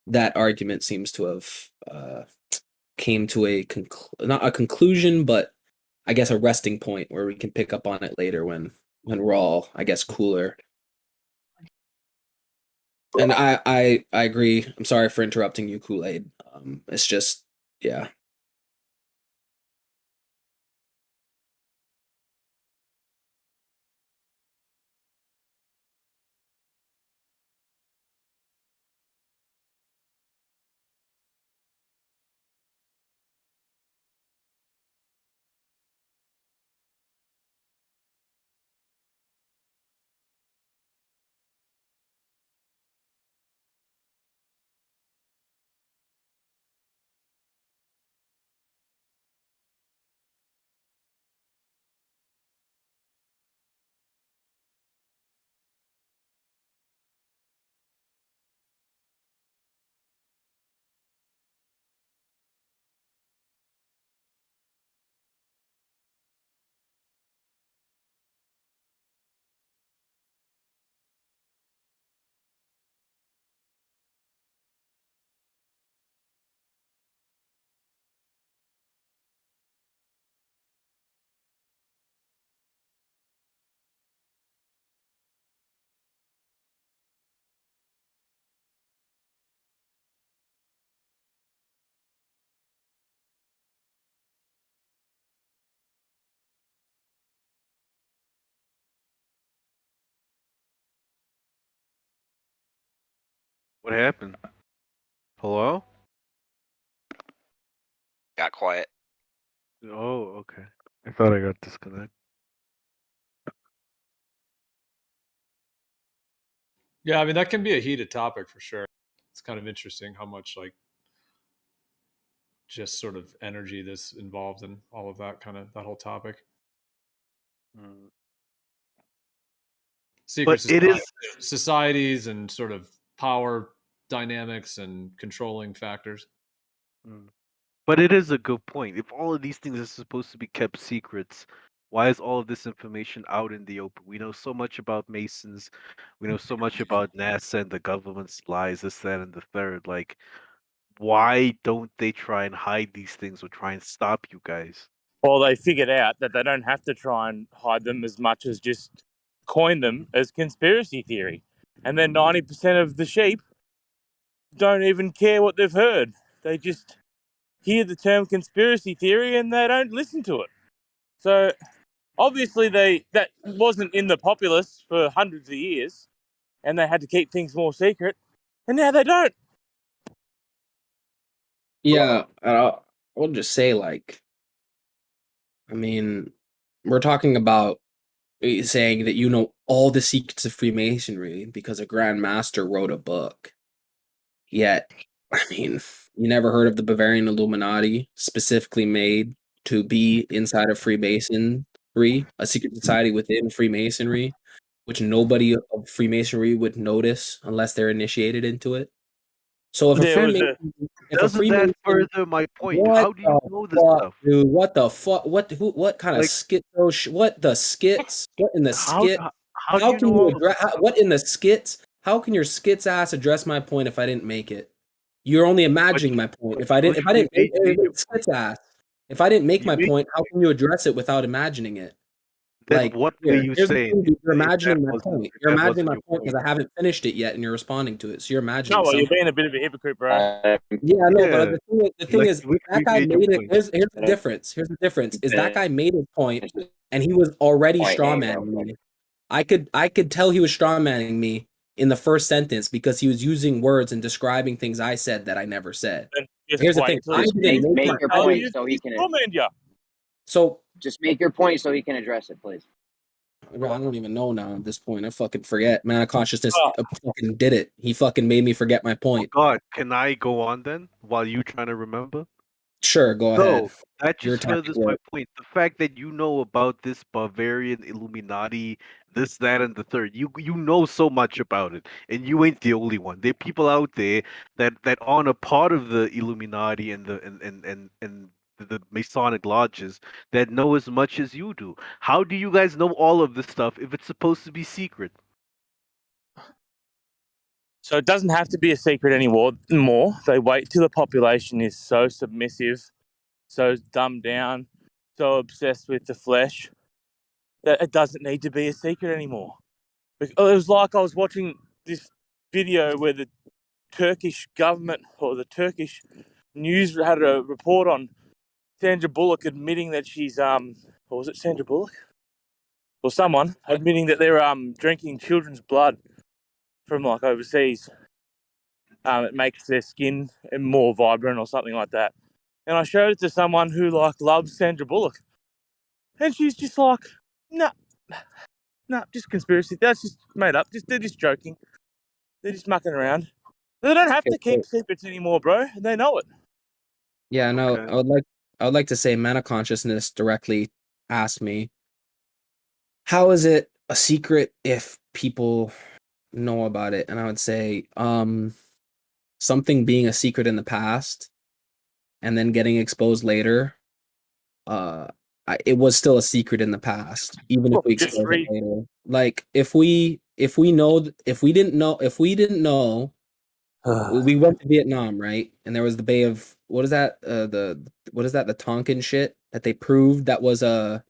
that argument seems to have came to a not a conclusion, but I guess a resting point where we can pick up on it later when we're all, I guess, cooler. And I agree. I'm sorry for interrupting you, Kool-Aid. It's just, yeah. What happened? Hello? Got quiet. Oh, okay. I thought I got disconnected. Yeah, I mean, that can be a heated topic for sure. It's kind of interesting how much like just sort of energy that's involved in all of that that whole topic. Secret societies and sort of power dynamics and controlling factors. But it is a good point. If all of these things are supposed to be kept secrets, why is all of this information out in the open? We know so much about Masons. We know so much about NASA and the government's lies, this, that, and the third. Like, why don't they try and hide these things or try and stop you guys? Well, they figured out that they don't have to try and hide them as much as just coin them as conspiracy theory. And then 90% of the sheep don't even care what they've heard. They just hear the term conspiracy theory and they don't listen to it. So obviously that wasn't in the populace for hundreds of years and they had to keep things more secret. And now they don't. Yeah, I'll just say, like, I mean, we're talking about saying that you know all the secrets of Freemasonry because a Grand Master wrote a book. Yet, I mean, you never heard of the Bavarian Illuminati, specifically made to be inside of Freemasonry, a secret society within Freemasonry, which nobody of Freemasonry would notice unless they're initiated into it. So if Doesn't that further my point? How do you know this stuff? Dude, what the fuck? What kind of schizo? What the skits? What in the skit? How can you address? What in the skits? How can your skits ass address my point if I didn't make it? You're only imagining my point. If I didn't skits ass. If I didn't make my point, how can you address it without imagining it? Then like, what were you saying? You're imagining my point. You're imagining my point because I haven't finished it yet, and you're responding to it. So you're imagining. No, well, you're being a bit of a hypocrite, bro. Yeah, no, but the thing is, that guy made it. Here's the difference. Here's the difference: is that guy made his point, and he was already strawmanning me. I could tell he was strawmanning me in the first sentence because he was using words and describing things I said that I never said. Here's the thing: I didn't make your point so he can. So just make your point so he can address it, please. I don't even know now at this point. I fucking forget. Man of consciousness fucking did it. He fucking made me forget my point. Oh God, can I go on then while you trying to remember? Sure, go ahead. That just furthers my point. The fact that you know about this Bavarian Illuminati, this, that, and the third. You know so much about it, and you ain't the only one. There are people out there that aren't a part of the Illuminati and the Masonic lodges that know as much as you do. How do you guys know all of this stuff if it's supposed to be secret? So it doesn't have to be a secret anymore. They wait till the population is so submissive, so dumbed down, so obsessed with the flesh that it doesn't need to be a secret anymore. It was like I was watching this video where the Turkish government or the Turkish news had a report on Sandra Bullock admitting that she's or was it Sandra Bullock or someone admitting that they're drinking children's blood from like overseas. It makes their skin more vibrant or something like that. And I showed it to someone who like loves Sandra Bullock, and she's just like, no, just conspiracy. That's just made up. They're just joking. They're just mucking around. They don't have to keep secrets anymore, bro. They know it. Yeah, no, Okay. I would like to say Mana Consciousness directly asked me, how is it a secret if people know about it? And I would say, something being a secret in the past and then getting exposed later, it was still a secret in the past, even if we Just expose it read. later. Like if we didn't know, we went to Vietnam, right? And there was the Bay of what is that? The Tonkin shit that they proved it was a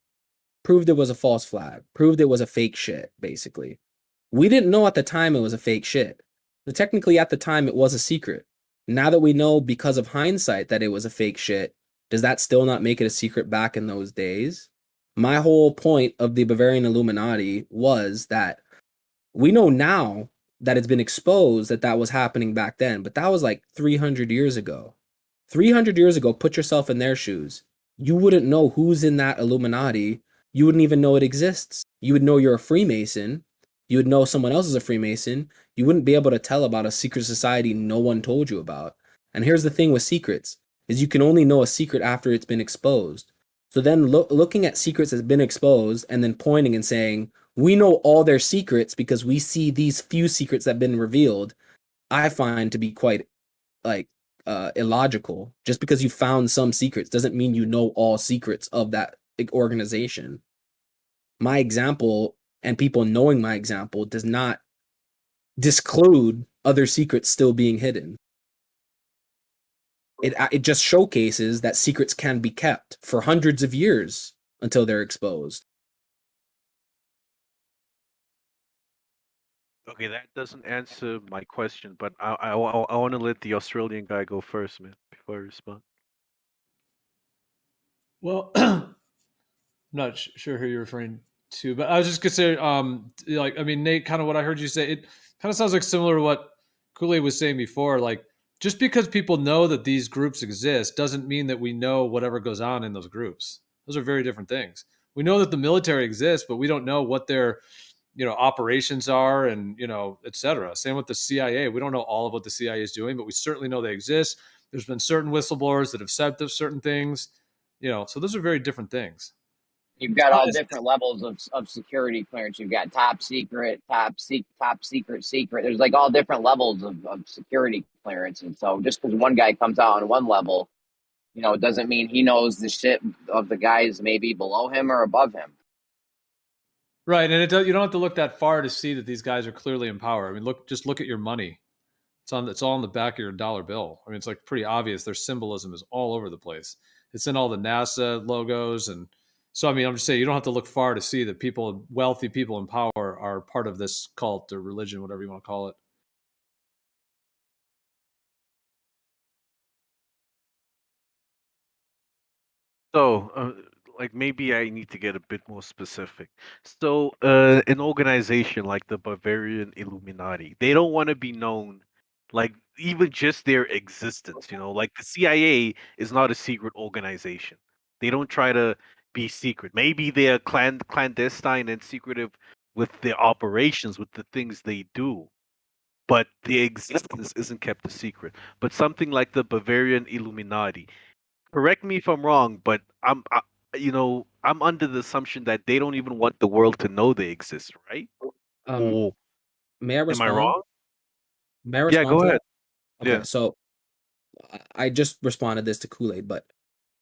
false flag, proved it was a fake shit, basically. We didn't know at the time it was a fake shit. So technically at the time it was a secret. Now that we know because of hindsight that it was a fake shit, does that still not make it a secret back in those days? My whole point of the Bavarian Illuminati was that we know now that it's been exposed that that was happening back then, but that was like 300 years ago. 300 years ago, put yourself in their shoes. You wouldn't know who's in that Illuminati. You wouldn't even know it exists. You would know you're a Freemason. You would know someone else is a Freemason. You wouldn't be able to tell about a secret society no one told you about. And here's the thing with secrets, is you can only know a secret after it's been exposed. So then looking at secrets that's been exposed and then pointing and saying, we know all their secrets because we see these few secrets that have been revealed, I find to be quite like illogical. Just because you found some secrets doesn't mean you know all secrets of that organization. My example and people knowing my example does not disclude other secrets still being hidden. It just showcases that secrets can be kept for hundreds of years until they're exposed. Okay, that doesn't answer my question, but I want to let the Australian guy go first, man, before I respond. Well, I'm not sure who you're referring to, but I was just considering, like, I mean, Nate, kind of what I heard you say, it kind of sounds like similar to what Kool-Aid was saying before. Like, just because people know that these groups exist doesn't mean that we know whatever goes on in those groups. Those are very different things. We know that the military exists, but we don't know what their, operations are and, et cetera. Same with the CIA. We don't know all of what the CIA is doing, but we certainly know they exist. There's been certain whistleblowers that have said certain things, so those are very different things. You've got all different levels of security clearance. You've got top secret, top secret. There's like all different levels of security clearance. And so just because one guy comes out on one level, it doesn't mean he knows the shit of the guys maybe below him or above him. Right, and you don't have to look that far to see that these guys are clearly in power. I mean, look at your money. It's all on the back of your dollar bill. I mean, it's like pretty obvious. Their symbolism is all over the place. It's in all the NASA logos, and so I mean, I'm just saying you don't have to look far to see that wealthy people in power are part of this cult or religion, whatever you want to call it. So, like maybe I need to get a bit more specific. So, an organization like the Bavarian Illuminati, they don't want to be known, like even just their existence. Like the CIA is not a secret organization. They don't try to be secret. Maybe they're clandestine and secretive with their operations, with the things they do, but their existence isn't kept a secret. But something like the Bavarian Illuminati, correct me if I'm wrong, but I'm under the assumption that they don't even want the world to know they exist, right? Or May I am I respond? wrong? May I Yeah, respond go to ahead. that? Okay, Yeah. so I just responded this to Kool-Aid, but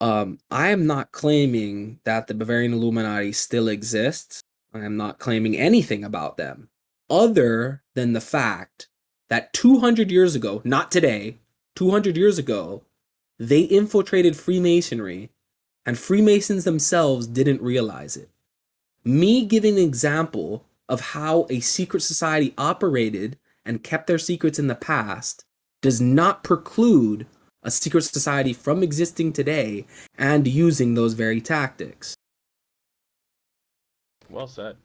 I am not claiming that the Bavarian Illuminati still exists. I am not claiming anything about them other than the fact that 200 years ago, not today, 200 years ago, they infiltrated Freemasonry, and Freemasons themselves didn't realize it. Me giving an example of how a secret society operated and kept their secrets in the past does not preclude a secret society from existing today and using those very tactics. Well said.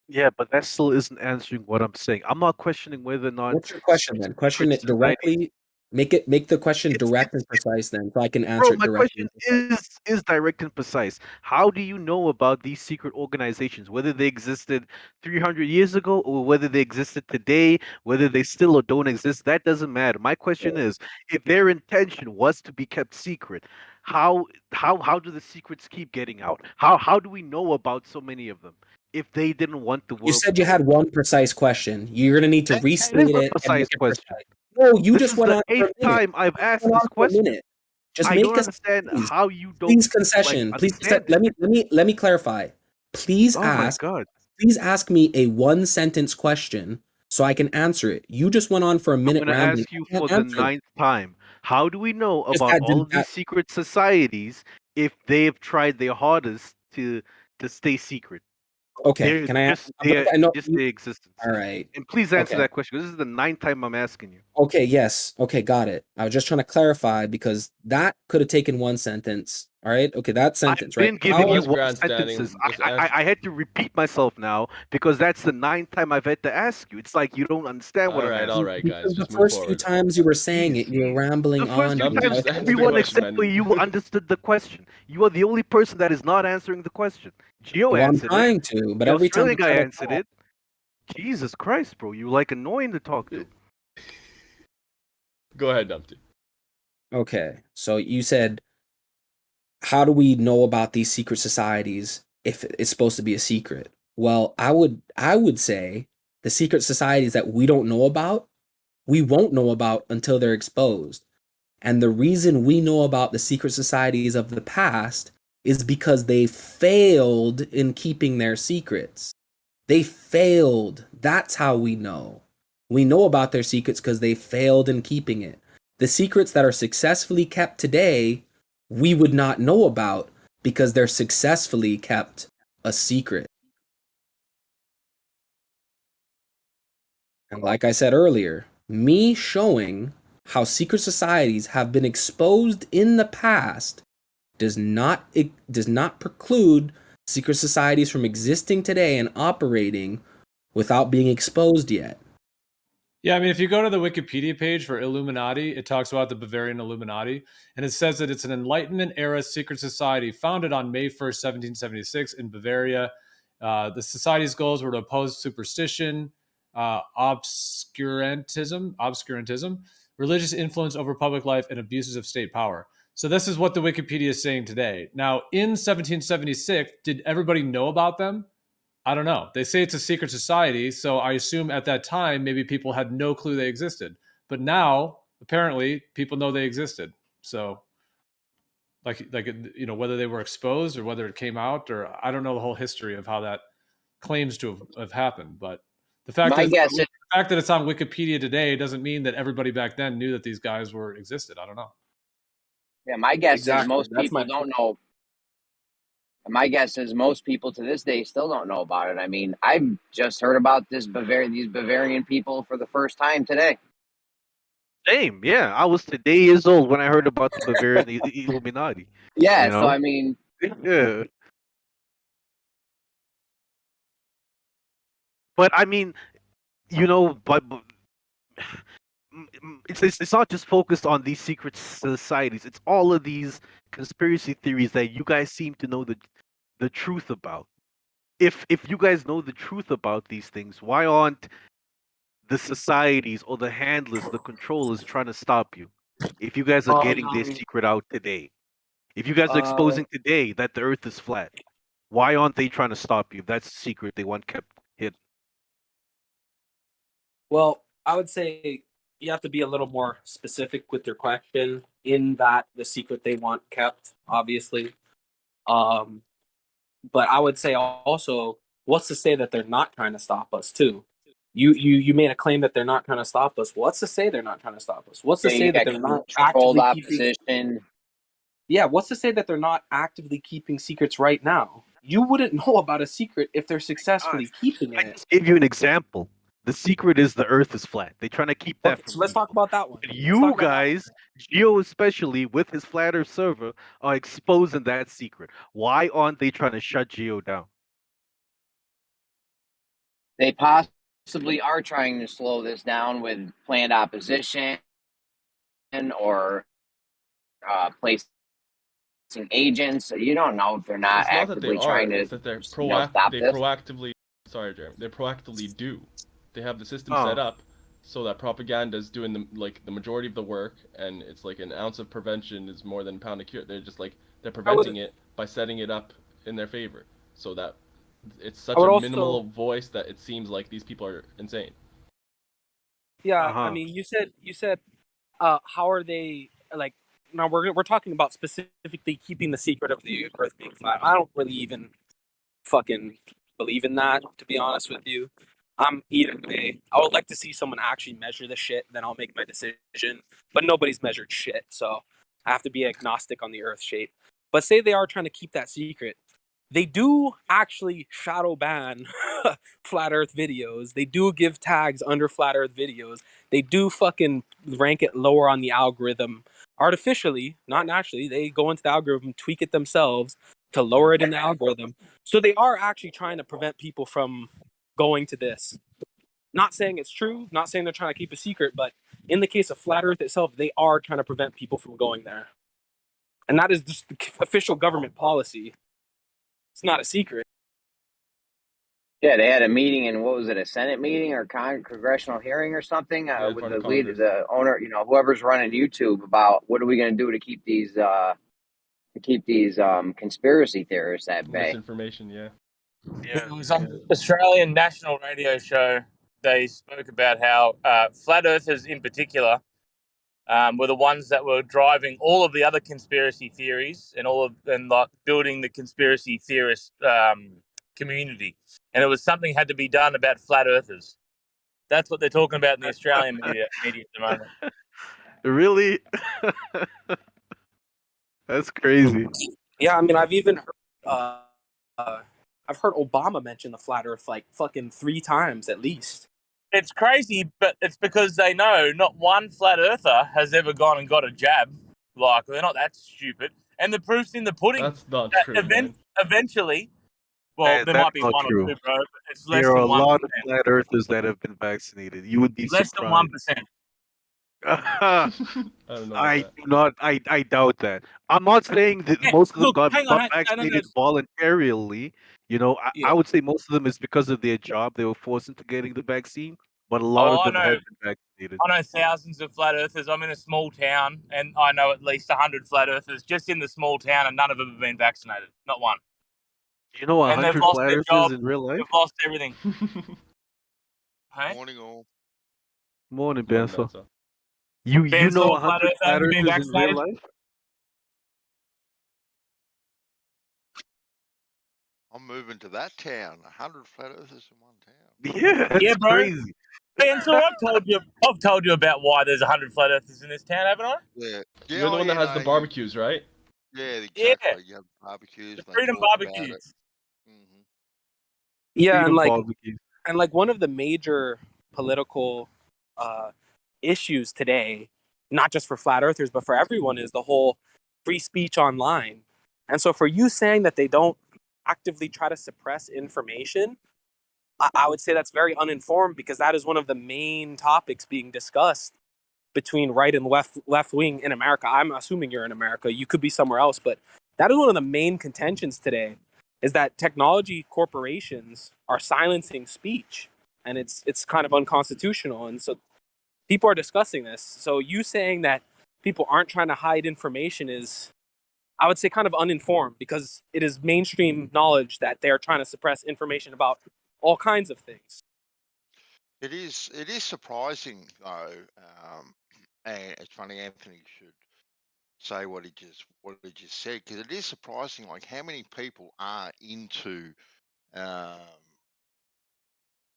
Yeah, but that still isn't answering what I'm saying. I'm not questioning whether or not. What's your question then? Question it directly. Make the question direct and precise then, so I can answer it My directly. question is direct and precise. How do you know about these secret organizations, whether they existed 300 years ago or whether they existed today, whether they still or don't exist? That doesn't matter. My question is, if their intention was to be kept secret, how do the secrets keep getting out? How do we know about so many of them if they didn't want the world? You said you had one precise question. You're gonna need to restate That is a it and precise make it question. precise. No, you This just is went the on for a 8th minute. time I've asked Went on this for a question. minute. Just I make don't us understand please, how you don't please concession. like, Please understand it. let me clarify. Please Oh my ask. god. Please ask me a one sentence question so I can answer it. You just went on for a I'm minute gonna rambling. ask you I can't for the answer that. 9th time. How do we know Because about that all didn't of these secret societies if they've tried their hardest to stay secret? okay. They're Can I just I know just you, their existence. all right. And please answer Okay. that question. This is the 9th time I'm asking you. Okay, yes. Okay, got it. I was just trying to clarify because that could have taken one sentence. All right. Okay, that sentence, I've right? been giving you That's one grandstanding. sentences. Just answer. I had to repeat myself now because that's the 9th time I've had to ask you. It's like you don't understand what I'm asking. All right, guys. Because the Just move first few forward. times you were saying it, you were rambling The first on. few Dumpty, times, just answer the everyone question, except for man. you understood the question. You are the only person that is not answering the question. Gio Well, I'm answered it. trying to, but The every time Australian I guy try to answered talk- it. Jesus Christ, bro. You like annoying to talk to. Go ahead, Dumpty. Okay, so you said, how do we know about these secret societies if it's supposed to be a secret? Well, I would say the secret societies that we don't know about, we won't know about until they're exposed. And the reason we know about the secret societies of the past is because they failed in keeping their secrets. They failed. That's how we know. We know about their secrets because they failed in keeping it. The secrets that are successfully kept today, we would not know about because they're successfully kept a secret. And like I said earlier, me showing how secret societies have been exposed in the past does not preclude secret societies from existing today and operating without being exposed yet. Yeah, I mean, if you go to the Wikipedia page for Illuminati, it talks about the Bavarian Illuminati, and it says that it's an Enlightenment era secret society founded on May 1st, 1776 in Bavaria. The society's goals were to oppose superstition, obscurantism, religious influence over public life, and abuses of state power. So this is what the Wikipedia is saying today. Now, in 1776, did everybody know about them? I don't know. They say it's a secret society, so I assume at that time maybe people had no clue they existed. But now, apparently, people know they existed. So, like whether they were exposed or whether it came out, or I don't know the whole history of how that claims to have happened. But the fact the fact that it's on Wikipedia today doesn't mean that everybody back then knew that these guys existed. I don't know. Yeah, my guess is most people don't know. My guess is most people to this day still don't know about it. I mean, I've just heard about these Bavarian people for the first time today. Same, yeah. I was today years old when I heard about the Bavarian Illuminati. Yeah, you know? so I mean, yeah. But I mean, but it's not just focused on these secret societies. It's all of these conspiracy theories that you guys seem to know the truth about. If you guys know the truth about these things, why aren't the societies or the handlers, the controllers trying to stop you? If you guys are getting their secret out today, if you guys are exposing today that the earth is flat, why aren't they trying to stop you? That's a secret they want kept hidden. Well, I would say you have to be a little more specific with your question in that the secret they want kept, obviously. But I would say also, what's to say that they're not trying to stop us too? You made a claim that they're not trying to stop us. What's to say they're not trying to stop us? What's to Yeah, say you that got they're not controlled actively keeping? opposition. Yeah, what's to say that they're not actively keeping secrets right now? You wouldn't know about a secret if they're successfully keeping I it. just gave you an example. The secret is the Earth is flat. They're trying to keep that Okay, from so let's talk people. about that one. And Let's talk you about that one. guys, Geo especially, with his flat Earth server, are exposing that secret. Why aren't they trying to shut Geo down? They possibly are trying to slow this down with planned opposition or placing agents. You don't know if they're not It's not that they actively are, trying to it's that they're stop they this. proactively sorry, Jeremy. They proactively do. They have the system Oh. set up so that propaganda is doing the majority of the work, and it's like an ounce of prevention is more than a pound of cure. They're just like they're preventing it by setting it up in their favor, so that it's such a minimal voice that it seems like these people are insane. Yeah, I mean, you said, how are they like? Now we're talking about specifically keeping the secret of the Earth being flat. I don't really even fucking believe in that, to be honest with you. I'm either way. I would like to see someone actually measure the shit, then I'll make my decision. But nobody's measured shit, so I have to be agnostic on the Earth shape. But say they are trying to keep that secret. They do actually shadow ban flat Earth videos. They do give tags under flat Earth videos. They do fucking rank it lower on the algorithm artificially, not naturally. They go into the algorithm, tweak it themselves to lower it in the algorithm. So they are actually trying to prevent people from going to this. Not saying it's true, not saying they're trying to keep a secret, but in the case of flat Earth itself, they are trying to prevent people from going there. And that is just the official government policy. It's not a secret. Yeah, they had a meeting in, what was it, a Senate meeting or congressional hearing or something with the leader, the owner, whoever's running YouTube, about what are we going to do to keep these conspiracy theorists at bay. Misinformation, yeah. Yeah, it was on the Australian national radio show. They spoke about how flat earthers in particular were the ones that were driving all of the other conspiracy theories and like building the conspiracy theorist community. And it was something had to be done about flat earthers. That's what they're talking about in the Australian media at the moment. Really? That's crazy. Yeah, I mean, I've even heard, I've heard Obama mention the flat Earth like fucking 3 times at least. It's crazy, but it's because they know not one flat earther has ever gone and got a jab. Like, they're not that stupid. And the proof's in the pudding. That's not that true, man. Eventually, well, there That's might be not one true. or two, bro. But it's less There are than a 1%. lot of flat earthers that have been vaccinated. You would be Less surprised. than 1%. I don't know about that. I doubt that. I'm not saying that most of them got hang on, vaccinated voluntarily. I would say most of them is because of their job. They were forced into getting the vaccine, but a lot of them have been vaccinated. I know thousands of flat earthers. I'm in a small town, and I know at least 100 flat earthers just in the small town, and none of them have been vaccinated. Not one. You know, 100 flat earthers in real life? They've lost everything. Hey? Morning, all. Morning, Benzo. You know 100 flat earthers in real life? I'm moving to that town. 100 flat earthers in one town. Yeah, that's crazy. Ben, so I've told you about why there's 100 flat earthers in this town, haven't I? Yeah. You're the one that has the barbecues, right? Yeah, exactly. You have barbecues. The freedom barbecues. Mm-hmm. Yeah, and like one of the major political issues today, not just for flat earthers, but for everyone, is the whole free speech online. And so for you saying that they don't actively try to suppress information, I would say that's very uninformed, because that is one of the main topics being discussed between right and left wing in America. I'm assuming you're in America. You could be somewhere else, but that is one of the main contentions today, is that technology corporations are silencing speech, and it's kind of unconstitutional. And so people are discussing this. So you saying that people aren't trying to hide information is, I would say, kind of uninformed, because it is mainstream knowledge that they're trying to suppress information about all kinds of things. It is surprising though, and it's funny Anthony should say what he just said, because it is surprising like how many people are into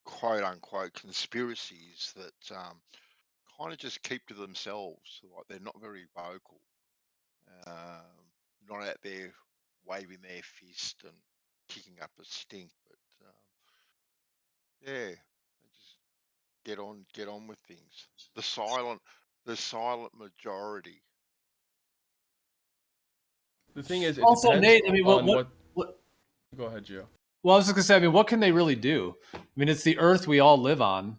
quote unquote conspiracies that kind of just keep to themselves. Like they're not very vocal, not out there waving their fist and kicking up a stink. But yeah, they just get on with things. The silent majority. The thing is, it Also, depends Nate, I mean, on what? Go ahead, Gio. Well, I was just gonna say, I mean, what can they really do? I mean, it's the Earth we all live on.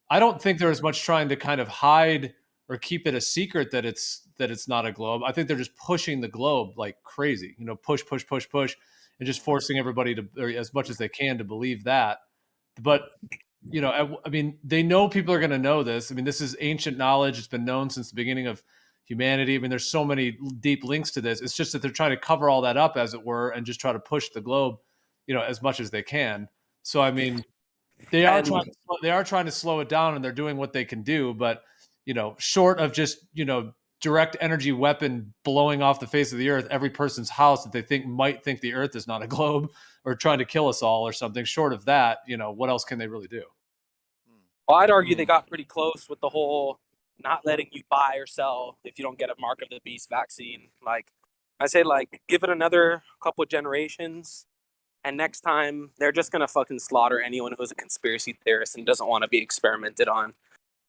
I don't think they're as much trying to kind of hide or keep it a secret that it's not a globe. I think they're just pushing the globe like crazy. You know, push, push, push, push, and just forcing everybody to, or as much as they can, to believe that. But you know, I mean, they know people are going to know this. I mean, this is ancient knowledge. It's been known since the beginning of humanity. I mean, there's so many deep links to this. It's just that they're trying to cover all that up, as it were, and just try to push the globe, you know, as much as they can. So, I mean, they are trying to slow it down, and they're doing what they can do. But, you know, short of just, you know, direct energy weapon blowing off the face of the earth every person's house that they might think the earth is not a globe, or trying to kill us all or something, short of that, you know, what else can they really do? Well, I'd argue they got pretty close with the whole not letting you buy or sell if you don't get a Mark of the Beast vaccine. Like, I say, like, give it another couple of generations, and next time they're just gonna fucking slaughter anyone who's a conspiracy theorist and doesn't want to be experimented on.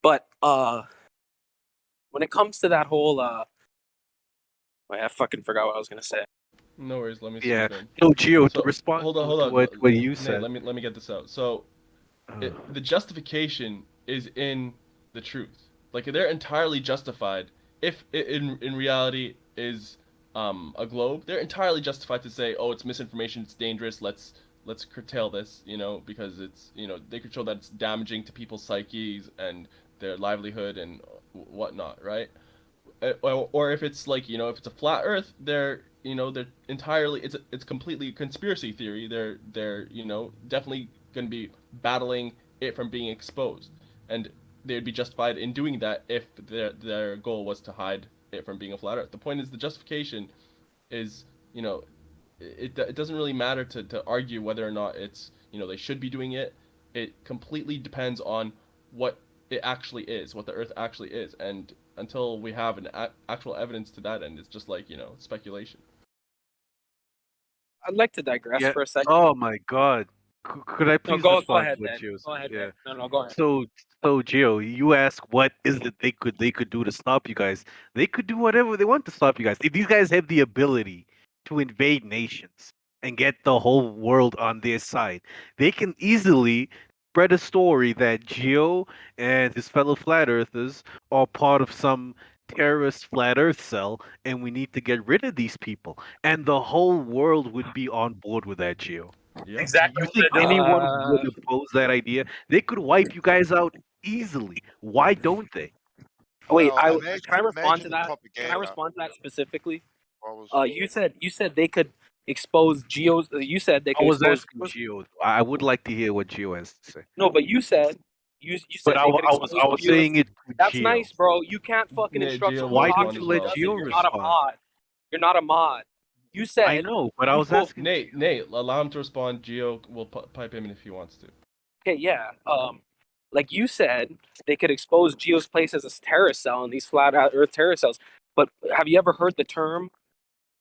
But when it comes to that whole I fucking forgot what I was gonna say. No worries. Let me. See Yeah. No, Gio, to respond. Hold on. What you Nate, said. let me get this out. So, the justification is in the truth. Like they're entirely justified. If it, in reality is a globe, they're entirely justified to say, oh, it's misinformation, it's dangerous. Let's curtail this. You know, because it's, you know, they could show that it's damaging to people's psyches and their livelihood and whatnot, right? Or if it's like, you know, if it's a flat Earth, they're entirely, it's completely a conspiracy theory. They're you know, definitely going to be battling it from being exposed, and they'd be justified in doing that if their goal was to hide it from being a flat Earth. The point is, the justification is, you know, it doesn't really matter to argue whether or not it's, you know, they should be doing it. It completely depends on what it actually is, what the Earth actually is, and until we have an actual evidence to that end, it's just like, you know, speculation. I'd like to digress for a second. Oh my God. Could I please go respond ahead, to what Dan. Gio said? Go ahead, Yeah. Dan. No, go ahead. So Gio, you ask what is it they could do to stop you guys? They could do whatever they want to stop you guys. If these guys have the ability to invade nations and get the whole world on their side, they can easily spread a story that Gio and his fellow flat earthers are part of some terrorist flat earth cell, and we need to get rid of these people. And the whole world would be on board with that, Gio. Yep. Exactly. You think anyone would oppose that idea? They could wipe you guys out easily. Why don't they? Wait, Well, can I respond to the that? propaganda. Can I respond to that specifically? I You said they could expose Geo's. You said they could. I was expose asking Gio. I would like to hear what Gio has to say. No, but you said you said But they I could expose was Geo's. saying it to That's Gio. nice, bro. You can't fucking Yeah, instruct Gio someone will Why to talk don't to you who let doesn't. Gio You're not a respond? mod. You're not a mod. You said. I know, but I was asking. Nate, allow him to respond. Gio will pipe him in if he wants to. Okay, yeah. Like you said, they could expose Geo's place as a terrorist cell in these flat Earth terrorist cells. But have you ever heard the term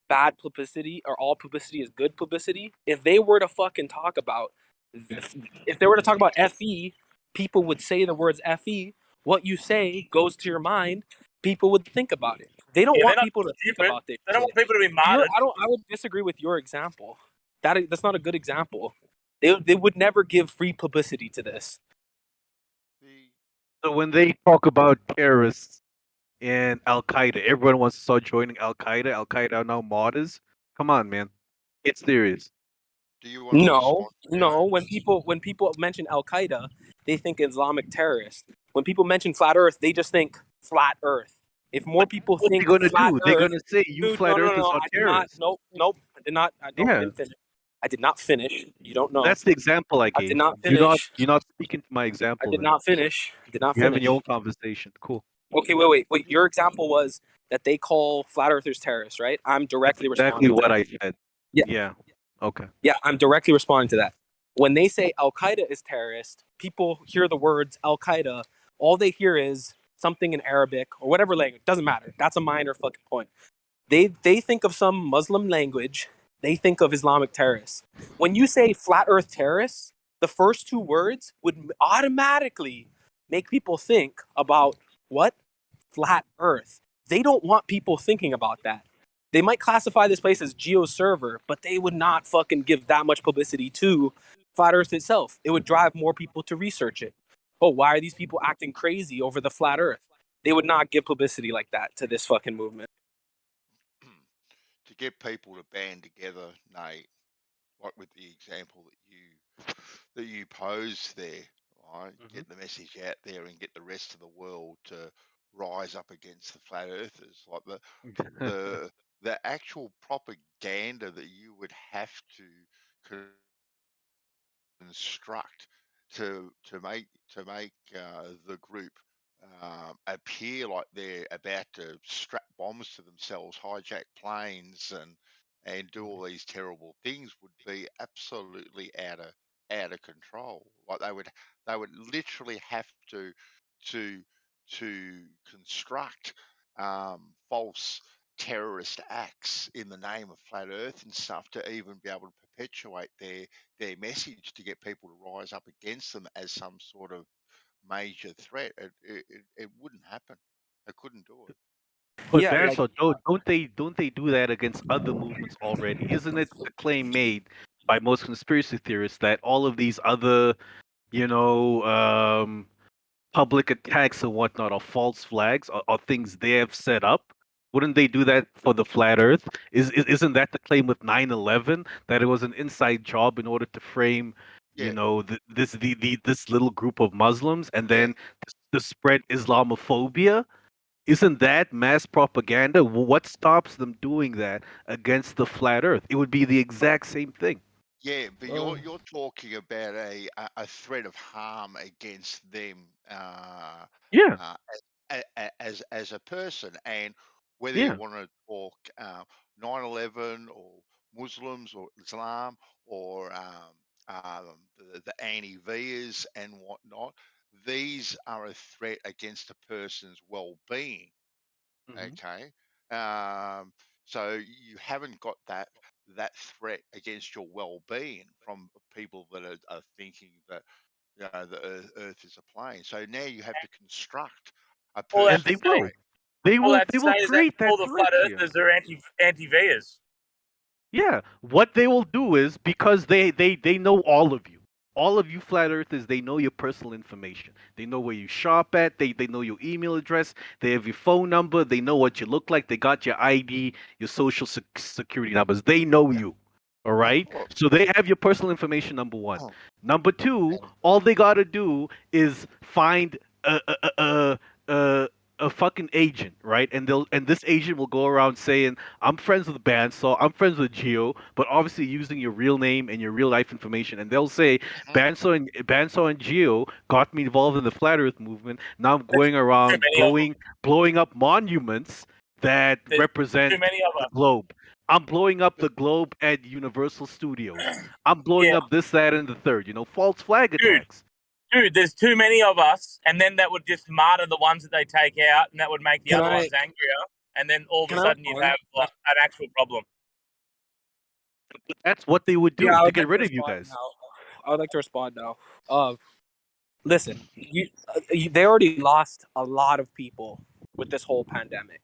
bad publicity or all publicity is good publicity? If they were to fucking talk about, if they were to talk about FE, people would say the words FE. What you say goes to your mind. People would think about it. They don't want people to think about it. They don't want people to be martyred. I would disagree with your example. That's not a good example. They would never give free publicity to this. So when they talk about terrorists and Al Qaeda, everyone wants to start joining Al Qaeda. Al Qaeda are now martyrs. Come on, man, it's serious. Do you want to No. When people mention Al Qaeda, they think Islamic terrorists. When people mention flat Earth, they just think flat Earth. If more people What think they're gonna flat do? Earth, They're gonna say you flat earthers are terrorists. Nope. I did not. I didn't finish. I did not finish. You don't know. That's the example I gave. I did not finish. You're not speaking to my example. I did not finish. You're having your own conversation. Cool. Okay, wait. Your example was that they call flat earthers terrorists, right? I'm directly responding. Exactly what to I that. said. Yeah. Yeah. Okay. Yeah, I'm directly responding to that. When they say Al Qaeda is terrorist, people hear the words Al Qaeda. All they hear is something in Arabic or whatever language. Doesn't matter. That's a minor fucking point. They think of some Muslim language. They think of Islamic terrorists. When you say flat Earth terrorists, the first two words would automatically make people think about what? Flat Earth. They don't want people thinking about that. They might classify this place as GeoServer, but they would not fucking give that much publicity to Flat Earth itself. It would drive more people to research it. Oh, why are these people acting crazy over the Flat Earth? They would not give publicity like that to this fucking movement. To get people to band together, Nate, like with the example that you posed there, right? Get the message out there and get the rest of the world to rise up against the flat earthers. Like the actual propaganda that you would have to construct to make the group appear like they're about to strap bombs to themselves, hijack planes, and do all these terrible things would be absolutely out of control. Like they would literally have to to construct false terrorist acts in the name of flat Earth and stuff to even be able to perpetuate their message to get people to rise up against them as some sort of major threat. It wouldn't happen. I couldn't do it. But Yeah, like Banso, don't they do that against other movements already? Isn't it the claim made by most conspiracy theorists that all of these other, you know, public attacks and whatnot are false flags, are things they have set up? Wouldn't they do that for the flat Earth? Isn't that the claim with 9/11 that it was an inside job in order to frame, you Yeah, know, this little group of Muslims and yeah, then to spread Islamophobia? Isn't that mass propaganda? What stops them doing that against the flat Earth? It would be the exact same thing. yeah. But Well, you're talking about a threat of harm against them Yeah, uh, as a person, and whether you yeah. want to talk 9/11 or Muslims or Islam or the anti-Vias and whatnot, these are a threat against a person's well-being. Hmm. Okay, so you haven't got that threat against your well-being from people that are thinking that the Earth is a plane. So now you have to construct a All I have And to they person say, will. trait. all I have They to say will is that create that all the threat flat here. earthers are anti-Vias. Yeah, what they will do is because they know all of you. All of you flat earthers, they know your personal information. They know where you shop at, they know your email address, they have your phone number, they know what you look like, they got your ID, your social security numbers. They know Yeah, you. All of right? course. So they have your personal information, number 1. Oh, Number 2, and all they got to do is find a a fucking agent, right? And this agent will go around saying, "I'm friends with Bandsaw, I'm friends with Geo," but obviously using your real name and your real life information. And they'll say, mhm, "Bandsaw and Geo got me involved in the flat Earth movement. Now I'm There's going too around many of them. blowing up monuments that There's represent too many of the us. globe. I'm blowing up the globe at Universal Studios. I'm blowing Yeah, up this, that, and the third. You know, false flag dude, attacks." there's too many of us, and then that would just martyr the ones that they take out, and that would make the can other I ones angrier, and then all of a can I sudden you'd respond? have like, an actual problem. That's what they would Yeah, do I to would get like to rid of you respond guys. now. I would like to respond now. Listen, they already lost a lot of people with this whole pandemic.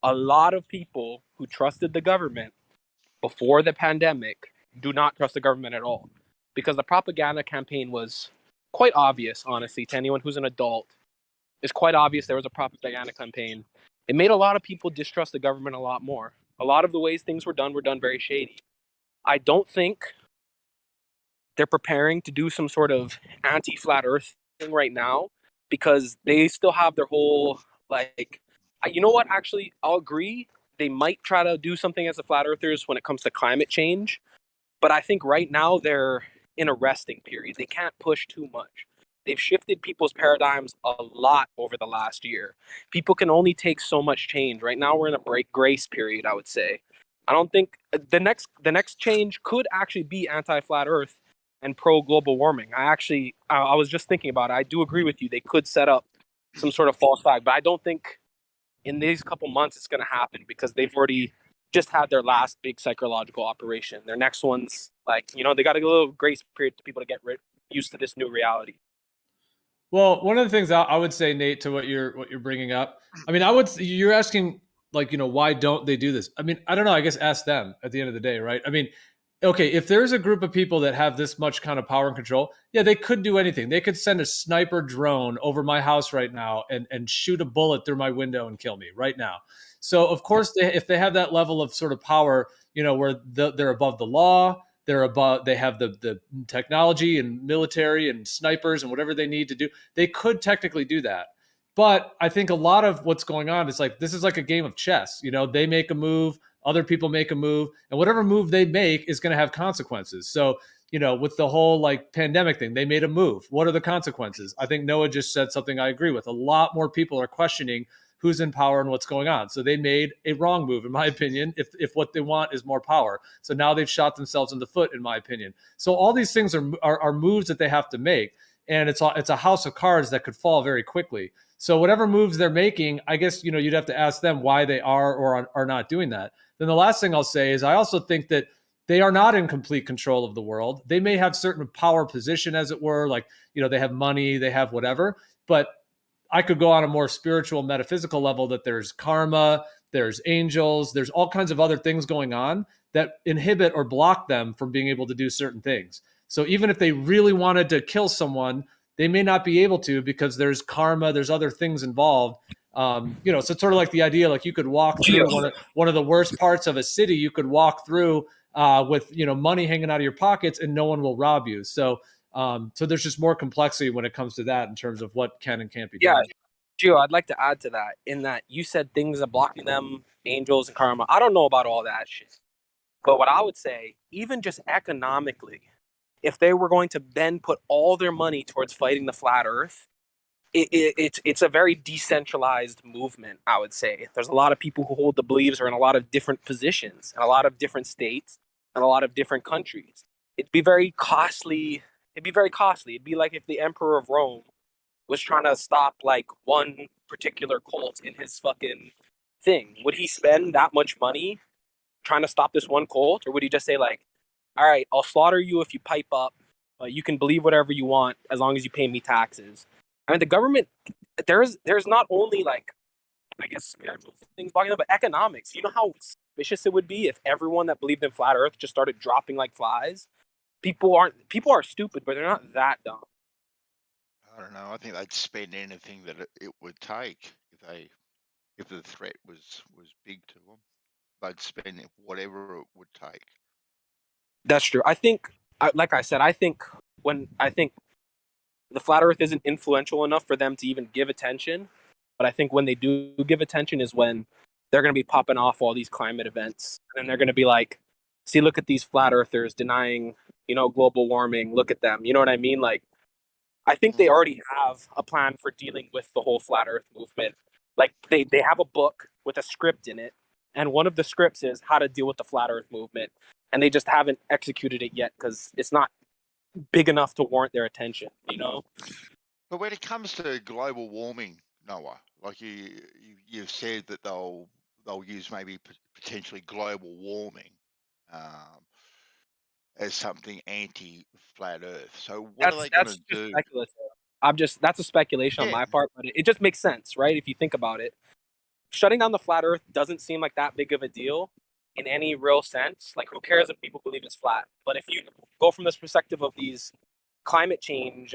A lot of people who trusted the government before the pandemic do not trust the government at all because the propaganda campaign was quite obvious, honestly, to anyone who's an adult. It's quite obvious there was a propaganda campaign. It made a lot of people distrust the government a lot more. A lot of the ways things were done very shady. I don't think they're preparing to do some sort of anti-flat earth thing right now because they still have their whole like you know what, actually I'll agree they might try to do something as the flat earthers when it comes to climate change, but I think right now they're in a resting period. They can't push too much. They've shifted people's paradigms a lot over the last year. People can only take so much change. Right now we're in a break grace period, I would say. I don't think the next change could actually be anti-flat earth, and pro global warming. I was just thinking about it. I do agree with you. They could set up some sort of false flag, but I don't think in these couple months it's going to happen because they've already just had their last big psychological operation. Their next one's like, they got a little grace period for people to get used to this new reality. Well, one of the things I would say, Nate, to what you're bringing up, I mean, you're asking like, why don't they do this? I mean, I don't know. I guess ask them at the end of the day, right? I mean, okay, if there's a group of people that have this much kind of power and control, yeah, they could do anything. They could send a sniper drone over my house right now and shoot a bullet through my window and kill me right now. So of course, if they have that level of sort of power, where they're above the law, they have the technology and military and snipers and whatever they need to do, they could technically do that. But I think a lot of what's going on is like, this is like a game of chess. They make a move, other people make a move, and whatever move they make is going to have consequences. So, with the whole like pandemic thing, they made a move. What are the consequences? I think Noah just said something I agree with. A lot more people are questioning who's in power and what's going on. So they made a wrong move, in my opinion, if what they want is more power. So now they've shot themselves in the foot, in my opinion. So all these things are moves that they have to make. And it's a house of cards that could fall very quickly. So whatever moves they're making, I guess, you'd have to ask them why they are or are not doing that. Then the last thing I'll say is I also think that they are not in complete control of the world. They may have certain power position, as it were, like, they have money, they have whatever, but I could go on a more spiritual, metaphysical level that there's karma, there's angels, there's all kinds of other things going on that inhibit or block them from being able to do certain things. So even if they really wanted to kill someone, they may not be able to because there's karma, there's other things involved. So it's sort of like the idea, like you could walk through one of the worst parts of a city, you could walk through with money hanging out of your pockets and no one will rob you. So there's just more complexity when it comes to that in terms of what can and can't be done. Yeah, Gio, I'd like to add to that in that you said things are blocking them, angels and karma. I don't know about all that shit. But what I would say, even just economically, if they were going to then put all their money towards fighting the flat earth, it's a very decentralized movement, I would say. There's a lot of people who hold the beliefs are in a lot of different positions, in a lot of different states, and a lot of different countries. It'd be very costly. It'd be like if the Emperor of Rome was trying to stop like one particular cult in his fucking thing. Would he spend that much money trying to stop this one cult, or would he just say like, all right, I'll slaughter you if you pipe up, but you can believe whatever you want as long as you pay me taxes? I mean, the government, there's not only like, I guess, spiritual things blocking them, but economics. You know how suspicious it would be if everyone that believed in flat Earth just started dropping like flies? People are stupid, but they're not that dumb. I don't know. I think they'd spend anything that it would take if the threat was big to them. They'd spend whatever it would take. That's true. I think, like I said, I think the flat Earth isn't influential enough for them to even give attention. But I think when they do give attention is when they're going to be popping off all these climate events, and then they're going to be like, "See, look at these flat Earthers denying, global warming. Look at them." You know what I mean? Like, I think they already have a plan for dealing with the whole flat Earth movement. Like, they have a book with a script in it, and one of the scripts is how to deal with the flat Earth movement, and they just haven't executed it yet because it's not big enough to warrant their attention. But when it comes to global warming, Noah, like you've said that they'll use maybe potentially global warming as something anti-flat Earth. So what are they going to do? Speculative. That's a speculation on my part, but it just makes sense, right? If you think about it, shutting down the flat Earth doesn't seem like that big of a deal in any real sense. Like, who cares if people believe it's flat? But if you go from this perspective of these climate change,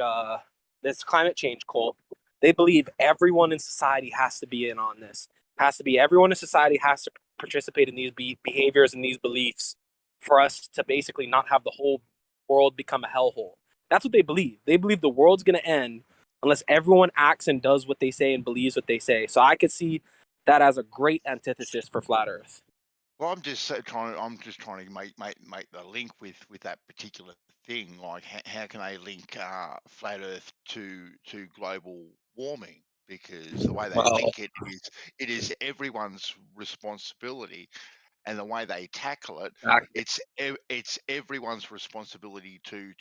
this climate change cult, they believe everyone in society has to be in on this. Everyone in society has to participate in these behaviors and these beliefs for us to basically not have the whole world become a hellhole. That's what they believe. They believe the world's going to end unless everyone acts and does what they say and believes what they say. So I could see that as a great antithesis for flat Earth. Well, I'm just trying to make the link with that particular thing. Like, how can they link flat Earth to global warming? Because the way they link it is everyone's responsibility and the way they tackle it, Exactly. it's everyone's responsibility to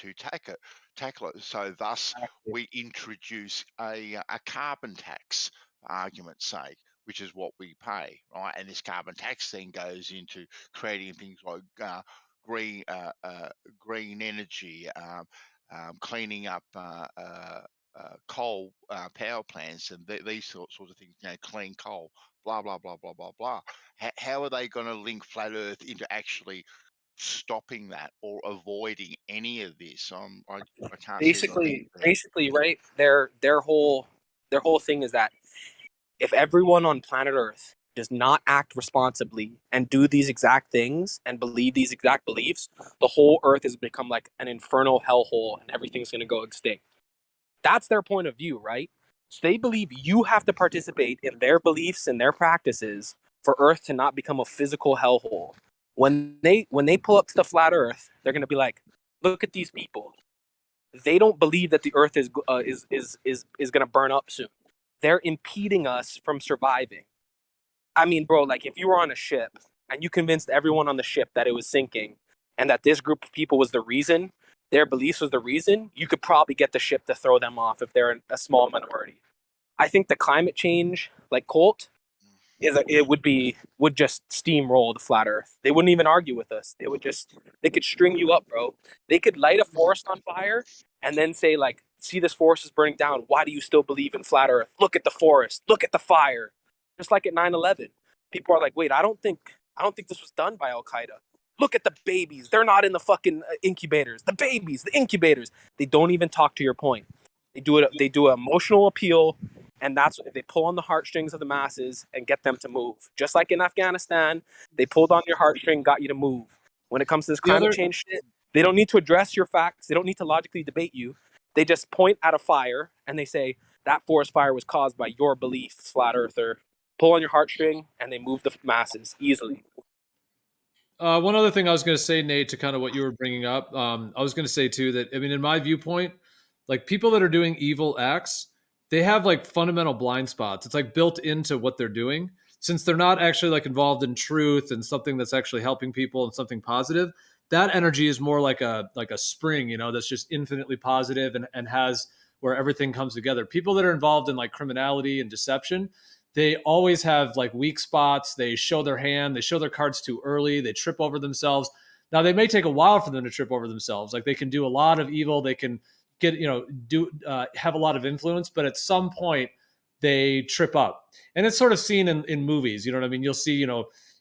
tackle it. So thus we introduce a carbon tax, for argument's sake, which is what we pay, right? And this carbon tax then goes into creating things like green energy, cleaning up coal power plants and these sorts of things, clean coal, blah, blah, blah, blah, blah, blah. How are they going to link flat Earth into actually stopping that or avoiding any of this? I can't see the link there. Basically, right? Their whole thing is that if everyone on planet Earth does not act responsibly and do these exact things and believe these exact beliefs, the whole Earth has become like an infernal hellhole and everything's going to go extinct. That's their point of view, right? So they believe you have to participate in their beliefs and their practices for Earth to not become a physical hellhole. When they pull up to the flat Earth, they're going to be like, look at these people. They don't believe that the Earth is going to burn up soon. They're impeding us from surviving. I mean, bro, like if you were on a ship and you convinced everyone on the ship that it was sinking and that this group of people was the reason, their beliefs was the reason, you could probably get the ship to throw them off if they're a small minority. I think the climate change, like Colt, would just steamroll the flat Earth. They wouldn't even argue with us. They could string you up, bro. They could light a forest on fire and then say like, see, this forest is burning down. Why do you still believe in flat Earth? Look at the forest. Look at the fire. Just like at 9/11, people are like, wait, I don't think this was done by Al Qaeda. Look at the babies. They're not in the fucking incubators. The babies, the incubators. They don't even talk to your point. They do it. They do an emotional appeal, and that's what they pull on the heartstrings of the masses and get them to move. Just like in Afghanistan, they pulled on your heartstring, got you to move. When it comes to this climate change shit, they don't need to address your facts. They don't need to logically debate you. They just point at a fire and they say that forest fire was caused by your beliefs, flat earther. Pull on your heartstring and they move the masses easily. One other thing I was going to say, Nate, to kind of what you were bringing up, I was going to say too that, I mean, in my viewpoint, like people that are doing evil acts, they have like fundamental blind spots. It's like built into what they're doing. Since they're not actually like involved in truth and something that's actually helping people and something positive, that energy is more like a spring, that's just infinitely positive and has where everything comes together. People that are involved in like criminality and deception, they always have like weak spots. They show their hand, they show their cards too early, they trip over themselves. Now they may take a while for them to trip over themselves. Like they can do a lot of evil, they can get, have a lot of influence, but at some point they trip up. And it's sort of seen in movies, you know what I mean? You'll see,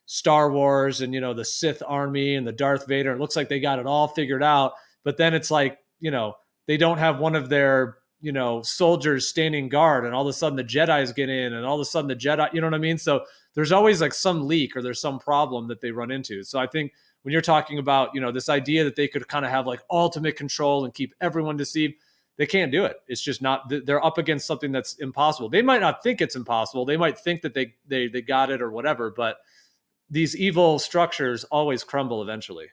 Star Wars and, the Sith army and the Darth Vader. It looks like they got it all figured out, but then it's like, they don't have one of their, soldiers standing guard, and all of a sudden the Jedis get in, and all of a sudden the Jedi, you know what I mean? So there's always like some leak or there's some problem that they run into. So I think when you're talking about, this idea that they could kind of have like ultimate control and keep everyone deceived, they can't do it. It's just not, they're up against something that's impossible. They might not think it's impossible. They might think that they got it or whatever, but these evil structures always crumble eventually.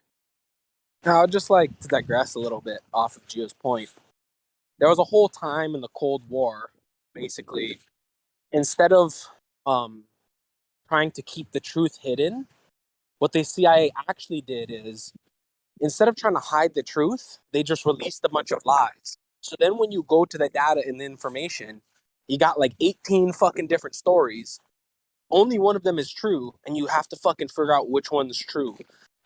Now, I'd just like to digress a little bit off of Gio's point. There was a whole time in the Cold War, basically, instead of trying to keep the truth hidden, what the CIA actually did is, instead of trying to hide the truth, they just released a bunch of lies. So then when you go to the data and the information, you got like 18 fucking different stories. Only one of them is true, and you have to fucking figure out which one's true.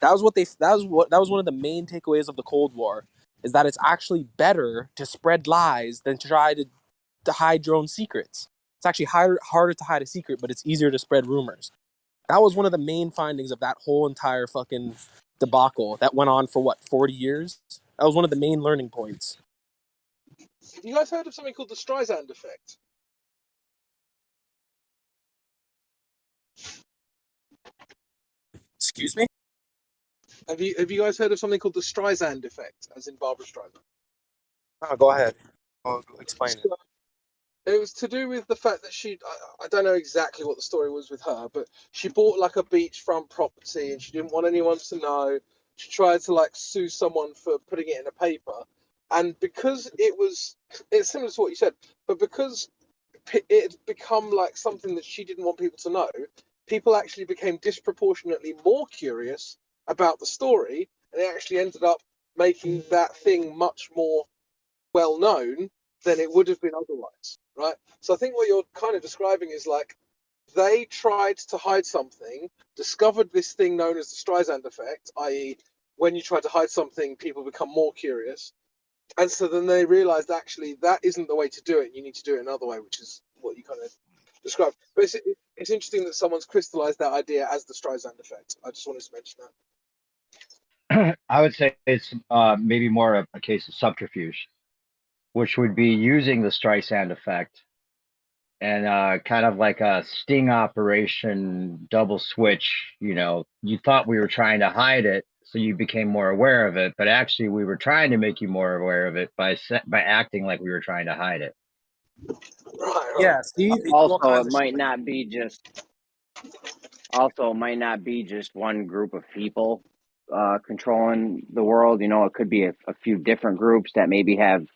That was one of the main takeaways of the Cold War, is that it's actually better to spread lies than to try to hide your own secrets. It's actually harder to hide a secret, but it's easier to spread rumors. That was one of the main findings of that whole entire fucking debacle that went on for 40 years. That was one of the main learning points. Have you guys heard of something called the Streisand effect? Excuse me? Have you guys heard of something called the Streisand effect, as in Barbra Streisand? Oh, go ahead. I'll explain it. It was to do with the fact that I don't know exactly what the story was with her, but she bought like a beachfront property and she didn't want anyone to know. She tried to like sue someone for putting it in a paper. And because it's similar to what you said, but because it had become like something that she didn't want people to know, people actually became disproportionately more curious about the story, and it actually ended up making that thing much more well known than it would have been otherwise, right? So I think what you're kind of describing is like they tried to hide something, discovered this thing known as the Streisand effect, i.e., when you try to hide something, people become more curious. And so then they realized actually that isn't the way to do it. You need to do it another way, which is what you kind of described. But it's interesting that someone's crystallized that idea as the Streisand effect. I just wanted to mention that. I would say it's maybe more a case of subterfuge, which would be using the Streisand effect and kind of like a sting operation, double switch. You know, you thought we were trying to hide it, so you became more aware of it, but actually we were trying to make you more aware of it by acting like we were trying to hide it. Right. Yeah, Steve. Also, it might not be just. Also, it might not be just one group of people controlling the world. You know, it could be a few different groups that maybe have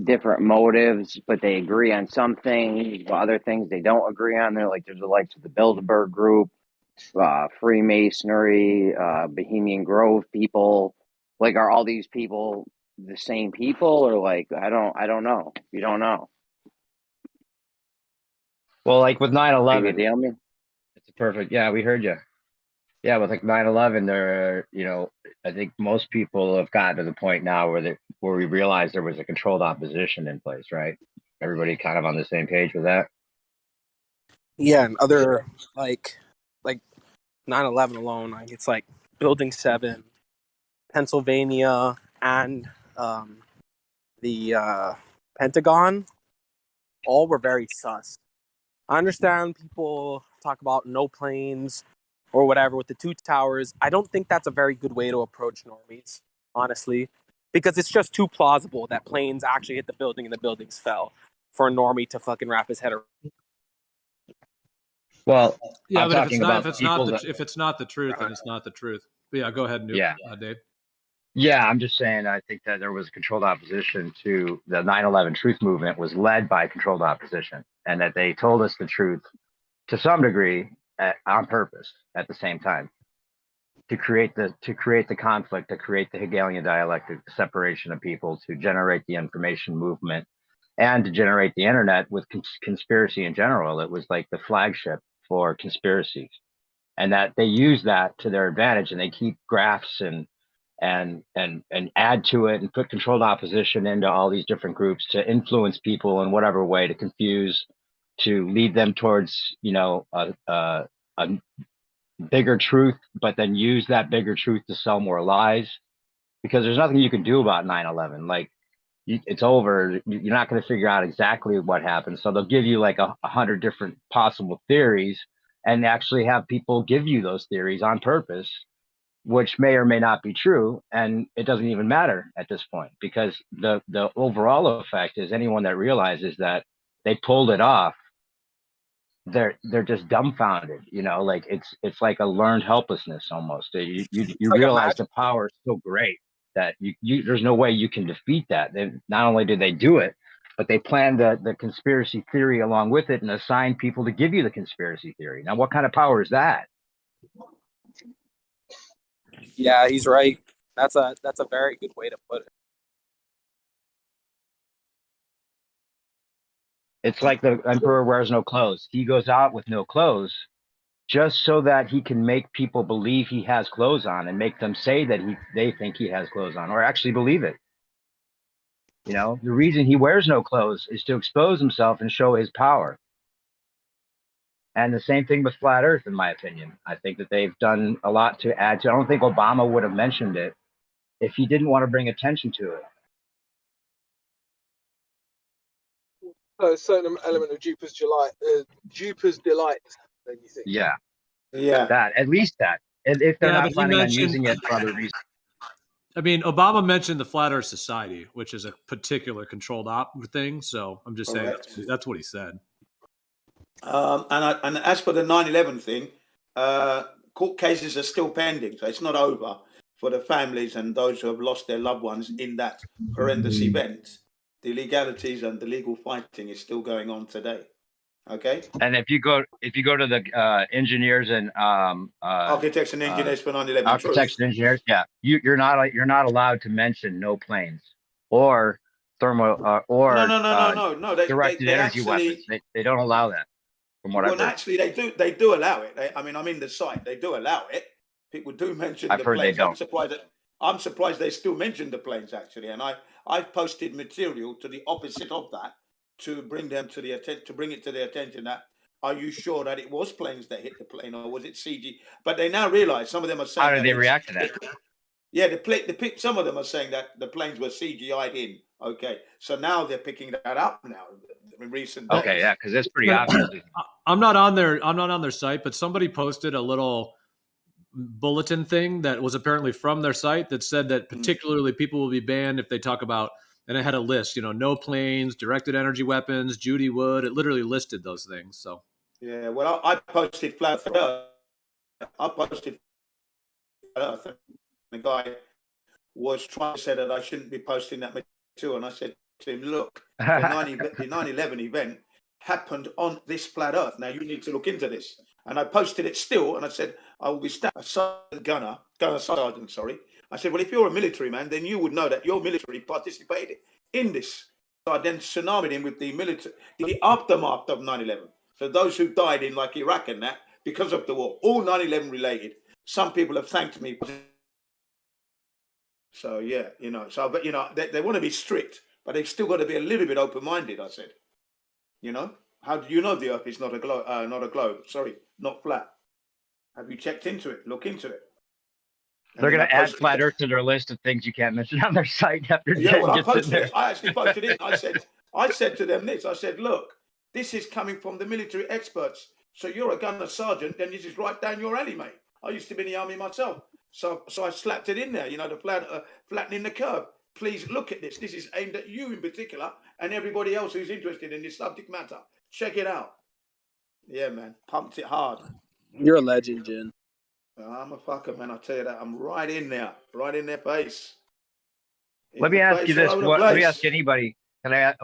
different motives, but they agree on some things, but other things they don't agree on. They're like, there's the likes of the Bilderberg group, Freemasonry, Bohemian Grove people. Like, are all these people the same people, or like, I don't know. You don't know. Well, like with 9/11, Deal me? it's a perfect. Yeah, we heard you. Yeah, with like 9/11, there, you know, I think most people have gotten to the point now where we realized there was a controlled opposition in place, right? Everybody kind of on the same page with that. Yeah, and other like 9/11 alone, like it's like Building 7, Pennsylvania, and the Pentagon, all were very sus. I understand people talk about no planes or whatever with the two towers. I don't think that's a very good way to approach normies, honestly, because it's just too plausible that planes actually hit the building and the buildings fell for a normie to fucking wrap his head around. Well, Yeah, I'm but talking about if it's not the truth, then it's not the truth. But yeah, go ahead, Yeah. Dave. Yeah, I'm just saying, I think that there was controlled opposition to the 9/11 truth movement was led by controlled opposition, and that they told us the truth to some degree on purpose at the same time to create the conflict, to create the Hegelian dialectic, the separation of people, to generate the information movement, and to generate the internet with conspiracy in general. It was like the flagship for conspiracies, and that they use that to their advantage, and they keep graphs and add to it and put controlled opposition into all these different groups to influence people in whatever way, to confuse, to lead them towards, you know, a bigger truth, but then use that bigger truth to sell more lies, because there's nothing you can do about 9/11. Like, it's over. You're not going to figure out exactly what happened. So they'll give you like 100 different possible theories and actually have people give you those theories on purpose, which may or may not be true, and it doesn't even matter at this point, because the overall effect is anyone that realizes that they pulled it off, they're just dumbfounded. You know, like it's like a learned helplessness almost. You like realize the power is so great that you there's no way you can defeat that. They, not only did they do it, but they planned the conspiracy theory along with it and assigned people to give you the conspiracy theory. Now, what kind of power is that? Yeah, he's right. That's a very good way to put it. It's like the emperor wears no clothes. He goes out with no clothes just so that he can make people believe he has clothes on and make them say that they think he has clothes on, or actually believe it. You know, the reason he wears no clothes is to expose himself and show his power. And the same thing with flat earth, in my opinion. I think that they've done a lot to add to. I don't think Obama would have mentioned it if he didn't want to bring attention to it. So a certain element of Jupiter's delight, then you think. Yeah. Yeah. That, at least that. If they're not but he planning on mentioned- using it for other reasons. I mean, Obama mentioned the Flat Earth Society, which is a particular controlled op thing. So I'm just saying that's what he said. And as for the 9/11 thing, court cases are still pending, so it's not over for the families and those who have lost their loved ones in that horrendous event. The legalities and the legal fighting is still going on today. Okay. And if you go to the engineers and Architects and engineers for 9/11 architects truth. and engineers, yeah, you're not allowed to mention no planes or thermal No. directed They energy weapons. actually. They don't allow that, from what I've Well, heard. actually, they do allow it. I mean, I'm in the site. They do allow it. People do mention I've the heard they planes. don't. I'm surprised they still mention the planes actually. And I've posted material to the opposite of that to bring them to the bring it to their attention that are you sure that it was planes that hit the plane or was it CG? But they now realize some of them are saying How did that they react to that? Yeah, some of them are saying that the planes were CGI'd in. Okay, so now they're picking that up now in recent days. Okay, yeah, because it's pretty obvious. I'm not on their site, but somebody posted a little bulletin thing that was apparently from their site that said that particularly people will be banned if they talk about, and it had a list, no planes, directed energy weapons, Judy Wood. It literally listed those things. So yeah, well, I posted flat Earth. I posted flat Earth. The guy was trying to say that I shouldn't be posting that material, and I said to him, "Look, the 9/11 event happened on this flat Earth. Now you need to look into this." And I posted it still, and I said, "I will be stabbed a gunner sergeant." Sorry, I said, "Well, if you're a military man, then you would know that your military participated in this." So I then tsunamied him with the aftermath of 9/11. So those who died in like Iraq and that because of the war, all 9/11 related. Some people have thanked me. So yeah, but they want to be strict, but they've still got to be a little bit open-minded. I said, how do you know the Earth is not a globe? Not a globe. Sorry, not flat. Have you checked into it? Look into it. They're going to add flat Earth to their list of things you can't mention on their site after Jen gets in there. I actually posted it. I said to them this. I said, look, this is coming from the military experts. So you're a gunner sergeant, then this is right down your alley, mate. I used to be in the army myself. So I slapped it in there, the flattening the curve. Please look at this. This is aimed at you in particular and everybody else who's interested in this subject matter. Check it out. Yeah, man. Pumped it hard. You're a legend, Jen. I'm a fucker, man. I tell you that. I'm right in there face. Let me ask you this. Let me ask anybody. Can I ask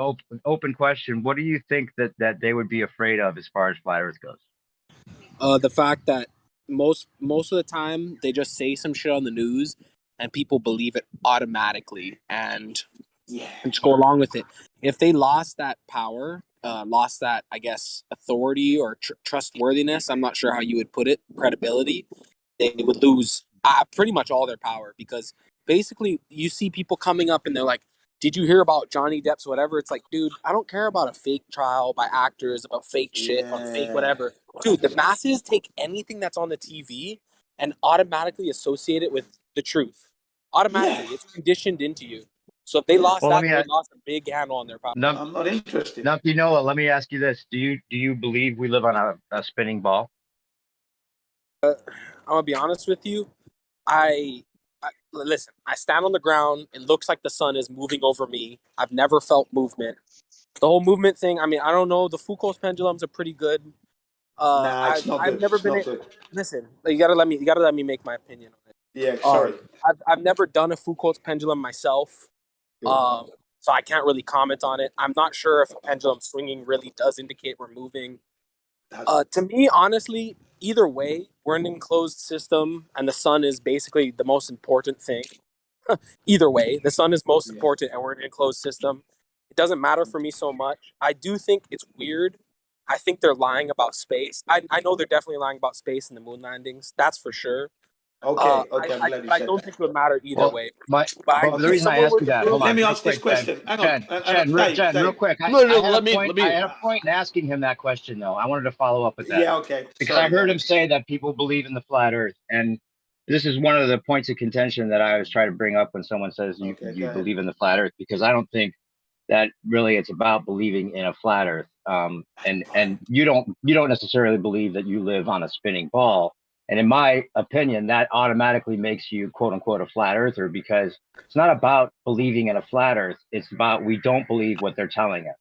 open question? What do you think that they would be afraid of as far as flat Earth goes? The fact that most of the time they just say some shit on the news and people believe it automatically and just go along with it. If they lost that power, lost that, I guess, authority or trustworthiness, I'm not sure how you would put it, credibility, they would lose pretty much all their power, because basically you see people coming up and they're like, did you hear about Johnny Depp's whatever? It's like, dude, I don't care about a fake trial by actors, about fake shit, about fake whatever. Dude, the masses take anything that's on the TV and automatically associate it with the truth. Automatically. It's conditioned into you. So if they lost that, they lost a big handle on their power. I'm not interested. Now, let me ask you this. Do you believe we live on a spinning ball? I'm going to be honest with you. Listen, I stand on the ground. It looks like the sun is moving over me. I've never felt movement. The whole movement thing, I mean, I don't know. The Foucault's pendulums are pretty good. It's not good. I've never been. Listen, you gotta let me make my opinion on it. Yeah, sorry. I've never done a Foucault's pendulum myself, so I can't really comment on it. I'm not sure if a pendulum swinging really does indicate we're moving. To me, honestly, either way, we're in an enclosed system, and the sun is basically the most important thing. Either way, the sun is most important, and we're in an enclosed system. It doesn't matter for me so much. I do think it's weird. I think they're lying about space. I know they're definitely lying about space and the moon landings. That's for sure. Okay, I'm glad you said that. I don't think it would matter either way. The reason I ask you that, hold on. Let me ask this question. Hang on. Chen, real quick. I had a point in asking him that question, though. I wanted to follow up with that. Yeah, okay. Because I heard him say that people believe in the flat Earth, and this is one of the points of contention that I always try to bring up when someone says you believe in the flat Earth, because I don't think that really it's about believing in a flat Earth. And you don't necessarily believe that you live on a spinning ball. And in my opinion, that automatically makes you, quote unquote, a flat earther, because it's not about believing in a flat Earth. It's about we don't believe what they're telling us.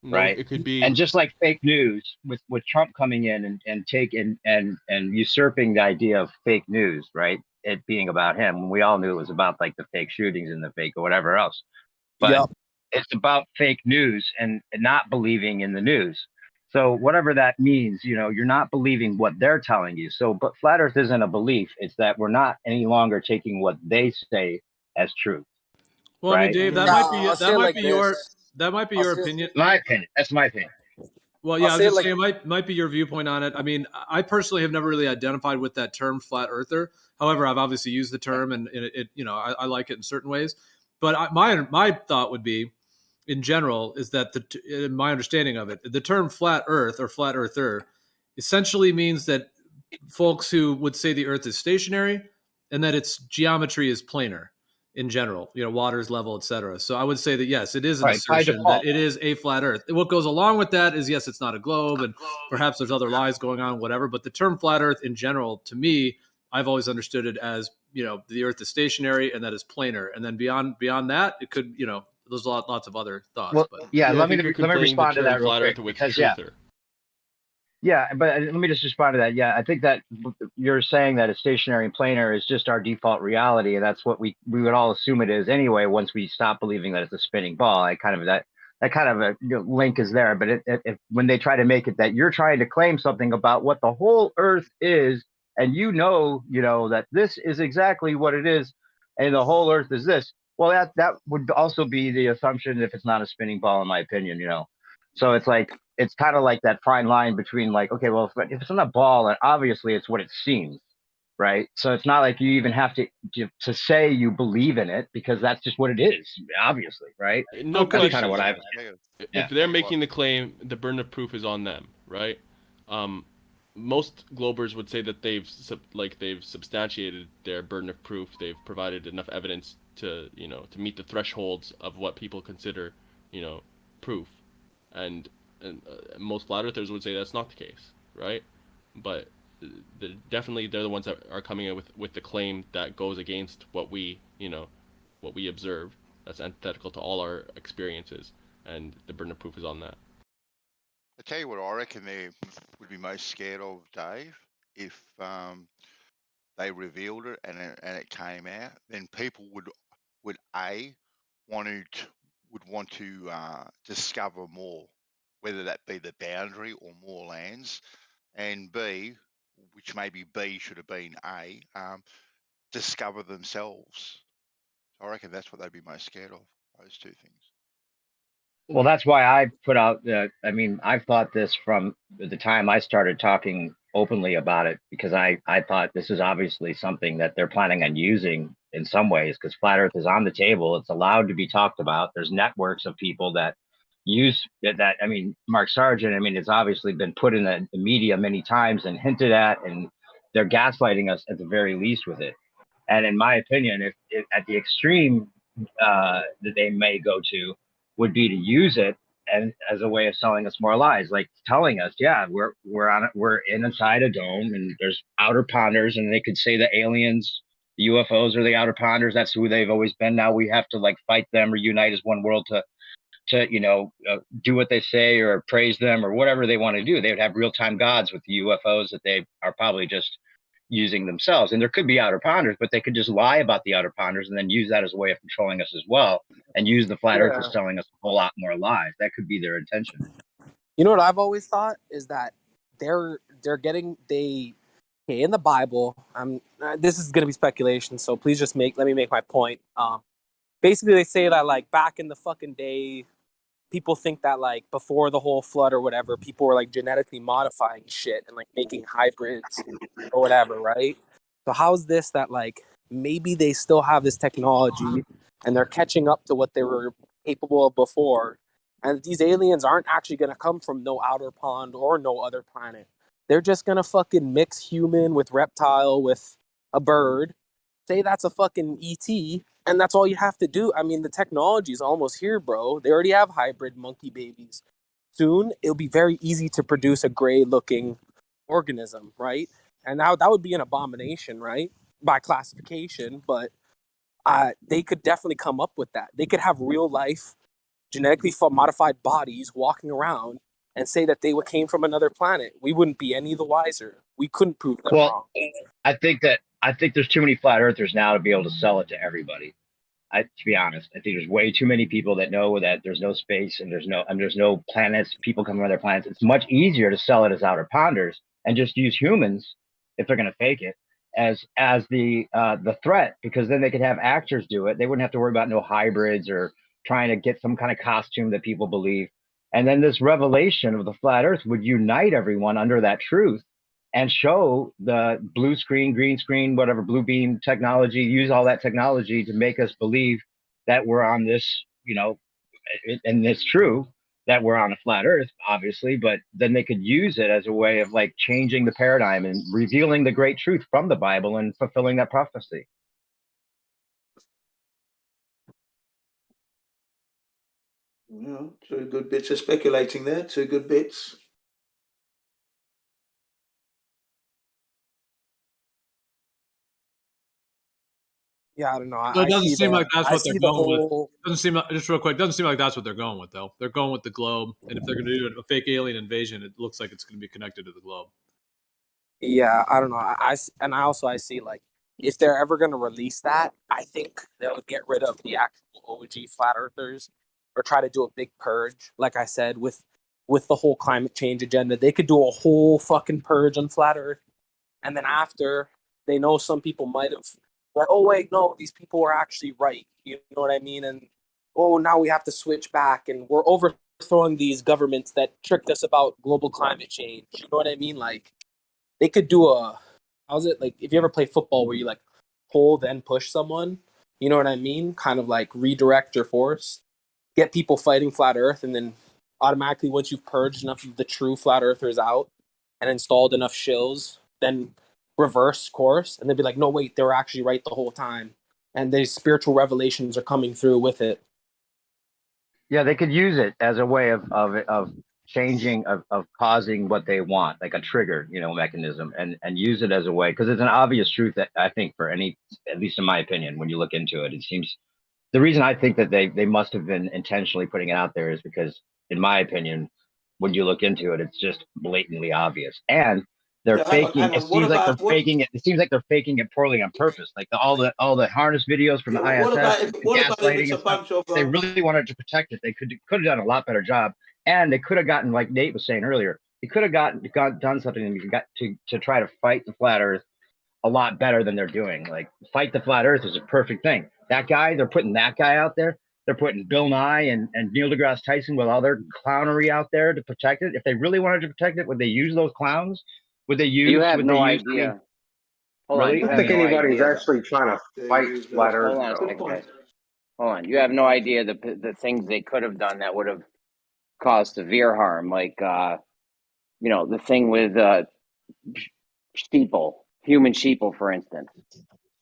Right. It could be. And just like fake news with Trump coming in and taking and usurping the idea of fake news, right? It being about him, when we all knew it was about like the fake shootings and the fake or whatever else. But it's about fake news and not believing in the news. So whatever that means, you know, you're not believing what they're telling you. So, but flat Earth isn't a belief. It's that we're not any longer taking what they say as truth. Well, I mean, right? Dave, that Nah, might be I'll say it like your this. I'll your say it- opinion. My opinion. That's my opinion. Well, I'll yeah, I was say it just like- saying it might be your viewpoint on it. I mean, I personally have never really identified with that term flat earther. However, I've obviously used the term, and it you know, I like it in certain ways. But my thought would be, in general, is that in my understanding of it, the term flat Earth or flat earther essentially means that folks who would say the Earth is stationary and that its geometry is planar in general, you know, water's level, etc. So I would say that yes, it is an Right, by assertion default. that it is a flat Earth. What goes along with that is yes, it's not a globe, and perhaps there's other lies going on, whatever. But the term flat Earth in general, to me, I've always understood it as, you know, the Earth is stationary and that is planar, and then beyond that, it could, you know, there's lots of other thoughts. Well, But yeah, I let me think you're let me conflating respond the to term that real flat quick earther with because truther. yeah, but let me just respond to that. Yeah, I think that you're saying that a stationary and planar is just our default reality, and that's what we would all assume it is anyway. Once we stop believing that it's a spinning ball, that kind of a link is there. But when they try to make it that you're trying to claim something about what the whole Earth is, and you know that this is exactly what it is, and the whole Earth is this. Well, that would also be the assumption if it's not a spinning ball, in my opinion. So it's like. It's kind of like that fine line between like, okay, well, if it's not a ball, and obviously it's what it seems, right? So it's not like you even have to say you believe in it because that's just what it is, obviously, right? No That's kind of what I've. If they're making the claim, the burden of proof is on them, right? Most Globers would say that they've substantiated their burden of proof. They've provided enough evidence to meet the thresholds of what people consider, proof, and most flat earthers would say that's not the case, right? But they're the ones that are coming in with the claim that goes against what we observe. That's antithetical to all our experiences, and the burden of proof is on that. I tell you what, I reckon they would be most scared of, Dave, if they revealed it and it came out. Then people would want to discover more, whether that be the boundary or more lands, and B, which maybe B should have been A, discover themselves. I reckon that's what they'd be most scared of, those two things. Well, that's why I put out I mean, I've thought this from the time I started talking openly about it, because I thought this is obviously something that they're planning on using in some ways, because flat Earth is on the table. It's allowed to be talked about. There's networks of people that use that. I mean, Mark Sargent, I mean, it's obviously been put in the media many times and hinted at, and they're gaslighting us at the very least with it. And in my opinion, if at the extreme that they may go to, would be to use it and as a way of selling us more lies, like telling us, yeah, we're inside a dome and there's outer ponders, and they could say the aliens, the UFOs are the outer ponders. That's who they've always been. Now we have to like fight them or unite as one world to do what they say or praise them or whatever they want to do. They would have real-time gods with the UFOs that they are probably just using themselves. And there could be outer ponders, but they could just lie about the outer ponders and then use that as a way of controlling us as well, and use the flat earth as selling us a whole lot more lies. That could be their intention. You know what I've always thought is that they're getting in the Bible. This is going to be speculation, so please just let me make my point. Basically, they say that like back in the fucking day, people think that like before the whole flood or whatever, people were like genetically modifying shit and like making hybrids or whatever, right? So how's this that like maybe they still have this technology and they're catching up to what they were capable of before, and these aliens aren't actually going to come from no outer pond or no other planet. They're just going to fucking mix human with reptile with a bird, say that's a fucking ET, and that's all you have to do. I mean, the technology is almost here, bro. They already have hybrid monkey babies. Soon, it'll be very easy to produce a gray-looking organism, right? And now that would be an abomination, right? By classification, but they could definitely come up with that. They could have real-life, genetically modified bodies walking around and say that they came from another planet. We wouldn't be any the wiser. We couldn't prove them wrong. I think there's too many flat earthers now to be able to sell it to everybody. to be honest, I think there's way too many people that know that there's no space and there's no planets, people coming from other planets. It's much easier to sell it as outer ponders and just use humans if they're going to fake it as the threat, because then they could have actors do it. They wouldn't have to worry about no hybrids or trying to get some kind of costume that people believe. And then this revelation of the flat Earth would unite everyone under that truth and show the blue screen, green screen, whatever, blue beam technology, use all that technology to make us believe that we're on this, and it's true that we're on a flat Earth, obviously, but then they could use it as a way of like changing the paradigm and revealing the great truth from the Bible and fulfilling that prophecy. Yeah, two good bits of speculating there. Two good bits. Yeah, I don't know. So it doesn't seem like that's what they're going with. Doesn't seem like, just real quick, doesn't seem like that's what they're going with though. They're going with the globe, and if they're going to do a fake alien invasion, it looks like it's going to be connected to the globe. Yeah, I don't know. I see like if they're ever going to release that, I think they'll get rid of the actual OG flat earthers or try to do a big purge. Like I said, with the whole climate change agenda, they could do a whole fucking purge on flat Earth, and then after they know some people might have like, oh wait, no, these people were actually right. You know what I mean? And oh, now we have to switch back, and we're overthrowing these governments that tricked us about global climate change. You know what I mean? Like they could do how's it like if you ever play football where you like pull then push someone, you know what I mean? Kind of like redirect your force, get people fighting flat Earth, and then automatically once you've purged enough of the true flat earthers out and installed enough shills, then reverse course and they'd be like, no wait, they were actually right the whole time, and these spiritual revelations are coming through with it. Yeah, they could use it as a way of changing, of causing what they want, like a trigger, mechanism, and use it as a way, because it's an obvious truth that I think for any, at least in my opinion, when you look into it, it seems the reason I think that they must have been intentionally putting it out there is because, in my opinion, when you look into it, it's just blatantly obvious, and they're faking. Hang on. It seems like they're faking it. It seems like they're faking it poorly on purpose. Like all the harness videos from the ISS, gaslighting and stuff. If they really wanted to protect it, they could have done a lot better job, and they could have gotten, like Nate was saying earlier, they could have done something and got to try to fight the flat Earth a lot better than they're doing. Like fight the flat Earth is a perfect thing. That guy, they're putting that guy out there. They're putting Bill Nye and Neil deGrasse Tyson with all their clownery out there to protect it. If they really wanted to protect it, would they use those clowns? Would they use? You have no idea. Hold on. Really? I don't think anybody's actually trying to fight flat Earth. Hold on a second, guys. Hold on. You have no idea the things they could have done that would have caused severe harm, like the thing with human sheeple, for instance.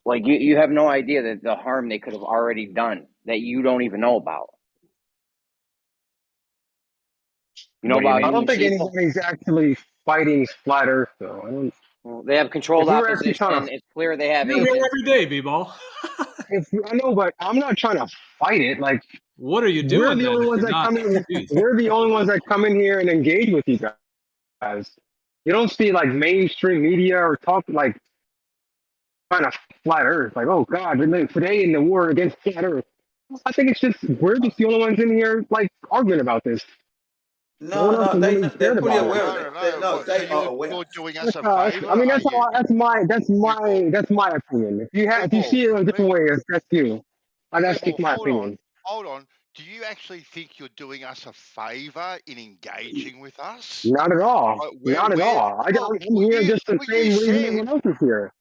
Like you have no idea that the harm they could have already done that you don't even know about. You know about? I don't think anybody's actually fighting flat Earth, though. Well, they have controlled opposition. It's clear they have. You're here every day, B-ball. I know, but I'm not trying to fight it. Like, what are you doing? We're the only ones that come in. We're the only ones that come in here and engage with you guys. You don't see like mainstream media or talk like trying to flat Earth. Like, oh God, today in the war against flat Earth. I think it's just we're just the only ones in here like arguing about this. No, they're pretty aware of it. No, they are aware. You're doing us a favor. I mean, that's my opinion. If you see it a different way, that's you. That's just my opinion. Hold on. Do you actually think you're doing us a favor in engaging with us? Not at all. Not at all. I'm here just the same reason everyone else is here.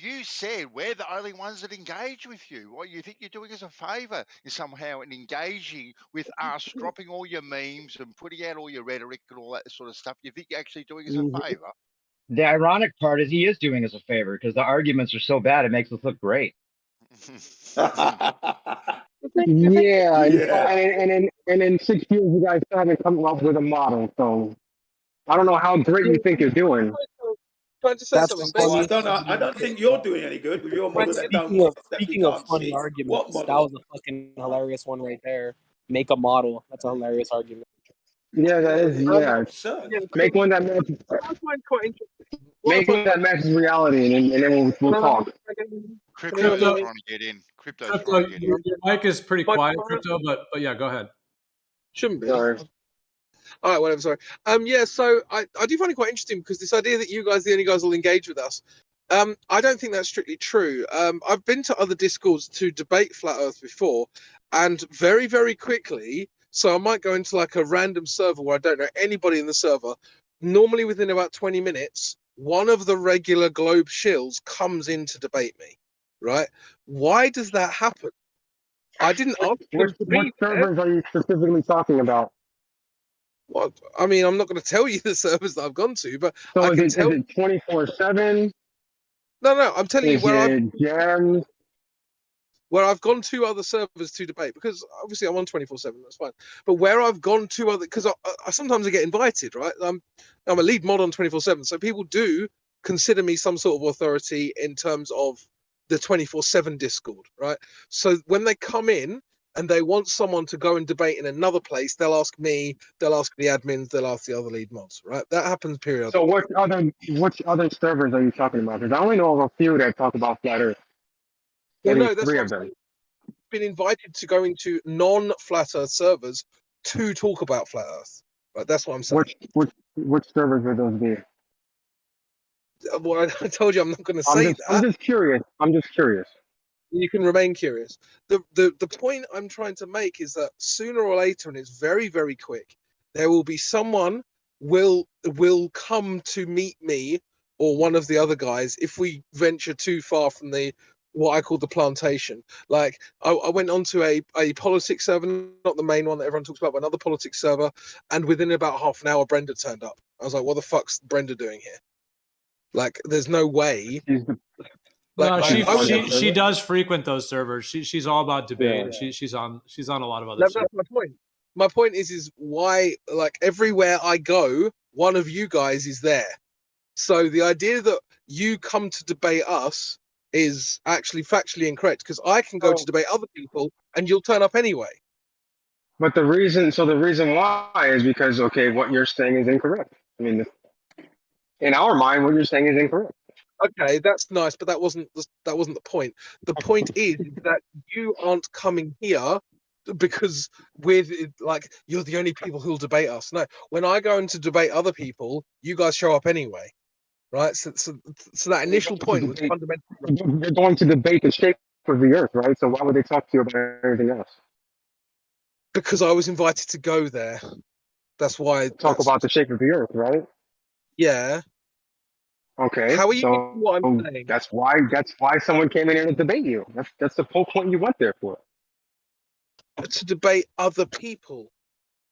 You said we're the only ones that engage with you. What, you think you're doing us a favor in somehow in engaging with us, dropping all your memes and putting out all your rhetoric and all that sort of stuff? You think you're actually doing us a favor? The ironic part is he is doing us a favor because the arguments are so bad it makes us look great. Yeah. And in 6 years you guys still haven't come up with a model, so I don't know how great you think you're doing. Can I just say something? I don't think you're doing any good with your model. Speaking of funny arguments, that was a fucking hilarious one right there. Make a model. That's a hilarious argument. Yeah, that is. Yeah, make one that matches. Make one that matches reality, and then we'll talk. Crypto's Crypto- trying to get in. Crypto's Crypto, trying to get in. your mic is pretty My quiet, point- Crypto, but yeah, go ahead. Shouldn't be. Sorry. All right, whatever. Sorry. Yeah. So I do find it quite interesting because this idea that you guys, the only guys, will engage with us. I don't think that's strictly true. I've been to other Discords to debate Flat Earth before, and very, very quickly. So I might go into like a random server where I don't know anybody in the server. Normally, within about 20 minutes, one of the regular globe shills comes in to debate me. Right? Why does that happen? I didn't ask them What to be there. servers are you specifically talking about? Well, I mean, I'm not going to tell you the servers that I've gone to, but So I is can it tell. 24/7? No, I'm telling you Is where it gems? I've gone to other servers to debate, because obviously I'm on 24/7. That's fine. But where I've gone to other, because I sometimes I get invited, right? I'm a lead mod on 24/7, so people do consider me some sort of authority in terms of the 24/7 Discord, right? So when they come in and they want someone to go and debate in another place, they'll ask me, they'll ask the admins, they'll ask the other lead mods, right? That happens periodically. So which other servers are you talking about? Because I only know of a few that talk about Flat Earth. Well, Maybe no, that's three what of them. I've been invited to go into non-Flat Earth servers to talk about Flat Earth. Right, that's what I'm saying. Which servers would those be? Well, I told you I'm not going to say that. I'm just curious. You can remain curious. The point I'm trying to make is that sooner or later, and it's very, very quick, there will be someone will come to meet me or one of the other guys if we venture too far from what I call the plantation. Like I went onto a politics server, not the main one that everyone talks about, but another politics server, and within about half an hour, Brenda turned up. I was like, "What the fuck's Brenda doing here?" Like, there's no way. No, Like, she does frequent those servers. She's all about debate. Yeah. She's on a lot of other That's servers. my point. My point is why, like, everywhere I go, one of you guys is there. So the idea that you come to debate us is actually factually incorrect, because I can go to debate other people and you'll turn up anyway. But the reason why is because, okay, what you're saying is incorrect. I mean, in our mind, what you're saying is incorrect. Okay, that's nice, but that wasn't the point. The point is that you aren't coming here because you're the only people who'll debate us. No, when I go in to debate other people, you guys show up anyway, right? So that initial point was fundamentally. They're going to debate the shape of the Earth, right? So why would they talk to you about anything else? Because I was invited to go there. That's why. Talk about the shape of the Earth, right? Yeah. Okay. How are you so getting what I'm saying? That's why someone came in here to debate you. That's the whole point you went there for. To debate other people.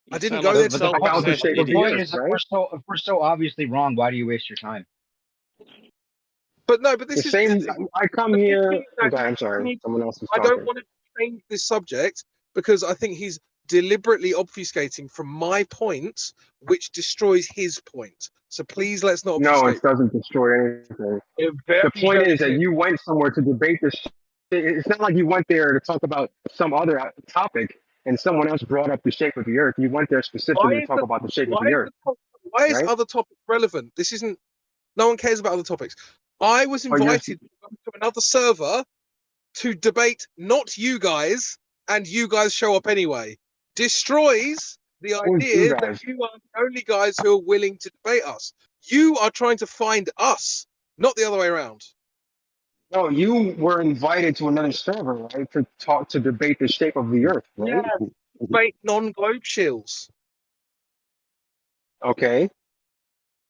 I didn't sound go like there a to debate. self-obsessed The idiot. point is that if we're so obviously wrong, why do you waste your time? But no, but this The is same. I come here. that Okay, I'm sorry. Someone else is I talking. don't want to change this subject because I think he's deliberately obfuscating from my point, which destroys his point. So please, let's not No, obfuscate. it doesn't destroy anything. The point is that you went somewhere to debate this. It's not like you went there to talk about some other topic and someone else brought up the shape of the Earth. You went there specifically to talk about the shape of the Earth. Why is right? other topics relevant? This isn't. No one cares about other topics. I was invited to another server to debate not you guys, and you guys show up anyway. Destroys the idea that you are the only guys who are willing to debate us. You are trying to find us, not the other way around. No, you were invited to another server, right, to debate the shape of the Earth, right? Yeah, debate non-globe shills. Okay.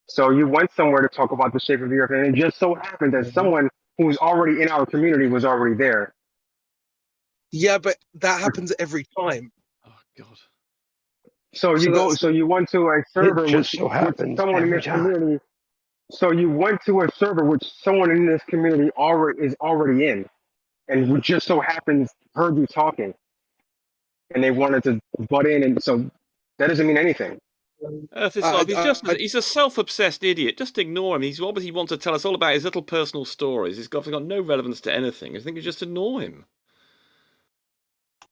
So you went somewhere to talk about the shape of the Earth, and it just so happened that someone who was already in our community was already there. Yeah, but that happens every time. Oh God. So you went to a server which someone in this community. So you went to a server which someone in this community is already in, and who just so happens heard you talking, and they wanted to butt in, and so that doesn't mean anything. Earth is he's a self-obsessed idiot. Just ignore him. He's obviously wants to tell us all about his little personal stories. He's got no relevance to anything. I think you just ignore him.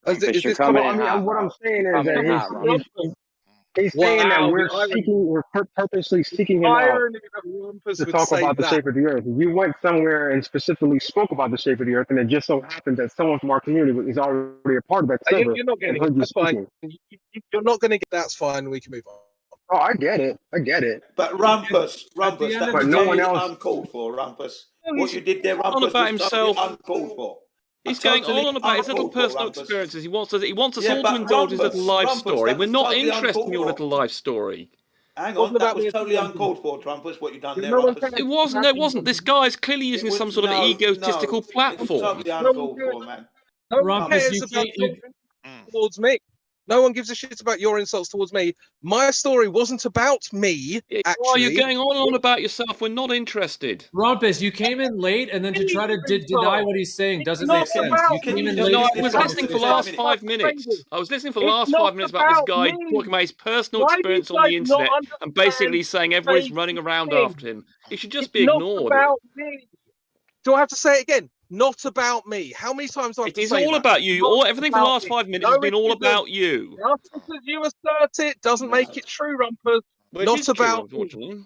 What I'm saying is that He's saying that Wow, we're purposely seeking him out irony that Rumpus to would talk say about the that. shape of the earth. You went somewhere and specifically spoke about the shape of the earth, and it just so happened that someone from our community is already a part of that server You're not and getting it. heard you That's fine. speaking. You're not going to get. That's fine. We can move on. Oh, I get it. I get it. But Rumpus, At the Rumpus, end that of was the But no day, one totally else. uncalled for, Rumpus. No, What you did there, On Rumpus, about was totally himself. uncalled for. He's going Totally on about his little uncalled for, personal Rumpus. experiences. He wants us Yeah, all to but indulge his little life Rumpus, story. that We're was not totally interested in uncalled your for. little life story. Hang Wasn't on, that about was me totally at all. uncalled for, Trumpus, what you done there, No one Rumpus. cares. It wasn't. There wasn't. This guy's clearly using It was, some sort of no, egotistical it was platform. totally No one uncalled cares. for, man. No one Rumpus, cares you about can't. your insults towards me. No one gives a shit about your insults towards me. My story wasn't about me, Oh, actually. you're going on and on about yourself. We're not interested. Rumpus, you came in late, and then to try to deny what he's saying doesn't make Not sense. about You came me. in Just late. No, I give to this was the listening for the conversation last a minute. 5 minutes. I was listening for the It's last not 5 minutes about this about guy me. talking about his personal Why do you experience on the guys not internet and basically understand saying the everybody's basic running around thing? after him. He should just It's be not ignored. about me. Do I have to say it again? Not about me. How many times do I have It to is say all that? about you. Not Everything for the about last me. 5 minutes No, has been it all isn't. about you. Just because you assert it doesn't make it true, Rumpus. Which Not is true, about me. unfortunately.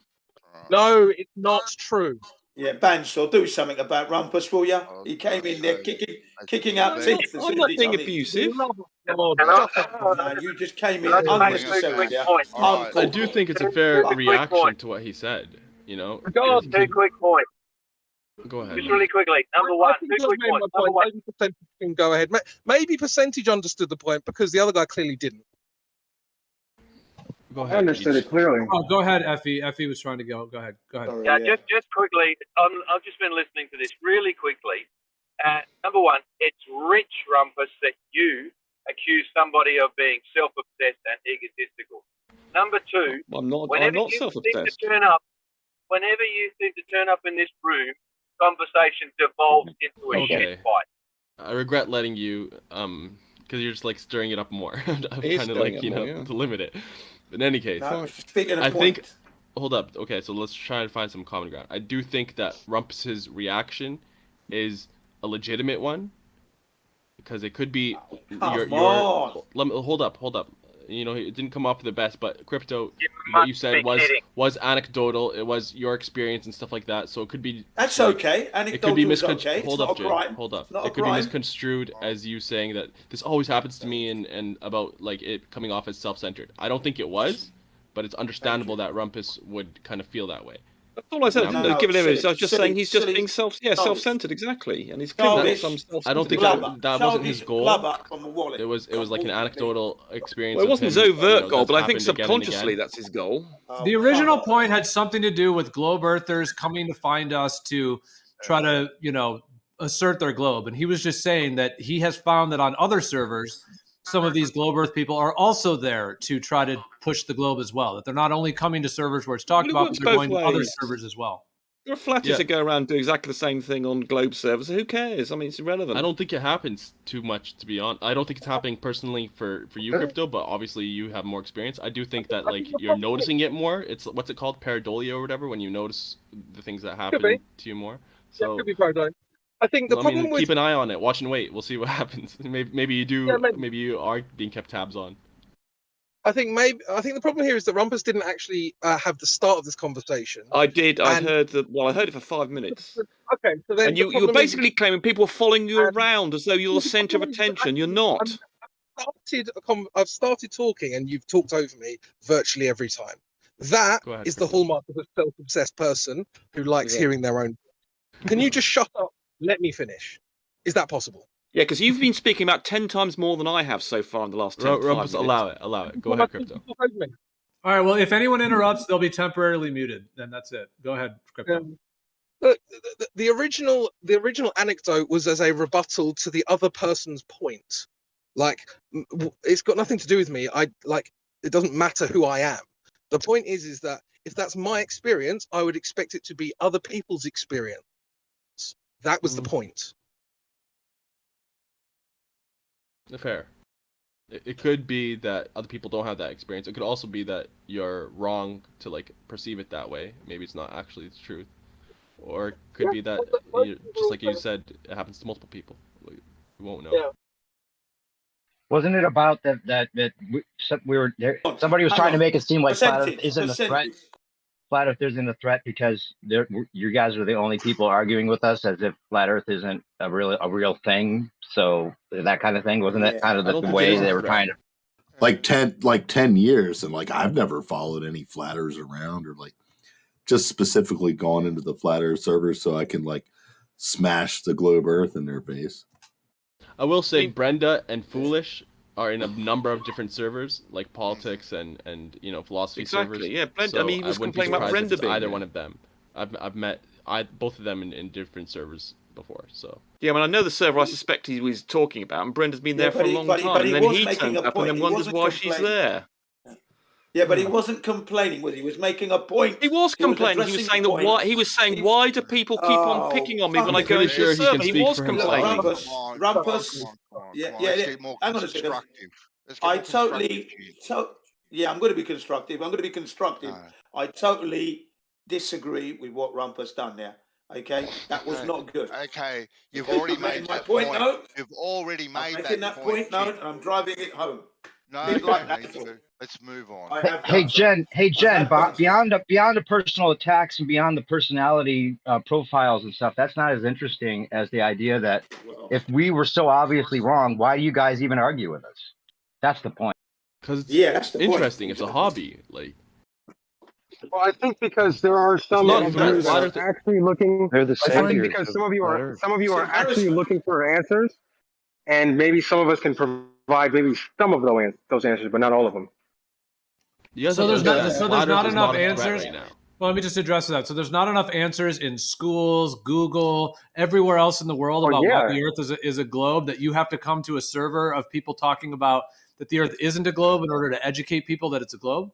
No, it's not true. Yeah, Banshaw, do something about Rumpus, will you? He came in there kicking out teeth as I'm soon as not he being come in. abusive. God, No, you just came in unnecessarily. Yeah. I Uncalled do for. think it's a fair reaction to what he said. You know, God, He- quick point. go ahead. Just man. really quickly. Number one, I think two I've quick made my points. Number point. one. Maybe percentage can go ahead. Maybe percentage understood the point because the other guy clearly didn't. Go I ahead. understood Peach. it clearly. Oh, go ahead, Effie. Effie was trying to go. Go ahead. Go ahead. Sorry, Yeah, yeah. just quickly. I've just been listening to this really quickly. Number one, it's rich, Rumpus, that you accuse somebody of being self-obsessed and egotistical. Number two, I'm not whenever you seem to self-obsessed. turn up, in this room, conversation devolves into a Okay. shit fight. I regret letting you, because you're just like stirring it up more. I'm He is trying to stirring like, it you know, more, yeah. to limit it. But in any case, No, speaking of I think. point. Hold up. Okay, so let's try to find some common ground. I do think that Rumpus's reaction is a legitimate one, because it could be Come on. hold up. You know, it didn't come off the best, but Crypto, You what you must said be kidding. was anecdotal. It was your experience and stuff like that. So it could be. That's like, okay. It could be Anecdotal is misconstrued. okay. It's Hold not up, a Jay. crime. Hold up. It's not It a could be crime. misconstrued as you saying that this always happens to me and about like it coming off as self-centered. I don't think it was, but it's understandable that Rumpus would kind of feel that way. That's all I said. No, Give it silly, him. I was just silly, saying he's just silly. being self-centered, exactly, and he's clearly got some I don't think self-centered. that wasn't his goal. Blubber from a wallet. It was like an anecdotal experience. Well, it wasn't of his him, overt you know, goal, that's but I think happened again and subconsciously again. that's his goal. Oh, The come original on. point had something to do with globe earthers coming to find us to try to, assert their globe. And he was just saying that he has found that on other servers, some of these globe earth people are also there to try to push the globe as well. That they're not only coming to servers where it's talked But it about, but works they're both going to other ways. servers as well. There are flatters that go around and do exactly the same thing on globe servers. Who cares? I mean, it's irrelevant. I don't think it happens too much, to be honest. I don't think it's happening personally for you, Crypto, but obviously you have more experience. I do think that like you're noticing it more. It's what's it called, pareidolia or whatever, when you notice the things that happen to you more. So Could be paradise. I think the problem with keep an eye on it. Watch and wait. We'll see what happens. Maybe you do. Yeah, maybe you are being kept tabs on. I think the problem here is that Rumpus didn't actually have the start of this conversation. I did. I And- heard it for 5 minutes. Okay, so then And you were basically claiming people were following you around as though you're the centre of attention. You're not. I've started talking and you've talked over me virtually every time. That Go ahead, is the Crypto. hallmark of a self-obsessed person who likes Yeah. hearing their own. Can you just shut up? Let me finish. Is that possible? Yeah, because you've been speaking about 10 times more than I have so far in the last 10 Rumpus, minutes. allow it. Go ahead, Crypto. All right. Well, if anyone interrupts, they'll be temporarily muted. Then that's it. Go ahead, Crypto. Look, the original anecdote was as a rebuttal to the other person's point. Like, it's got nothing to do with me. It doesn't matter who I am. The point is that if that's my experience, I would expect it to be other people's experience. That was the point. Fair. It could be that other people don't have that experience. It could also be that you're wrong to like perceive it that way. Maybe it's not actually the truth. Or it could be that, just like you said, it happens to multiple people. We won't know. Yeah. Wasn't it about that we were there? Somebody was Hang trying to on. make it seem like flat Earth Percentage. isn't a threat. Flat Earth isn't a threat because you guys are the only people arguing with us as if flat Earth isn't a real thing. So that kind of thing, wasn't it? Kind of I don't the think it way is a they were threat. trying to. Like 10 years, and like I've never followed any flat earthers around, or like just specifically gone into the flat earth servers so I can like smash the globe earth in their face. I will say Brenda and Foolish are in a number of different servers, like politics and philosophy servers. Yeah, Brenda. So I mean, he was I wouldn't be complaining about surprised if Brenda it's being either there. one of them. I've met both of them in different servers before. So yeah, I mean, I know the server I suspect he was talking about, and Brenda's been there for a long time, but and he then was he making turns a up and point. then He wonders wasn't why she's complaining. there. Yeah, but he wasn't complaining, was he? He was making a point. He was complaining. He was saying that why do people keep on picking on me when I go into the server? He was complaining. Rumpus. Yeah. Hang on a second. I'm going to be constructive. I totally disagree with what Rumpus done there. Okay, that was not good. Okay, you've already made my that point. No, you've already made that point. No, and I'm driving it home. No, let's move on. Hey Jen, beyond the personal attacks and beyond the personality profiles and stuff, that's not as interesting as the idea that if we were so obviously wrong, why do you guys even argue with us? That's the point. Because that's the interesting. Point. It's a hobby, like. Well, I think because there are some of you that are actually looking. They're the I think because some of you are actually looking for answers, and maybe some of us can provide maybe some of those answers, but not all of them. So there's not enough answers. Right now. Well, let me just address that. So there's not enough answers in schools, Google, everywhere else in the world about why the Earth is a globe, that you have to come to a server of people talking about that the Earth isn't a globe in order to educate people that it's a globe?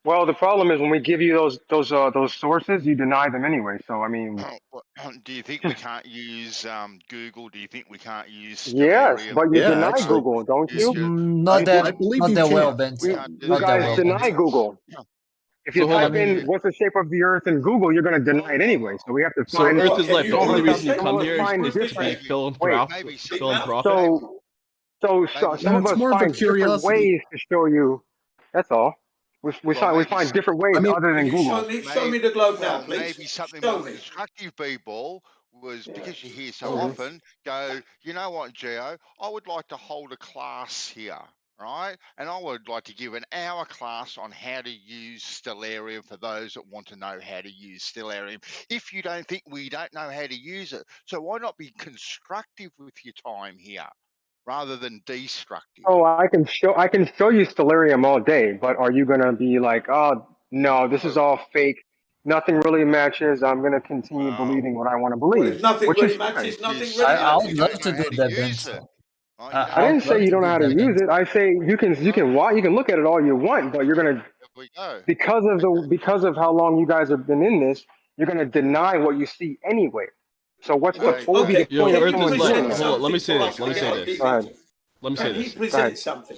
Well, the problem is when we give you those sources, you deny them anyway. So I mean, do you think we can't use Google? Do you think we can't use? Yes, but you deny Google, don't you? Not that well, Ben. You guys deny Google. If you type in "what's the shape of the Earth" in Google, you're going to deny it anyway. So we have to find. So Earth is like the only reason you come here is to be philanthropic. So some of us find different ways to show you. That's all. We find different ways other than Google. Show me the globe now, please. Maybe something more constructive, people, was because you're here so often, go, you know what, Gio, I would like to hold a class here, right? And I would like to give an hour class on how to use Stellarium for those that want to know how to use Stellarium. If you don't think we don't know how to use it, so why not be constructive with your time here? Rather than destructive. Oh, I can show you Stellarium all day, but are you gonna be like, oh no, this is all fake, nothing really matches, I'm gonna continue believing what I want to believe? Well, if nothing really matches, nothing really matches. I would love to do that, Ben. I didn't say you don't know how to use it. I say you can look at it all you want, but you're gonna because of how long you guys have been in this, you're gonna deny what you see anyway. So what's the point of doing that? Let me say this. Can he present something?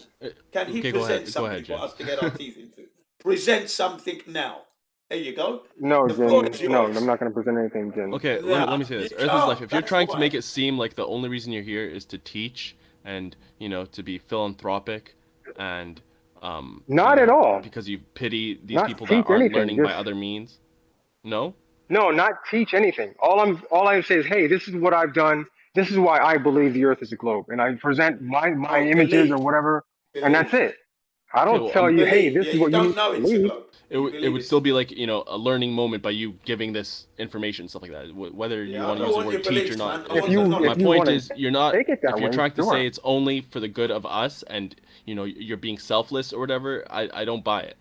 Can he present something for us to get our teeth into? Present something now. There you go. No, Jen. No, I'm not going to present anything, Jen. Okay, let me say this. Earth is life. If you're trying to make it seem like the only reason you're here is to teach and, to be philanthropic and not at all, because you pity these people that aren't learning by other means. No, not teach anything. All I say is, hey, this is what I've done. This is why I believe the Earth is a globe, and I present my images or whatever, and that's it. I don't tell you, hey, this is what you believe. It would still be like a learning moment by you giving this information, stuff like that. Whether you want to use the word teach or not. My point is, you're not. If you're trying to say it's only for the good of us, and you're being selfless or whatever, I don't buy it.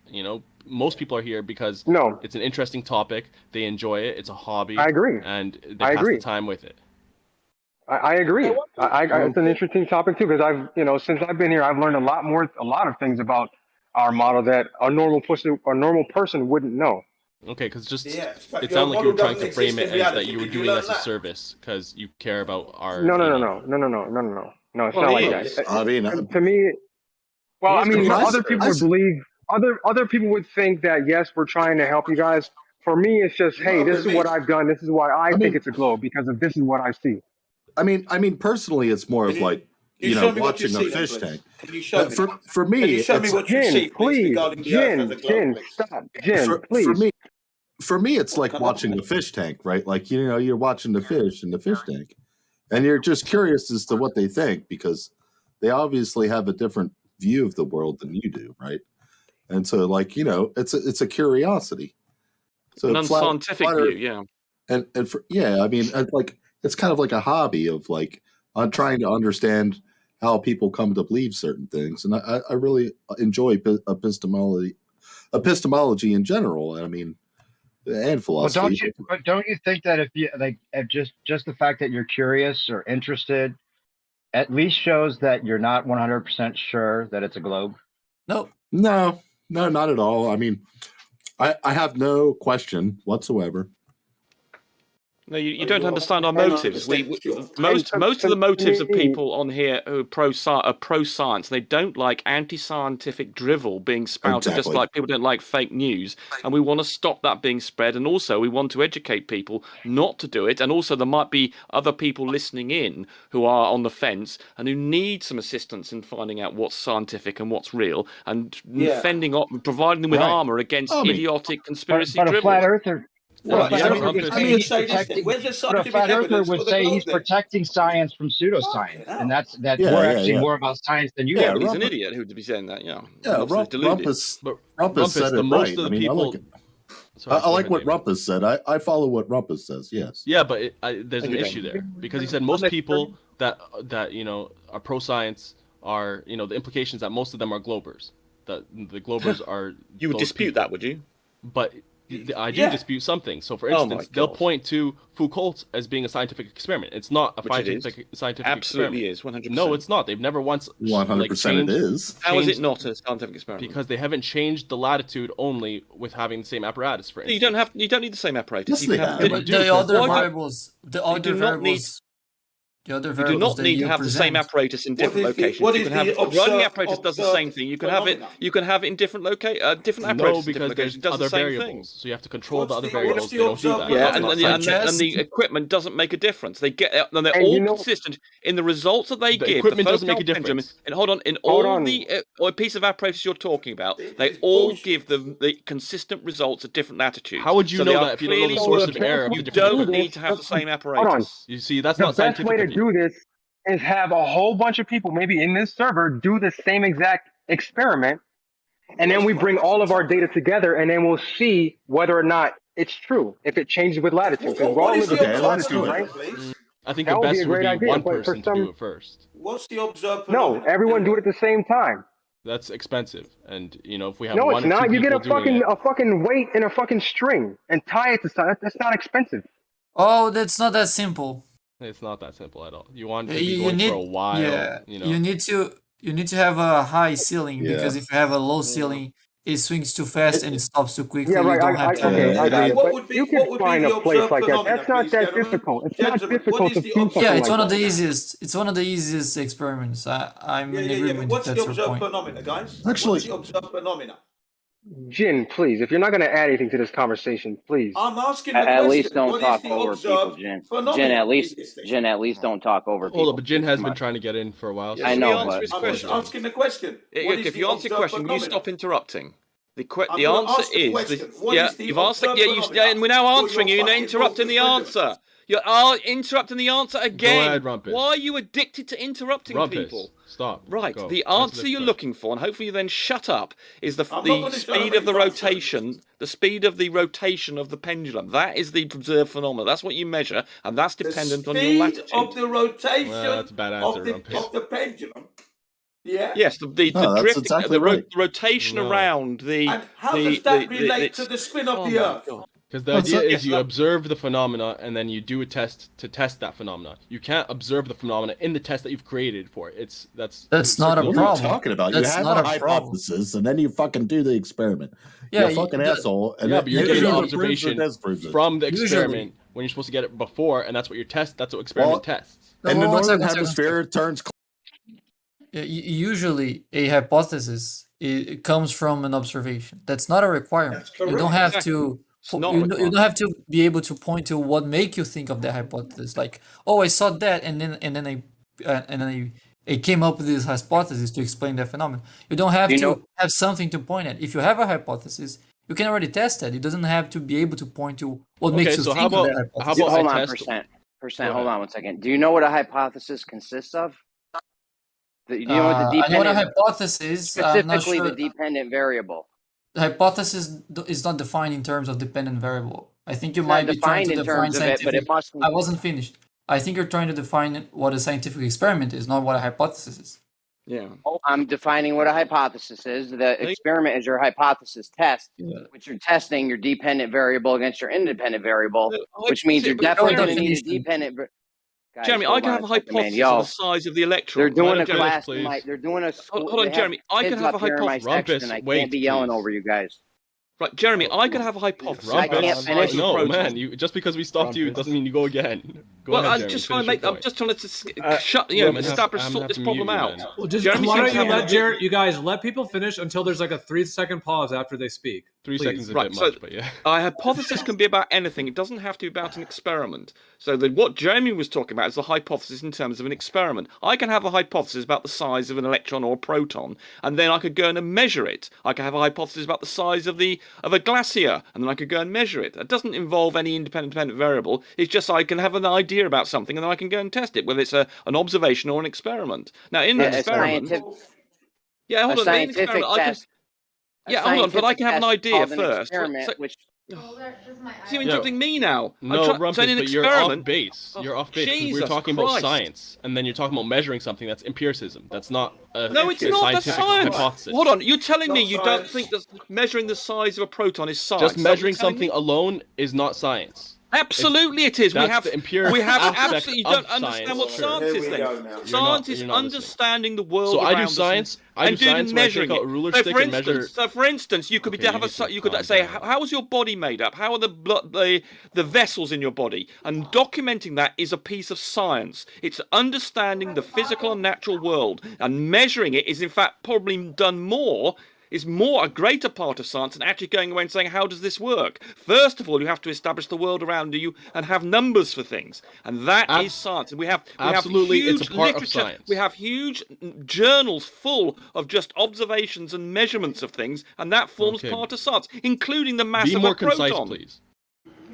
Most people are here because it's an interesting topic. They enjoy it. It's a hobby. I agree. And they pass the time with it. I agree. It's an interesting topic too, because I've since I've been here, I've learned a lot of things about our model that a normal person wouldn't know. Okay, because it sounded like you were trying to frame it as that you were doing us a service because you care about our. No. It's not like that. I mean, to me, well, I mean, other people would believe. Other people would think that yes, we're trying to help you guys. For me, it's just, hey, this is what I've done. This is why I think it's a globe, because of this is what I see. I mean, personally, it's more of like You you know, show me what you watching a see, then, fish please. tank. Can you show me? For Can me, you show me it's what you Jin, see, please, please, regarding the Earth as a globe, Jin, please? stop, Jin, for please. me. For me, it's like Come on, watching then. a fish tank, right? Like, you know, you're watching the fish in the fish tank, and you're just curious as to what they think because they obviously have a different view of the world than you do, right? And so, like, you know, it's a curiosity. So An unscientific view, yeah. and for, yeah, I mean, like it's kind of like a hobby of like I'm trying to understand how people come to believe certain things, and I really enjoy epistemology in general. I mean, and Well, philosophy. don't you think that if you like, if just the fact that you're curious or interested, at least shows that you're not 100% sure that it's a globe? No. No, not at all. I mean, I have no question whatsoever. No, you don't understand our motives. Most of the motives of people on here who are pro science, they don't like anti-scientific drivel being spouted, just like people don't like fake news. And we want to stop that being spread. And also, we want to educate people not to do it. And also, there might be other people listening in who are on the fence and who need some assistance in finding out what's scientific and what's real, and providing them with armor against idiotic conspiracy but a drivel. flat earther. Well, let me say this then. Where's the But a scientific flat earther evidence would for the say globe he's then? protecting science from pseudoscience, and that Yeah, we're yeah, actually yeah. more about science than you Yeah, are. but he's an idiot who would be saying that. Yeah, Rumpus Rumpus, said the it most right. of the I mean, people. I like it. I like what Rumpus said. I follow what Rumpus says. Yes. Yeah, but there's an Okay. issue there because he said most people that you know are pro science are, you know, the implications that most of them are globers. That the globers are. You would dispute that, would you? But I do dispute something. So, for instance, they'll point to Foucault as being a scientific experiment. It's not a scientific Absolutely experiment. is, 100%. No, it's not. They've never once 100% it is. How is it not a scientific experiment? Because they haven't changed the latitude only with having the same apparatus. For instance, you don't need the same apparatus. Yes, You they can have have. The other variables. The other do not need. variables. The other You variables do not that need you to have the same present. apparatus in different locations. what You is can have the running apparatus does the same thing. You can have it. phenomenon? You can have it in different different apparatus. no, in different because there's locations. It does other the same variables. thing. So you have to control the What's other the- variables. what's They the don't do that. observable Yeah, phenomenon? and the equipment doesn't make a difference. They get and they're And all you know- consistent in the results that they The give. equipment the doesn't make a focal pendulum, difference. And hold on, in Hold all on. the piece of apparatus you're talking about, they is all bullshit. give the consistent results at different latitudes. How would you So know they are that if you don't know the clearly source working. of error of the You different don't equipment? need to have the same Hold on. apparatus. You see, that's The not best scientific. way to of you. do this is have a whole bunch of people, maybe in this server, do the same exact experiment, and then we bring all of our data together, and then we'll see whether or not it's true, if it changes with latitude. Because we're all What is living the with let's observed do latitude, it. right? phenomenon, please? I think That the would be best a would great be idea, one but for person to some- do it first. What's the observed No, phenomenon? everyone do it at the same time. That's expensive, and you know if we have No, one it's or two not. You get people a doing fucking weight and a fucking string and tie it to something. That's not expensive. Oh, that's not that simple. it's not that simple at all. You want to You, be you going need, for a while. yeah, You know. you need to have a high ceiling because Yeah. if you have a low ceiling, it swings too fast and it stops too quickly. Yeah, You right. don't have time. Okay, I got it. What But would be you can what would be find the a place observed like that. phenomena, That's not please, that gentlemen? difficult. It's not Gentlemen, difficult what to is the do observed something Yeah, it's like one of that. the easiest. It's one of the easiest experiments. I'm in But agreement what's if the that's your observed point. phenomena, guys? Actually- What's the observed phenomena? Jin, please, if you're not going to add anything to this conversation, please. I'm asking the At question. least don't What talk is the over people, observed Jin. phenomena? Jin, at least don't talk over people. Hold up, but Jin has Come been on. trying to get in for a while. I Let know, me but- answer his I'm just question. asking the question. What is If the you answer the observed question, will you phenomena? stop interrupting? The I'm gonna answer ask the is question. What is the you've asked observed and we're now phenomena? answering Or you. you're You're fucking interrupting the focused answer. You are interrupting the answer again. ahead, Rumpus. Why are you addicted to interrupting Rumpus, people? stop. Right. Go. The Answer answer this you're question. looking for, and hopefully you then shut up, is I'm not the gonna shut speed up of the if you answer. rotation. The speed of the rotation of the pendulum. That is the observed phenomenon. That's what you measure, and that's The dependent on your speed latitude. of the rotation Well, that's a bad answer, Rumpus. of the pendulum. Yeah. Yes, the No, that's drifting, exactly right. the rotation No. around the. And how the, does that the- relate it's- to the spin of oh the my Earth? God. Because the Oh, idea so- is you observe the phenomena and then you do a test to test that phenomena. You can't observe the phenomena in the test that you've created for it. That's not a What are problem. you talking about? That's you have not a a problem. hypothesis, and then you fucking do the experiment. Yeah, You're a fucking asshole. And Yeah, then but you're it getting an either proves or observation disproves it. from the Usually. experiment when you're supposed to get it before, and that's what your test. That's what experiment tests. In the One northern second. hemisphere, it turns. Yeah, usually a hypothesis it comes from an observation. That's not a requirement. That's You don't correct. have Exactly. to. It's not a You don't requirement. have to be able to point to what make you think of the hypothesis. Like, oh, I saw that, and then it came up with this hypothesis to explain that phenomenon. You don't have to have something to point at. If you have a hypothesis, you can already test it. It doesn't have to be able to point to what makes you think of that hypothesis. Hold on, percent. Hold on one second. Do you know what a hypothesis consists of? Do you know what the I know what a dependent hypothesis. I'm not specifically sure. the dependent variable? The hypothesis is not defined in terms of dependent variable. I think you It's might not be trying defined to in define terms of it, but it scientific. must. I wasn't finished. I think you're trying to define what a scientific experiment is, not what a hypothesis is. Yeah. I'm defining what a hypothesis is. The experiment is your hypothesis test, which you're testing your dependent variable against your independent variable, which means you're definitely going to need a dependent. Guys, Jeremy, I can have a hypothesis of the size of the electron. They're doing a Jeremy, class. please. They're doing a. Hold on, Jeremy. I can have a hypothesis. Rumpus, I can't be yelling over you guys. Right, Jeremy, I can have a hypothesis. I can't finish. No, man. You just because we stopped you doesn't mean you go again. Go ahead, I'm Jeremy, just trying to finish make. your I'm just trying to sort this problem out. Well, just Jeremy's why don't saying you let something- Jared, you guys let people finish until there's like a 3-second pause after they speak. 3 Please. seconds is a Right, bit so much, but yeah. a hypothesis can be about anything. It doesn't have to be about an experiment. So what Jeremy was talking about is the hypothesis in terms of an experiment. I can have a hypothesis about the size of an electron or a proton, and then I could go and measure it. I can have a hypothesis about the size of a glacier, and then I could go and measure it. It doesn't involve any independent variable. It's just I can have an idea about something, and then I can go and test it, whether it's an observation or an experiment. Now, in an experiment, hold on, in an experiment, I can. Yeah, hold on, but I can have an idea first. So you're interrupting me now. No, Rumpus, in an but you're off experiment. base. You're off base. 'Cause Jesus we're talking about Christ. science, and then you're talking about measuring something. That's empiricism. That's not a No, it's not. That's scientific science. hypothesis. Hold on, you're telling me you don't think that measuring the size of a proton is science? Just Is that what measuring you're telling me? something alone is not science. Absolutely, it is. That's the empirical we have aspect absolutely. You of don't understand science. what Sure. science is. Here we Then go now. science is You're not listening. understanding the world. So I do around us science. and I do science when I measuring take out it. a ruler So stick for and instance, measure. for instance, you could Okay, have you could say, how is your body made up? How are the vessels in your body? And documenting that is a piece of science. It's understanding the physical and natural world, and measuring it is in fact probably done more. Is more a greater part of science than actually going away and saying, how does this work? First of all, you have to establish the world around you and have numbers for things. And that is science. And we have Absolutely, huge it's a part of literature. science. We have huge journals full of just observations and measurements of things, and that forms Okay. part of science, including the mass Be of more a proton. concise, please.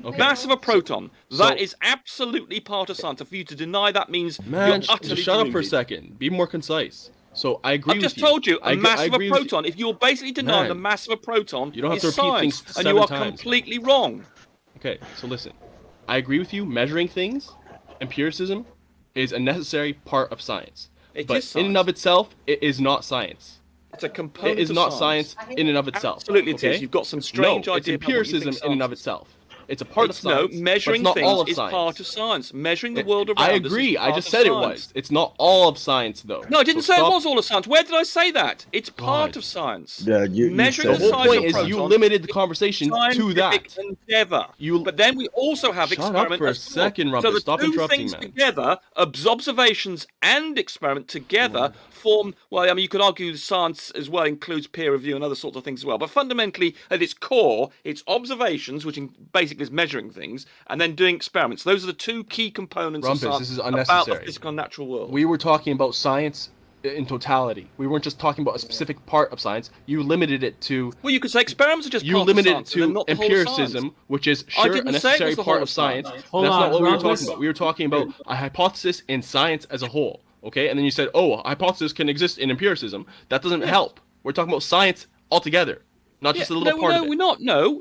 Okay. Mass of a proton. So- That is absolutely part of science. And for you to deny that means Man, you're just utterly shut up for a deluded. second. Be more concise. So I agree I've with just told you, I a mass I of a agree with you. proton. If you're basically denying the Man, mass of a proton, you don't have is to repeat science, things and you 7 are times. completely wrong. Okay, so listen. I agree with you. Measuring things, empiricism, is a necessary part of science. It but is in and of itself, it is not science. It's a component. It is of not science in and of itself. Absolutely, it okay? is. You've got some strange no, idea it's about what you think empiricism in and of science is. itself. It's a part of science. No, measuring but it's not all things of is science. part of science. Measuring the world around I us is agree. I part just of said it science. was. It's not all of science, though. No, I didn't So say stop. it was all of science. Where did I say that? It's part God. of science. Yeah, you Measuring The the whole size point of is proton you limited the conversation to scientific that. endeavor. But then we also have Shut up experiment for a as well. second, So Rumpus. the Stop two interrupting, things man. together, observations and experiment together, form. Well, I mean, you could argue science as well includes peer review and other sorts of things as well. But fundamentally, at its core, it's observations, which basically is measuring things, and then doing experiments. Those are the two key components Rumpus, of science this is about unnecessary. the physical and natural world. We were talking about science in totality. We weren't just talking about a specific part of science. You limited it to. Well, you could say experiments are just You part limited of it science, and they're to not the whole of empiricism, science. which is I sure a didn't say it necessary was the part whole of science. Hold That's on, not what we were Rumpus. talking about. We were talking about a hypothesis in science as a whole. Okay, and then you said, "Oh, a hypothesis can exist in empiricism." That doesn't help. We're talking about science altogether, not just a little part of it. we're not. No.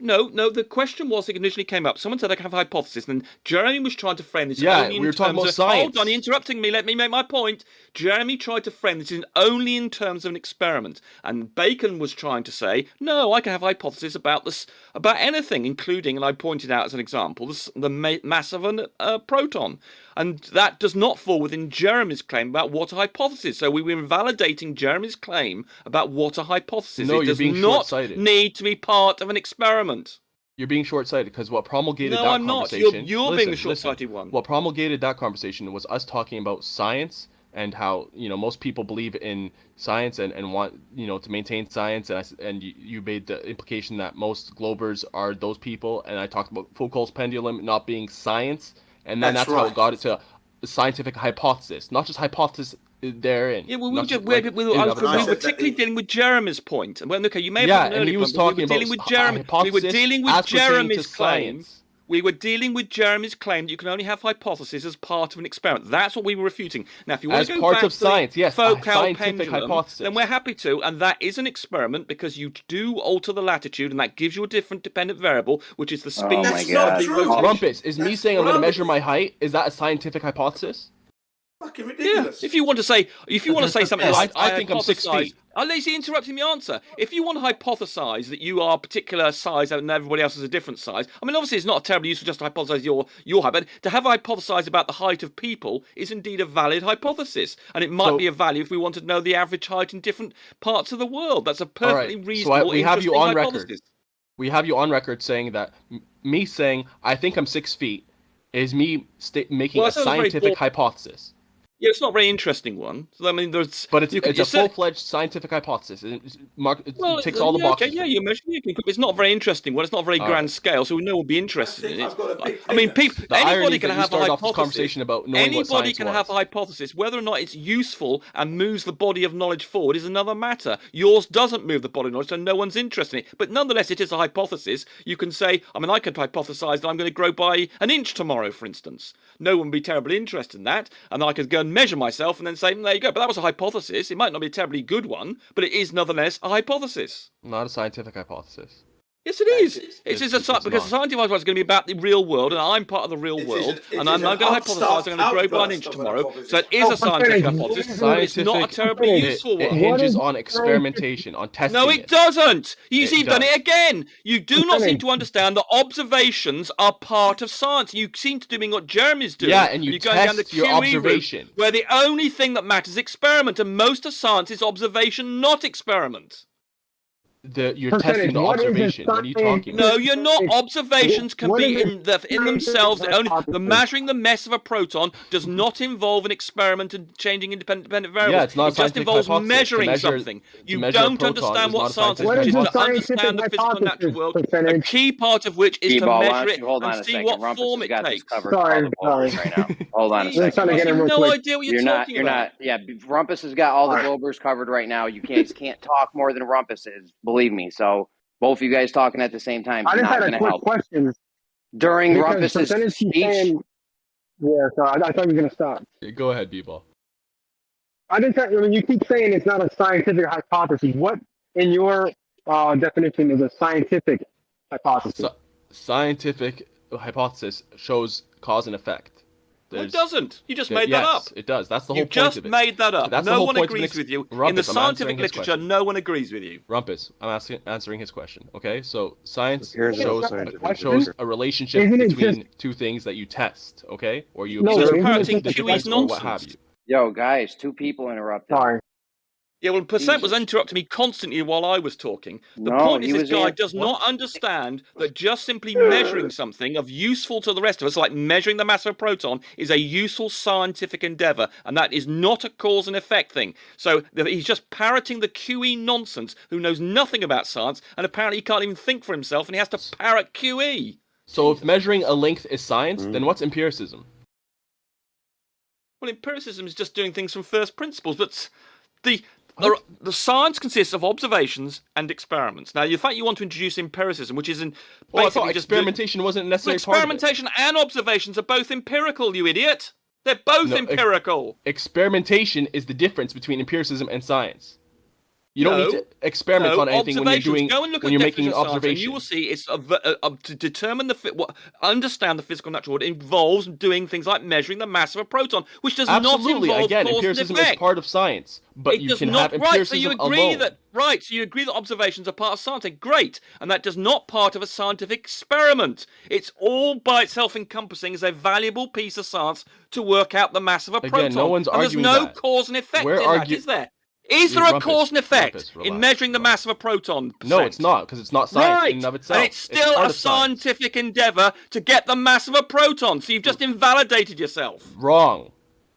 The question was, it initially came up. Someone said I can have a hypothesis, and Jeremy was trying to frame this. Yeah, only in we were talking terms about of, science. Hold on, you're interrupting me. Let me make my point. Jeremy tried to frame this only in terms of an experiment, and Bacon was trying to say, no, I can have a hypothesis about this, about anything, including, and I pointed out as an example, the mass of a proton. And that does not fall within Jeremy's claim about what a hypothesis is. So we were invalidating Jeremy's claim about what a hypothesis No, is. It you're does being not short-sighted. need to be part of an experiment. You're being short-sighted because what promulgated No, that I'm not. conversation. You're Listen, being the listen. short-sighted one. What promulgated that conversation was us talking about science and how most people believe in science and want to maintain science, and you made the implication that most Globers are those people, and I talked about Foucault's pendulum not being science, and then that's how it got it to a scientific hypothesis, not just hypothesis therein. Yeah, well, we not were, just, just, like, we in and of were itself. particularly dealing with Jeremy's point. Well, okay, you may have Yeah, had an and earlier he was point, but we talking were dealing with about Jeremy. We were hypothesis dealing with as pertaining to Jeremy's claim. science. We were dealing with Jeremy's claim that you can only have hypotheses as part of an experiment. That's what we were refuting. Now, if you want As to go part back of to science, the yes, a Foucault scientific pendulum, hypothesis. then we're happy to, and that is an experiment because you do alter the latitude, and that gives you a different dependent variable, which is the speed. Oh my God. Rumpus, is me saying I'm going to measure my height, is that a scientific hypothesis? Fucking Yeah, ridiculous. if you want to say something like I think I'm 6 feet. Unless he interrupted me answer. If you want to hypothesize that you are a particular size and everybody else is a different size, I mean, obviously it's not terribly useful just to hypothesize your height, but to have hypothesized about the height of people is indeed a valid hypothesis, and it might be a value if we want to know the average height in different parts of the world. That's a perfectly reasonable. So we have you on hypothesis. record. We have you on record saying that me saying I think I'm 6 feet is me making a scientific hypothesis. Yeah, it's not a very interesting one. So, I mean, but it's a full-fledged scientific hypothesis. It ticks all the boxes. Okay, yeah, you mentioned it. It's not a very interesting one. It's not a very grand scale, so no one will be interested in it. I mean, anybody can have a hypothesis. Anybody can have a hypothesis. Whether or not it's useful and moves the body of knowledge forward is another matter. Yours doesn't move the body of knowledge, so no one's interested in it. But nonetheless, it is a hypothesis. You can say, I mean, I could hypothesize that I'm going to grow by an inch tomorrow, for instance. No one would be terribly interested in that, and I could go and measure myself and then say, there you go. But that was a hypothesis. It might not be a terribly good one, but it is nonetheless a hypothesis. Not a scientific hypothesis. Yes, it is. Because the scientific hypothesis is going to be about the real world, and I'm part of the real world, and I'm going to hypothesize I'm going to grow by an inch tomorrow. So it is a scientific hypothesis. It's not a terribly useful one. It hinges on experimentation, on testing. No, it doesn't. You've done it again. You do not seem to understand that observations are part of science. You seem to be doing what Jeremy's doing. Yeah, and you going down the test your QE observation. route, where the only thing that matters is experiment, and most of science is observation, not experiment. You're testing the observation. What are you talking about? No, you're not. Observations can be in themselves. The measuring the mass of a proton does not involve an experiment and changing independent variables. Yeah, it's not it just involves measuring something. You don't understand what science is, which is to understand the physical and natural world. A key part of which is to measure it and see what form it takes. Sorry. Hold on a second. I have no idea what you're talking about. Yeah, Rumpus has got all the Globers covered right now. You can't talk more than Rumpus is. Believe me. So both of you guys talking at the same time is not going to help. Question. During Rumpus's speech. Yeah, so I thought you were going to stop. Yeah, go ahead, B-Ball. You keep saying it's not a scientific hypothesis. What, in your definition, is a scientific hypothesis? Scientific hypothesis shows cause and effect. No, it doesn't. You just made that up. It does. That's the whole point of it. You just made that up. That's no the one point agrees with you. Rumpus, in the scientific literature, no one agrees with you. Rumpus, I'm answering his question. Okay, so science shows a relationship between two things that you test. Okay, or you observe or what have you. Yo, guys, two people interrupted. Sorry. Yeah, well, Percent was interrupting me constantly while I was talking. The point is this guy does not understand that just simply measuring something of useful to the rest of us, like measuring the mass of a proton, is a useful scientific endeavour, and that is not a cause and effect thing. So he's just parroting the QE nonsense, who knows nothing about science, and apparently he can't even think for himself, and he has to parrot QE. So if measuring a length is science, then what's empiricism? Well, empiricism is just doing things from first principles, but the science consists of observations and experiments. Now, the fact you want to introduce empiricism, which is I thought experimentation wasn't necessarily part of it. Experimentation and observations are both empirical, you idiot. They're both empirical. Experimentation is the difference between empiricism and science. You don't need to experiment on anything when you're making an observation. And you will see it's to determine understand the physical natural world involves doing things like measuring the mass of a proton, which does not involve again, cause empiricism and effect. is part of science, but you can have empiricism alone. So you agree that observations are part of science. Great, and that does not part of a scientific experiment. It's all by itself encompassing as a valuable piece of science to work out the mass of a proton. Again, no one's arguing there's no that. cause and effect in that, is there? Is there a cause and effect in measuring the mass of a proton? No, it's not, because it's not science in and of itself. And it's still a scientific endeavour to get the mass of a proton. So you've just invalidated yourself. Wrong.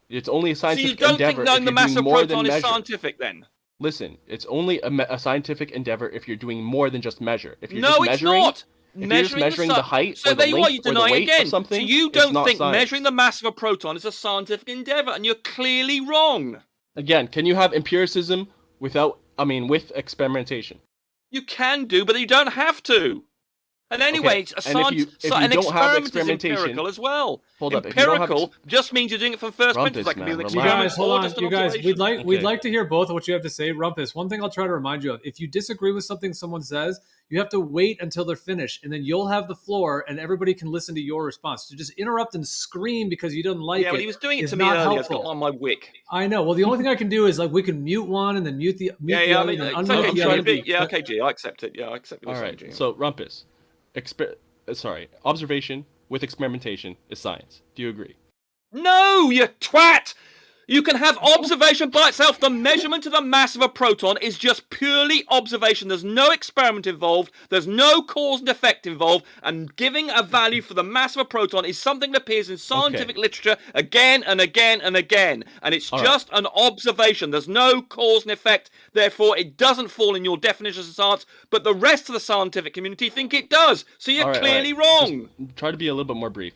It's only a scientific endeavour. So you don't think knowing the mass of a proton is scientific then? Listen, it's only a scientific endeavour if you're doing more than just measure. If you're no, just it's not. If you're just measuring the height or the length or the weight of something, so you don't think measuring the mass of a proton is a scientific endeavour, and you're clearly wrong. Again, can you have empiricism without? I mean, with experimentation? You can do, but you don't have to. And anyway, Okay. And if you an don't have experiment is experimentation, empirical as well. Hold up. If you don't have Empirical just means you're doing it from first principles. That can be an You experiment guys, hold or on. just an You guys, observation. we'd like to hear both of what you have to say. Rumpus, one thing I'll try to remind you of: if you disagree with something someone says, you have to wait until they're finished, and then you'll have the floor, and everybody can listen to your response. To just interrupt and scream because you didn't like it. Yeah, but he was doing it is to me not earlier. It's helpful. got on my wick. I know. Well, the only thing I can do is like we can mute one and then mute the other, I mean, and then it's unmute okay, the I'm other. trying to be. Yeah, okay, G, I accept it. Yeah, I accept it. All right. So Rumpus, observation with experimentation is science. Do you agree? No, you twat! You can have observation by itself. The measurement of the mass of a proton is just purely observation. There's no experiment involved. There's no cause and effect involved. And giving a value for the mass of a proton is something that appears in scientific literature again and again and again. And it's just an observation. There's no cause and effect. Therefore, it doesn't fall in your definition of science. But the rest of the scientific community think it does. So you're clearly wrong. Just try to be a little bit more brief.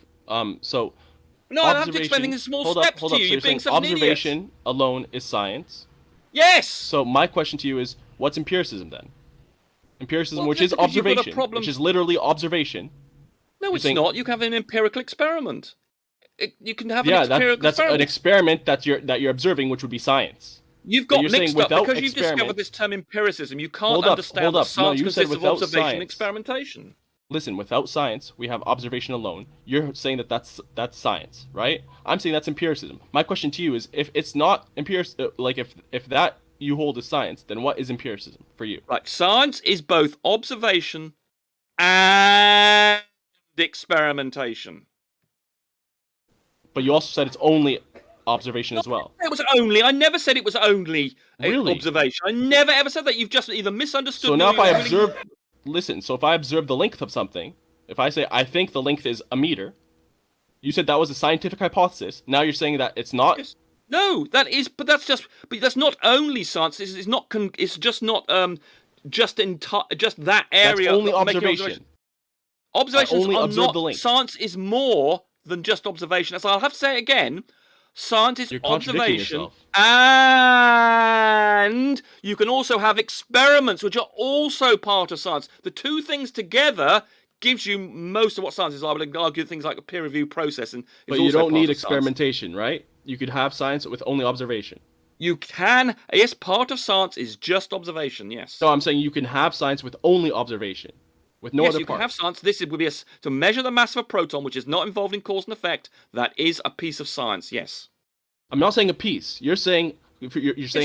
No, I have to explain things in small steps to you. You're being such an idiot. Observation alone is science. Yes. So my question to you is, what's empiricism then? Empiricism, Well, which just is because you've got a observation, problem- which is literally observation. No, it's saying- not. You can have an empirical experiment. You can have an Yeah, empirical that's experiment. an experiment that you're observing, which would be science. You've But got you're saying mixed up without because you've discovered experiment- this term empiricism. You can't Hold up, understand hold that up. No, science you said consists of without observation and science. experimentation. Listen, without science, we have observation alone. You're saying that that's science, right? I'm saying that's empiricism. My question to you is, if it's not if that you hold as science, then what is empiricism for you? Right, science is both observation and experimentation. But you also said it's only observation as well. It was only. I never said it was only Really? observation. I never ever said that. You've just either misunderstood. So me now or if I you're really- observe, listen, so if I observe the length of something, if I say I think the length is a meter, you said that was a scientific hypothesis. Now you're saying that it's not. Yes. No, that is, but that's not only science. It's not. It's just not. Just that area. That's only of making observation. Observations only are observe not. the length. Science is more than just observation. So I'll have to say it again. Science is You're contradicting observation, yourself. and you can also have experiments, which are also part of science. The two things together gives you most of what science is. I would argue things like a peer review process, and But you don't need experimentation, right? You could have science with only observation. You can, yes, part of science is just observation, yes. So I'm saying you can have science with only observation, with no yes, other you part. can have science. This would be to measure the mass of a proton, which is not involved in cause and effect. That is a piece of science, yes. I'm not saying a piece. You're saying It's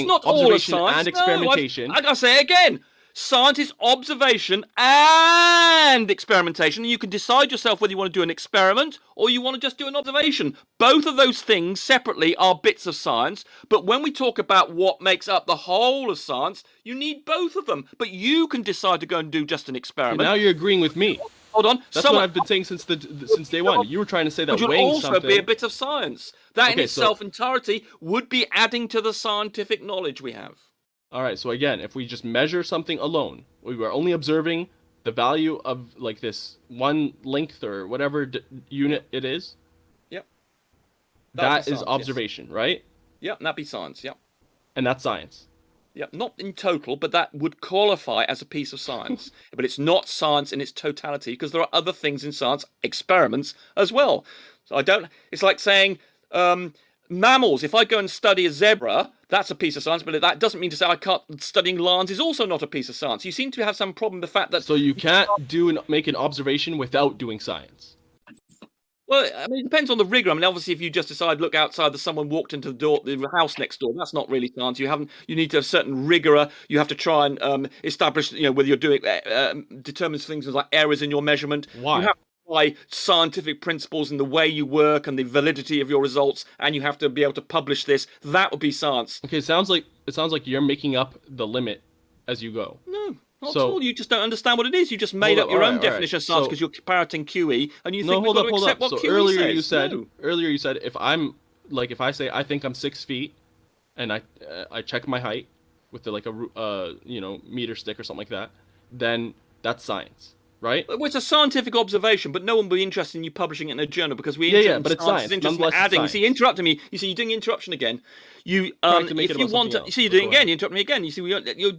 not all of observation science. and experimentation. No, I'll say it again. Science is observation and experimentation. And you can decide yourself whether you want to do an experiment or you want to just do an observation. Both of those things separately are bits of science. But when we talk about what makes up the whole of science, you need both of them. But you can decide to go and do just an experiment. Now you're agreeing with me. Hold on. That's what I've been saying since day one. You were trying to say that Which would weighing also something be a bit of science. That in Okay, itself entirety would be adding to the scientific knowledge we have. All right, so again, if we just measure something alone, we were only observing the value of like this one length or whatever unit it is. Yep. That is observation, right? Yep, that'd be science, yep. And that's science. Yep, not in total, but that would qualify as a piece of science. But it's not science in its totality because there are other things in science, experiments as well. So it's like saying mammals. If I go and study a zebra, that's a piece of science, but that doesn't mean to say studying lions is also not a piece of science. You seem to have some problem with the fact that... So you can't make an observation without doing science. Well, I mean, it depends on the rigor. I mean, obviously, if you just decide, look outside, that someone walked into the house next door, that's not really science. You need to have certain rigor. You have to try and establish, whether you're doing determines things like errors in your measurement. Why? You have to apply scientific principles in the way you work and the validity of your results, and you have to be able to publish this. That would be science. Okay, it sounds like you're making up the limit as you go. No. Not at all. You just don't understand what it is. You just made up your own definition of science because you're parroting QE, and you think we've got to accept what QE earlier says. Earlier you said if I say I think I'm 6 feet, and I check my height with a meter stick or something like that, then that's science. right? Well, it's a scientific observation, but no one will be interested in you publishing it in a journal because we but it's science science. is interested in Nonetheless, it's adding. You science. see, interrupting me. You see, you're doing interruption again. You Trying to make it if about you want something to, else, see, you're but doing go it again. ahead. You interrupt me again. You see,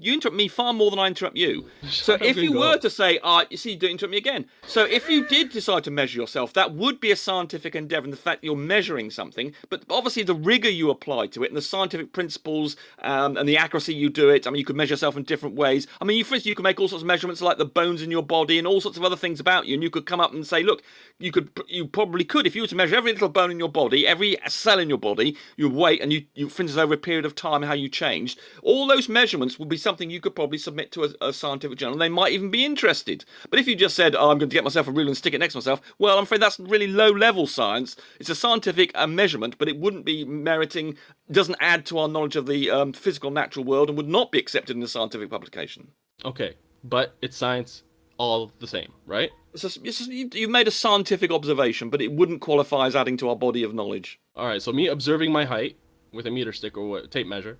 you interrupt me far more than I interrupt you. So Shut up if and you go. were to say, you see, you do interrupt me again. So if you did decide to measure yourself, that would be a scientific endeavor in the fact that you're measuring something. But obviously, the rigor you apply to it and the scientific principles and the accuracy you do it. I mean, you could measure yourself in different ways. I mean, for instance, you can make all sorts of measurements like the bones in your body and all sorts of other things about you, and you could come up and say, look, you probably could, if you were to measure every little bone in your body, every cell in your body, your weight, and you for instance over a period of time how you changed, all those measurements would be something you could probably submit to a scientific journal. They might even be interested. But if you just said, I'm going to get myself a ruler and stick it next to myself, well, I'm afraid that's really low level science. It's a scientific measurement, but it wouldn't be meriting, doesn't add to our knowledge of the physical natural world, and would not be accepted in a scientific publication. Okay, but it's science all the same, right? You've made a scientific observation, but it wouldn't qualify as adding to our body of knowledge. All right, so me observing my height with a meter stick or what, tape measure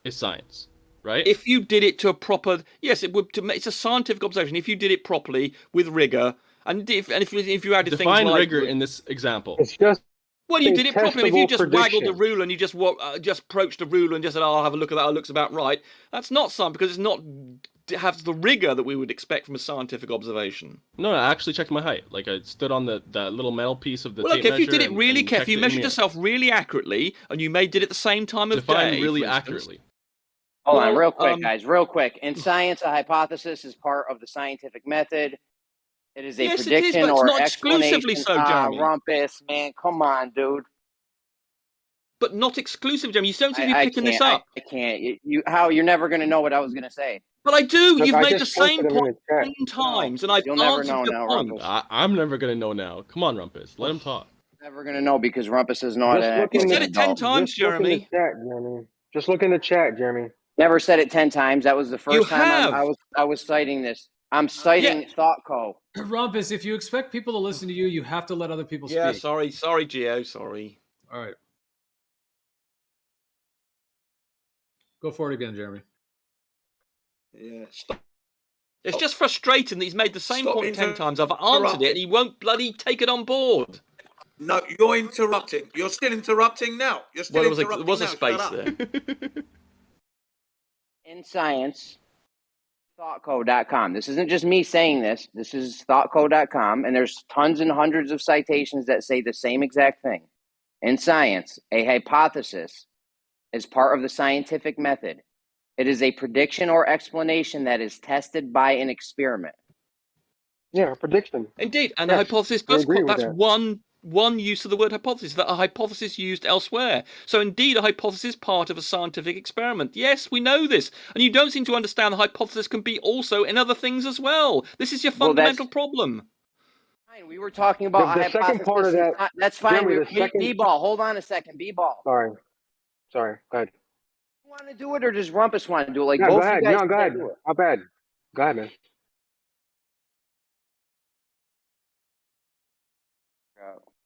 is science, right? If you did it to a proper, yes, it would. It's a scientific observation. If you did it properly with rigor, and if you added Define things like rigor in this example. It's just well, you did it properly. If you just waggled the prediction. ruler and you just approached the ruler and just said, I'll have a look at that. It looks about right. That's not science because it's not has the rigor that we would expect from a scientific observation. No, I actually checked my height. Like I stood on that little metal piece of the well, tape look, if you measure did it really carefully, you measured yourself really accurately, and you did it at the same time of Define day. really for instance. accurately. Hold on, real quick, guys, real quick. In science, a hypothesis is part of the scientific method. It is a Yes, it prediction is, but it's or not explanation. exclusively so, Jeremy. Rumpus, man, come on, dude. But not exclusive, Jeremy. You don't seem to be picking this up. I can't. You're never going to know what I was going to say. But I do. Look, You've I made just the same posted them in point the chat. 10 times, and I've You'll never answered know your now, point. Rumpus. I'm never gonna know now. Come on, Rumpus, let him talk. Never going to know because Rumpus is not Just an look in You the said it 10 times, Just look in the Jeremy. chat, Jeremy. Just look in the chat, Jeremy. Never said it 10 times. That was the You first time have. I was citing this. I'm citing ThoughtCo. Rumpus, if you expect people to listen to you, you have to let other people Yeah, speak. sorry, Gio, sorry. All right. Go for it again, Jeremy. Yeah, stop. It's just frustrating that he's made the same Stop point 10 times. I've answered it, and he won't bloody take it on board. No, you're interrupting. You're still interrupting now. You're still Well, there interrupting was a now. space Shut up. there. In science, thoughtco.com. This isn't just me saying this. This is thoughtco.com, and there's tons and hundreds of citations that say the same exact thing. In science, a hypothesis is part of the scientific method. It is a prediction or explanation that is tested by an experiment. Yeah, prediction. Indeed, and Yes, the hypothesis I agree with that's that. one use of the word hypothesis, that a hypothesis used elsewhere. So indeed, a hypothesis is part of a scientific experiment. Yes, we know this. And you don't seem to understand the hypothesis can be also in other things as well. This is your fundamental problem. Fine, we were talking about The a second hypothesis. part of that, That's fine. Jeremy, the second- B-ball, hold on a second. B-ball. Sorry, go ahead. You want to do it or does Rumpus want to do it? Like No, both go ahead. you guys No, go can't ahead. do it. My bad. Go ahead, man.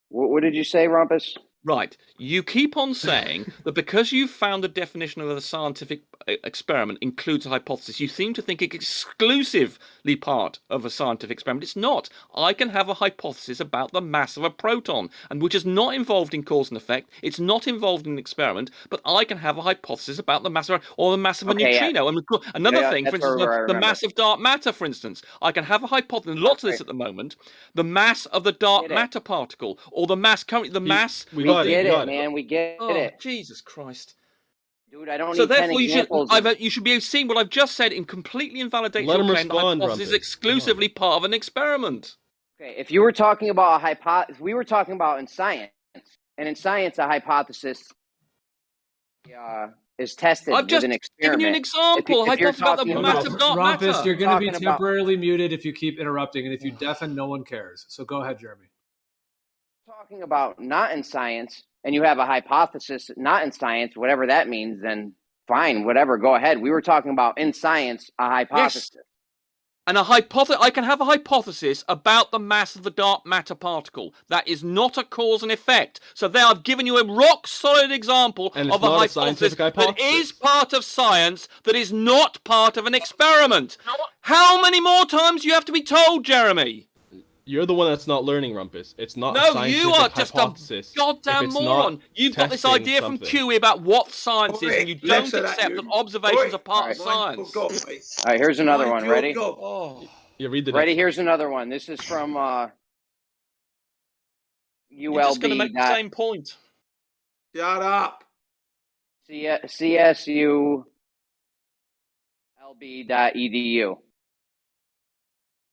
What did you say, Rumpus? Right. You keep on saying that because you've found the definition of a scientific experiment includes a hypothesis, you seem to think it's exclusively part of a scientific experiment. It's not. I can have a hypothesis about the mass of a proton, and which is not involved in cause and effect. It's not involved in an experiment, but I can have a hypothesis about the mass of, or the mass of a neutrino. And another thing, for instance, the mass of dark matter, for instance. I can have a hypothesis, lots of this at the moment, the mass of the dark matter particle, or the mass, currently the mass... We get it, man. We get it. Jesus Christ. Dude, I don't So need 10 therefore, examples. you should be seeing what I've just said and completely invalidates Let your him claim that respond, hypothesis is Rumpus. exclusively part of an experiment. Okay, if you were talking about a hypothesis, we were talking about in science, and in science, a hypothesis is tested I've just with an experiment. given you an example. If you're Hypothesis about the talking mass of dark Rumpus, matter. you're going to be Talking about- temporarily muted if you keep interrupting, and if you deafen, no one cares. So go ahead, Jeremy. talking about not in science, and you have a hypothesis not in science, whatever that means, then fine, whatever, go ahead. We were talking about in science, a hypothesis. And I can have a hypothesis about the mass of the dark matter particle. That is not a cause and effect. So there I've given you a rock solid example And it's of a not a hypothesis scientific that hypothesis. is part of science, that is not part of an experiment. How many more times do you have to be told, Jeremy? You're the one that's not learning, Rumpus. It's not a No, scientific you are just hypothesis a goddamn if it's not moron. You've got this testing idea from something. QE about what science is, and you don't less of that, accept you. that observations Oi, are part of mind your science. gob, mate. All right, here's another Mind one. your Ready? gob. Oh. Yeah, read the Ready? next Here's another one. This is from You're just going to make the same point. Shut up. CSULB.edu.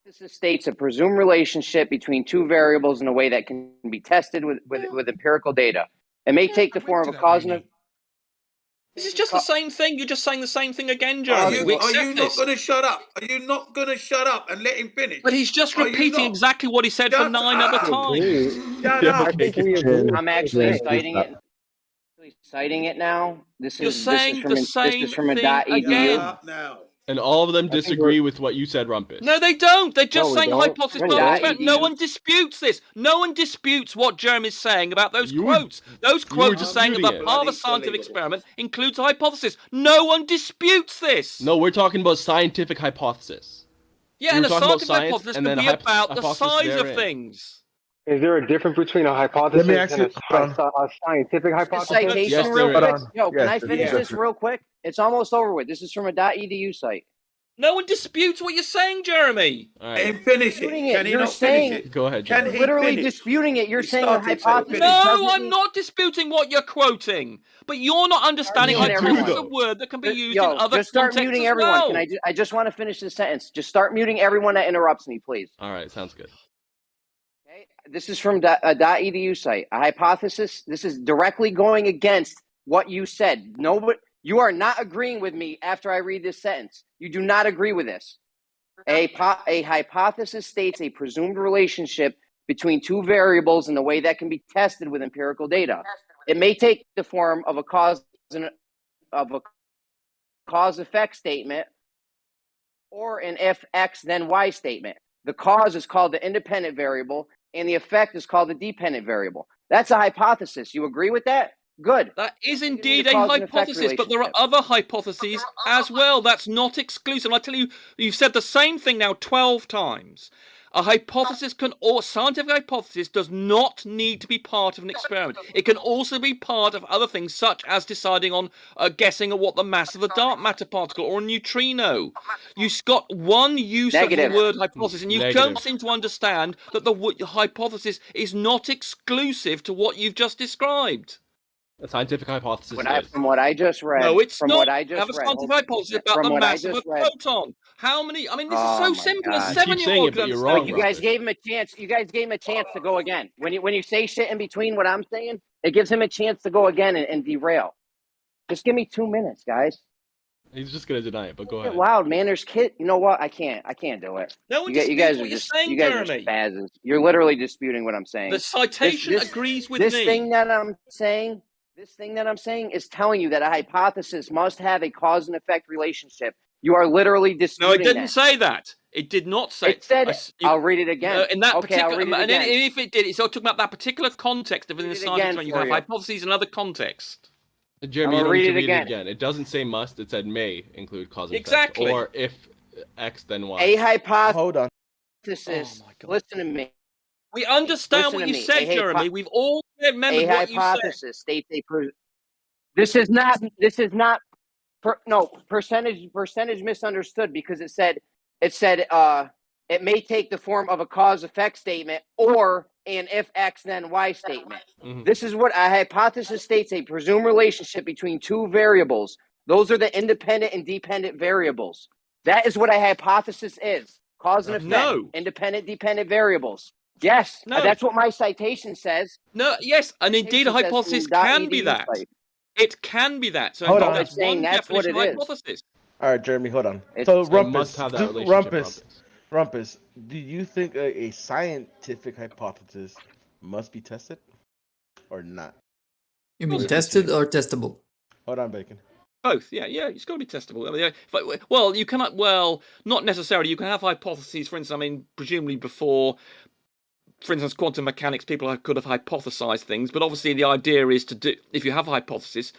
This states a presumed relationship between two variables in a way that can be tested with empirical data. It may take the form of a cause and This is just the same thing. You're just saying the same thing again, Jeremy. Are you not going to shut up? Are you not going to shut up and let him finish? But he's just Are you repeating not? exactly what he said for Shut 9 other up. times. Shut up. I think we agree. I'm actually citing it. Citing it now. You're saying the same thing again. Shut up now. And all of them disagree with what you said, Rumpus. No, they don't. They're just No, we saying don't. hypothesis. No, Not we experiment. don't. No one disputes this. No one disputes what Jeremy's saying about those quotes. Those quotes are saying that disputing the part of a scientific experiment includes a hypothesis. No one disputes this. No, we're talking about scientific hypothesis. Yeah, We and were a talking about scientific science hypothesis and can then be a about the hypothesis size of therein. things. Is there a difference between a hypothesis Let me ask and you, a scientific The hypothesis? citation Yes, real there quick. is. Yo, can Yes, I there's a finish this difference. real quick? It's almost over with. This is from a .edu site. No one disputes what you're saying, Jeremy. All Let right. him finish it. Disputing it. Can he You're not saying finish it? Go ahead, Can Jeremy. he literally finish? disputing it. You're He saying the started, so hypothesis. finish. No, doesn't I'm mean- not disputing what you're quoting. But you're not understanding muting hypothesis is a everyone. word that can be used Yo, in other just start contexts muting as everyone. well. Can I just want to finish this sentence. Just start muting everyone that interrupts me, please. All right, sounds good. Okay? This is from a .edu site. A hypothesis. This is directly going against what you said. Nobody, you are not agreeing with me after I read this sentence. You do not agree with this. A hypothesis states a presumed relationship between two variables in a way that can be tested with empirical data. It may take the form of a cause-effect statement or an if X then Y statement. The cause is called the independent variable, and the effect is called the dependent variable. That's a hypothesis. You agree with that? Good. That is Give me indeed the a cause and effect hypothesis, but there are relationship. other hypotheses as well. That's not exclusive. I tell you, you've said the same thing now 12 times. A hypothesis or scientific hypothesis does not need to be part of an experiment. It can also be part of other things, such as deciding on guessing at what the mass of a dark matter particle or a neutrino. You've got one use Negative. of the word hypothesis, and you Negative. don't seem to understand that the hypothesis is not exclusive to what you've just described. A scientific hypothesis From what I just read. No, it's from not. What I just Have a read. scientific hypothesis about From the what I mass of a just read. proton. How many? I mean, this is Oh so my simple. God. A You keep saying 7-year-old it, can but you're understand wrong, You this. guys gave him a chance. You guys gave him a chance to go again. When you say shit in between what I'm saying, it gives him a chance to go again and derail. Just give me 2 minutes, guys. He's just gonna deny it, but go Get ahead. loud, man. There's kid. You know what? I can't do it. No one You disputes guys what are you're just saying, you guys Jeremy. are spazzes. You're literally disputing what I'm saying. The citation agrees with this me. thing that I'm saying. This thing that I'm saying is telling you that a hypothesis must have a cause and effect relationship. You are literally disputing No, it didn't that. say that. It did not say. It said. I'll read it again. In that okay, I'll particular, read it again. and if it did, it's talking about that particular context within the scientific experiment. You can have hypotheses in another context. Jeremy, you I'm don't gonna need to read it read it again. It doesn't say must. It said may include cause and Exactly. effect, or if X then Y. A hypothesis. Hold on. Listen to me. We understand what you said, Jeremy. We've all remembered what you said. A hypothesis states This is not percentage misunderstood because it said it may take the form of a cause effect statement or an if X then Y statement. Mm-hmm. This is what a hypothesis states: a presumed relationship between two variables. Those are the independent and dependent variables. That is what a hypothesis is. Cause and effect. No. Independent, dependent variables. Yes, No. that's what my citation says. No, yes, and indeed a hypothesis can be that. It can be that. So Hold on. that's one that's what definition it of is. hypothesis. All right, Jeremy, hold on. It's- So, So it Rumpus, must have that relationship. Rumpus, do you think a scientific hypothesis must be tested or not? You mean tested or testable? Hold on, Bacon. Both, yeah, it's got to be testable. I mean, well, you cannot. Well, not necessarily. You can have hypotheses. For instance, I mean, presumably before, for instance, quantum mechanics, people could have hypothesized things. But obviously, the idea is to do. If you have a hypothesis,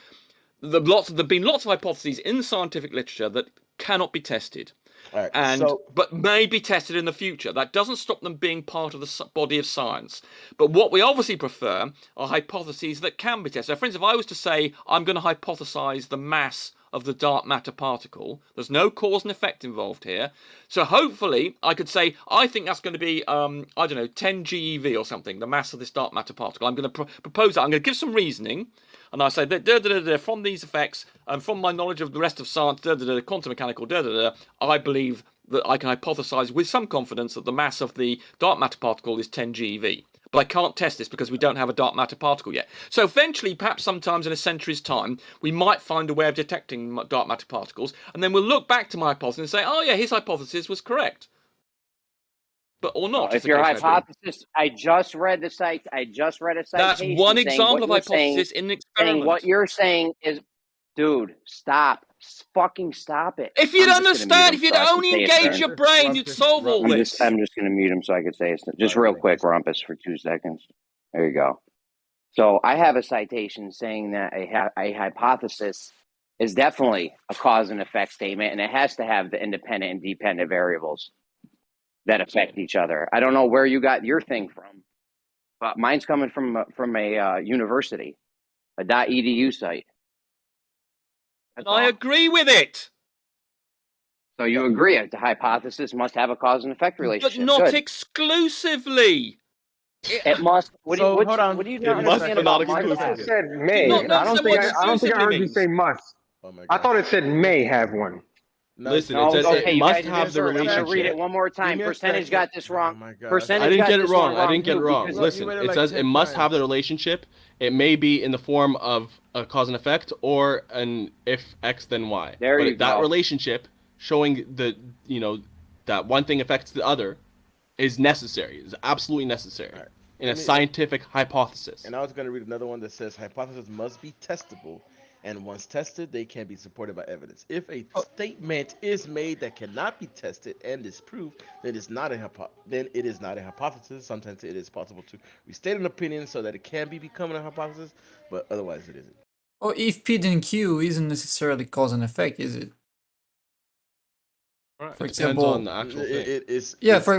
there've been lots of hypotheses in scientific literature that cannot be tested. But may be tested in the future. That doesn't stop them being part of the body of science. But what we obviously prefer are hypotheses that can be tested. So, for instance, if I was to say I'm going to hypothesize the mass of the dark matter particle, there's no cause and effect involved here. So hopefully I could say I think that's going to be I don't know, 10 GeV or something, the mass of this dark matter particle. I'm going to propose that. I'm going to give some reasoning. And I say that from these effects and from my knowledge of the rest of science, quantum mechanical, I believe that I can hypothesize with some confidence that the mass of the dark matter particle is 10 GeV. But I can't test this because we don't have a dark matter particle yet. So eventually, perhaps sometimes in a century's time, we might find a way of detecting dark matter particles, and then we'll look back to my hypothesis and say, oh yeah, his hypothesis was correct. But or not. If your hypothesis, I just read a citation. That's one example of hypothesis in an experiment. What you're saying is, dude, stop. Fucking stop it. If you'd understand, if you'd only engage your brain, you'd solve all this. I'm just going to mute him so I could say it. Just real quick, Rumpus, for 2 seconds. There you go. So I have a citation saying that a hypothesis is definitely a cause and effect statement, and it has to have the independent and dependent variables that affect each other. I don't know where you got your thing from, but mine's coming from a university, a .edu site. And I agree with it. So you agree the hypothesis must have a cause and effect relationship, but not exclusively. It must. What do you not understand about must? I said may. I don't think I heard you say must. Oh my God. I thought it said may have one. Listen, it says it must have the relationship. Read it one more time. Percentage got this wrong. I didn't get it wrong. Listen, it says it must have the relationship. It may be in the form of a cause and effect, or an if X then Y. But that relationship showing that one thing affects the other is necessary. Is absolutely necessary in a scientific hypothesis. And I was going to read another one that says hypotheses must be testable, and once tested, they can be supported by evidence. If a statement is made that cannot be tested and disproved, then it is not a hypothesis. Sometimes it is possible to restate an opinion so that it can become a hypothesis, but otherwise it isn't. Or if P then Q isn't necessarily cause and effect, is it? Right. For example, on the actual thing.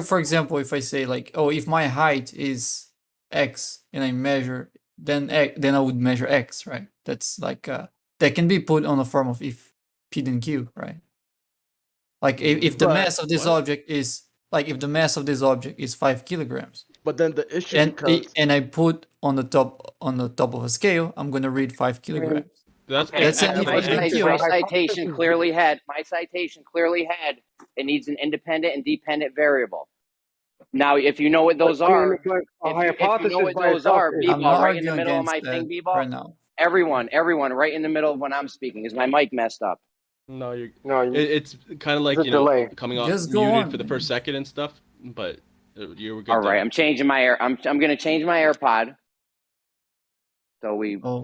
For example, if I say like, oh, if my height is X and I measure then I would measure X, right? That's like that can be put on the form of if P then Q, right? Like if the mass of this object is 5 kilograms. But then the issue becomes, and I put on the top of a scale, I'm gonna read 5 kilograms. My citation clearly had it needs an independent and dependent variable. Now, if you know what those are, B-ball, right in the middle of my thing, B-ball. Right now. Everyone, right in the middle of when I'm speaking. Is my mic messed up? No, it's kind of like coming off muted for the first second and stuff. But you were good. All right, I'm changing my air. I'm going to change my AirPod. So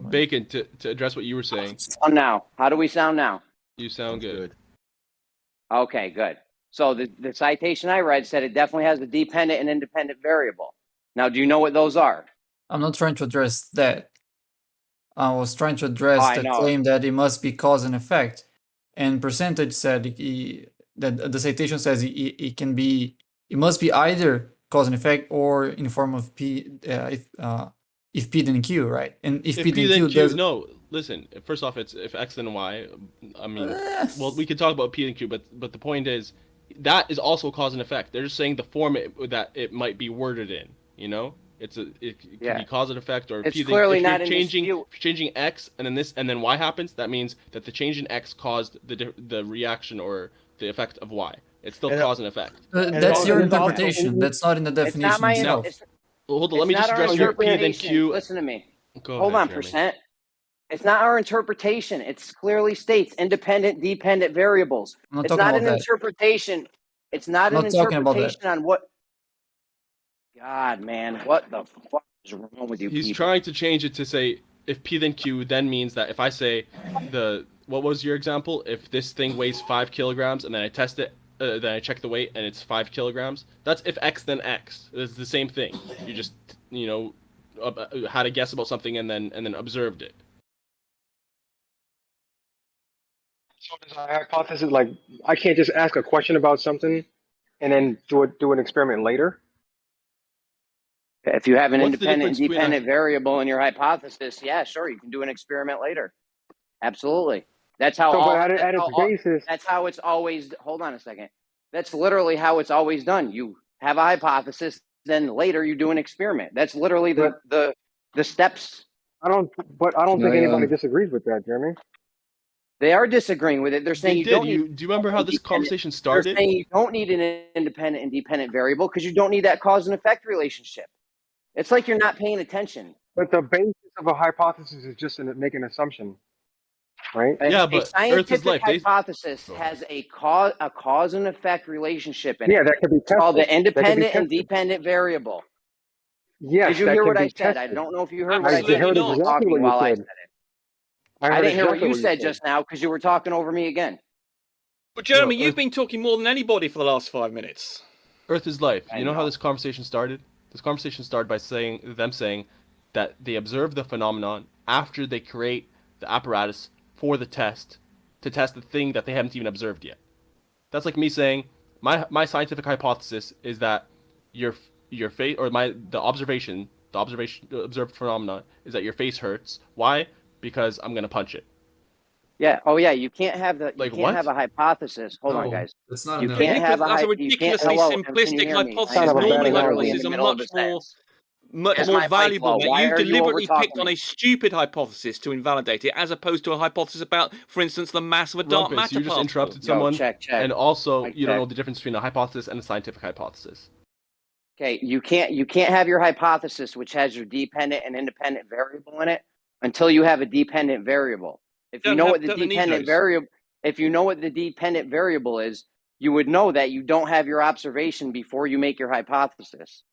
Bacon, to address what you were saying. Now, how do we sound now? You sound good. Okay, good. So the citation I read said it definitely has a dependent and independent variable. Now, do you know what those are? I'm not trying to address that. I was trying to address the claim that it must be cause and effect. And percentage said that the citation says it must be either cause and effect or in the form of P if P then Q, right? And if P then Q no, listen. First off, it's if X then Y. I mean, well, we could talk about P and Q, but the point is that is also cause and effect. They're just saying the form that it might be worded in. You know, it can be cause and effect, or it's clearly not if you're changing X and then Y happens. That means that the change in X caused the reaction or the effect of Y. It's still cause and effect. That's your interpretation. That's not in the definition itself. Well, hold on, let me just address your P then Q. Listen to me. Hold on, percent. It's not our interpretation. It clearly states independent, dependent variables. It's not an interpretation. It's not an interpretation on what. God, man, what the fuck is wrong with you? He's trying to change it to say if P then Q then means that if I say what was your example? If this thing weighs 5 kilograms and then I test it, then I check the weight and it's 5 kilograms. That's if X then X. It's the same thing. You just had a guess about something and then observed it. So there's a hypothesis, like I can't just ask a question about something and then do an experiment later. If you have an What's the independent difference between dependent variable in your hypothesis, yeah, sure, you can do an experiment later. Absolutely. That's how So, all, but at its basis, that's how it's always, hold on a second. That's literally how it's always done. You have a hypothesis, then later you do an experiment. That's literally the steps. I don't think anybody disagrees with that, Jeremy. They are disagreeing with it. They're saying do you remember how this conversation started? They're saying you don't need an independent and dependent variable because you don't need that cause and effect relationship. It's like you're not paying attention. But the basis of a hypothesis is just make an assumption, right? Yeah, A but scientific Earth is life. hypothesis has a cause and effect relationship in it. Yeah, that could be tested. It's called the independent and tested. dependent variable. Yes, Did you that hear can what be I said? tested. I don't know if you heard what I I said. heard You were exactly talking what you while I said. said it. I didn't hear what you said said just now because you were talking over me again. But Jeremy, you've been talking more than anybody for the last 5 minutes. Earth is life. I You know how know. this conversation started? This conversation started by saying that they observe the phenomenon after they create the apparatus for the test to test the thing that they haven't even observed yet. That's like me saying my scientific hypothesis is that your face or the observed phenomenon is that your face hurts. Why? Because I'm gonna punch it. Yeah. Oh, yeah. You can't have Like you can't what? have a hypothesis. Hold on, No, guys. that's not You an can't have That's a you can't. ridiculously Hello, can you simplistic hear me? hypothesis. Kind of a bad Normally, analogy. hypotheses are much Is more my mic valuable. low? That Why you've are you deliberately over-talking picked on me? a stupid hypothesis to invalidate it, as opposed to a hypothesis about, for instance, the mass of a dark Rumpus, matter you just particle. interrupted Yo, someone, check. and also Mic you don't check. know the difference between a hypothesis and a scientific hypothesis. Okay, you can't have your hypothesis, which has your dependent and independent variable in it, until you have a dependent variable. If you know what the dependent variable, if you know what the dependent variable is, you would know that you don't have your observation before you make your hypothesis.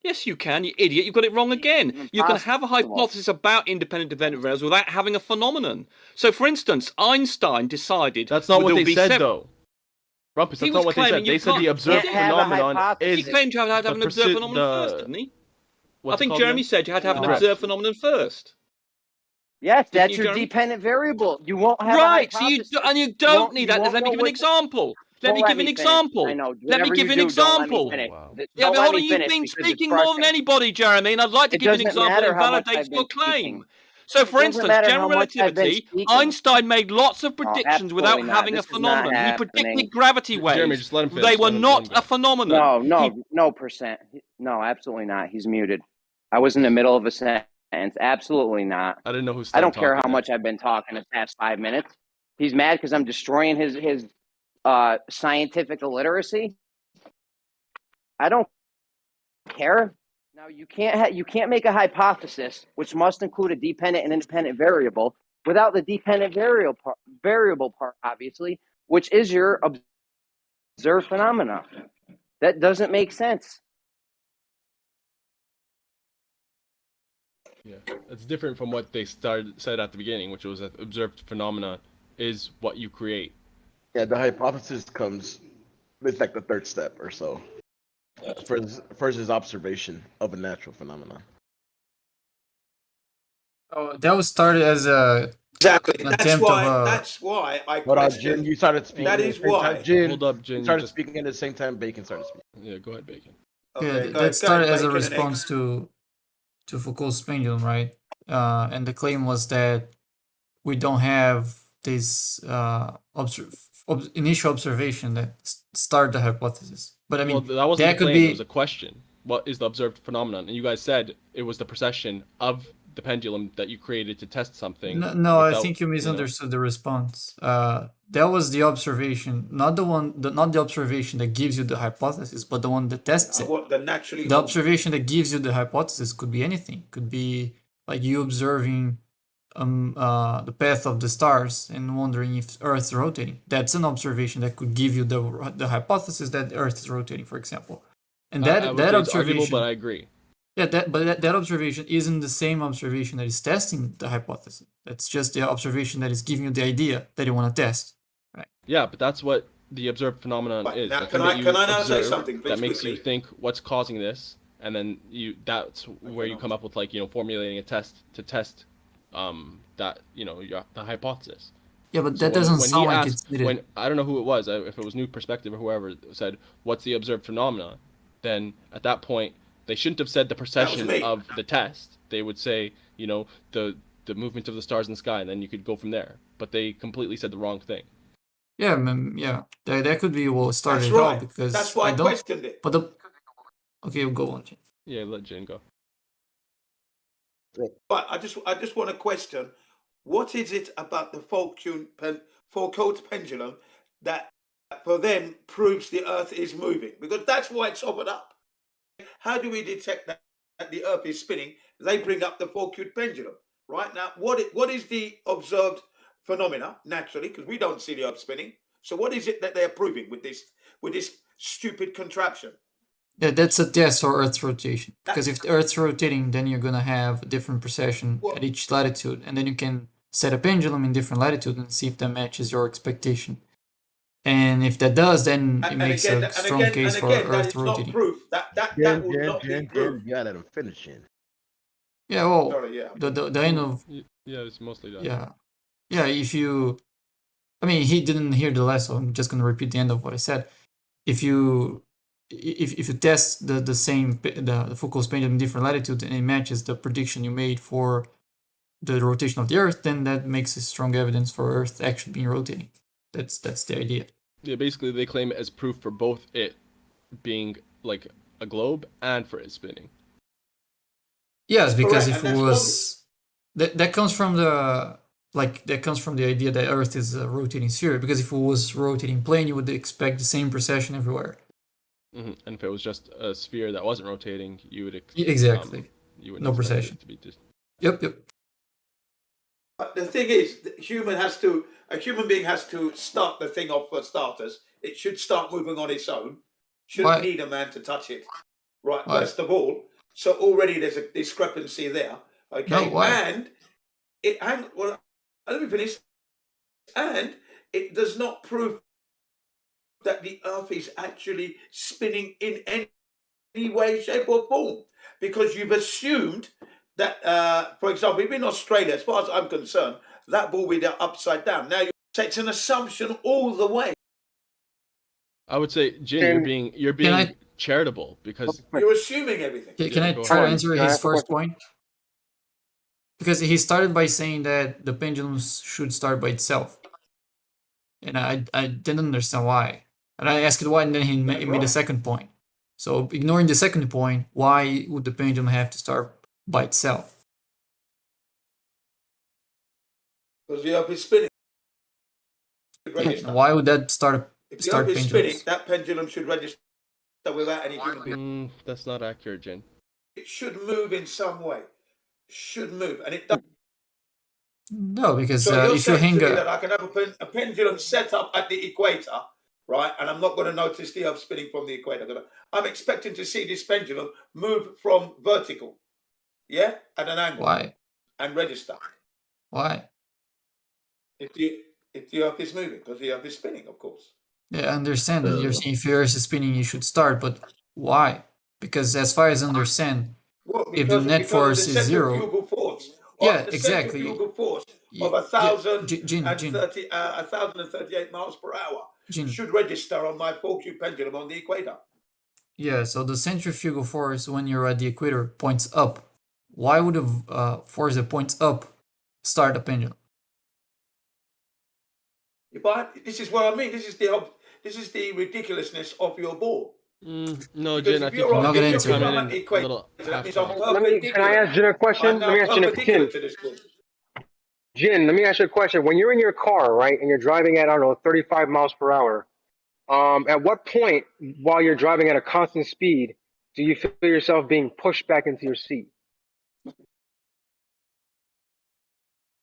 Yes, you can, you idiot. You've got it wrong again. You can have a hypothesis about independent dependent variables without having a phenomenon. So, for instance, Einstein decided That's not what there'll they be said, though. Rumpus, He that's was not what they said. claiming They you said the can't- observed can't have a phenomenon hypothesis. is He claimed you had to have an observed phenomenon first, didn't he? I think Jeremy said you had to have an Correct. observed phenomenon first. Yes, Didn't that's you, your Jeremy? dependent variable. You won't have a Right, so hypothesis. you don't need that. won't Let me know give an what- example. Let Don't me give an finish. example. I know. Let me Whatever give you an do, don't let me example. finish. Wow. Yeah, Don't but let hold me on, you've finish been because it's speaking more than frustrating. anybody, Jeremy, and I'd like to It give you an doesn't example that matter how much validates I've your been speaking. claim. So, for doesn't instance, matter general how much I've been relativity, speaking. Einstein made lots of predictions without absolutely not. having This a is not phenomenon. He happening. predicted gravity waves. Jeremy, just let him finish. They were Let him not go. a phenomenon. No percent. No, absolutely not. He's muted. I was in the middle of a sentence. Absolutely not. I didn't know who I started don't care how talking much I've been talking the past 5 minutes. He's mad because I'm destroying his scientific illiteracy. I don't care. Now you can't make a hypothesis which must include a dependent and independent variable without the dependent variable part, obviously, which is your observed phenomena. That doesn't make sense. Yeah, it's different from what they said at the beginning, which was that observed phenomena is what you create. Yeah, the hypothesis comes. It's like the third step or so. First is observation of a natural phenomenon. Oh, that was started as a Exactly. an That's attempt why. of That's why I Hold on, question. Jin. You started speaking. That at the is same time. why. Jin. Hold up, Jin. You You started just... speaking at the same time. Bacon started speaking. Yeah, go ahead, Bacon. yeah, that started as a response to Foucault's pendulum, right? And the claim was that we don't have this initial observation that start the hypothesis. But I mean, well, that wasn't that the could claim. be It was a question. What is the observed phenomenon? And you guys said it was the precession of the pendulum that you created to test something. No, I think you misunderstood the response. That was the observation, not the observation that gives you the hypothesis, but the one that tests it. What the naturally. The observation that gives you the hypothesis could be anything. Could be like you observing the path of the stars and wondering if Earth's rotating. That's an observation that could give you the hypothesis that Earth is rotating, for example. And that it's observation, arguable, but I agree. Yeah, that observation isn't the same observation that is testing the hypothesis. That's just the observation that is giving you the idea that you want to test, right? Yeah, but that's what the observed phenomenon is. Now, The can thing that I you can I now say observe something, please, that makes you quickly? think what's causing this, and then that's where you come up with, like, formulating a test to test that the hypothesis. Yeah, but So that doesn't when sound he like asked, it's needed. when I don't know who it was, if it was New Perspective or whoever said what's the observed phenomena, then at that point they shouldn't have said the precession of the test. They would say the movement of the stars in the sky, and then you could go from there. But they completely said the wrong thing. Yeah, yeah, that could be what started That's it all, right. because That's why I don't. questioned it. But okay, we'll go on. Yeah, let Jin go. But I just want to question, what is it about the Foucault pendulum that for them proves the Earth is moving? Because that's why it's offered up. How do we detect that the Earth is spinning? They bring up the Foucault pendulum. Right now, what is the observed phenomena naturally? Because we don't see the Earth spinning. So what is it that they are proving with this stupid contraption? Yeah, that's a test for Earth's rotation. Because if the Earth's rotating, then you're gonna have a different precession at each latitude, and then you can set a pendulum in different latitude and see if that matches your expectation. And if that does, then it makes a strong case for Earth rotating. Proof that would not be proof. You gotta let him finish in. Yeah, well, Sorry, yeah. the end of Yeah, it's mostly that. yeah. If you, I mean, he didn't hear the last, so I'm just gonna repeat the end of what I said. If you test the same the Foucault's pendulum in different latitudes and it matches the prediction you made for the rotation of the Earth, then that makes a strong evidence for Earth actually being rotating. That's the idea. Yeah, basically they claim it as proof for both it being like a globe and for it spinning. Yes, because if it was that comes from the idea that Earth is a rotating sphere. Because if it was rotating plane, you would expect the same precession everywhere. Mm-hmm. And if it was just a sphere that wasn't rotating, you would exactly you would no precession. It to be just... Yep. But the thing is, a human being has to start the thing off for starters. It should start moving on its own. Shouldn't need a man to touch it. Right, first of all. So already there's a discrepancy there. Okay. No, why? And let me finish. And it does not prove that the Earth is actually spinning in any way, shape, or form. Because you've assumed that, for example, if in Australia, as far as I'm concerned, that ball will be upside down. Now, it's an assumption all the way. I would say, Jin, you're being charitable because you're assuming everything. Can I try to answer his first point? Because he started by saying that the pendulum should start by itself, and I didn't understand why. And I asked why, and then he made a second point. So ignoring the second point, why would the pendulum have to start by itself? Because the Earth is spinning. Why would that start if the Earth is pendulums? spinning, that pendulum should register without any human being. That's not accurate, Jin. It should move in some way. Should move, and it does. No, because so you're if you saying hang to me that I can have a pendulum set up at the equator, right? And I'm not going to notice the Earth spinning from the equator. I'm expecting to see this pendulum move from vertical, at an angle. Why? And register. Why? If the Earth is moving, because the Earth is spinning, of course. Yeah, I understand that you're saying if the Earth is spinning, you should start, but why? Because as far as I understand, if the net force is zero, exactly. Centrifugal force of 1,038 miles per hour should register on my Foucault pendulum on the equator. Yeah, so the centrifugal force when you're at the equator points up. Why would a force that points up start a pendulum? This is what I mean. This is the ridiculousness of your ball. No, Jin, I think you're not going to answer. Can I ask Jin a question? Let me ask Jin, let me ask you a question. When you're in your car, right, and you're driving at, 35 miles per hour, at what point, while you're driving at a constant speed, do you feel yourself being pushed back into your seat?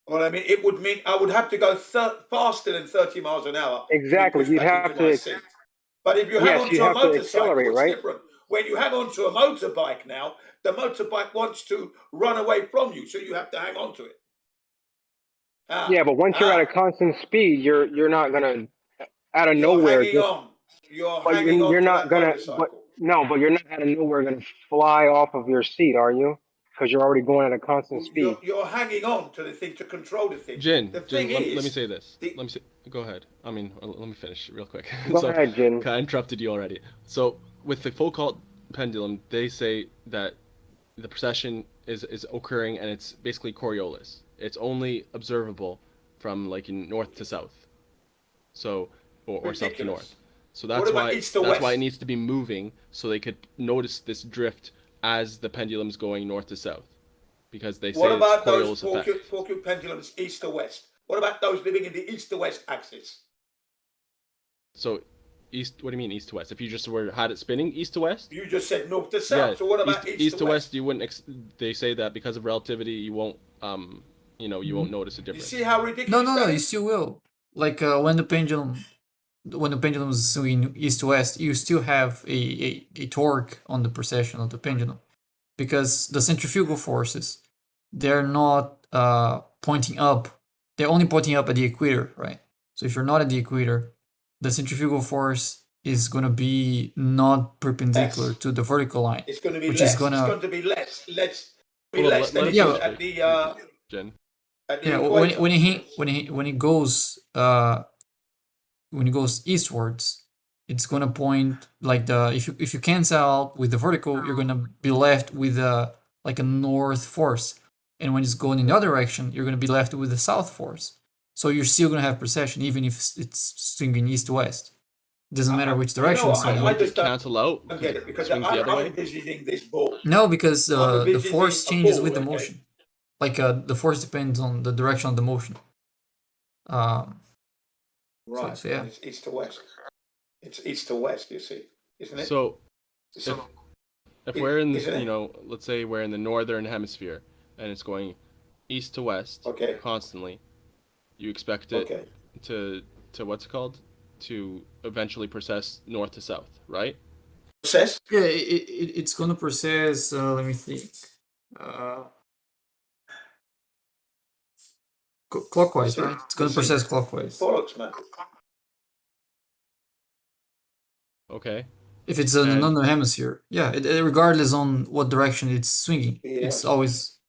Well, I mean, it would mean I would have to go faster than 30 miles an hour. Exactly, you'd have to. But if you have onto a motorcycle, it's different. when you hang on to a motorbike now, the motorbike wants to run away from you, so you have to hang on to it. Yeah, but once you're at a constant speed, you're not gonna out of You're nowhere hanging just. on. You're But hanging on you're to not that gonna. motorcycle. But no, but you're not out of nowhere gonna fly off of your seat, are you? Because you're already going at a constant speed. You're hanging on to the thing to control the thing. Jin, The thing is, let me say this. Let me say. Go ahead. I mean, let me finish real quick. Go ahead, Jin. I interrupted you already. So with the Foucault pendulum, they say that the precession is occurring and it's basically Coriolis. It's only observable from like in north to south. So or south to north. So that's why it needs to be moving so they could notice this drift as the pendulum's going north to south. Because they say what about it's Coriolis those effect. Foucault pendulums east to west? What about those living in the east to west axis? So east, what do you mean east to west? If you just had it spinning east to west? You just said north to south. So what about east to west? You wouldn't. They say that because of relativity, you won't. You won't notice a difference. You see how ridiculous? No, you still will. Like when the pendulum is swinging east to west, you still have a torque on the precession of the pendulum, because the centrifugal forces, they're not pointing up. They're only pointing up at the equator, right? So if you're not at the equator, the centrifugal force is going to be not perpendicular to the vertical line. It's going to be which less. is gonna, It's going to be less than let it is at the Jen. At the yeah, equator. when it goes eastwards, it's gonna point like if you cancel out with the vertical, you're gonna be left with like a north force, and when it's going in the other direction, you're gonna be left with the south force. So you're still gonna have precession even if it's swinging east to west. It doesn't matter which direction it's swinging. I just cancel out. I get it because swings the other I'm way? envisioning this ball. No, because I'm the envisioning force a changes ball, with the okay? motion. Like the force depends on the direction of the motion. Right. So, yeah. It's east to west. It's east to west, you see, isn't it? So if we're in isn't it? let's say we're in the northern hemisphere and it's going east to west constantly, you expect it to what's it called? To eventually precess north to south, right? Process? Yeah, it's gonna process. Let me think. Clockwise, right? It's gonna process clockwise. Bollocks, man. Okay. If it's in another hemisphere, yeah. Regardless on what direction it's swinging, it always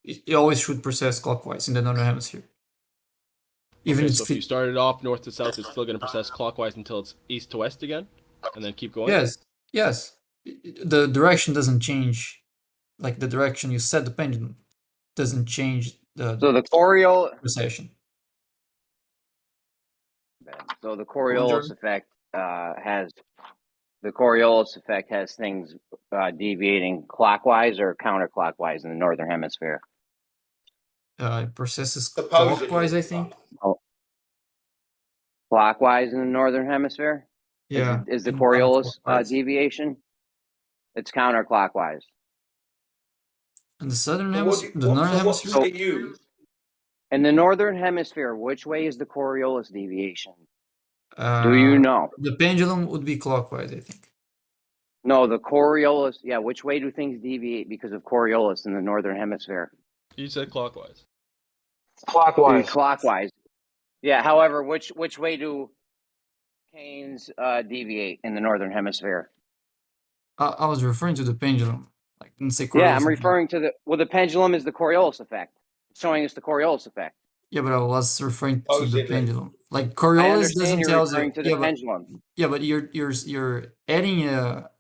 should process clockwise in the northern hemisphere. Even so if you started off north to south, it's still going to process clockwise until it's east to west again, and then keep going. Yes. The direction doesn't change. Like the direction you set the pendulum doesn't change the precession. So the Coriolis effect has things deviating clockwise or counterclockwise in the northern hemisphere. It processes clockwise, I think. Clockwise in the northern hemisphere? Yeah. Is the Coriolis deviation? It's counterclockwise. In the southern hemisphere? The northern hemisphere? In the northern hemisphere, which way is the Coriolis deviation? Do you know? The pendulum would be clockwise, I think. No, the Coriolis. Yeah, which way do things deviate because of Coriolis in the northern hemisphere? You said clockwise. Clockwise. Yeah. However, which way do canes deviate in the northern hemisphere? I was referring to the pendulum. Like, didn't say Coriolis. Yeah, I'm referring to the pendulum is the Coriolis effect. It's showing us the Coriolis effect. Yeah, but I was referring to the pendulum. Like Coriolis doesn't tell you. To the pendulum. But you're adding a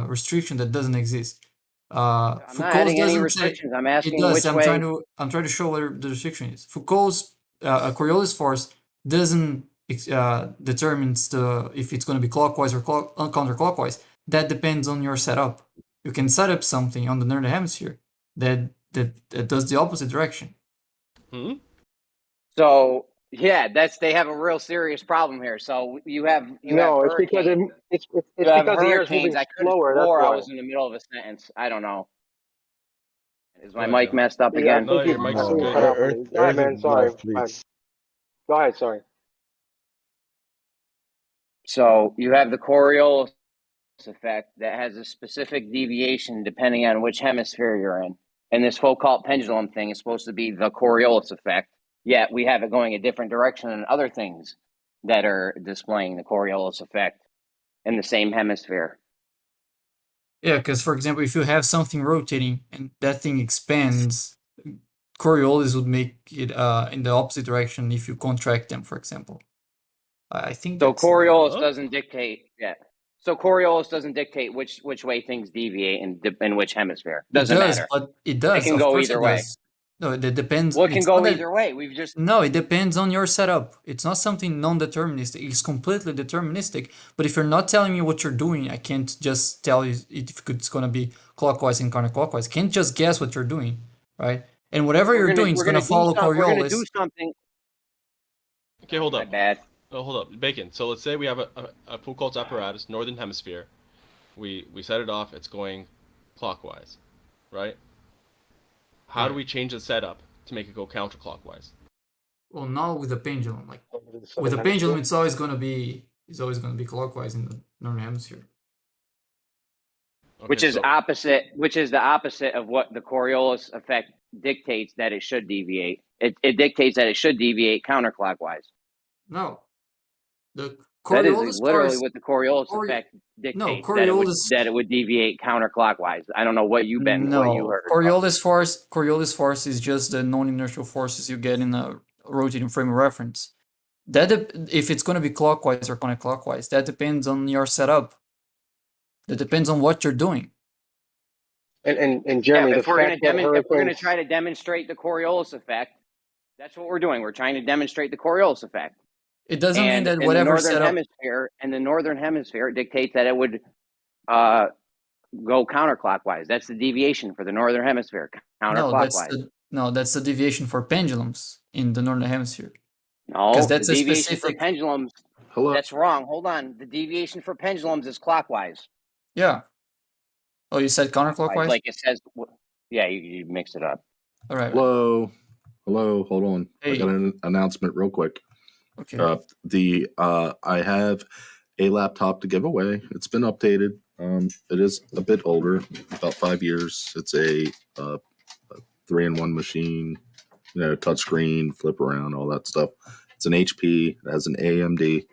restriction that doesn't exist. I'm not adding any restrictions. I'm asking which way. I'm trying to show what the restriction is. Foucault's Coriolis force doesn't determine if it's going to be clockwise or counterclockwise. That depends on your setup. You can set up something on the northern hemisphere that does the opposite direction. So yeah, they have a real serious problem here. So you have it's because it's because the Earth's moving slower. That's why. I was in the middle of a sentence. I don't know. Is my mic messed up again? No, your mic's good. Go ahead, man. Sorry. Go ahead. Sorry. So you have the Coriolis effect that has a specific deviation depending on which hemisphere you're in. And this Foucault pendulum thing is supposed to be the Coriolis effect, yet we have it going a different direction than other things that are displaying the Coriolis effect in the same hemisphere. Yeah, because for example, if you have something rotating and that thing expands, Coriolis would make it in the opposite direction if you contract them, for example. I think So that's Coriolis doesn't dictate. Yeah. So Coriolis doesn't dictate which way things deviate in which hemisphere. Doesn't matter. But it does. It can Of go course either it way. does. No, it depends. Well, it can It's go not that- either way. We've just No, it depends on your setup. It's not something non-deterministic. It's completely deterministic. But if you're not telling me what you're doing, I can't just tell you if it's going to be clockwise and counterclockwise. I can't just guess what you're doing, right? And whatever you're doing is going to follow Coriolis. We're going to do something. Okay, hold up. Bad. Oh, hold up, Bacon. So let's say we have a Foucault's apparatus, northern hemisphere. We set it off. It's going clockwise, right? How do we change the setup to make it go counterclockwise? Well, not with a pendulum. Like with a pendulum, it's always going to be clockwise in the northern hemisphere. Okay, Which is the opposite of what the Coriolis effect dictates that it should deviate. It dictates that it should deviate counterclockwise. No. The That Coriolis is literally force- what the Coriolis effect dictates. No, that it would deviate counterclockwise. I don't know what you what you heard. Coriolis force is just the non-inertial forces you get in a rotating frame of reference. If it's going to be clockwise or counterclockwise, that depends on your setup. That depends on what you're doing. And Jeremy, if we're going to try to demonstrate the Coriolis effect, that's what we're doing. We're trying to demonstrate the Coriolis effect. It doesn't mean that whatever setup. In the northern hemisphere, it dictates that it would go counterclockwise. That's the deviation for the northern hemisphere. Counterclockwise. That's the deviation for pendulums in the northern hemisphere. No, because that's the a deviation specific. for pendulums. Hello. That's wrong. Hold on. The deviation for pendulums is clockwise. Yeah. Oh, you said counterclockwise? Like it says. Yeah, you mixed it up. All right. Hello. Hold on. Hey. I got an announcement real quick. Okay. I have a laptop to give away. It's been updated. It is a bit older, about 5 years. It's a 3-in-1 machine, touchscreen, flip around, all that stuff. It's an HP. It has an AMD.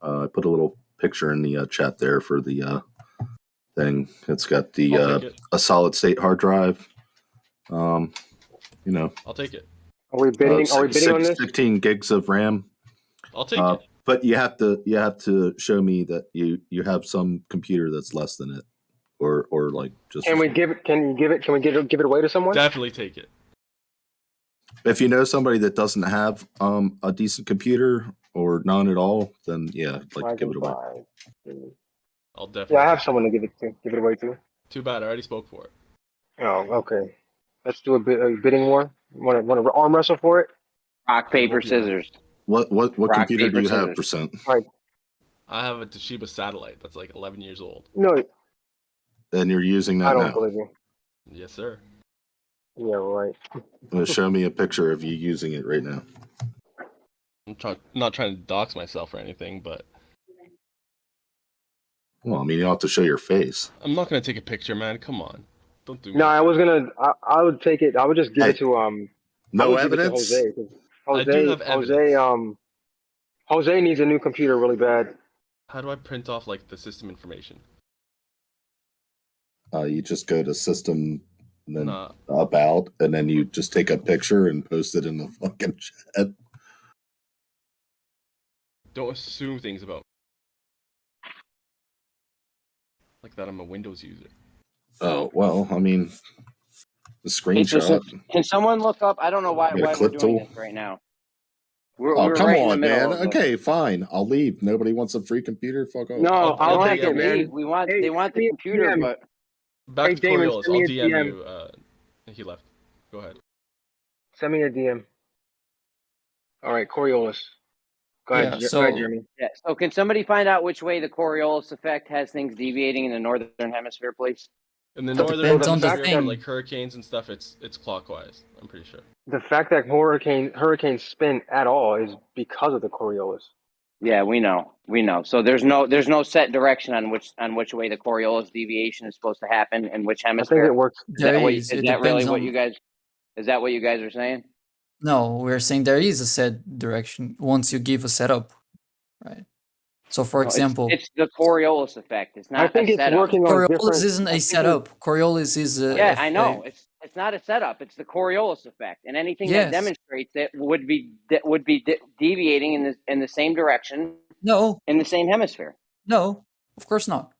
I put a little picture in the chat there for the thing. It's got a solid state hard drive. I'll take it. Are we bidding on this? 16 gigs of RAM. I'll take it. But you have to show me that you have some computer that's less than it, or like just. Can we give it away to someone? Definitely take it. If you know somebody that doesn't have a decent computer or none at all, then yeah, I'd like to give it away. I'll definitely. Yeah, I have someone to give it away to. Too bad, I already spoke for it. Oh, okay. Let's do a bidding war. Want to arm wrestle for it? Rock, paper, scissors. What Rock, computer paper, do you have, scissors. Percent? Right. I have a Toshiba satellite that's like 11 years old. No. And you're using that I don't now. believe you. Yes, sir. Yeah, right. Show me a picture of you using it right now. I'm not trying to dox myself or anything, but. Well, I mean, you don't have to show your face. I'm not gonna take a picture, man. Come on, don't do. No, I was gonna. I would take it. I would just give it to No evidence. Jose. I do have evidence. Jose needs a new computer really bad. How do I print off like the system information? You just go to system and then about, and then you just take a picture and post it in the fucking chat. Don't assume things about me. Like that I'm a Windows user. Oh, well, I mean, the screenshot. Can someone look up? I don't know why we're clip doing tool? this right now. Come right in the on, middle man. of the- Okay, fine. I'll leave. Nobody wants a free computer? Fuck off. No, I'll They take it, man. We want. Hey, They want the send me a computer, DM. but Back Hey, to Damon, Coriolis. send I'll me a DM DM. you. He left. Go ahead. Send me a DM. All right, Coriolis. Go ahead, Yeah, go ahead, Jeremy. yeah. So can somebody find out which way the Coriolis effect has things deviating in the northern hemisphere, please? In the That northern depends on the hemisphere, for thing. like hurricanes and stuff, it's clockwise. I'm pretty sure. The fact that hurricanes spin at all is because of the Coriolis. Yeah, we know. So there's no set direction on which way the Coriolis deviation is supposed to happen in which I think hemisphere. it works. There is. It depends on. Is that what you guys are saying? No, we're saying there is a set direction once you give a setup, right? So, for No, example, it's the Coriolis effect. It's I not a think it's setup. working on Coriolis different. isn't I a think setup. Coriolis is a. Yeah, I know. It's not a setup. It's the Coriolis effect, and anything that Yes. demonstrates it would be deviating in the same direction. No. In the same hemisphere. No, of course not.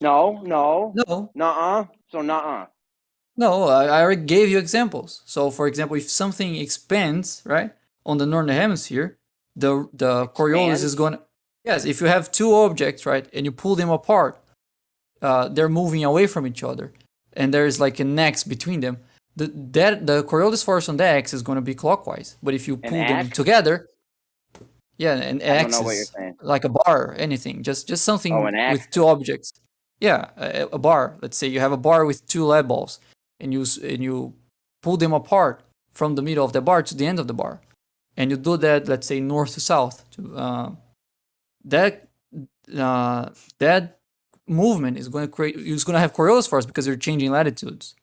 No. Nuh-uh. So nuh-uh. No, I already gave you examples. So, for example, if something expands, right, on the northern hemisphere, the Coriolis is going to... Yes, if you have two objects, right, and you pull them apart, they're moving away from each other, and there's like an X between them. The Coriolis force on the X is going to be clockwise. But if you pull them together... Yeah, an I don't axis, know what you're saying. like a bar, anything, just something with two objects. Yeah, a bar. Let's say you have a bar with two lead balls, and you pull them apart from the middle of the bar to the end of the bar, and you do that, let's say, north to south. That movement is going to have Coriolis force because you're changing latitudes,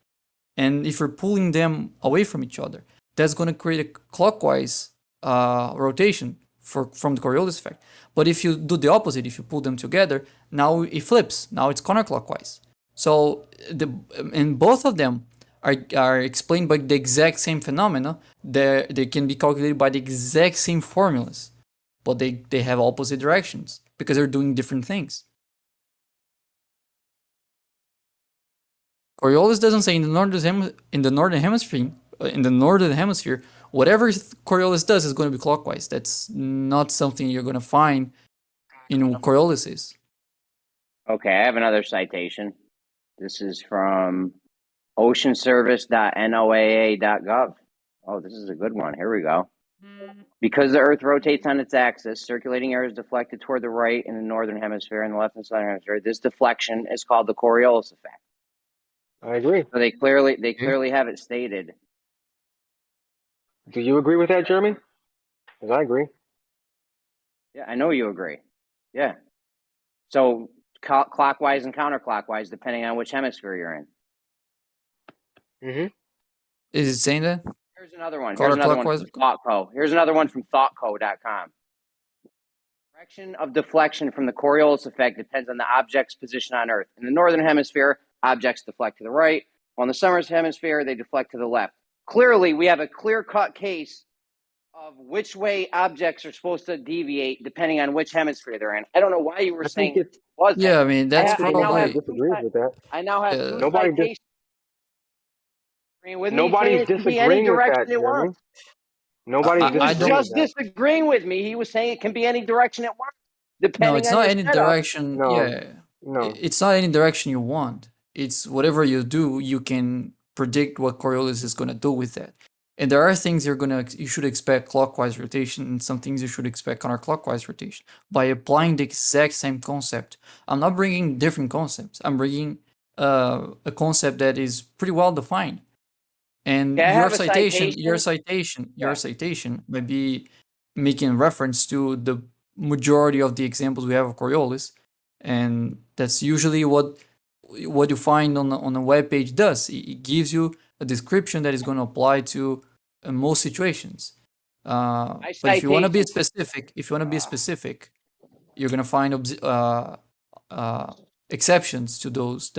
and if you're pulling them away from each other, that's going to create a clockwise rotation from the Coriolis effect. But if you do the opposite, if you pull them together, now it flips. Now it's counterclockwise. So and both of them are explained by the exact same phenomena. They can be calculated by the exact same formulas, but they have opposite directions because they're doing different things. Coriolis doesn't say in the northern hemisphere, whatever Coriolis does is going to be clockwise. That's not something you're going to find in Coriolises. Okay, I have another citation. This is from oceanservice.noaa.gov. Oh, this is a good one. Here we go. Because the Earth rotates on its axis, circulating air is deflected toward the right in the northern hemisphere and the left and southern hemisphere. This deflection is called the Coriolis effect. I agree. So they clearly have it stated. Do you agree with that, Jeremy? Because I agree. Yeah, I know you agree. Yeah. So clockwise and counterclockwise, depending on which hemisphere you're in. Mm-hmm. Is it saying that? Here's another one. Here's another one from ThoughtCo. Here's another one from ThoughtCo.com. Direction of deflection from the Coriolis effect depends on the object's position on Earth. In the northern hemisphere, objects deflect to the right, while in the southern hemisphere, they deflect to the left. Clearly, we have a clear-cut case of which way objects are supposed to deviate depending on which hemisphere they're in. I don't know why you were saying it wasn't. Yeah, I mean, that's probably... Nobody disagrees with that. I now have two Nobody citations. Nobody's disagreeing with that, Jeremy. Nobody's disagreeing with me. He was saying it can be any direction it wants. Depending no, it's on not your any setup. direction. No, yeah, no, it's not any direction you want. It's whatever you do, you can predict what Coriolis is going to do with that. And there are things you should expect clockwise rotation, and some things you should expect counterclockwise rotation by applying the exact same concept. I'm not bringing different concepts. I'm bringing a concept that is pretty well defined. And your citation might be making reference to the majority of the examples we have of Coriolis, and that's usually what you find on a web page does. It gives you a description that is going to apply to most situations. But if you want to be specific, you're going to find exceptions to those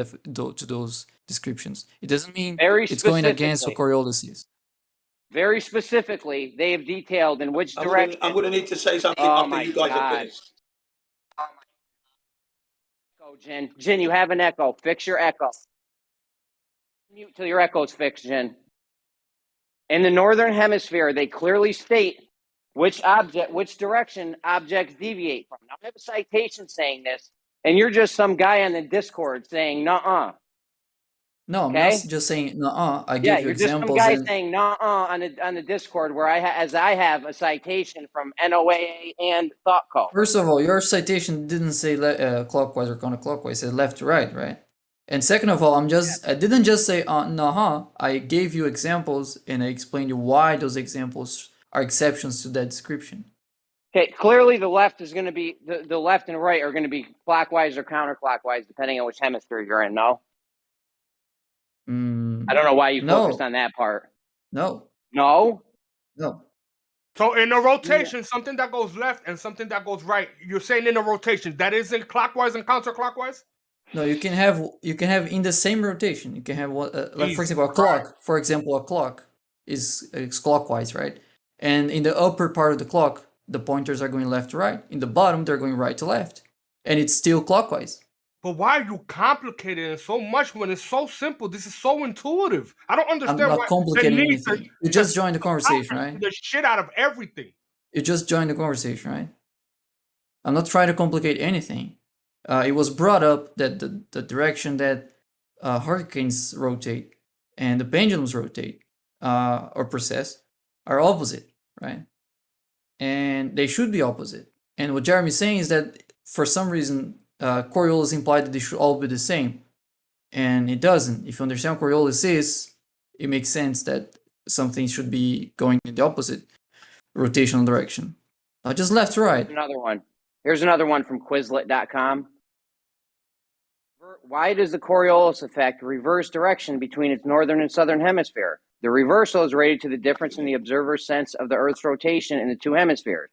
descriptions. It doesn't mean it's going against what Coriolis is. Very specifically, they have detailed in which direction. I'm going to need to say something after you guys are finished. Echo, Jen. Jen, you have an echo. Fix your echo. Mute till your echo's fixed, Jen. In the northern hemisphere, they clearly state which direction objects deviate from. Now, I have a citation saying this, and you're just some guy on the Discord saying, nuh-uh. No, I'm not just saying nuh-uh. I give you examples. Just some guy saying nuh-uh on the Discord where I have a citation from NOAA and ThoughtCo. First of all, your citation didn't say clockwise or counterclockwise. It said left to right, right? And second of all, I didn't just say nuh-uh. I gave you examples and I explained you why those examples are exceptions to that description. Okay, clearly the left is going to be the left and right are going to be clockwise or counterclockwise depending on which hemisphere you're in. No, I don't know why you focused on that part. No. No. No. So in a rotation, something that goes left and something that goes right. You're saying in a rotation that isn't clockwise and counterclockwise. No, you can have in the same rotation. You can have one like for example a clock. For example, a clock is clockwise, right? And in the upper part of the clock, the pointers are going left to right. In the bottom, they're going right to left, and it's still clockwise. But why are you complicating it so much when it's so simple? This is so intuitive. I don't understand I'm not why complicating anything. You just joined the conversation, right? The shit out of everything. You just joined the conversation, right? I'm not trying to complicate anything. It was brought up that the direction that hurricanes rotate and the pendulums rotate or precess are opposite, right? And they should be opposite. And what Jeremy's saying is that for some reason, Coriolis implied that they should all be the same. And it doesn't. If you understand what Coriolis is, it makes sense that something should be going in the opposite rotational direction. Not just left to right. Another one. Here's another one from Quizlet.com. Why does the Coriolis effect reverse direction between its northern and southern hemisphere? The reversal is related to the difference in the observer's sense of the Earth's rotation in the two hemispheres.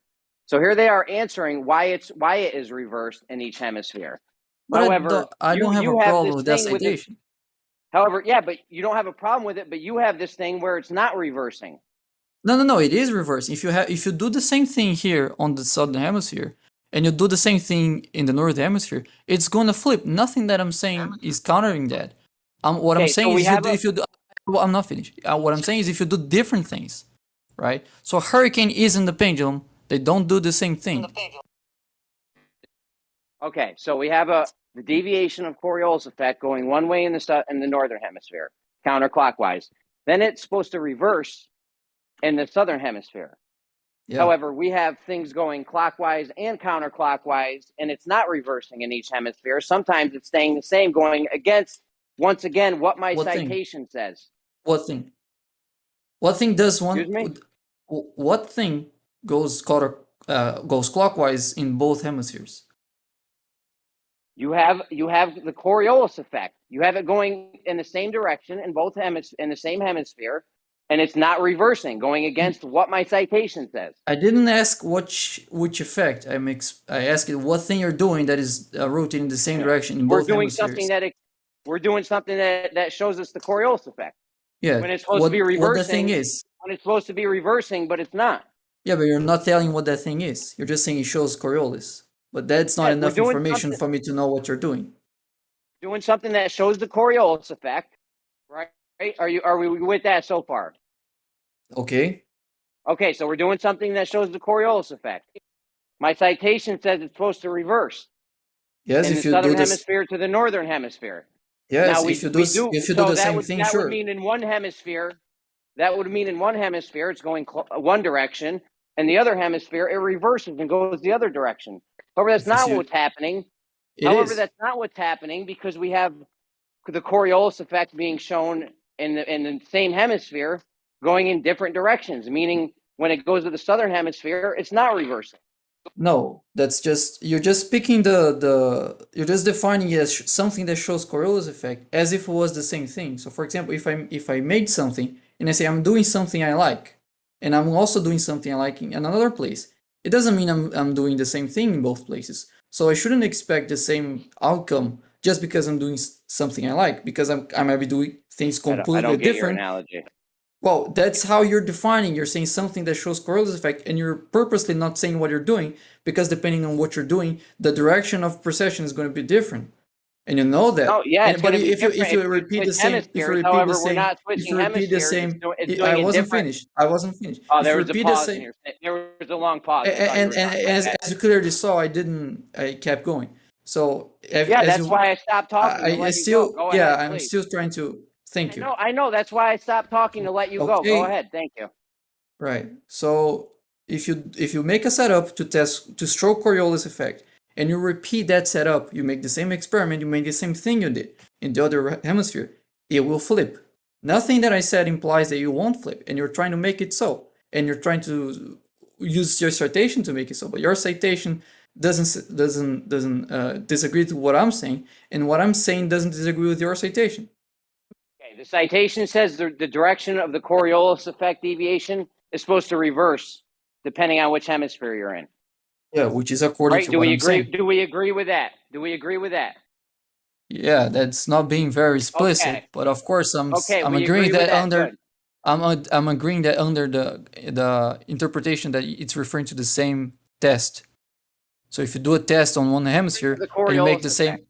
So here they are answering why it is reversed in each hemisphere. But However, I don't have a problem with that citation. However, yeah, but you don't have a problem with it, but you have this thing where it's not reversing. No, it is reversing. If you do the same thing here on the southern hemisphere and you do the same thing in the northern hemisphere, it's going to flip. Nothing that I'm saying is countering that. What I'm saying is if you do well, I'm not finished. What I'm saying is if you do different things, right? So a hurricane is in the pendulum. They don't do the same thing. Okay, so we have the deviation of Coriolis effect going one way in the northern hemisphere, counterclockwise. Then it's supposed to reverse in the southern hemisphere. Yeah. However, we have things going clockwise and counterclockwise, and it's not reversing in each hemisphere. Sometimes it's staying the same, going against, once again, what my citation says. What thing? What thing does one? Excuse me? What thing goes clockwise in both hemispheres? You have the Coriolis effect. You have it going in the same direction in both in the same hemisphere, and it's not reversing, going against what my citation says. I didn't ask which effect. I asked you what thing you're doing that is rotating the same direction in both hemispheres. We're doing something that shows us the Coriolis effect. Yeah. When it's supposed to be reversing. What the thing is. When it's supposed to be reversing, but it's not. Yeah, but you're not telling what that thing is. You're just saying it shows Coriolis. But that's not enough information for me to know what you're doing. Doing something that shows the Coriolis effect, right? Are we with that so far? Okay. Okay, so we're doing something that shows the Coriolis effect. My citation says it's supposed to reverse. Yes, in if the you southern do this hemisphere to the northern hemisphere. Yes, now if you do the same thing, that sure. would mean in one hemisphere, it's going one direction, and the other hemisphere it reverses and goes the other direction. However, that's not what's happening. That's not what's happening because we have the Coriolis effect being shown in the same hemisphere going in different directions, meaning when it goes to the southern hemisphere, it's not reversing. No, that's just you're just picking you're just defining it as something that shows Coriolis effect as if it was the same thing. So, for example, if I made something and I say I'm doing something I like, and I'm also doing something I like in another place, it doesn't mean I'm doing the same thing in both places. So I shouldn't expect the same outcome just because I'm doing something I like, because I might be doing things completely I don't get different. Your analogy. Well, that's how you're defining. You're saying something that shows Coriolis effect, and you're purposely not saying what you're doing, because depending on what you're doing, the direction of precession is going to be different, and you know that. Oh yeah, but if you repeat the same, I wasn't finished. Oh, there was a pause. There was a long pause. And as you clearly saw, I kept going. So that's why I stopped talking. I'm still trying to. Thank you. I know. That's why I stopped talking to let you go. Go ahead. Thank you. Right. So if you make a setup to show Coriolis effect, and you repeat that setup, you make the same experiment, you make the same thing you did in the other hemisphere, it will flip. Nothing that I said implies that you won't flip, and you're trying to make it so, and you're trying to use your citation to make it so, but your citation doesn't disagree to what I'm saying, and what I'm saying doesn't disagree with your citation. Okay, the citation says the direction of the Coriolis effect deviation is supposed to reverse depending on which hemisphere you're in. Yeah, which is according Right? to Do what we I'm agree? saying. Do we agree with that? Do we agree with that? Yeah, that's not being very explicit, Okay. but of course I'm Okay, I'm we agreeing agree with that that. under Good. I'm agreeing that under the interpretation that it's referring to the same test. So if you do a test on one hemisphere The and you make Coriolis the effect. same,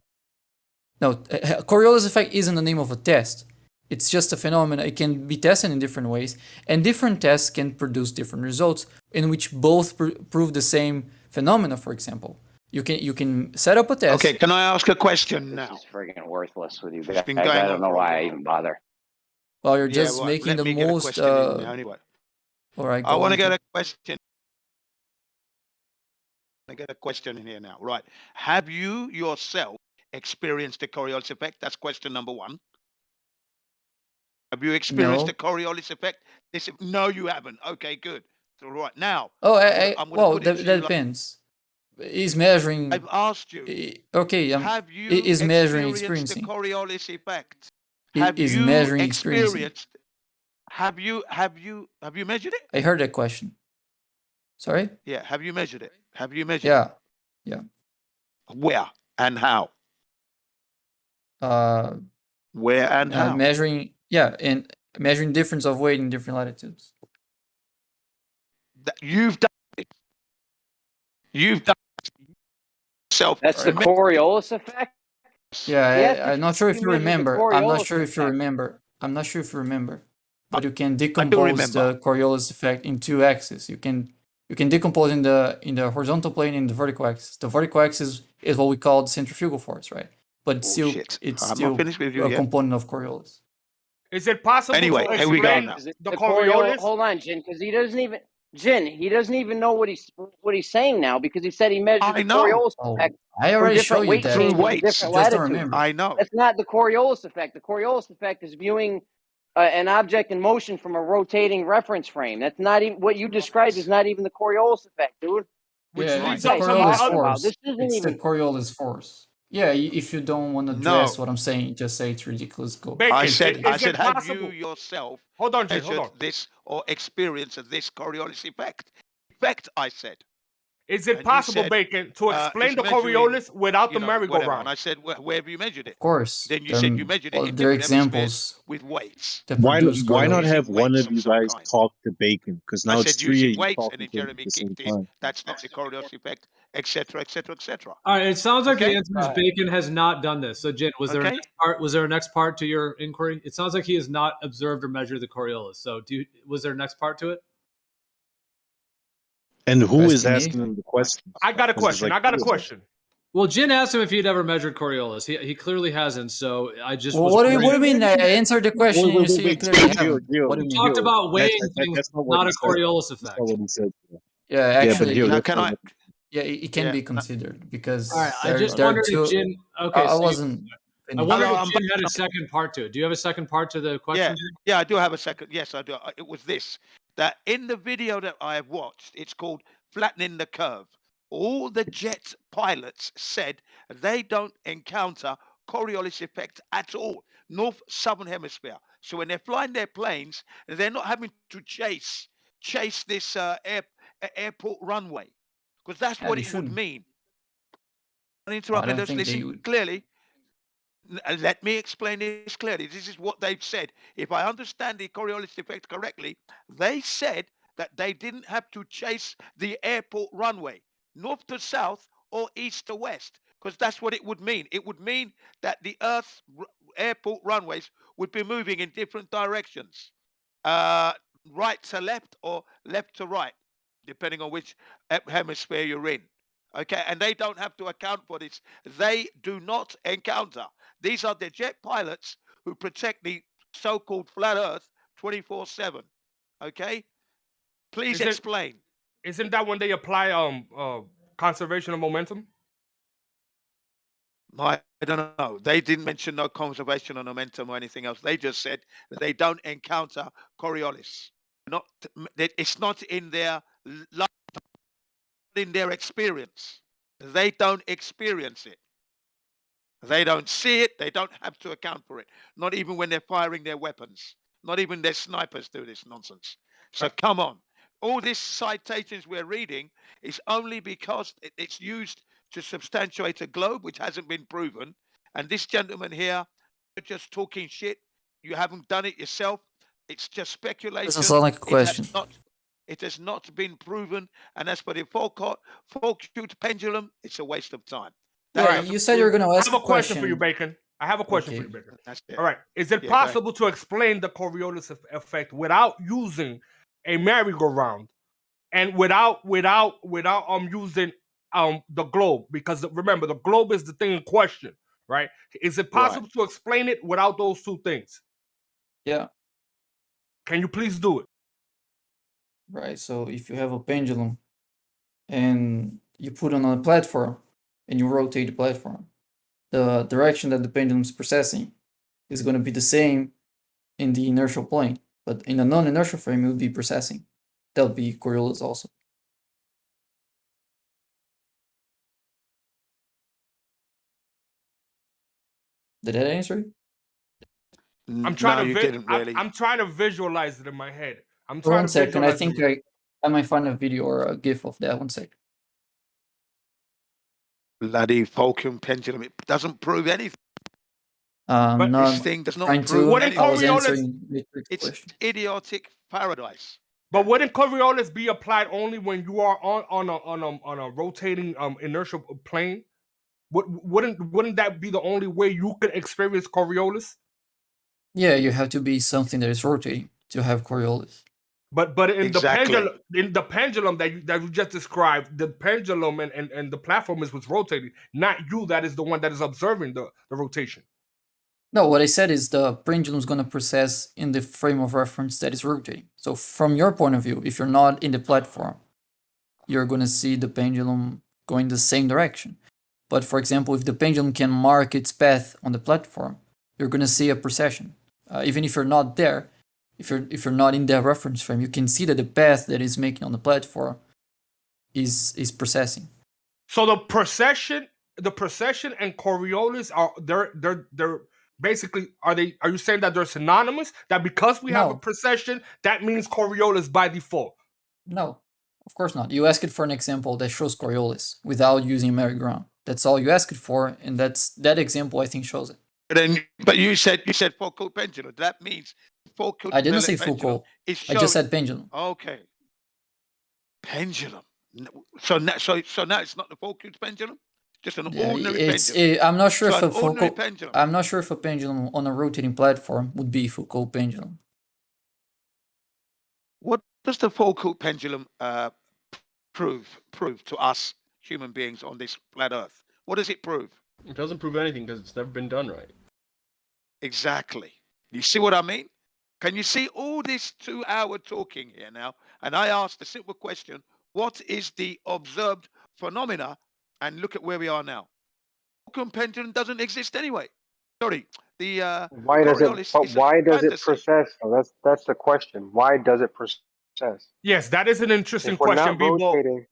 no, Coriolis effect isn't the name of a test. It's just a phenomenon. It can be tested in different ways, and different tests can produce different results in which both prove the same phenomena. For example, you can set up a test. Okay, can I ask a question now? This is friggin' worthless with you It's guys. been I going don't on know for a why I while. even bother. Well, you're Yeah, just right. making Let the me get a most. question in now anyway. All right, I go want to on, get Jim. a question. I get a question in here now. Right. Have you yourself experienced the Coriolis effect? That's question number one. Have you experienced the No. Coriolis effect? No, you haven't. Okay, good. So right now, Oh, I'm gonna well, put it that to you like depends. Is measuring. I've asked you. Okay, Have you is measuring experienced the experiencing. Coriolis effect? Have Is you measuring experiencing. experienced? Have you measured it? I heard that question. Sorry? Yeah. Have you measured it? Have you measured it? Yeah. Yeah. Where and how? Uh, Where and how? measuring. Yeah, and measuring difference of weight in different latitudes. You've done it. You've done it yourself. That's the Coriolis effect? Yeah, Yes, I'm not sure if you measure the remember. I'm not Coriolis sure if you effect. remember. I'm not sure if you remember. But you can I do decompose remember. the Coriolis effect in two axes. You can decompose in the horizontal plane and the vertical axis. The vertical axis is what we call the centrifugal force, right? But it's Bullshit. I'm not finished with you a yet. component of Coriolis. Is it possible Anyway, to here we go explain now. the The Coriolis? Hold on, Jin, because he doesn't even know what he's saying now, because he said he measured I the know. Coriolis Oh, effect I from already showed different you weight that. Through changes in weights. different Just don't latitudes. remember. I know. That's not the Coriolis effect. The Coriolis effect is viewing an object in motion from a rotating reference frame. That's not even what you described. Is not even the Coriolis effect, dude. Which Yeah, leads the up to my Coriolis other. force. This isn't It's the even. Coriolis force. Yeah, if you don't want to No. address what I'm saying, just say it's ridiculous. Go. Bacon, I said, is it have possible? you yourself Hold on, Jin, hold measured on. this or experienced this Coriolis effect? Effect, I said. Is it And you possible, said, Bacon, to explain it's the measuring, Coriolis without the whatever. And merry-go-round? I said, where have you measured it? Of course. Then you said you measured it in There are different hemispheres examples with weights. that Why produce why not Coriolis. have one weights of you some guys kind. talk to Bacon? Because I now said it's three using of you weights, and talking then to him at Jeremy the same kicked in. time. That's not the Coriolis effect, etc., etc., etc. All right, it sounds like the Okay? answer is Bacon has not done this. So, Jin, was there a Okay? next part? Was there a next part to your inquiry? It sounds like he has not observed or measured the Coriolis. So, was there a next part to it? And who is Asking me? asking him the questions? I got a Because question. there's like I got a two of them. question. Well, Jin asked him if he'd ever measured Coriolis. He clearly hasn't. So I just Well, was. what do you wondering- mean? I answered the question and you say you clearly Gio, haven't. What do you mean? talked about weighing things, That's not what not he a said. Coriolis That's effect. not what he said. Yeah, Yeah, but actually, Gio, Now, that's can not I? what yeah, it can Yeah. be considered because All right, I just there are wondered two. if Jin. Okay, I so wasn't. I wondered No, if I'm Jin had a back. second part to it. Do you have a second part to the question? Yeah, Jin? yeah, I do have a second. Yes, I do. It was this that in the video that I have watched, it's called Flattening the Curve. All the jet pilots said they don't encounter Coriolis effect at all, North Southern Hemisphere. So when they're flying their planes, they're not having to chase this airport runway, because that's Yeah, what they it would shouldn't. mean. I Interrupt me. don't Let's think they listen would. clearly. Let me explain this clearly. This is what they've said. If I understand the Coriolis effect correctly, they said that they didn't have to chase the airport runway, north to south or east to west, because that's what it would mean. It would mean that the Earth's airport runways would be moving in different directions, right to left or left to right, depending on which hemisphere you're in. Okay, and they don't have to account for this. They do not encounter. These are the jet pilots who protect the so-called flat Earth 24/7. Okay, please explain. Isn't that when they apply conservation of momentum? I don't know. They didn't mention no conservation of momentum or anything else. They just said that they don't encounter Coriolis. It's not in their in their experience. They don't experience it. They don't see it. They don't have to account for it. Not even when they're firing their weapons. Not even their snipers do this nonsense. So come on. All these citations we're reading is only because it's used to substantiate a globe, which hasn't been proven. And this gentleman here, just talking shit. You haven't done it yourself. It's just speculation. Doesn't sound like a question. It has not been proven. And as for the Foucault pendulum, it's a waste of time. Yeah, you said you were going to ask I have a question for you, Bacon. I have a question for you, Bacon. That's it. All right. Is it possible to explain the Coriolis effect without using a merry-go-round and without using the globe? Because remember, the globe is the thing in question, right? Is it possible to explain it without those two things? Yeah. Can you please do it? Right. So if you have a pendulum and you put it on a platform and you rotate the platform, the direction that the pendulum is processing is going to be the same in the inertial plane, but in a non-inertial frame, it would be processing. That would be Coriolis also. Did that answer it? I'm trying I'm trying to visualize it in my head. I'm For trying 1 to second, I visualize think I might find a video or a GIF of that. 1 second. Bloody Fulcrum pendulum. It doesn't prove anything. No, This thing does not trying prove to. anything. I was answering Matrix It's question. idiotic paradise. But wouldn't Coriolis be applied only when you are on a rotating inertial plane? Wouldn't that be the only way you could experience Coriolis? Yeah, you have to be something that is rotating to have Coriolis. But in the pendulum that you just described, the pendulum and the platform is what's rotating, not you. That is the one that is observing the rotation. No, what I said is the pendulum is going to process in the frame of reference that is rotating. So from your point of view, if you're not in the platform, you're going to see the pendulum going the same direction. But for example, if the pendulum can mark its path on the platform, you're going to see a precession. Even if you're not there, if you're not in that reference frame, you can see that the path that it's making on the platform is processing. So the precession and Coriolis are they're basically are you saying that they're synonymous? That because we have a precession, that means Coriolis by default? No, of course not. You asked for an example that shows Coriolis without using merry-go-round. That's all you asked for, and that example I think shows it. But you said Foucault pendulum. That means Foucault. I didn't say Foucault. I just said pendulum. Okay. Pendulum. So now it's not the Foucault pendulum. Just an ordinary pendulum. I'm not sure So if an a ordinary Foucault. pendulum. I'm not sure if a pendulum on a rotating platform would be Foucault pendulum. What does the Foucault pendulum prove to us human beings on this flat Earth? What does it prove? It doesn't prove anything because it's never been done right. Exactly. You see what I mean? Can you see all this 2-hour talking here now? And I asked a simple question: what is the observed phenomena? And look at where we are now. Fulcrum pendulum doesn't exist anyway. Sorry, the why does Coriolis it? But is a why does it fantasy. process? Though? That's the question. Why does it process? Yes, that is an interesting If we're question, not rotating,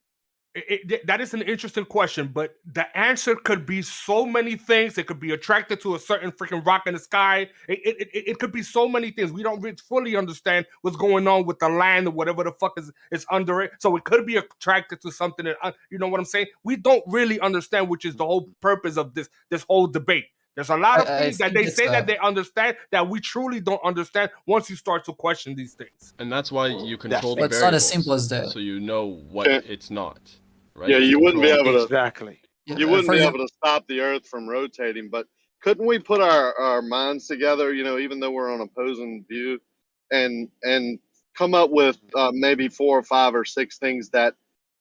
that is an interesting question, but the answer could be so many things. It could be attracted to a certain freaking rock in the sky. It could be so many things. We don't really fully understand what's going on with the land or whatever the fuck is under it. So it could be attracted to something that, you know what I'm saying? We don't really understand, which is the whole purpose of this whole debate. There's a lot of things that they say that they understand that we truly don't understand once you start to question these things. And that's why you control the But it's not as simple as that. so you know what it's not. Right? Yeah, you wouldn't be able to exactly. You wouldn't be able to stop the Earth from rotating, but couldn't we put our minds together? You know, even though we're on opposing view, and come up with maybe 4 or 5 or 6 things that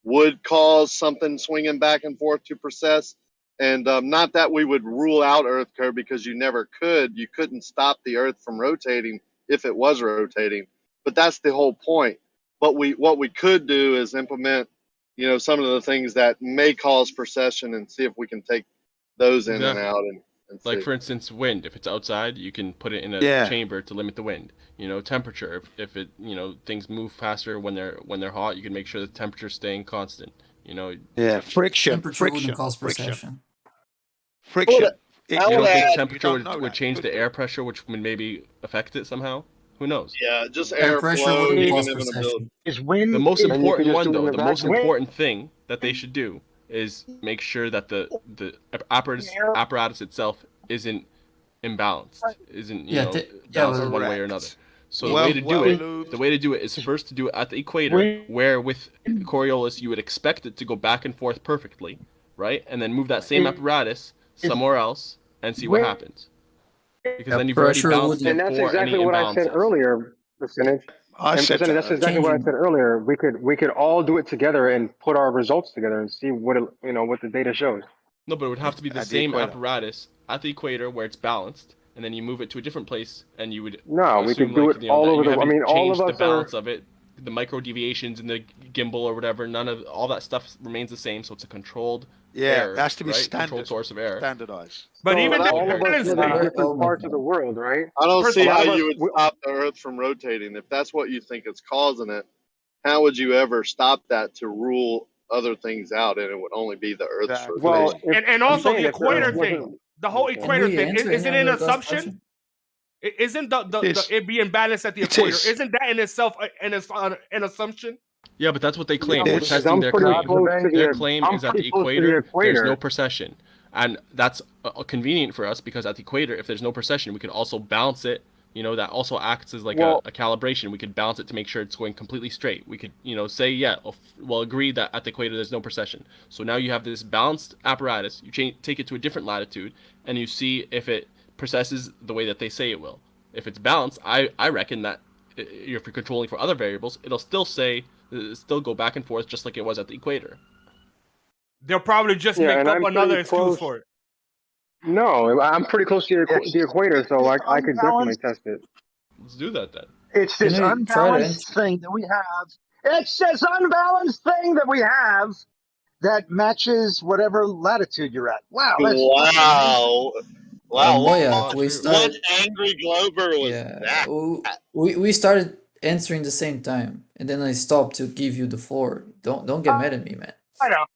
would cause something swinging back and forth to process. And not that we would rule out Earth curve, because you never could. You couldn't stop the Earth from rotating if it was rotating. But that's the whole point. But what we could do is implement, you know, some of the things that may cause precession and see if we can take those in and out Like see. for instance, wind. If it's outside, you can put it in a Yeah. chamber to limit the wind. You know, temperature. If it, you know, things move faster when they're hot, you can make sure the temperature's staying constant. You know. Yeah, friction, Temperature wouldn't friction, cause friction, precession. friction. You don't think temperature would change the air pressure, which would maybe affect it somehow? Who knows? Yeah, just Air pressure wouldn't airflow, cause even in a building. precession. Is wind The most And you could important just one, do it in though, the the most vacuum. important thing that they should do is make sure that the apparatus itself isn't imbalanced, isn't balanced one way or another. So the way to do it is first to do it at the equator, where with Coriolis you would expect it to go back and forth perfectly, right? And then move that same apparatus somewhere else and see what happens. Because then you've already balanced it And that's for exactly any what I said imbalances. earlier, percentage. I And said percentage, that's exactly what I said earlier. We could all do it together and put our results together and see what what the data shows. No, but it would have to be the At the same equator. apparatus at the equator where it's balanced, and then you move it to a different place, and you would No, we assume could do like, it you know, all that over you the. I haven't mean, all changed of the us balance are. of it, the micro deviations in the gimbal or whatever. None of all that stuff remains the same, so it's a controlled Yeah, it has to be right? Controlled standard, source of air. standardized. But So even all the of us balance live in thing, different parts of the world, right? I don't First see of how all, you would stop the Earth from rotating. If that's what you think is causing it, how would you ever stop that to rule other things out? And it would only be the Earth's Exactly. Well, rotation. if, and I'm also saying the if the Earth equator thing, wasn't. the whole Can equator we thing, answer isn't him an with that assumption? question? Isn't It it being balanced at the It equator? is. Isn't that in itself an assumption? Yeah, but that's what they claim. It We're is. testing I'm their pretty claim. close to Their the. claim I'm is at the pretty close to the equator, there's no equator. precession. And that's convenient for us because at the equator, if there's no precession, we can also balance it. You know, that also acts as like Well, a calibration. We could balance it to make sure it's going completely straight. We could, you know, say, yeah, well, agree that at the equator there's no precession. So now you have this balanced apparatus. You take it to a different latitude, and you see if it precesses the way that they say it will. If it's balanced, I reckon that if you're controlling for other variables, it'll still go back and forth just like it was at the equator. They'll probably just yeah, make and up I'm another pretty excuse close. for it. No, I'm pretty close to the equator, so I could definitely test it. Let's do that then. It's this Can we try to unbalanced thing that we have. It's this unbalanced thing that we have that matches whatever latitude you're at. Wow, that's Wow. Wow. Moyak, we What started. angry Glover was Yeah, that? we started answering the same time, and then I stopped to give you the floor. Don't get mad at me, man. I know.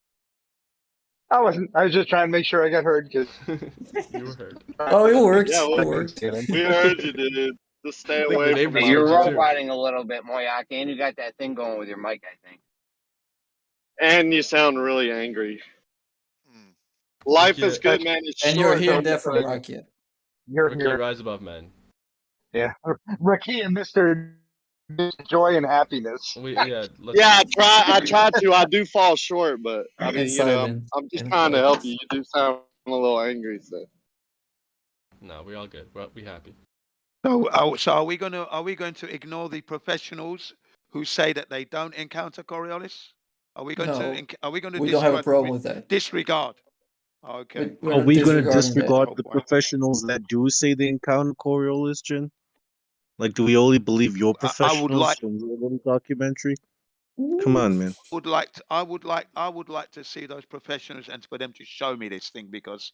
I was just trying to make sure I got heard. Cause You were heard. Oh, it worked. Yeah, It well, worked. we heard you, dude. Just stay I think the away from neighbors Hey, you're heard you road too. riding a little bit, Moyak, and you got that thing going with your mic, I think. And you sound really angry. Life is Rakia, good, man. It's And you're short. hearing Don't that from break. Rakia. you're Rakia, here. rise above, man. Yeah. Ricky and Mr. Joy and Happiness. Let's... Yeah, I try to. I do fall short, but I mean, And you know, silent. I'm just And trying to quiet. help you. You do sound a little angry, so. No, we're all good. We happy. So are we going to ignore the professionals who say that they don't encounter Coriolis? Are we going No, to are we going to we don't have a problem with that. disregard? Okay. We're Are not we going to disregarding that. disregard the professionals that do say they encounter Coriolis, Jin? Like, do we only believe your I would professionals like from your little documentary? Come on, man. I would like to see those professionals and for them to show me this thing because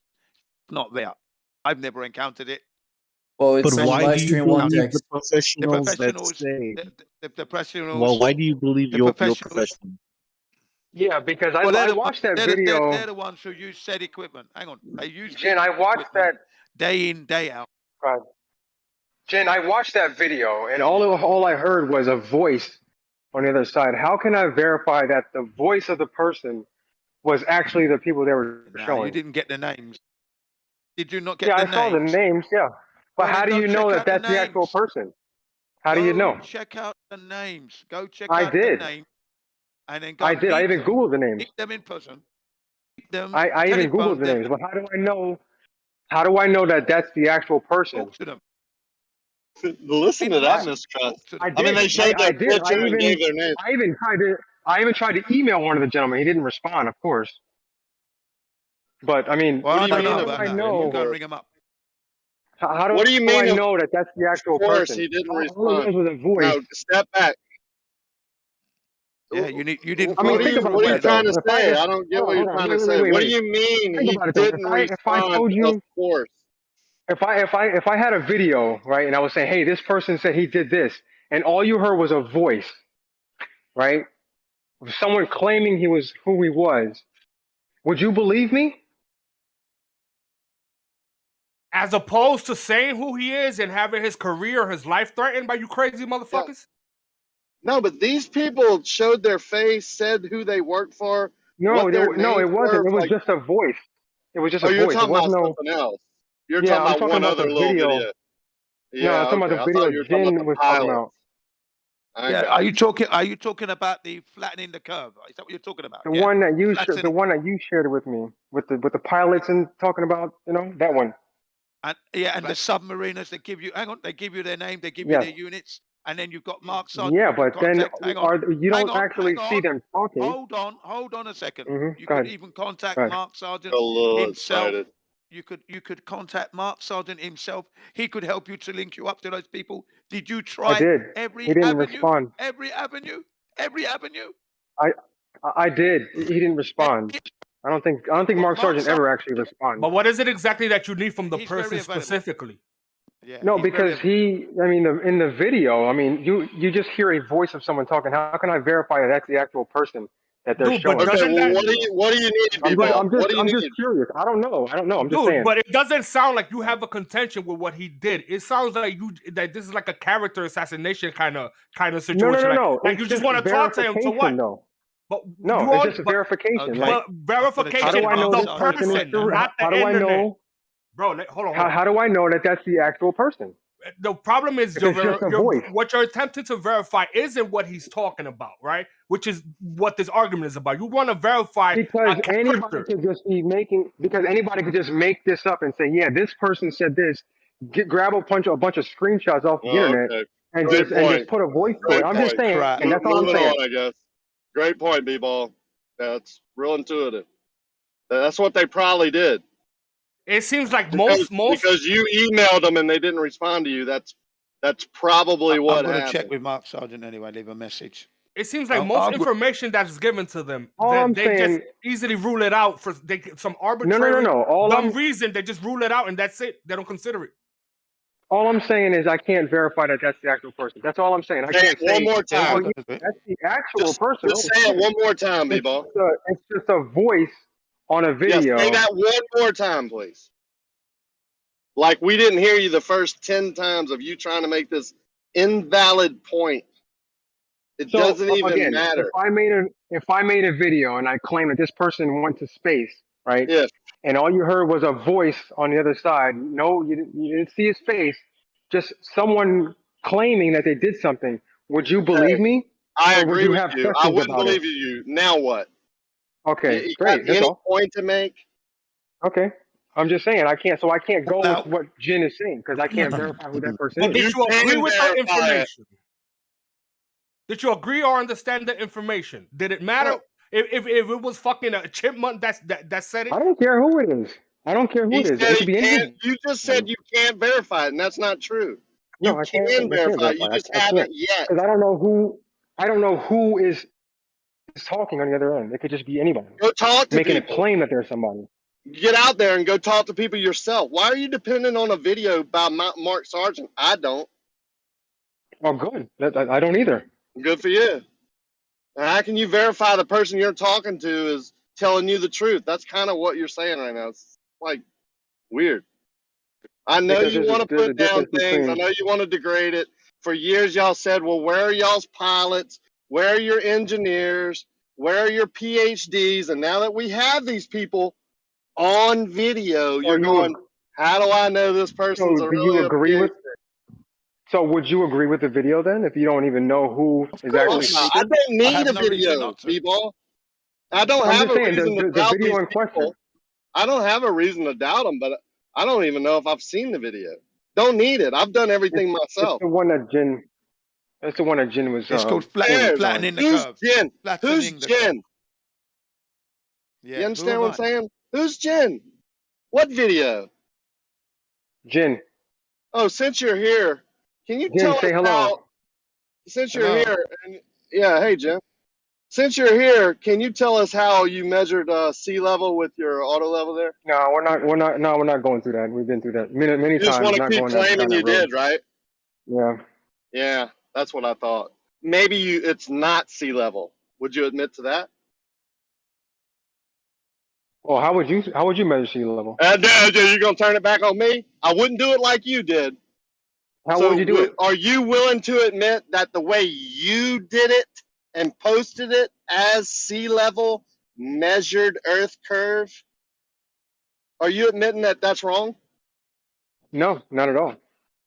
it's not there. I've never encountered it. Well, it's But on why do you Livestream one believe the text. professionals that professionals- say? The professionals. Well, why do you believe the your professionals- professional? Yeah, because I they're the watched that they're video. They're the ones who use said equipment. Hang on, they use Jen, I watched that. day in, day out. Jen, I watched that video, and all I heard was a voice on the other side. How can I verify that the voice of the person was actually the people they were No, showing? you didn't get the names. Did you not get Yeah, the I names? saw the names. Yeah, but Well, how then do go you know check that out that's the actual names. person? How do you know? Check out the names. Go check I out did. the name, and then go. I did. I meet even them. Googled the names. Meet them in person. Meet them. I even telephone Googled the them, names. But how do I know? How do I know that that's the actual person? Talk to them. Listen to that mistrust. I I did. mean, they showed I their did. picture and gave their name. I even tried to email one of the gentlemen. He didn't respond, of course. But I mean, Well, I how don't know do about I that. know? You go ring them up. How do What do you mean I of know that that's the actual Of course, person? he didn't All it respond. was a voice. No, step back. Yeah, you didn't. I mean, What are think you, about what are you that, though. trying to If say? if- I don't get hold what on, you're hold on, trying to say. wait, What do wait. you mean Think he about it, though. didn't If I respond? told you, Of course. if I had a video, right, and I was saying, hey, this person said he did this, and all you heard was a voice, right? Someone claiming he was who he was, would you believe me? As opposed to saying who he is and having his career, his life threatened by you crazy motherfuckers? No, but these people showed their face, said who they worked for, No, what their no, it names wasn't. were. It was Like, just a voice. It was just oh, a you're voice. It talking about wasn't no. something else. You're Yeah, talking I'm about talking one about other the little video. video. No, Yeah, I'm talking okay. about I the thought video you were talking Jin about the was talking pilot. about. I Yeah, got you. are you talking about the flattening the curve? Is that what you're talking about? The Yeah, one that you the flattening. one that you shared with me with the pilots and talking about, that one. And yeah, and the submariners, they give you, hang on, they give you their name, they give you Yes. their units, and then you've got Mark Sergeant. Yeah, You can but then contact. Hang on, you hang don't on, actually hang see on. them talking. Hold on a second. You Go could ahead. even contact Go ahead. Mark Sergeant A little himself. excited. You could contact Mark Sergeant himself. He could help you to link you up to those people. Did you I try did. every He didn't avenue? respond. Every avenue? Every avenue? I did. He didn't respond. I don't think Well, Mark Mark Sargent ever actually responded. But what is it exactly that you need from the He's very person available. specifically? Yeah, No, he's very because in the video, you just hear a voice of someone talking. How can I verify that that's the actual person that they're Dude, but showing? Okay, doesn't well, that... what do you need, B-Ball? What do you I'm need? just curious. I don't know. I'm just Dude, saying. but it doesn't sound like you have a contention with what he did. It sounds like that this is like a character assassination kind of situation. No. Like It's you just just want to talk to him to what? verification, though. But No, you it's all, just a verification. Okay. Like, but verification how do I of know the this person is person, true? not the How do I internet. know? Bro, hold on. How do I know that that's the actual person? The problem is If it's just a voice. what you're attempting to verify isn't what he's talking about, right? Which is what this argument is about. You want to verify Because a anybody character. could just be anybody could just make this up and say, yeah, this person said this. Grab a bunch of screenshots off the internet Okay. and Great just put a voice to it. Great I'm point. just saying, Crap. and that's all I'm Moving saying. on, I guess. Great point, B-Ball. That's real intuitive. That's what they probably did. It seems like Because most you emailed them and they didn't respond to you. That's probably what I'm going to happened. check with Mark Sergeant anyway. Leave a message. It seems like most information that's given to them, they just easily rule it out for some arbitrary No. reason. They just rule it out and that's it. They don't consider it. All I'm saying is I can't verify that that's the actual person. That's all I'm saying. I can't say one more time. oh, yeah, that's the actual person. Just say it one more time, B-Ball. It's just a voice on a video. Yes, say that one more time, please. Like we didn't hear you the first 10 times of you trying to make this invalid point. It doesn't even matter. If I made a video and I claim that this person went to space, right? Yes. And all you heard was a voice on the other side. No, you didn't see his face. Just someone claiming that they did something. Would you believe me? I Or would agree you with have you. I questions wouldn't about it? believe you. Now what? Okay, You great. got That's any all. point to make? Okay. I'm just saying I can't go with what Jin is saying because I can't verify who that person But is. did you agree with the information? Did you agree or understand the information? Did it matter if it was fucking a chipmunk that said it? I don't care who it is. I don't care who it is. It could be anything. You just said you can't verify it, and that's not true. No, You I can can't verify it. You verify. just I haven't can't yet. because I don't know who is talking on the other end. It could just be anybody Go talk to making people. a claim that there's somebody. Get out there and go talk to people yourself. Why are you dependent on a video by Mark Sargent? I don't. Oh, good. I don't either. Good for you. Now, how can you verify the person you're talking to is telling you the truth? That's kind of what you're saying right now. It's like weird. I know Because you there's want to put down difference things. I between- know you want to degrade it. For years, y'all said, well, where are y'all's pilots? Where are your engineers? Where are your PhDs? And now that we have these people on video, you're going, how do I know this person's So a do really you agree PhD? with? So would you agree with the video then if you don't even know who is actually No, I speaking? don't need a video, B-Ball. I don't I'm have just a saying reason to the doubt video these in question. people. I don't have a reason to doubt them, but I don't even know if I've seen the video. Don't need it. I've done everything myself. It's the one that Jin. That's the one that Jin was. It's called Cares? flattening the Who's curve. Jin? Who's Flattening the Jin? Yeah, You understand who what am I'm saying? Who's Jin? What video? Jin. Oh, since you're here, can you Jin, tell say us hello. how? Since you're Hello. here, and yeah, hey Jin. Since you're here, can you tell us how you measured sea level with your auto level there? No, we're not going through that. We've been through that many You just times. want to Not keep going down claiming that you road. did, right? Yeah. Yeah, that's what I thought. Maybe it's not sea level. Would you admit to that? Well, how would you measure sea level? You're gonna turn it back on me? I wouldn't do it like you did. How So would you do it? are you willing to admit that the way you did it and posted it as sea level measured Earth curve, are you admitting that that's wrong? No, not at all.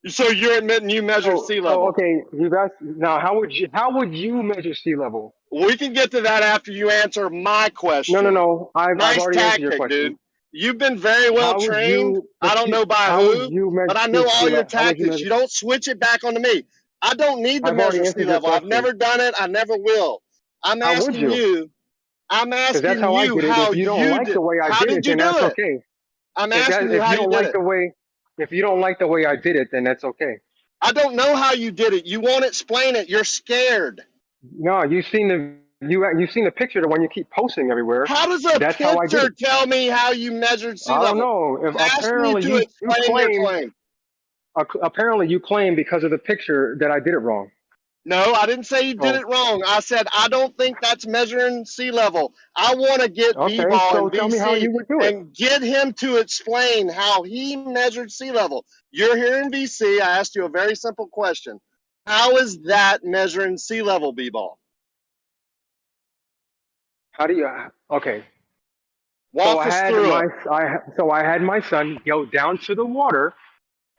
So you're admitting you measured sea level? Okay. You've asked now. How would you measure sea level? We can get to that after you answer my question. No. I've Nice already answered your tactic, question. dude. You've been very well How would trained. you? I don't know by How would who, you measure but I know all sea your level? How would you tactics. measure? You don't switch it back onto me. I don't need to I've already measure sea answered your level. I've question. never done it. I never will. I'm How would asking you? you. I'm Because that's asking how I you did it. how If you don't you like did. the way I How did did it, you then do that's it? okay. I'm asking you If how you you don't did like it. the way, if you don't like the way I did it, then that's okay. I don't know how you did it. You won't explain it. You're scared. No, you've seen the picture, the one you keep posting everywhere. How does a That's how I did picture it. tell me how you measured sea I don't level? know. If I'm asking you apparently to you explain your claim, claim. apparently you claim because of the picture that I did it wrong. No, I didn't say you did Oh, it wrong. I said I don't think that's measuring sea level. I want to get okay. B-Ball So and tell me how VC you would do it. and get him to explain how he measured sea level. You're here in VC. I asked you a very simple question. How is that measuring sea level, B-Ball? How do you? Okay. Walk us through it. I had my son go down to the water.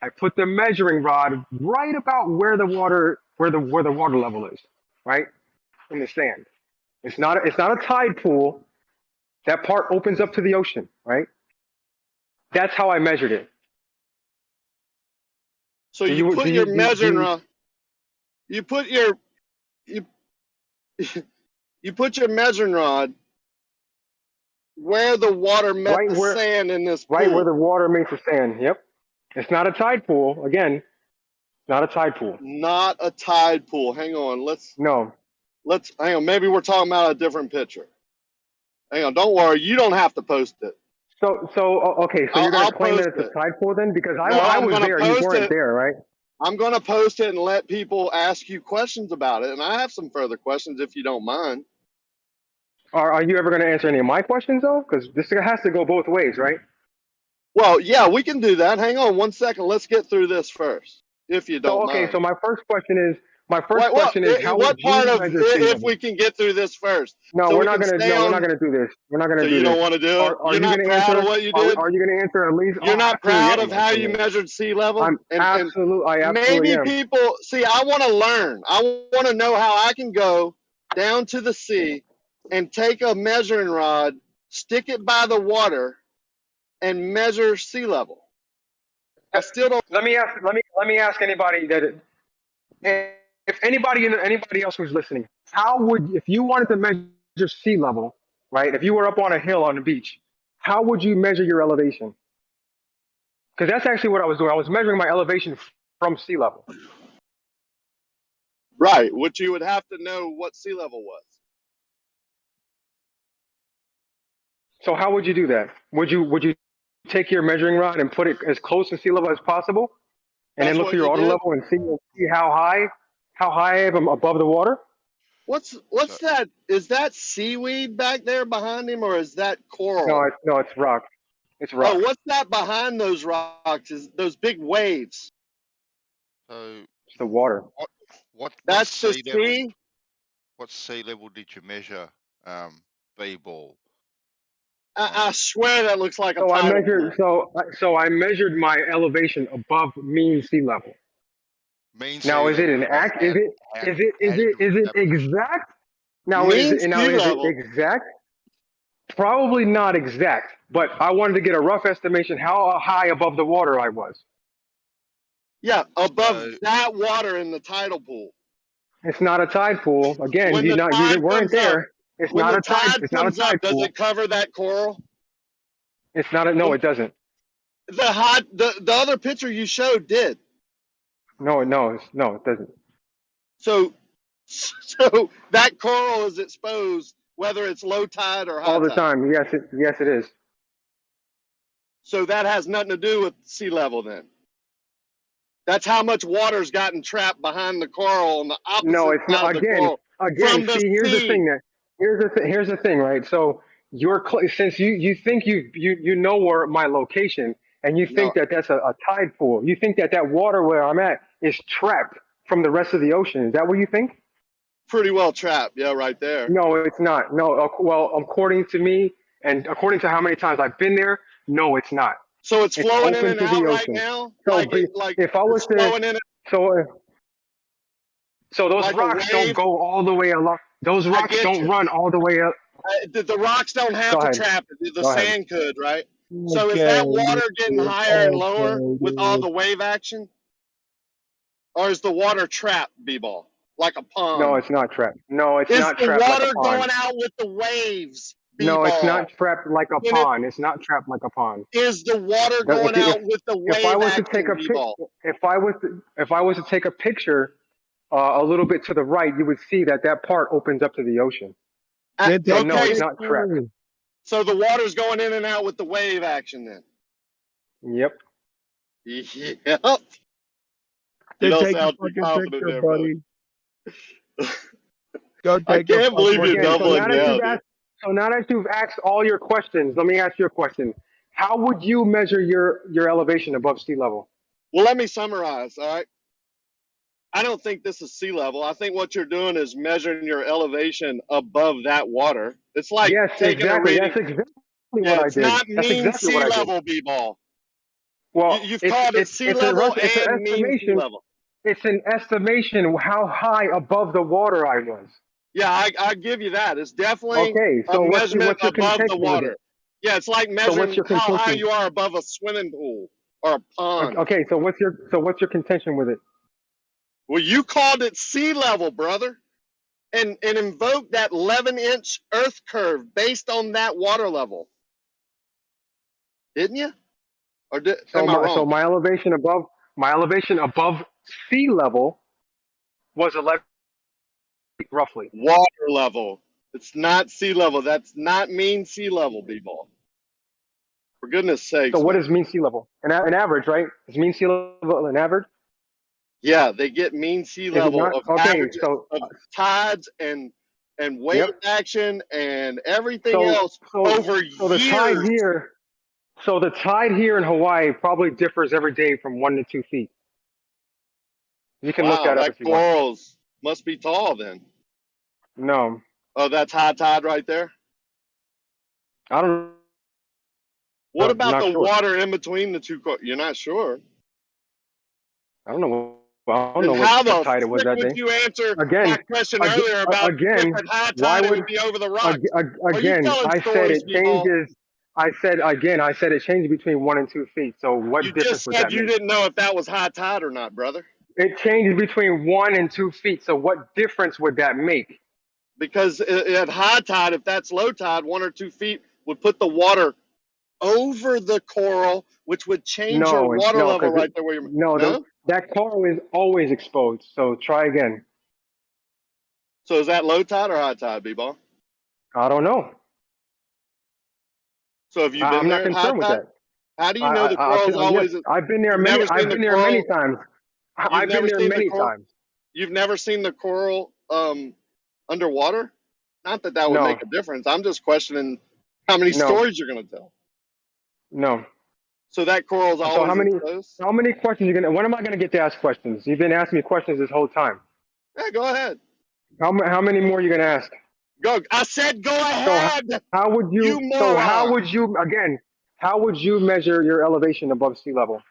I put the measuring rod right about where the water level is, right in the sand. It's not a tide pool. That part opens up to the ocean, right? That's how I measured it. So you put your measuring rod. You put your you put your measuring rod where the water met right the where, sand in this pool. right where the water meets the sand. Yep. It's not a tide pool. Again, not a tide pool. Not a tide pool. Hang on. No. Let's hang on. Maybe we're talking about a different picture. Hang on. Don't worry. You don't have to post it. So okay. So you're gonna claim that it's a tide pool then? Because I was there. You weren't there, right? I'm gonna post it and let people ask you questions about it, and I have some further questions if you don't mind. Are you ever gonna answer any of my questions though? Because this has to go both ways, right? Well, yeah, we can do that. Hang on one second. Let's get through this first, if you don't mind. So my first question is how what would part you of measure sea if level? we can get through this first? No, so we're not gonna. No, we're not gonna do this. We're not gonna So do you this. don't want to do it? Are You're you not gonna proud answer? of what you did? Are you gonna answer at least? You're not proud of how you measured. measured sea level? I absolutely maybe am. people see. I want to learn. I want to know how I can go down to the sea and take a measuring rod, stick it by the water, and measure sea level. I still don't. Let me ask anybody if anybody else who's listening, if you wanted to measure sea level, right? If you were up on a hill on the beach, how would you measure your elevation? Because that's actually what I was doing. I was measuring my elevation from sea level. Right, which you would have to know what sea level was. So how would you do that? Would you take your measuring rod and put it as close to sea level as possible, and then look through your auto level and see how high I am above the water? What's that? Is that seaweed back there behind him, or is that coral? No, it's rock. It's rock. Oh, what's that behind those rocks? Is those big waves? So it's the water. That's the sea. What sea level did you measure, B-Ball? I swear that looks like a So I tidal measured. pool. So I measured my elevation above mean sea level. Now is it an act? Is it exact? Now is it exact? Probably not exact, but I wanted to get a rough estimation how high above the water I was. Yeah, above that water in the tidal pool. It's not a tide pool. Again, you weren't there. It's not a tide. It's not a tide pool. Does it cover that coral? It's not a. No, it doesn't. The other picture you showed did. No, it doesn't. So So that coral is exposed whether it's low tide or high All the tide. time. Yes, it is. So that has nothing to do with sea level then. That's how much water's gotten trapped behind the coral on the opposite No, it's side not. of the coral Again. from the See, here's the sea. thing. Here's the thing, right? So since you think you know where my location, and you No, think that that's a tide pool. You think that water where I'm at is trapped from the rest of the ocean. Is that what you think? pretty well trapped. Yeah, right there. No, it's not. No, well, according to me, and according to how many times I've been there, no, it's not. So it's It's flowing in open and to the out right ocean. now, So, like if I was it's to, flowing in so those like a rocks don't wave. go all the way along. Those I rocks get don't you. run all the way up. The rocks don't have Go to ahead. trap it. The Go ahead. sand could, right? So is that water getting higher and lower with all the wave action, or is the water trapped, B-ball, like a pond? No, it's not trapped. No, it's Is not the trapped like a water pond. going out with the waves, No, it's B-ball? not trapped like a pond. It's not trapped like a pond. Is the water If, going out with the if I wave was to take action, a B-ball? if I was to take a picture a little bit to the right, you would see that part opens up to the ocean. So no, Okay, it's not trapped. so the water's going in and out with the wave action then. Yep. Yep. Then You don't take a sound too fucking confident picture, there, brother. buddy. Go I take a can't believe fucking you're Again, doubling down. so now that you've asked all your questions, let me ask you a question. How would you measure your elevation above sea level? Well, let me summarize, all right? I don't think this is sea level. I think what you're doing is measuring your elevation above that water. It's like Yes, taking exactly. a reading. That's exactly Yeah, what I it's did. not That's mean exactly sea what I did. level, B-ball. Well, You've called it sea level it's an and mean sea estimation. level. It's an estimation how high above the water I was. Yeah, I give you that. It's definitely Okay, a so measurement what's your above the contention with water. it? Yeah, it's like So what's measuring your how high contention? you are above a swimming pool or a pond. Okay, so what's your contention with it? Well, you called it sea level, brother, and invoked that 11-inch earth curve based on that water level, didn't you? Or am I wrong? My elevation above sea level was 11 feet, roughly. Water level. It's not sea level. That's not mean sea level, B-ball. For goodness sakes. So what man. is mean sea level? An average, right? Is mean sea level an average? Yeah, they get mean sea Is it level not? of Okay, average so of tides and wave yep. action and everything So else over the tide years. here. So the tide here in Hawaii probably differs every day from 1 to 2 feet. You can look Wow, that up that if you want. corals must be tall then. No, Oh, that's high tide right there. I don't. What I'm about not the sure. water in between the two? You're not sure. I don't know. I don't Then know how what the tide it was frick that would day. you answer Again, my question earlier about again, if at high why tide it would would be over the rocks? Are you again? telling I said stories, it B-ball? changes. I said it changes between 1 and 2 feet. So what You difference just would said that you make? didn't know if that was high tide or not, brother. It changes between 1 and 2 feet. So what difference would that make? Because at high tide, if that's low tide, 1 or 2 feet would put the water over the coral, which would change your water level right there where you're. No? That coral is always exposed. So try again. So is that low tide or high tide, B-ball? I don't know. So have you been I'm there not at high concerned with tide? that. How do you know the coral's Yes, always? I've been there You've many. never seen I've the been there coral. many times. I've been there many times. You've never seen the coral underwater? Not that would No. make a difference. I'm just questioning how many No. stories you're going to tell. No. So that coral's always So how many questions are you gonna? When am I gonna get to ask questions? You've been asking me questions this whole time. Yeah, go ahead. How many more are you gonna ask? Go. I said go ahead. So how would you? You So how moron. would you again? How would you measure your elevation above sea level?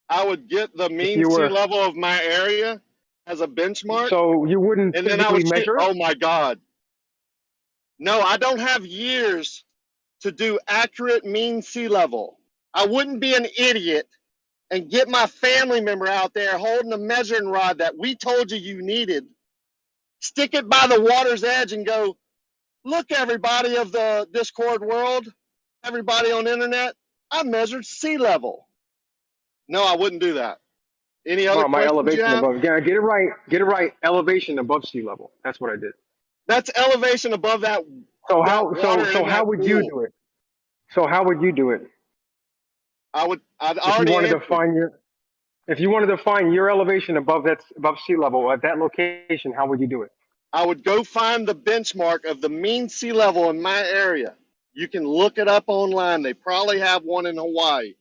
I would get the mean you sea were- level of my area as a benchmark. So you wouldn't and then I would physically measure it? Oh my God. No, I don't have years to do accurate mean sea level. I wouldn't be an idiot and get my family member out there holding a measuring rod that we told you needed, stick it by the water's edge and go, look, everybody of the Discord world, everybody on the internet, I measured sea level. No, I wouldn't do that. Any other My questions you elevation have? above. Yeah, get it right. Get it right. Elevation above sea level. That's what I did. That's elevation above that So that how water in how that would you pool. do it? So how would you do it? I'd If you already wanted to answered. find your if you wanted to find your elevation above sea level at that location, how would you do it? I would go find the benchmark of the mean sea level in my area. You can look it up online. They probably have one in Hawaii.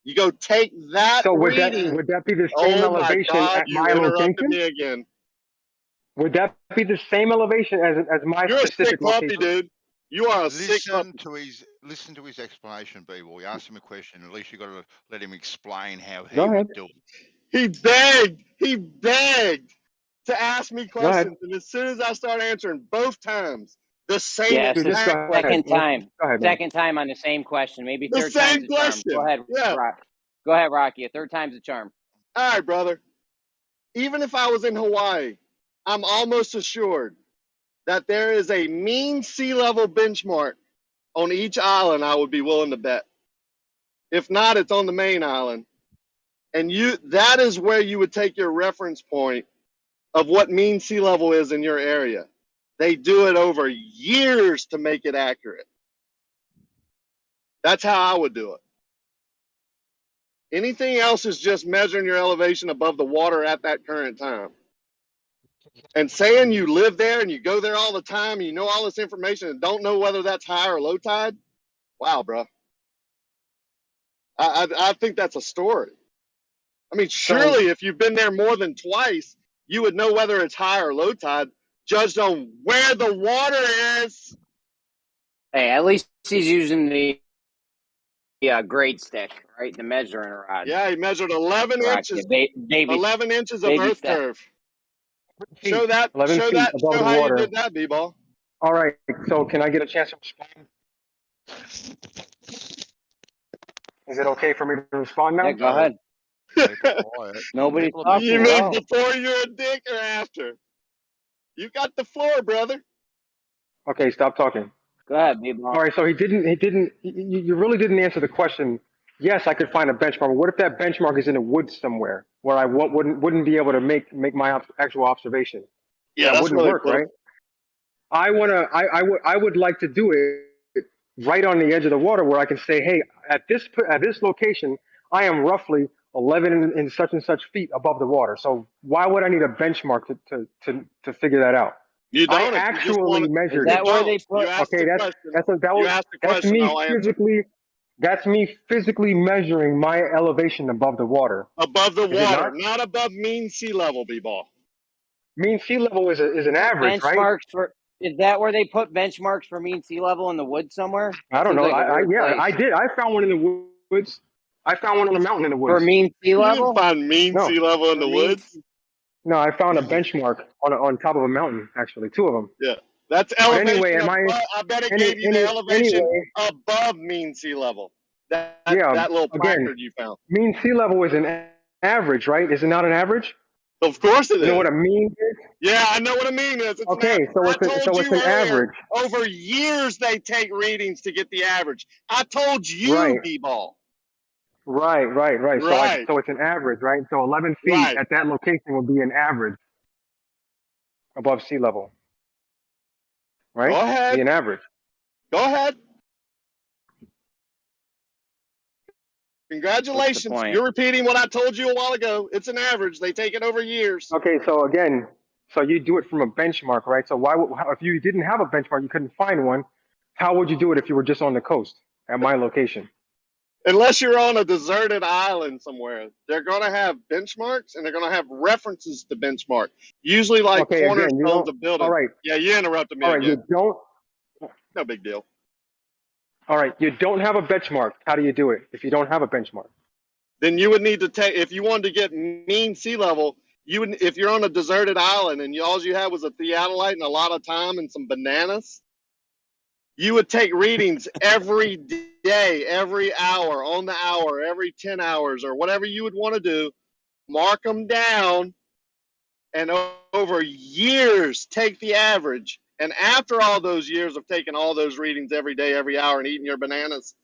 You go take that So reading. would that be the same Oh my elevation God, at you my interrupted location? me again. Would that be the same elevation as my You're a sick specific puppy, location? dude. You are a sick puppy. Listen to his explanation, people. You asked him a question. At least you got to let him explain how Go he ahead. would do it. He begged to ask me Go ahead. questions, and as soon as I start answering, both times the same Yes, Dude, the just go exact ahead. second Go time. ahead, man. Second time on the same question. Maybe the third time's same a charm. Go question. ahead, Yeah. Rock. Go ahead, Rocky. A third time's a charm. All right, brother. Even if I was in Hawaii, I'm almost assured that there is a mean sea level benchmark on each island. I would be willing to bet. If not, it's on the main island. And that is where you would take your reference point of what mean sea level is in your area. They do it over years to make it accurate. That's how I would do it. Anything else is just measuring your elevation above the water at that current time. And saying you live there and you go there all the time and you know all this information and don't know whether that's high or low tide, wow, bro. I think that's a story. I mean, surely if you've been there more than twice, you would know whether it's high or low tide, judged on where the water is. Hey, at least he's using the grade stick, right? The measuring rod. Yeah, he measured 11 Rocky. inches. Baby, 11 inches of baby earth step. curve. Feet, Show 11 feet above the how you water. did that, B-ball. All right. So can I get a chance to respond? Is it okay for me to respond now? Yeah, go ahead. Nobody's talking You at mean all. before you're a dick or after? You got the floor, brother. Okay, stop talking. Go ahead, B-ball. All right, so you really didn't answer the question. Yes, I could find a benchmark. What if that benchmark is in the woods somewhere where I wouldn't be able to make my actual observation? Yeah, that that's wouldn't really work, cool. right? I would like to do it right on the edge of the water where I can say, hey, at this location, I am roughly 11 and such feet above the water. So why would I need a benchmark to figure that out? You don't. I actually measured Is that it. where they put? You asked Okay, the question. You asked the that's question. me I'll answer. physically. That's me physically measuring my elevation above the water. Above the Is it water, not? not above mean sea level, B-ball. Mean sea level is an average, right? Benchmarks for. Is that where they put benchmarks for mean sea level in the woods somewhere? I don't Seems know. like a weird place. I did. I found one in the woods. I found one on a mountain in the woods. For mean sea You level? didn't find mean sea level in the woods. No, I found a benchmark on top of a mountain. Actually, two of them. Yeah, that's But elevation. anyway, I bet it gave you the elevation above mean sea level. That little placard you found. Mean sea level is an average, right? Is it not an average? Of course it is. You know what a mean is? Yeah, I know what a mean is. It's Okay, it's an average. Over years, they take readings to get the average. I told you, Right. B-ball. Right. Right. So it's an average, right? So 11 feet at that location would be an average above sea level, right? Go ahead. Be an average. Go ahead. Congratulations. You're repeating what I told you a while ago. It's an average. They take it over years. Okay, so again, so you do it from a benchmark, right? So if you didn't have a benchmark, you couldn't find one, how would you do it if you were just on the coast at my location? Unless you're on a deserted island somewhere, they're going to have benchmarks and they're going to have references to benchmark. Usually like cornerstones of buildings. All right. Yeah, you interrupted me All right, again. you don't. No big deal. All right, you don't have a benchmark. How do you do it if you don't have a benchmark? Then you would need to take, if you wanted to get mean sea level, you would, if you're on a deserted island and all you had was a theodolite and a lot of time and some bananas, you would take readings every day, every hour, on the hour, every 10 hours or whatever you would want to do, mark them down, and over years take the average. And after all those years of taking all those readings every day, every hour, and eating your bananas,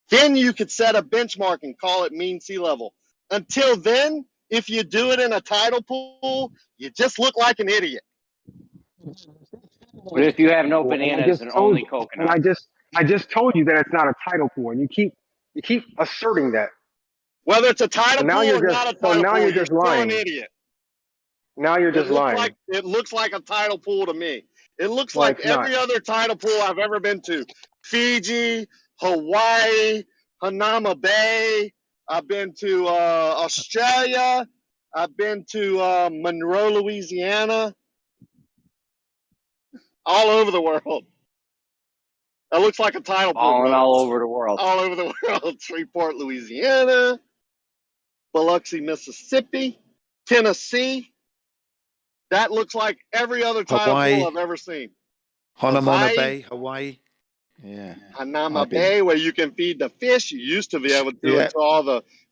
then you could set a benchmark and call it mean sea level. Until then, if you do it in a tidal pool, you just look like an idiot. But if you have no And I bananas just and told only you, coconuts, I just told you that it's not a tidal pool, and you keep asserting that. Whether it's a tidal So now pool you're or just not a tidal now pool, you're you're just still an lying. idiot. Now you're just lying. It looks like a tidal pool to me. It looks Well, like it's not. every other tidal pool I've ever been to. Fiji, Hawaii, Hanama Bay. I've been to Australia. I've been to Monroe, Louisiana. All over the world. It looks like a tidal pool, falling bro. all over the world. All over the world. Shreveport, Louisiana. Biloxi, Mississippi. Tennessee. That looks like every other tidal pool Hawaii, I've ever seen. Hanamona Hawaii, Bay, Hawaii. Yeah, Hanama I've been. Bay, where you can feed the fish. You used to be able to Yeah,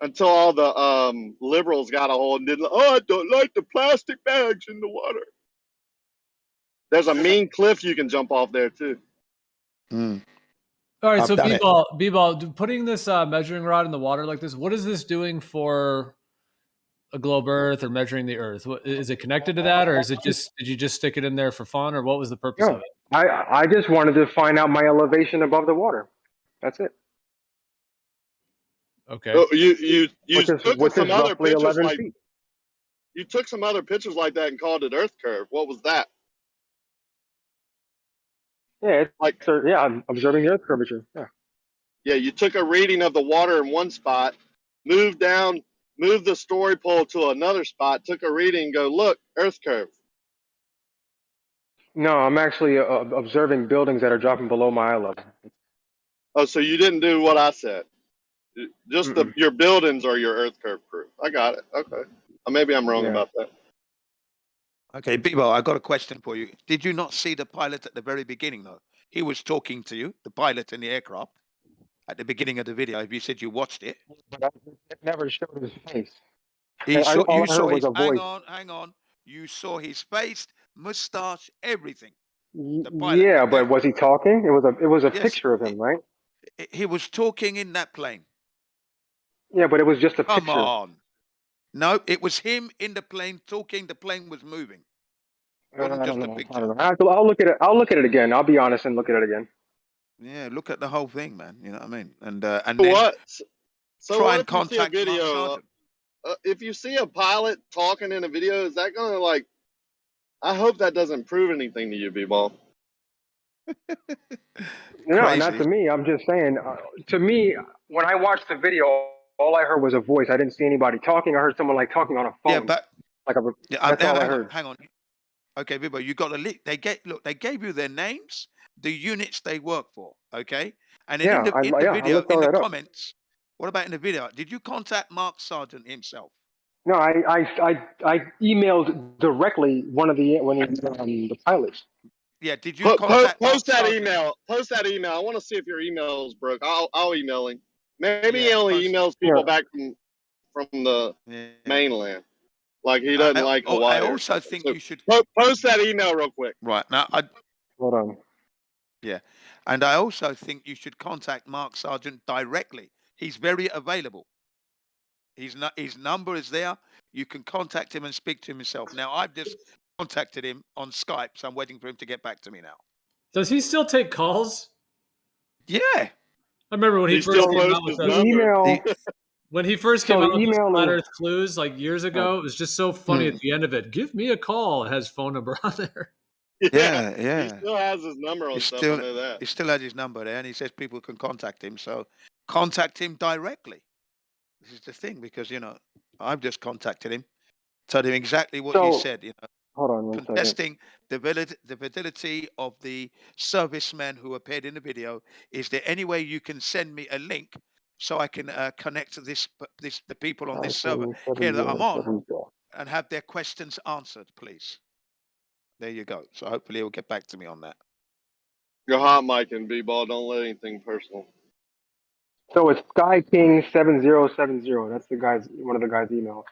until all the liberals got a hold and didn't. Oh, I don't like the plastic bags in the water. There's a mean cliff you can jump off there too. All right, I've so done it. B-ball, putting this measuring rod in the water like this, what is this doing for a globe Earth or measuring the Earth? Is it connected to that, or is it just did you just stick it in there for fun, or what was the purpose of No, it? I just wanted to find out my elevation above the water. That's it. Okay. Oh, you took some other roughly pictures 11 like feet. you took some other pictures like that and called it Earth curve. What was that? Yeah, I'm observing the Earth curvature. Yeah. Yeah, you took a reading of the water in one spot, moved the story pole to another spot, took a reading, go look, Earth curve. No, I'm actually observing buildings that are dropping below my eye level. Oh, so you didn't do what I said. Just your buildings are your Earth curve proof. I got it. Okay. Maybe I'm wrong about that. Okay, Bebo, I got a question for you. Did you not see the pilot at the very beginning, though? He was talking to you, the pilot in the aircraft, at the beginning of the video. If you said you watched it, But it never showed his face. all I heard was his. a voice. Hang on. You saw his face, mustache, everything. Yeah, but was he talking? It was a Yes, picture of him, right? he was talking in that plane. Yeah, but it was just a Come picture. on. No, it was him in the plane talking. The plane was moving. It wasn't I just don't a know. picture. I don't know. I'll look at it. I'll look at it again. I'll be honest and look at it again. Yeah, look at the whole thing, man. You know what I mean? And So then what? So try what and if you see a contact Mark video? Sargent. If you see a pilot talking in a video, is that gonna like? I hope that doesn't prove anything to you, B-ball. No, not to me. I'm just saying. To me, when I watched the video, all I heard was a voice. I didn't see anybody talking. I heard someone like talking on a phone. Yeah, but that's all I heard. Hang on. Okay, Bibo, you got a list. They gave you their names, the units they work for. Okay, and then in the video, in the comments. What about in the video? Did you contact Mark Sargent himself? No, I emailed directly one of the pilots. Yeah, did you contact post that Sargent? email? Post that email. I want to see if your email is broke. I'll email him. Maybe he only emails people back from the mainland. Like he doesn't like Hawaii. I also think you should post that email real quick. Right now, hold on. Yeah, and I also think you should contact Mark Sargent directly. He's very available. His number is there. You can contact him and speak to him yourself. Now, I've just contacted him on Skype, so I'm waiting for him to get back to me now. Does he still take calls? Yeah. I remember when he first came out with when he first came out with those Flat Earth clues like years ago. It was just so funny at the end of it. Give me a call. It has phone number on there. Yeah. He still has his number on stuff. I know that. He still has his number there, and he says people can contact him. So contact him directly. This is the thing, because I've just contacted him, told him exactly what you said. Hold on one contesting the validity of the servicemen who appeared in the video. Is there any way you can send me a link so I can connect to the people on this server here that I'm on and have their questions answered, please? There you go. So hopefully he'll get back to me on that. Your hot mic and B-ball. Don't let anything personal. So it's SkyKing7070. That's one of the guy's emails.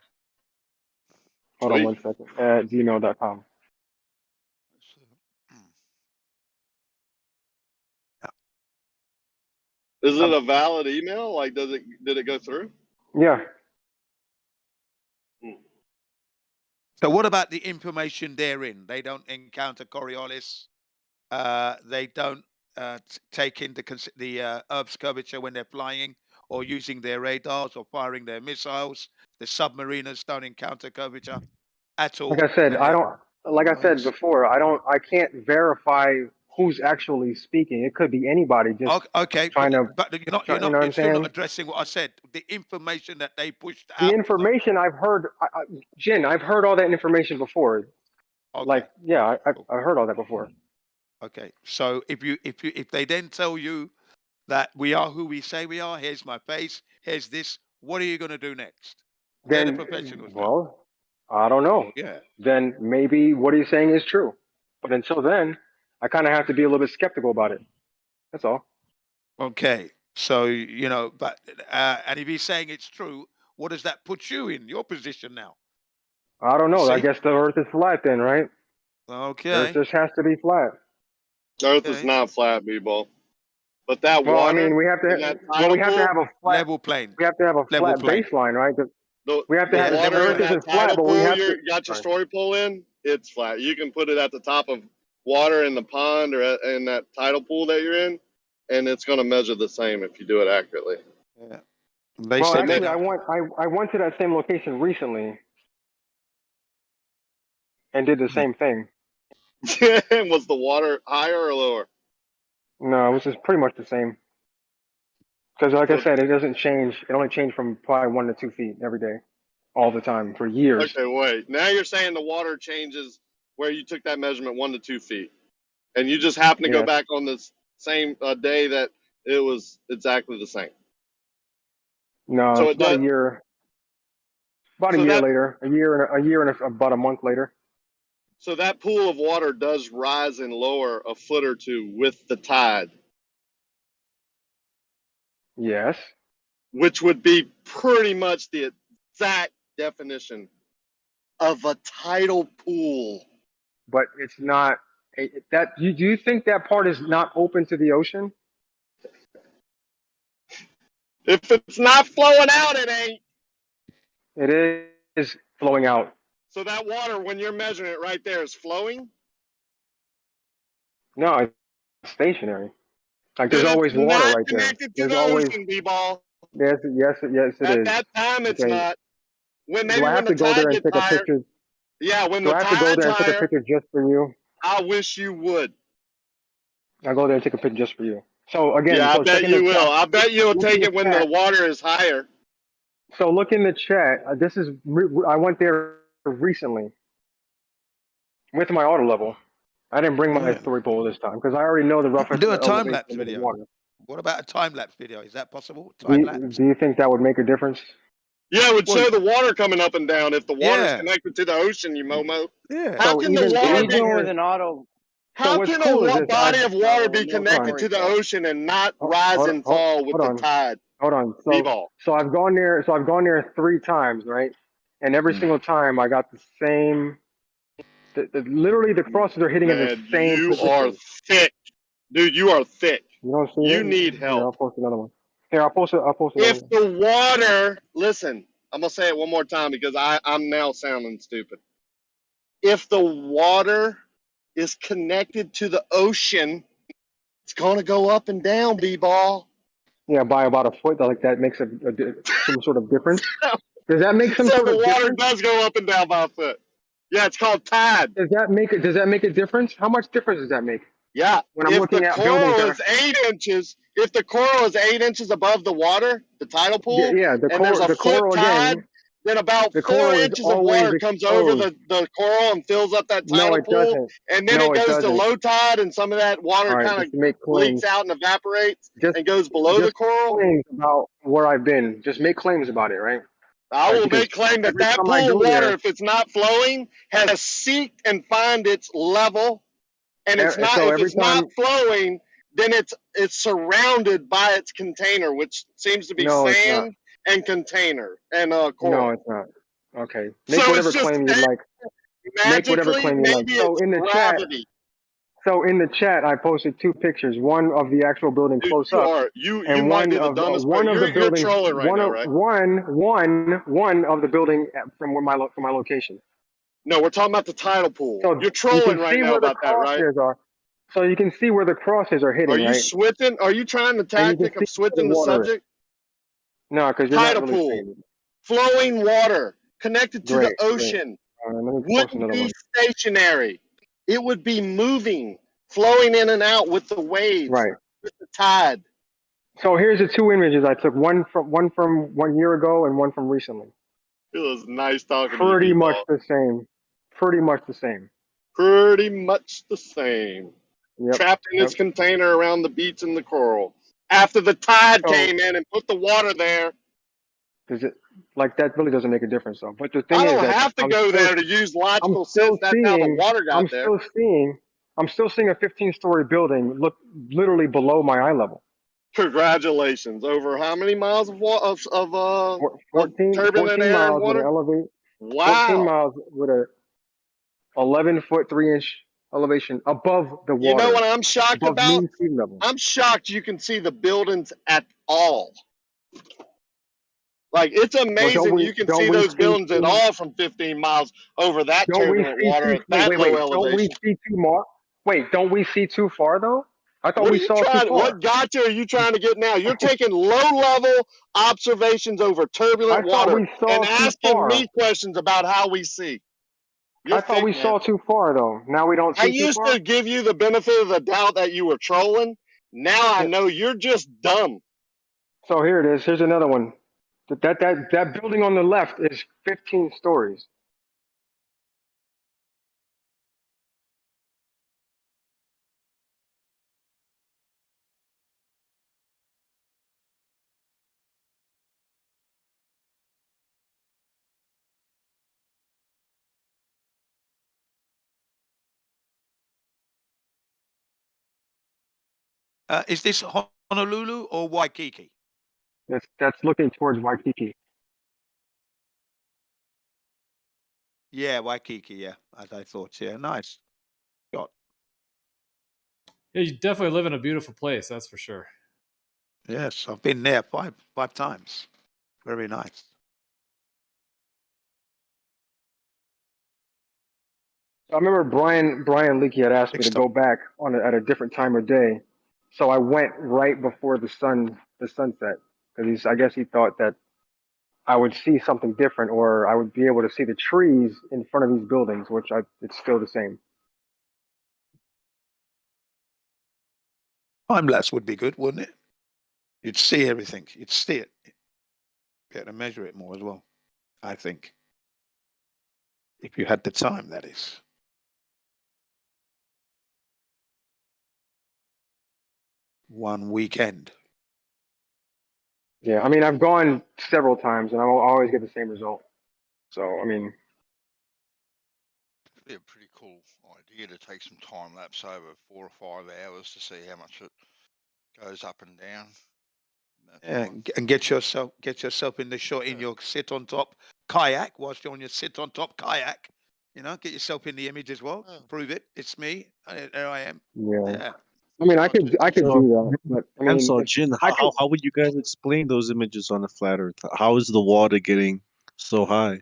Hold on one second. At gmail.com. Is it a valid email? Like, did it go through? Yeah. So what about the information therein? They don't encounter Coriolis. They don't take into the Earth's curvature when they're flying or using their radars or firing their missiles. The submariners don't encounter curvature at all. Like I said, when I they- don't. Like I said before, I can't verify who's actually speaking. It could be anybody just Okay, trying to. but you're You know what you're I'm still not saying? addressing what I said. The information that they pushed The out. information I've heard, Jin, I've heard all that information before. Okay. Like, yeah, I've heard all that before. Okay, so if they then tell you that we are who we say we are, here's my face, here's this, what are you going to do next? They're the Then, professionals now. well, I don't know. Yeah. Then maybe what he's saying is true. But until then, I kind of have to be a little bit skeptical about it. That's all. Okay, so but and if he's saying it's true, what does that put you in your position now? I don't know. I See? guess the Earth is flat then, right? Okay. Earth just has to be flat. Earth is not flat, B-ball. But that Well, water, I mean, we have to. in that Well, we have to tidal have a flat level plane. We have to have a Level flat plane. baseline, right? We have to the have Yeah, the water Earth in that isn't flat, tidal but we pool have you to. got your Sorry. story pool in, it's flat. You can put it at the top of water in the pond or in that tidal pool that you're in, and it's going to measure the same if you do it accurately. Yeah. Well, actually, I went to that same location recently and did the same thing. Was the water higher or lower? No, it was just pretty much the same. Because, like I said, it doesn't change. It only changed from probably 1 to 2 feet every day, all the time for years. Okay, wait. Now you're saying the water changes where you took that measurement 1 to 2 feet, and you just happen to go Yes. back on this same day that it was exactly the same. No, So it's it about does. a year. About So a year that- later, a year and about a month later. So that pool of water does rise and lower a foot or two with the tide, Yes. which would be pretty much the exact definition of a tidal pool. But it's not that. Do you think that part is not open to the ocean? If it's not flowing out, it ain't. It is flowing out. So that water, when you're measuring it right there, is flowing? No, it's stationary. Like Then there's it's always water not right there. connected to There's the always ocean, B-ball. yes, it At is. that time, it's Okay. not. When Do maybe I when have the to go there tide and gets take a higher. picture? Yeah, when Do the I have to go tide's there and take a higher, picture just for you? I wish you would. I'll go there and take a picture just for you. So again, Yeah, I so bet check in the you will. chat. I bet you'll Look in take the it when chat. the water is higher. So look in the chat. I went there recently with my auto level. I didn't bring my story pole this time because I already know the rough Do a time elevation lapse of the video. water. What about a time lapse video? Is that possible? Do Time you, lapse? do you think that would make a difference? Yeah, it would Well, show the water coming up and down if the water's Yeah. connected to the ocean, you momo. Yeah. How So can the even What are water you be? doing with an auto? How what's can cool is a this, body of water be Real connected to the ocean and not rise and fall with the tide? Hold on. B-ball. So I've gone there. So I've gone there 3 times, right? And every single time I got the same. Literally, the crosses are hitting in the Man, same you position. are thick. Dude, you are thick. You don't see You it? need Here, I'll help. post another one. Here, I'll post another If one. the water, listen, I'm going to say it one more time because I'm now sounding stupid. If the water is connected to the ocean, it's going to go up and down, B-ball. Yeah, by about a foot. Like that makes some sort of difference. Does that make some So sort the of water difference? does go up and down by a foot. Yeah, it's called tide. Does that make a difference? How much difference does that make? Yeah. When I'm If looking the at buildings coral that is 8 inches, if the coral is 8 inches above the water, the tidal pool, the and there's a the foot coral tide, again. then about The 4 coral is inches of always water comes over exposed. the coral and fills up that No, tidal it pool, doesn't. and then No, it it goes to doesn't. low tide, and some of that water All right, kind just of make claims. leaks out and evaporates Just and goes below the just coral. claims about where I've been. Just make claims about it, right? I Right, will because make claim that every that time pool I of go water, there, if it's not flowing, has seeked and find its level, and it's not. so If every it's not time. flowing, then it's surrounded by its container, which seems to be No, it's not. sand and container and No, coral. it's not. Okay, make So whatever it's just claim you'd like. Make whatever magically, claim you like. maybe So it's in the chat, gravity. I posted 2 pictures. One of the actual building Dude, close up, you and might one be the of dumbest. one of the You're buildings. trolling right now, right? One of the building from my location. No, we're talking about the tidal pool. So You're trolling you right can see now where the about that, right? crosshairs are. So you can see where the crosshairs are hitting, Are you right? switching? Are you trying the And you can tactic see of where switching the the water is. subject? No, because you're not Tidal really pool, seeing it. flowing water connected to the Great. ocean Let me post wouldn't another be one. stationary. It would be moving, flowing in and out with the waves, Right. with the tide. So here's the two images I took. One from 1 year ago and one from recently. It was nice talking to you, Pretty much B-Ball. the same. Pretty much the same. Pretty much the same. Yep. Trapped in its container around the beach and the coral. After the tide came in and put the water there. Because it like that really doesn't make a difference though. But the thing I is don't that have to go there to use logical sense. That's how the water got there. I'm still seeing a 15-story building look literally below my eye level. Congratulations. Over how many miles of 14 turbulent air and miles with water? an elevate. Wow. 14 miles with a 11-foot 3-inch elevation above the water. You know what I'm shocked above about? mean sea level. I'm shocked you can see the buildings at all. Like, it's amazing you can see those buildings at all from 15 miles over that turbulent water at that low elevation. Don't we see too far? Wait, don't we see too far though? I thought What we are you saw too trying? far. What gotcha are you trying to get now? You're taking low-level observations over turbulent I thought water we saw and too asking far. me questions about how we see. You're I thought thick, we man. saw too far though. Now we don't I see too used far. to give you the benefit of the doubt that you were trolling. Now I know you're just dumb. So here it is. Here's another one. That building on the left is 15 stories. Is this Honolulu or Waikiki? That's looking towards Waikiki. Yeah, Waikiki. Yeah, as I thought. Yeah, nice. God. Yeah, you definitely live in a beautiful place. That's for sure. Yes, I've been there five times. Very nice. I remember Brian Leakey had asked me to go back at a different time of day, so I went right before the sunset because I guess he thought that I would see something different, or I would be able to see the trees in front of these buildings, which it's still the same. Time lapse would be good, wouldn't it? You'd see everything. You'd see it. Get to measure it more as well. I think. If you had the time, that is. One weekend. Yeah, I mean, I've gone several times, and I always get the same result. So, I mean, It'd be a pretty cool idea to take some time lapse over 4 or 5 hours to see how much it goes up and down. Yeah, and get yourself in the shot in your sit on top kayak whilst you're on your sit on top kayak. You know, get yourself in the image as well. Prove it. It's me. There I am. yeah. I mean, I could do that, but I mean, so Jin, how would you guys explain those images on a flat Earth? How is the water getting so high?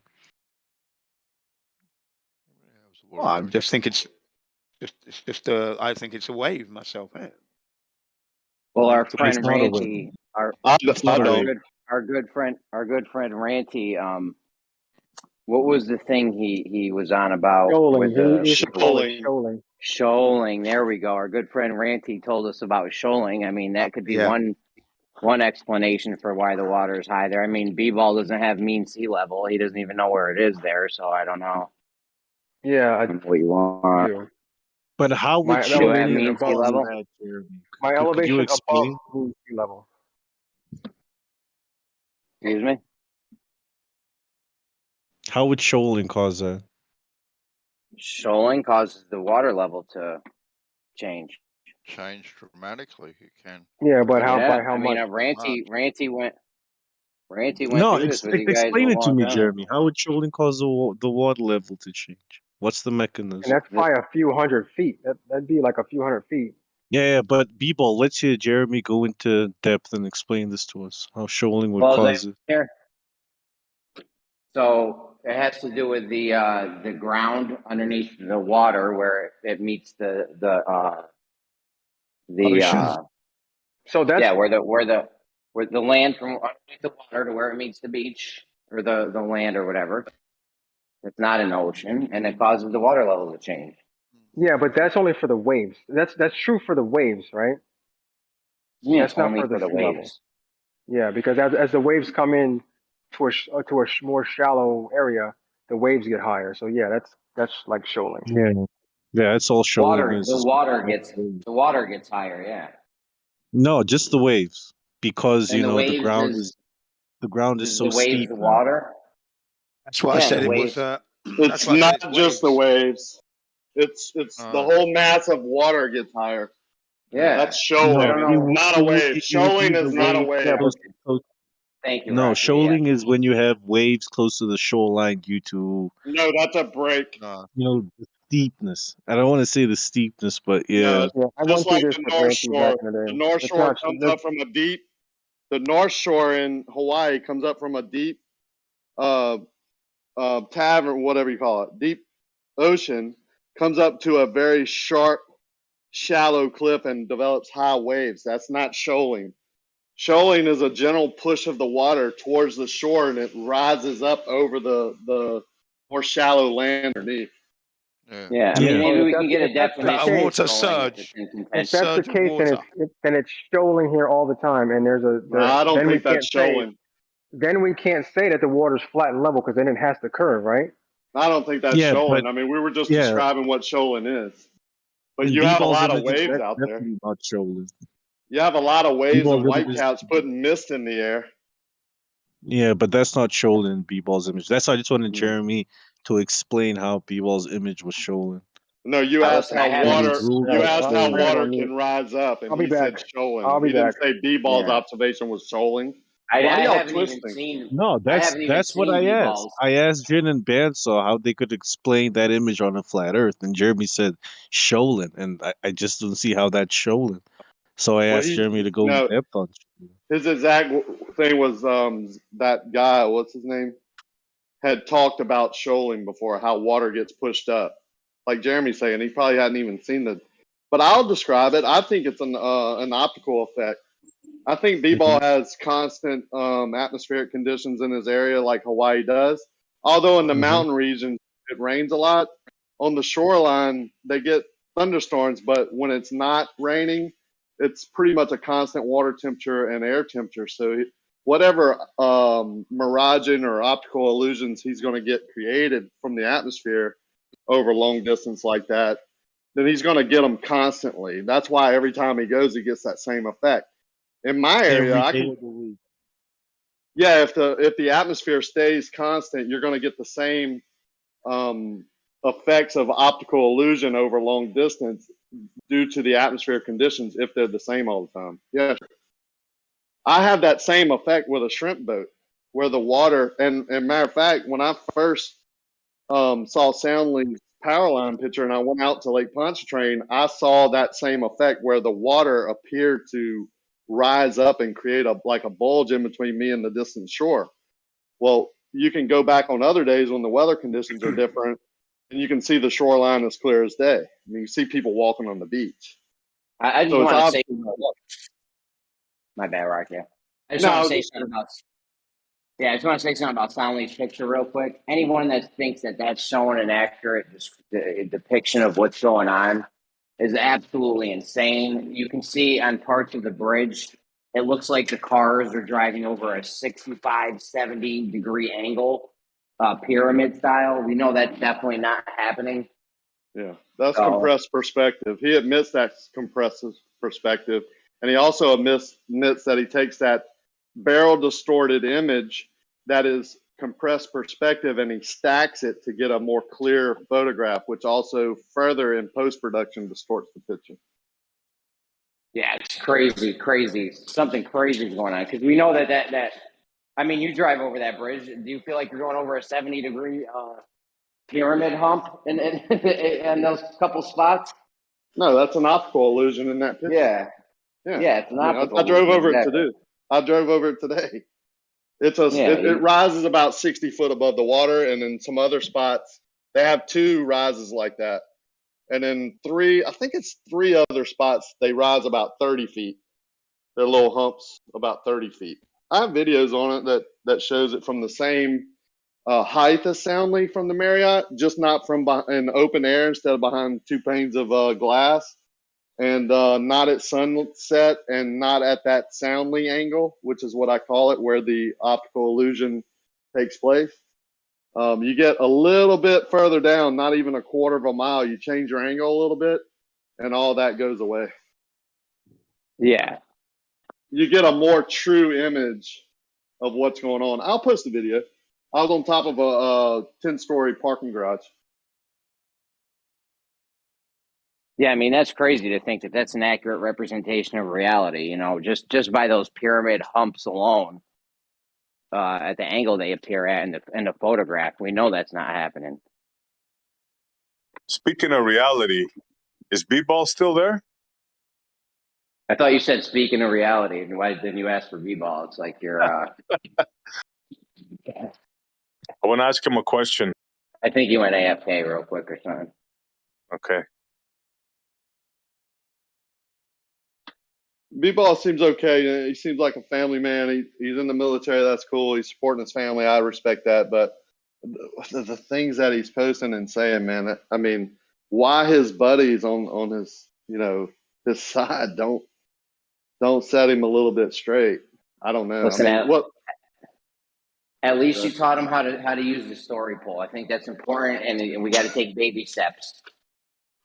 Well, I just think it's just I think it's a wave myself. Eh? Well, our It's friend not a wave. Ranty, our It's not a wave. good friend Ranty. What was the thing he was on about with the shoaling? There we go. Our good friend Ranty told us about shoaling. I mean, that could be one explanation for why the water is high there. I mean, B-Ball doesn't have mean sea level. He doesn't even know where it is there, so I don't know. Yeah, I don't know what you want. But how would you have mean sea level? My elevation above mean sea level. Excuse me? How would shoaling cause that? Shoaling causes the water level to change. Change dramatically. You can. Yeah, but by how I mean, much? Ranty went No, through this with you guys explain a it to long me, time. Jeremy. How would shoaling cause the water level to change? What's the mechanism? And that's probably a few hundred feet. That'd be like a few hundred feet. Yeah, but B-Ball, let's hear Jeremy go into depth and explain this to us. How shoaling would cause it. So It has to do with the ground underneath the water where it meets the So that's where the land from underneath the water to where it meets the beach or the land or whatever. It's not an ocean, and it causes the water level to change. yeah, but that's only for the waves. That's true for the waves, right? Yeah, That's it's not only for the for the sea level. waves. Yeah, because as the waves come in to a more shallow area, the waves get higher. So yeah, that's like shoaling. Yeah, it's all shoaling. The water gets higher. Yeah. No, just the waves, because And the the waves ground is is so the waves steep the now. water. That's why I Yeah, said the it was. waves. That's It's why I said not it's just the waves. waves. It's the whole mass of water gets higher. Yeah. That's I No, shoaling. don't It's know. not a wave. it would be Shoaling the is not a waves wave. close. Thank you, No, Rocky. shoaling is when you have waves close to the shoreline due to No, that's a break. the steepness. I don't want to say the steepness, but No, yeah. it's Yeah, I just went through like this the with North Nancy back Shore. in the day. The North It's Shore not. comes up from a deep. The North Shore in Hawaii comes up from a deep tavern, whatever you call it, deep ocean, comes up to a very sharp, shallow cliff and develops high waves. That's not shoaling. Shoaling is a gentle push of the water towards the shore, and it rises up over the more shallow land underneath. Yeah, I mean, maybe we can get a If that's the definition case, of shoaling if it's in if contention. that's the case, then it's shoaling here all the time, and No, I don't then we think that's can't say shoaling. that the water's flat and level because then it has to curve, right? I don't think that's Yeah, shoaling. but I mean, we were just yeah, describing what shoaling is. But in you have a B-ball's lot of images, waves that's out there. definitely not shoaling. You have a lot of waves and B-ball's images, whitecaps putting mist in the air. yeah, but that's not shoaling in B-ball's image. That's why I just wanted Mm. Jeremy to explain how B-ball's image was shoaling. No, you asked Listen, I how haven't And he water. ruled You out asked how I gotta go water on mute. can rise up, and I'll be he said back. shoaling. I'll be He didn't back. say B-ball's Yeah. observation was shoaling. I Why y'all haven't even twisting? seen. No, I haven't even that's what seen I asked. B-balls. I asked Jin and Bandsaw how they could explain that image on a flat Earth, and Jeremy said shoaling, and I just don't see how that's shoaling. So I Well, asked Jeremy to go in no, depth on. his exact thing was that guy. What's his name? Had talked about shoaling before, how water gets pushed up. Like Jeremy's saying, he probably hadn't even seen the. But I'll describe it. I think it's an optical effect. I think B-ball has constant atmospheric conditions in his area, like Hawaii does. Although in the mountain regions it rains a lot. On the shoreline they get thunderstorms, but when it's not raining, it's pretty much a constant water temperature and air temperature. So whatever miraging or optical illusions he's going to get created from the atmosphere over long distance like that, then he's going to get them constantly. That's why every time he goes, he gets that same effect. In my area, Every I day can. of the week. Yeah, if the atmosphere stays constant, you're going to get the same effects of optical illusion over long distance due to the atmospheric conditions if they're the same all the time. Yeah, I have that same effect with a shrimp boat, where the water and matter of fact, when I first saw Soundling's power line picture and I went out to Lake Pontchartrain, I saw that same effect where the water appeared to rise up and create like a bulge in between me and the distant shore. Well, you can go back on other days when the weather conditions are different and you can see the shoreline as clear as day. I mean, you see people walking on the beach. I just So it's want to say, obvious. my bad, Rocky. I just No, want I to was say just something about. Yeah, I just want to say something about Soundly's picture real quick. Anyone that thinks that that's showing an accurate depiction of what's going on is absolutely insane. You can see on parts of the bridge, it looks like the cars are driving over a 65, 70 degree angle, pyramid style. We know that's definitely not happening. Yeah, that's So, compressed perspective. He admits that's compressed perspective, and he also admits that he takes that barrel distorted image that is compressed perspective and he stacks it to get a more clear photograph, which also further in post production distorts the picture. yeah, it's crazy. Something crazy is going on because we know that. I mean, you drive over that bridge. Do you feel like you're going over a 70 degree pyramid hump in those couple spots? No, that's an optical illusion in that picture. Yeah, it's an I mean, optical I drove illusion, over it exactly. today. I drove over it today. It rises about 60 foot above the water, and in some other spots they have 2 rises like that, and then 3 other spots they rise about 30 feet. They're little humps about 30 feet. I have videos on it that shows it from the same height as Soundly from the Marriott, just not from in open air instead of behind 2 panes of glass, and not at sunset and not at that Soundly angle, which is what I call it, where the optical illusion takes place. You get a little bit further down, not even a quarter of a mile, you change your angle a little bit, and all that goes away. Yeah. You get a more true image of what's going on. I'll post the video. I was on top of a 10-story parking garage. Yeah, I mean, that's crazy to think that that's an accurate representation of reality, you know, just by those pyramid humps alone, at the angle they appear at in the photograph. We know that's not happening. Speaking of reality, is B-Ball still there? I thought you said speaking of reality, and why didn't you ask for B-Ball? It's like you're... I want to ask him a question. I think you went AFK real quick or something. Okay. B-Ball seems okay. He seems like a family man. He's in the military. That's cool. He's supporting his family. I respect that. But the things that he's posting and saying, man, I mean, why his buddies on his, you know, his side don't set him a little bit straight? I don't know. Listen, I mean, at least you taught him how to use the story poll. I think that's important, and we got to take baby steps.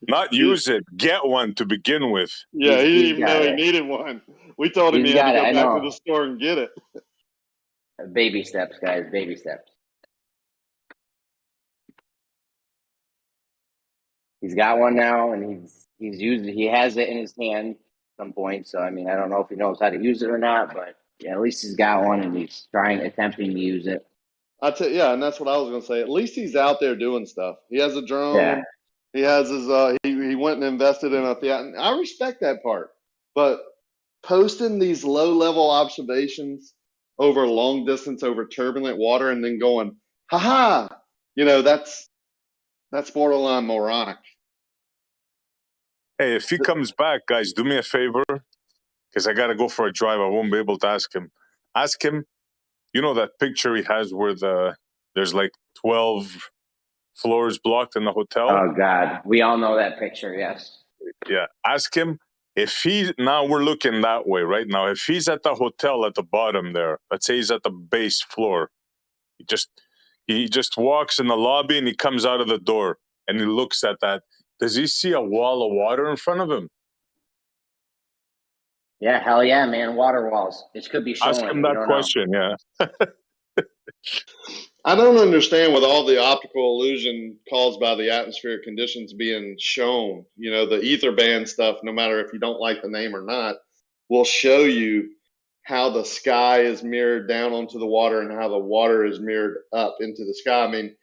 Not use it, get one to begin with. Yeah, he didn't even know he needed one. We told him he had to go back to the store and get it. Baby steps, guys. Baby steps. He's got one now, and he's used it. He has it in his hand at some point. So I mean, I don't know if he knows how to use it or not, but yeah, at least he's got one, and he's attempting to use it. Yeah, and that's what I was gonna say. At least he's out there doing stuff. He has a drone. Yeah. He has his. He went and invested in a theater. I respect that part, but posting these low-level observations over long distance, over turbulent water, and then going, "Ha, you know, that's borderline moronic. Hey, if he comes back, guys, do me a favor, because I got to go for a drive. I won't be able to ask him. Ask him, you know that picture he has where there's like 12 floors blocked in the hotel? Oh, God. We all know that picture, yes. Yeah. Ask him if now we're looking that way right now. If he's at the hotel at the bottom there, let's say he's at the base floor, he just walks in the lobby and he comes out of the door and he looks at that. Does he see a wall of water in front of him? Yeah, hell yeah, man. Water walls. It could be showing. Ask him that question, yeah. I don't understand with all the optical illusion caused by the atmospheric conditions being shown. You know, the ether band stuff, no matter if you don't like the name or not, will show you how the sky is mirrored down onto the water and how the water is mirrored up into the sky. I mean,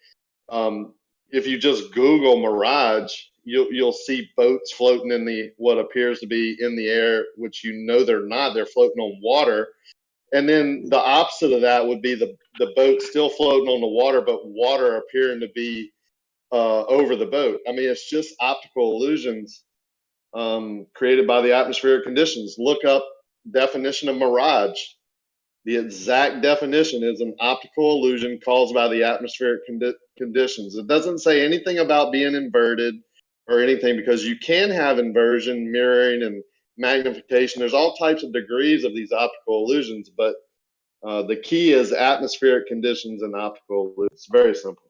if you just Google mirage, you'll see boats floating in what appears to be in the air, which you know they're not. They're floating on water. And then the opposite of that would be the boat still floating on the water, but water appearing to be over the boat. I mean, it's just optical illusions created by the atmospheric conditions. Look up definition of mirage. The exact definition is an optical illusion caused by the atmospheric conditions. It doesn't say anything about being inverted or anything, because you can have inversion, mirroring, and magnification. There's all types of degrees of these optical illusions, but the key is atmospheric conditions and optical illusions. It's very simple.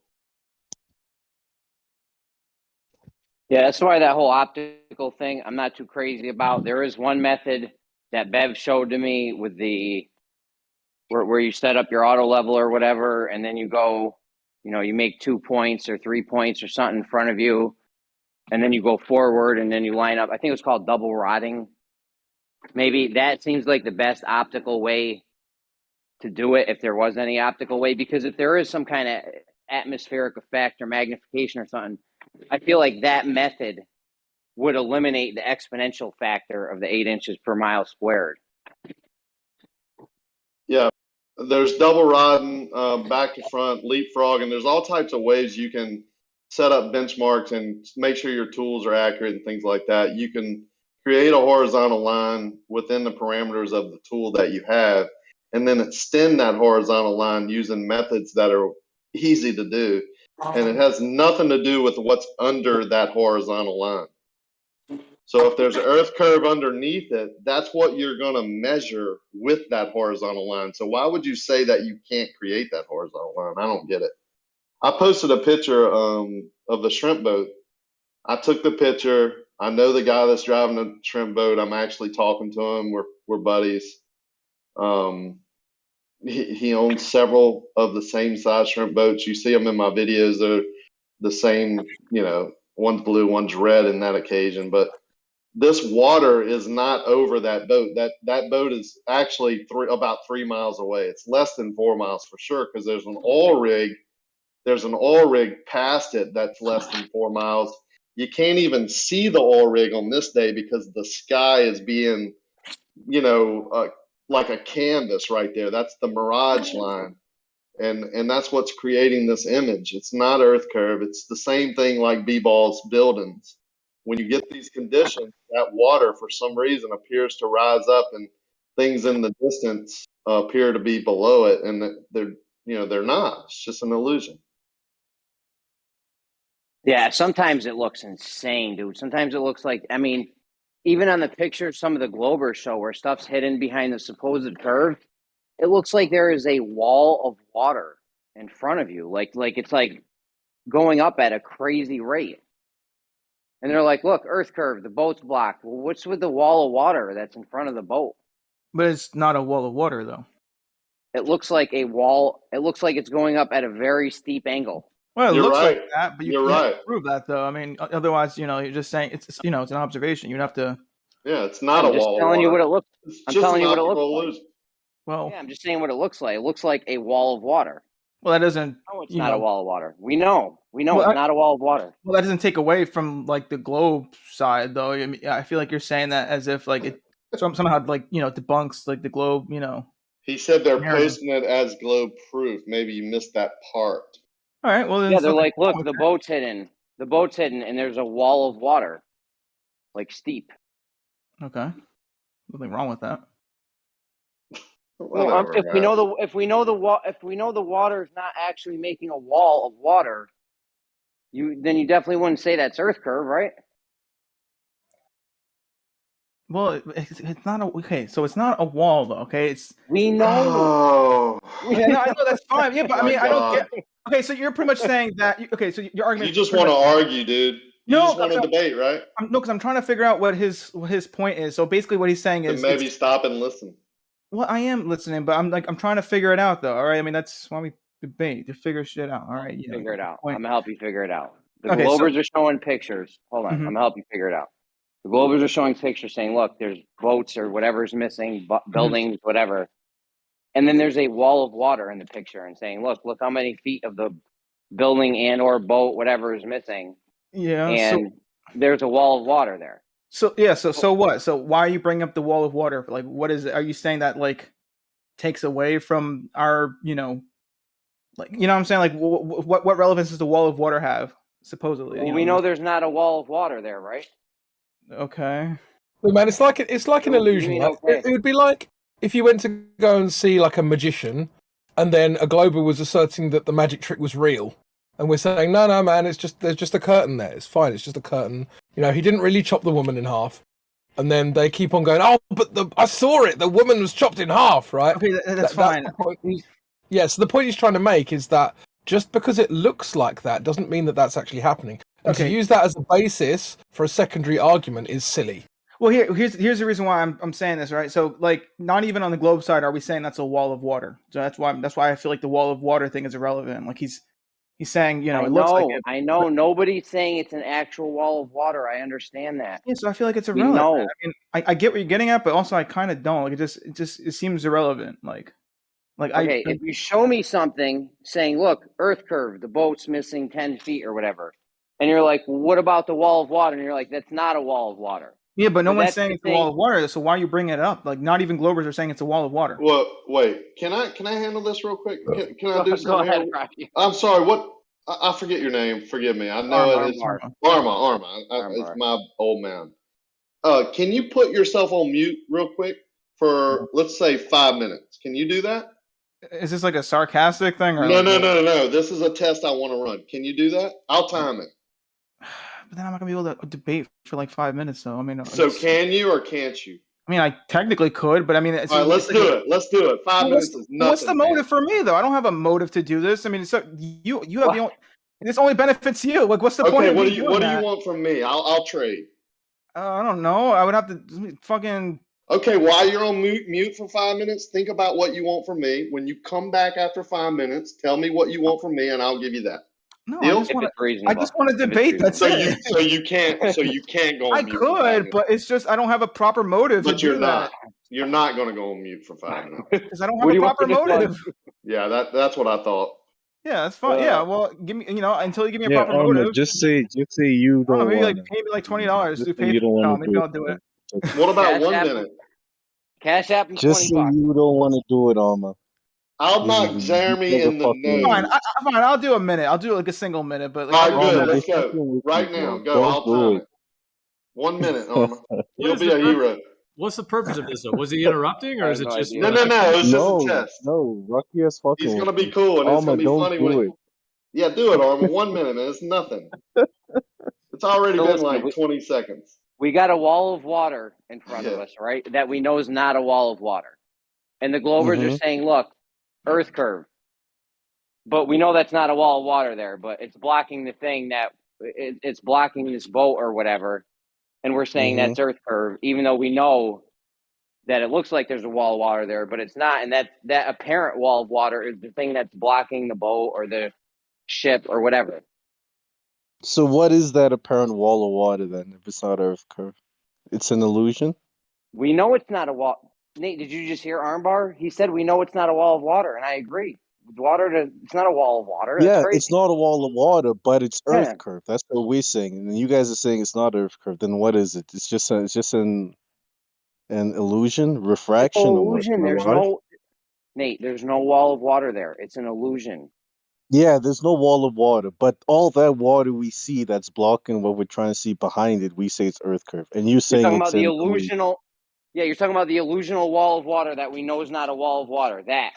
Yeah, that's why that whole optical thing I'm not too crazy about. There is one method that Bev showed to me with where you set up your auto level or whatever, and then you go, you know, you make 2 points or 3 points or something in front of you, and then you go forward and then you line up. I think it was called double rotting. Maybe that seems like the best optical way to do it, if there was any optical way, because if there is some kind of atmospheric effect or magnification or something, I feel like that method would eliminate the exponential factor of the 8 inches per mile squared. Yeah, there's double riding, back to front, leapfrog, and there's all types of ways you can set up benchmarks and make sure your tools are accurate and things like that. You can create a horizontal line within the parameters of the tool that you have, and then extend that horizontal line using methods that are easy to do. And it has nothing to do with what's under that horizontal line. So if there's an earth curve underneath it, that's what you're going to measure with that horizontal line. So why would you say that you can't create that horizontal line? I don't get it. I posted a picture of the shrimp boat. I took the picture. I know the guy that's driving the shrimp boat. I'm actually talking to him. We're buddies. He owns several of the same size shrimp boats. You see them in my videos. They're the same, one's blue, one's red in that occasion. But this water is not over that boat. That boat is actually about 3 miles away. It's less than 4 miles for sure, because there's an oil rig. There's an oil rig past it that's less than 4 miles. You can't even see the oil rig on this day because the sky is being, like a canvas right there. That's the mirage line. And that's what's creating this image. It's not earth curve. It's the same thing like B-Ball's buildings. When you get these conditions, that water for some reason appears to rise up, and things in the distance appear to be below it, and they're not. It's just an illusion. Yeah, sometimes it looks insane, dude. Sometimes it looks like, even on the pictures some of the Globers show where stuff's hidden behind the supposed curve, it looks like there is a wall of water in front of you. Like it's like going up at a crazy rate. And they're like, look, earth curve, the boat's blocked. Well, what's with the wall of water that's in front of the boat? But it's not a wall of water, though. It looks like a wall. It looks like it's going up at a very steep angle. Well, it You're looks right. like that, but you You're can't right. prove that, though. Otherwise, you're just saying it's an observation. You'd have to. Yeah, it's not I'm a just wall of telling you water. what it looks. It's I'm just telling an you what it optical looks like. illusion. Well, Yeah, I'm just saying what it looks like. It looks like a wall of water. well, that doesn't. No, it's not a wall of water. We know. Well, It's not a wall of water. Well, that doesn't take away from like the globe side, though. I feel like you're saying that as if like it somehow like debunks like the globe. He said they're narrative. posting it as globe proof. Maybe you missed that part. All right. Well, then Yeah, they're something like, wrong look, with the that. boat's hidden. The boat's hidden, and there's a wall of water, like steep. Okay. Nothing wrong with that. Well, if we know the water is not actually making a wall of water, then you definitely wouldn't say that's earth curve, right? Well, it's not okay. So it's not a wall, though. Okay, we know. Oh. Yeah, no, I know that's fine. Yeah, but My I don't God. get. Okay, so you're pretty much saying that. Okay, so your argument. You just want to argue, dude. You just want to debate, right? No, because I'm trying to figure out what his point is. So basically, what he's saying Then is maybe stop and listen. Well, I am listening, but I'm trying to figure it out, though. All right, that's why we debate to figure shit out. All right, Figure it out. I'm gonna help you figure it out. The Okay, Globers are showing pictures. Hold on, Mhm. I'm gonna help you figure it out. The Globers are showing pictures saying, look, there's boats or whatever's missing, buildings, whatever. And then there's a wall of water in the picture and saying, look how many feet of the building and or boat, whatever is missing. Yeah. And there's a wall of water there. So yeah. So what? So why are you bringing up the wall of water? Like, what is it? Are you saying that like takes away from our, like, what I'm saying? Like, what relevance does the wall of water have? Supposedly. Well, we know there's not a wall of water there, right? Okay. Look, man, it's like an illusion. mean, Right? okay. It would be like if you went to go and see like a magician, and then a Glober was asserting that the magic trick was real, and we're saying, no, man, there's just a curtain there. It's fine. It's just a curtain. He didn't really chop the woman in half. And then they keep on going, oh, but I saw it. The woman was chopped in half, right? Okay, that's fine. Yeah, so the point he's trying to make is that just because it looks like that doesn't mean that that's actually happening. And to use that as a basis for a secondary argument is silly. Well, here's the reason why I'm saying this, right? So, like, not even on the globe side are we saying that's a wall of water. So that's why I feel like the wall of water thing is irrelevant. Like he's saying, it looks like it. I know. Nobody's saying it's an actual wall of water. I understand that. Yeah, so I feel like it's We irrelevant. know. I get what you're getting at, but also I kind of don't. Like it seems irrelevant. Okay, if you show me something saying, look, earth curve, the boat's missing 10 feet or whatever, and you're like, well, what about the wall of water? And you're like, that's not a wall of water. Yeah, but no But one's that's saying the it's a wall thing. of water. So why are you bringing it up? Like, not even Globers are saying it's a wall of water. Well, wait. Can I handle this real quick? Can I do Go something ahead, here? Rocky. I'm sorry. What? I forget your name. Forgive me. I know it's Arma. It's my old man. Can you put yourself on mute real quick for let's say 5 minutes? Can you do that? Is this like a sarcastic thing or No, like no, what? no. This is a test I want to run. Can you do that? I'll time it. But then I'm not gonna be able to debate for like 5 minutes. So I mean, So can you or can't you? I mean, I technically could, but I mean, All right, let's do it. Let's do it. 5 minutes is nothing. What's the motive for me though? I don't have a motive to do this. I mean, so you have the only. This only benefits you. Like, what's the point of what me do you doing what do that? you want from me? I'll trade. I don't know. I would have to fucking. Okay, while you're on mute for 5 minutes, think about what you want from me. When you come back after 5 minutes, tell me what you want from me, and I'll give you that. No, Deal? I just want to debate. That's it. So you can't go on I mute for 5 could, minutes. but it's just I don't have a proper motive But to you're do not. that You're not going to go on mute for 5 minutes. because I don't have a proper motive. Yeah, that's what I thought. Yeah, that's fine. Yeah, well, give me, until you give me a Yeah, proper Arma, motive. just say you I don't know, don't maybe want like pay me like $20 Just through say you don't PayPal. want to Maybe do I'll do it. What about Cash 1 App minute? Cash App and Just say $20. you don't want to do it, Arma. I'll knock Jeremy in the nose. Fine, fine. I'll do a minute. I'll do like a single minute. But like, All right, good. Arma, Let's they're go. fucking with Right you, now. bro. Go. Don't I'll do time it. 1 minute, Arma. You'll is be the a pur- hero. What's the purpose of this though? Was he interrupting or is it just No. It's just a test. No, Rocky is fucking He's with gonna be you. cool, and it's Arma, gonna be don't funny do when. it. Yeah, do it, Arma. 1 minute, man. It's nothing. It's already So been listen, like 20 seconds. We got a wall of water in front of us, right? That we know is not a wall of water. And the Globers are saying, look, Earth curve. But we know that's not a wall of water there, but it's blocking the thing that it's blocking this boat or whatever. And we're saying that's Earth curve, even though we know that it looks like there's a wall of water there, but it's not. And that apparent wall of water is the thing that's blocking the boat or the ship or whatever. So what is that apparent wall of water then, if it's not Earth curve? It's an illusion? We know it's not a wall. Nate, did you just hear Armbar? He said we know it's not a wall of water, and I agree. It's not a wall of water. That's Yeah, crazy. it's not a wall of water, but it's Earth Yeah. curve. That's what we're saying. And then you guys are saying it's not Earth curve. Then what is it? It's just an illusion, refraction, or what? Illusion. There's no Nate. There's no wall of water there. It's an illusion. Yeah, there's no wall of water, but all that water we see that's blocking what we're trying to see behind it, we say it's Earth curve, and you're You're saying talking it's about the an illusional. Yeah, you're talking about the illusional wall of water that we know is not a wall of water. That.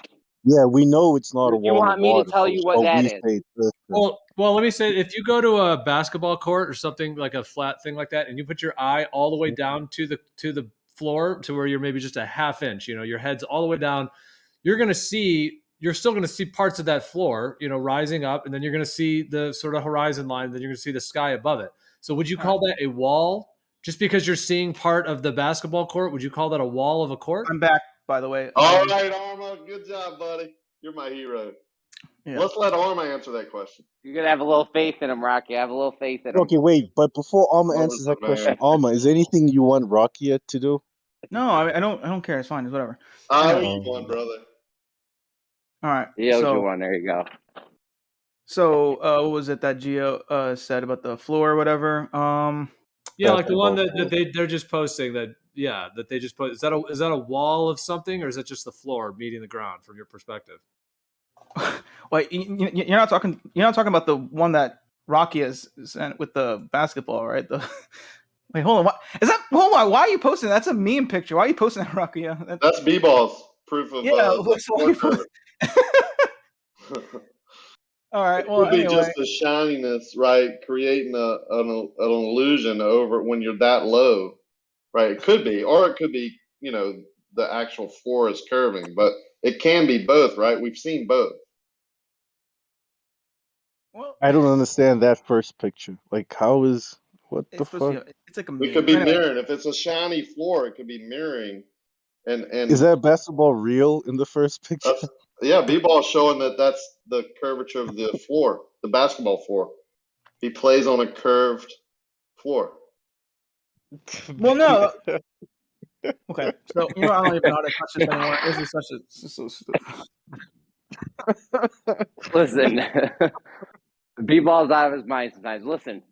Yeah, we know it's not a You wall want of me to water. tell you what that we is? say it's Earth curve. Well, let me say, if you go to a basketball court or something like a flat thing like that, and you put your eye all the way down to the floor to where you're maybe just a half inch, your head's all the way down, you're still going to see parts of that floor, rising up, and then you're going to see the sort of horizon line, then you're going to see the sky above it. So would you call that a wall? Just because you're seeing part of the basketball court, would you call that a wall of a court? I'm back, by the way. All right, Arma. Good job, buddy. You're my hero. Yeah. Let's let Arma answer that question. You're gonna have a little faith in him, Rocky. Have a little faith in him. Okay, wait, but before Alma answers that question, Alma, is there anything you want Rakia to do? No, I don't care. It's fine. It's whatever. I owe Anyway. you one, brother. All right. He owes you one. There you go. So, what was it that Gio said about the floor or whatever? Yeah, like the one that they're just posting that they just put. Is that a wall of something, or is that just the floor meeting the ground from your perspective? Wait, you're not talking about the one that Rocky has sent with the basketball, right? Wait, hold on. What is that? Hold on. Why are you posting? That's a meme picture. Why are you posting that, Rocky? That's B-Ball's proof of. All right. It Well, could be anyway. just the shininess, right? Creating an illusion over when you're that low, right? It could be, or it could be, the actual floor is curving, but it can be both, right? We've seen both. I don't understand that first picture. Like, what the fuck? It's like a It could be mirroring. If it's a shiny floor, it could be mirroring. And Is that basketball real in the first picture? Yeah, B-Ball showing that's the curvature of the floor, the basketball floor. He plays on a curved floor. Well, no. Okay, so I don't even know how to touch this anymore. This is so stupid. Listen, B-Ball's out of his mind sometimes. Listen,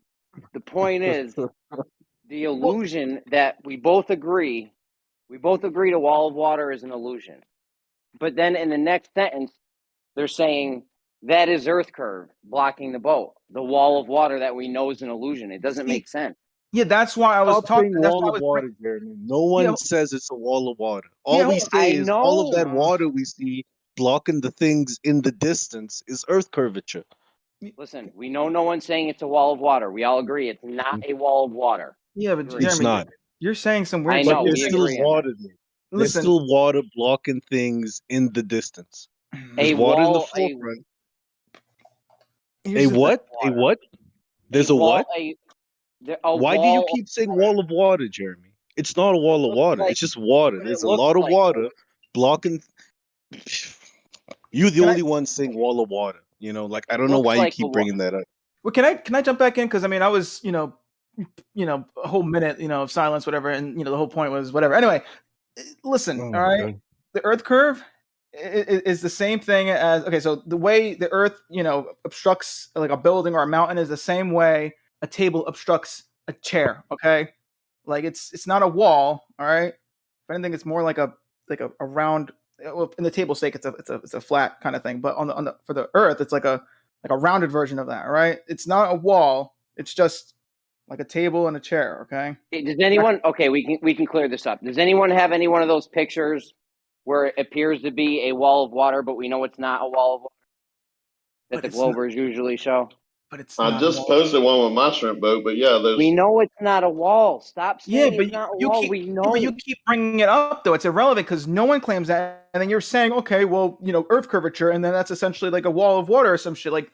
the point is, the illusion that we both agree a wall of water is an illusion. But then in the next sentence, they're saying that is Earth curve blocking the boat. The wall of water that we know is an illusion. It doesn't make sense. Yeah, that's why I was Stop talking. saying That's wall why I of was. water, Jeremy. No one says it's a wall of water. All Yeah, we say I is all of that know. water we see blocking the things in the distance is Earth curvature. Listen, we know no one's saying it's a wall of water. We all agree it's not a wall of water. Yeah, but Agree. It's Jeremy, not. you're saying some I weird know, shit. There's we still agree on that. water there. There's Listen, still water blocking things in the distance. There's A water in the wall, forefront. here's A the thing. what? A what? There's a wall, what? a Why do you wall. keep saying wall of water, Jeremy? It's not a wall of water. Like, It's just water. what it There's a looks lot of like. water blocking. You're the Can I- only one saying wall of water. You know, like I don't know Looks why you like keep a bringing that up. Well, can I jump back in? Because I mean, I was a whole minute of silence, whatever, and the whole point was whatever. Anyway, listen, Oh, all right, God. the Earth curve is the same thing as so the way the Earth obstructs like a building or a mountain is the same way a table obstructs a chair. Okay, like it's not a wall. All right, if anything, it's more like a round. Well, in the table's sake, it's a flat kind of thing, but on the for the Earth, it's like a rounded version of that. All right, it's not a wall. It's just like a table and a chair. Okay. Does anyone? Okay, we can clear this up. Does anyone have any one of those pictures where it appears to be a wall of water, but we know it's not a wall of water that the Globers usually show? But it's I just posted one with my shrimp boat, but yeah, there's. We know it's not a wall. Stop saying Yeah, but it's not a wall. We know. but you keep bringing it up though. It's irrelevant because no one claims that, and then you're saying, okay, well, Earth curvature, and then that's essentially like a wall of water or some shit. Like,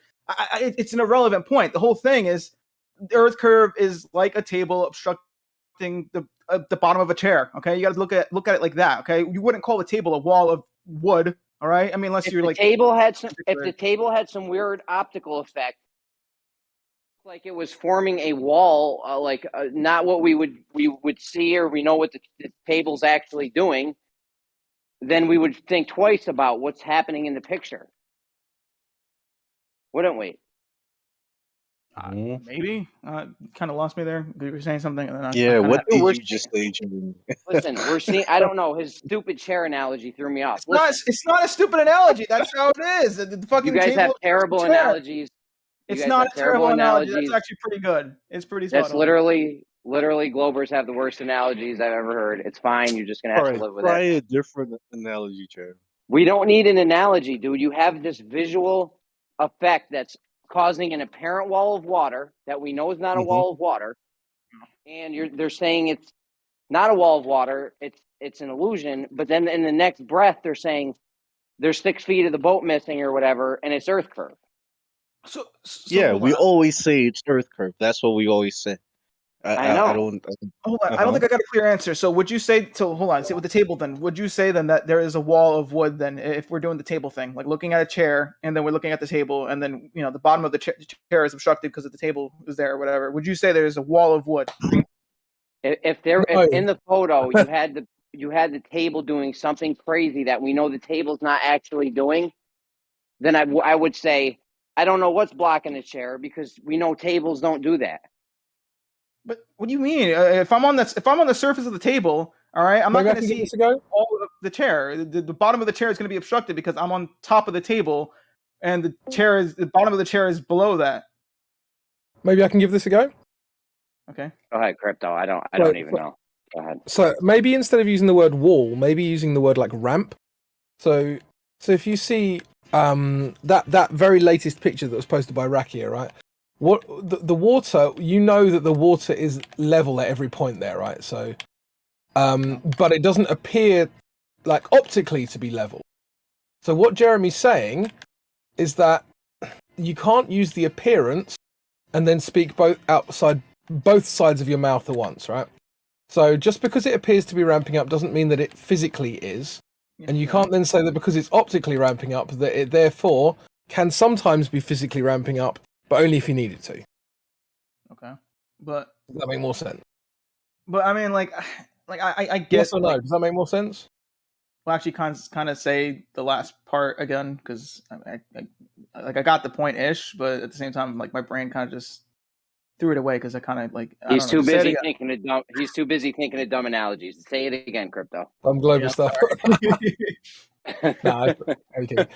it's an irrelevant point. The whole thing is, the Earth curve is like a table obstructing the bottom of a chair. Okay, you got to look at it like that. Okay, you wouldn't call a table a wall of wood. All right, I mean, unless you're like if the table had some weird optical effect, like it was forming a wall, not what we would see or we know what the table's actually doing, then we would think twice about what's happening in the picture, wouldn't we? Maybe kind of lost me there. You were saying something, and then Yeah, what did We're you just say, Jeremy? Listen, we're seeing. I don't know. His stupid chair analogy threw me off. It's not a stupid analogy. That's how it is. The fucking You guys table have is terrible just a chair. analogies. It's not a terrible analogy. That's actually pretty good. It's pretty spot That's on. literally Globers have the worst analogies I've ever heard. It's fine. You're just gonna have All to right, live with try it. a different analogy, Jeremy. We don't need an analogy, dude. You have this visual effect that's causing an apparent wall of water that we know is not a wall of water, and they're saying it's not a wall of water. It's an illusion. But then in the next breath, they're saying there's 6 feet of the boat missing or whatever, and it's Earth curve. So Yeah, we always say it's Earth curve. That's what we always say. I know. I don't. Hold on. I don't think I got a clear answer. So would you say? So hold on. Say with the table. Then would you say then that there is a wall of wood? Then if we're doing the table thing, like looking at a chair, and then we're looking at the table, and then the bottom of the chair is obstructed because of the table is there or whatever. Would you say there is a wall of wood? If in the photo you had the table doing something crazy that we know the table's not actually doing, then I would say I don't know what's blocking the chair because we know tables don't do that. But what do you mean? If I'm on the surface of the table, all right, I'm not going to see all of the chair. The bottom of the chair is going to be obstructed because I'm on top of the table, and the bottom of the chair is below that. Maybe I can give this a go. Okay. Go ahead, Crypto. I don't even know. Go ahead. So maybe instead of using the word wall, maybe using the word like ramp. So if you see that very latest picture that was posted by Rakia, right? What the water, that the water is level at every point there, right? So, but it doesn't appear like optically to be level. So what Jeremy's saying is that you can't use the appearance and then speak both sides of your mouth at once, right? So just because it appears to be ramping up doesn't mean that it physically is. And you can't then say that because it's optically ramping up that it therefore can sometimes be physically ramping up, but only if you need it to. Okay. But does that make more sense? But I mean, like I get. Yes or no? Does that make more sense? Well, actually, kind of say the last part again because I got the point ish, but at the same time, like my brain kind of just threw it away because I kind of like. I He's don't know. too Say it busy again. thinking of dumb. He's too busy thinking of dumb analogies. Say it again, Crypto. Global Yeah, stuff. sorry. No, okay.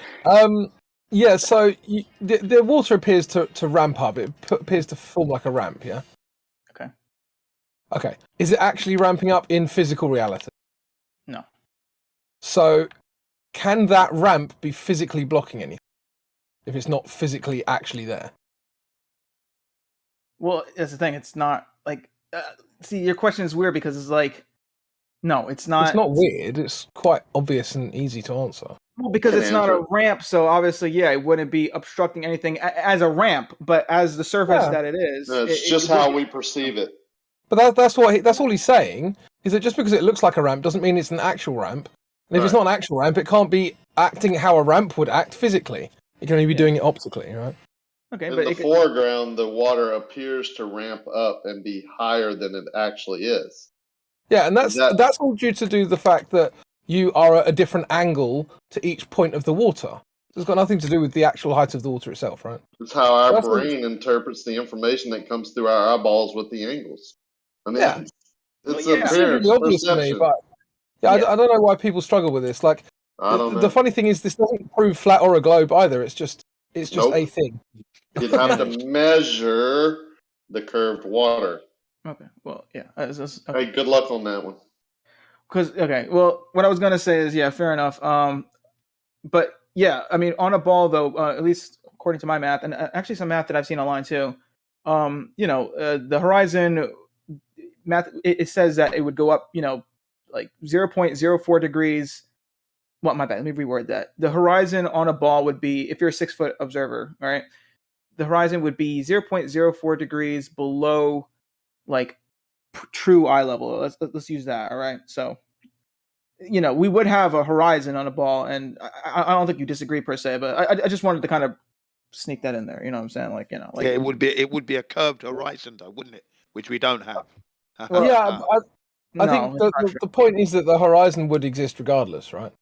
Yeah. So the water appears to ramp up. It appears to form like a ramp. Yeah. Okay. Okay. Is it actually ramping up in physical reality? No. So, can that ramp be physically blocking anything if it's not physically actually there? Well, that's the thing. It's not like. See, your question is weird because it's like, no, it's not. It's not weird. It's quite obvious and easy to answer. Well, because it's not a ramp, so obviously, yeah, it wouldn't be obstructing anything as a ramp, but as the surface that it is. It's just how we perceive it. But that's all he's saying, is that just because it looks like a ramp doesn't mean it's an actual ramp. And if it's not an actual ramp, it can't be acting how a ramp would act physically. It can only be doing it optically, right? Okay, in the foreground, the water appears to ramp up and be higher than it actually is. Yeah, and that's all due to the fact that you are at a different angle to each point of the water. It's got nothing to do with the actual height of the water itself, right? It's how our brain interprets the information that comes through our eyeballs with the angles. I mean, it's It seems really obvious to me, but I don't know why people struggle with this. Like, the funny thing is, this doesn't prove flat or a globe either. It's just a thing. You'd have to measure the curved water. Okay. Well, yeah. Hey, good luck on that one. Well, what I was gonna say is, yeah, fair enough. But yeah, I mean, on a ball though, at least according to my math, and actually some math that I've seen online too. The horizon math it says that it would go up, like 0.04 degrees. Well, my bad. Let me reword that. The horizon on a ball would be, if you're a 6-foot observer, all right, the horizon would be 0.04 degrees below, like, true eye level. Let's use that. All right. So, we would have a horizon on a ball, and I don't think you disagree per se, but I just wanted to kind of sneak that in there. You know what I'm saying? Like, yeah, it would be a curved horizon, though, wouldn't it? Which we don't have. Well, yeah, I think the point is that the horizon would exist regardless, right?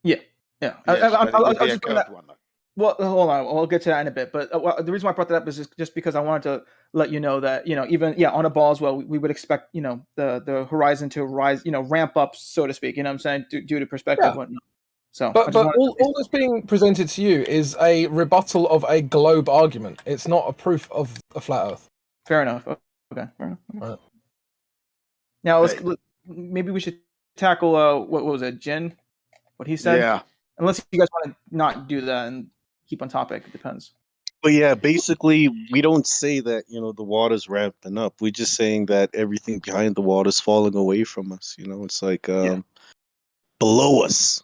Yeah. Yes, but it would be a curved one, though. Well, hold on. I'll get to that in a bit. But the reason why I brought that up is just because I wanted to let you know that, even, on a ball as well, we would expect, the horizon to rise, ramp up, so to speak, you know what I'm saying, due to perspective and whatnot. So, but all that's being presented to you is a rebuttal of a globe argument. It's not a proof of a flat Earth. Fair enough. Okay, fair enough. Right. Now, maybe we should tackle, what was it, Jin? What he said? Yeah. Unless you guys want to not do that and keep on topic, it depends. But yeah, basically, we don't say that, the water's ramping up. We're just saying that everything behind the water's falling away from us. It's like below us.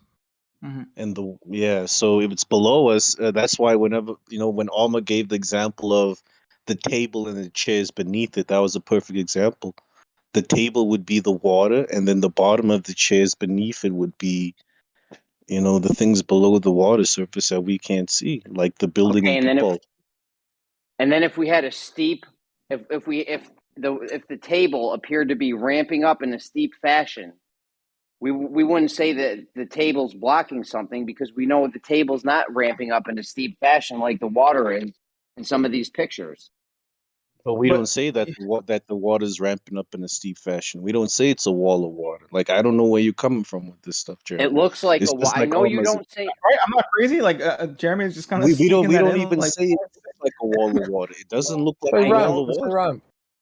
Mm-hmm. And so if it's below us, that's why whenever, when Alma gave the example of the table and the chairs beneath it, that was a perfect example. The table would be the water, and then the bottom of the chairs beneath it would be, the things below the water surface that we can't see, like the building and people. And then if we had a steep, if the table appeared to be ramping up in a steep fashion, we wouldn't say that the table's blocking something, because we know the table's not ramping up in a steep fashion like the water is in some of these pictures. But we don't say that the water is ramping up in a steep fashion. We don't say it's a wall of water. Like, I don't know where you're coming from with this stuff, Jeremy. It looks like a wall. I know you don't say. Right? I'm not crazy. Like, Jeremy is just kind of. We don't even say it's like a wall of water. It doesn't look like a wall of water.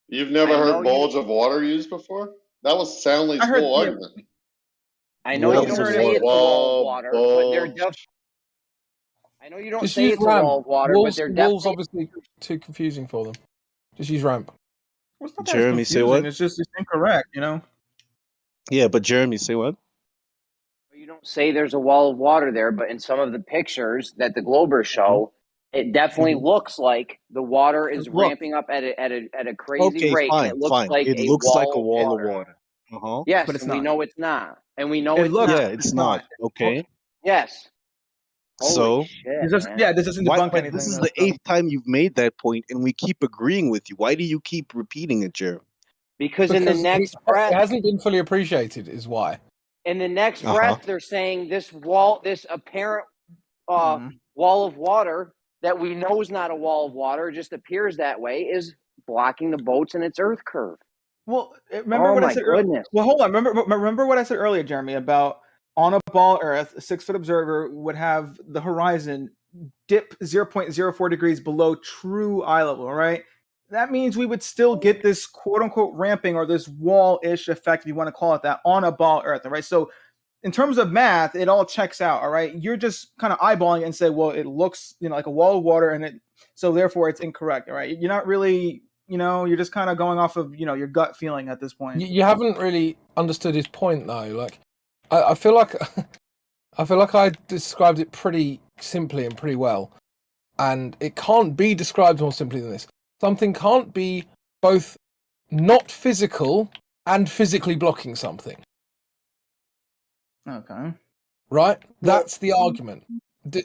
You've never heard bulge of water used before? That was Soundly's whole argument. I know you don't say it's a wall of water, but they're just. I know you don't say it's a wall of water, but they're definitely. Walls obviously too confusing for them. Just use ramp. Well, it's not Jeremy, say what? It's just incorrect, Yeah, but Jeremy, say what? You don't say there's a wall of water there, but in some of the pictures that the Globers show, it definitely looks like the water is ramping up at a crazy rate. Fine, it looks like it looks like a wall of water. Uh-huh. Yes, but it's and not. we know it's not, and we know it's not. Yeah, it's not. Okay. Yes. So this doesn't debunk anything. This is the 8th time you've made that point, and we keep agreeing with you. Why do you keep repeating it, Jeremy? Because in the next breath, it hasn't been fully appreciated, is why. In the next breath, they're saying this apparent wall of water that we know is not a wall of water, just appears that way, is blocking the boats in its Earth curve. Well, remember Oh what I my said earlier. goodness. Well, hold on. Remember what I said earlier, Jeremy, about on a ball Earth, a 6-foot observer would have the horizon dip 0.04 degrees below true eye level, right? That means we would still get this quote unquote ramping or this wall-ish effect, if you want to call it that, on a ball Earth, all right? So in terms of math, it all checks out, all right? You're just kind of eyeballing it and say, well, it looks, like a wall of water, and so therefore it's incorrect, all right? You're not really, you're just kind of going off of, your gut feeling at this point. You haven't really understood his point, though. Like, I feel like I described it pretty simply and pretty well, and it can't be described more simply than this. Something can't be both not physical and physically blocking something. Okay. Right? That's the argument.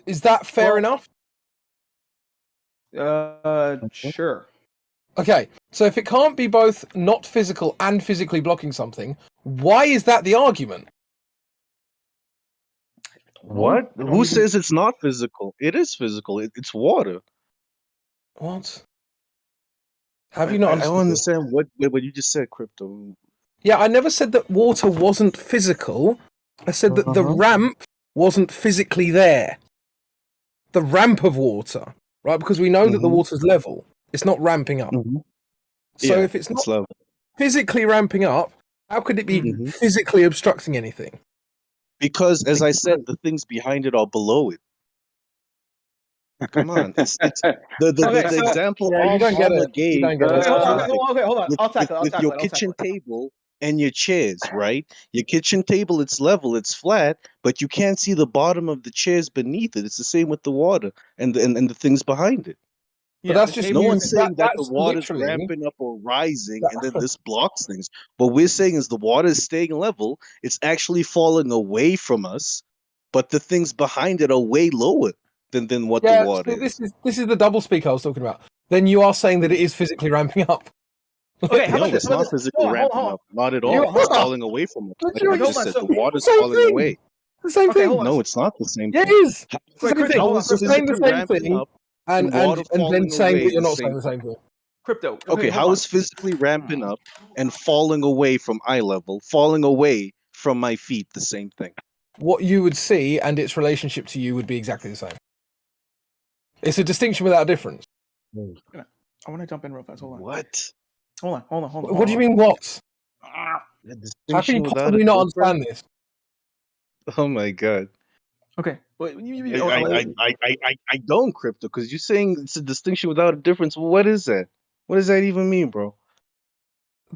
Is that fair enough? Sure. Okay, so if it can't be both not physical and physically blocking something, why is that the argument? What? Who says it's not physical? It is physical. It's water. What? Have you not I understood don't this? understand what you just said, Crypto. Yeah, I never said that water wasn't physical. I said that the ramp wasn't physically there. The ramp of water, right? Because we know that the water's level. It's not ramping up. So Yeah, if it's not level. physically ramping up, how could it be physically obstructing anything? Because, as I said, the things behind it are below it. Come on, it's the example you don't get Alma it. You gave. don't get was it. perfect. Okay, hold on. I'll tackle it. With your kitchen table and your chairs, right? Your kitchen table, it's level, it's flat, but you can't see the bottom of the chairs beneath it. It's the same with the water and the things behind it. But that's just No one's saying that the that's water's literally ramping up or rising, and then this blocks things. What we're saying is the water is staying level. It's actually falling away from us, but the things behind it are way lower than what the water so is. this is the double speak I was talking about. Then you are saying that it is physically ramping up. Okay, No, it's not physically ramping up. Not at all. It's falling away from us. Like I just said, the water's falling away. The same thing. No, it's not the same Yeah, thing. it is. It's the How same thing. is You're saying the physically same ramping thing, up and water then falling saying away that you're the not same saying the same thing. Crypto. Okay, how is physically ramping up and falling away from eye level, falling away from my feet the same thing? What you would see and its relationship to you would be exactly the same. It's a distinction without a difference. I want to jump in real fast. Hold on. What? Hold on. What do you mean, what? How can you possibly not understand this? Oh my god. Okay. I don't, Crypto, because you're saying it's a distinction without a difference. What is that? What does that even mean, bro?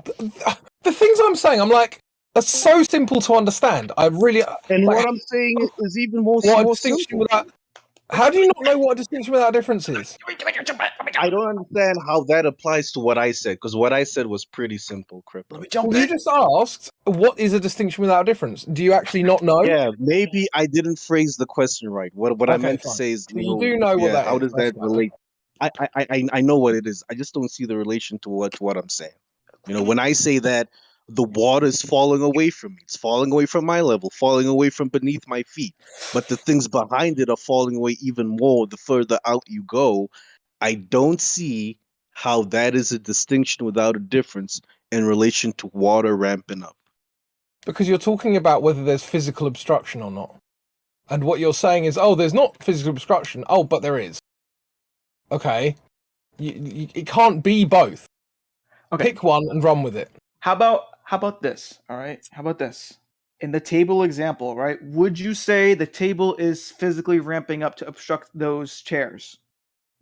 The things I'm saying, I'm like, that's so simple to understand. I really. And like, what I'm saying is even more distinction simple. without. How do you not know what a distinction without a difference is? I don't understand how that applies to what I said, because what I said was pretty simple, Crypto. Well, you just asked, what is a distinction without a difference? Do you actually not know? Yeah, maybe I didn't phrase the question right. What I meant to say is, you do know what that how is. does that relate? I know what it is. I just don't see the relation to what I'm saying. When I say that the water is falling away from me, it's falling away from my level, falling away from beneath my feet, but the things behind it are falling away even more the further out you go. I don't see how that is a distinction without a difference in relation to water ramping up. Because you're talking about whether there's physical obstruction or not. And what you're saying is, oh, there's not physical obstruction. Oh, but there is. Okay. It can't be both. Okay. Pick one and run with it. How about this? All right. How about this? In the table example, right? Would you say the table is physically ramping up to obstruct those chairs?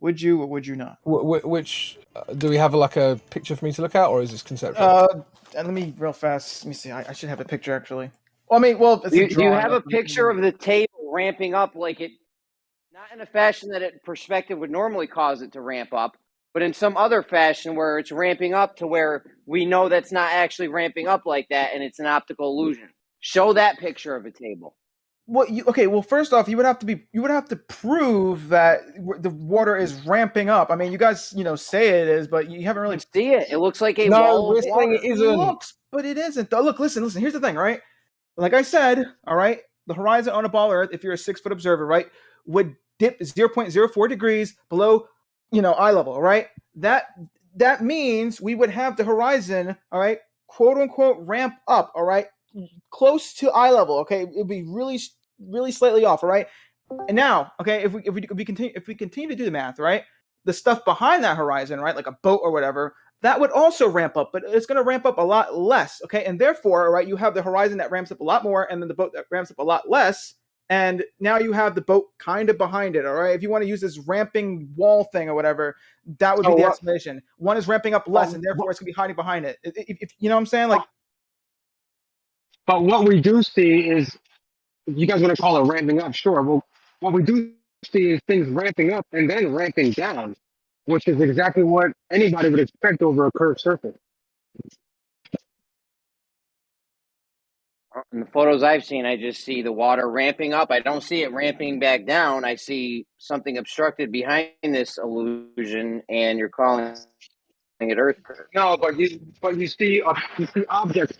Would you or would you not? Which do we have a picture for me to look at, or is this conceptual? Let me real fast. Let me see. I should have a picture actually. Well, it's Do a you drawing. have a picture of the table ramping up like it, not in a fashion that perspective would normally cause it to ramp up, but in some other fashion where it's ramping up to where we know that's not actually ramping up like that and it's an optical illusion? Show that picture of a table. Well, first off, you would have to prove that the water is ramping up. I mean, you guys, say it is, but you haven't really see it. It looks like a wall of water. It isn't. But it isn't. Look, listen. Here's the thing, right? Like I said, all right, the horizon on a ball Earth, if you're a 6-foot observer, right, would dip 0.04 degrees below, eye level, right? That that means we would have the horizon, all right, quote unquote, ramp up, all right, close to eye level. Okay, it'd be really slightly off, all right. And now, okay, if we continue to do the math, right, the stuff behind that horizon, right, like a boat or whatever, that would also ramp up, but it's going to ramp up a lot less, okay, and therefore, right, you have the horizon that ramps up a lot more, and then the boat that ramps up a lot less, and now you have the boat kind of behind it, all right. If you want to use this ramping wall thing or whatever, that would be the explanation. One is ramping up less, and therefore it's going to be hiding behind it. If you know what I'm saying, like. But what we do see is, if you guys want to call it ramping up, sure. Well, what we do see is things ramping up and then ramping down, which is exactly what anybody would expect over a curved surface. In the photos I've seen, I just see the water ramping up. I don't see it ramping back down. I see something obstructed behind this illusion, and you're calling it earth curve. No, but you see objects.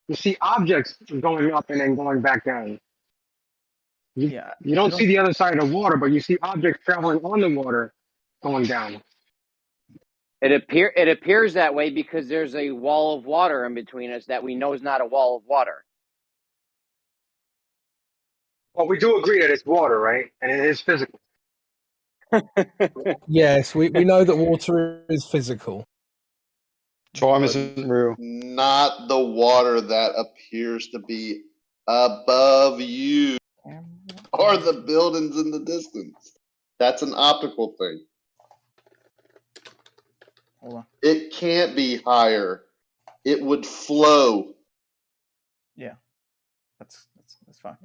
You see objects going up and then going back down. You don't see the other side of the water, but you see objects traveling on the water going down. It appears that way because there's a wall of water in between us that we know is not a wall of water. Well, we do agree that it's water, right? And it is physical. Yes, we know that water is physical. Time isn't real. Not the water that appears to be above you or the buildings in the distance. That's an optical thing. Hold on. It can't be higher. It would flow. Yeah, that's fine.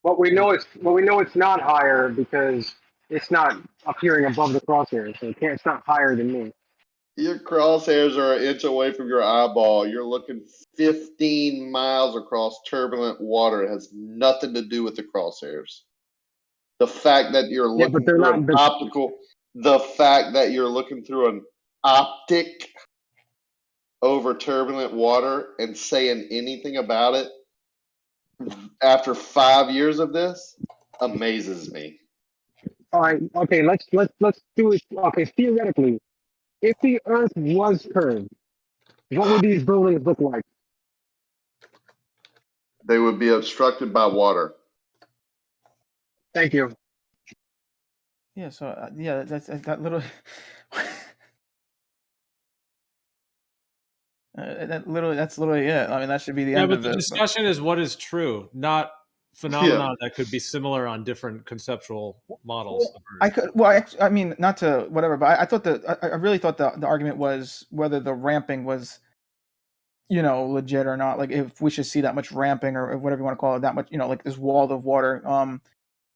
But we know it's not higher because it's not appearing above the crosshairs. So it's not higher than me. Your crosshairs are an inch away from your eyeball. You're looking 15 miles across turbulent water. It has nothing to do with the crosshairs. The fact that you're looking through an optical, the fact that you're looking through an optic over turbulent water and saying anything about it after 5 years of this amazes me. All right, okay, let's do it. Okay, theoretically, if the Earth was curved, what would these buildings look like? They would be obstructed by water. Thank you. Yeah. So yeah, that's that little. That's literally it. I mean, that should be the end but of the it. discussion is what is true, not phenomena that could be similar on different conceptual models. I mean, not to whatever, but I thought I really thought the argument was whether the ramping was, legit or not. Like if we should see that much ramping or whatever you want to call it, that much, like this wall of water.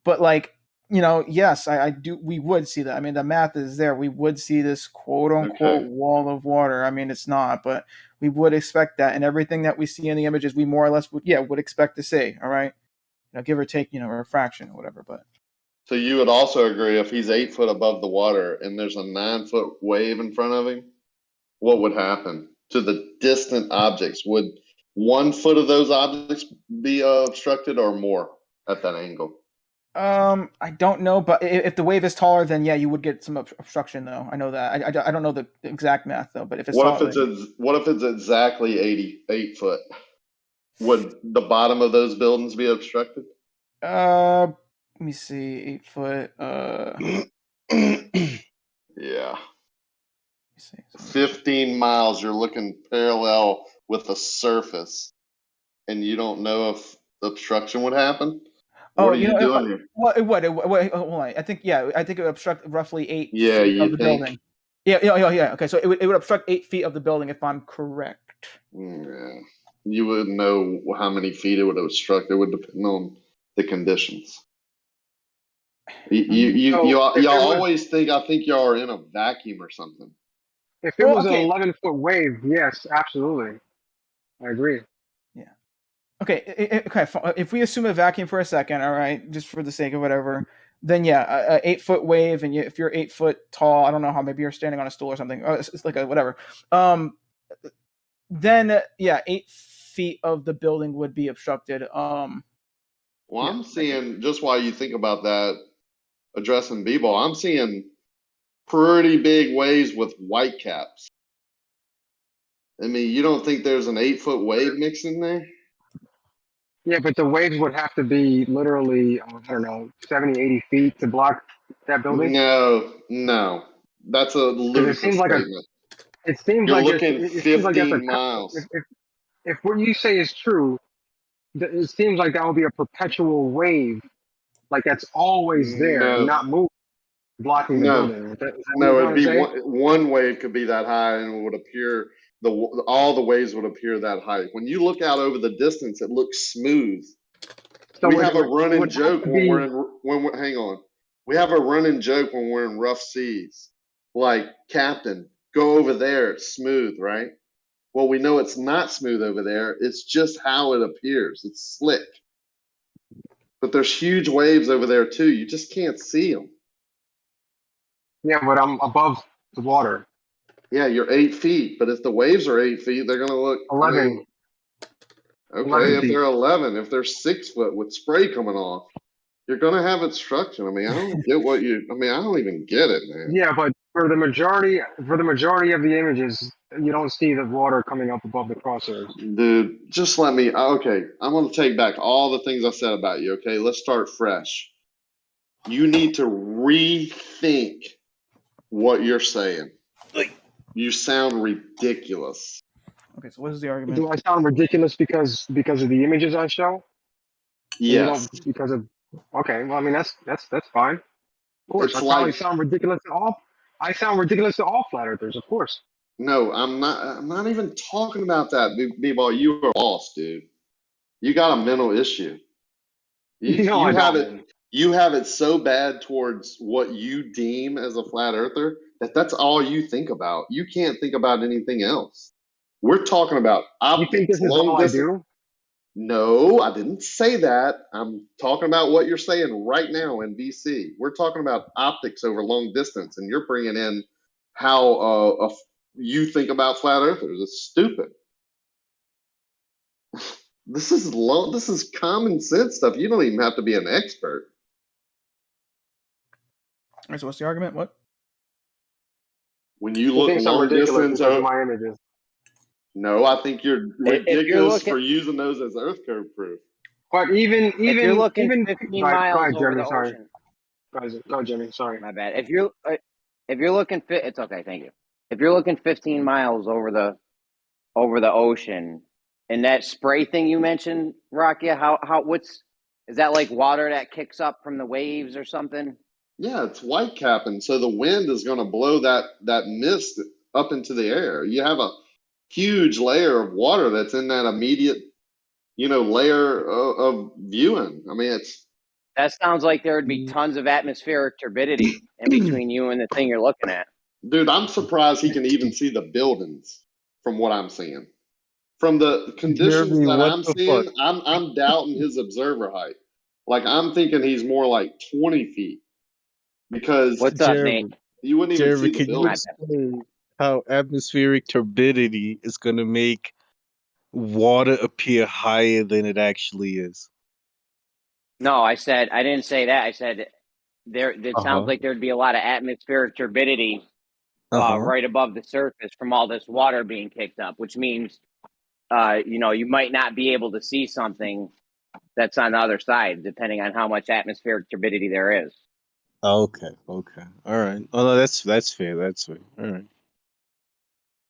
But like, yes, I do. We would see that. I mean, the math is there. We would see this quote unquote wall of water. I mean, it's not, but we would expect that, and everything that we see in the images, we more or less would expect to see. All right, give or take, a refraction or whatever. But so you would also agree if he's 8 foot above the water and there's a 9 foot wave in front of him, what would happen to the distant objects? Would 1 foot of those objects be obstructed or more at that angle? I don't know, but if the wave is taller, then yeah, you would get some obstruction, though. I know that. I don't know the exact math though, but if it's what if it's exactly 8 foot? Would the bottom of those buildings be obstructed? Let me see, 8 foot. Yeah. 15 miles. You're looking parallel with the surface, and you don't know if obstruction would happen. What are you doing here? What? Hold on. I think it would obstruct roughly 8 feet of the building. Yeah. Okay, so it would obstruct 8 feet of the building if I'm correct. Yeah. You wouldn't know how many feet it would obstruct. It would depend on the conditions. Y'all always think y'all are in a vacuum or something. If it was an 11-foot wave, yes, absolutely. I agree. Okay. If we assume a vacuum for a second, all right, just for the sake of whatever, then yeah, a 8 foot wave, and if you're 8 foot tall, I don't know how, maybe you're standing on a stool or something. It's like a whatever. Then yeah, 8 feet of the building would be obstructed. Well, I'm seeing, just while you think about that, addressing B-ball, I'm seeing pretty big waves with white caps. I mean, you don't think there's an 8-foot wave mixed in there? Yeah, but the waves would have to be literally, I don't know, 70, 80 feet to block that building. No. That's a Because it seems ludicrous like statement. it seems You're like looking it seems like that's 15 miles. if what you say is true, it seems like that would be a perpetual wave, like that's always there and No. not moving, blocking the No. building. Is that what No, you're it'd trying to be say? one wave could be that high and it would appear all the waves would appear that high. When you look out over the distance, it looks smooth. So We it have a would running have joke to when be. hang on. We have a running joke when we're in rough seas. Like, Captain, go over there, it's smooth, right? Well, we know it's not smooth over there. It's just how it appears. It's slick. But there's huge waves over there too. You just can't see them. Yeah, but I'm above the water. Yeah, you're 8 feet. But if the waves are 8 feet, they're gonna look. 11. I mean, okay, 11 if feet. they're 11, if they're 6 foot with spray coming off, you're gonna have obstruction. I mean, I don't get what you. I mean, I don't even get it, man. Yeah, but for the majority of the images, you don't see the water coming up above the crosshairs. Dude, just let me. Okay, I'm gonna take back all the things I said about you. Okay, let's start fresh. You need to rethink what you're saying. You sound ridiculous. Okay, so what is the argument? Do I sound ridiculous because of the images I show? Yes. Because of. Okay, well, I mean that's fine. Of course, It's I probably like sound ridiculous to all. I sound ridiculous to all flat earthers, of course. no, I'm not. I'm not even talking about that, B-ball. You are lost, dude. You got a mental issue. No, I have don't. it. You have it so bad towards what you deem as a flat earther that's all you think about. You can't think about anything else. We're talking about You think optics, this is long all I distance. do? No, I didn't say that. I'm talking about what you're saying right now in DC. We're talking about optics over long distance, and you're bringing in how you think about flat earthers. It's stupid. This is common sense stuff. You don't even have to be an expert. All right, so what's the argument? What? When you He look thinks I'm long ridiculous distance, because of my images. no, I think you're If you're ridiculous looking, for using those as earth code proof. But if you're looking even 15 go miles ahead, over Jeremy. the Sorry, ocean, go, Jimmy. Sorry. my bad. If you're looking it's okay, thank you. If you're looking 15 miles over the ocean, and that spray thing you mentioned, Rocky, is that like water that kicks up from the waves or something? Yeah, it's white capping, so the wind is going to blow that mist up into the air. You have a huge layer of water that's in that immediate, layer of viewing. I mean, That sounds like there would be tons of atmospheric turbidity in between you and the thing you're looking at. dude, I'm surprised he can even see the buildings from what I'm seeing. From the conditions Jeremy, that what I'm the seeing, fuck? I'm doubting his observer height. Like, I'm thinking he's more like 20 feet because What's up, Jeremy, Nate? you wouldn't even Jeremy, see the can you building. explain how atmospheric turbidity is going to make water appear higher than it actually is? No, I didn't say that. I said it sounds like there'd be a lot of atmospheric turbidity right above the surface from all this water being kicked up, which means you might not be able to see something that's on the other side, depending on how much atmospheric turbidity there is. Okay. All right. Oh no, that's fair. That's fair. All right.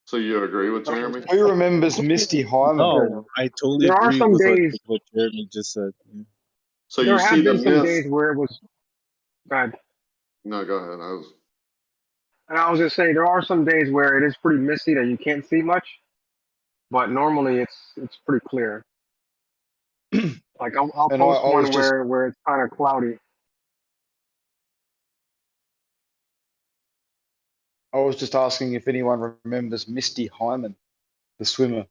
So you agree with Jeremy? Who remembers Misty Hyman? No, I totally There are agree some with days. what Jeremy just said. Yeah. So There you see have the been some mist. days where it was bad. No, go ahead. And I was just saying there are some days where it is pretty misty that you can't see much, but normally it's pretty clear. Like I'll And post I was one just where it's kind of cloudy. asking if anyone remembers Misty Hyman, the swimmer.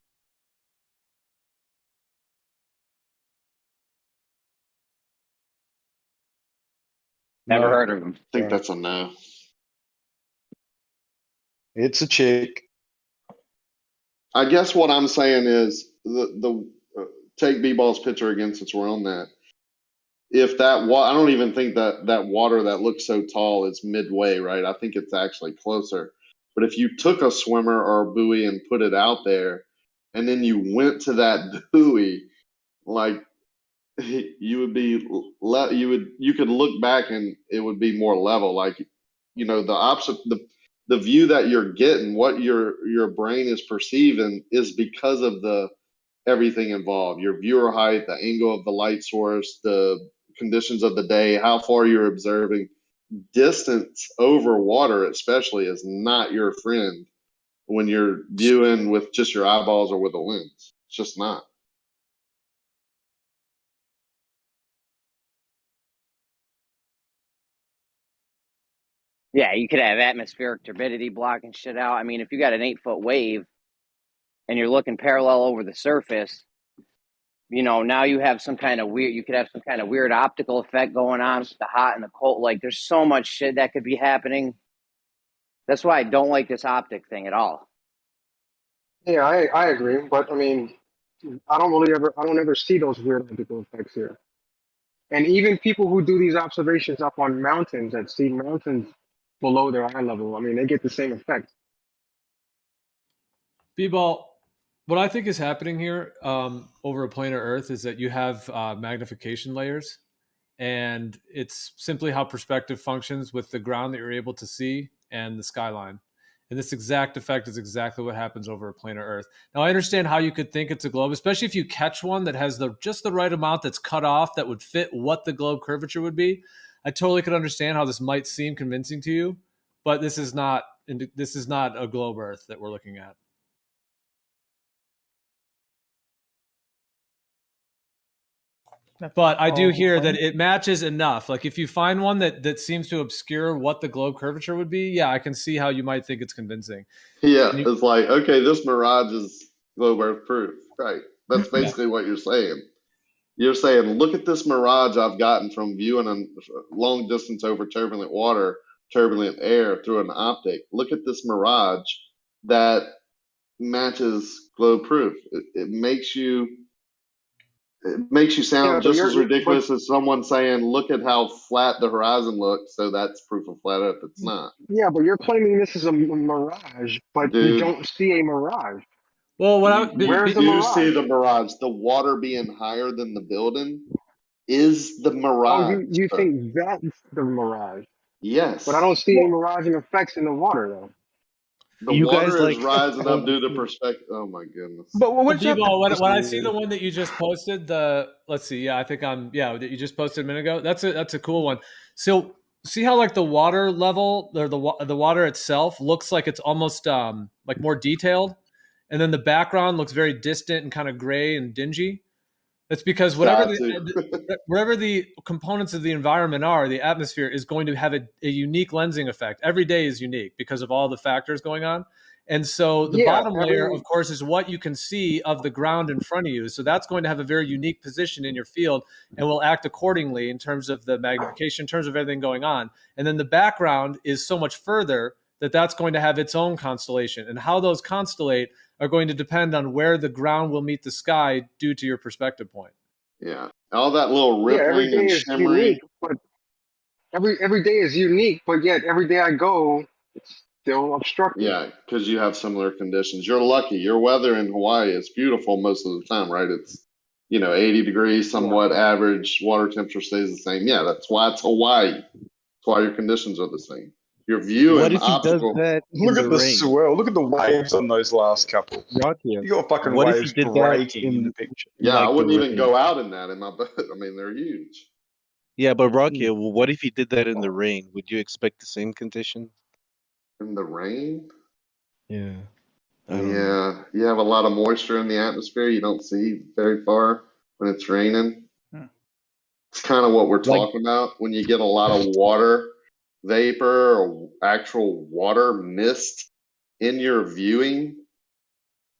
Never No. heard of him. I think that's a no. It's a chick. I guess what I'm saying is the take B-ball's picture again since we're on that. if that I don't even think that water that looks so tall is midway, right? I think it's actually closer. But if you took a swimmer or a buoy and put it out there, and then you went to that buoy, like you would be you could look back and it would be more level. Like, you know, the opposite, the view that you're getting, what your brain is perceiving is because of the everything involved, your viewer height, the angle of the light source, the conditions of the day, how far you're observing. Distance over water especially is not your friend when you're viewing with just your eyeballs or with a lens. It's just not. Yeah, you could have atmospheric turbidity blocking shit out. I mean, if you got an 8-foot wave and you're looking parallel over the surface, you know, now you have some kind of weird, you could have some kind of weird optical effect going on with the hot and the cold. Like, there's so much shit that could be happening. That's why I don't like this optic thing at all. Yeah, I agree, but I mean, I don't ever see those weird optical effects here. And even people who do these observations up on mountains that see mountains below their eye level, I mean, they get the same effect. B-Ball, what I think is happening here over a planar Earth is that you have magnification layers, and it's simply how perspective functions with the ground that you're able to see and the skyline. And this exact effect is exactly what happens over a planar Earth. Now, I understand how you could think it's a globe, especially if you catch one that has just the right amount that's cut off that would fit what the globe curvature would be. I totally could understand how this might seem convincing to you, but this is not a globe Earth that we're looking at. But I do hear that it matches enough. Like, if you find one that seems to obscure what the globe curvature would be, yeah, I can see how you might think it's convincing. Yeah, it's like, okay, this mirage is globe Earth proof, right? That's basically what you're saying. You're saying, look at this mirage I've gotten from viewing a long distance over turbulent water, turbulent air through an optic. Look at this mirage that matches globe proof. It makes you sound just as ridiculous as someone saying, look at how flat the horizon looks, so that's proof of flat Earth. It's not. Yeah, but you're claiming this is a mirage, but you don't see a mirage. Well, you do see the mirage. The water being higher than the building is the mirage. Oh, you think that's the mirage? Yes. But I don't see any miraging effects in the water, though. The water is rising up due to perspective. Oh my goodness! But when I see the one that you just posted, let's see, yeah, I think that you just posted a minute ago. That's a cool one. So see how like the water level or the water itself looks like it's almost like more detailed, and then the background looks very distant and kind of gray and dingy. That's because wherever the components of the environment are, the atmosphere is going to have a unique lensing effect. Every day is unique because of all the factors going on. And so the bottom layer, of course, is what you can see of the ground in front of you. So that's going to have a very unique position in your field and will act accordingly in terms of the magnification, in terms of everything going on. And then the background is so much further that's going to have its own constellation. And how those constellate are going to depend on where the ground will meet the sky due to your perspective point. Yeah, all that little rippling and shimmering. Unique, but every day is unique, but yet every day I go, it's still obstructed. Yeah, because you have similar conditions. You're lucky. Your weather in Hawaii is beautiful most of the time, right? It's 80 degrees, somewhat average. Water temperature stays the same. Yeah, that's why it's Hawaii. That's why your conditions are the same. Your view and optical. Look at the swirl. Look at the waves on those last couple. Right here. You got fucking waves breaking in the picture. Yeah, I wouldn't even go out in that in my boat. I mean, they're huge. Yeah, but Rocky, what if you did that in the rain? Would you expect the same condition? In the rain? Yeah. Yeah, you have a lot of moisture in the atmosphere. You don't see very far when it's raining. It's kind of what we're talking about. When you get a lot of water vapor or actual water mist in your viewing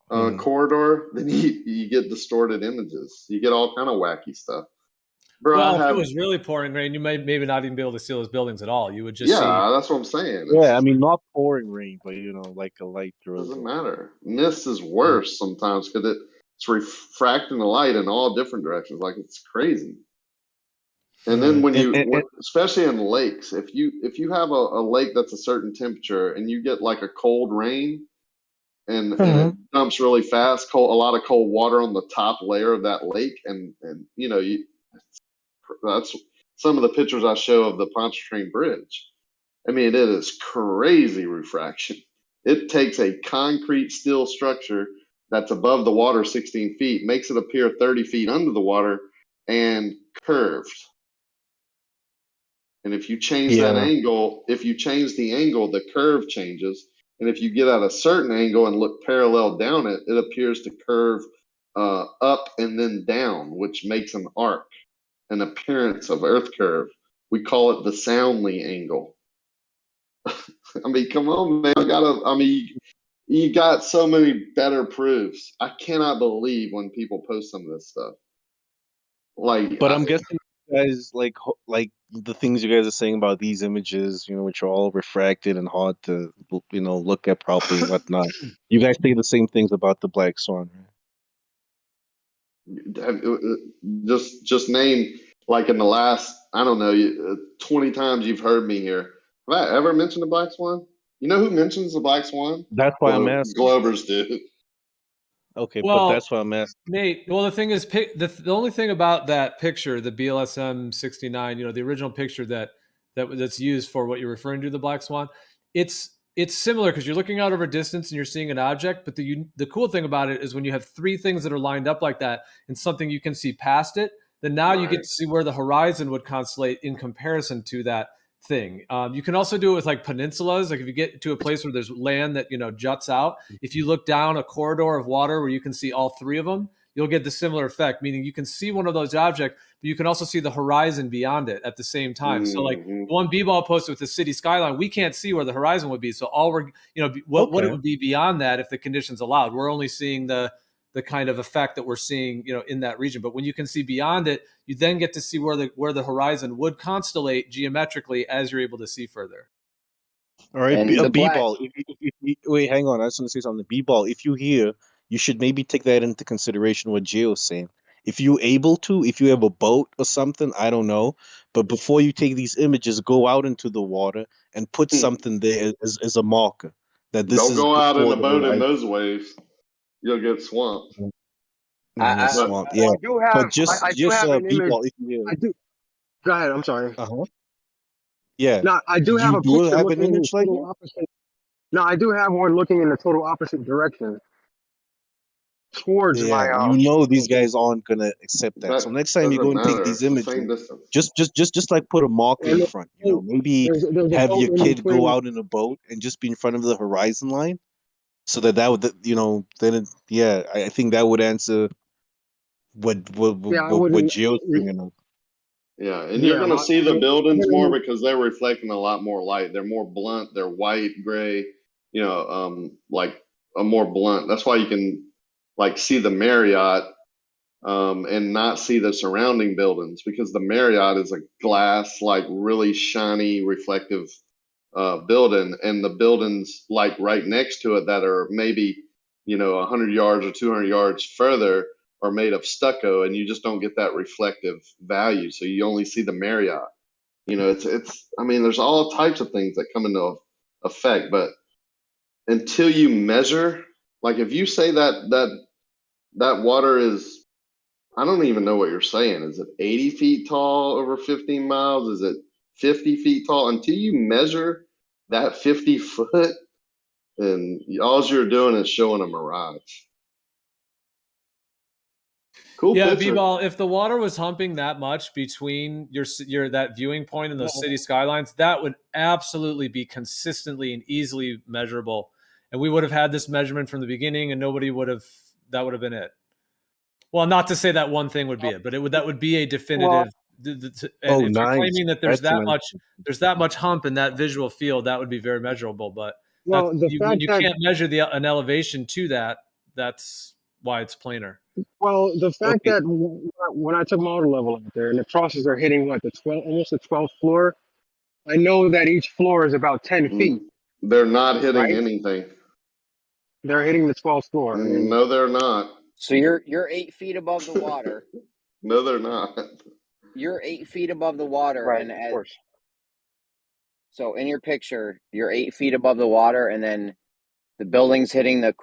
corridor, then you get distorted images. You get all kind of wacky stuff. Bro, well, if it was really pouring rain, you might maybe not even be able to see those buildings at all. You would just see. That's what I'm saying. Yeah, I mean, not pouring rain, but like a light drizzle. Doesn't matter. Mist is worse sometimes because it's refracting the light in all different directions. Like, it's crazy. And then when you, and especially in lakes, if you have a lake that's a certain temperature and you get like a cold rain and it dumps really fast, a lot of cold water on the top layer of that lake, and you know that's some of the pictures I show of the Pontchartrain Bridge. I mean, it is crazy refraction. It takes a concrete steel structure that's above the water 16 feet, makes it appear 30 feet under the water, and curved. And if you change that angle, if you change the angle, the curve changes. And if you get at a certain angle and look parallel down it, it appears to curve up and then down, which makes an arc, an appearance of Earth curve. We call it the Soundly angle. I mean, come on, man. You got so many better proofs. I cannot believe when people post some of this stuff. But I'm guessing you guys like the things you guys are saying about these images, which are all refracted and hard to, look at properly and whatnot. You guys say the same things about the black swan, right? Just name, like, in the last, I don't know, 20 times you've heard me here. Have I ever mentioned the black swan? You know who mentions the black swan? That's why I'm asking. Globers do. Okay, well, but that's what I'm asking. Nate, well, the thing is, the only thing about that picture, the BLSM 69, the original picture that's used for what you're referring to, the black swan, it's similar because you're looking out over distance and you're seeing an object. But the cool thing about it is when you have three things that are lined up like that and something you can see past it, then now you get to see where the horizon would constellate in comparison to that thing. You can also do it with like peninsulas. Like if you get to a place where there's land that juts out, if you look down a corridor of water where you can see all three of them, you'll get the similar effect, meaning you can see one of those objects, but you can also see the horizon beyond it at the same time. So like one B-ball posted with the city skyline, we can't see where the horizon would be. So all we're what it would be beyond that if the conditions allowed. We're only seeing the kind of effect that we're seeing, in that region. But when you can see beyond it, you then get to see where the horizon would constellate geometrically as you're able to see further. All right, B-ball. Wait, hang on. I just want to say something. B-ball, if you hear, you should maybe take that into consideration what Gio's saying. If you're able to, if you have a boat or something, I don't know. But before you take these images, go out into the water and put something there as a marker. That this Don't is go out in a boat in horizon. those waves. You'll get swamped. Swamp, yeah. I do have, But just I do have an image. B-ball, if you hear. I do. Go ahead. I'm sorry. Yeah. No, I do have You a do picture have an looking in the image like total that? opposite. No, I do have one looking in the total opposite direction towards my these guys aren't gonna accept that. So next time you go and take these images, just like put a marker in front. Maybe there's a have boat your in kid go between. out in a boat and just be in front of the horizon line, so that would I think that would answer what Gio's bringing up. Yeah, and you're going to see the buildings more because they're reflecting a lot more light. They're more blunt. They're white, gray, like a more blunt. That's why you can like see the Marriott and not see the surrounding buildings, because the Marriott is a glass, like really shiny, reflective building, and the buildings like right next to it that are maybe 100 yards or 200 yards further are made of stucco, and you just don't get that reflective value. So you only see the Marriott. It's I mean, there's all types of things that come into effect, but until you measure, like if you say that water is, I don't even know what you're saying. Is it 80 feet tall over 15 miles? Is it 50 feet tall? Until you measure that 50 foot, and all you're doing is showing a mirage. Cool picture. B-ball, if the water was humping that much between your that viewing point and those city skylines, that would absolutely be consistently and easily measurable. And we would have had this measurement from the beginning, and that would have been it. Well, not to say that one thing would be it, but that would be a definitive. If you're claiming that there's that much hump in that visual field, that would be very measurable. But when you can't measure an elevation to that, that's why it's planar. Well, the fact that when I took my auto level out there and the crosses are hitting almost the 12th floor, I know that each floor is about 10 feet. They're not hitting anything. They're hitting the 12th floor. No, they're not. So you're 8 feet above the water. No, they're not. you're 8 feet above the water, Right, and of course. so in your picture, you're 8 feet above the water, and then the building's hitting the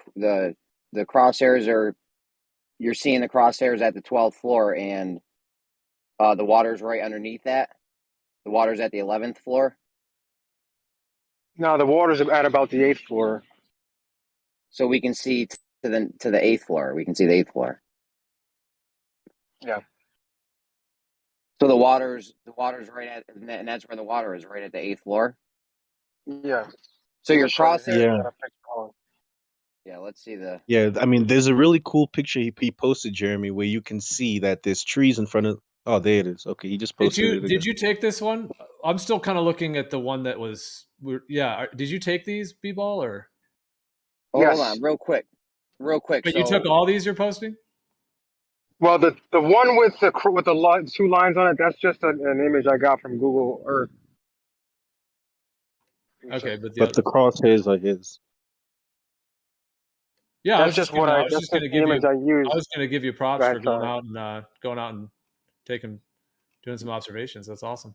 crosshairs, or you're seeing the crosshairs at the 12th floor, and the water's right underneath that. The water's at the 11th floor. No, the water's at about the 8th floor. So we can see to the 8th floor. We can see the 8th floor. Yeah. So the water's right at, and that's where the water is, right at the 8th floor. Yeah. So your crosshair. Yeah. Yeah. Let's see the. Yeah, I mean, there's a really cool picture he posted, Jeremy, where you can see that there's trees in front of. Oh, there it is. Okay, he just posted it again. Did you take this one? I'm still kind of looking at the one that was. Yeah. Did you take these, B-ball, or? Hold on, real quick. But you took all these you're posting? Well, the one with the 2 lines on it, that's just an image I got from Google Earth. Okay, but the crosshairs are his. Yeah, that's just what I. That's just the image I used. I was going to give you props for going out and doing some observations. That's awesome.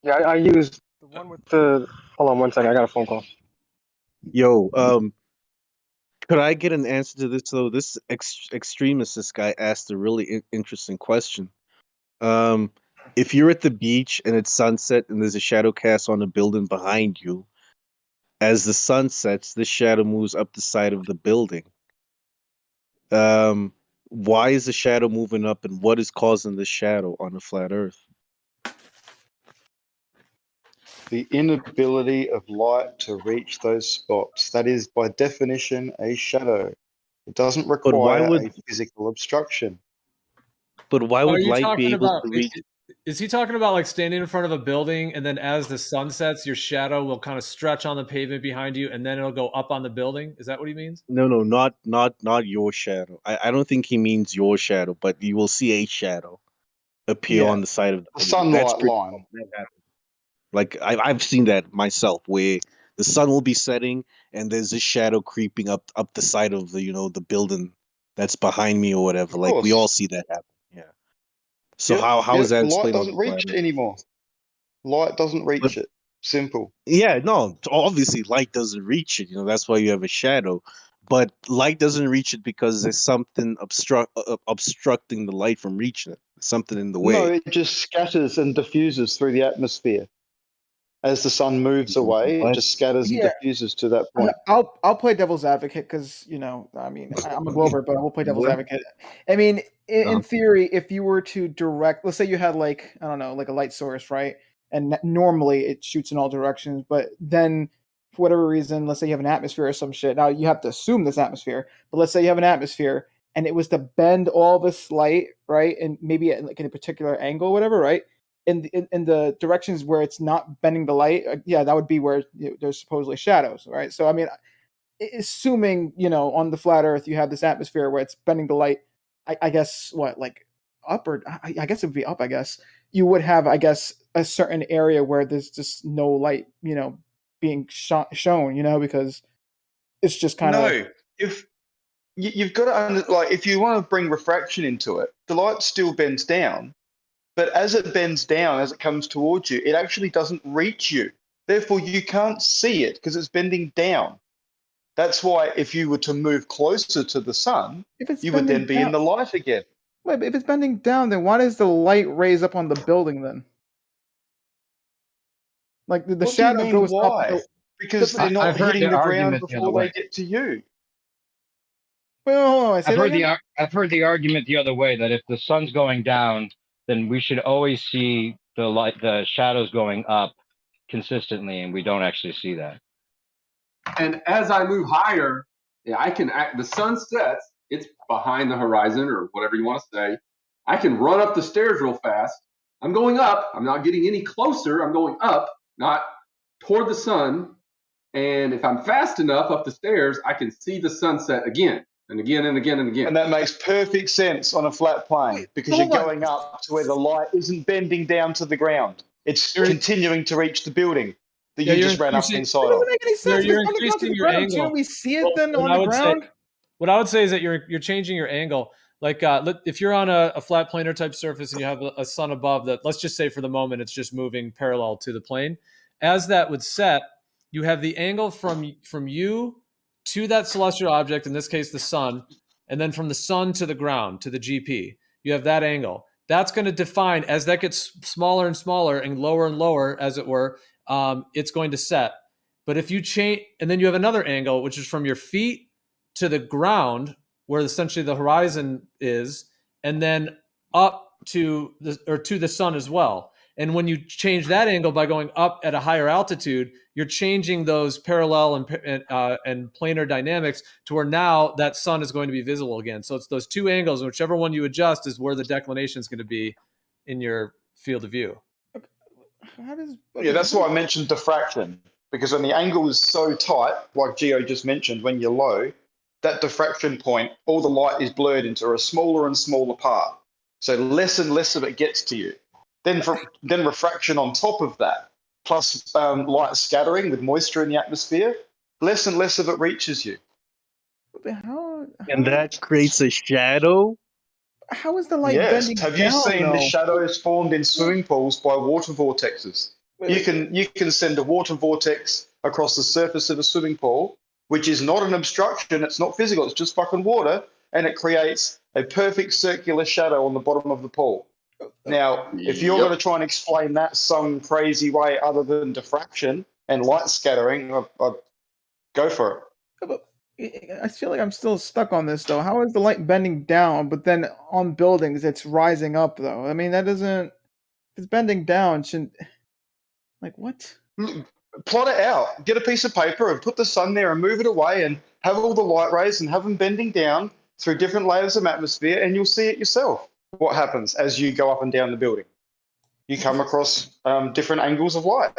Yeah, I used the one with the. Hold on 1 second. I got a phone call. Yo, could I get an answer to this though? This extremist, this guy asked a really interesting question. If you're at the beach and it's sunset and there's a shadow cast on a building behind you, as the sun sets, this shadow moves up the side of the building. Why is the shadow moving up, and what is causing the shadow on a flat Earth? The inability of light to reach those spots. That is, by definition, a shadow. It doesn't require a physical obstruction. But why would light be able to reach? Is he talking about like standing in front of a building, and then as the sun sets, your shadow will kind of stretch on the pavement behind you, and then it'll go up on the building? Is that what he means? No, not your shadow. I don't think he means your shadow, but you will see a shadow appear on the side of the sunlight line. Like I've seen that myself, where the sun will be setting and there's a shadow creeping up the side of the building that's behind me or whatever. Like we all see that happen. Yeah. So how is that explained? Light doesn't reach it anymore. Light doesn't reach it. Simple. Yeah, no, obviously light doesn't reach it. That's why you have a shadow. But light doesn't reach it because there's something obstructing the light from reaching it. Something in the way. No, it just scatters and diffuses through the atmosphere. As the sun moves away, it just scatters and diffuses to that point. I'll play devil's advocate because I mean I'm a Glover, but I will play devil's advocate. I mean, in theory, if you were to direct, let's say you had like I don't know, like a light source, right? And normally it shoots in all directions, but then for whatever reason, let's say you have an atmosphere or some shit. Now you have to assume this atmosphere, but let's say you have an atmosphere and it was to bend all this light, right? And maybe at like in a particular angle, whatever, right? In the directions where it's not bending the light, that would be where there's supposedly shadows, right? So I mean, assuming on the flat Earth you have this atmosphere where it's bending the light, I guess what like up or I guess it would be up. I guess you would have a certain area where there's just no light, being shown, because it's just kind of if you've got to if you want to bring refraction into it, the light still bends down. But as it bends down, as it comes towards you, it actually doesn't reach you. Therefore, you can't see it because it's bending down. That's why if you were to move closer to the sun, you would then be in the light again. Wait, but if it's bending down, then why does the light raise up on the building then? Like the shadow goes up. Because they're not hitting the ground before they get to you. Well, I've heard the argument the other way that if the sun's going down, then we should always see the shadows going up consistently, and we don't actually see that. And as I move higher, the sun sets, it's behind the horizon or whatever you want to say. I can run up the stairs real fast. I'm going up. I'm not getting any closer. I'm going up, not toward the sun. And if I'm fast enough up the stairs, I can see the sunset again. And again and again and again. And that makes perfect sense on a flat plane because you're going up to where the light isn't bending down to the ground. It's continuing to reach the building that you just ran up inside of. It doesn't make any sense. You're increasing your angle. Shouldn't we see it then on the ground? what I would say is that you're changing your angle. Like if you're on a flat planar type surface and you have a sun above that, let's just say for the moment it's just moving parallel to the plane. As that would set, you have the angle from you to that celestial object, in this case the sun, and then from the sun to the ground, to the GP. You have that angle. That's going to define, as that gets smaller and smaller and lower, as it were, it's going to set. But if you change, and then you have another angle, which is from your feet to the ground, where essentially the horizon is, and then up to the sun as well. And when you change that angle by going up at a higher altitude, you're changing those parallel and planar dynamics to where now that sun is going to be visible again. So it's those two angles, and whichever one you adjust is where the declination is going to be in your field of view. Yeah, that's why I mentioned diffraction, because when the angle is so tight, like Geo just mentioned, when you're low, that diffraction point, all the light is blurred into a smaller and smaller part. So less and less of it gets to you. Then refraction on top of that, plus light scattering with moisture in the atmosphere, less and less of it reaches you. And that creates a shadow? How is the light Yes. bending Have you down, seen the though? shadows formed in swimming pools by water vortexes? You can send a water vortex across the surface of a swimming pool, which is not an obstruction, it's not physical, it's just fucking water, and it creates a perfect circular shadow on the bottom of the pool. Now, if you're going to try and explain that some crazy way other than diffraction and light scattering, I'd go for it. I feel like I'm still stuck on this, though. How is the light bending down, but then on buildings it's rising up, though? I mean, that doesn't... If it's bending down, shouldn't... Like, what? Plot it out. Get a piece of paper and put the sun there and move it away and have all the light rays and have them bending down through different layers of atmosphere, and you'll see it yourself. What happens as you go up and down the building? You come across different angles of light.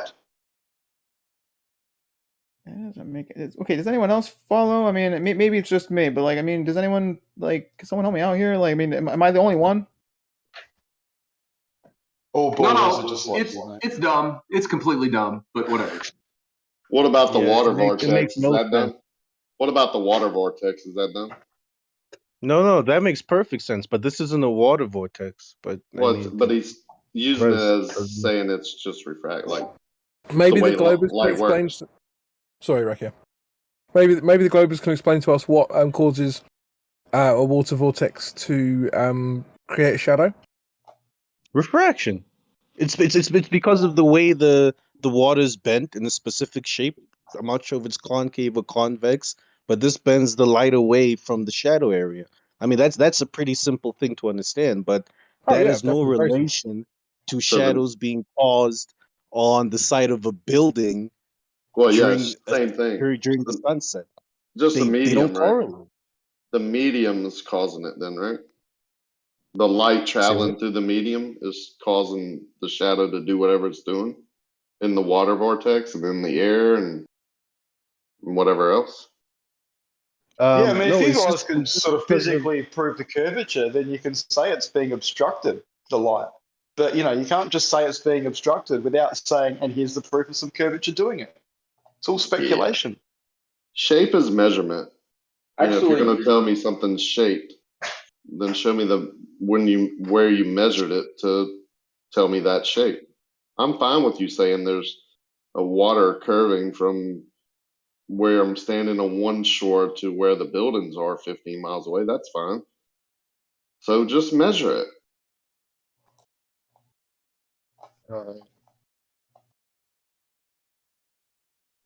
That doesn't make it. Okay, does anyone else follow? I mean, maybe it's just me, but like, I mean, does anyone can someone help me out here? Like, I mean, am I the only one? Oh, No, it's dumb. It's completely dumb, but whatever. What about the Yeah, water it makes vortex? Is no that done? sense. What about the water vortex? Is that done? No, that makes perfect sense. But this isn't a water vortex. But But he's using it as saying it's just refract, like Maybe the the Globers can explain. Sorry, Rakia. Maybe the Globers can explain to us what causes a water vortex to create a shadow. Refraction. It's because of the way the water's bent in a specific shape. I'm not sure if it's concave or convex, but this bends the light away from the shadow area. I mean, that's a pretty simple thing to understand, but that is no relation to shadows being caused on the side of a building. Well, during yes, same thing. During the sunset. Just the medium, they don't right? correlate. The medium is causing it then, right? The light traveling through the medium is causing the shadow to do whatever it's doing in the water vortex and in the air and whatever else. Yeah, I mean, if you guys can sort of physically prove the curvature, then you can say it's being obstructed, the light. But, you can't just say it's being obstructed without saying, and here's the proof of some curvature doing it. It's all speculation. Yeah. Shape is measurement. If you're going to tell me something's shaped, then show me where you measured it to tell me that shape. I'm fine with you saying there's a water curving from where I'm standing on one shore to where the buildings are 15 miles away. That's fine. So just measure it.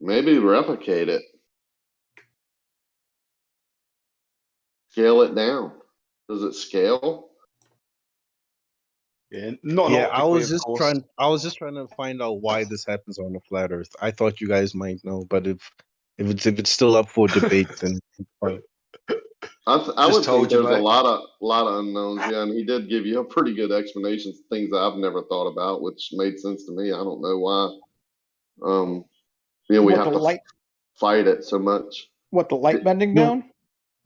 Maybe replicate it. Scale it down. Does it scale? Yeah, I was just trying to find out why this happens on the flat Earth. I thought you guys might know, but if it's still up for debate, then fine. I would think there's a lot of unknowns. Yeah, and he did give you a pretty good explanation, things that I've never thought about, which made sense to me. I don't know why. We have to fight it so much. What, the light bending down?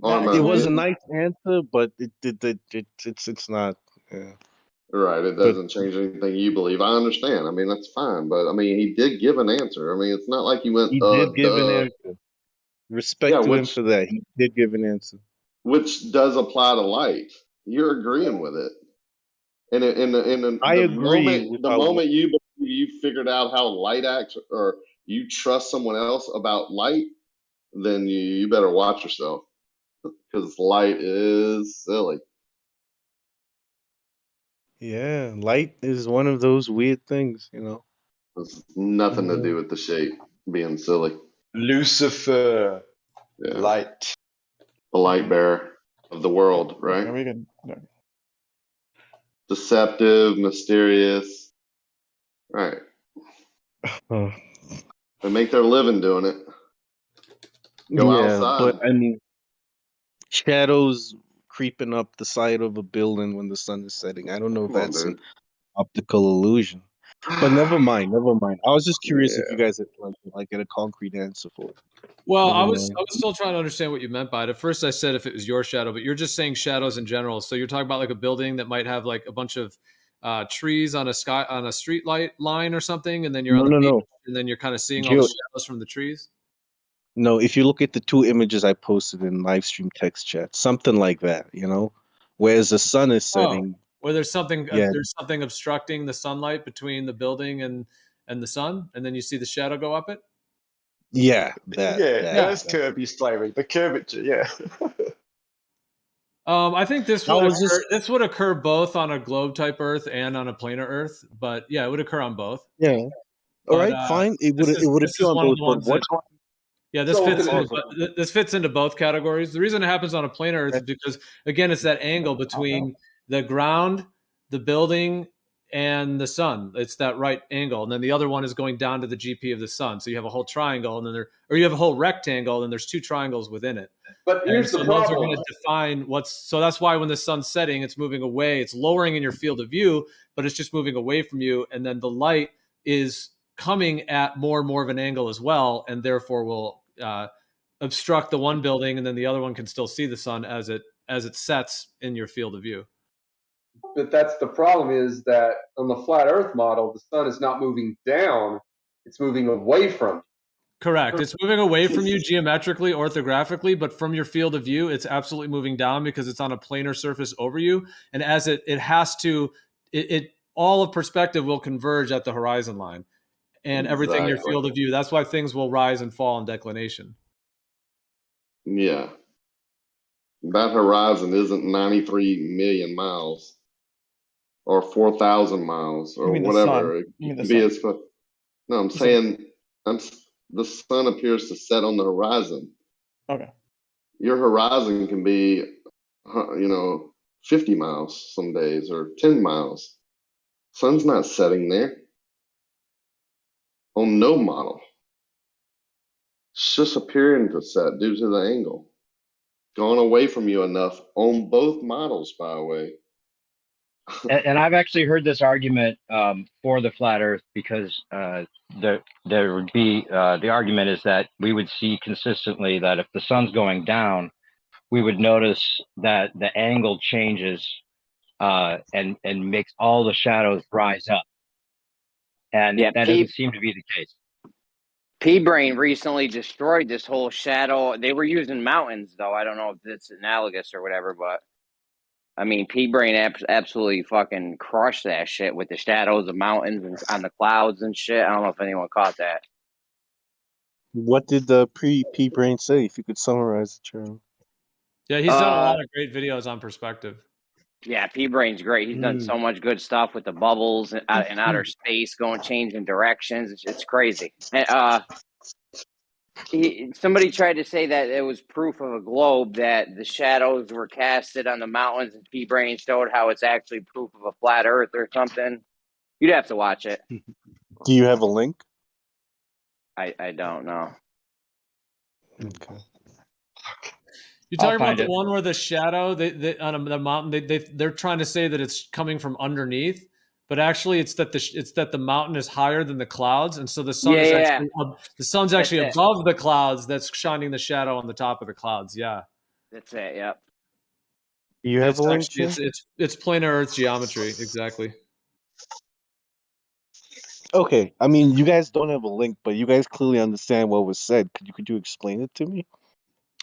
It was a nice answer, but it's not. Yeah. Right, it doesn't change anything you believe. I understand. I mean, that's fine, but I mean, he did give an answer. I mean, it's not like he went. He did give an answer. Respect to him for that. He did give an answer. which does apply to light. You're agreeing with it. And I the agree with moment you figured out how light acts, or you trust someone else about light, then you better watch yourself, because light is silly. Yeah, light is one of those weird things, you know. It's nothing to do with the shape being silly. Lucifer, Yeah. light. The light bearer of the world, right? Yeah, we could. Deceptive, mysterious. Right. They make their living doing it. Go Yeah, outside. but I mean, shadows creeping up the side of a building when the sun is setting. I don't know if Come on, that's an dude. optical illusion. But never mind, never mind. I was just curious if Yeah. you guys had like get a concrete answer for it. Well, Never I was mind. still trying to understand what you meant by it. At first, I said if it was your shadow, but you're just saying shadows in general. So you're talking about like a building that might have like a bunch of trees on a street light line or something, and then you're on the beach, No. and then you're kind of seeing all the Geo, shadows from the trees. no, if you look at the two images I posted in Livestream text chat, something like that, you know, whereas the sun is setting. Where there's something Yeah, obstructing the sunlight between the building and the sun, and then you see the shadow go up it. yeah, That's Kirby's flavor. The curvature, yeah. I think this would occur both on a globe type Earth and on a planar Earth, but yeah, it would occur on both. Yeah. All But, right, fine. It would this appear is on one of both, the but ones what? Yeah, this fits into both categories. The reason it happens on a planar Earth is because, again, it's that angle between the ground, the building, and the sun. It's that right angle, and then the other one is going down to the GP of the sun. So you have a whole triangle, and then you have a whole rectangle, and there's two triangles within it. But here's the Those are problem. going to define so that's why when the sun's setting, it's moving away. It's lowering in your field of view, but it's just moving away from you, and then the light is coming at more and more of an angle as well, and therefore will obstruct the one building, and then the other one can still see the sun as it sets in your field of view. But that's the problem, is that on the flat Earth model, the sun is not moving down; it's moving away from you. Correct. It's moving away from you geometrically, orthographically, but from your field of view, it's absolutely moving down because it's on a planar surface over you, and as it has to, all of perspective will converge at the horizon line, and everything in your field of view. That's why things will rise and fall in declination. Yeah. That horizon isn't 93 million miles or 4,000 miles or whatever. It can be as no, I'm saying the sun appears to set on the horizon. Okay. Your horizon can be, 50 miles some days or 10 miles. Sun's not setting there on no model. It's just appearing to set due to the angle. Gone away from you enough on both models, by the way. And I've actually heard this argument for the flat Earth, because there would be the argument is that we would see consistently that if the sun's going down, we would notice that the angle changes and makes all the shadows rise up, and that doesn't seem to be the case. P-Brain recently destroyed this whole shadow. They were using mountains, though. I don't know if it's analogous or whatever, but I mean, P-Brain absolutely fucking crushed that shit with the shadows of mountains and on the clouds and shit. I don't know if anyone caught that. What did the P-Brain say? If you could summarize it, Charlie. Yeah, he's done a lot of great videos on perspective. Yeah, P-Brain's great. He's done so much good stuff with the bubbles and outer space, changing directions. It's crazy. And somebody tried to say that it was proof of a globe, that the shadows were casted on the mountains, and P-Brain showed how it's actually proof of a flat Earth or something. You'd have to watch it. Do you have a link? I don't know. Okay. You're talking about the one where the shadow they on the mountain they're trying to say that it's coming from underneath, but actually it's that the mountain is higher than the clouds, and so the sun is actually above the clouds, that's shining the shadow on the top of the clouds. Yeah, that's it. Yep. You have a link? It's planar Earth geometry, exactly. Okay, I mean, you guys don't have a link, but you guys clearly understand what was said. Could you explain it to me?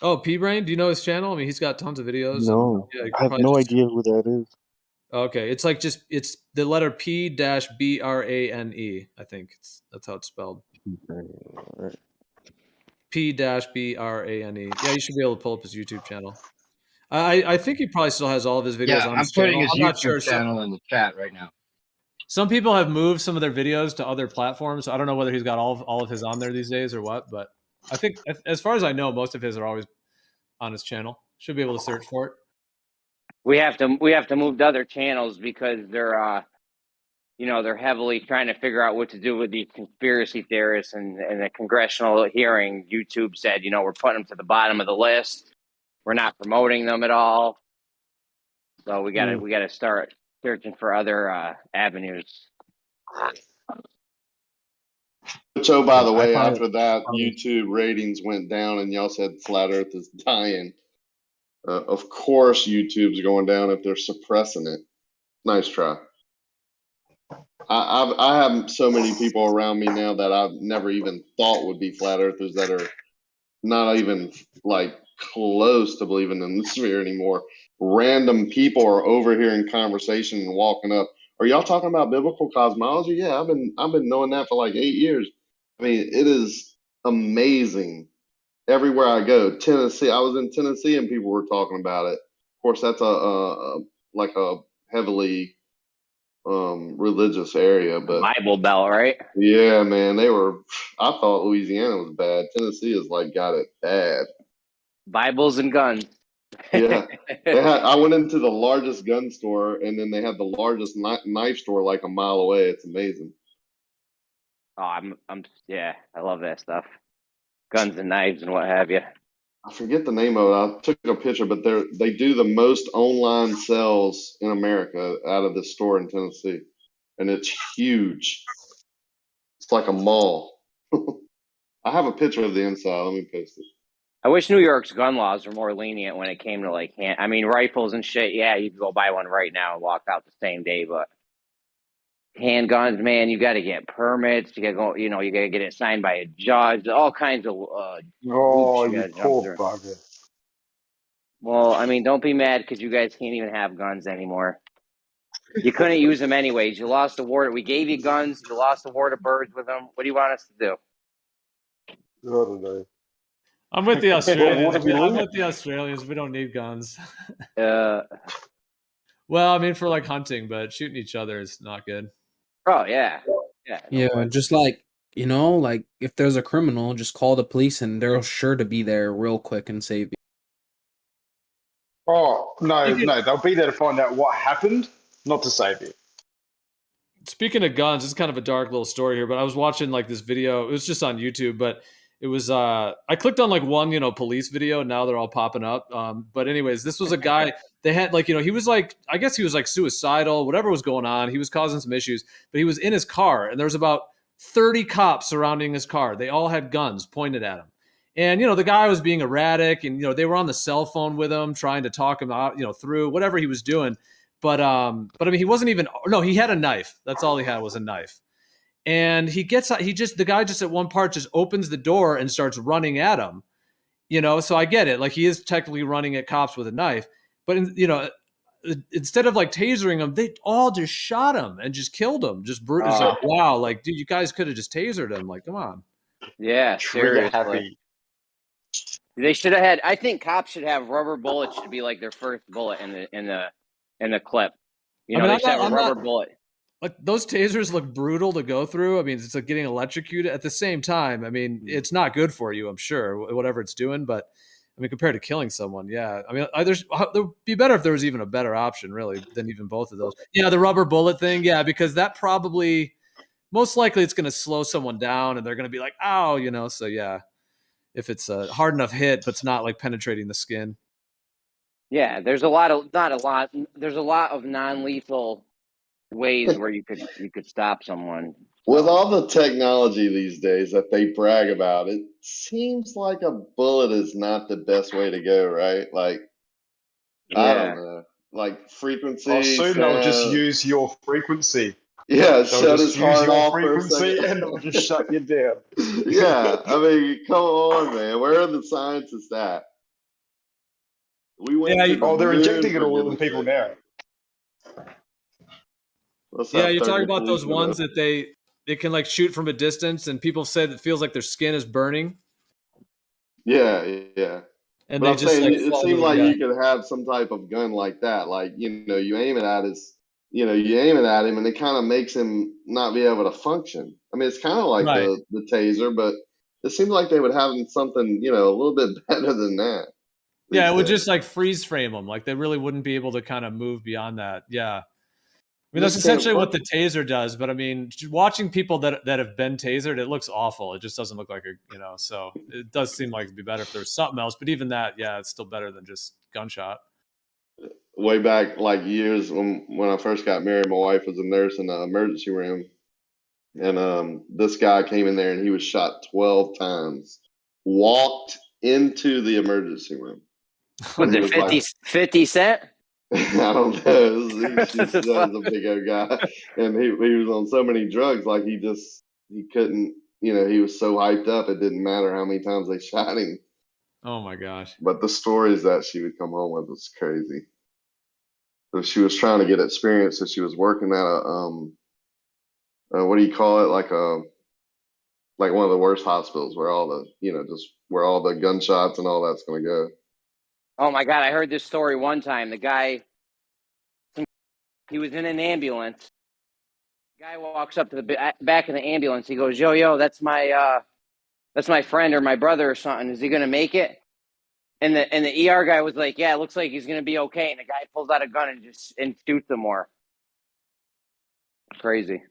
Oh, P-Brain, do you know his channel? I mean, he's got tons of videos. No, And, yeah, you I could have probably no just... idea who that is. Okay, it's like it's the letter P-BRANE. I think that's how it's spelled. P-BRANE. Yeah, you should be able to pull up his YouTube channel. I think he probably still has all of his videos Yeah, on I'm his putting channel. his I'm not YouTube sure. channel in the chat right now. Some people have moved some of their videos to other platforms. I don't know whether he's got all of his on there these days or what, but I think as far as I know, most of his are always on his channel. Should be able to search for it. We have to move to other channels because they're they're heavily trying to figure out what to do with these conspiracy theorists, and the congressional hearing, YouTube said, we're putting them to the bottom of the list. We're not promoting them at all. So we gotta start searching for other avenues. So, by the way, find after that, YouTube ratings went down, and y'all said Flat Earth is dying. Of course, YouTube's going down if they're suppressing it. Nice try. I have so many people around me now that I've never even thought would be flat earthers that are not even like close to believing in the sphere anymore. Random people are overhearing conversation and walking up. Are y'all talking about biblical cosmology? Yeah, I've been knowing that for like 8 years. I mean, it is amazing. Everywhere I go, Tennessee. I was in Tennessee and people were talking about it. Of course, that's a heavily religious area, but Bible Belt, right? Yeah, man, they were. I thought Louisiana was bad. Tennessee has like got it bad. Bibles and guns. Yeah, I went into the largest gun store, and then they had the largest knife store like a mile away. It's amazing. Oh, I love that stuff. Guns and knives and what have you. I forget the name of it. I took a picture, but they do the most online sales in America out of this store in Tennessee, and it's huge. It's like a mall. I have a picture of the inside. Let me post it. I wish New York's gun laws were more lenient when it came to rifles and shit. Yeah, you can go buy one right now and walk out the same day, but handguns, man, you got to get permits. You got to go. You got to get it signed by a judge. All kinds of Oh, hoops you gotta jump poor through. bugger. Well, don't be mad because you guys can't even have guns anymore. You couldn't use them anyways. You lost the war. We gave you guns. You lost the war to birds with them. What do you want us to do? I don't know. I'm with the Australians. What do you I'm mean? with the Australians. We don't need guns. Well, I mean, for like hunting, but shooting each other is not good. Oh yeah, Yeah, just like like if there's a criminal, just call the police and they're sure to be there real quick and save you. Oh, no, they'll be there to find out what happened, not to save you. Speaking of guns, it's kind of a dark little story here, but I was watching like this video. It was just on YouTube, but it was I clicked on like one police video, and now they're all popping up. But anyways, this was a guy. They had he was like, I guess he was like suicidal, whatever was going on. He was causing some issues, but he was in his car, and there was about 30 cops surrounding his car. They all had guns pointed at him. And, the guy was being erratic, and, they were on the cell phone with him, trying to talk him out, through whatever he was doing. But I mean, he wasn't even, no, he had a knife. That's all he had was a knife. And the guy just at one part just opens the door and starts running at him, so I get it. Like, he is technically running at cops with a knife, but instead of like tasering him, they all just shot him and just killed him. Just brutal. It's like, wow, like, dude, you guys could have just tasered him. Like, come on. Yeah, Trigger seriously. happy. They should have had. I think cops should have rubber bullets. Should be like their first bullet in the clip. They should have a rubber bullet. Like, those tasers look brutal to go through. I mean, it's like getting electrocuted at the same time. I mean, it's not good for you, I'm sure, whatever it's doing. But I mean, compared to killing someone, yeah. I mean, there'd be better if there was even a better option, really, than even both of those. Yeah, the rubber bullet thing, yeah, because that probably, most likely, it's going to slow someone down, and they're going to be like, ow, So yeah, if it's a hard enough hit, but it's not like penetrating the skin. Yeah, there's a lot of non-lethal ways where you could stop someone. With all the technology these days that they brag about, it seems like a bullet is not the best way to go, right? Like, I don't know, like frequency. Oh, soon they'll just use your frequency. Yeah, they'll shut his just use heart your off for a frequency second. and they'll just shut you down. Yeah, I mean, come on, man. Where are the scientists at? We went to the Oh, they're moon, injecting it for all in goodness people sake. now. Let's Yeah, have you're talking about 30 those people ones though. that they can like shoot from a distance, and people say that feels like their skin is burning, Yeah, yeah. and But they I'm just saying like it fall seemed really like dead. you could have some type of gun like that. Like, you aim it at his, you aim it at him and it kind of makes him not be able to function. I mean, it's kind of like Right. the taser, but it seems like they would have something, a little bit better than that Yeah, these it would days. just like freeze frame them. Like they really wouldn't be able to kind of move beyond that. Yeah. I mean, that's Just can't essentially what the function. taser does. But I mean, watching people that have been tasered, it looks awful. It just doesn't look like so it does seem like it'd be better if there was something else. But even that, yeah, it's still better than just gunshot. Way back like years when I first got married, my wife was a nurse in the emergency room. And this guy came in there and he was shot 12 times. Walked into the emergency room. Was And he it was 50, like, 50 Cent? I don't know. She said he was a big old guy. And he was on so many drugs, like he couldn't, he was so hyped up, it didn't matter how many times they shot him. Oh my gosh. But the stories that she would come home with was crazy. So she was trying to get experience, so she was working at what do you call it? Like one of the worst hospitals where all the, just where all the gunshots and all that's going to go. Oh my God, I heard this story one time. The guy, he was in an ambulance. The guy walks up to the back of the ambulance. He goes, yo, that's my friend or my brother or something. Is he going to make it? And the ER guy was like, yeah, it looks like he's going to be okay. And the guy pulls out a gun and shoots him more. Crazy.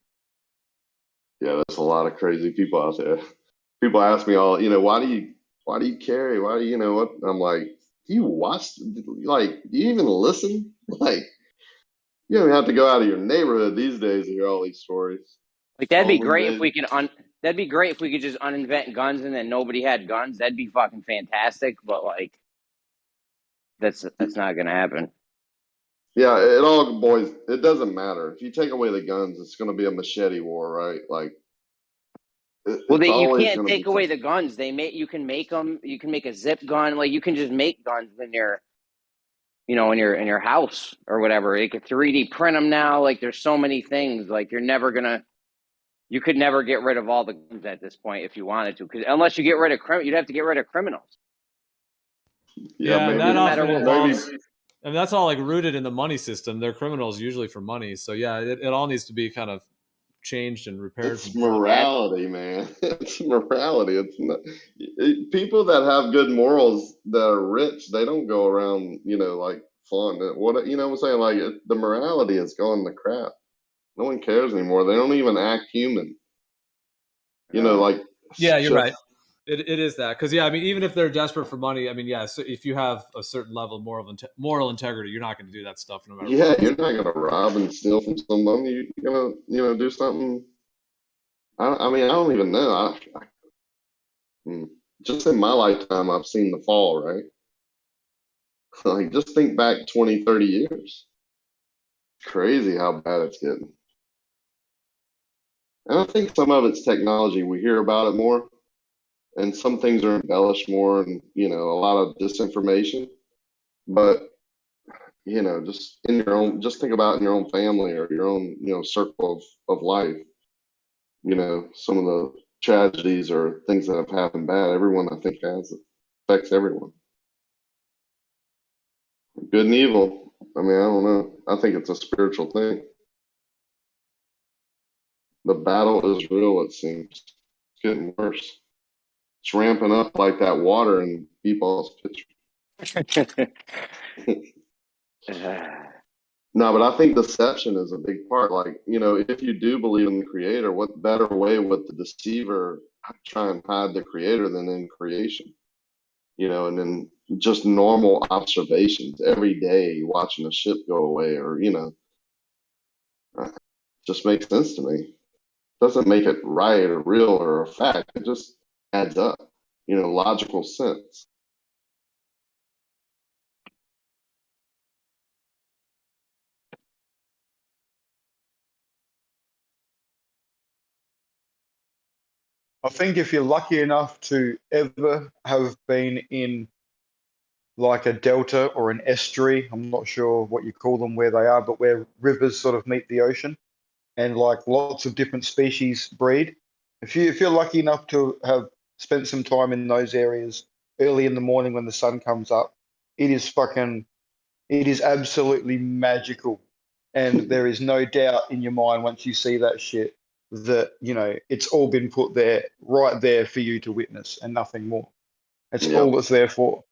Yeah, there's a lot of crazy people out there. People ask me all, why do you carry? Why do you know what? I'm like, do you watch? Like, do you even listen? Like, you don't have to go out of your neighborhood these days to hear all these stories. Like that'd be Only great if days. we could that'd be great if we could just uninvent guns and then nobody had guns. That'd be fucking fantastic. But like, that's not gonna happen. Yeah, it doesn't matter. If you take away the guns, it's going to be a machete war, right? Like, Well, it's you always can't going to be take away something. the guns. You can make them. You can make a zip gun. Like you can just make guns in your, in your house or whatever. You could 3D print them now. Like there's so many things. Like you could never get rid of all the guns at this point if you wanted to. Because unless you get rid of you'd have to get rid of criminals. Yeah, and that no matter often what involves. And that's all like rooted in the money system. They're criminals usually for money. So yeah, it all needs to be kind of changed and repaired. It's morality, man. It's morality. It's not people that have good morals that are rich. They don't go around, like flaunting it. What I'm saying? Like the morality is going to crap. No one cares anymore. They don't even act human. Like yeah, you're right. It is that because I mean, even if they're desperate for money, I mean, yeah. So if you have a certain level of moral integrity, you're not going to do that stuff no matter. Yeah, what. you're not going to rob and steal from someone. You're going to, do something. I mean, I don't even know. Just in my lifetime, I've seen the fall, right? Like, just think back 20, 30 years. Crazy how bad it's getting. And I think some of it's technology. We hear about it more, and some things are embellished more, and a lot of disinformation. But just in your own, just think about in your own family or your own, circle of life. Some of the tragedies or things that have happened bad. Everyone, I think, has it. Affects everyone. Good and evil. I mean, I don't know. I think it's a spiritual thing. The battle is real, it seems. It's getting worse. It's ramping up like that water in Beepall's picture. No, but I think deception is a big part. Like, if you do believe in the creator, what better way would the deceiver try and hide the creator than in creation? And then just normal observations every day, watching a ship go away or, just makes sense to me. Doesn't make it right or real or a fact. It just adds up, logical sense. I think if you're lucky enough to ever have been in like a delta or an estuary. I'm not sure what you call them, where they are, but where rivers sort of meet the ocean, and like lots of different species breed. If you're lucky enough to have spent some time in those areas early in the morning when the sun comes up, it is absolutely magical. And there is no doubt in your mind once you see that shit that, it's all been put there, right there for you to witness and nothing more. It's all that's there for.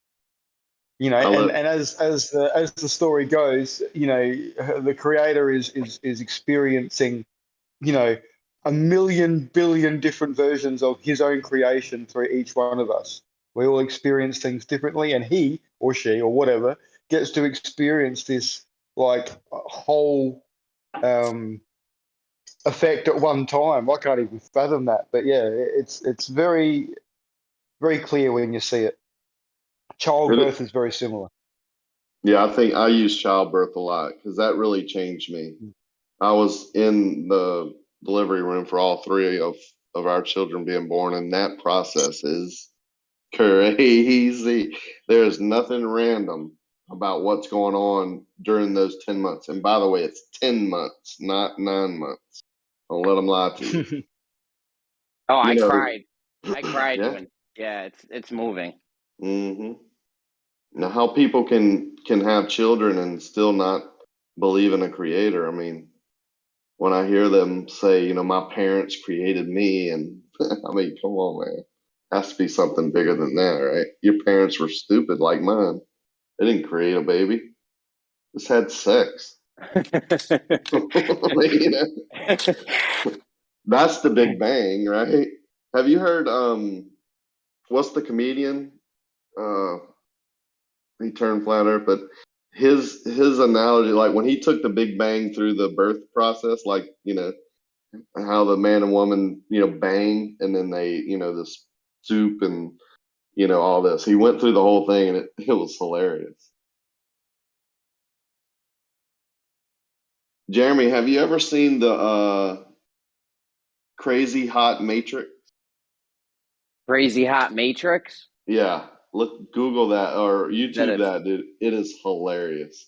And as the story goes, the creator is experiencing, a million billion different versions of his own creation through each one of us. We all experience things differently, and he or she or whatever gets to experience this like whole effect at one time. I can't even fathom that, but yeah, it's very, very clear when you see it. Childbirth is very similar. Yeah, I think I use childbirth a lot because that really changed me. I was in the delivery room for all three of our children being born, and that process is crazy. There's nothing random about what's going on during those 10 months. And by the way, it's 10 months, not 9 months. Don't let them lie to you. Oh, I cried. I cried Yeah. when, it's moving. Mm-hmm. Now, how people can have children and still not believe in a creator. I mean, when I hear them say, my parents created me, and I mean, come on, man. Has to be something bigger than that, right? Your parents were stupid like mine. They didn't create a baby. Just had sex. That's the Big Bang, right? Have you heard what's the comedian? He turned flat earth, but his analogy, like when he took the Big Bang through the birth process, like, how the man and woman, bang, and then they, this soup and, all this. He went through the whole thing, and it was hilarious. Jeremy, have you ever seen the Crazy Hot Matrix? Crazy Hot Matrix? Yeah, Google that or YouTube that, dude. It is hilarious.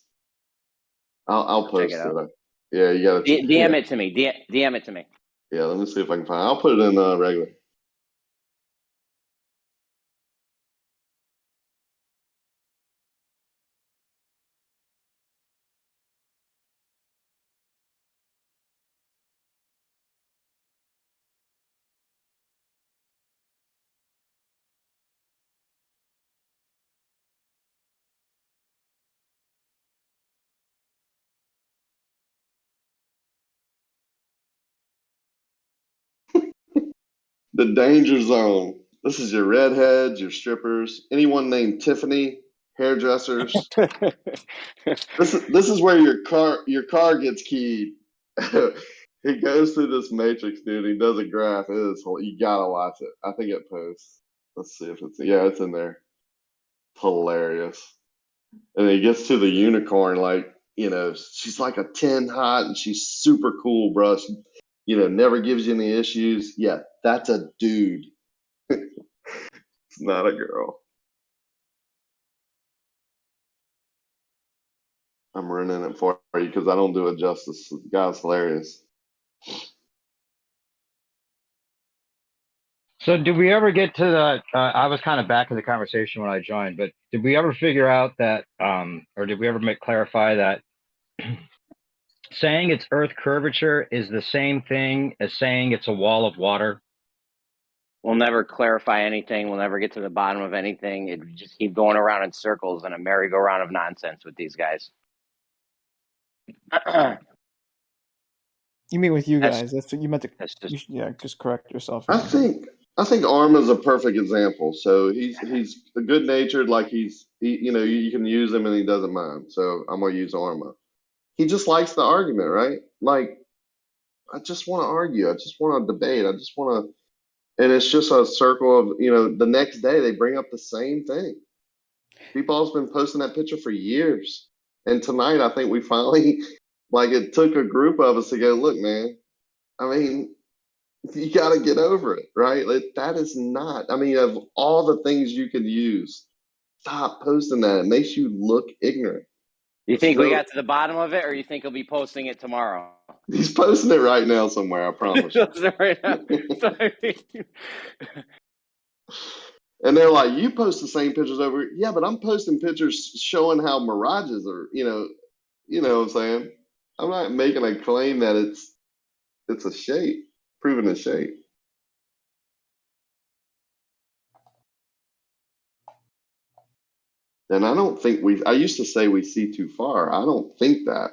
I'll post check it out. Yeah, you gotta DM it to me. DM it to me. Yeah, let me see if I can find. I'll put it in regular. The danger zone. This is your redheads, your strippers, anyone named Tiffany, hairdressers. This is where your car gets keyed. He goes through this matrix, dude. He does a graph. You gotta watch it. I think it posts. Let's see if it's in there. Hilarious. And he gets to the unicorn, like, she's like a 10 hot and she's super cool, bro. She, never gives you any issues. Yeah, that's a dude. It's not a girl. I'm running it for you because I don't do it justice. The guy's hilarious. So did we ever get to the, I was kind of back in the conversation when I joined, but did we ever figure out that, or did we ever clarify that saying it's Earth curvature is the same thing as saying it's a wall of water? We'll never clarify anything. We'll never get to the bottom of anything. It just keep going around in circles in a merry-go-round of nonsense with these guys. You mean with you guys? That's what you meant to. Just correct yourself. I think Arma's a perfect example. So he's good natured, like you can use him and he doesn't mind. So I'm gonna use Arma. He just likes the argument, right? Like, I just want to argue. I just want to debate. I just want to, and it's just a circle of, the next day they bring up the same thing. People have been posting that picture for years. And tonight, I think we finally, it took a group of us to go, look, man, I mean, you got to get over it, right? That is not, of all the things you could use stop posting that. It makes you look ignorant. You think we got to the bottom of it, or you think he'll be posting it tomorrow? He's posting it right now somewhere, I promise you. Right now. And they're like, you post the same pictures over. Yeah, but I'm posting pictures showing how mirages are, you know what I'm saying? I'm not making a claim that it's a shape, proving a shape. And I don't think I used to say we see too far. I don't think that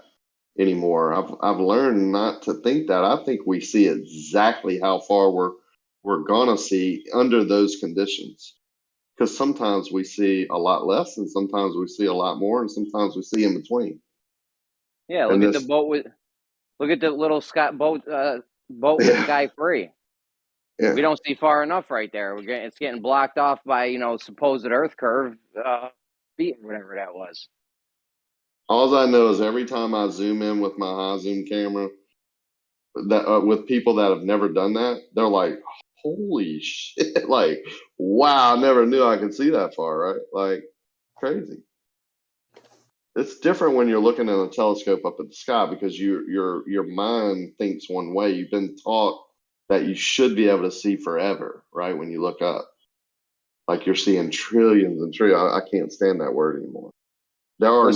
anymore. I've learned not to think that. I think we see exactly how far we're gonna see under those conditions. Because sometimes we see a lot less, and sometimes we see a lot more, and sometimes we see in between. Yeah, look at the boat look at the little boat with Sky Free. Yeah. We don't see far enough right there. It's getting blocked off by supposed Earth curve feet or whatever that was. All I know is every time I zoom in with my high zoom camera, that with people that have never done that, they're like, "Holy shit!" Like, wow, I never knew I could see that far. Right? Like, crazy. It's different when you're looking at a telescope up at the sky because your mind thinks one way. You've been taught that you should be able to see forever, right? When you look up, like you're seeing trillions and trillions. I can't stand that word anymore. There are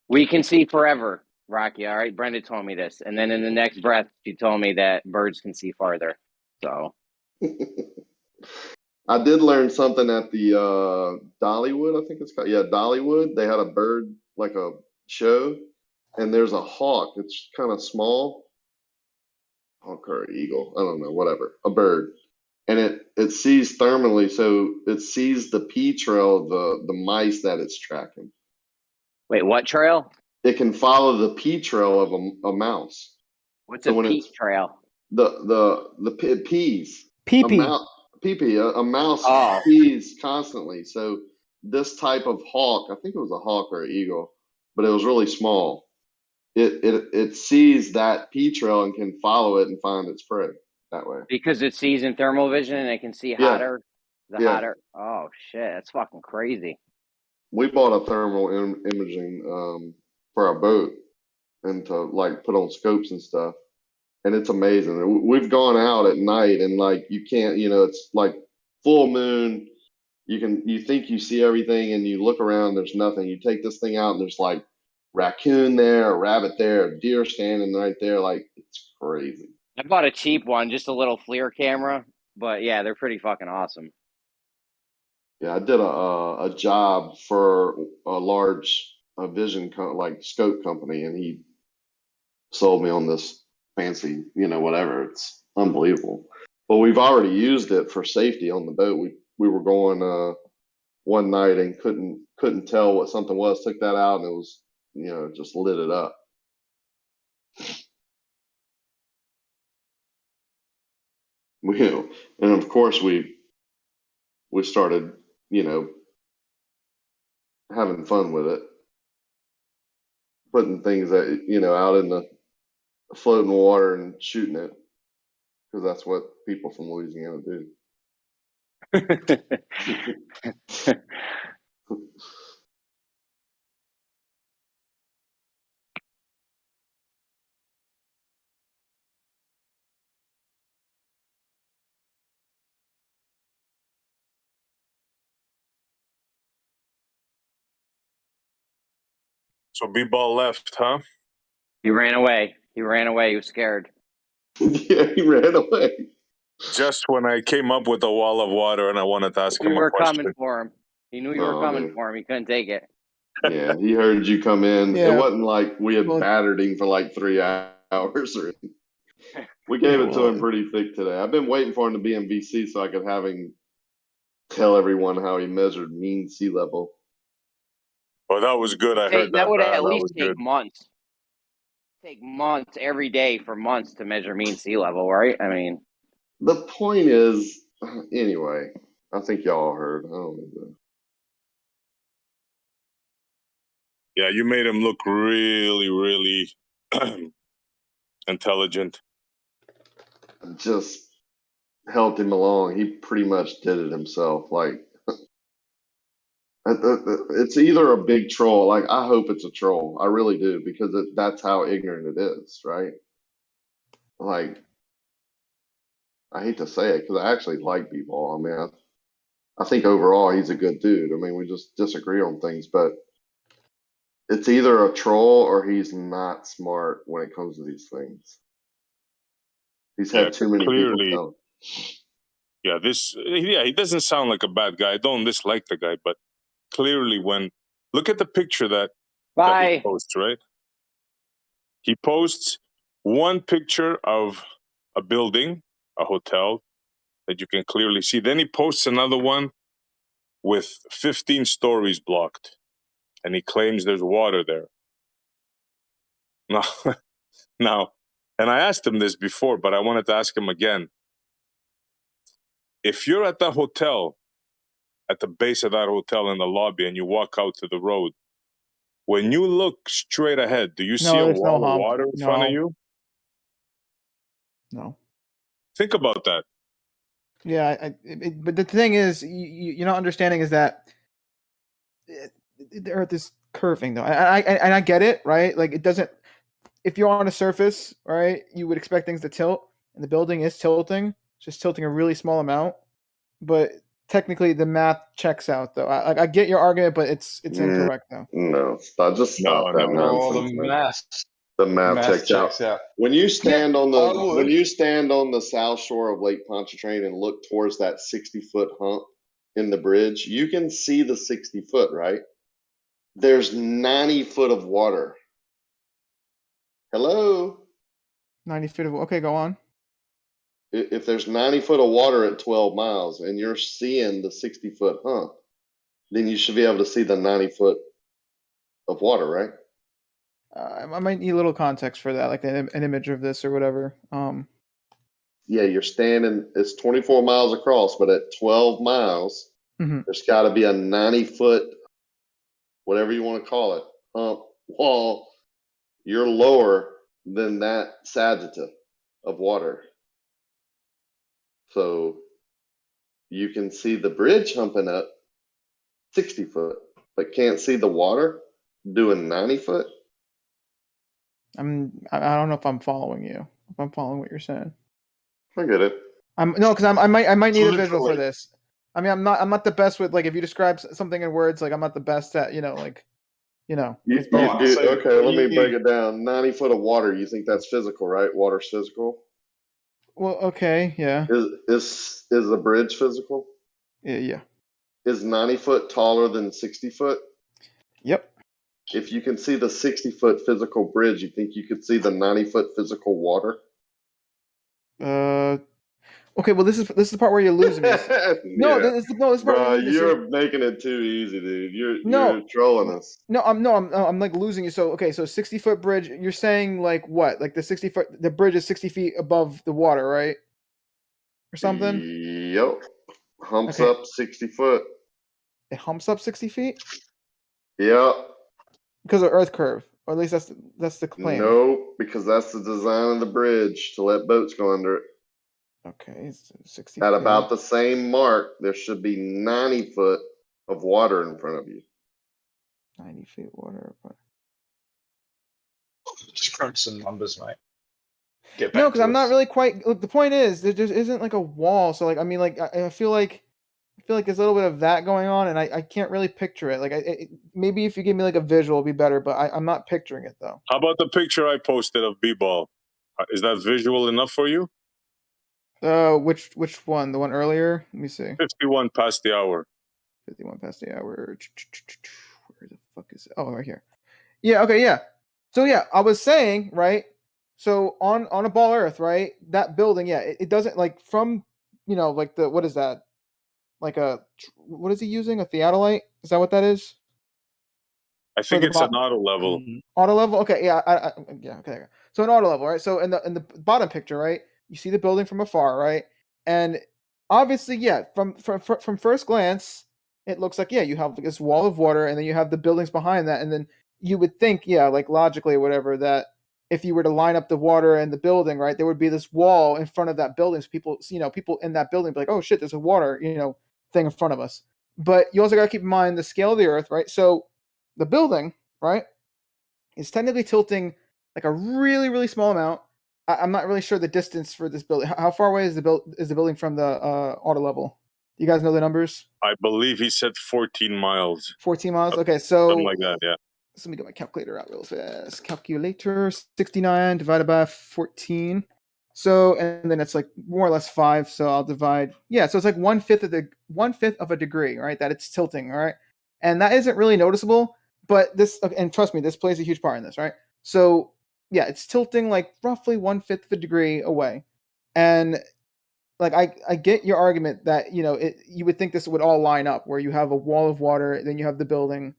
we can see forever, Rocky. All right, Brenda told me this, and then in the next breath, she told me that birds can see farther. So. I did learn something at the Dollywood, I think it's called. Yeah, Dollywood. They had a bird, like a show, and there's a hawk. It's kind of small. Hawk or eagle. I don't know, whatever. A bird. And it sees thermally, so it sees the pea trail of the mice that it's tracking. Wait, what trail? It can follow the pea trail of a mouse. What's a pea trail? The peas. Pee-pee. A mouse pees constantly. So this type of hawk, I think it was a hawk or an eagle, but it was really small. It sees that pea trail and can follow it and find its prey that way. Because it sees in thermal vision and it can see hotter. Hotter. Oh shit, that's fucking crazy. We bought a thermal imaging for our boat and to like put on scopes and stuff. And it's amazing. We've gone out at night and like you can't, it's like full moon. You think you see everything and you look around, there's nothing. You take this thing out and there's like raccoon there, a rabbit there, a deer standing right there. Like it's crazy. I bought a cheap one, just a little FLIR camera, but yeah, they're pretty fucking awesome. Yeah, I did a job for a large vision scope company, and he sold me on this fancy, whatever. It's unbelievable. But we've already used it for safety on the boat. We were going one night and couldn't tell what something was. Took that out and it was, just lit it up. And of course we started, having fun with it, putting things that out in the floating water and shooting it, because that's what people from Louisiana do. So B-ball left, huh? He ran away. He was scared. Yeah, he ran away. Just when I came up with a wall of water and I wanted to ask him a question. Coming for him. He knew you were coming for him. He couldn't take it. Yeah, he heard you come in. Yeah. It wasn't like we had battered him for like 3 hours. We gave it to him pretty thick today. I've been waiting for him to be in VC so I could have him tell everyone how he measured mean sea level. Well, that was good. I heard that. That would at least take months. Take months every day for months to measure mean sea level, right? I mean, the point is, anyway, I think y'all heard. I don't know. Yeah, you made him look really, really intelligent. Just helped him along. He pretty much did it himself. Like, It's either a big troll. Like, I hope it's a troll. I really do, because that's how ignorant it is, right? Like, I hate to say it because I actually like B-Ball. I mean, I think overall he's a good dude. I mean, we just disagree on things, but it's either a troll or he's not smart when it comes to these things. He's had too many people clearly. tell him. Yeah, he doesn't sound like a bad guy. I don't dislike the guy, but clearly look at the picture that he posts, right? He posts one picture of a building, a hotel that you can clearly see. Then he posts another one with 15 stories blocked, and he claims there's water there. Now, and I asked him this before, but I wanted to ask him again. If you're at the hotel, at the base of that hotel in the lobby, and you walk out to the road, when you look straight ahead, do you see a there's wall no of hump. water in front of you? No. Think about that. Yeah, but the thing is, you're not understanding is that the Earth is curving, though. And I get it, right? Like, it doesn't. If you're on a surface, right, you would expect things to tilt, and the building is tilting. It's just tilting a really small amount. But technically, the math checks out, though. I get your argument, but it's incorrect, though. No, stop that nonsense, man. The The math math checks out. When you stand on the south shore of Lake Pontchartrain and look towards that 60-foot hump in the bridge, you can see the 60 foot, right? There's 90 foot of water. Hello? 90 feet of okay, go on. If there's 90 foot of water at 12 miles and you're seeing the 60-foot hump, then you should be able to see the 90 foot of water, right? I might need a little context for that, like an image of this or whatever. Yeah, you're standing, it's 24 miles across, but at 12 miles, there's got to be a 90-foot, whatever you want to call it, hump, wall. You're lower than that sagitta of water. So you can see the bridge humping up 60 foot, but can't see the water doing 90 foot. I don't know if I'm following you. If I'm following what you're saying. I get it. Because I might need a visual for this. I mean, I'm not the best with, like, if you describe something in words, like, I'm not the best at, okay, let me break it down. 90 foot of water, you think that's physical, right? Water's physical. Well, okay, yeah. Is the bridge physical? Yeah. Is 90 foot taller than 60 foot? Yep. If you can see the 60-foot physical bridge, you think you could see the 90-foot physical water? Okay, well, this is the part where you're losing me. This is part Bro, where you're making it too easy, dude. You're trolling us. I'm like losing you. So 60-foot bridge. You're saying like what? Like the bridge is 60 feet above the water, right? Or something? Yep. Humps up 60 foot. It humps up 60 feet? Yep. Because of Earth curve, or at least that's the claim. No, because that's the design of the bridge to let boats go under it. Okay, 60 At feet. about the same mark, there should be 90 foot of water in front of you. 90 feet water. Just crunch some numbers, mate. No, because I'm not really quite. Look, the point is, there just isn't like a wall. So, like, I mean, like, I feel like there's a little bit of that going on, and I can't really picture it. Like, maybe if you give me like a visual, it'd be better. But I'm not picturing it though. How about the picture I posted of B-Ball? Is that visual enough for you? Which one? The one earlier? Let me see. 51 past the hour. 51 past the hour. Where the fuck is it? Oh, right here. Yeah. Okay. Yeah. So yeah, I was saying, right. So on a ball Earth, right? That building, yeah, it doesn't like from, like what is that? Like what is he using? A theodolite? Is that what that is? I think it's an auto level. Auto level. Okay. Yeah. Yeah. Okay. So an auto level, right? So in the bottom picture, right? You see the building from afar, right? And obviously, yeah, from first glance, it looks like, yeah, you have this wall of water, and then you have the buildings behind that, and then you would think, yeah, like logically or whatever, that if you were to line up the water and the building, right, there would be this wall in front of that building. So people in that building be like, oh shit, there's a water, thing in front of us. But you also got to keep in mind the scale of the Earth, right? So the building, right, is technically tilting like a really, really small amount. I'm not really sure the distance for this building. How far away is the building from the auto level? You guys know the numbers? I believe he said 14 miles. 14 miles. Okay, so something like that. Yeah. So let me get my calculator out real fast. Calculator 69 divided by 14. So and then it's like more or less 5. So I'll divide. Yeah, so it's like 1/5 of a degree, right? That it's tilting, all right? And that isn't really noticeable, but this, and trust me, this plays a huge part in this, right? So yeah, it's tilting like roughly 1/5 of a degree away. And like I get your argument that you would think this would all line up where you have a wall of water, then you have the building,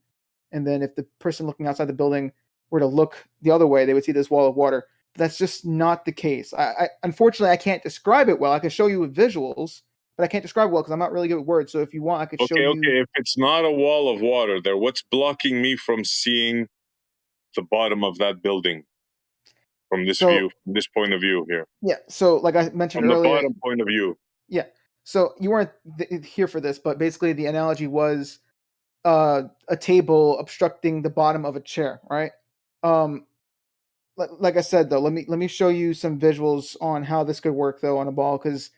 and then if the person looking outside the building were to look the other way, they would see this wall of water. But that's just not the case. I unfortunately I can't describe it well. I can show you with visuals, but I can't describe it well because I'm not really good with words. So if you want, I could show you. Okay. If it's not a wall of water there, what's blocking me from seeing the bottom of that building from this view, from this point of view here? Yeah. So like I mentioned from earlier, the bottom point of view. Yeah. So you weren't here for this, but basically the analogy was a table obstructing the bottom of a chair, right? Like I said though, let me show you some visuals on how this could work though on a ball, because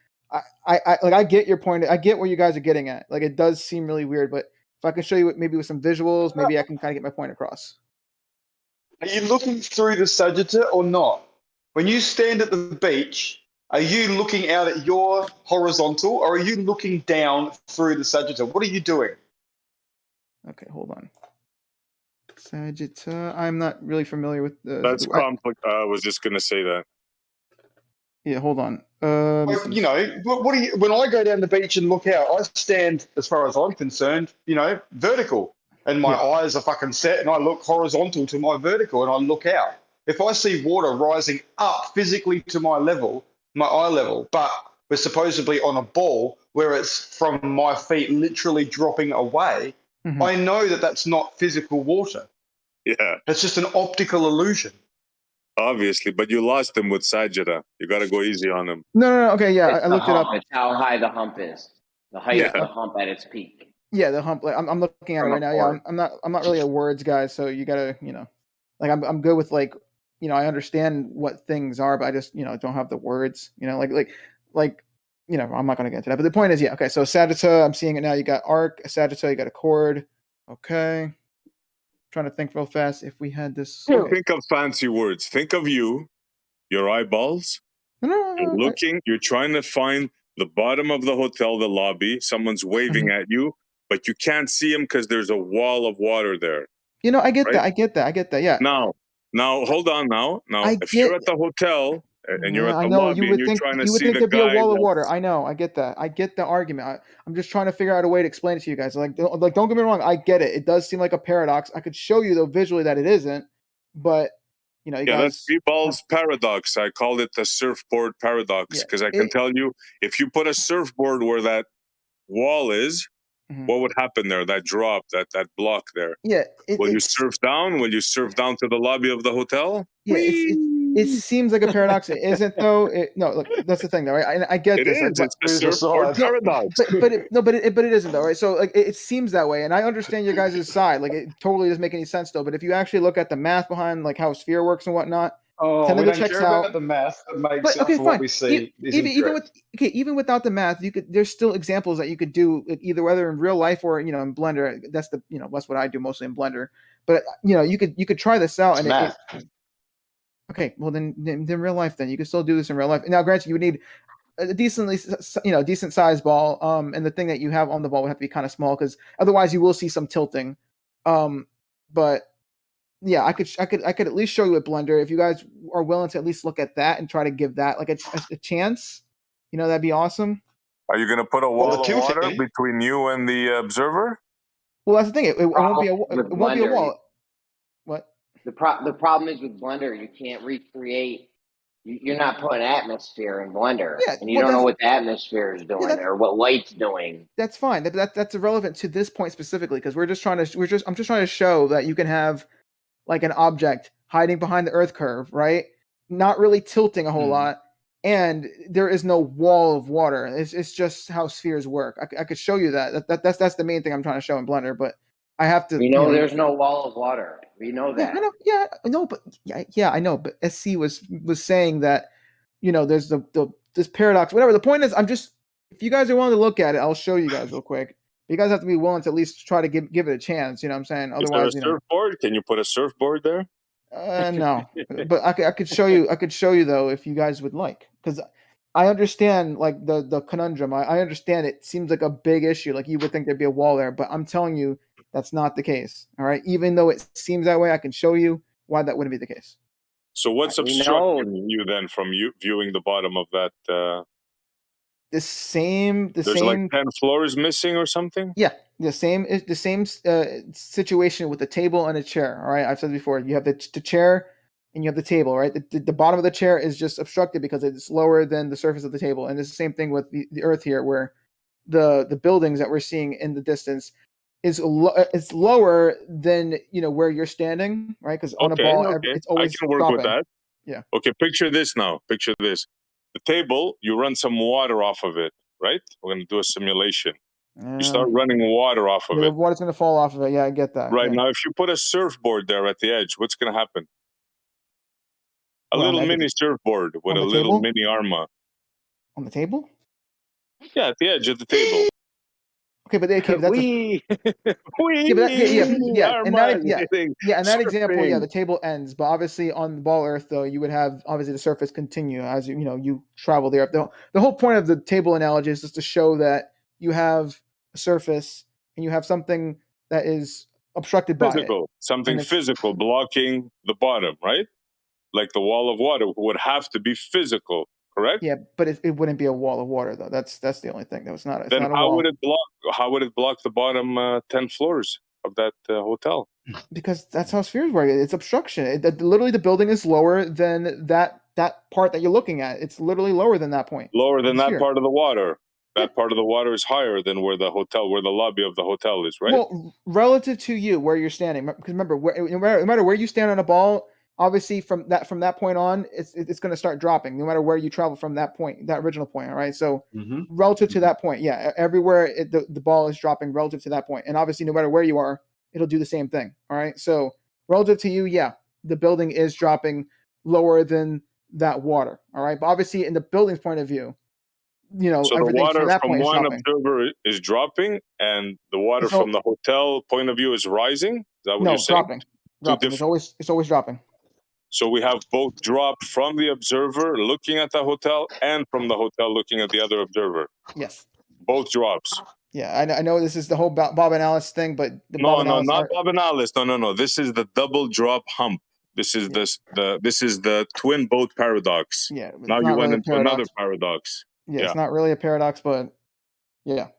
I get your point. I get where you guys are getting at. Like it does seem really weird, but if I can show you maybe with some visuals, maybe I can kind of get my point across. Are you looking through the Sagitta or not? When you stand at the beach, are you looking out at your horizontal or are you looking down through the Sagitta? What are you doing? Okay, hold on. Sagitta. I'm not really familiar with the. That's complex. I was just gonna say that. Yeah, hold on. What do you? When I go down the beach and look out, I stand, as far as I'm concerned, vertical, and my eyes are fucking set, and I look horizontal to my vertical, and I look out. If I see water rising up physically to my level, my eye level, but we're supposedly on a ball where it's from my feet literally dropping away, I know that that's not physical water. Yeah. It's just an optical illusion. Obviously, but you lost him with Sajida. You got to go easy on him. No. Okay, yeah, I looked it up. It's how high the hump is. The height of the hump at its peak. Yeah, the hump. Like, I'm looking at it right now. Yeah, I'm not really a words guy, so you gotta, like I'm good with like, I understand what things are, but I just, don't have the words. I'm not gonna get into that. But the point is, yeah, okay. So Sagitta, I'm seeing it now. You got arc, a Sagitta, you got a chord. Okay. Trying to think real fast if we had this. Okay. Think of fancy words. Think of your eyeballs. You're looking. You're trying to find the bottom of the hotel, the lobby. Someone's waving at you, but you can't see him because there's a wall of water there. I get that. I get that. Yeah. Now, hold on. Now, if you're at the hotel and you're at the lobby and you're trying to see the there'd be guy, a wall of water. I know. I get that. I get the argument. I'm just trying to figure out a way to explain it to you guys. Like, don't get me wrong. I get it. It does seem like a paradox. I could show you though visually that it isn't, but you guys. That's Ball's paradox. I called it the surfboard paradox because I can tell you, if you put a surfboard where that wall is, what would happen there? That drop, that block there. Yeah. Will you surf down? Will you surf down to the lobby of the hotel? Yeah. It seems like a paradox. It isn't though. No, look, that's the thing though, right? I get this. It's a surfboard paradox. But it isn't though, right? So like it seems that way, and I understand your guys' side. Like it totally doesn't make any sense though. But if you actually look at the math behind like how a sphere works and whatnot, we don't care about the math that makes up for what we see. Even without the math, there's still examples that you could do either whether in real life or in Blender. That's that's what I do mostly in Blender. But you could try this out and okay, well then real life then you can still do this in real life. Now, granted, you would need a decent sized ball, and the thing that you have on the ball would have to be kind of small because otherwise you will see some tilting. But yeah, I could at least show you a Blender if you guys are willing to at least look at that and try to give that like a chance. That'd be awesome. Are you gonna put a wall of water between you and the observer? Well, that's the thing. It won't be a wall. What? The problem is with Blender, you can't recreate. You're not putting atmosphere in Blender, and you don't know what the atmosphere is doing or what light's doing. That's fine. That's irrelevant to this point specifically because I'm just trying to show that you can have like an object hiding behind the Earth curve, right? Not really tilting a whole lot, and there is no wall of water. It's just how spheres work. I could show you that. That's the main thing I'm trying to show in Blender, but I have to. We know there's no wall of water. We know Yeah, that. I know. Yeah, I know. But yeah, I know. But SC was saying that, there's this paradox. Whatever. The point is, if you guys are willing to look at it, I'll show you guys real quick. You guys have to be willing to at least try to give it a chance. You know what I'm saying? Otherwise, is there a surfboard? Can you put a surfboard there? No, but I could show you. I could show you though if you guys would like, because I understand like the conundrum. I understand it seems like a big issue. Like you would think there'd be a wall there, but I'm telling you that's not the case. All right, even though it seems that way, I can show you why that wouldn't be the case. So what's obstructing you then from you viewing the bottom of that? There's like 10 floors missing or something. Yeah, the same situation with the table and a chair. All right, I've said before, you have the chair and you have the table. Right, the bottom of the chair is just obstructed because it's lower than the surface of the table, and it's the same thing with the Earth here, where the buildings that we're seeing in the distance is it's lower than where you're standing, right? Because on a ball, it's always I can work dropping. with that. Yeah. Okay, picture this now. Picture this. The table, you run some water off of it, right? We're going to do a simulation. You start running water off of the it. water's going to fall off of it. Yeah, I get that. Right, yeah. now, if you put a surfboard there at the edge, what's going to happen? A Well, little mini surfboard with a little table? mini arma. On the table? Yeah, at the edge of the table. Okay, but that's and that example, the table ends. But obviously, on Ball Earth, though, you would have obviously the surface continue as you travel there. The whole point of the table analogy is just to show that you have a surface and you have something that is obstructed by it. Something physical blocking the bottom, right? Like the wall of water would have to be physical. Correct? Yeah, but it wouldn't be a wall of water though. That's the only thing. It's not. It's then not a how wall. would it block? How would it block the bottom 10 floors of that hotel? Because that's how spheres work. It's obstruction. Literally, the building is lower than that part that you're looking at. It's literally lower than that point. Lower than that part of the water. That part of the water is higher than where the lobby of the hotel is, right? Well, relative to you, where you're standing. Because remember, no matter where you stand on a ball, obviously from that point on, it's going to start dropping. No matter where you travel from that point, that original point. All right. So relative to that point, everywhere the ball is dropping relative to that point, and obviously no matter where you are, it'll do the same thing. All right. So relative to you, the building is dropping lower than that water. All right. But obviously, in the building's point of view, so the water from one observer is dropping, and the water from the hotel point of view is rising. Is that what you're saying? Dropping. It's always dropping. So we have both drop from the observer looking at the hotel and from the hotel looking at the other observer. Yes. Both drops. Yeah, I know this is the whole Bob and Alice thing, but not Bob and Alice. No. This is the double drop hump. This is the twin boat paradox. Yeah. Now you went into another paradox. Yeah, it's not really a paradox, but yeah. I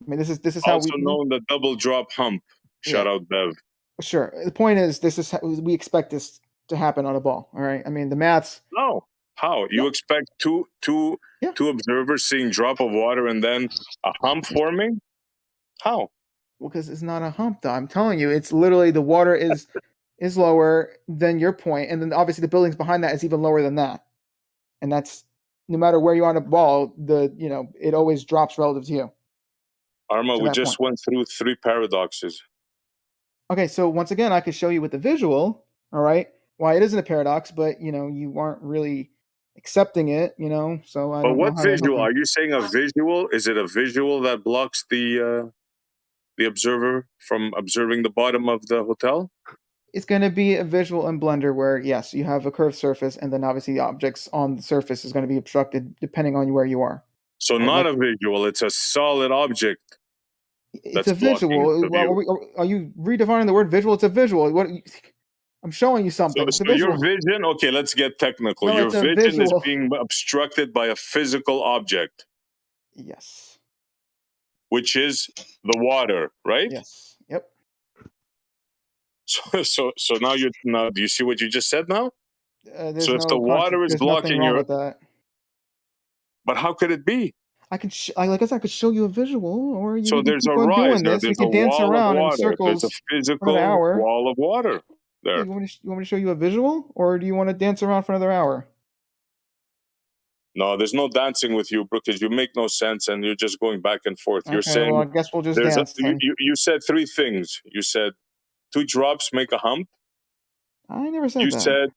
mean, this is how also known the double drop hump. Shout out Dev. Sure. The point is, this is how we expect this to happen on a ball. All right. I mean, the maths. No. How you expect two observers seeing drop of water and then a hump forming? How? Well, because it's not a hump, though. I'm telling you, it's literally the water is lower than your point, and then obviously the buildings behind that is even lower than that, and that's no matter where you are on a ball, it always drops relative to you. Arma, we just went through 3 paradoxes. Okay, so once again, I could show you with the visual. All right, why it isn't a paradox, but you aren't really accepting it. So I. But what visual are you saying? A visual? Is it a visual that blocks the observer from observing the bottom of the hotel? It's going to be a visual in Blender where, yes, you have a curved surface, and then obviously the objects on the surface is going to be obstructed depending on where you are. So not a visual; it's a solid object. It's a visual. Are you redefining the word visual? It's a visual. I'm showing you something. So your vision, okay, let's get technical. No, your vision is visual. being obstructed by a physical object. Yes. Which is the water, right? Yes. Yep. So now do you see what you just said now? So if the water is there's blocking nothing wrong your, with that. But how could it be? I guess I could show you a visual, or you so can there's keep a on rise. doing this. There's We can a dance wall around of in water. circles. There's a physical for an hour. wall of water there. You want me to show you a visual, or do you want to dance around for another hour? No, there's no dancing with you because you make no sense and you're just going back and forth. You're Okay, saying well, I guess we'll just there's dance then. you said three things. You said 2 drops make a hump. I never said You that. said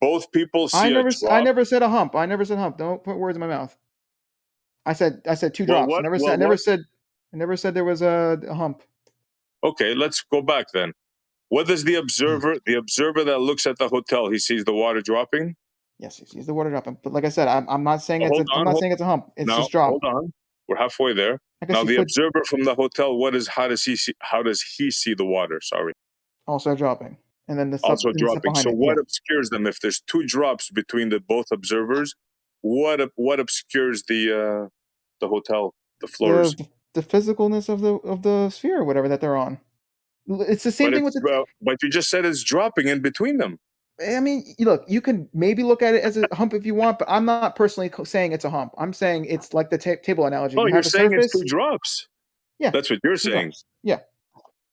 both people see I a drop. never said a hump. I never said hump. Don't put words in my mouth. I said 2 Well, drops. what- I never well, said. what- I never said there was a hump. Okay, let's go back then. What does the observer that looks at the hotel, he sees the water dropping? Yes, he sees the water dropping. But like I said, I'm not saying it's Hold I'm on, not hold- saying it's a hump. It's now, just drop. hold on. We're halfway there. I guess Now you the could- observer from the hotel, how does he see the water? Sorry. Also dropping, and then the stuff, Also and the stuff dropping. behind So it. what Yeah. obscures them? If there's 2 drops between the both observers, what obscures the hotel, the floors? The physicalness of the sphere, or whatever that they're on. It's the same But thing with the. but you just said it's dropping in between them. I mean, look, you can maybe look at it as a hump if you want, but I'm not personally saying it's a hump. I'm saying it's like the table analogy. Oh, You you're have a saying surface. it's 2 drops. Yeah, that's what you're 2 saying. drops. Yeah.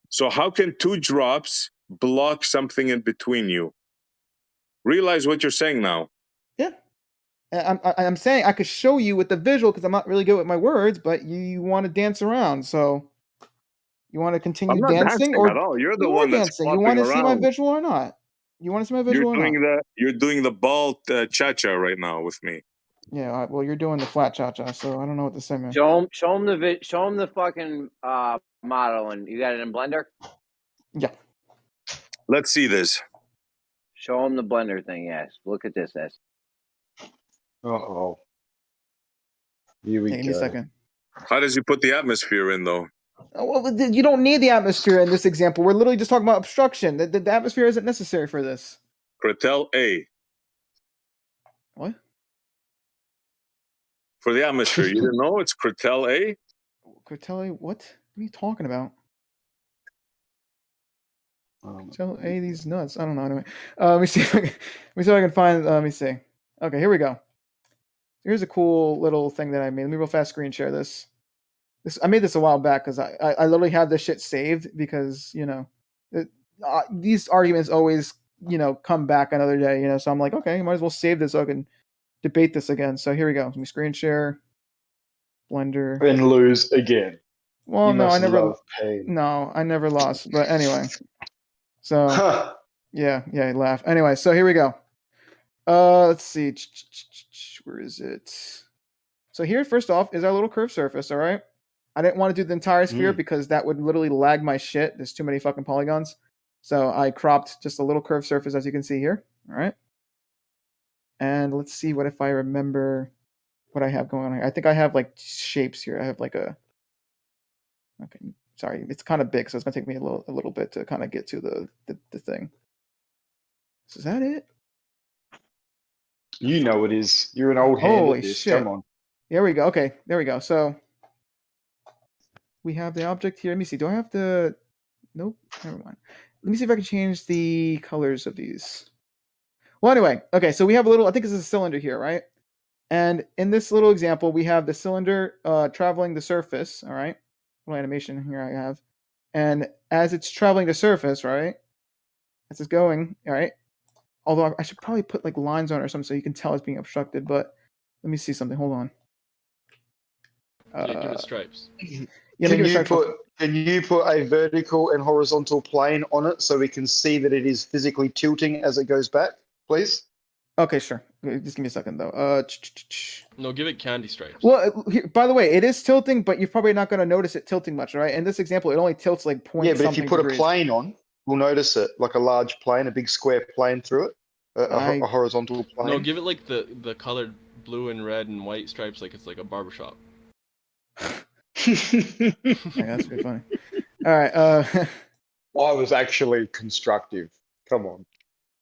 So how can 2 drops block something in between you? Realize what you're saying now. Yeah. I'm saying I could show you with the visual because I'm not really good with my words, but you want to dance around, so you want to continue I'm not dancing or at all. You're the you are one that's dancing. You want to flopping see my around. visual or not? You want to see my visual or not? You're doing the ball cha-cha right now with me. Yeah, well, you're doing the flat cha-cha, so I don't know what to say, man. Show him the fucking model, and you got it in Blender. Yeah. Let's see this. Show him the Blender thing. Yes. Look at this. Yes. Uh-oh. Here we Hey, give me a second. How does he put the atmosphere in though? Oh, well, you don't need the atmosphere in this example. We're literally just talking about obstruction. The atmosphere isn't necessary for this. Cretel A. What? For the atmosphere. You didn't know it's Cretel A? Cortelli, what? What are you talking about? Tell A these nuts. I don't know. Anyway, let me see if I can find. Let me see. Okay, here we go. Here's a cool little thing that I made. Let me real fast screen share this. I made this a while back because I literally have this shit saved because these arguments always come back another day. So I'm like, okay, might as well save this so I can debate this again. So here we go. Let me screen share. Blender. And lose again. Well, You no, I must never. love pain. No, I never lost. But anyway, so yeah, laugh. Anyway, so here we go. Let's see. Where is it? So here, first off, is our little curved surface. All right. I didn't want to do the entire sphere because that would literally lag my shit. There's too many fucking polygons. So I cropped just a little curved surface, as you can see here. All right. And let's see what if I remember what I have going on here. I think I have like shapes here. I have like a. Okay, sorry, it's kind of big, so it's gonna take me a little bit to kind of get to the thing. So is that it? You know it is. You're an old hand Holy at this. shit! Come on. There we go. Okay, there we go. So we have the object here. Let me see. Do I have the? Nope. Never mind. Let me see if I can change the colors of these. Well, anyway, okay. So we have a little. I think this is a cylinder here, right? And in this little example, we have the cylinder traveling the surface. All right. Little animation here I have, and as it's traveling the surface, right? As it's going, all right. Although I should probably put like lines on it or something so you can tell it's being obstructed. But let me see something. Hold on. Give it stripes. Yeah, Can you put a vertical and horizontal plane on it so we can see that it is physically tilting as it goes back, please? Okay, sure. Just give me a second though. No, give it candy stripes. Well, by the way, it is tilting, but you're probably not going to notice it tilting much, right? In this example, it only tilts like point. Yeah, but if you put degrees. a plane on, we'll notice it, like a large plane, a big square plane through it, a horizontal plane. No, give it like the colored blue and red and white stripes, like it's like a barbershop. Yeah, that's pretty funny. All right. I was actually constructive. Come on.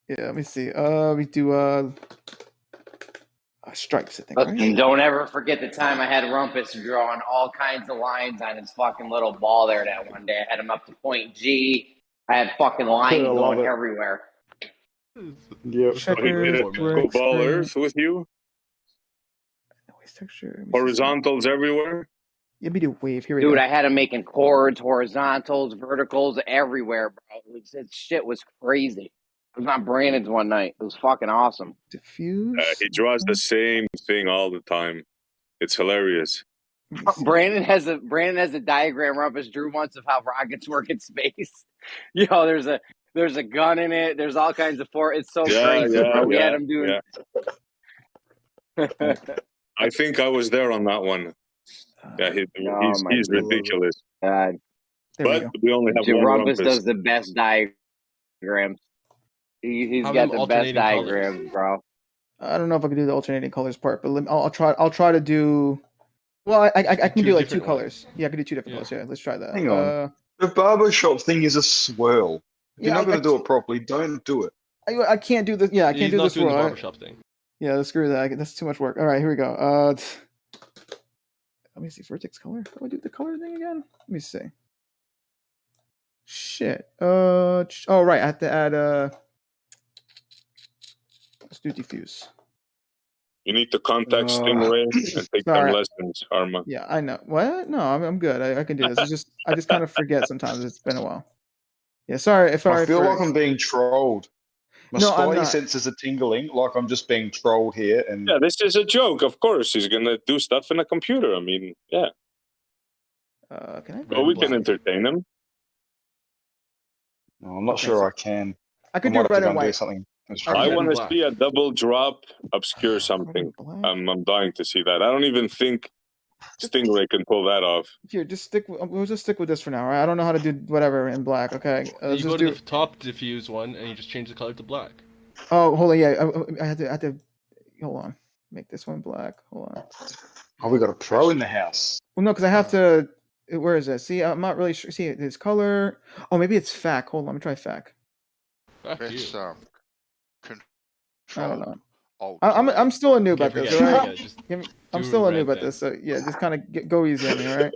Yeah, let me see. We do stripes, I think. But Right? don't ever forget the time I had Rumpus drawing all kinds of lines on his fucking little ball there that one day. I had him up to point G. I had fucking lines going everywhere. Yep. Go ball Earth with you. Texture. Horizontals everywhere. Let me do wave. Here we go. Dude, I had him making chords, horizontals, verticals, everywhere, bro. That shit was crazy. It was on Brandon's one night. It was fucking awesome. Diffuse. He draws the same thing all the time. It's hilarious. Brandon has a diagram Rumpus drew once of how rockets work in space. There's a gun in it. There's all kinds of It's so crazy, bro. We had him doing. Yeah. I think I was there on that one. Yeah, he's ridiculous. God. But we only have one Rumpus Rumpus. does the best diagrams. He's Have got them the best alternating colors. diagrams, bro. I don't know if I can do the alternating colors part, but I'll try to do. Well, I can do like two colors. Yeah, I can do two different colors. Yeah, let's try that. Hang on. The barbershop thing is a swirl. If you're not going to do it properly, don't do it. I can't do this. Yeah, I can't do this. He's not doing the barbershop thing. Yeah, let's screw that. That's too much work. All right, here we go. Let me see. Vertex color. How do I do the color thing again? Let me see. Shit. Oh right, I have to add. Let's do diffuse. You need to contact Stingray and take some lessons, Arma. Yeah, I know. What? No, I'm good. I can do this. It's just I just kind of forget sometimes. It's been a while. Yeah, sorry. I feel like I'm being trolled. My spidey senses are tingling, like I'm just being trolled here. And yeah, this is a joke. Of course, he's gonna do stuff in a computer. I mean, yeah. Can I? Oh, we can entertain him. No, I'm not sure I can. I could do red and white. I want to see a double drop obscure something. I'm dying to see that. I don't even think Stingray can pull that off. Here, we'll just stick with this for now. Right? I don't know how to do whatever in black. Okay. You go to the top diffuse one and you just change the color to black. Oh, hold on. Yeah, I had to. Hold on. Make this one black. Hold on. Oh, we got a pro in the house. Well, no, because I have to. Where is it? See, I'm not really sure. See, it's color. Oh, maybe it's FAC. Hold on, let me try FAC. Press I don't know. Alt. I'm still a noob at this, all right? Yeah, I'm still a noob at this, so yeah, just kind of go easy on me, all right?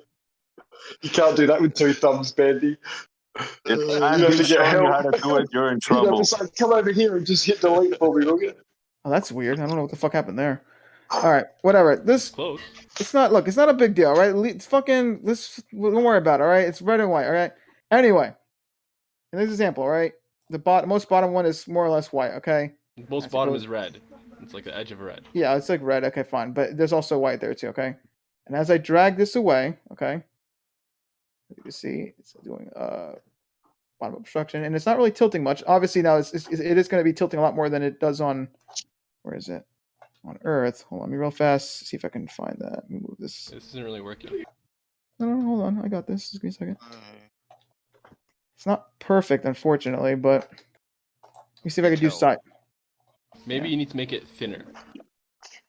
You can't do that with two thumbs, Bandy. If Andy's showing you how to do it, you're in trouble. Just like, come over here and just hit delete for me, okay? Oh, that's weird. I don't know what the fuck happened there. All right, whatever. This close. It's not. Look, it's not a big deal, all right? It's fucking. Don't worry about it, all right? It's red and white, all right? Anyway, in this example, all right, most bottom one is more or less white, okay? Most bottom is red. It's like the edge of a red. Yeah, it's like red. Okay, fine. But there's also white there too, okay? And as I drag this away, okay, you can see it's doing bottom obstruction, and it's not really tilting much. Obviously, now it is going to be tilting a lot more than it does on, where is it? On Earth. Hold on, let me real fast see if I can find that. Let me move this. This isn't really working. No, hold on. I got this. Just give me a second. It's not perfect, unfortunately, but let me see if I can do side. Maybe you need to make it thinner.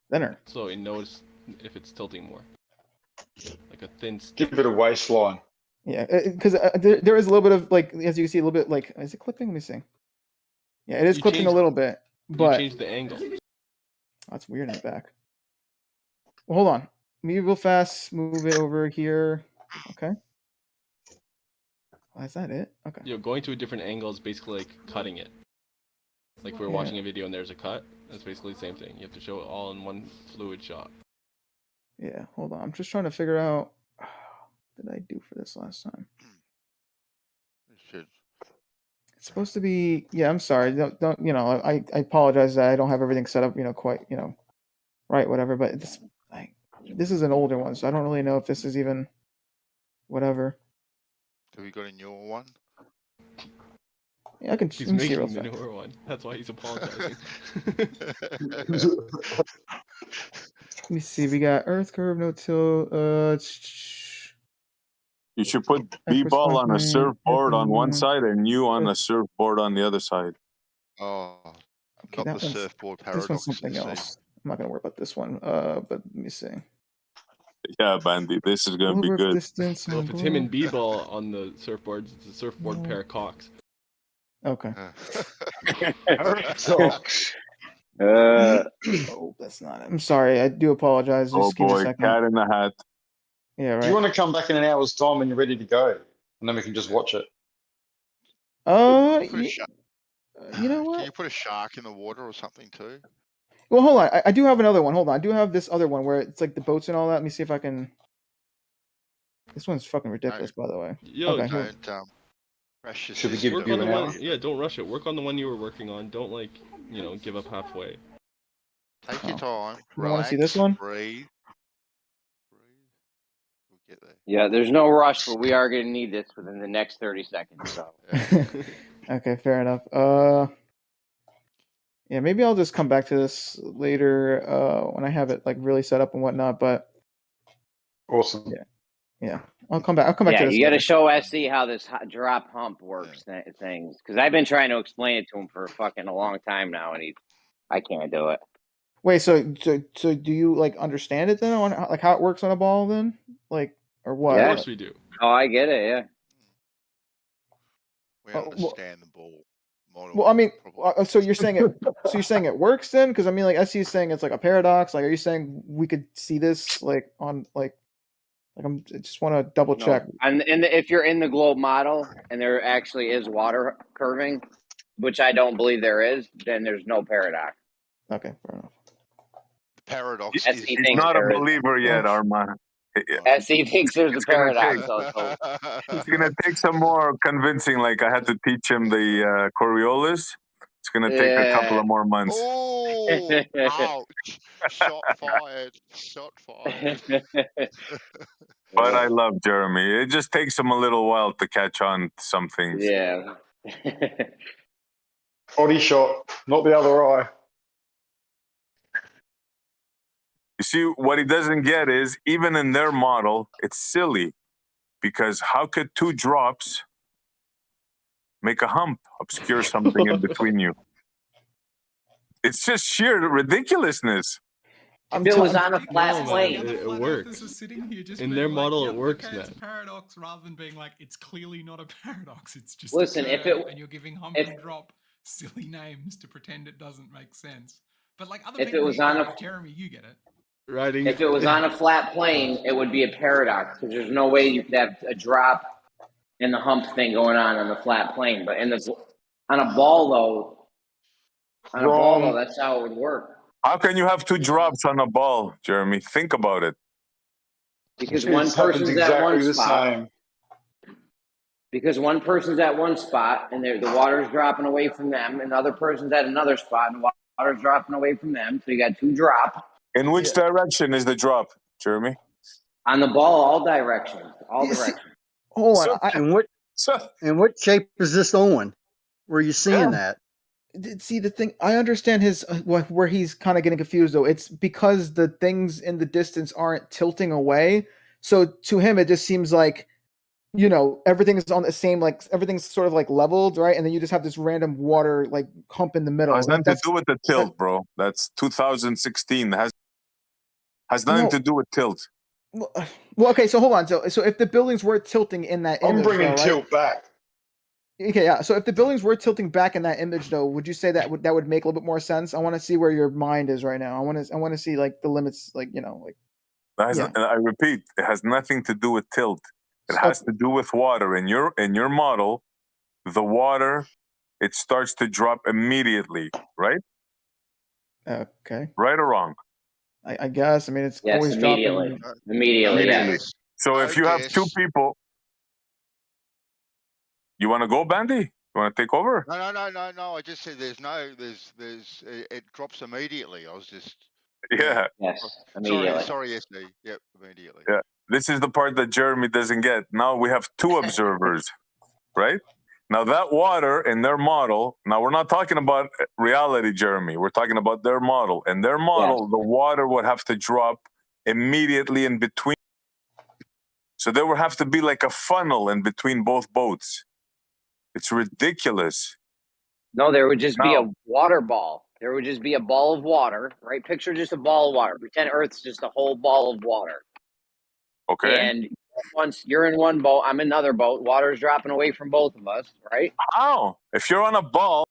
Thinner. So it knows if it's tilting more. Like a thin stick. Give it a waistline. Yeah, because there is a little bit of, like, as you can see, a little bit, like, is it clipping? Let me see. Yeah, it is clipping a little bit, but you change the angle. That's weird in the back. Well, hold on. Move real fast. Move it over here. Okay. Oh, is that it? Okay. You know, going to a different angle is basically like cutting it. Like we're watching a video and there's a cut. That's basically the same thing. You have to show it all in one fluid shot. Yeah, hold on. I'm just trying to figure out what did I do for this last time. It's supposed to be. Yeah, I'm sorry. Don't you know? I apologize that I don't have everything set up. Quite right. Whatever. But this is an older one, so I don't really know if this is even whatever. Have you got a newer one? Yeah, I can. He's making the newer one. That's why he's apologizing. Let me see. We got Earth curve, no tilt. You should put B-ball on a surfboard on one side and you on a surfboard on the other side. Oh, okay, not the surfboard paradox. This one's something else. I'm not gonna worry about this one. But let me see. Yeah, Bandy, this is gonna be good. Well, if it's him and B-ball on the surfboards, it's a surfboard pair of cocks. Okay. Oh, that's not it. I'm sorry. I do apologize. Just give me a second. Cat in the hat. Yeah, right. Do you want to come back in an hour's time when you're ready to go? And then we can just watch it. You know what? Can you put a shark in the water or something too? Well, hold on. I do have another one. Hold on. I do have this other one where it's like the boats and all that. Let me see if I can. This one's fucking ridiculous, by the way. Yo, okay. Don't Precious Should we is give Work you on the an hour? one. Yeah, don't rush it. Work on the one you were working on. Don't like, give up halfway. Take your time. You want to see Relax. this one? Breathe. We'll get there. Yeah, there's no rush, but we are going to need this within the next 30 seconds. So. Okay, fair enough. Yeah, maybe I'll just come back to this later when I have it like really set up and whatnot. But awesome. Yeah, I'll come back. I'll come back Yeah, to this. you got to later. show SC how this drop hump works things, because I've been trying to explain it to him for fucking a long time now, and I can't do it. Wait, so do you like understand it then, on like how it works on a ball then, like or what? Yeah. Of course we do. Oh, I get it. Yeah. We understand the ball model. Well, I mean, so you're saying it. So you're saying it works then? Because I mean, like SC is saying it's like a paradox. Like, are you saying we could see this like on like I just want to double check. And if you're in the globe model and there actually is water curving, which I don't believe there is, then there's no paradox. Okay, fair enough. The paradox SC is He's thinks not a there is. believer yet, Arma. SC thinks there's a paradox. It's gonna take some more convincing. Like I had to teach him the Coriolis. It's gonna take a couple of more months. Oh, ouch. Shot fired. Shot fired. But I love Jeremy. It just takes him a little while to catch on to some things. Yeah. Body shot, not the other eye. You see, what he doesn't get is, even in their model, it's silly. Because how could 2 drops make a hump, obscure something in between you? It's just sheer ridiculousness. If it was on a flat plane, It works. In their model, it works, man. It's a paradox rather than being like it's clearly not a paradox. It's just Listen, a if curve, it- and you're giving hump if- and drop silly names to pretend it doesn't make sense. But like other If it people, was you on get a- it. Jeremy, you get it. Riding. if it was on a flat plane, it would be a paradox because there's no way you could have a drop and the hump thing going on the flat plane. But on a ball though, that's how it would work. How can you have 2 drops on a ball, Jeremy? Think about it. Because It one happens person's at exactly one the spot. same. Because one person's at one spot and the water's dropping away from them, and the other person's at another spot and the water's dropping away from them. So you got 2 drop. In which direction is the drop, Jeremy? On the ball, all directions. All directions. Hold on. And what shape is this on? Where are you seeing that? See the thing. I understand his where he's kind of getting confused though. It's because the things in the distance aren't tilting away. So to him, it just seems like everything is on the same, like everything's sort of like leveled, right? And then you just have this random water like hump in the middle. Has nothing to do with the tilt, bro. That's 2016. Has nothing to do with tilt. Well, okay. So hold on. So if the buildings were tilting in that image, I'm bringing though, right? tilt back. Okay, yeah. So if the buildings were tilting back in that image, though, would you say that would make a little bit more sense? I want to see where your mind is right now. I want to see like the limits, like I repeat, it has nothing to do with tilt. It has to do with water. In your model, the water, it starts to drop immediately, right? Okay. Right or wrong? I guess. I mean, it's Yes, always immediately. dropping. Immediately. Yes. So if you have 2 people, you want to go, Bandy? You want to take over? No. I just said it drops immediately. I was just. Yeah. Yes. Immediately. Sorry, SD. Yep, immediately. Yeah. This is the part that Jeremy doesn't get. Now we have 2 observers, right? Now that water in their model, now we're not talking about reality, Jeremy. We're talking about their model. In their model, the water would have to drop immediately in between. So there would have to be like a funnel in between both boats. It's ridiculous. No, there would just be a water ball. There would just be a ball of water, right? Picture just a ball of water. Pretend Earth's just a whole ball of water. Okay. And once you're in one boat, I'm in another boat. Water's dropping away from both of us, right? How? If you're on a ball.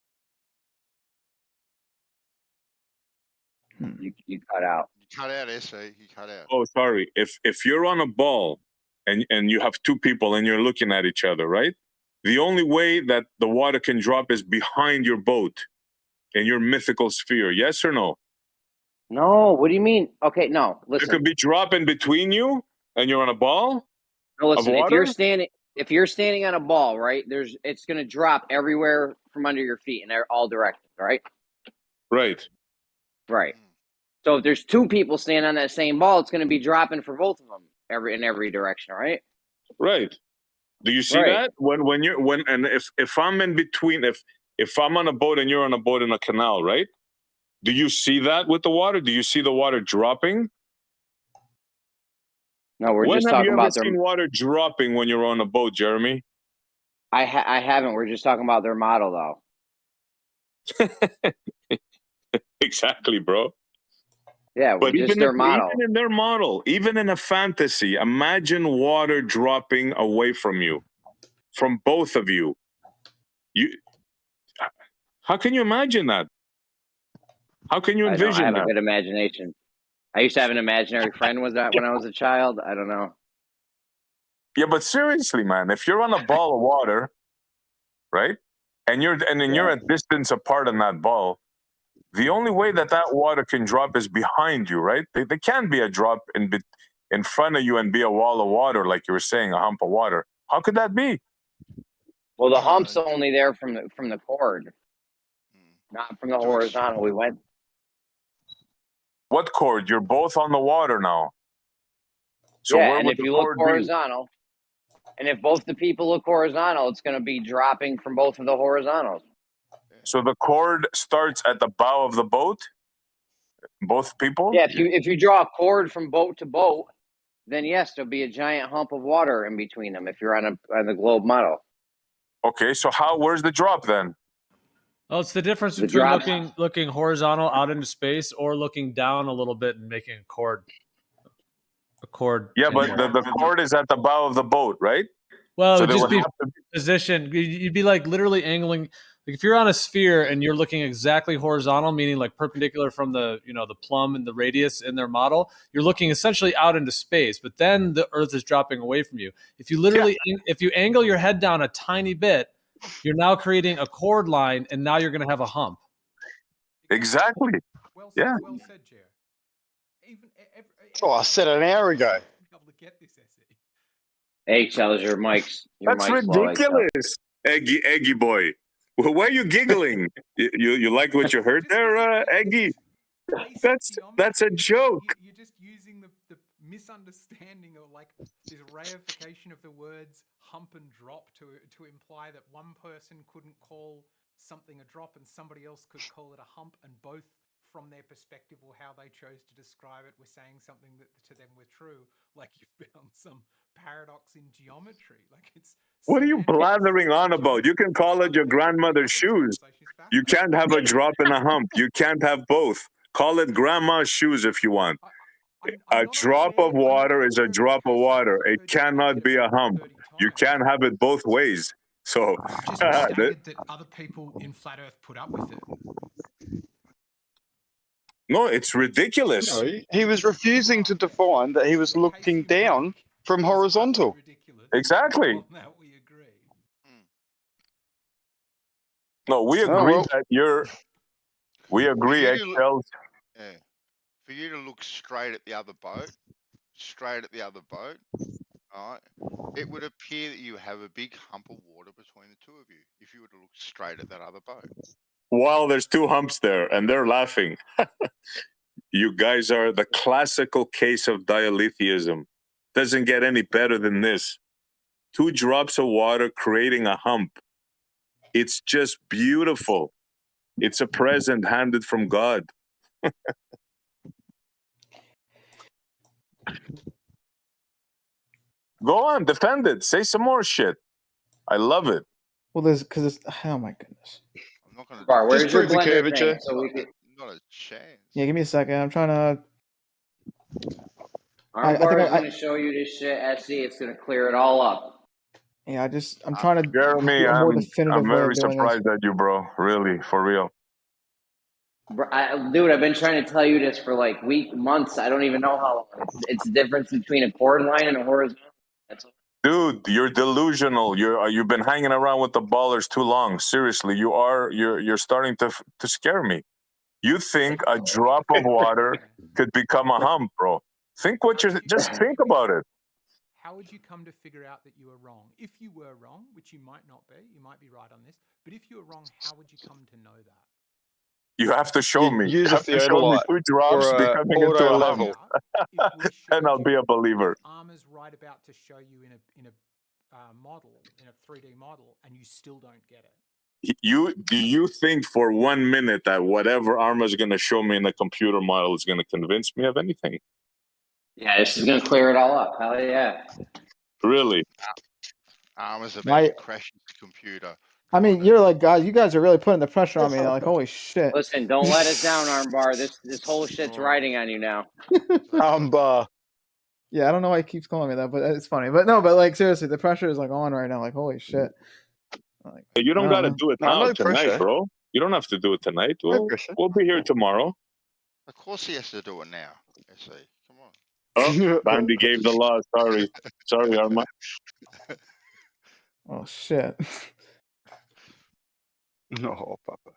You cut out. You cut out, SA. You cut out. Oh, sorry. If you're on a ball and you have 2 people and you're looking at each other, right? The only way that the water can drop is behind your boat in your mythical sphere. Yes or no? No. What do you mean? Okay, no. Listen. It could be dropping between you and you're on a ball No, listen. of water? if you're standing on a ball, right? It's going to drop everywhere from under your feet in all directions, right? Right. Right. So if there's two people standing on that same ball, it's going to be dropping for both of them in every direction, right? Right. Do you see that if I'm in between, if I'm on a boat and you're on a boat in a canal, right? Do you see that with the water? Do you see the water dropping? No, we're When just have talking you ever about seen water dropping when you're on a boat, Jeremy? I haven't. We're just talking about their model, though. Exactly, bro. Yeah, But just their model. Even in their model, even in a fantasy, imagine water dropping away from you, from both of you. How can you imagine that? How can you envision I have that? a good imagination. I used to have an imaginary friend when I was a child. I don't know. Yeah, but seriously, man, if you're on a ball of water, right, and you're a distance apart on that ball, the only way that water can drop is behind you, right? There can't be a drop in front of you and be a wall of water, like you were saying, a hump of water. How could that be? Well, the hump's only there from the cord, not from the horizontal. We went. What cord? You're both on the water now. So yeah, where and would if the you look cord be? horizontal, and if both the people look horizontal, it's going to be dropping from both of the horizontals. So the cord starts at the bow of the boat? Both people? Yeah, if you draw a cord from boat to boat, then yes, there'll be a giant hump of water in between them if you're on the globe model. Okay, so where's the drop then? Oh, it's the difference between looking horizontal out into space or looking down a little bit and making a cord. Yeah, but the cord is at the bow of the boat, right? Well, so it would just be position. You'd be like literally angling. Like if you're on a sphere and you're looking exactly horizontal, meaning like perpendicular from the the plumb and the radius in their model, you're looking essentially out into space. But then the Earth is dropping away from you. If you if you angle your head down a tiny bit, you're now creating a chord line, and now you're going to have a hump. Exactly. Yeah. Well said, Chair. I said it an hour ago. Hey, Charles, your mic's That's ridiculous, Eggy boy. Well, why are you giggling? you like what you heard there, Eggy? That's a joke. You're just using the misunderstanding or like this reification of the words hump and drop to imply that one person couldn't call something a drop and somebody else could call it a hump, and both from their perspective or how they chose to describe it were saying something that to them were true. Like you found some paradox in geometry. Like it's What are you blathering on about? You can call it your grandmother's shoes. You can't have a drop and a hump. You can't have both. Call it grandma's shoes if you want. A drop of water is a drop of water. It cannot be a hump. You can't have it both ways. So just staggered that other people in flat Earth put up with it. No, it's ridiculous. No, he was refusing to define that he was looking down from horizontal. Exactly. No, we agree that we agree, Eggshells. For you to look straight at the other boat, all right, it would appear that you have a big hump of water between the two of you if you were to look straight at that other boat. Well, there's two humps there, and they're laughing. You guys are the classical case of dialetheism. Doesn't get any better than this. 2 drops of water creating a hump. It's just beautiful. It's a present handed from God. Go on, defend it. Say some more shit. I love it. Well, because oh my goodness. I'm not gonna where's your the blender curvature. thing? So we could... Not a chance. Yeah, give me a second. I'm trying to. Armbar is going to show you this shit, SC. It's going to clear it all up. Yeah, I'm trying to. Jeremy, do a more definitive I'm way of very doing surprised at you, bro. Really, for real. Dude, I've been trying to tell you this for like months. I don't even know how long. It's the difference between a chord line and a horizontal. Dude, you're delusional. You've been hanging around with the ballers too long. Seriously, you're starting to scare me. You think a drop of water could become a hump, bro? Just think about it. how would you come to figure out that you were wrong? If you were wrong, which you might not be, you might be right on this, but if you were wrong, how would you come to know that? You have to show me. Use You a have to show me theodolite 2 drops or a becoming into auto a level. hump. And I'll be a believer. Armor's right about to show you in a model, in a 3D model, and you still don't get it. Do you think for 1 minute that whatever Arma's going to show me in the computer model is going to convince me of anything? Yeah, this is gonna clear it all up. Hell yeah. Really? Arma's about My- to crash his computer. I mean, you're like, guys, you guys are really putting the pressure on me. Like, holy shit. Listen, don't let us down, Armbar. This whole shit's riding on you now. Armbar. Yeah, I don't know why he keeps calling me that, but it's funny. But no, but like seriously, the pressure is like on right now. Like, holy shit. Like, You don't got to do it now no tonight, pressure. bro. You don't have to do it tonight. No We'll, pressure. we'll be here tomorrow. Of course he has to do it now. SE, come on. Oh, Bandy gave the law. Sorry. Sorry, Arma. Oh shit. No, Papa.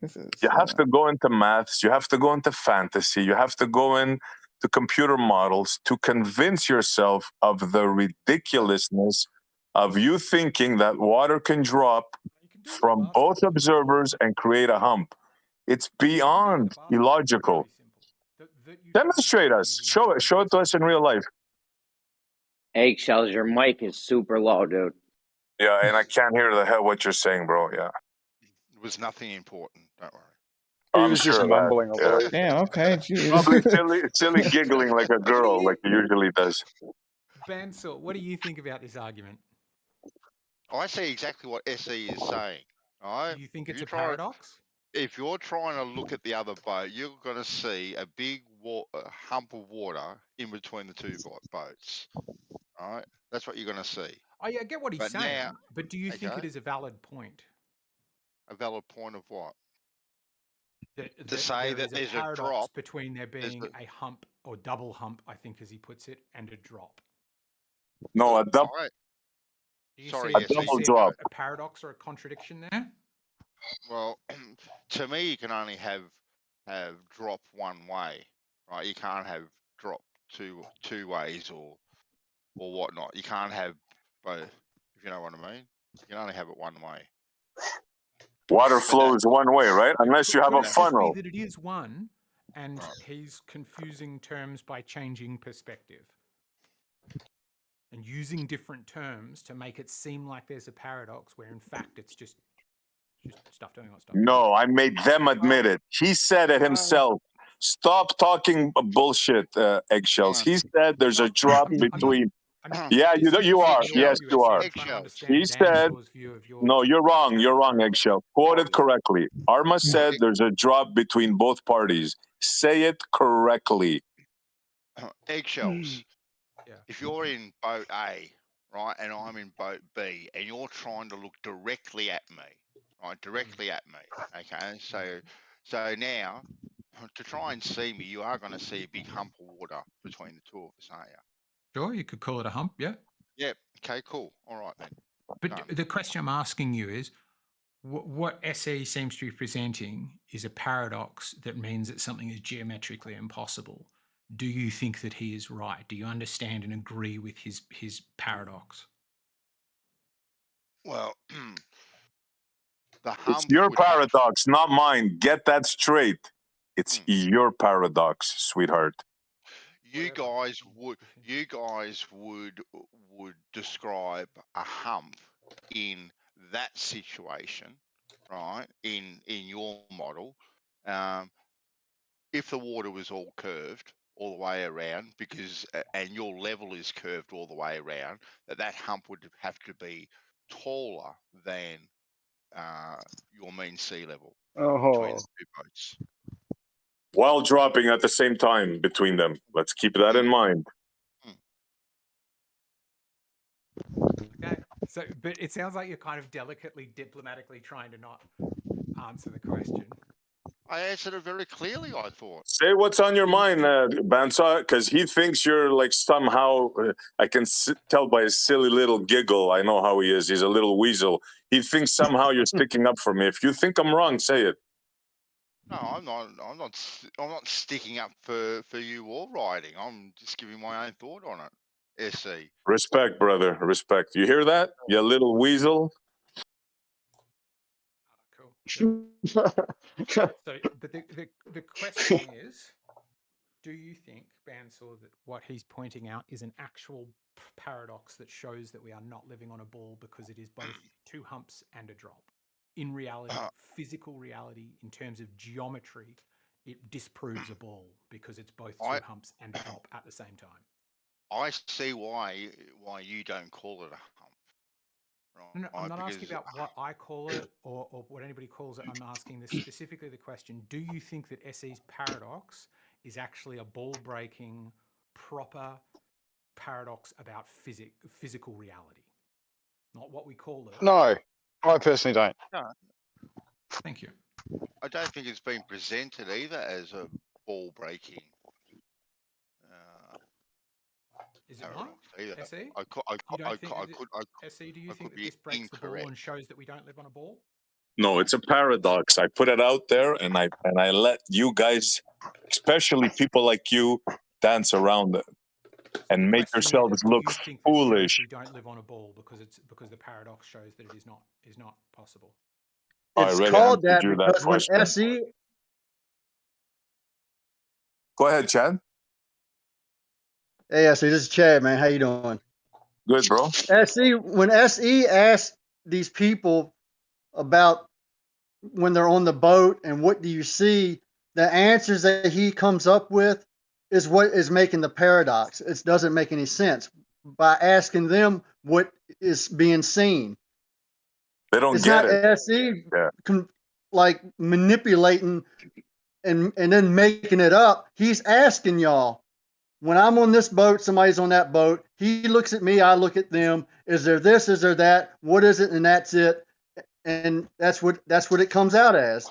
This is. You have to go into maths. You have to go into fantasy. You have to go into computer models to convince yourself of the ridiculousness of you thinking that water can drop from both observers and create a hump. It's beyond illogical. Demonstrate us. Show it. Show it to us in real life. Eggshells, your mic is super low, dude. Yeah, and I can't hear the hell what you're saying, bro. Yeah. It was nothing important. Don't worry. He I'm was sure just of that. mumbling a Yeah. little. Damn. Okay. Jeez. Probably silly giggling like a girl, like he usually does. Bansal, what do you think about this argument? I see exactly what SE is saying. All right? Do you think If it's you a try- paradox? If you're trying to look at the other boat, you're going to see a big hump of water in between the two boats. All right? That's what you're going to see. Oh yeah, I get what he's But saying, now- but do you think it okay. is a valid point? A valid point of what? To say that there's a paradox drop, between there there's being a hump or double hump, I think as he puts it, and a drop. No, a double. All right. Do you Sorry, see, yes, do you double see drop. a paradox or a contradiction there? Well, to me, you can only have drop one way, right? You can't have drop two ways or whatnot. You can't have both, if you know what I mean. You can only have it one way. Water flows one way, right? Unless you have Could a it just be funnel. that it is one, and he's confusing terms by changing perspective and using different terms to make it seem like there's a paradox, where in fact it's just stuff doing what stuff. No, I made them admit it. He said it himself. Stop talking bullshit, eggshells. He said there's a drop between. Yeah, you are. Yes, you are. He said, no, you're wrong. You're wrong, eggshell. Quote it correctly. Arma said there's a drop between both parties. Say it correctly. Eggshells. If you're in boat A, right, and I'm in boat B, and you're trying to look directly at me, right, directly at me, okay, so now, to try and see me, you are going to see a big hump of water between the two of us, aren't you? Sure, you could call it a hump, yeah. Yep. Okay, cool. All right then. But the question I'm asking you is, what SE seems to be presenting is a paradox that means that something is geometrically impossible. Do you think that he is right? Do you understand and agree with his paradox? Well, It's your paradox, not mine. Get that straight. It's your paradox, sweetheart. you guys would describe a hump in that situation, right? In your model, if the water was all curved all the way around, because and your level is curved all the way around, that hump would have to be taller than your mean sea level between the two boats. While dropping at the same time between them. Let's keep that in mind. Okay. So, but it sounds like you're kind of delicately, diplomatically trying to not answer the question. I answered it very clearly, I thought. Say what's on your mind, Bansa, because he thinks you're like somehow, I can tell by his silly little giggle, I know how he is, he's a little weasel. He thinks somehow you're sticking up for me. If you think I'm wrong, say it. No, I'm not sticking up for you or writing. I'm just giving my own thought on it. SE. Respect, brother. Respect. You hear that? You little weasel. Cool. So, but the question is, do you think, Bansor, that what he's pointing out is an actual paradox that shows that we are not living on a ball because it is both two humps and a drop? In reality, physical reality, in terms of geometry, it disproves a ball because it's both two humps and a drop at the same time. I see why you don't call it a hump. Right? No, I'm not asking about what I call it or what anybody calls it. I'm asking this specifically the question, do you think that SE's paradox is actually a ball-breaking, proper paradox about physical reality? Not what we call it. No, I personally don't. No. Thank you. I don't think it's been presented either as a ball breaking. Is it not? SE? SE, do you think that this breaks the ball and shows that we don't live on a ball? No, it's a paradox. I put it out there, and I let you guys, especially people like you, dance around it and make yourselves look foolish. We don't live on a ball because the paradox shows that it is not possible. It's called that because when question. SE. Go ahead, Chad. Hey, SE, this is Chad, man. How you doing? Good, bro. SE, when SE asked these people about when they're on the boat and what do you see, the answers that he comes up with is what is making the paradox. It doesn't make any sense by asking them what is being seen. They don't it's get not it. SE like manipulating and then making it up. He's asking y'all, when I'm on this boat, somebody's on that boat. He looks at me, I look at them. Is there this? Is there that? What is it? And that's it. And that's what it comes out as.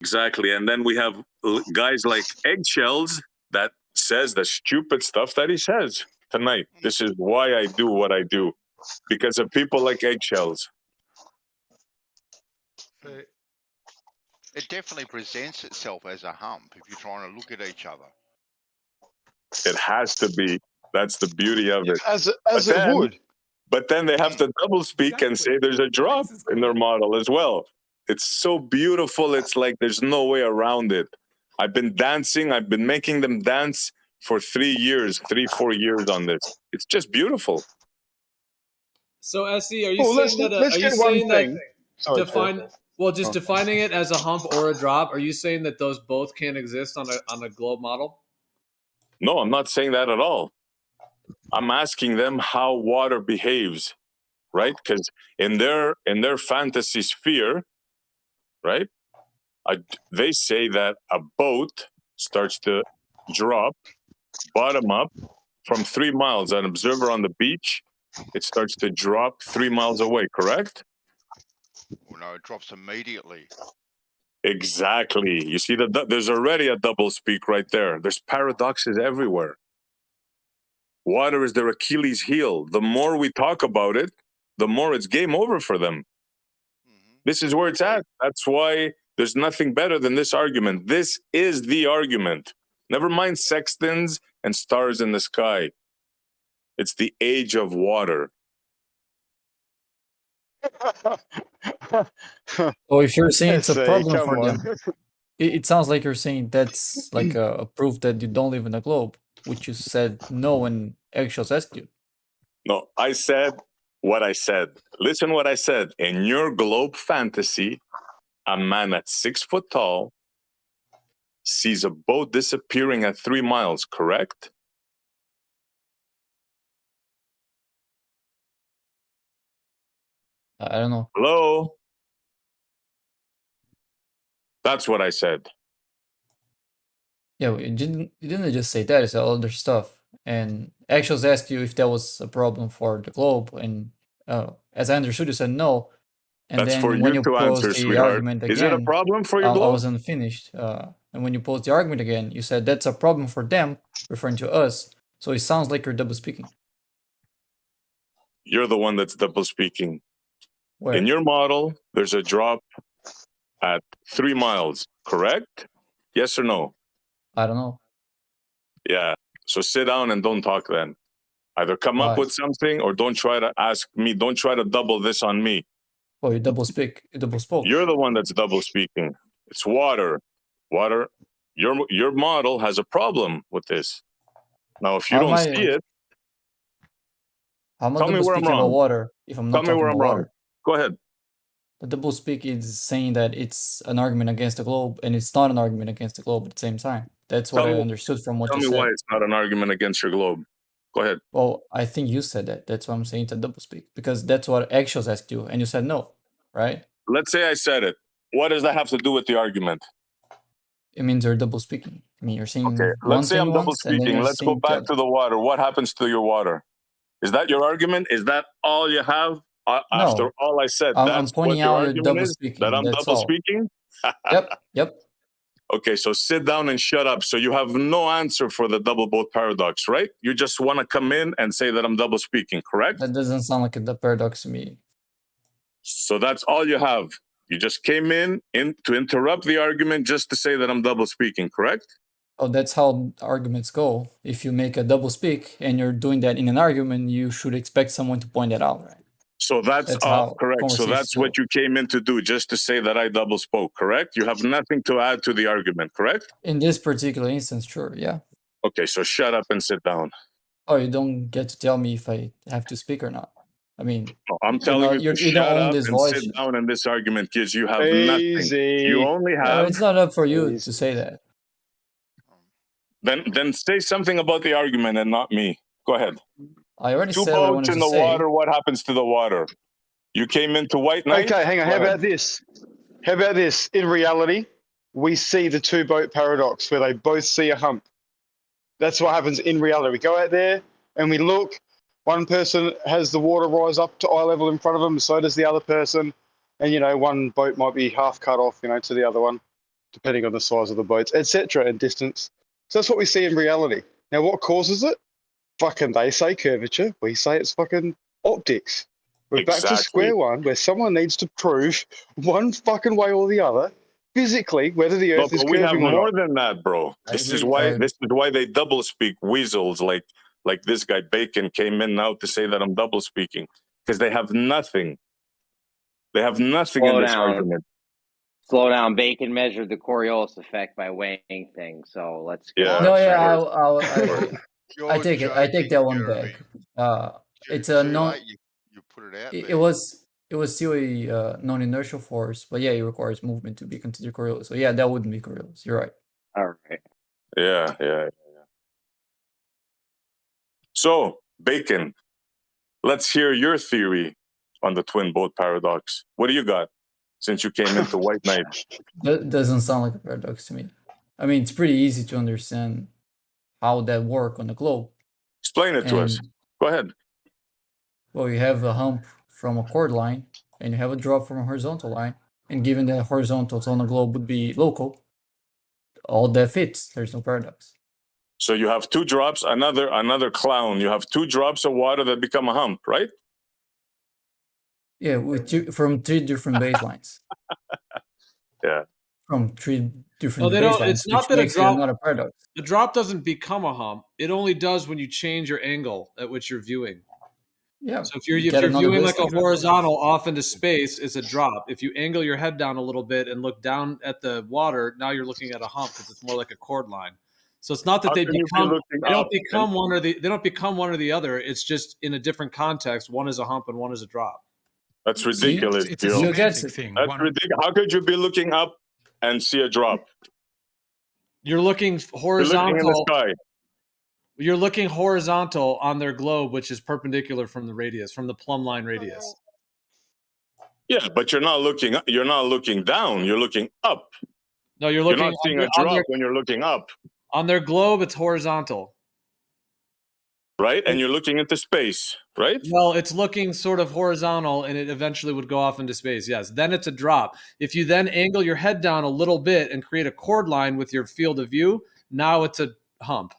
Exactly. And then we have guys like Eggshells that says the stupid stuff that he says tonight. This is why I do what I do, because of people like Eggshells. It definitely presents itself as a hump if you're trying to look at each other. It has to be. That's the beauty of it. As it would. But then they have to double speak and say there's a drop in their model as well. It's so beautiful. It's like there's no way around it. I've been dancing. I've been making them dance for 3 years, 4 years on this. It's just beautiful. So, SE, are you saying that defining it as a hump or a drop, are you saying that those both can't exist on a globe model? No, I'm not saying that at all. I'm asking them how water behaves, right? Because in their fantasy sphere, right, they say that a boat starts to drop bottom up from 3 miles. An observer on the beach, it starts to drop 3 miles away, correct? Well, no, it drops immediately. Exactly. You see, there's already a double speak right there. There's paradoxes everywhere. Water is their Achilles heel. The more we talk about it, the more it's game over for them. This is where it's at. That's why there's nothing better than this argument. This is the argument. Never mind sextants and stars in the sky. It's the age of water. Oh, if you're saying it's a SE, problem come for on. them, it sounds like you're saying that's like a proof that you don't live in a globe, which you said no when Eggshells asked you. No, I said what I said. Listen what I said. In your globe fantasy, a man at 6 foot tall sees a boat disappearing at 3 miles, correct? I don't know. Hello? That's what I said. Yeah, you didn't just say that, it's other stuff. And Eggshells asked you if that was a problem for the globe, and as I understood, you said no. And That's then for when you you to posed answer, the sweetheart. argument again, Is it a problem for your I globe? wasn't finished. And when you posed the argument again, you said that's a problem for them, referring to us. So it sounds like you're double speaking. You're the one that's double speaking. Where? In your model, there's a drop at 3 miles, correct? Yes or no? I don't know. Yeah. So sit down and don't talk then. Either come up Right. with something or don't try to ask me. Don't try to double this on me. Oh, you double speak. You double spoke. You're the one that's double speaking. It's water. Water. Your model has a problem with this. Now, if you How am don't I? see it, How am I tell me double where I'm speaking about wrong. water if I'm Tell not me where talking I'm about wrong. water? Go ahead. The double speak is saying that it's an argument against the globe, and it's not an argument against the globe at the same time. That's what I understood from what Tell you me why said. it's not an argument against your globe. Go ahead. Well, I think you said that. That's why I'm saying it's a double speak because that's what Actuals asked you, and you said no, right? Let's say I said it. What does that have to do with the argument? It means you're double speaking. I mean, you're saying Okay, one let's say thing I'm double once, and then speaking. you're Let's go saying the back other. to the water. What happens to your water? Is that your argument? Is that all you have? After No, all I said, I'm that's what pointing your out you're argument double is? That speaking. I'm That's double all. speaking? Yep. Okay, so sit down and shut up. So you have no answer for the double boat paradox, right? You just want to come in and say that I'm double speaking, correct? That doesn't sound like a paradox to me. So that's all you have. You just came in to interrupt the argument just to say that I'm double speaking, correct? Oh, that's how arguments go. If you make a double speak and you're doing that in an argument, you should expect someone to point that out, right? So that's That's how correct. So conversations that's what go. you came in to do, just to say that I double spoke, correct? You have nothing to add to the argument, correct? In this particular instance, sure, yeah. Okay, so shut up and sit down. Oh, you don't get to tell me if I have to speak or not. I mean, I'm telling you to you don't shut own up this and voice. sit down in this argument because you have nothing. Easy. You only have. It's not up for you to say that. Then say something about the argument and not me. Go ahead. I already Two said what I boats wanted in to the say. water. What happens to the water? You came into White Knight. Okay, hang on. How about this? How about this? In reality, we see the two boat paradox where they both see a hump. That's what happens in reality. We go out there and we look. One person has the water rise up to eye level in front of them, so does the other person. And, one boat might be half cut off, to the other one, depending on the size of the boats, etc., and distance. So that's what we see in reality. Now, what causes it? Fucking they say curvature. We say it's fucking optics. We're back to square one where someone needs to prove one fucking way or the other, physically, whether the Earth is But we have curving or more not. than that, bro. This is agree. why they double speak weasels like this guy Bacon came in now to say that I'm double speaking because they have nothing. They have nothing in this argument. Slow down. Bacon measured the Coriolis effect by weighing things. So let's go. Yeah. No, yeah, I You're take it. I take joking, that one Jeremy. back. It's Too a non. late. You put it out It there. was still a non-inertial force, but yeah, it requires movement to be considered Coriolis. So yeah, that wouldn't be Coriolis. You're right. All right. Yeah. So, Bacon, let's hear your theory on the twin boat paradox. What do you got since you came into White Knight? That doesn't sound like a paradox to me. I mean, it's pretty easy to understand how that works on the globe. Explain it to us. Go ahead. Well, you have a hump from a chord line, and you have a drop from a horizontal line. And given that horizontals on the globe would be local, all that fits. There's no paradox. So you have two drops, another clown. You have two drops of water that become a hump, right? Yeah, from three different baselines. Yeah. From three different No, they don't. baselines, It's not which that a makes it drop. not a paradox. The drop doesn't become a hump. It only does when you change your angle at which you're viewing. Yeah. So if you're get another viewing like a baseline. horizontal off into space, it's a drop. If you angle your head down a little bit and look down at the water, now you're looking at a hump because it's more like a chord line. So it's not that How they can you be become. looking They don't up become one or the. They don't become one or the other. It's just in a different context. One is a hump and one is a drop. That's ridiculous, It's a Gil. semantic thing. That's ridiculous. How could you be looking up and see a drop? You're looking You're horizontal. looking in the sky. You're looking horizontal on their globe, which is perpendicular from the radius, from the plumb line radius. Yeah, but you're not looking down. You're looking up. No, you're looking. You're not seeing a drop when you're looking up, on their globe. It's horizontal, right? And you're looking into space, right? Well, it's looking sort of horizontal, and it eventually would go off into space. Yes, then it's a drop. If you then angle your head down a little bit and create a chord line with your field of view, now it's a hump.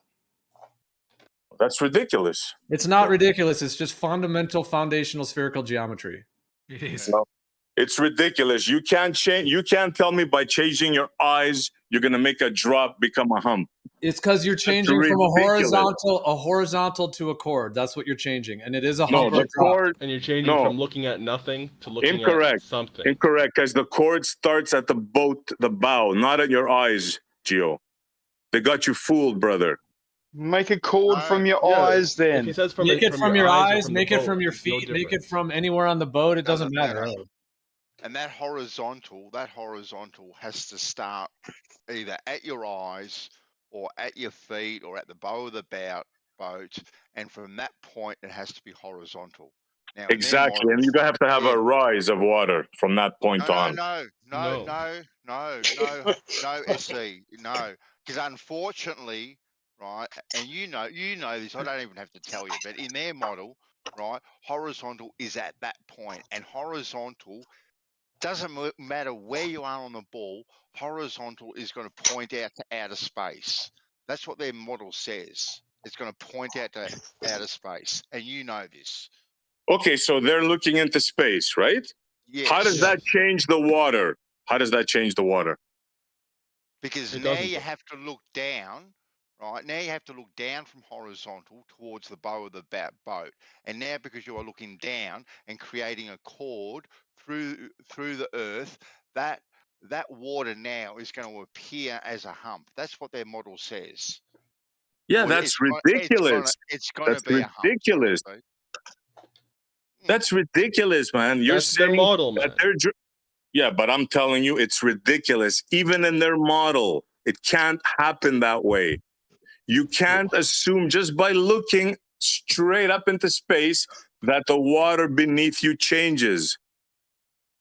That's ridiculous. It's not ridiculous. It's just fundamental foundational spherical geometry. It is. Well, It's ridiculous. You can't change. You can't tell me by changing your eyes you're gonna make a drop become a hump. It's because you're That's changing from ridiculous. a horizontal to a chord. That's what you're changing, and it is a No, hump or the a drop. chord. And you're changing No, from looking at nothing to looking at incorrect. something. Incorrect, because the cord starts at the boat, the bow, not at your eyes, Gio. They got you fooled, brother. Make a cord from your Yeah, eyes If then. he says from Make it from your or eyes, from the make it boat, from your it's no feet, make it difference. from anywhere on the boat. It doesn't matter. Really. And that horizontal has to start either at your eyes or at your feet or at the bow of the boat, and from that point it has to be horizontal. Now, in their Exactly, and models, you have to have a rise of water from that point on. no, SC, no, because unfortunately, right, and you know this. I don't even have to tell you, but in their model, right, horizontal is at that point, and horizontal doesn't matter where you are on the ball. Horizontal is going to point out to outer space. That's what their model says. It's going to point out to outer space, and you know this. Okay, so they're looking into space, right? Yes. How does that change the water? How does that change the water? Because It now doesn't. you have to look down, right? Now you have to look down from horizontal towards the bow of the boat. And now because you are looking down and creating a chord through the earth, that water now is going to appear as a hump. That's what their model says. Yeah, Or that's ridiculous. It's gonna That's be a hump. ridiculous. That's ridiculous, man. You're That's their saying model, that man. they're. Yeah, but I'm telling you, it's ridiculous. Even in their model, it can't happen that way. You can't assume just by looking straight up into space that the water beneath you changes.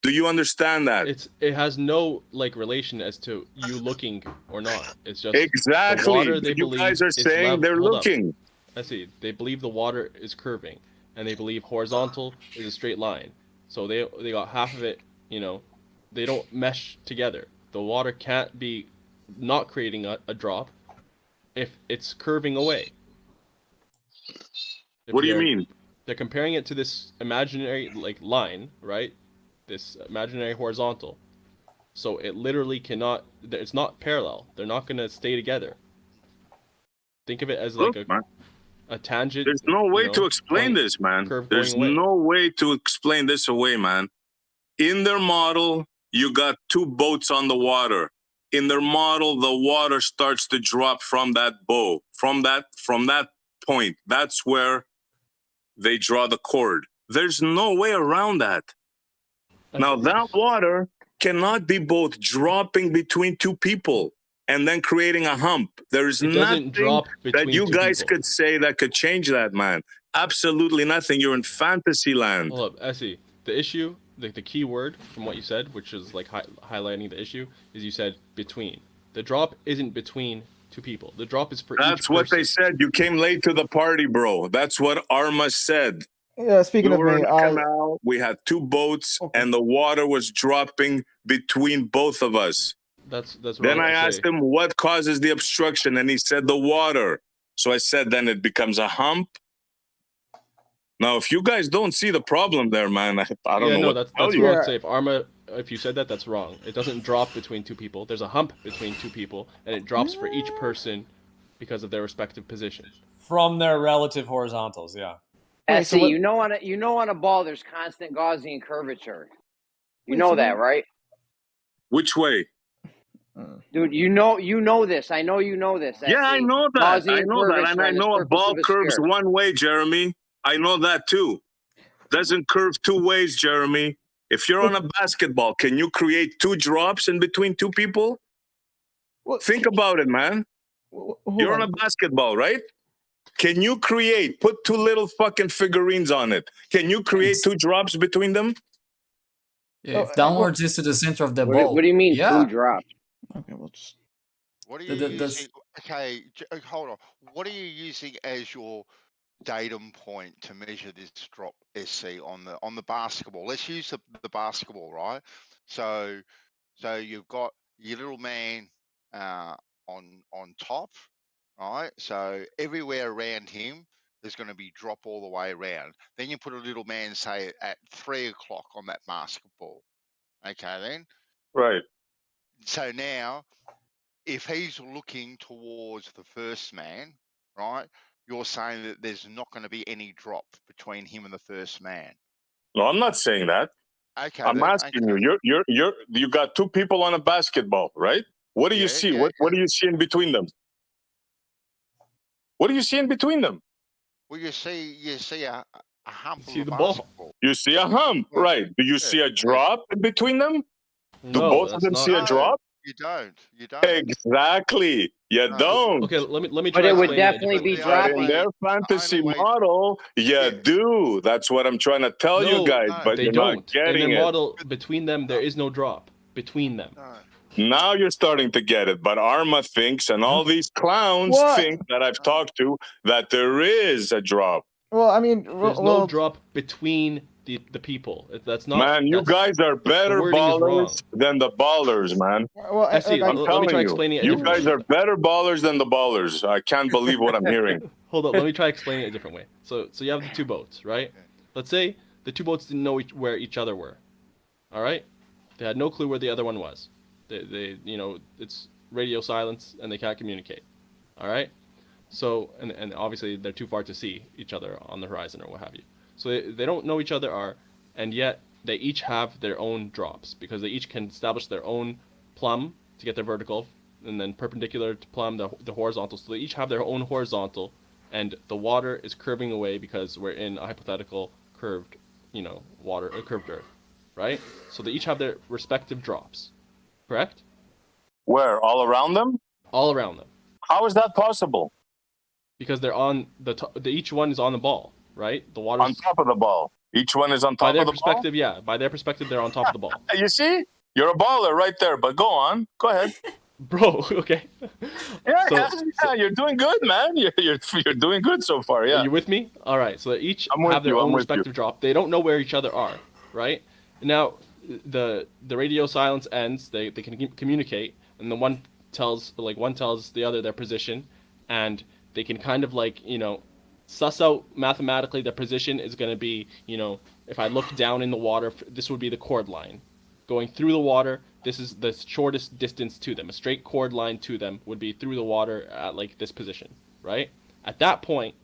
Do you understand that? It has no like relation as to you looking or not. It's just Exactly. the water they You believe guys are is saying level. they're Hold looking. Up. I see. They believe the water is curving, and they believe horizontal is a straight line. So they got half of it. You know, they don't mesh together. The water can't be not creating a drop if it's curving away. What do you mean? They're comparing it to this imaginary like line, right? This imaginary horizontal. So it literally cannot. It's not parallel. They're not gonna stay together. Think of it as like a tangent. There's no way to explain point, this, man. Curve There's going away. no way to explain this away, man. In their model, you got two boats on the water. In their model, the water starts to drop from that bow, from that point. That's where they draw the cord. There's no way around that. Now, that water cannot be both dropping between two people and then creating a hump. There is It doesn't nothing drop that between you two guys people. could say that could change that, man. Absolutely nothing. You're in fantasy land. Hold up, Essie. The issue, the key word from what you said, which is like highlighting the issue, is you said between. The drop isn't between two people. The drop is for each That's what person. they said. You came late to the party, bro. That's what Arma said. Yeah, speaking We of were in me, the canal. We had two boats, and the water was dropping between both of us. That's wrong Then I to asked say. him what causes the obstruction, and he said the water. So I said then it becomes a hump. Now, if you guys don't see the problem there, man, I don't know what to tell that's you. wrong to say. If Arma, if you said that, that's wrong. It doesn't drop between two people. There's a hump between two people, and it drops for each person because of their respective position. From their relative horizontals, yeah. SC, you know on a ball there's constant Gaussian curvature. You know that, right? Which way? Dude, you know this. I know you know this. Yeah, I SC. know that. Gaussian I know that. And curvature I on the know a surface ball of a curves sphere. one way, Jeremy. I know that too. Doesn't curve two ways, Jeremy. If you're on a basketball, can you create two drops in between two people? Think about it, man. You're on a basketball, right? Can you put two little fucking figurines on it? Can you create two drops between them? Yeah, if downwards is to the center of the What ball. do you mean yeah. two drops? Okay, we'll just. What are you using? Okay, hold on. What are you using as your datum point to measure this drop, SC, on the basketball? Let's use the basketball, right? So you've got your little man on top, right? So everywhere around him there's going to be drop all the way around. Then you put a little man, say, at 3 o'clock on that basketball. Okay, then. Right. So now, if he's looking towards the first man, right, you're saying that there's not going to be any drop between him and the first man. No, I'm not saying that. Okay, I'm then. asking you. You got two people on a basketball, right? What do you see? Yeah, What do you see in between them? What do you see in between them? Well, you see a hump See of the a ball. basketball. You see a hump, right? Do you see a drop in between them? Do No, both of that's them not. see a No, drop? you don't. You don't. Exactly. You No. don't. Okay, let me But try it would explaining it definitely be differently. But in dropping. their The fantasy only way. model, you Yeah. do. That's what I'm trying to tell you No, guys, No, but they you're not don't. In their getting it. model, between them, there is no drop between them. No. Now you're starting to get it. But Arma thinks, and all these clowns What? think that I've talked to, that there is a drop. Well, I mean, There's no drop between the people. That's not. Man, you guys are better wording is wrong. ballers than the ballers, man. Well, FC, I'm let me telling try you, explaining it a you different guys way. are better ballers than the ballers. I can't believe what I'm hearing. Hold up, let me try explaining it a different way. So you have the two boats, right? Let's say the two boats didn't know where each other were. All right? They had no clue where the other one was. They it's radio silence and they can't communicate. All right? So and obviously they're too far to see each other on the horizon or what have you. So they don't know each other are, and yet they each have their own drops because they each can establish their own plumb to get their vertical, and then perpendicular to plumb the horizontal. So they each have their own horizontal, and the water is curving away because we're in a hypothetical curved, curved earth, right? So they each have their respective drops, correct? Where? All around them? All around them. How is that possible? Because they're on each one is on the ball, right? The water's on top of the ball. Each one is on top of the ball? By their perspective, yeah. By their perspective, they're on top of the ball. You see? You're a baller right there, but go on. Go ahead. Bro, okay. Yeah, you're doing good, man. You're doing good so far, yeah. Are you with me? All right, so they each I'm with have their you, I'm own with respective you. drop. They don't know where each other are, right? Now, the radio silence ends. They can communicate, and the one tells the other their position, and they can kind of suss out mathematically their position is going to be, if I look down in the water, this would be the chord line. Going through the water, this is the shortest distance to them. A straight chord line to them would be through the water at this position, right? At that point,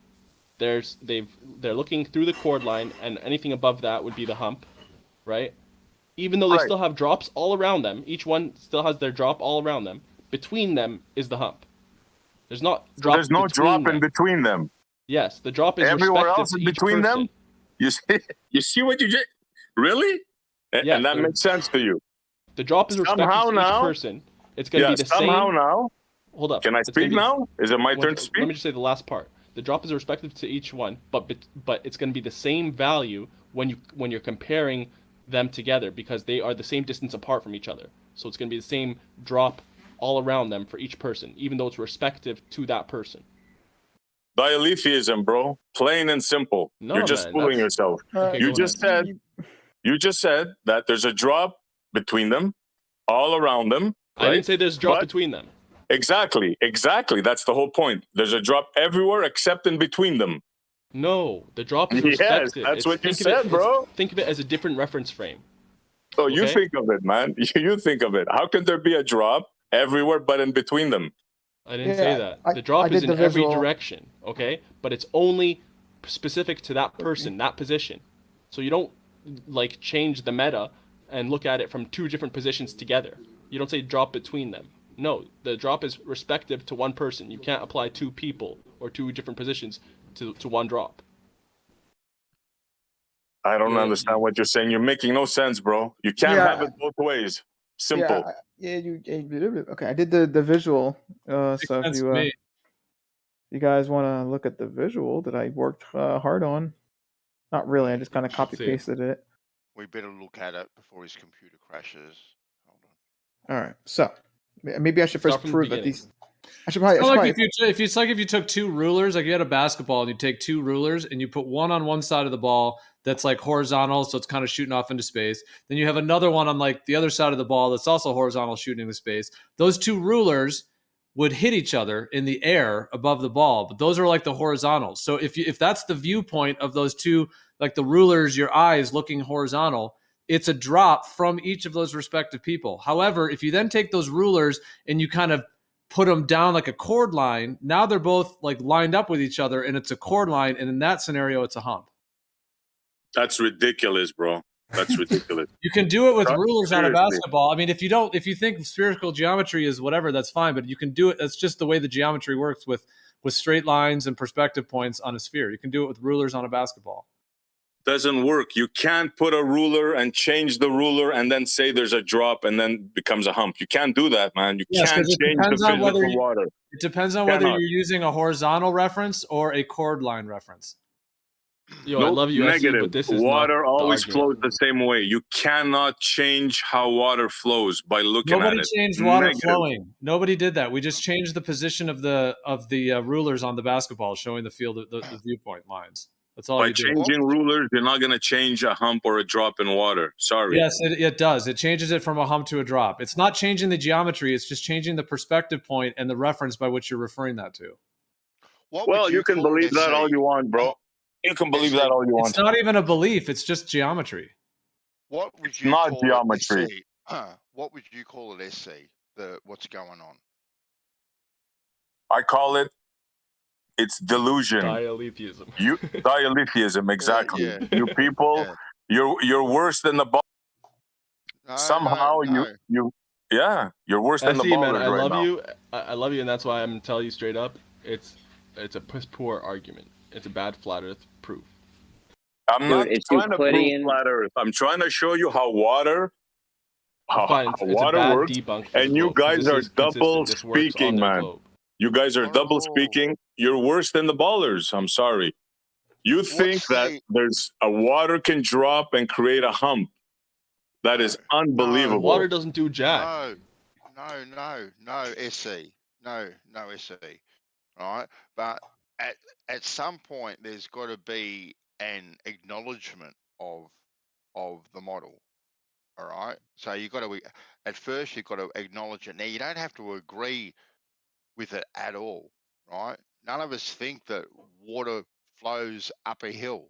they're looking through the chord line, and anything above that would be the hump, right? Even though they still have drops all around them, each one still has their drop all around them. Between them is the hump. There's no drop in between them. Yes, the drop is everywhere respective else to in each between person. them. You see what you just really? Yeah, and that makes sense to you. The drop is respective to each person. It's going to be the same. Somehow now. Hold up. Can I speak now? Is it my turn to speak? Let me just say the last part. The drop is respective to each one, but it's going to be the same value when you're comparing them together because they are the same distance apart from each other. So it's going to be the same drop all around them for each person, even though it's respective to that person. Dialetheism, bro. Plain and simple. No, you're just fooling yourself. Okay, you just said that there's a drop between them, all around them. Right? I didn't say there's a drop between them. Exactly. That's the whole point. There's a drop everywhere except in between them. No, the drop is Yes, respective. that's what you said, bro. Think of it as a different reference frame. So you think of it, man. You think of it. How can there be a drop everywhere but in between them? I didn't say that. The drop is in every direction, okay? But it's only specific to that person, that position. So you don't change the meta and look at it from two different positions together. You don't say drop between them. No, the drop is respective to one person. You can't apply two people or two different positions to one drop. I don't understand what you're saying. You're making no sense, bro. You can't have it both ways. Simple. Okay, I did the visual. So if you guys want to look at the visual that I worked hard on, not really. I just kind of copy pasted it. We better look at it before his computer crashes. Hold on. All right, so maybe I should first prove that these. I should probably. It's like if you took two rulers, like you had a basketball, and you take two rulers and you put one on one side of the ball that's horizontal, so it's kind of shooting off into space. Then you have another one on the other side of the ball that's also horizontal, shooting into space. Those two rulers would hit each other in the air above the ball, but those are the horizontals. So if that's the viewpoint of those two, the rulers, your eyes looking horizontal, it's a drop from each of those respective people. However, if you then take those rulers and you kind of put them down like a chord line, now they're both like lined up with each other and it's a chord line. And in that scenario, it's a hump. That's ridiculous, bro. That's ridiculous. You can do it with rulers on a Seriously. basketball. I mean, if you think spherical geometry is whatever, that's fine, but you can do it. That's just the way the geometry works with straight lines and perspective points on a sphere. You can do it with rulers on a basketball. Doesn't work. You can't put a ruler and change the ruler and then say there's a drop and then becomes a hump. You can't do that, man. You Yes, can't 'cause it change the depends on whether physical you- water. It depends on whether Cannot. you're using a horizontal reference or a chord line reference. Yo, I Nope, love you, SC, negative. but this is Water not always the argument. flows the same way. You cannot change how water flows by looking Nobody at it. changed water Negative. flowing. Nobody did that. We just changed the position of the rulers on the basketball, showing the field, the viewpoint lines. That's all By you do. changing rulers, you're not going to change a hump or a drop in water. Sorry. Yes, it does. It changes it from a hump to a drop. It's not changing the geometry. It's just changing the perspective point and the reference by which you're referring that to. Well, you can believe that all you want, bro. You can believe that all you want. It's not even a belief. It's just geometry. What would It's you not call geometry. it, SC? What would you call it, SC? What's going on? I call it, it's delusion. Dialetheism. You dialetheism, exactly. Yeah. You people, you're worse than the ball. Somehow you're worse than the SC, ballers man, I right love now. you. I love you, and that's why I'm gonna tell you straight up. It's a piss poor argument. It's a bad flat Earth proof. I'm not trying to prove flat Earth. I'm trying to show you how water, Fine, it's a water bad works, debunk for and the you globe, 'cause guys this are is consistent. double This works on speaking, their man. globe. You guys are double speaking. You're worse than the ballers. I'm sorry. You think that there's a water can drop and create a hump. That is unbelievable. Water doesn't do jack. No, SC. No, SC. All right, but at some point there's got to be an acknowledgement of the model. All right, so you got to at first you've got to acknowledge it. Now you don't have to agree with it at all, right? None of us think that water flows up a hill,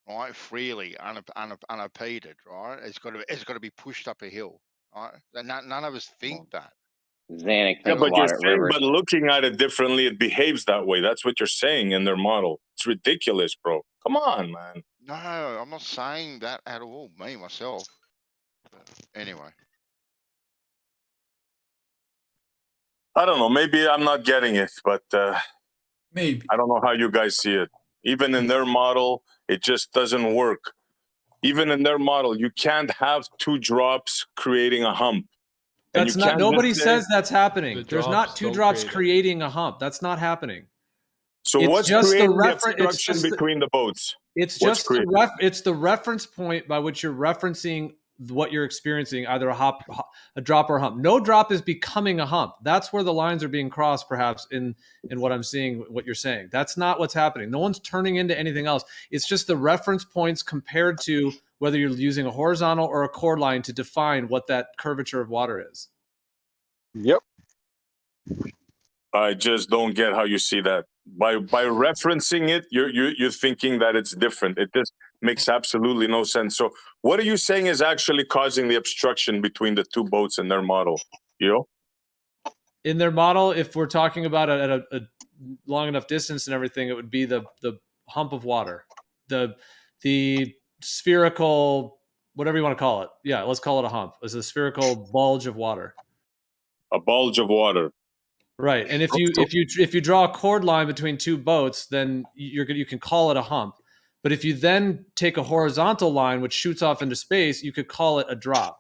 right, freely, unimpeded, right? It's got to be pushed up a hill, right? None of us think that. Xanax Yeah, takes but you're water at saying, rivers. but looking at it differently, it behaves that way. That's what you're saying in their model. It's ridiculous, bro. Come on, man. No, I'm not saying that at all. Me myself. But anyway. I don't know. Maybe I'm not getting it, but maybe I don't know how you guys see it. Even in their model, it just doesn't work. Even in their model, you can't have two drops creating a hump. And That's you not. can't Nobody just say- says that's happening. There's drops not two don't drops create it. creating a hump. That's not happening. So It's what's just the creating the refer- it's obstruction just the- between the boats? It's What's just the creating? it's the reference point by which you're referencing what you're experiencing, either a drop or a hump. No drop is becoming a hump. That's where the lines are being crossed, perhaps in what I'm seeing, what you're saying. That's not what's happening. No one's turning into anything else. It's just the reference points compared to whether you're using a horizontal or a chord line to define what that curvature of water is. Yep. I just don't get how you see that. By referencing it, you're thinking that it's different. It just makes absolutely no sense. So what are you saying is actually causing the obstruction between the two boats in their model? You know? In their model, if we're talking about it at a long enough distance and everything, it would be the hump of water, the spherical, whatever you want to call it. Yeah, let's call it a hump. It's a spherical bulge of water. A bulge of water. Right, and if you draw a chord line between two boats, then you can call it a hump. But if you then take a horizontal line which shoots off into space, you could call it a drop.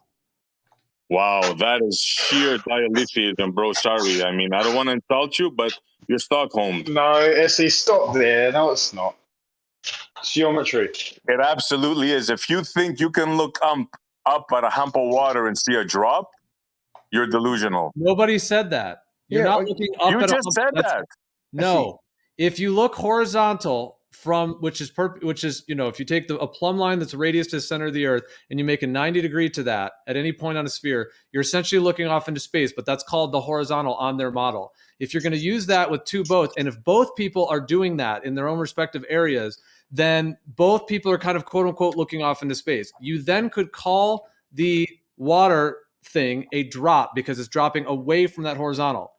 Wow, that is sheer dialetheism, bro. Sorry. I mean, I don't want to insult you, but you're Stockholm. No, SE, stop there. No, it's not. It's geometry. It absolutely is. If you think you can look up at a hump of water and see a drop, you're delusional. Nobody said that. You're not looking up You at just said that. No. If you look horizontal from which is if you take a plumb line that's radius to the center of the earth and you make a 90 degree to that at any point on a sphere, you're essentially looking off into space, but that's called the horizontal on their model. If you're going to use that with two boats, and if both people are doing that in their own respective areas, then both people are kind of quote unquote looking off into space. You then could call the water thing a drop because it's dropping away from that horizontal.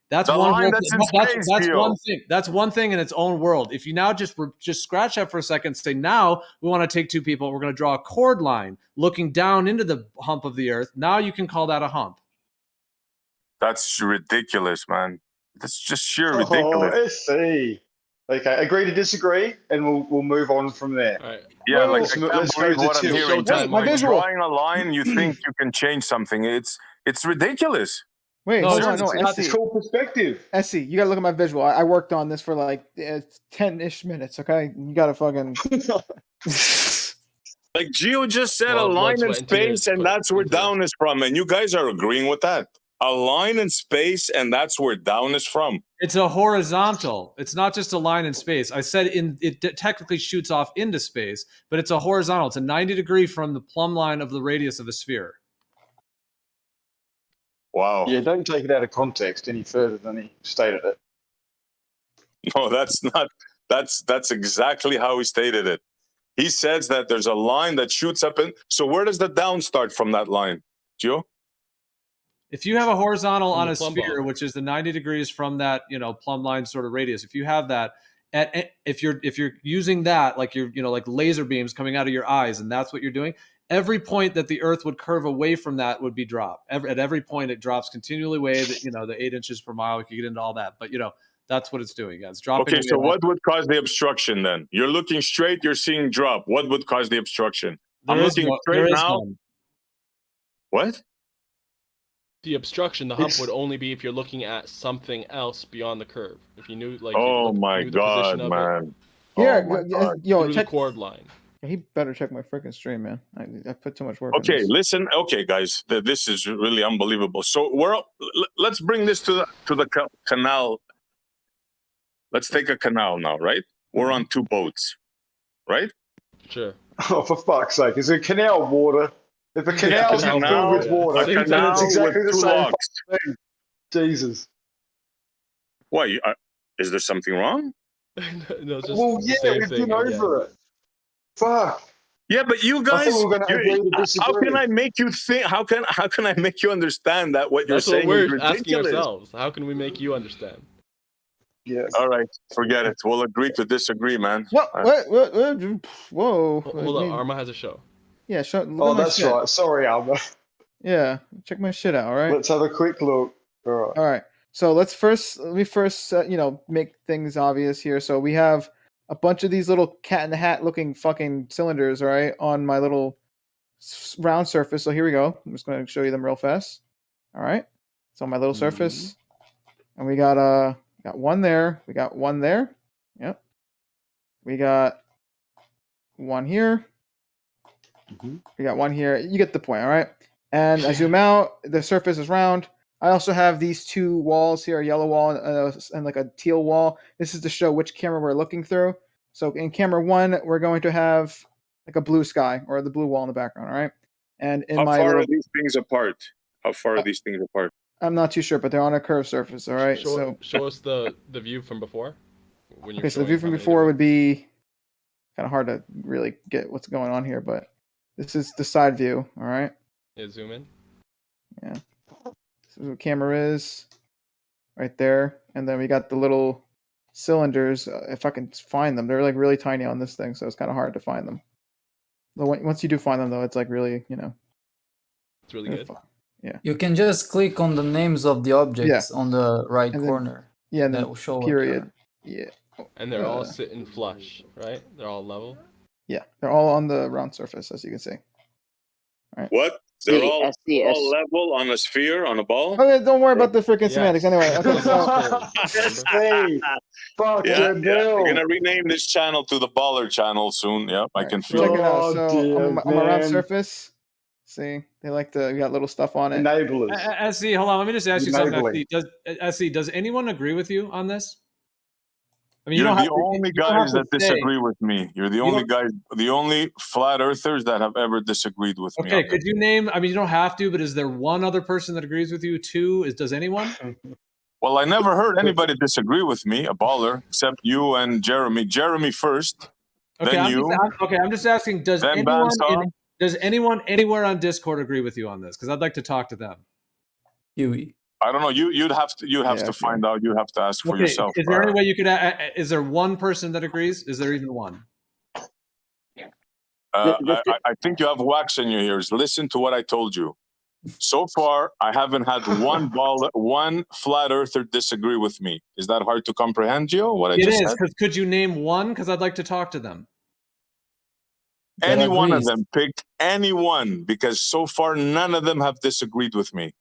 That's The one line whole that's thing. in space, That's Gio. one thing. That's one thing in its own world. If you now just scratch that for a second, say now we want to take two people, we're going to draw a chord line looking down into the hump of the earth. Now you can call that a hump. That's ridiculous, man. That's just sheer Oh, ridiculous. SC. Okay, agree to disagree, and we'll move on from there. Yeah, like Let's I go can't believe to what I'm Till. hearing. Wait, my Like visual. drawing a line, you think you can change something. It's ridiculous. Wait, No, hold it's on, no, It's SC. called perspective. SC, you gotta look at my visual. I worked on this for like 10-ish minutes. Okay, you gotta fucking. Like Gio just said, Well, a line blood, in sweat, and tears space, and put that's where into this. down is from. And you guys are agreeing with that. A line in space, and that's where down is from. It's a horizontal. It's not just a line in space. I said it technically shoots off into space, but it's a horizontal. It's a 90-degree from the plumb line of the radius of a sphere. Wow. Yeah, don't take it out of context any further than he stated it. No, that's not. That's exactly how he stated it. He says that there's a line that shoots up in. So where does the down start from that line, Gio? If you have a horizontal From on the a plumb sphere, bob. which is the 90 degrees from that, plumb line sort of radius, if you have that, if you're using that, like like laser beams coming out of your eyes, and that's what you're doing, every point that the Earth would curve away from that would be dropped. At every point, it drops continually away. That the 8 inches per mile. We could get into all that, but that's what it's doing. Yeah, it's dropping. Okay, so what would cause the obstruction then? You're looking straight, you're seeing drop. What would cause the obstruction? I'm looking straight now. None. What? The obstruction, the hump would only be if you're looking at something else beyond the curve. If you knew, like, Oh my knew the position God, of man. Yeah, Oh my God. yo, through check the chord line. He better check my freaking stream, man. I put too much work. Okay, on this. listen. Okay, guys, this is really unbelievable. So let's bring this to the canal. Let's take a canal now, right? We're on two boats, right? Sure. Oh, for fuck's sake! Is a canal water? If a canal's not filled with water, a then canal it's exactly with the two same locks. thing. Jesus. Why? Is there something wrong? No, it's just Well, the yeah, same we've thing been over again. it. Fuck. Yeah, but you I guys, thought we were going to agree to how disagree. can I make you think? How can I make you understand that what you're That's what saying is we're asking ridiculous? ourselves. How can we make you understand? Yes. All right, forget it. We'll agree to disagree, man. What? Whoa. Hold on, Arma has a show. Yeah, look Oh, at my that's shit. right. Sorry, Alba. Yeah, check my shit out. All right. Let's have a quick look. All right. All right. So let me first make things obvious here. So we have a bunch of these little cat in the hat looking fucking cylinders, all right, on my little round surface. So here we go. I'm just going to show you them real fast. All right. So on my little surface, and we got one there. We got one there. Yep. We got one here. We got one here. You get the point, all right? And I zoom out. The surface is round. I also have these two walls here, a yellow wall and like a teal wall. This is to show which camera we're looking through. So in camera 1, we're going to have like a blue sky or the blue wall in the background, all right? And in How my far little, are these things apart? How far are these things apart? I'm not too sure, but they're on a curved surface, all right? Show us the view from before. When you're Okay, so the showing view how from many before would be kind of hard to really get what's going on here, but this is the side view, all right? Yeah, zoom in. Yeah. This is what camera is right there. And then we got the little cylinders. If I can find them, they're like really tiny on this thing, so it's kind of hard to find them. But once you do find them, though, it's like really, It's really good. Yeah. You can just click on the names of the objects on the right And then- corner. Yeah, and that then will show what period. Yeah. And they're all sitting flush, right? They're all level. Yeah, they're all on the round surface, as you can see. All right. What? They're all level on a sphere, on a ball? Okay, don't worry about the freaking semantics. Anyway, okay, Fuck yeah, your bill. we're gonna rename this channel to the Baller Channel soon. Yeah, I can feel check it it. out. So on my round man. surface, see, they like we got little stuff on it. Enablers. SC, hold on. Let me just ask you Enabling. something. SC, does anyone agree with you on this? I mean, You're you don't the have to- only you don't have guys to that say. disagree with me. You're the You only don't- guys, the only flat earthers that have ever disagreed with me. Okay, on could you name? I mean, you don't have to, but is there one other person that agrees with you? Two? Does anyone? Well, I never heard anybody disagree with me, a baller, except you and Jeremy. Jeremy first. Okay, then I'm just asking. Does then anyone Bandsaw. does anyone anywhere on Discord agree with you on this? Because I'd like to talk to them. Huey. I don't know. You'd have to find out. You have to ask for Okay, yourself. is there any way you could? Is there one person that agrees? Is there even one? I think you have wax in your ears. Listen to what I told you. So far, I haven't had one flat earther disagree with me. Is that hard to comprehend, Gio? What I It just is. said? Because could you name one? Because I'd like to talk to them. Any one of them. Pick any one, because so far none of them have disagreed with me.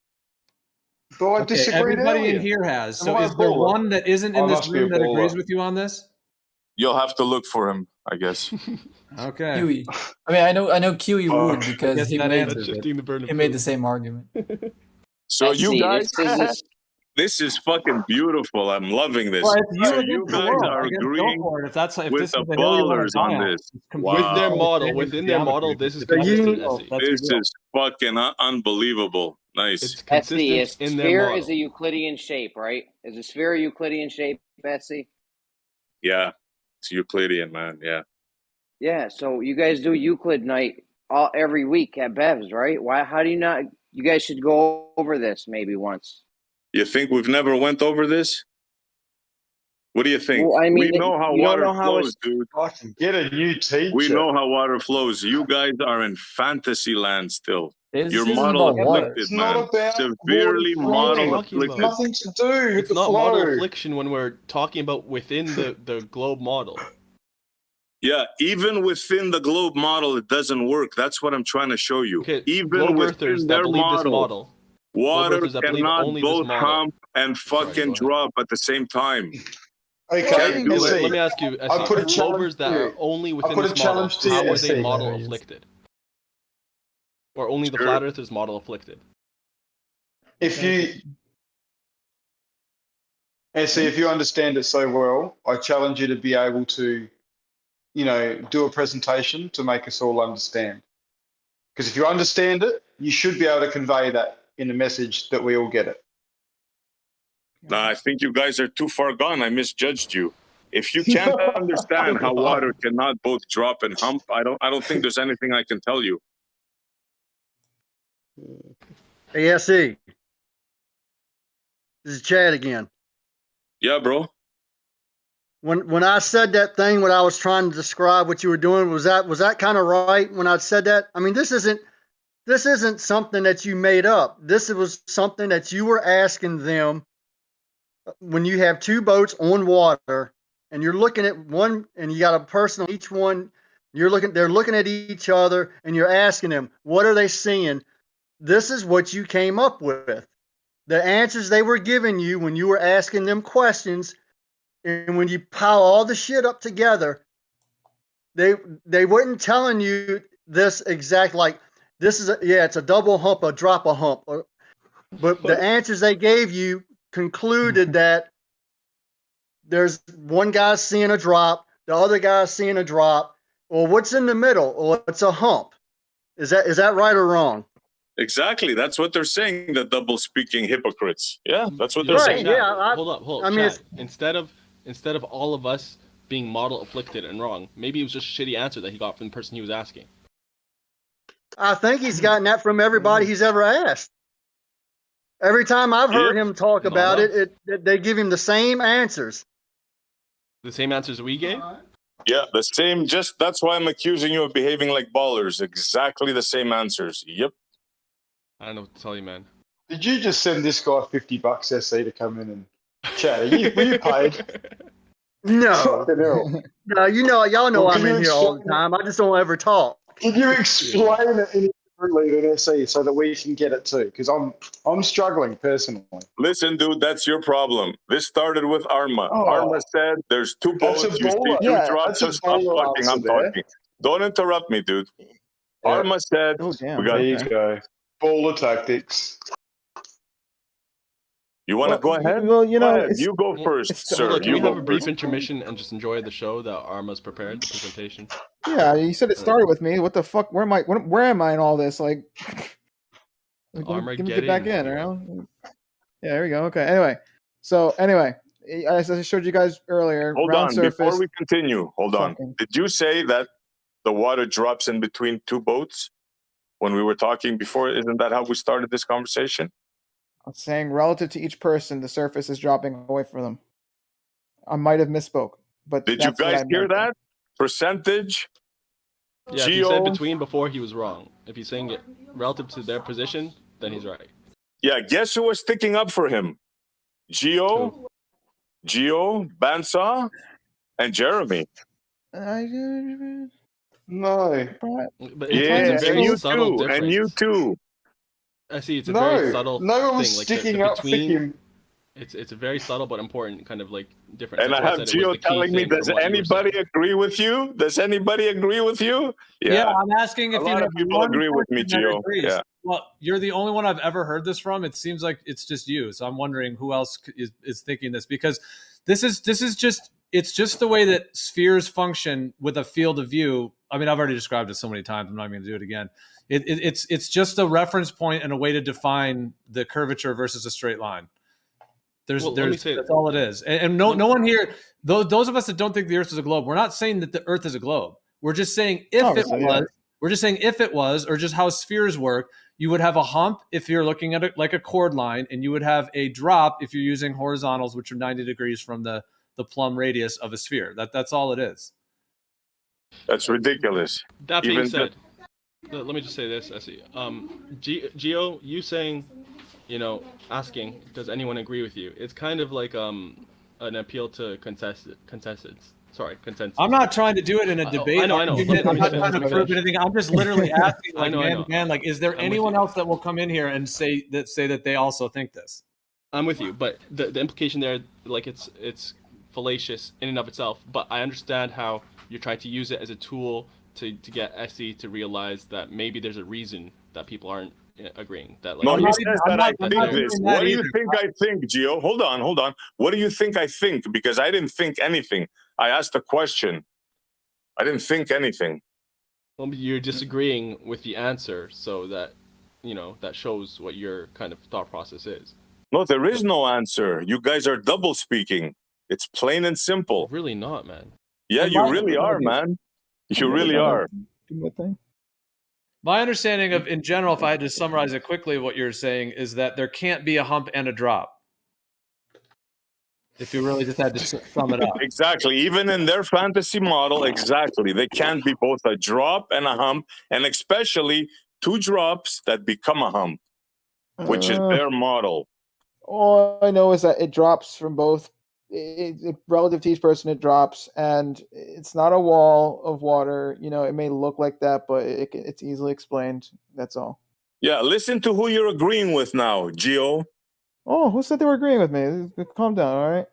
But I Okay, disagreed everybody earlier. in here has. Am So I a is there baller? one that isn't I in this must be a room that agrees baller. with you on this? You'll have to look for him, I guess. Okay. Huey. I mean, I know Kiwi would I because guess he that made answers it. he made the same argument. So you guys, this this is fucking beautiful. I'm loving this. Well, it's you So against you the guys world. are I guess go agreeing for it. If that's if with this the is the hill you want ballers to die on on. this. It's completely With their Wow. model, within their model, this is consistent. Essie. This is fucking unbelievable. Nice. It's Essie, a consistent in their sphere model. is a Euclidean shape, right? Is a sphere a Euclidean shape, Essie? Yeah, it's Euclidean, man. Yeah. Yeah. So you guys do Euclid night every week at Bev's, right? Why? How do you not? You guys should go over this maybe once. You think we've never went over this? What do you think? Well, I mean, we know how you don't water know how flows, it's. dude. Fucking get a new teacher. We know how water flows. You guys are in fantasy land still. This You're isn't model about water. afflicted, It's man. not about Severely water model flowing. afflicted. Nothing to do with It's the not flow. model affliction when we're talking about within the globe model. Yeah, even within the globe model, it doesn't work. That's what I'm trying to show you. Okay, Even globe within earthers that their believe model, this model. water Globe earthers that believe cannot only this both model. hump and fucking go ahead. drop at the same time. Okay, Can't do Essie, it. Let me ask you, I put a Essie, challenge globers that to you. are only I within put a this model, challenge to you, how are they Essie. model afflicted? Or only the Sure. flat earthers model afflicted? If you, Essie, if you understand it so well, I challenge you to be able to, do a presentation to make us all understand. Because if you understand it, you should be able to convey that in a message that we all get it. Nah, I think you guys are too far gone. I misjudged you. If you can't understand how water cannot both drop and hump, I don't think there's anything I can tell you. Hey, SE. This is Chad again. Yeah, bro. When I said that thing, when I was trying to describe what you were doing, was that kind of right when I said that? I mean, this isn't something that you made up. This was something that you were asking them when you have two boats on water and you're looking at one and you got a person on each one. They're looking at each other and you're asking them, what are they seeing? This is what you came up with. The answers they were giving you when you were asking them questions. And when you pile all the shit up together, they weren't telling you this exact, like, this is it's a double hump, a drop a hump. But the answers they gave you concluded that there's one guy seeing a drop, the other guy's seeing a drop. Well, what's in the middle? Well, it's a hump. Is that right or wrong? Exactly. That's what they're saying, the double speaking hypocrites. Yeah, that's what they're Right, saying. yeah. Hold up. I mean, Chad, instead of all of us being model afflicted and wrong, maybe it was just a shitty answer that he got from the person he was asking. I think he's gotten that from everybody he's ever asked. Every time I've heard him talk about it, they give him the same answers. The same answers we gave? Yeah, the same. Just that's why I'm accusing you of behaving like ballers. Exactly the same answers. Yep. I don't know what to tell you, man. Did you just send this guy $50 SE to come in and chat? Were you paid? No. Fucking hell. No, y'all know Well, I'm can you in here all the explain time. I just don't ever talk. Can you explain it any differently than SE so that we can get it too? Because I'm struggling personally. Listen, dude, that's your problem. This started with Arma. Oh. Arma said there's two That's boats. a You see baller. two Yeah, drops. that's a So stop baller talking. answer I'm there. talking. Don't interrupt me, dude. Yeah. Arma said, Oh, damn. we got, There you go. Baller tactics. you want to go ahead? Well, you know, Go ahead. it's- You go first, it's- sir. Hold on, can You we have go a brief first. intermission and just enjoy the show that Arma's prepared, the presentation? Yeah, you said it started with me. What the fuck? Where am I in all this? Like, let me get back in, you know? Yeah, there we go. Okay. Anyway, as I showed you guys earlier, Hold round on, surface. before we continue, hold on. Fucking- Did you say that the water drops in between two boats when we were talking before? Isn't that how we started this conversation? I'm saying relative to each person, the surface is dropping away from them. I might have misspoke, but Did you that's what guys I hear meant. that? Percentage? Yeah, if he said Geo? between before, he was wrong. If he's saying it relative to their position, then he's right. Yeah, guess who was sticking up for him? Geo, Bansaw, and Jeremy. No. But Yeah, it's a very and you subtle too, difference. and you too. I see. It's a very No, subtle no one was thing. Like sticking the up for between. him. It's a very subtle but important kind of like difference. And That's I why I have said it was Geo the key telling me, thing from does what you were saying. anybody agree with you? Does anybody agree with you? Yeah, I'm asking if a you lot have of people one agree with me, person that Geo. agrees. Yeah. Well, you're the only one I've ever heard this from. It seems like it's just you. So I'm wondering who else is thinking this, because this is just it's just the way that spheres function with a field of view. I mean, I've already described it so many times. I'm not going to do it again. It's just a reference point and a way to define the curvature versus a straight line. Well, let me say- That's all it is. And no one here, those of us that don't think the Earth is a globe, we're not saying that the Earth is a globe. We're just saying if it Obviously, was. yeah. We're just saying if it was, or just how spheres work. You would have a hump if you're looking at it like a chord line, and you would have a drop if you're using horizontals, which are 90 degrees from the plumb radius of a sphere. That's all it is. That's ridiculous. That being Even said, let me just say this, Essie. Geo, you saying, asking, does anyone agree with you? It's kind of like an appeal to consensus. I'm not trying to do it in a debate. I know. Argument. I'm not trying to prove anything. I'm just literally asking, like, I know. man, like, is there I'm with anyone you. else that will come in here and say that they also think this? I'm with you, but the implication there, like, it's fallacious in and of itself. But I understand how you're trying to use it as a tool to get Essie to realize that maybe there's a reason that people aren't agreeing. That, like, No, he not says even- that I'm not- I I'm think not this. doing that What do you either. think I think, Gio? Hold on. What do you think I think? Because I didn't think anything. I asked a question. I didn't think anything. Well, you're disagreeing with the answer, so that, that shows what your kind of thought process is. No, there is no answer. You guys are double speaking. It's plain and simple. Really not, man. Yeah, you really are, man. You really are. My understanding of, in general, if I had to summarize it quickly, what you're saying is that there can't be a hump and a drop. If you really just had to sum it up. Exactly. Even in their fantasy model, exactly. They can't be both a drop and a hump, and especially two drops that become a hump, which is their model. All I know is that it drops from both. Relative to each person, it drops, and it's not a wall of water. It may look like that, but it's easily explained. That's all. Yeah, listen to who you're agreeing with now, Gio. Oh, who said they were agreeing with me? Calm down, all right?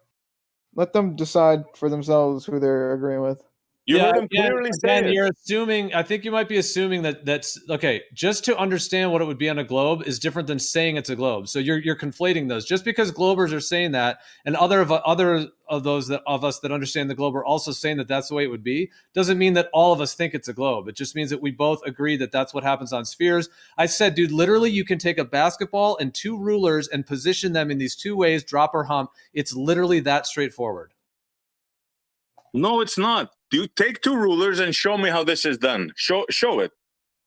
Let them decide for themselves who they're agreeing with. You heard him clearly say it. You're assuming. I think you might be assuming that's okay. Just to understand what it would be on a globe is different than saying it's a globe. So you're conflating those. Just because globers are saying that, and other of those of us that understand the globe are also saying that that's the way it would be, doesn't mean that all of us think it's a globe. It just means that we both agree that that's what happens on spheres. I said, dude, literally, you can take a basketball and two rulers and position them in these two ways, drop or hump. It's literally that straightforward. No, it's not. You take two rulers and show me how this is done. Show it.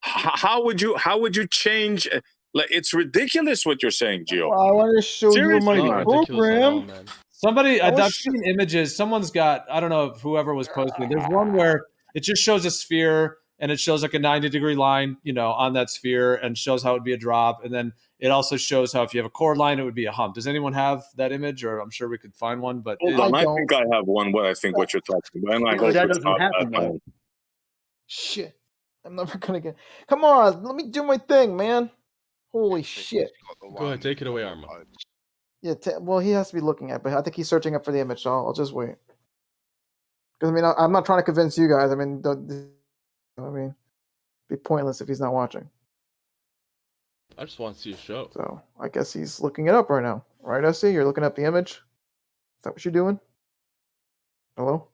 How would you change? Like, it's ridiculous what you're saying, Gio. Well, I want to show Seriously, you man. my program. Somebody, I was I've seen images. Someone's got, I don't know if whoever was posting. There's one where it just shows a sphere and it shows like a 90-degree line, on that sphere, and shows how it would be a drop. And then it also shows how if you have a chord line, it would be a hump. Does anyone have that image? Or I'm sure we could find one. But Hold on, I think I have one. What I think what you're talking about. And I hope that it's doesn't not happen, that though. one. Shit, I'm never gonna get. Come on, let me do my thing, man. Holy shit. Go ahead, take it away, Arma. Yeah, well, he has to be looking at, but I think he's searching up for the image, so I'll just wait. Because I'm not trying to convince you guys. It'd be pointless if he's not watching. I just want to see a show. So I guess he's looking it up right now, right, Essie? You're looking up the image. Is that what you're doing? Hello?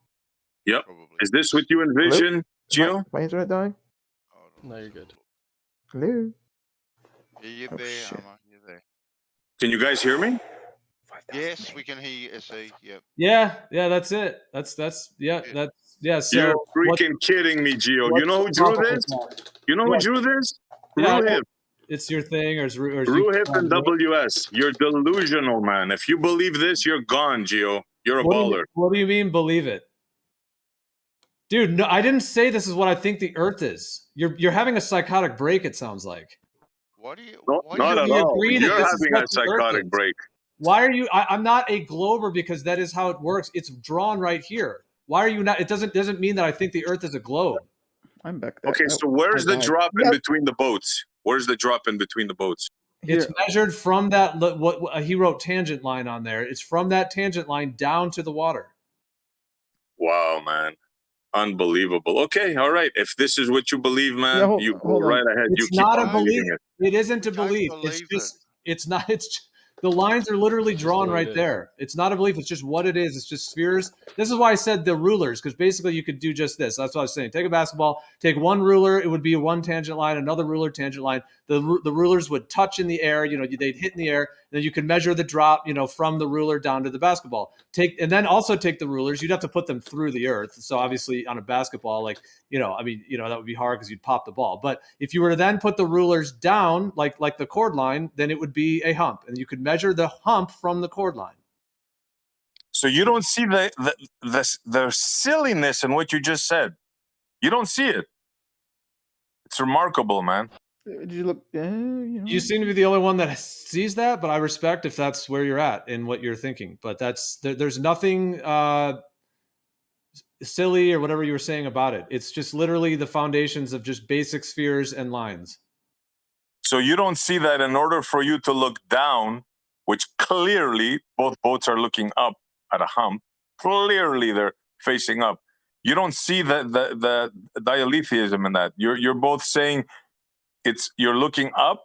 Yep. Is this what you envision, Gio? My internet dying? No, you're good. Hello? You're Oh, there, shit. Arma. You're there. Can you guys hear me? Yes, we can hear you, SE. Yep. Yeah, that's it. That's yeah. So You're what? freaking kidding me, Gio. You What's know the who drew problem this? with that? You know who Yeah, drew this? yeah. I know Ruhib. it's your thing, or is you? Ruhib and WS. You're delusional, man. If you believe this, you're gone, Gio. You're a baller. What do you mean? Believe it, dude? No, I didn't say this is what I think the Earth is. You're having a psychotic break. It sounds like. What do you? No, Why not do at you all. agree that You're this is having what a the Earth psychotic is. break. Why are you? I'm not a glober because that is how it works. It's drawn right here. Why are you not? It doesn't mean that I think the Earth is a globe. I'm back there. Okay, so where's the drop in between the boats? Where's the drop in between the boats? It's measured from that. What he wrote tangent line on there. It's from that tangent line down to the water. Wow, man. Unbelievable. Okay, all right. If this is what you believe, man, you go right ahead. It's you keep not a on belief. believing It isn't a belief. It's just. It's not. It's. The lines are literally drawn right there. It's not a belief. It's just what it is. It's just spheres. This is why I said the rulers, because basically you could do just this. That's what I was saying. Take a basketball, take one ruler. It would be one tangent line, another ruler, tangent line. The rulers would touch in the air. They'd hit in the air. Then you could measure the drop, from the ruler down to the basketball. And then also take the rulers. You'd have to put them through the earth. So obviously on a basketball, that would be hard because you'd pop the ball. But if you were to then put the rulers down, like the cord line, then it would be a hump, and you could measure the hump from the cord line. So you don't see the silliness in what you just said. You don't see it. It's remarkable, man. Did you look? You seem to be the only one that sees that, but I respect if that's where you're at and what you're thinking. But there's nothing silly or whatever you were saying about it. It's just literally the foundations of just basic spheres and lines. So you don't see that in order for you to look down, which clearly both boats are looking up at a hump. Clearly they're facing up. You don't see the dialetheism in that. You're both saying you're looking up.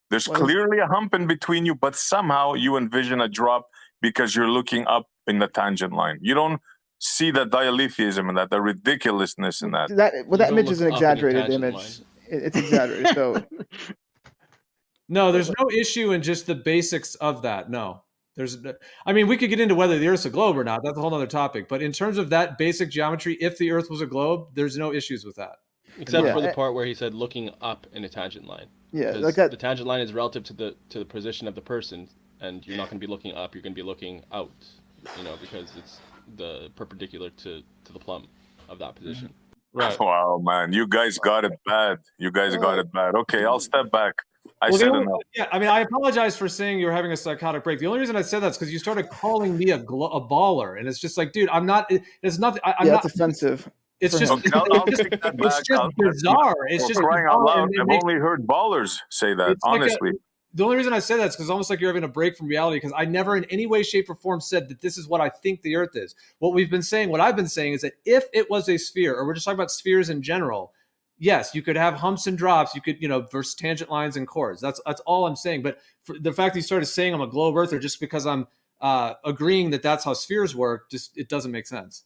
There's clearly a hump in between you, but somehow you envision a drop because you're looking up in the tangent line. You don't see the dialetheism in that, the ridiculousness in that. That image is an exaggerated image. It's exaggerated. So no, there's no issue in just the basics of that. No. We could get into whether the Earth's a globe or not. That's a whole other topic. But in terms of that basic geometry, if the Earth was a globe, there's no issues with that. Except for the part where he said looking up in a tangent line. Yeah, like that. The tangent line is relative to the position of the person, and you're not going to be looking up. You're going to be looking out. Because it's the perpendicular to the plumb of that position. Right. Wow, man, you guys got it bad. Okay, I'll step back. I said enough. Yeah, I apologize for saying you're having a psychotic break. The only reason I said that is because you started calling me a baller, and it's just like, dude, I'm not. It's nothing. That's offensive. It's just, it's just bizarre. It's just crying out loud. I've only heard ballers say that. Honestly, the only reason I say that is because it's almost like you're having a break from reality. Because I never, in any way, shape, or form, said that this is what I think the Earth is. What I've been saying, is that if it was a sphere, or we're just talking about spheres in general, yes, you could have humps and drops. You could, versus tangent lines and chords. That's all I'm saying. But for the fact that you started saying I'm a globe earther just because I'm agreeing that that's how spheres work, it doesn't make sense.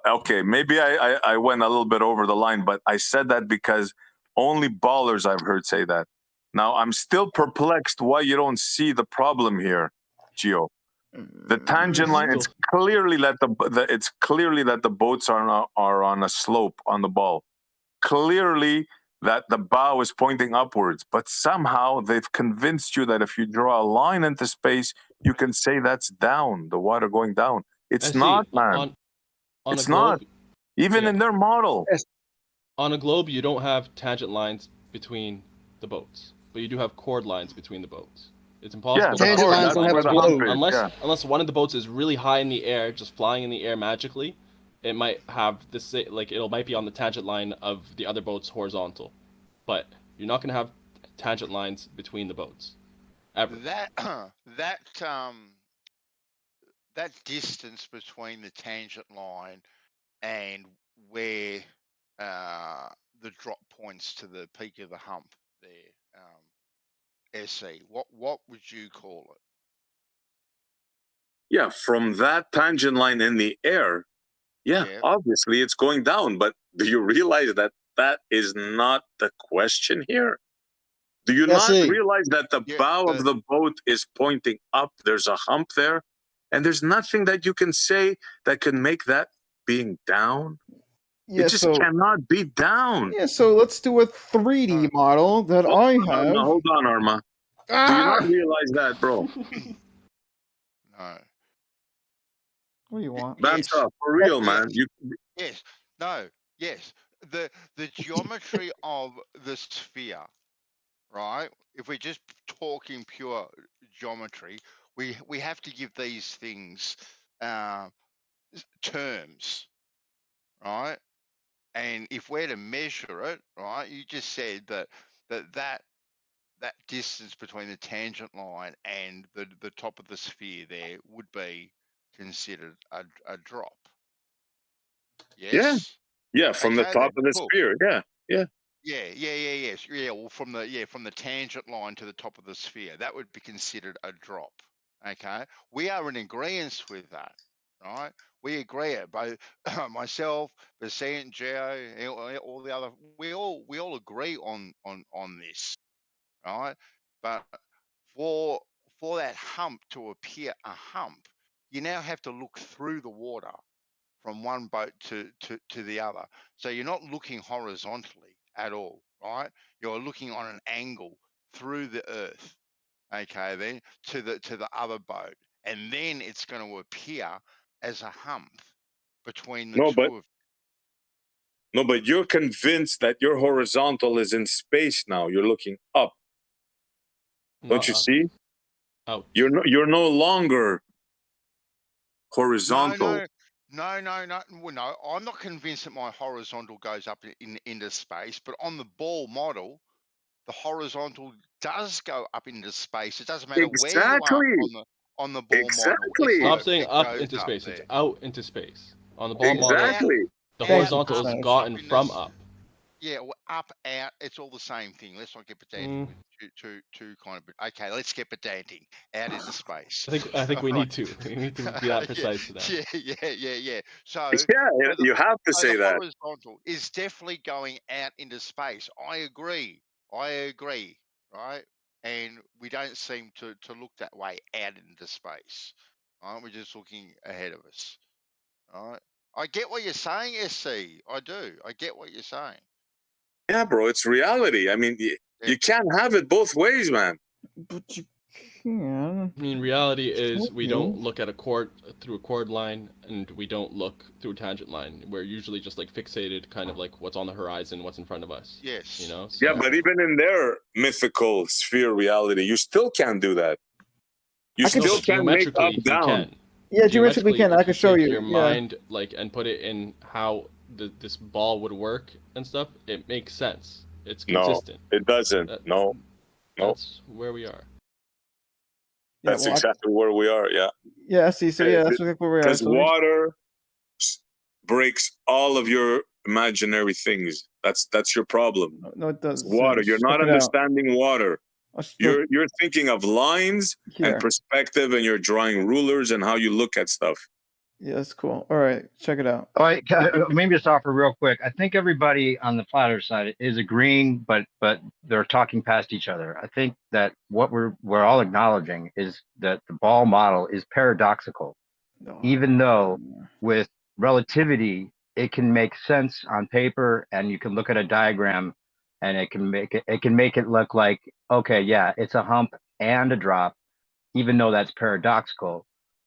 Okay, maybe I went a little bit over the line, but I said that because only ballers I've heard say that. Now I'm still perplexed why you don't see the problem here, Gio. The tangent line. It's clearly that the boats are on a slope on the ball. Clearly that the bow is pointing upwards, but somehow they've convinced you that if you draw a line into space, you can say that's down, the water going down. It's not, man. It's not. Even in their model. On a globe, you don't have tangent lines between the boats, but you do have chord lines between the boats. It's impossible. Yeah, tangent lines don't have a globe. Unless one of the boats is really high in the air, just flying in the air magically, it might have this, it might be on the tangent line of the other boat's horizontal, but you're not going to have tangent lines between the boats ever. That distance between the tangent line and where the drop points to the peak of the hump there, SE, what would you call it? Yeah, from that tangent line in the air, obviously it's going down. But do you realize that is not the question here? Do you not SE. realize that the bow of the boat is pointing up? There's a hump there, and there's nothing that you can say that can make that being down. Yeah, It just so cannot be down. yeah, so let's do a 3D model that I have. Hold on, Arma. Do you not realize that, bro? No. What do you want? That's for real, man. You Yes. No. Yes. The geometry of the sphere, right? If we're just talking pure geometry, we have to give these things terms, right? And if we're to measure it, right, you just said that distance between the tangent line and the top of the sphere there would be considered a drop. Yes. yeah, from the Okay, top then, of the cool. sphere. Yeah. Yes. Yeah, well, from the tangent line to the top of the sphere, that would be considered a drop. Okay, we are in agreement with that, right? We agree it. Both myself, Basant, Geo, all the other, we all agree on this, right? But for that hump to appear a hump, you now have to look through the water from one boat to the other. So you're not looking horizontally at all, right? You're looking on an angle through the earth, okay, then to the other boat, and then it's going to appear as a hump between the two of but you're convinced that your horizontal is in space now. You're looking up. Don't you see? Out. You're no longer horizontal. No. Well, no, I'm not convinced that my horizontal goes up into space, but on the ball model, the horizontal does go up into space. It doesn't matter where you are on the ball model. Stop saying up into goes space. there. It's out into space. On the ball model, the horizontal is gotten from up. Yeah, well, up, out, it's all the same thing. Let's not get pedantic with two kind of. Okay, let's get pedantic. Out into space. I think we need to. We need to be that precise for that. Yeah. So you have to say the that. horizontal is definitely going out into space. I agree. Right, and we don't seem to look that way out into space. Right, we're just looking ahead of us. All right. I get what you're saying, SC. I do. I get what you're saying. Yeah, bro, it's reality. I mean, you can't have it both ways, man. But you can. I mean, reality is we don't look at through a chord line, and we don't look through a tangent line. We're usually just like fixated, kind of like what's on the horizon, what's in front of us. Yes. You know. Yeah, but even in their mythical sphere reality, you still can't do that. You still can't make up you down. can. Yeah, geometrically can. I can show you. Your mind, like, and put it in how this ball would work and stuff. It makes sense. It's consistent. No, it doesn't. No. That's where we are. That's exactly where we are. Yeah. Yeah. See. So yeah, that's exactly where we are. Because water breaks all of your imaginary things. That's your problem. No, it does. Water. You're not understanding water. You're thinking of lines and perspective, and you're drawing rulers and how you look at stuff. Yeah, that's cool. All right, check it out. All right, maybe just offer real quick. I think everybody on the flat earth side is agreeing, but they're talking past each other. I think that what we're all acknowledging is that the ball model is paradoxical, even though with relativity it can make sense on paper, and you can look at a diagram, and it can make it look like, okay, yeah, it's a hump and a drop, even though that's paradoxical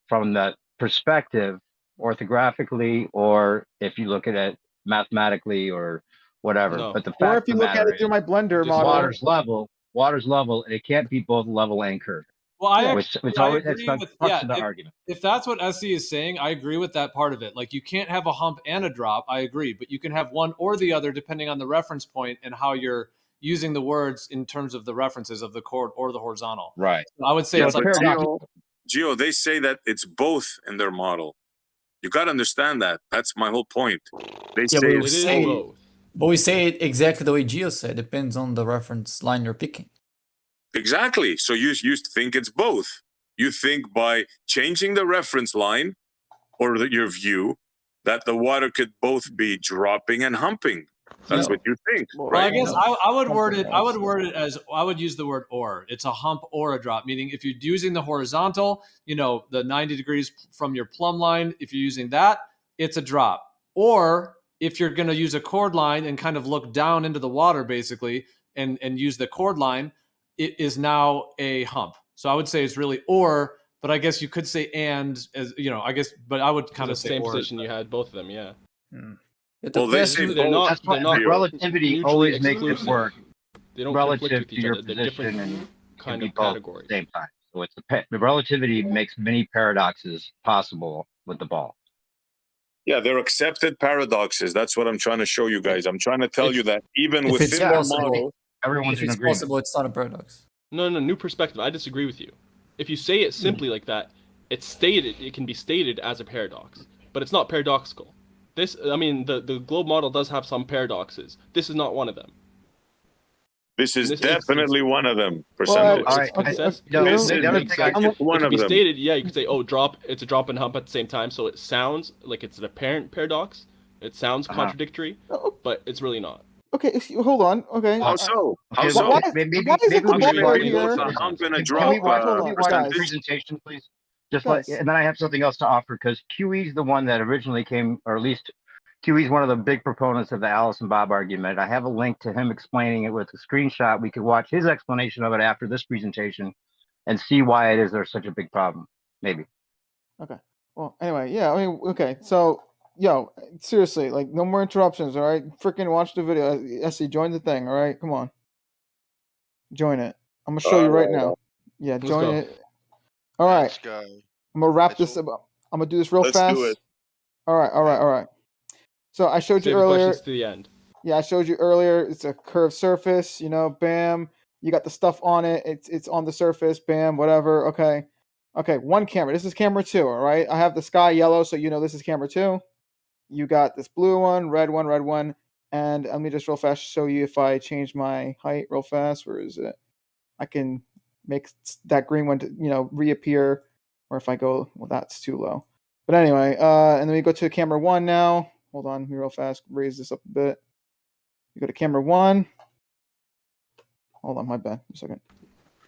from the perspective orthographically, or if you look at it mathematically or whatever. No. But the Or fact if you of the look at matter it through my Blender is model, water's level, and it can't be both level and curved. Well, I which agree always with the argument. If that's what SC is saying, I agree with that part of it. Like, you can't have a hump and a drop. I agree, but you can have one or the other depending on the reference point and how you're using the words in terms of the references of the chord or the horizontal. Right. So I would say it's like Geo, they say that it's both in their model. You got to understand that. That's my whole point. They say both. But we say it exactly the way Gio said. Depends on the reference line you're picking. Exactly. So you think it's both. You think by changing the reference line or your view that the water could both be dropping and humping. That's what you think, Well, right? I guess I would word it. I would word it as I would use the word "or." It's a hump or a drop, meaning if you're using the horizontal, the 90 degrees from your plumb line. If you're using that, it's a drop. Or if you're going to use a chord line and kind of look down into the water, basically, and use the chord line, it is now a hump. So I would say it's really or, but I guess you could say and, as I guess, but I would kind of say same or. position you had both of them, yeah. Well, they say they're not. That's why They're not relativity mutually always makes it exclusive. work They don't relative conflict with to each your other. They're position different and can kind be of both categories. at the same time. So it's the relativity makes many paradoxes possible with the ball. Yeah, they're accepted paradoxes. That's what I'm trying to show you guys. I'm trying to tell you that even If it's within the possible, model, everyone's if it's possible, it's not a paradox. No, new perspective. I disagree with you. If you say it simply like that, it can be stated as a paradox, but it's not paradoxical. The globe model does have some paradoxes. This is not one of them. this is This definitely one of them. All Percentage. right. This is one It of could be them. stated, yeah, you could say, it's a drop and hump at the same time, so it sounds like it's an apparent paradox. It sounds contradictory, but it's really not. Okay, hold on. Okay. How so? Okay, How so? Why is it the ball right here? A hump and a Can drop we watch the percentage. presentation, please? Guys. And then I have something else to offer because QE is the one that originally came, or at least QE is one of the big proponents of the Alice and Bob argument. I have a link to him explaining it with a screenshot. We could watch his explanation of it after this presentation and see why it is there's such a big problem. Maybe. Okay. Well, anyway, yeah. I mean, okay. So, seriously, like, no more interruptions. All right. Freaking watch the video. Essie, join the thing. All right. Come on. Join it. I'm gonna show you right now. Yeah, Let's join go. it. All right. Let's go. I'm gonna wrap this up. I'm gonna do this real Let's fast. do it. All right. So I showed you Save earlier. questions to the end. Yeah, I showed you earlier. It's a curved surface. Bam. You got the stuff on it. It's on the surface. Bam. Whatever. Okay. One camera. This is camera 2. All right. I have the sky yellow, so this is camera 2. You got this blue one, red one, and let me just real fast show you if I change my height real fast. Where is it? I can make that green one to reappear, or if I go, well, that's too low. But anyway, and then we go to camera 1 now. Hold on, let me real fast raise this up a bit. You go to camera 1. Hold on, my bad. Just a second.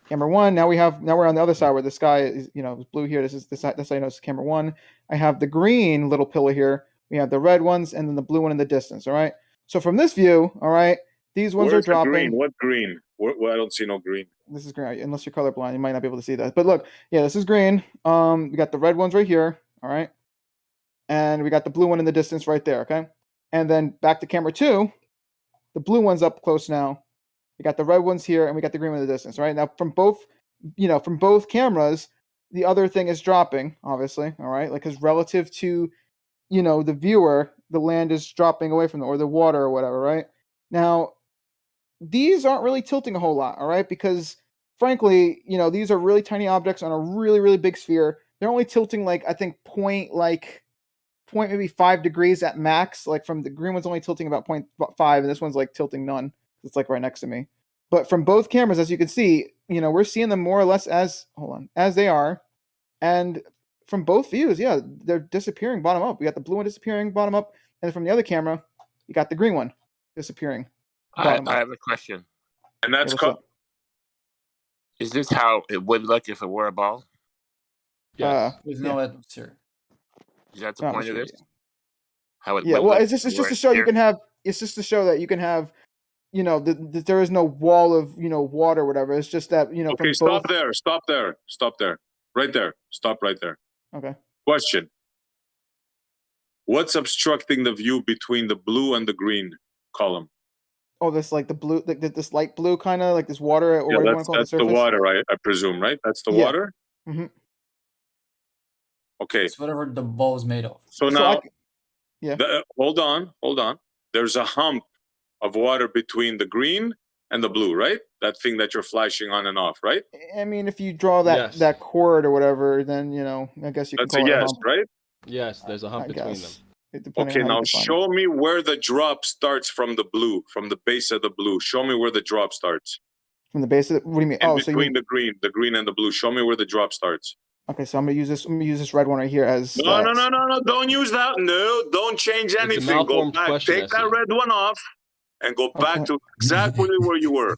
Camera 1. Now we're on the other side where the sky is is blue here. That's how you know it's camera 1. I have the green little pillar here. We have the red ones and then the blue one in the distance. All right. So from this view, all right, these ones Where's are dropping. the green? What green? I don't see no green. This is green. Unless you're colorblind, you might not be able to see that. But look, yeah, this is green. We got the red ones right here. All right. And we got the blue one in the distance right there. Okay. And then back to camera 2, the blue one's up close now. We got the red ones here, and we got the green one in the distance. Right now, from both cameras, the other thing is dropping. Obviously, all right, because relative to the viewer, the land is dropping away from or the water or whatever. Right now, these aren't really tilting a whole lot. All right, because frankly, these are really tiny objects on a really, really big sphere. They're only tilting I think point maybe 5 degrees at max. Like from the green one's only tilting about 0.5, and this one's tilting none. It's right next to me. But from both cameras, as you can see, we're seeing them more or less as they are. And from both views, yeah, they're disappearing bottom up. We got the blue one disappearing bottom up, and from the other camera, you got the green one disappearing bottom up. I have a question. And that's is this how it would look if it were a ball? Yes. With no atmosphere. Is that the point of this? How it Yeah, would well, look it's just if it were to show you here? can have. It's just to show that you can have. That there is no wall of water or whatever. It's just that Okay, from stop both. there. Stop there. Right there. Stop right there. Okay. Question. What's obstructing the view between the blue and the green column? Oh, this the blue, this light blue kind of this water or Yeah, whatever you want to call it. that's the water, I presume, right? That's the Yeah. water? Mm-hmm. Okay. It's whatever the ball is made of. So now, yeah. Hold on. There's a hump of water between the green and the blue, right? That thing that you're flashing on and off, right? I mean, if you draw that cord or whatever, then I guess you can That's call a it yes, a hump. right? Yes, there's a hump between them. Okay, now show me where the drop starts from the blue, from the base of the blue. Show me where the drop starts. From the base of what do you mean? In Oh, between the green and the blue. Show me where the drop starts. Okay, so I'm gonna use this red one right here as. No. Don't use that. No, don't change anything. Go malformed back. question, Take that red one off. and go back to exactly where you were.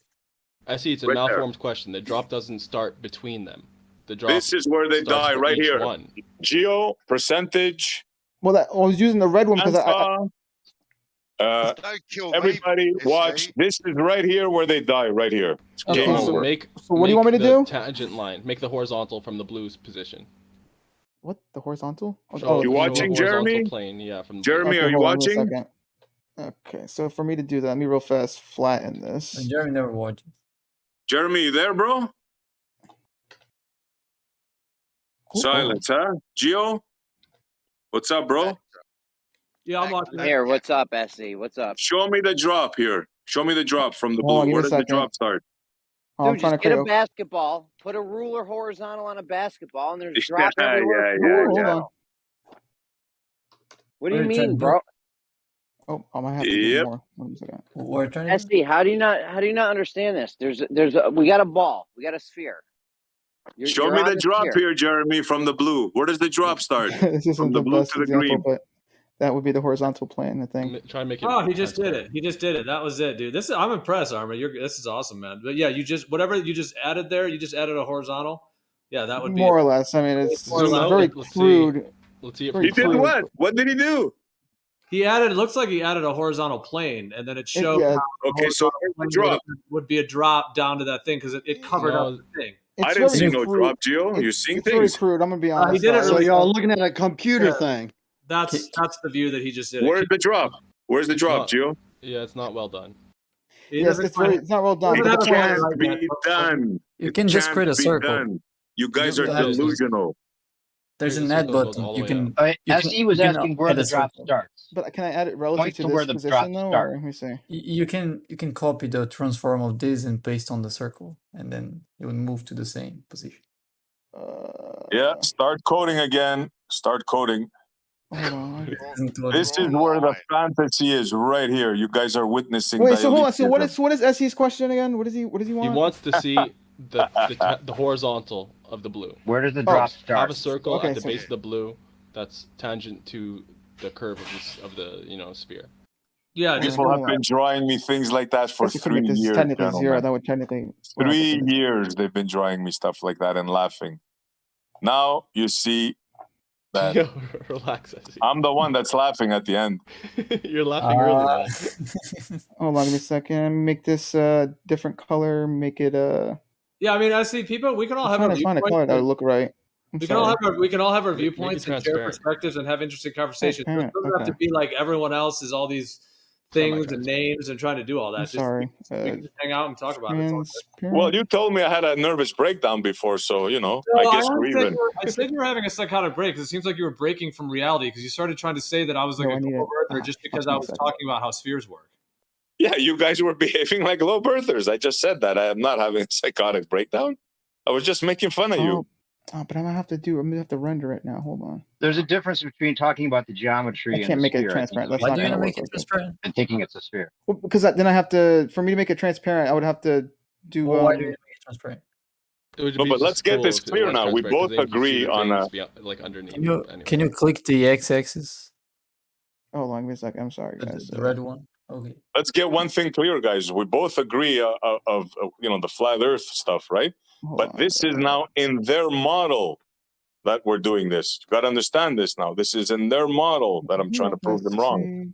I see it's a Right there. malformed question. The drop doesn't start between them. The drop This is where they starts die, for right each here. one. Geo, percentage, Well, I was using the red one because Ansa, everybody watch. This is right here where they die, right here. It's Okay, game so- over. so what do you want me to the do? Tangent line. Make the horizontal from the blue's position. What, the horizontal? Show, You show a watching, horizontal Jeremy? Plane, yeah, from the Jeremy, blue. are you hold on, wait a watching? second. Okay, so for me to do that, let me real fast flatten this. Jeremy never watches. Jeremy, you there, bro? Silence, huh? Geo, what's up, bro? Yeah, I'm watching. Here, what's up, SE? What's up? Show me the drop here. Show me the drop from the Hold on, blue. give me Where a does the second. drop start? Oh, I'm Dude, trying just to get create a basketball, put a ruler horizontal on a basketball, and there's drop Yeah, everywhere. yeah, Hold yeah. on. What do you What are you trying mean, to bro? Oh, I might have to do Yep. more. Wait a second. We're trying to SD, how do you not understand this? We got a ball, we got a sphere. Show You're me on the drop sphere. here, Jeremy, from the blue. Where does the drop start? This From isn't the the blue best to the example, green. but that would be the horizontal plane, I think. Try and make it. Oh, he just did it. He just did it. That was it, dude. I'm impressed, Armor. This is awesome, man. But yeah, whatever you just added there, you just added a horizontal. Yeah, that would be More or less. I mean, it's More or less. very Let's see. crude. Let's see it. Very He did crude. what? What did he do? He added. It looks like he added a horizontal plane, and then it showed yeah. how the Okay, so horizontal where's the plane drop? would be a drop down to that thing because it covered No. up the thing. I It's didn't very see no crude. drop, Gio. You seeing It's very things? crude. I'm gonna be he honest. did it So really y'all looking at a computer thing. That's the view that he just did. Where's the drop? Where's the drop, not- Gio? Yeah, it's not well done. Yes, it's not well done. It But the point can't is, be done. You It can just can't create a be circle. done. You guys are You have to- delusional. There's Make an the add circle goes button. all the You way can. up. you SE can- was you can asking where add the a drop circle. starts. but can I add it relative Point to to this where the drop position though, starts. or let me see? You can copy the transform of this and paste on the circle, and then it will move to the same position. Yeah, start coding again. Start coding. Hold on. This is where the fantasy is, right here. You guys are witnessing. Wait, so hold on. So elitism. what is SE's question again? What does he He want? wants to see the horizontal of the blue. Where does the Oh. drop Have start? a circle Okay, at the so- base of the blue that's tangent to the curve of the sphere. Yeah, just People have been drawing me things like that for Guess you could 3 make this years, technically zero. gentlemen. That would technically 3 years they've been drawing me stuff like that and laughing. Now you see that Yo, relax. I'm the one that's laughing at the end. You're laughing early, man. Hold on, give me a second. Make this different color. Make it Yeah, I mean, I see people. We can all I'm have trying our to find a viewpoints. color that would look right. I'm We can all sorry. have our Make it viewpoints and share transparent. perspectives and have interesting conversations. It Transparent, doesn't have to okay. be like everyone else is all these things and names and trying to do all that. I'm sorry. We can just hang out and talk about it. It's all good. Transparent. Well, you told me I had a nervous breakdown before, so you know, No, I guess we're didn't say even. I said you were having a psychotic break because it seems like you were breaking from reality because you started trying to say that I was like No, a I need global it. earther just because give I me a was second. talking about how spheres work. Yeah, you guys were behaving like low birthers. I just said that. I am not having a psychotic breakdown. I was just making fun of you. Oh, but I'm gonna have to render it now. Hold on. There's a difference between talking about the geometry I and can't the make it sphere, I think, transparent. is That's what not it gonna is, work. Make it transparent. and thinking it's a sphere. Well, because then I have to, for me to make it transparent, I would have to do. Well, why do you make it transparent? It would No, be but just let's get cool this if it clear was now. We transparent, 'cause both then you see agree the on things a. like underneath. Can Anyway. you click the x-axis, Hold on, give me a second. I'm sorry, guys. the red one? Okay. Let's get one thing clear, guys. We both agree of the flat Earth stuff, right? Hold But on. this is now in their model that we're doing this. You got to understand this now. This is in their model that I'm trying to prove them wrong.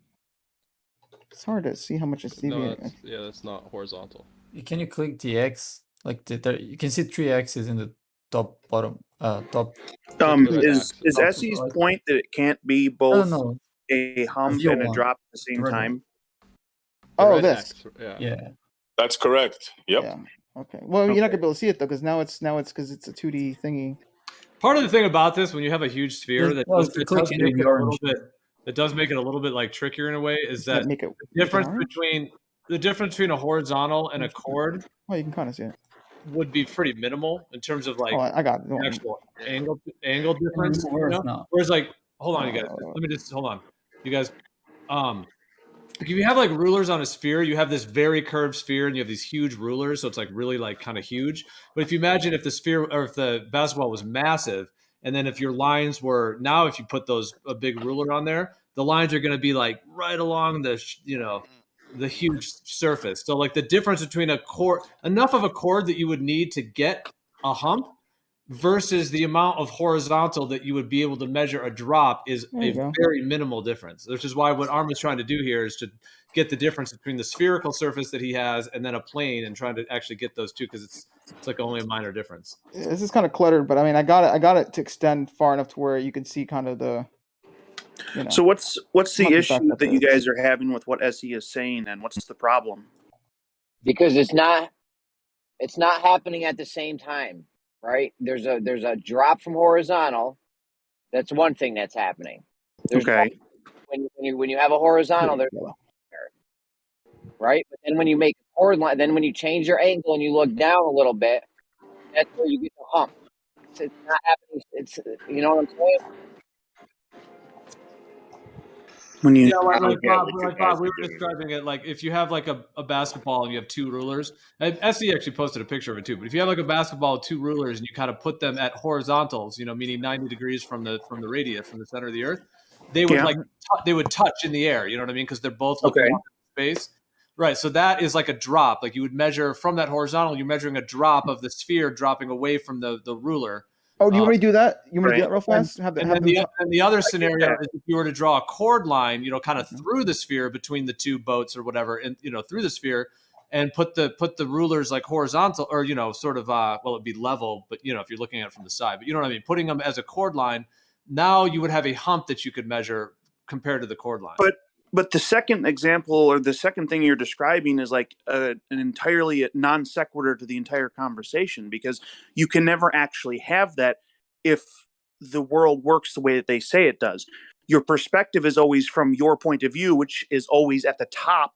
It's hard to see how much it's No, deviating. that's not horizontal. Can you click the X? Like you can see 3 X's in the top bottom, top. Is Essie's point that it can't be both no. a hump view and a one. drop at the same red time? Oh, this. Yeah. That's correct. Yep. Yeah. Okay. Well, you're not gonna be able to see it though, because now it's because it's a 2D thingy. Part of the thing about this, when you have a huge sphere, Yeah, that well, does, if you it click does it, make it'll be it a little orange. bit. It does make it a little bit like trickier in a way. Is Does that that make it the difference orange? between a horizontal and a chord Oh, you can kind of see it. would be pretty minimal in terms of like Oh, I got it. the actual angle difference. Where's You know? not? Whereas like, hold on, you guys. Let me just hold on, you guys. Like if you have like rulers on a sphere, you have this very curved sphere and you have these huge rulers, so it's like really like kind of huge. But if you imagine if the sphere or if the basketball was massive, and then if your lines were now, if you put a big ruler on there, the lines are going to be like right along the the huge surface. So like the difference between a chord, enough of a chord that you would need to get a hump versus the amount of horizontal that you would be able to measure a drop is There a you go. very minimal difference, which is why what Arma's trying to do here is to get the difference between the spherical surface that he has and then a plane, and trying to actually get those two, because it's like only a minor difference. This is kind of cluttered, but I mean, I got it to extend far enough to where you can see kind of the. You know, So what's the might be issue backed up that you there. guys are having with what SE is saying, and what's the problem? Because it's not happening at the same time, right? There's a drop from horizontal. That's one thing that's happening. There's Okay. when you have a horizontal, there's right. But then when you make a chord line, then when you change your angle and you look down a little bit, that's where you get the hump. It's not happening. It's you know what I'm saying? When you Yeah, like Bob, we were describing it like if you have like a basketball and you have two rulers. And SE actually posted a picture of it too. But if you have like a basketball with two rulers and you kind of put them at horizontals, you know, meaning 90 degrees from the radius, from the center of the Earth, they would they would touch in the air. You know what I mean? Because they're both looking up in space. Right. So that is like a drop. Like you would measure from that horizontal, you're measuring a drop of the sphere dropping away from the ruler. Oh, do you want me to do that? You want me to do that real fast? And the other scenario is if you were to draw a chord line, you know, kind of through the sphere between the two boats or whatever, and you know, through the sphere, and put the rulers like horizontal, or you know, sort of well, it'd be level, but you know, if you're looking at it from the side, but you know what I mean, putting them as a chord line, now you would have a hump that you could measure compared to the chord line. But the second example, or the second thing you're describing, is like an entirely non sequitur to the entire conversation, because you can never actually have that if the world works the way that they say it does. Your perspective is always from your point of view, which is always at the top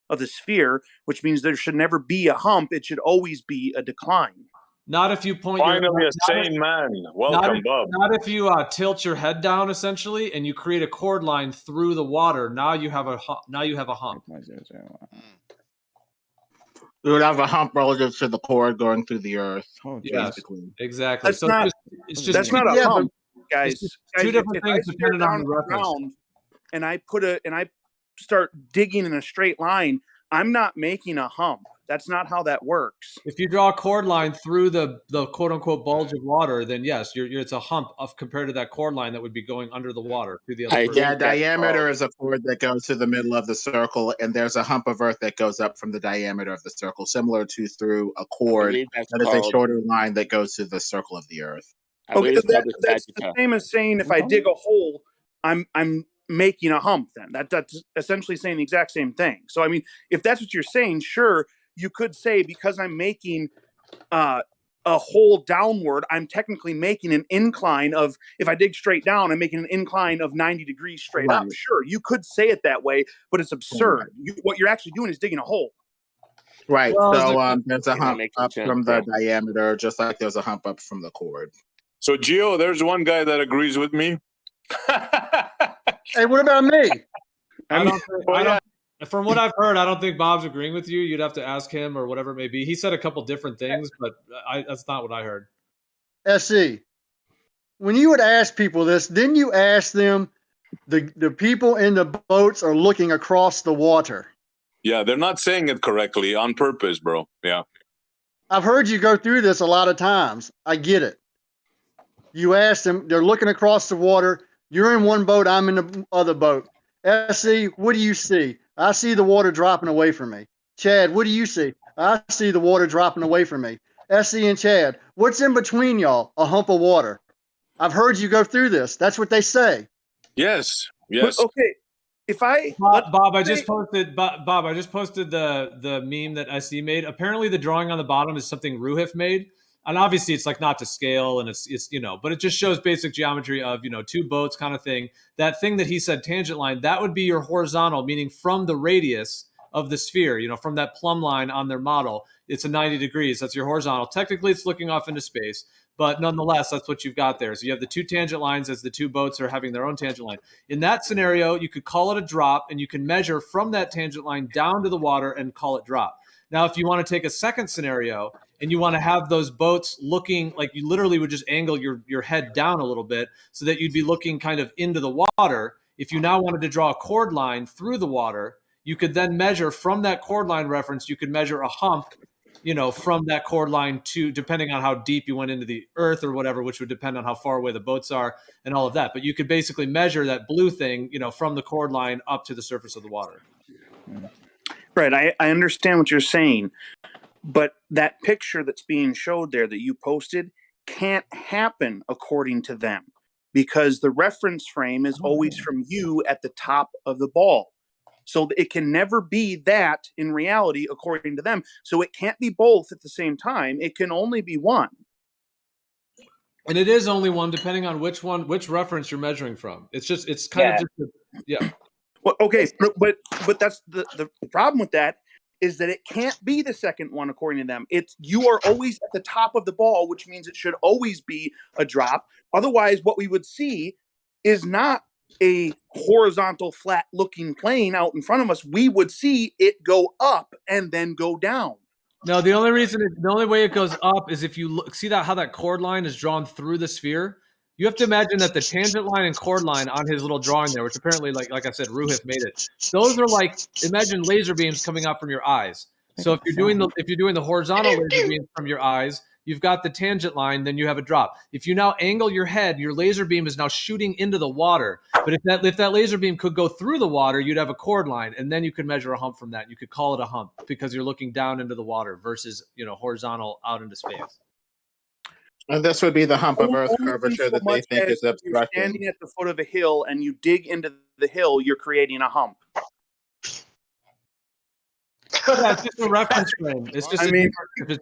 of the sphere, which means there should never be a hump. It should always be a decline. Not if you point. Finally, a sane man. Welcome, Bob. Not if you tilt your head down essentially, and you create a chord line through the water. Now you have a hump. We would have a hump relative to the chord going through the Earth. Basically. Exactly. That's not. That's not a hump, guys. Two different things depending on the reference. And I start digging in a straight line. I'm not making a hump. That's not how that works. If you draw a chord line through the quote unquote bulge of water, then yes, it's a hump compared to that chord line that would be going under the water through the other. Yeah, diameter is a chord that goes to the middle of the circle, and there's a hump of Earth that goes up from the diameter of the circle, similar to through a chord that is a shorter line that goes to the circle of the Earth. Okay, that's the same as saying if I dig a hole, I'm making a hump. Then that's essentially saying the exact same thing. So I mean, if that's what you're saying, sure. You could say because I'm making a hole downward, I'm technically making an incline of, if I dig straight down, I'm making an incline of 90 degrees straight up. Sure, you could say it that way, but it's absurd. What you're actually doing is digging a hole. Right. So there's a hump up from the diameter, just like there's a hump up from the chord. So, Gio, there's one guy that agrees with me. Hey, what about me? From what I've heard, I don't think Bob's agreeing with you. You'd have to ask him or whatever it may be. He said a couple different things, but that's not what I heard. SE, when you would ask people this, didn't you ask them the people in the boats are looking across the water? Yeah, they're not saying it correctly on purpose, bro. Yeah. I've heard you go through this a lot of times. I get it. You ask them, they're looking across the water. You're in one boat, I'm in the other boat. SE, what do you see? I see the water dropping away from me. Chad, what do you see? I see the water dropping away from me. SE and Chad, what's in between y'all? A hump of water. I've heard you go through this. That's what they say. Yes. But, okay. If Bob, I just posted the meme that SE made. Apparently the drawing on the bottom is something Ruhif made. And obviously it's like not to scale, and it's you know, but it just shows basic geometry of, you know, two boats kind of thing. That thing that he said, tangent line, that would be your horizontal, meaning from the radius of the sphere, you know, from that plumb line on their model, it's a 90 degrees. That's your horizontal. Technically it's looking off into space, but nonetheless, that's what you've got there. So you have the two tangent lines as the two boats are having their own tangent line. In that scenario, you could call it a drop, and you can measure from that tangent line down to the water and call it drop. Now, if you want to take a second scenario and you want to have those boats looking like you literally would just angle your head down a little bit so that you'd be looking kind of into the water. If you now wanted to draw a chord line through the water, you could then measure from that chord line reference, you could measure a hump, you know, from that chord line to, depending on how deep you went into the earth or whatever, which would depend on how far away the boats are and all of that. But you could basically measure that blue thing, you know, from the chord line up to the surface of the water. Right. I understand what you're saying, but that picture that's being showed there that you posted can't happen according to them, because the reference frame is always from you at the top of the ball. So it can never be that in reality, according to them. So it can't be both at the same time. It can only be one. And it is only one, depending on which reference you're measuring from. It's just, it's kind of just, yeah. Well, okay, but that's the problem with that is that it can't be the second one according to them. It's you are always at the top of the ball, which means it should always be a drop. Otherwise, what we would see is not a horizontal flat looking plane out in front of us. We would see it go up and then go down. No, the only way it goes up is if you look, see that how that chord line is drawn through the sphere. You have to imagine that the tangent line and chord line on his little drawing there, which apparently, like I said, Ruhif made it. Those are like, imagine laser beams coming out from your eyes. So if you're doing the horizontal laser beams from your eyes, you've got the tangent line, then you have a drop. If you now angle your head, your laser beam is now shooting into the water. But if that laser beam could go through the water, you'd have a chord line, and then you could measure a hump from that. You could call it a hump because you're looking down into the water versus, you know, horizontal out into space. And this would be the hump of Earth curvature that they think is You're obstructing. standing at the foot of a hill and you dig into the hill, you're creating a hump. Yeah, it's just a reference frame. It's just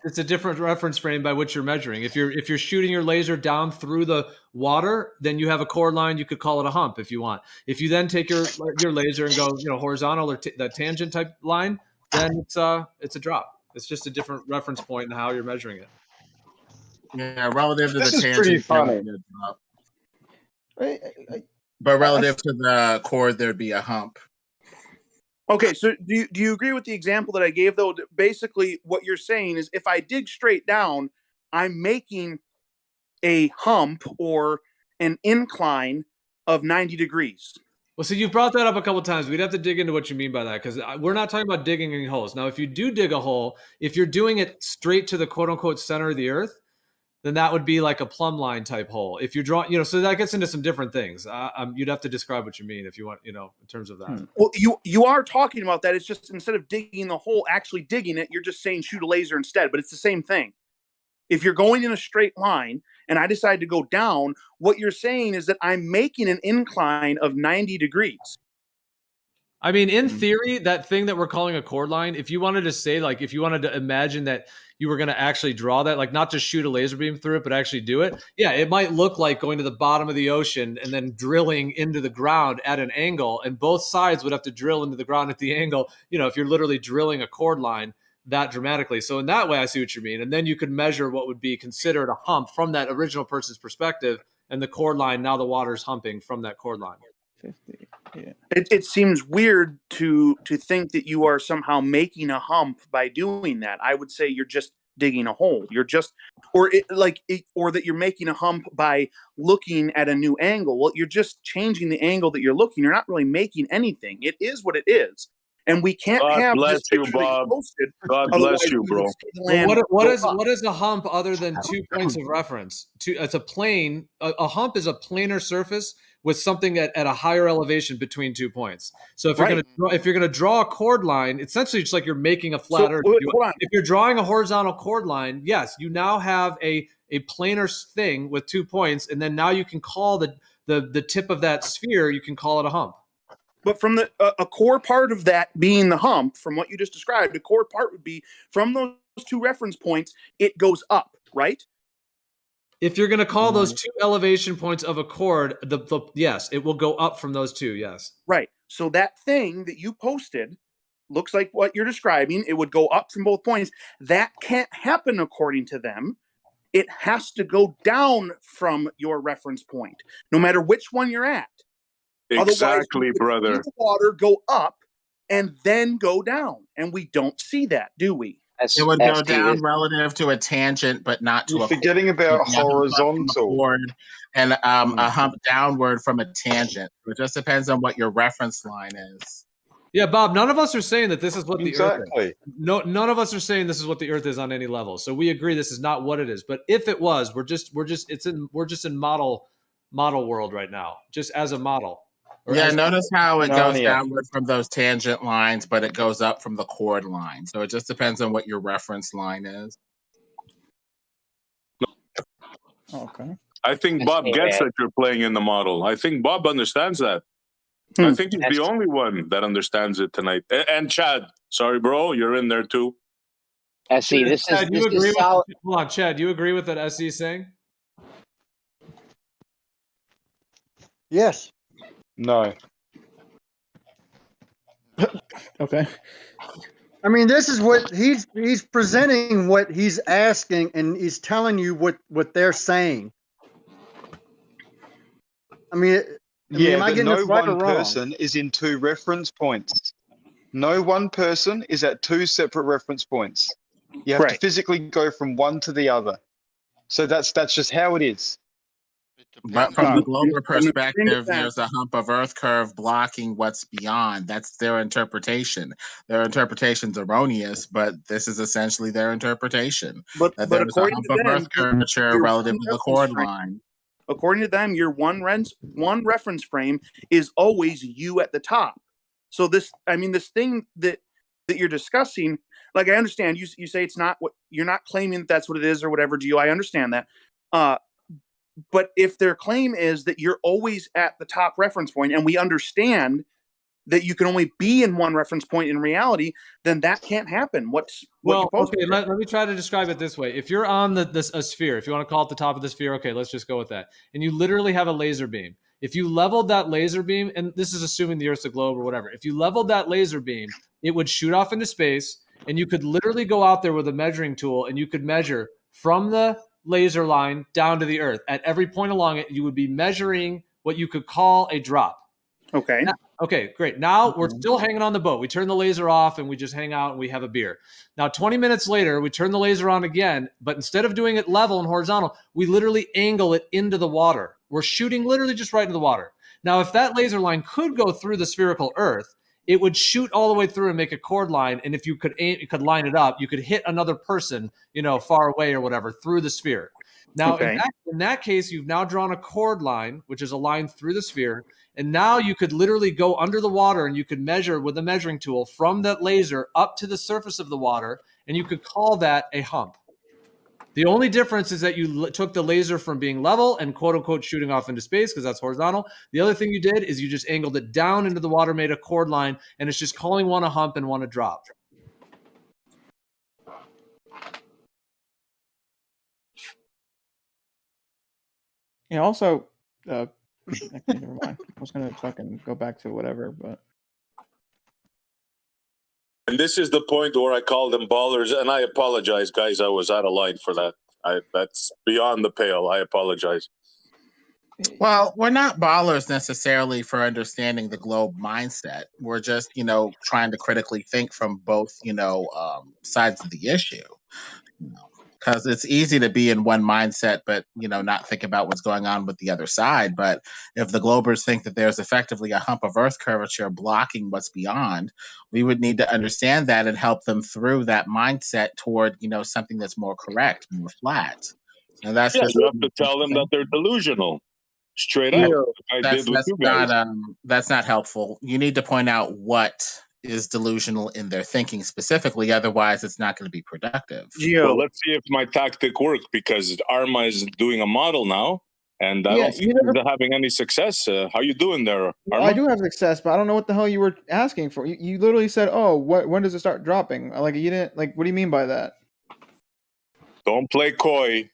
it's a different reference frame by which you're measuring. If you're shooting your laser down through the water, then you have a chord line. You could call it a hump if you want. If you then take your laser and go, you know, horizontal or that tangent type line, then it's a drop. It's just a different reference point in how you're measuring it. Yeah, relative to This the is tangent, pretty there would funny. be a drop. But relative to the chord, there'd be a hump. Okay, so do you agree with the example that I gave, though? Basically, what you're saying is if I dig straight down, I'm making a hump or an incline of 90 degrees. Well, so you brought that up a couple of times. We'd have to dig into what you mean by that, because we're not talking about digging any holes. Now, if you do dig a hole, if you're doing it straight to the quote-unquote center of the earth, then that would be like a plumb line type hole. If you're drawing, you know, so that gets into some different things. You'd have to describe what you mean if you want, you know, in terms of that. Well, you are talking about that. It's just instead of digging the hole, actually digging it, you're just saying shoot a laser instead, but it's the same thing. If you're going in a straight line and I decide to go down, what you're saying is that I'm making an incline of 90 degrees. I mean, in theory, that thing that we're calling a chord line, if you wanted to say, like, if you wanted to imagine that you were going to actually draw that, like not just shoot a laser beam through it, but actually do it. Yeah, it might look like going to the bottom of the ocean and then drilling into the ground at an angle, and both sides would have to drill into the ground at the angle. You know, if you're literally drilling a chord line that dramatically. So in that way, I see what you mean. And then you could measure what would be considered a hump from that original person's perspective, and the chord line, now the water's humping from that chord line. 50, yeah. It seems weird to think that you are somehow making a hump by doing that. I would say you're just digging a hole. You're just, or that you're making a hump by looking at a new angle. Well, you're just changing the angle that you're looking. You're not really making anything. It is what it is. And we can't have bless this you, picture that you Bob. posted. God bless Otherwise, you, we bro. would see the Well, land what go is a hump other than 2 points of reference? It's a plane. A hump is a planar surface with something at a higher elevation between 2 points. So if you're gonna draw a chord line, essentially it's like you're making a flat earth. If you're drawing a horizontal chord line, yes, you now have a planar thing with 2 points, and then now you can call the tip of that sphere, you can call it a hump. But from a core part of that being the hump, from what you just described, a core part would be from those 2 reference points, it goes up, right? If you're going to call those 2 elevation points of a chord, yes, it will go up from those 2, yes. Right. So that thing that you posted looks like what you're describing. It would go up from both points. That can't happen according to them. It has to go down from your reference point, no matter which one you're at. Exactly, Otherwise, brother. the water go up and then go down, and we don't see that, do we? It would go down relative to a tangent, but not to You're a forgetting about horizontal. chord, and a hump downward from a tangent. It just depends on what your reference line is. Yeah, Bob, none of us are saying that this is what the Earth Exactly. is. No, none of us are saying this is what the Earth is on any level. So we agree this is not what it is. But if it was, we're just in model world right now, just as a model. Yeah, notice how it goes Narnia. downward from those tangent lines, but it goes up from the chord line. So it just depends on what your reference line is. Okay. I think Bob gets that you're playing in the model. I think Bob understands that. I think he's the only one that understands it tonight. And Chad, sorry, bro, you're in there too. SE, this Chad, is solid. Hold on, Chad, do you agree with what SE is saying? Yes. No. Okay. I mean, this is what he's presenting, what he's asking, and he's telling you what they're saying. I mean, Yeah, am I but getting no this right or one wrong? person is in 2 reference points. No one person is at 2 separate reference points. You have to physically go from one to the other. So that's just how it is. But from the global perspective, there's a hump of Earth curve blocking what's beyond. That's their interpretation. Their interpretation's erroneous, but this is essentially their interpretation. But there's a according hump to of them, Earth curvature relative to the chord line. According to them, your one reference frame is always you at the top. So this thing that you're discussing, like, I understand you say it's not what you're not claiming that's what it is or whatever. Do you? I understand that. But if their claim is that you're always at the top reference point, and we understand that you can only be in one reference point in reality, then that can't happen. Let me try to describe it this way. If you're on a sphere, if you want to call it the top of the sphere, okay, let's just go with that. And you literally have a laser beam. If you leveled that laser beam, and this is assuming the Earth's a globe or whatever, if you leveled that laser beam, it would shoot off into space, and you could literally go out there with a measuring tool, and you could measure from the laser line down to the Earth. At every point along it, you would be measuring what you could call a drop. Okay. Okay, great. Now we're still hanging on the boat. We turn the laser off and we just hang out and we have a beer. Now, 20 minutes later, we turn the laser on again, but instead of doing it level and horizontal, we literally angle it into the water. We're shooting literally just right into the water. Now, if that laser line could go through the spherical Earth, it would shoot all the way through and make a chord line. And if you could line it up, you could hit another person, far away or whatever, through the sphere. Now, Okay. in that case, you've now drawn a chord line, which is a line through the sphere. And now you could literally go under the water and you could measure with a measuring tool from that laser up to the surface of the water. And you could call that a hump. The only difference is that you took the laser from being level and quote unquote shooting off into space because that's horizontal. The other thing you did is you just angled it down into the water, made a chord line, and it's just calling one a hump and one a drop. Yeah. Also, okay, never mind. I was gonna fucking go back to whatever, but. And this is the point where I call them ballers, and I apologize, guys. I was out of line for that. That's beyond the pale. I apologize. Well, we're not ballers necessarily for understanding the globe mindset. We're just, trying to critically think from both, sides of the issue. Because it's easy to be in one mindset, but not think about what's going on with the other side. But if the globers think that there's effectively a hump of Earth curvature blocking what's beyond, we would need to understand that and help them through that mindset toward something that's more correct, more flat. And that's just you have to tell them that they're delusional, straight up. That's not helpful. You need to point out what is delusional in their thinking specifically. Otherwise, it's not going to be productive. Well, let's see if my tactic worked, because Arma is doing a model now, and I don't think they're having any success. How you doing there, Arma? I do have success, but I don't know what the hell you were asking for. You literally said, "Oh, when does it start dropping?" Like you didn't. Like, what do you mean by that? Don't play coy,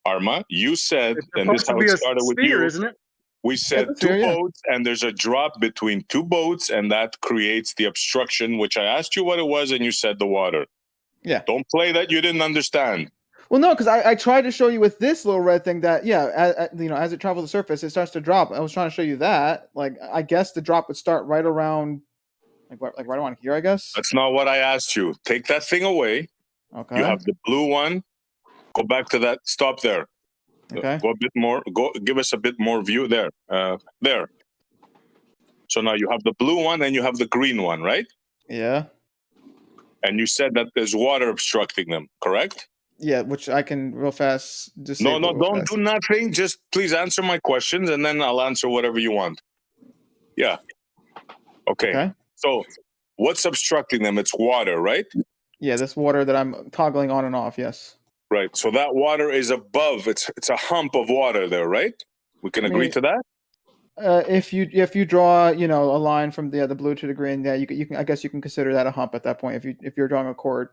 Arma. You said, and this is how it started with you, isn't it? We said two boats, and there's a drop between two boats, and that creates the obstruction, which I asked you what it was, and you said the water. Yeah. Don't play that you didn't understand. Well, no, because I tried to show you with this little red thing that, as it travels the surface, it starts to drop. I was trying to show you that. Like, I guess the drop would start right around, right around here, I guess. That's not what I asked you. Take that thing away. Okay. You have the blue one. Go back to that. Stop there. Okay. Go a bit more. Give us a bit more view there. There. So now you have the blue one and you have the green one, right? Yeah. And you said that there's water obstructing them, correct? Yeah, which I can real fast disable. No, real don't fast. do nothing. Just please answer my questions, and then I'll answer whatever you want. Yeah. Okay. So what's obstructing them? It's water, right? Yeah, this water that I'm toggling on and off. Yes. Right. So that water is above. It's a hump of water there, right? We can agree to that. If you draw a line from the blue to the green, yeah, you can I guess you can consider that a hump at that point if you're drawing a chord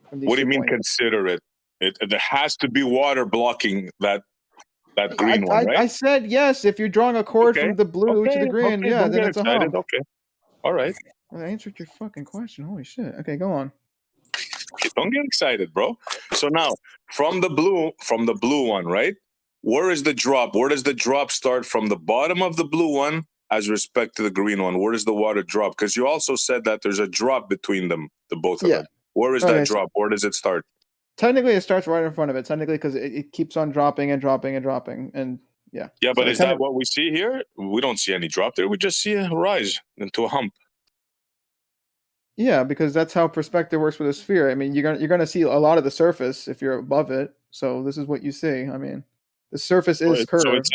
from these What do you 2 mean points. consider it? There has to be water blocking that green one, right? I said yes. If you're drawing a chord from the blue to the green, yeah, don't then get it's a excited. hump. Okay. All right. Well, I answered your fucking question. Holy shit. Okay, go on. Don't get excited, bro. So now from the blue one, right? Where is the drop? Where does the drop start from the bottom of the blue one as respect to the green one? Where does the water drop? Because you also said that there's a drop between them, the both of them. Where is that drop? Where does it start? Technically, it starts right in front of it. Technically, because it keeps on dropping and dropping and dropping, and yeah. Yeah, So but it is kind that of- what we see here? We don't see any drop there. We just see a rise into a hump. Yeah, because that's how perspective works with a sphere. I mean, you're gonna see a lot of the surface if you're above it. So this is what you see. I mean, the surface is curved.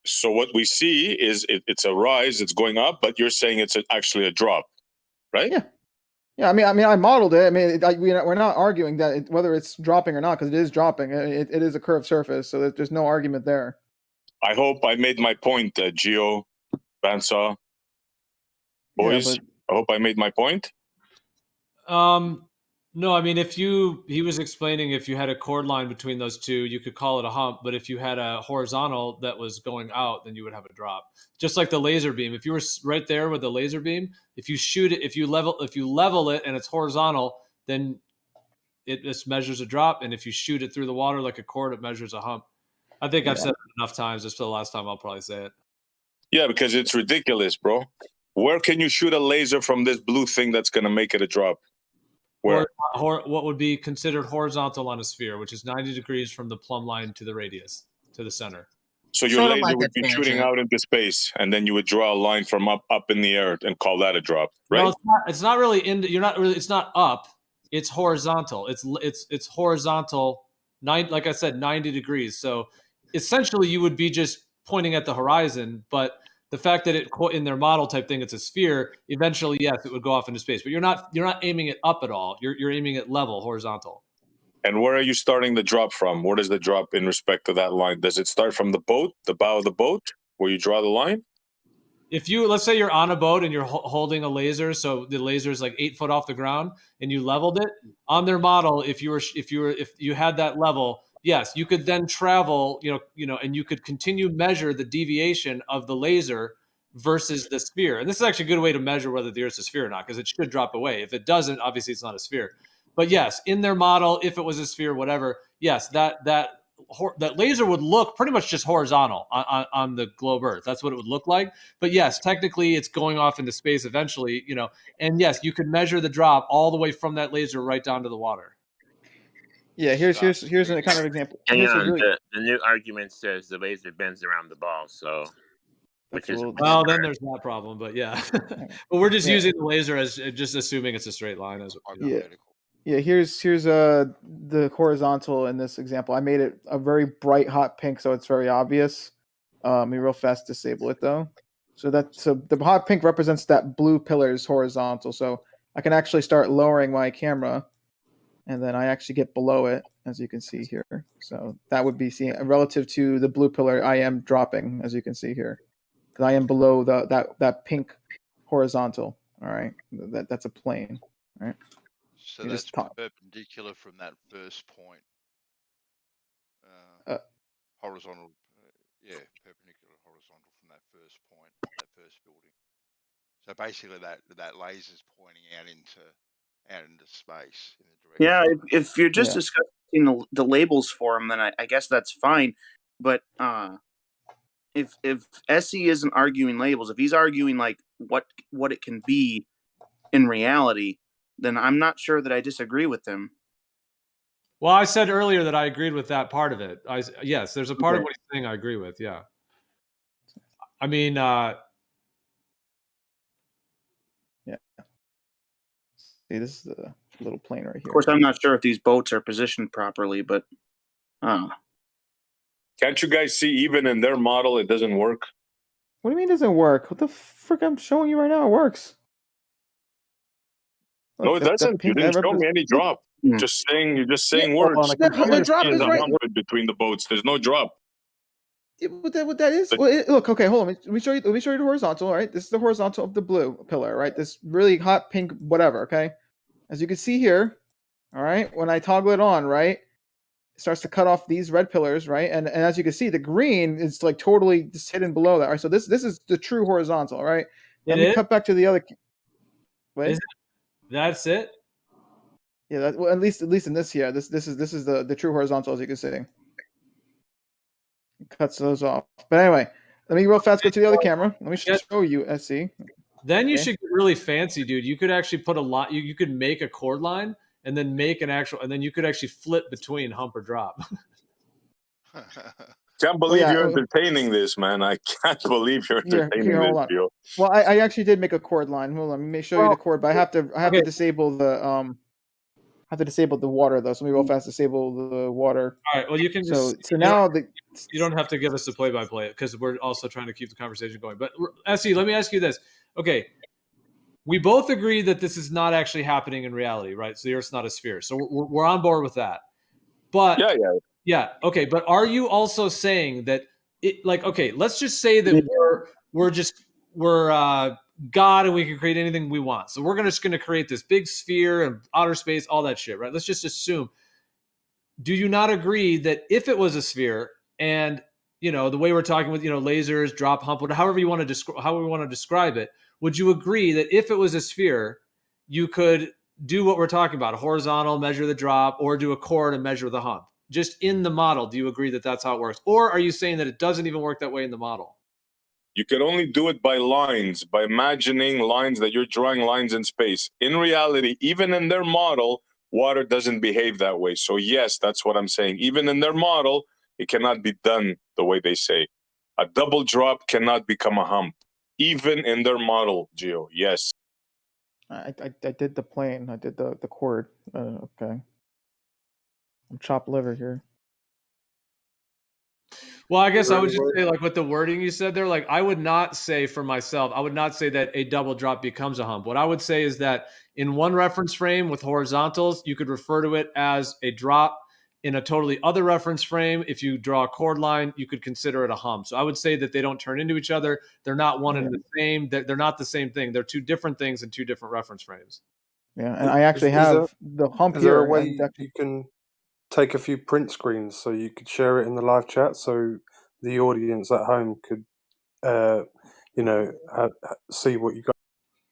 So what we see is it's a rise. It's going up, but you're saying it's actually a drop, right? Yeah. Yeah, I mean, I modeled it. I mean, we're not arguing that whether it's dropping or not, because it is dropping. It is a curved surface, so there's no argument there. I hope I made my point, Gio, Bandsaw, boys. I hope I made my point. No, I mean, he was explaining if you had a chord line between those two, you could call it a hump. But if you had a horizontal that was going out, then you would have a drop. Just like the laser beam. If you were right there with the laser beam, if you shoot it, if you level it and it's horizontal, then it just measures a drop. And if you shoot it through the water like a chord, it measures a hump. I think I've said it enough times. Just for the last time, I'll probably say it. Yeah, because it's ridiculous, bro. Where can you shoot a laser from this blue thing that's going to make it a drop? Where? What would be considered horizontal on a sphere, which is 90 degrees from the plumb line to the radius, to the center. So your laser would be shooting out into space, and then you would draw a line from up in the air and call that a drop, right? No, it's not really it's not up. It's horizontal. It's horizontal. Like I said, 90 degrees. So essentially, you would be just pointing at the horizon, but the fact that in their model type thing, it's a sphere. Eventually, yes, it would go off into space, but you're not aiming it up at all. You're aiming it level, horizontal. And where are you starting the drop from? Where does the drop in respect to that line? Does it start from the boat, the bow of the boat, where you draw the line? If let's say you're on a boat and you're holding a laser, so the laser is like 8 foot off the ground, and you leveled it on their model. If you had that level, yes, you could then travel, and you could continue measure the deviation of the laser versus the sphere. And this is actually a good way to measure whether the Earth's a sphere or not, because it should drop away. If it doesn't, obviously it's not a sphere. But yes, in their model, if it was a sphere, whatever, yes, that laser would look pretty much just horizontal on the globe Earth. That's what it would look like. But yes, technically it's going off into space eventually, and yes, you could measure the drop all the way from that laser right down to the water. Yeah, here's a kind of example. And the new argument says the laser bends around the ball, so well, then there's that problem, but yeah. But we're just using the laser as just assuming it's a straight line as Yeah, here's the horizontal in this example. I made it a very bright hot pink, so it's very obvious. Let me real fast disable it though. So the hot pink represents that blue pillar is horizontal. So I can actually start lowering my camera, and then I actually get below it, as you can see here. So that would be relative to the blue pillar. I am dropping, as you can see here, because I am below that pink horizontal. All right, that's a plane. All right. So that's perpendicular from that first point. Horizontal, perpendicular horizontal from that first point, that first building. So basically, that laser's pointing out into space in the direction. Yeah, if you're just discussing the labels for them, then I guess that's fine. But if SE isn't arguing labels, if he's arguing like what it can be in reality, then I'm not sure that I disagree with him. Well, I said earlier that I agreed with that part of it. Yes, there's a part of what he's saying I agree with. Yeah. I mean, See, this is the little plane right Of here. course, I'm not sure if these boats are positioned properly, but Can't you guys see even in their model it doesn't work? What do you mean it doesn't work? What the frick? I'm showing you right now. It works. Look, No, it doesn't. You didn't show me any drop. You're just saying words. The drop is right. Between the boats. There's no drop. What that is? Look, okay, hold on. Let me show you the horizontal. All right, this is the horizontal of the blue pillar. Right, this really hot pink whatever. Okay, as you can see here. All right, when I toggle it on, right, it starts to cut off these red pillars, right, and as you can see, the green is like totally just hidden below that. Right, so this is the true horizontal, right? Let me cut back to the other. Wait, that's it. Yeah, well, at least in this here, this is the true horizontal, as you can see. It cuts those off. But anyway, let me real fast go to the other camera. Let me show you SC. Then you should get really fancy, dude. You could actually put a lot. You could make a chord line and then make an actual, and then you could actually flip between hump or drop. Can't believe you're entertaining this, man. I can't believe you're entertaining hold this, on. Gio. Well, I actually did make a chord line. Hold on, let me show you the chord, but I have to disable the water though. So let me real fast disable the water. All right. Well, you can just so now you don't have to give us the play-by-play because we're also trying to keep the conversation going. But SE, let me ask you this. Okay, we both agree that this is not actually happening in reality, right? So the Earth's not a sphere. So we're on board with that. But yeah. Okay. But are you also saying that it, like, okay, let's just say that we're God and we can create anything we want. So we're just going to create this big sphere and outer space, all that shit, right? Let's just assume. Do you not agree that if it was a sphere and, you know, the way we're talking with, you know, lasers, drop, hump, however you want to describe it, would you agree that if it was a sphere, you could do what we're talking about, a horizontal, measure the drop, or do a chord and measure the hump? Just in the model, do you agree that that's how it works? Or are you saying that it doesn't even work that way in the model? You could only do it by lines, by imagining lines that you're drawing lines in space. In reality, even in their model, water doesn't behave that way. So yes, that's what I'm saying. Even in their model, it cannot be done the way they say. A double drop cannot become a hump. Even in their model, Gio, yes. I did the plane. I did the chord. Okay. I'm chopped liver here. Well, I guess I would just say, like, with the wording you said there, like, I would not say for myself, I would not say that a double drop becomes a hump. What I would say is that in one reference frame with horizontals, you could refer to it as a drop. In a totally other reference frame, if you draw a chord line, you could consider it a hump. So I would say that they don't turn into each other. They're not one and the same. They're not the same thing. They're two different things in two different reference frames. Yeah, and I actually have the hump Is here. there a way you can take a few print screens so you could share it in the live chat so the audience at home could, see what you guys?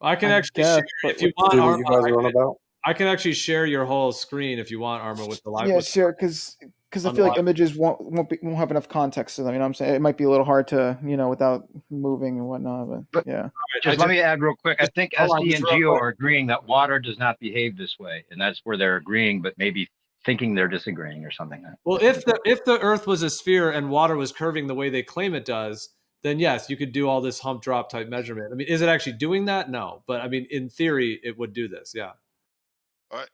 I can actually share if you want. See what you guys are on about. I can actually share your whole screen if you want, Arma, with the live. Yeah, sure. Because I feel like images won't have enough context to them. You know what I'm saying? It might be a little hard to, you know, without moving and whatnot. But yeah. Just let me add real quick. I think SD and Geo are agreeing that water does not behave this way, and that's where they're agreeing, but maybe thinking they're disagreeing or something. Well, if the Earth was a sphere and water was curving the way they claim it does, then yes, you could do all this hump drop type measurement. I mean, is it actually doing that? No, but I mean, in theory, it would do this. Yeah.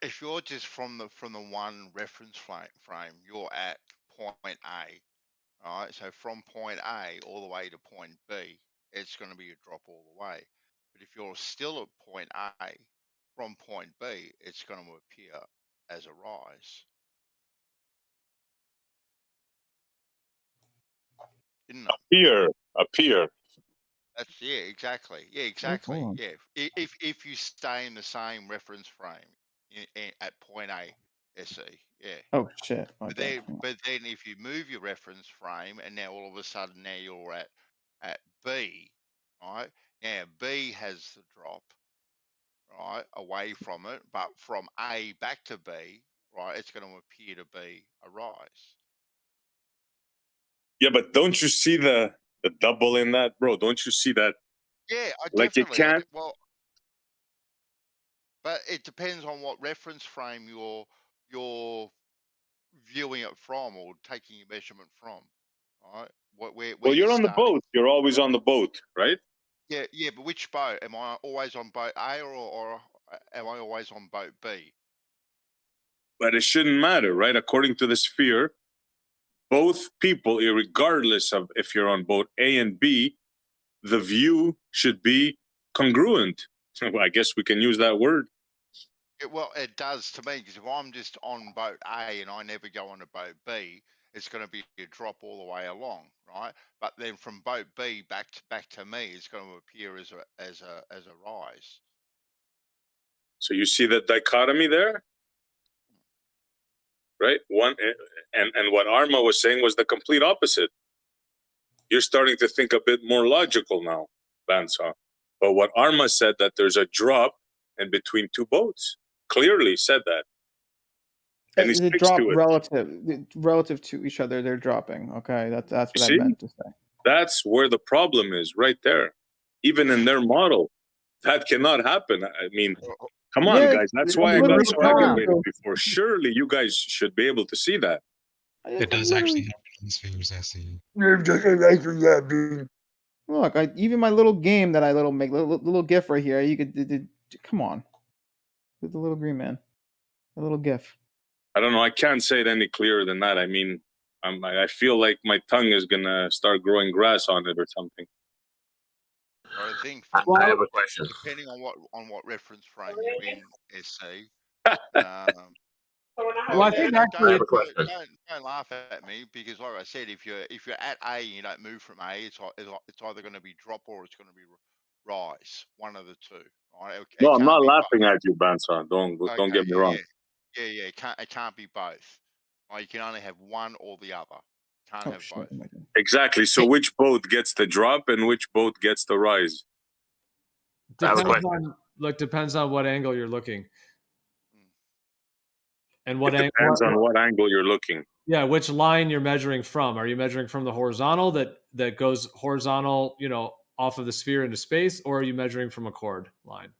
If you're just from the one reference frame, you're at point A. All right, so from point A all the way to point B, it's going to be a drop all the way. But if you're still at point A, from point B, it's going to appear as a rise. Appear. That's exactly. Yeah, exactly. Yeah, if you stay in the same reference frame at point A, SE. Yeah. Oh shit. But then if you move your reference frame and now all of a sudden now you're at B, right? Now B has the drop, right, away from it, but from A back to B, right, it's going to appear to be a rise. Yeah, but don't you see the double in that, bro? Don't you see that? Yeah, like definitely. it can't. Well, but it depends on what reference frame you're viewing it from or taking your measurement from. All right. Where You're on the boat. You're always on the boat, right? Yeah, but which boat? Am I always on boat A or Am I always on boat B? But it shouldn't matter, right? According to the sphere, both people, regardless of if you're on boat A and B, the view should be congruent. I guess we can use that word. Well, it does to me, because if I'm just on boat A and I never go on to boat B, it's going to be a drop all the way along, right? But then from boat B back to me, it's going to appear as a rise. So you see the dichotomy there, right? One and what Arma was saying was the complete opposite. You're starting to think a bit more logical now, Bansa. But what Arma said, that there's a drop in between two boats, clearly said that. And he The sticks drop to it. relative to each other, they're dropping. Okay, that's what I See? meant to say. That's where the problem is, right there. Even in their model, that cannot happen. I mean, come on, Yeah, guys. That's it's why I got literally so wrong. aggravated before. Surely you guys should be able to see that. It does actually happen on the spheres, I see. Look, even my little game that I make little GIF right here. You could come on, the little green man, a little GIF. I don't know. I can't say it any clearer than that. I mean, I feel like my tongue is gonna start growing grass on it or something. I think I have a question. depending on what reference frame you're in, SC. Well, I think actually, I have a question. Don't laugh at me, because like I said, if you're at A and you don't move from A, it's either going to be drop or it's going to be rise. One of the two. Right? No, I'm can't not be laughing both. at you, Bansa. Don't Okay, get me wrong. Yeah. It can't be both. Right? You can only have one or the other. Can't Oh, have shit. both. Exactly. So which boat gets the drop and which boat gets the rise? Depends on what angle you're looking. And what It depends on what angle you're looking. Yeah, which line you're measuring from. Are you measuring from the horizontal that goes horizontal, off of the sphere into space, or are you measuring from a chord line?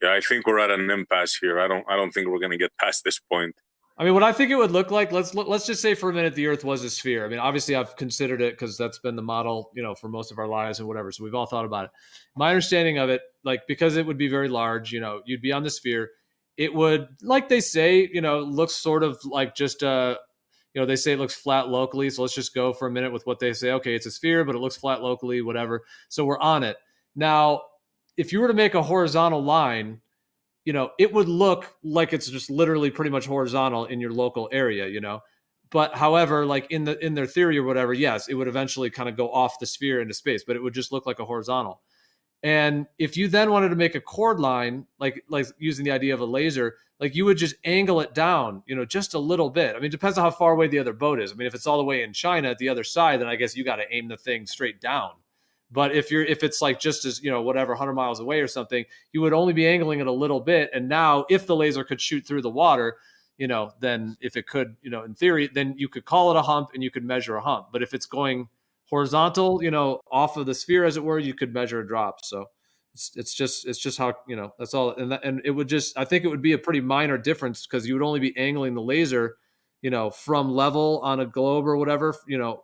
Yeah, I think we're at an impasse here. I don't think we're going to get past this point. I mean, what I think it would look like, let's just say for a minute the Earth was a sphere. I mean, obviously I've considered it because that's been the model, for most of our lives and whatever. So we've all thought about it. My understanding of it, because it would be very large, you'd be on the sphere. It would, like they say, looks sort of like just they say it looks flat locally. So let's just go for a minute with what they say. Okay, it's a sphere, but it looks flat locally, whatever. So we're on it. Now, if you were to make a horizontal line, it would look like it's just literally pretty much horizontal in your local area, But however, like in their theory or whatever, yes, it would eventually kind of go off the sphere into space, but it would just look like a horizontal. And if you then wanted to make a chord line, like using the idea of a laser, like you would just angle it down, just a little bit. I mean, it depends on how far away the other boat is. I mean, if it's all the way in China at the other side, then I guess you got to aim the thing straight down. But if it's like just as, whatever, 100 miles away or something, you would only be angling it a little bit. And now if the laser could shoot through the water, then if it could, in theory, then you could call it a hump and you could measure a hump. But if it's going horizontal, off of the sphere, as it were, you could measure a drop. So it's just how, that's all. And it would just, I think it would be a pretty minor difference because you would only be angling the laser, from level on a globe or whatever,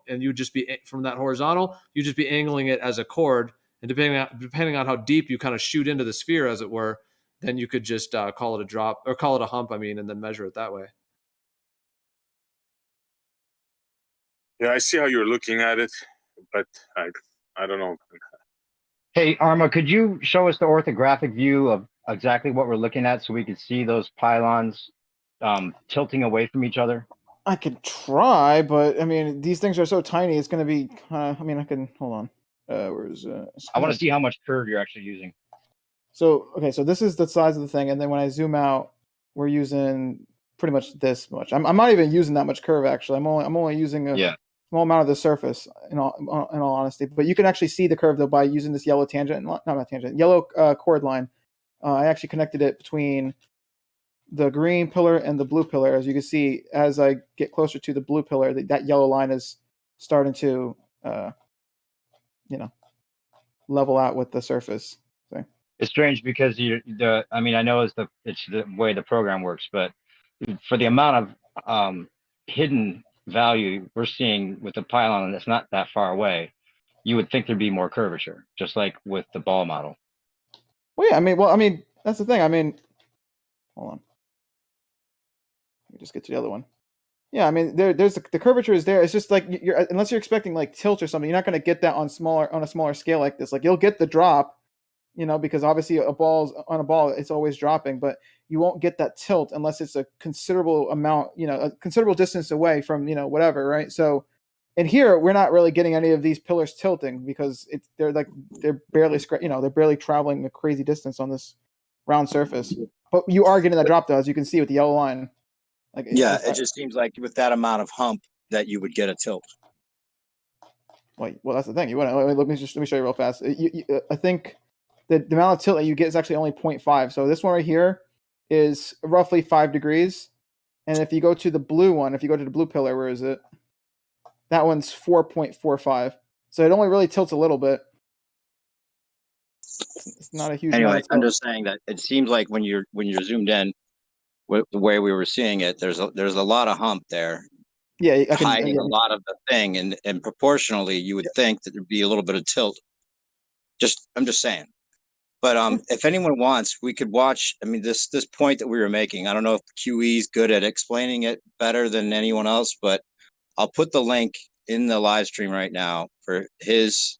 and you'd just be from that horizontal, you'd just be angling it as a chord. And depending on how deep you kind of shoot into the sphere, as it were, then you could just call it a drop or call it a hump, and then measure it that way. Yeah, I see how you're looking at it, but I don't know. Hey, Arma, could you show us the orthographic view of exactly what we're looking at so we could see those pylons tilting away from each other? I could try, but I mean, these things are so tiny. It's going to be I can hold on. Where's I want to see how much curve you're actually using. So this is the size of the thing, and then when I zoom out, we're using pretty much this much. I'm not even using that much curve actually. I'm only using a small amount of the surface in all honesty. But you can actually see the curve though by using this yellow tangent, yellow chord line. I actually connected it between the green pillar and the blue pillar. As you can see, as I get closer to the blue pillar, that yellow line is starting to, level out with the surface. So. It's strange because I know it's the way the program works, but for the amount of hidden value we're seeing with the pylon that's not that far away, you would think there'd be more curvature, just like with the ball model. Well, yeah, that's the thing. I mean, hold on. Let me just get to the other one. Yeah, I mean, there's the curvature is there. It's just like you're unless you're expecting like tilt or something, you're not going to get that on a smaller scale like this. Like you'll get the drop, because obviously a ball, it's always dropping, but you won't get that tilt unless it's a considerable amount, a considerable distance away from whatever, right? So, and here we're not really getting any of these pillars tilting because they're barely they're barely traveling a crazy distance on this round surface. But you are getting that drop though, as you can see with the yellow line. Like Yeah, it just seems like with that amount of hump that you would get a tilt. Well, that's the thing. You wouldn't. Let me show you real fast. I think the amount of tilt that you get is actually only 0.5. So this one right here is roughly 5 degrees, and if you go to the blue one, if you go to the blue pillar, where is it? That one's 4.45. So it only really tilts a little bit. It's not a huge. Anyway, I'm just saying that it seems like when you're zoomed in, the way we were seeing it, there's a lot of hump there. Yeah, hiding a lot of the thing, and proportionally, you would think that there'd be a little bit of tilt. I'm just saying. But if anyone wants, we could watch. I mean, this point that we were making. I don't know if QE is good at explaining it better than anyone else, but I'll put the link in the live stream right now for his,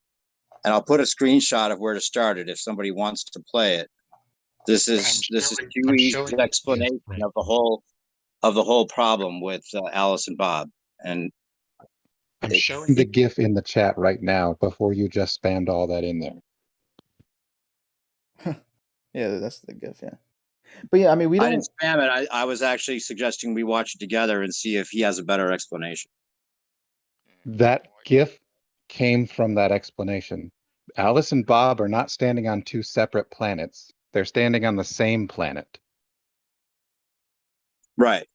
and I'll put a screenshot of where to start it if somebody wants to play it. This is QE's explanation of the whole problem with Alice and Bob. And I'm showing the GIF in the chat right now before you just spammed all that in there. Yeah, that's the GIF. Yeah, but yeah, I mean, I didn't spam it. I was actually suggesting we watch it together and see if he has a better explanation. That GIF came from that explanation. Alice and Bob are not standing on two separate planets. They're standing on the same planet. Right.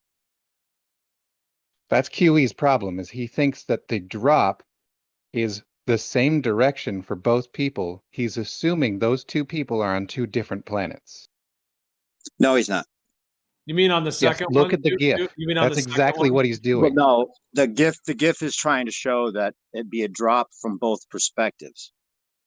That's QE's problem, is he thinks that the drop is the same direction for both people. He's assuming those two people are on two different planets. No, he's not. You mean on the second one? Look at the GIF. You mean on That's the second exactly one? what he's doing. Well, no, the GIF is trying to show that it'd be a drop from both perspectives,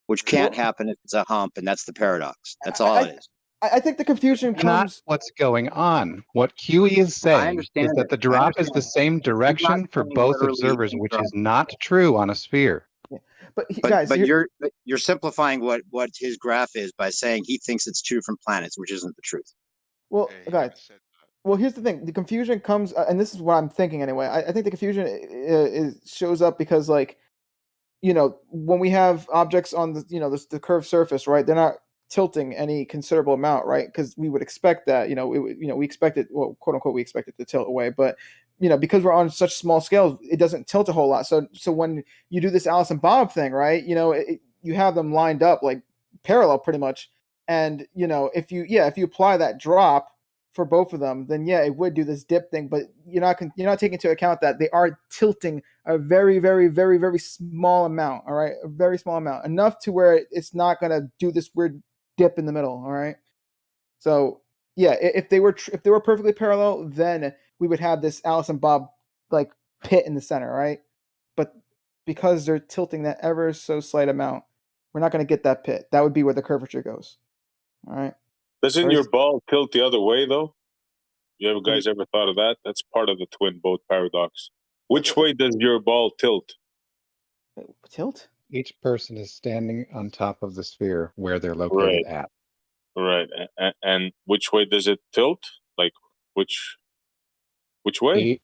which can't happen if it's a hump, and that's the paradox. That's all it is. I think the confusion comes. Not what's going on. What QE is saying is that the drop is the same direction for both observers, which is not true on a sphere. But guys, you're simplifying what his graph is by saying he thinks it's two different planets, which isn't the truth. Well, guys. Well, here's the thing. The confusion comes, and this is what I'm thinking anyway. I think the confusion shows up because, like, when we have objects on the curved surface, right? They're not tilting any considerable amount, right? Because we would expect that, we expect it, well, quote unquote, we expect it to tilt away, but because we're on such small scales, it doesn't tilt a whole lot. So when you do this Alice and Bob thing, right? You have them lined up like parallel pretty much, and if you apply that drop for both of them, then it would do this dip thing, but you're not taking into account that they are tilting a very, very, very, very small amount. All right, a very small amount, enough to where it's not gonna do this weird dip in the middle. All right, so if they were perfectly parallel, then we would have this Alice and Bob like pit in the center, right? But because they're tilting that ever so slight amount, we're not gonna get that pit. That would be where the curvature goes. All right. Doesn't your ball tilt the other way, though? You guys ever thought of that? That's part of the twin boat paradox. Which way does your ball tilt? Tilt? Each person is standing on top of the sphere where they're located at. Right. And which way does it tilt? Like, which way? Each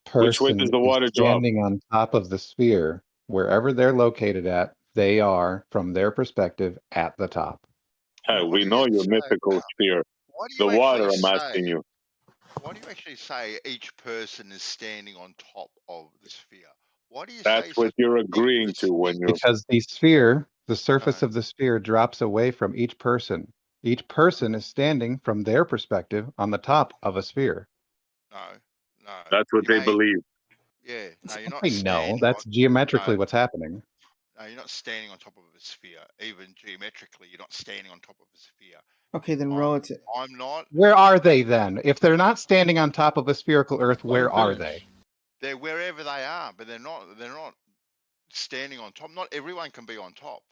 person which way does the water is standing on top of the sphere. Wherever they're located at, they are, from their perspective, at the top. Hey, we know your mythical sphere. The water, I'm asking you. Why do you actually say each person is standing on top of the sphere? Why do you That's say what you're agreeing to when you're... Because the sphere, the surface of the sphere drops away from each person. Each person is standing from their perspective on the top of a sphere. No. That's what they believe. Yeah. No, you're not I know. standing That's on, geometrically what's happening. No, you're not standing on top of a sphere. Even geometrically, you're not standing on top of a sphere. Okay, then relative. I'm not. Where are they then? If they're not standing on top of a spherical Earth, where are they? They're wherever they are, but they're not standing on top. Not everyone can be on top.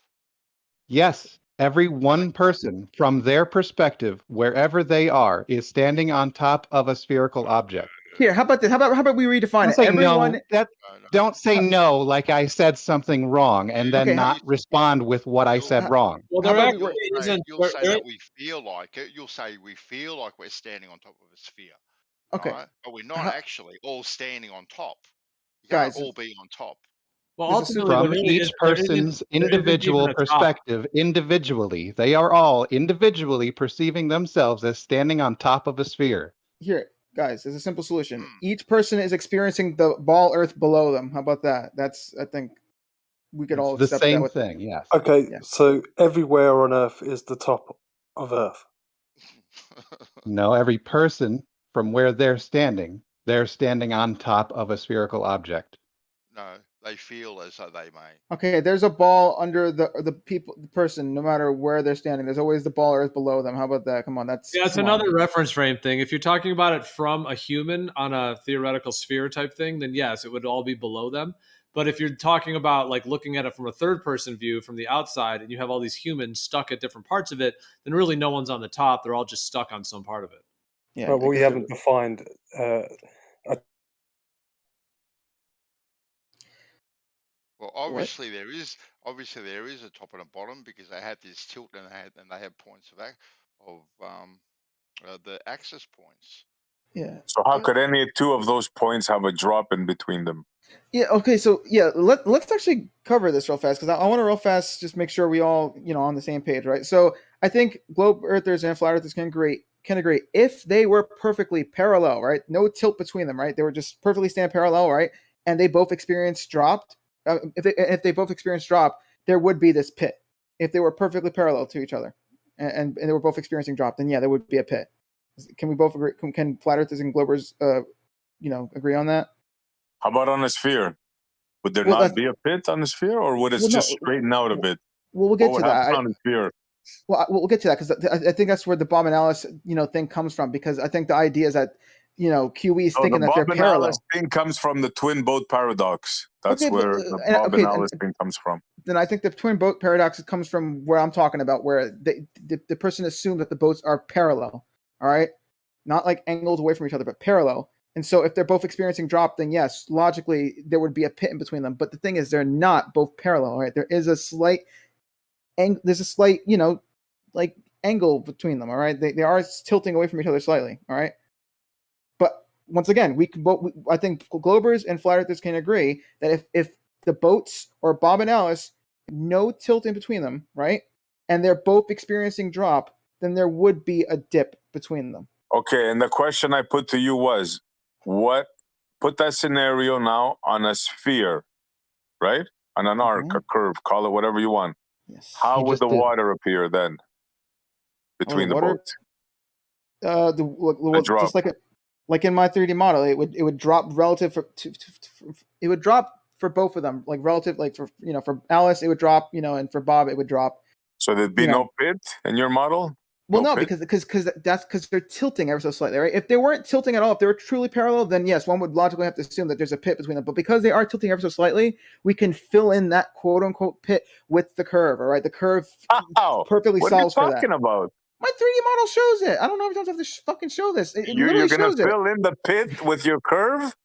Yes, Every one person from their perspective, wherever they are, is standing on top of a spherical object. Here, how about this? How about we redefine Don't it? say Everyone. no. Don't say no like I said something wrong and then Okay, not respond with what I said wrong. Well, How there about actually You'll say, isn't. you'll say that we feel like it. You'll say we feel like we're standing on top of a sphere. Okay. Right? But we're not How- actually all standing on top. You Guys, can't all be on top. Well, There's a super- ultimately, there From really each is. There isn't, person's there isn't individual even a top. perspective, individually, they are all individually perceiving themselves as standing on top of a sphere. Here, guys, there's a simple solution. Each person is experiencing the ball Earth below them. How about that? That's, I think, we could all The accept that. same With, thing, yes. Okay, Yeah. so everywhere on Earth is the top of Earth. No, every person from where they're standing on top of a spherical object. No, they feel as though they may. Okay, there's a ball under the person, no matter where they're standing. There's always the ball Earth below them. How about that? Come on, that's Another reference frame thing. If you're talking about it from a human on a theoretical sphere type thing, then yes, it would all be below them. But if you're talking about like looking at it from a third person view from the outside and you have all these humans stuck at different parts of it, then really no one's on the top. They're all just stuck on some part of it. Yeah. Well, we haven't defined. Well, obviously there is a top and a bottom because they had this tilt and they had points of the axis points. Yeah. So how could any two of those points have a drop in between them? Yeah. Okay. So yeah, let's actually cover this real fast because I want to real fast just make sure we all on the same page, right? So I think globe earthers and flat earthers can agree if they were perfectly parallel, right? No tilt between them, right? They were just perfectly stand parallel, right? And they both experienced dropped. If they both experienced drop, there would be this pit. If they were perfectly parallel to each other, and they were both experiencing drop, then yeah, there would be a pit. Can we both agree? Can flat earthers and globers, agree on that? How about on a sphere? Would there Well, not be a pit on the sphere, or would it Well, no. just straighten out a bit? Well, we'll get What to would happen that. on a sphere? Well, we'll get to that because I think that's where the Bob and Alice, thing comes from. Because I think the idea is that, QE is So thinking the that they're Bob and parallel. Alice thing comes from the twin boat paradox. That's Okay, but, where the and- Bob okay, and and- Alice thing comes from. Then I think the twin boat paradox comes from where I'm talking about, where the person assumed that the boats are parallel. All right, not like angled away from each other, but parallel. And so if they're both experiencing drop, then yes, logically there would be a pit in between them. But the thing is, they're not both parallel, right? There is a slight, like angle between them. All right, they are tilting away from each other slightly. All right, but once again, I think globers and flat earthers can agree that if the boats or Bob and Alice, no tilt in between them, right, and they're both experiencing drop, then there would be a dip between them. Okay, and the question I put to you was, put that scenario now on a sphere, right? On an arc, a curve, call it whatever you want. Yes. How You would just the did. water appear then between the water- boats? Drop. Just like in my 3D model, it would drop relative it would drop for both of them, like relative, like for Alice it would drop, and for Bob it would drop. So there'd be no pit in your model? Well, No no, pit? because they're tilting ever so slightly, right? If they weren't tilting at all, if they were truly parallel, then yes, one would logically have to assume that there's a pit between them. But because they are tilting ever so slightly, we can fill in that quote unquote pit with the curve. All right, the curve perfectly What are you solves for that. talking about? My 3D model shows it. I don't know if you don't have to fucking show this. It You're literally going to shows it. fill in the pit with your curve?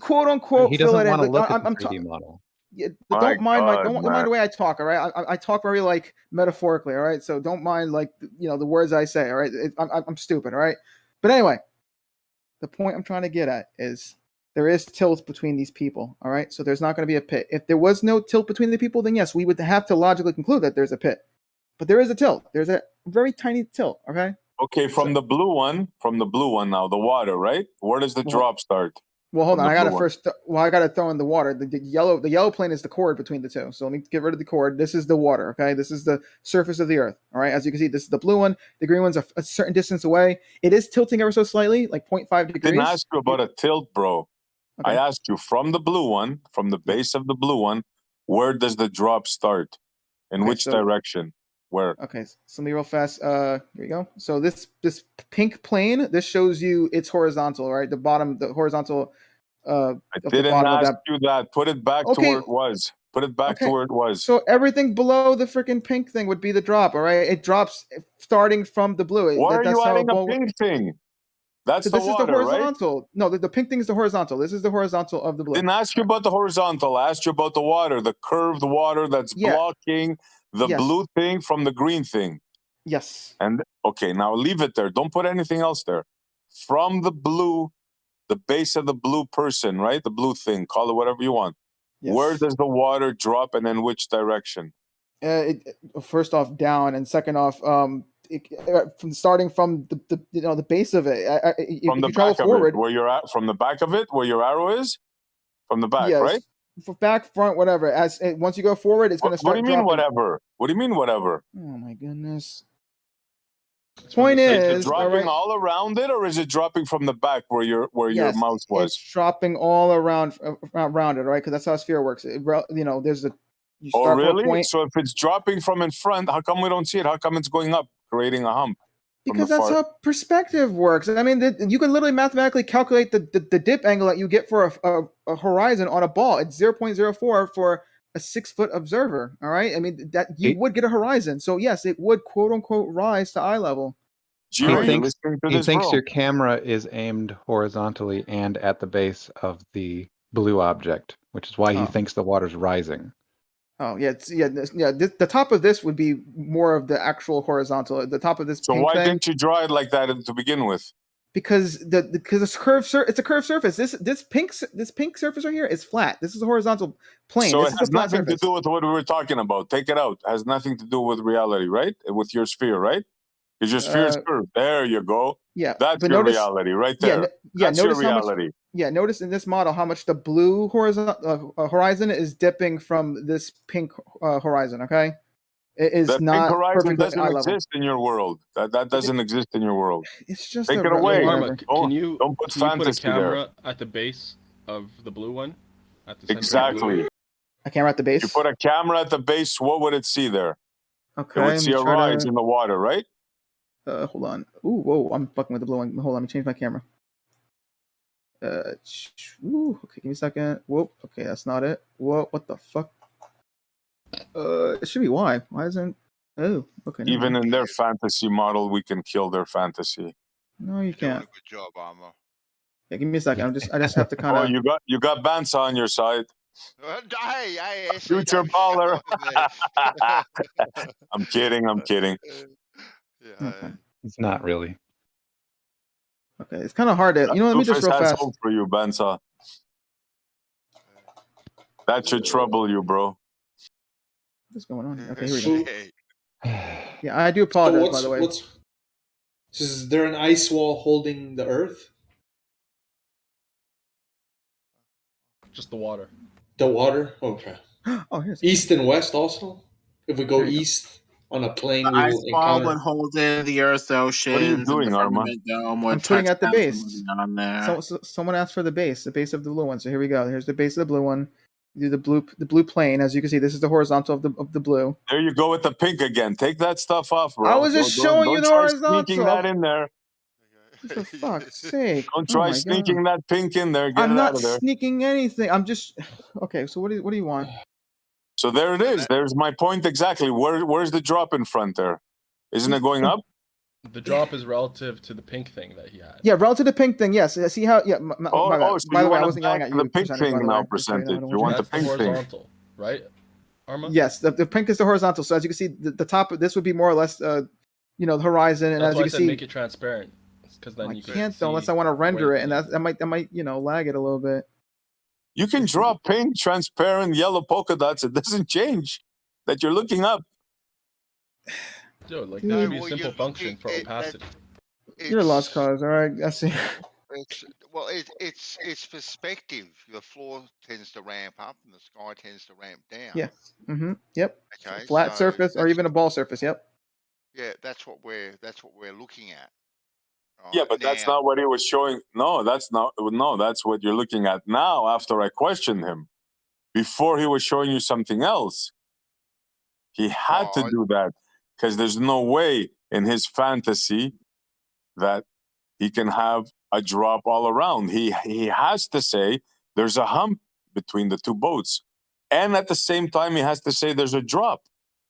Quote unquote, He fill doesn't it in. want to But look at the I'm 3D model. Yeah, My don't mind God, don't man. mind the way I talk, all right? I talk very like metaphorically, all right? So don't mind like the words I say, all right? I'm stupid, all right? But anyway, the point I'm trying to get at is there is tilt between these people, all right? So there's not going to be a pit. If there was no tilt between the people, then yes, we would have to logically conclude that there's a pit. But there is a tilt. There's a very tiny tilt, okay? Okay, from the blue one now, the water, right? Where does the drop start? Well, hold From on. the I gotta blue one. first. I gotta throw in the water. The yellow plane is the chord between the two. So let me get rid of the chord. This is the water. Okay, this is the surface of the Earth. All right. As you can see, this is the blue one. The green one's a certain distance away. It is tilting ever so slightly, like 0.5 degrees. I didn't ask you about a tilt, bro. Okay. I asked you from the blue one, from the base of the blue one, where does the drop start? In Okay, which so- direction? Where? Okay, so let me real fast. Here we go. So this pink plane, this shows you it's horizontal, right? The bottom, the horizontal. I didn't ask you that. Put it back to Okay. where it was. Put it back to where it was. So everything below the freaking pink thing would be the drop, all right? It drops starting from the blue. Why are That's you how adding a a ball. pink thing? That's So the this is the water, right? horizontal. No, the pink thing is the horizontal. This is the horizontal of the blue. Didn't ask you about the horizontal. I asked you about the water, the curved water that's blocking the blue thing from the green thing. Yes. And okay, now leave it there. Don't put anything else there. From the blue, the base of the blue person, right? The blue thing, call it whatever you want. Yes. Where does the water drop and in which direction? First off, down, and second off, from starting from the base of it. From the if you travel back of forward, it, where you're at, from the back of it, where your arrow is? From the back, yes, right? Back, front, whatever. Once you go forward, it's going to What start do you mean, dropping. whatever? What do you mean, whatever? Oh my goodness. Point Is it is, dropping all around it, or is it dropping from the back where your mouse was? It's dropping all around it, right? Because that's how a sphere works. There's you Oh, start from a really? point. So if it's dropping from in front, how come we don't see it? How come it's going up, creating a hump? Because that's how perspective works. I mean, you can literally mathematically calculate the dip angle that you get for a horizon on a ball. It's 0.04 for a 6-foot observer. All right. I mean, that you would get a horizon. So yes, it would quote unquote rise to eye level. He thinks your camera is aimed horizontally and at the base of the blue object, which is why he thinks the water's rising. Oh yeah, the top of this would be more of the actual horizontal. The top of this. So pink why thing, didn't you draw it like that to begin with? Because it's curved. It's a curved surface. This pink surface right here is flat. This is a horizontal plane. So this it is has a flat nothing surface. to do with what we were talking about. Take it out. It has nothing to do with reality, right? With your sphere, right? Because your sphere is curved. There you go. Yeah, that's but your notice, reality, right there. That's your notice reality. Notice in this model how much the blue horizon is dipping from this pink horizon. Okay, it is That not pink horizon perfectly doesn't eye level. exist in your world. That doesn't exist in your world. It's just take it away. Arma, Don't, can you don't put can you put a fantasy camera there. at the base of the blue one? At the center of the Exactly. blue? A camera at the base. You put a camera at the base. What would it see there? Okay, It would let see me a try rise to- in the water, right? Hold on. Ooh, whoa! I'm fucking with the blue one. Hold on, let me change my camera. Ooh, okay, give me a second. Whoa, okay, that's not it. Whoa, what the fuck? It should be Y. Why isn't? Oh, okay. never Even mind. in their fantasy model, we can kill their fantasy. No, you can't. Good job, Arma. Yeah, give me a second. I just have to kind Oh, of. you got Bansa on your side. Hey, Future baller. I'm kidding. I'm kidding. Okay. It's not really. Okay, it's kind of hard to. Let me just Doofus real has fast. hope for you, Bansa. That should trouble you, bro. What's going on? Okay, here we go. Yeah, I do apologize, by the way. Is there an ice wall holding the Earth? Just the water. The water? Okay. Oh, here's east and west also? If we go There you go. east on a plane, The we ice will wall encounter... would hold in the Earth's oceans, doing, and the Arma? firmament dome would I'm putting touch at the down from base. beyond there. Someone asked for the base of the blue one. So here we go. Here's the base of the blue one. Do the blue plane. As you can see, this is the horizontal of the blue. There you go with the pink again. Take that stuff off, bro. I was just showing you the try horizontal. sneaking that in there. For fuck's sake! Don't Oh try my sneaking God. that pink in there. Get I'm it not out of there. sneaking anything. I'm just okay. So what do you want? So there it is. There's my point exactly. Where's the drop in front there? Isn't it going up? The drop is relative to the pink thing that he had. Yeah, relative to the pink thing. Yes. See how? Yeah. My bad. So by you the way, I want wasn't yelling at you. the pink percentage, thing by the now way. Just so you know, I percentage. don't You want want the That's the pink thing. horizontal, right, Arma? Yes, the pink is the horizontal. So as you can see, the top of this would be more or less, the horizon. And That's as why you I can said see, make it transparent. Because then I you can't see though unless I want to render where it, and that might lag it a little bit. You can draw pink, transparent, yellow polka dots. It doesn't change that you're looking up. Dude, like Dude. that would be a simple function for opacity. You're a lost cause. All right, I see. It's perspective. The floor tends to ramp up and the sky tends to ramp down. Yeah. Mm-hmm. Yep. Okay, Flat so surface or even a ball surface. Yep. Yeah, that's what we're looking at. Yeah, but that's not what he was showing. No, that's not. No, that's what you're looking at now. After I questioned him, before he was showing you something else. He had to do that because there's no way in his fantasy that he can have a drop all around. He has to say there's a hump between the two boats. and at the same time, he has to say there's a drop.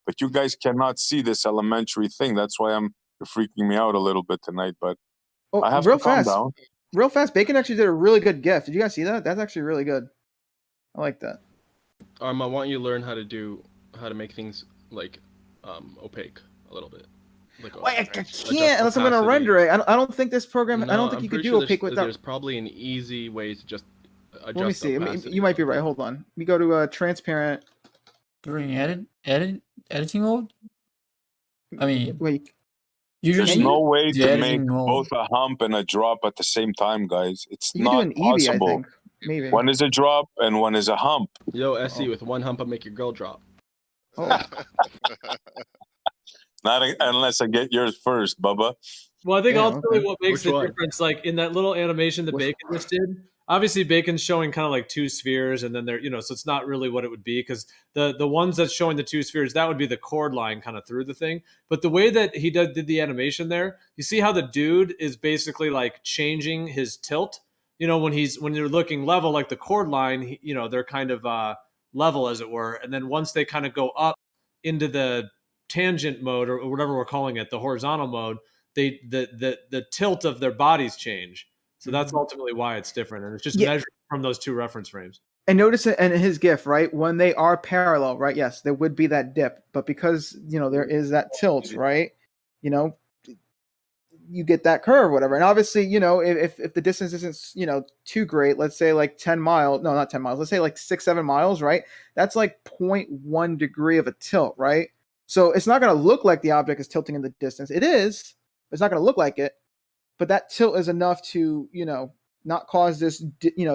But you guys cannot see this elementary thing. That's why you're freaking me out a little bit tonight. But I have real to calm fast. down. Real fast. Bacon actually did a really good GIF. Did you guys see that? That's actually really good. I like that. I want you to learn how to make things like opaque a little bit. Like I can't unless I'm going to render it. I don't think this program. I don't think you could do opaque without. There's probably an easy way to just adjust. Let me see. You might be right. Hold on. We go to transparent. During editing mode. I mean, wait. There's no way to make both a hump and a drop at the same time, guys. It's not do an Eevee, possible. I think. Maybe. One is a drop and one is a hump. Yo, SC, with one hump, I make your girl drop. Oh. Not unless I get yours first, Bubba. Well, I think ultimately what makes the difference, like in that little animation that Bacon just did, obviously Bacon's showing kind of like two spheres, and then they're, so it's not really what it would be, because the ones that's showing the two spheres, that would be the chord line kind of through the thing. But the way that he did the animation there, you see how the dude is basically like changing his tilt. When you're looking level, like the chord line, they're kind of level, as it were, and then once they kind of go up into the tangent mode, or whatever we're calling it, the horizontal mode, the tilt of their bodies change. So that's ultimately why it's different, and it's just measured from those two reference frames. And notice it in his GIF, right? When they are parallel, right? Yes, there would be that dip, but because there is that tilt, right? You get that curve, whatever. And obviously, if the distance isn't too great, let's say like 10 miles, no, not 10 miles, let's say like 6-7 miles, right? That's like 0.1 degree of a tilt, right? So it's not going to look like the object is tilting in the distance. It is. It's not going to look like it. But that tilt is enough to, not cause this,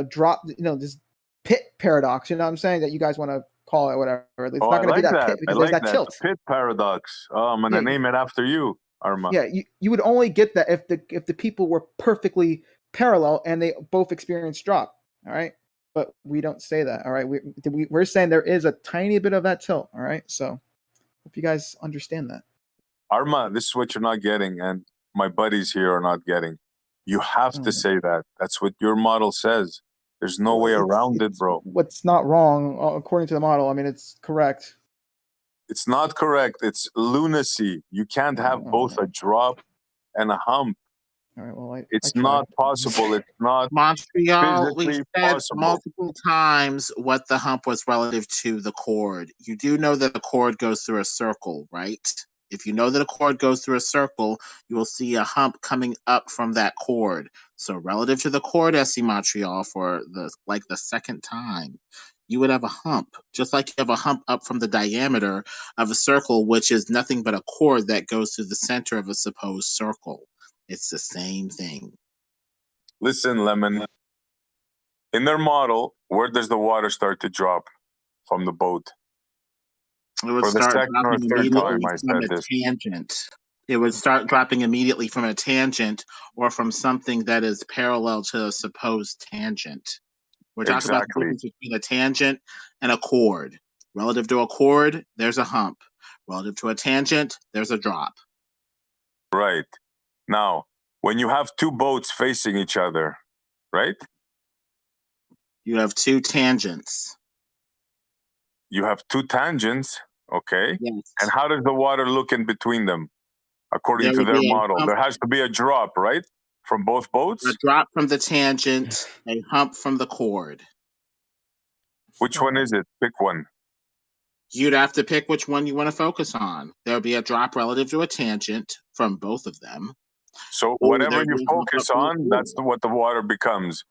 drop, this pit paradox. You know what I'm saying? That you guys want to call it, whatever. It's not going to be that pit because there's that tilt. The pit paradox. I'm going to name it after you, Arma. Yeah, you would only get that if the people were perfectly parallel and they both experienced drop. All right. But we don't say that. All right. We're saying there is a tiny bit of that tilt. All right. So hope you guys understand that. Arma, this is what you're not getting, and my buddies here are not getting. You have to say that. That's what your model says. There's no way around it, bro. What's not wrong, according to the model? I mean, it's correct. It's not correct. It's lunacy. You can't have both a drop and a hump. All right, well, it's not possible. It's not Montreal. We've physically said possible. multiple times what the hump was relative to the chord. You do know that the chord goes through a circle, right? If you know that a chord goes through a circle, you will see a hump coming up from that chord. So relative to the chord, SC Montreal, for the second time, you would have a hump, just like you have a hump up from the diameter of a circle, which is nothing but a chord that goes through the center of a supposed circle. It's the same thing. Listen, Lemon. In their model, where does the water start to drop from the boat? It would start dropping immediately from a tangent. It would start dropping immediately from a tangent or from something that is parallel to a supposed tangent. We're talking about the difference between a tangent and a chord. Relative to a chord, there's a hump. Relative to a tangent, there's a drop. Right. Now, when you have two boats facing each other, right? You have two tangents. You have two tangents, okay? Yes. And how does the water look in between them, according to their model? There has to be a drop, right? From both boats? A drop from the tangent, a hump from the chord. Which one is it? Pick one. You'd have to pick which one you want to focus on. There'll be a drop relative to a tangent from both of them. So whatever you focus on, that's what the water becomes.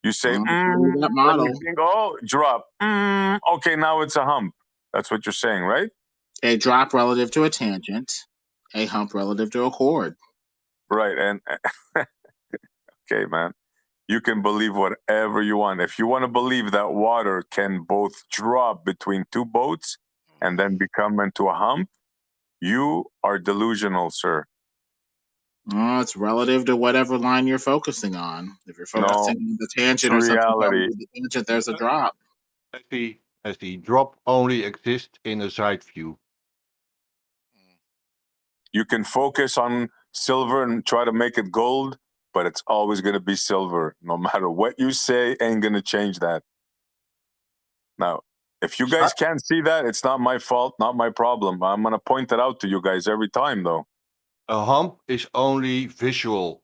You say, that model. You think, oh, drop. Okay, now it's a hump. That's what you're saying, right? A drop relative to a tangent, a hump relative to a chord. Right, and okay, man. You can believe whatever you want. If you want to believe that water can both drop between two boats and then become into a hump, you are delusional, sir. Oh, it's relative to whatever line you're focusing on. If you're focusing on the tangent or something relative to the tangent, there's a drop. As the drop only exists in a side view. You can focus on silver and try to make it gold, but it's always going to be silver. No matter what you say, ain't going to change that. Now, If you guys can't see that, it's not my fault, not my problem. I'm gonna point it out to you guys every time, though. A hump is only visual.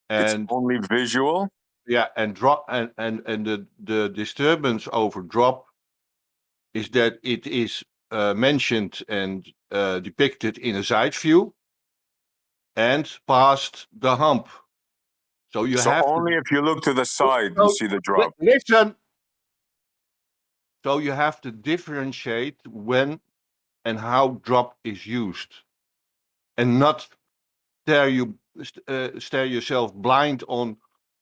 And it's only visual. Yeah, and drop and the disturbance over drop is that it is mentioned and depicted in a side view and past the hump. So you have only if you look to the side, you see the drop. Listen. So you have to differentiate when and how drop is used, and not stare yourself blind on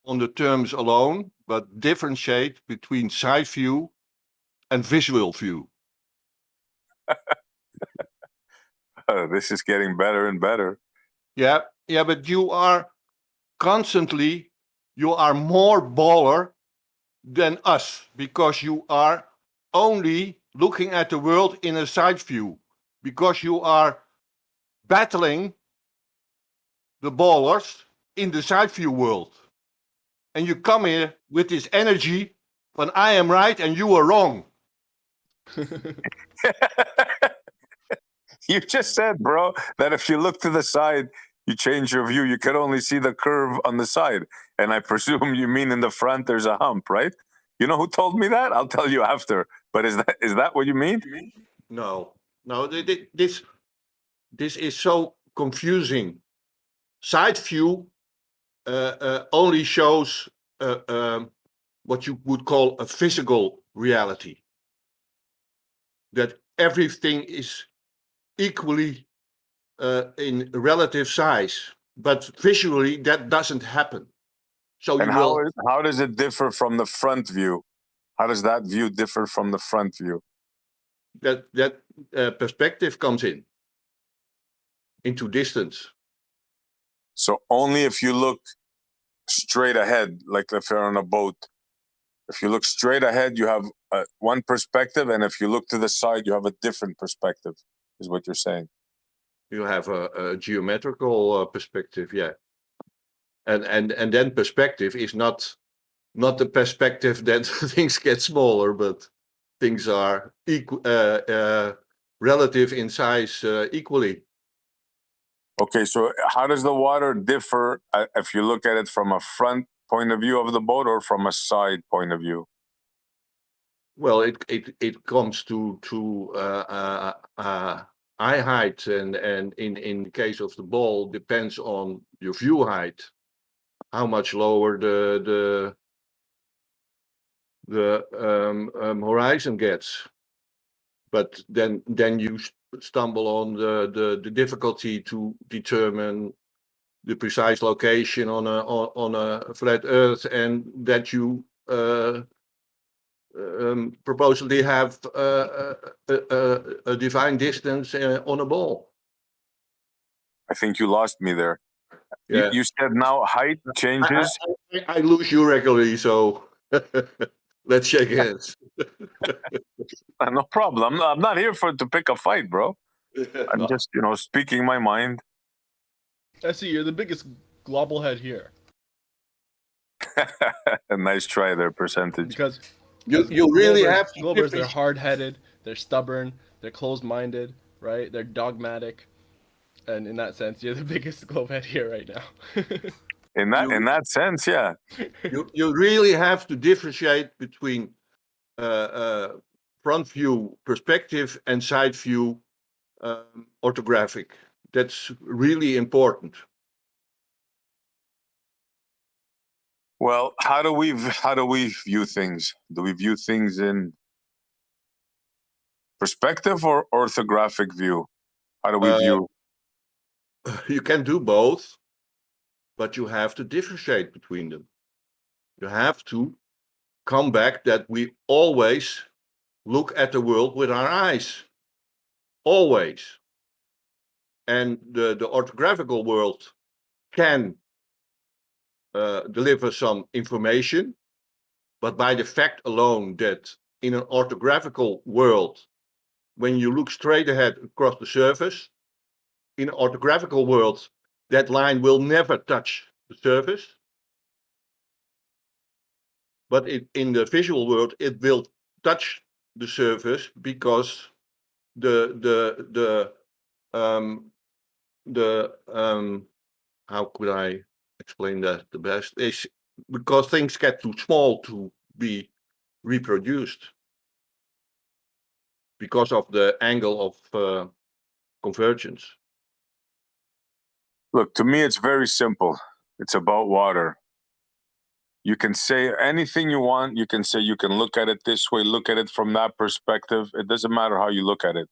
the terms alone, but differentiate between side view and visual view. This is getting better and better. Yeah, but you are more baller than us because you are only looking at the world in a side view, because you are battling the ballers in the side view world. And you come here with this energy when I am right and you are wrong. You just said, bro, that if you look to the side, you change your view. You could only see the curve on the side. And I presume you mean in the front there's a hump, right? You know who told me that? I'll tell you after. But is that what you mean? No. This is so confusing. Side view only shows what you would call a physical reality. That everything is equally in relative size, but visually that doesn't happen. So and how does it differ from the front view? How does that view differ from the front view? That perspective comes into distance. So only if you look straight ahead, like if you're on a boat, if you look straight ahead, you have one perspective, and if you look to the side, you have a different perspective, is what you're saying. You have a geometrical perspective, yeah. And then perspective is not the perspective that things get smaller, but things are relative in size equally. Okay, so how does the water differ if you look at it from a front point of view of the boat or from a side point of view? Well, it comes to eye height, and in the case of the ball, depends on your view height, how much lower the horizon gets. But then you stumble on the difficulty to determine the precise location on a flat Earth, and that you proposedly have a defined distance on a ball. I think you lost me there. Yeah. You said now height changes. I lose you regularly, so let's shake hands. No problem. I'm not here to pick a fight, bro. I'm just, speaking my mind. I see. You're the biggest global head here. A nice try there, percentage. Because you really have to Globers, they're hard-headed, they're stubborn, they're closed-minded, right? They're dogmatic, and in that sense, you're the biggest globe head here right now. in that sense, yeah. You really have to differentiate between front view perspective and side view orthographic. That's really important. Well, how do we view things? Do we view things in perspective or orthographic view? How do we view? You can do both, but you have to differentiate between them. You have to come back that we always look at the world with our eyes. Always. And the orthographical world can deliver some information, but by the fact alone that in an orthographical world, when you look straight ahead across the surface, in an orthographical world, that line will never touch the surface. But in the visual world, it will touch the surface because the how could I explain that the best is because things get too small to be reproduced because of the angle of convergence. Look, to me, it's very simple. It's about water. You can say anything you want. You can say you can look at it this way, look at it from that perspective. It doesn't matter how you look at it.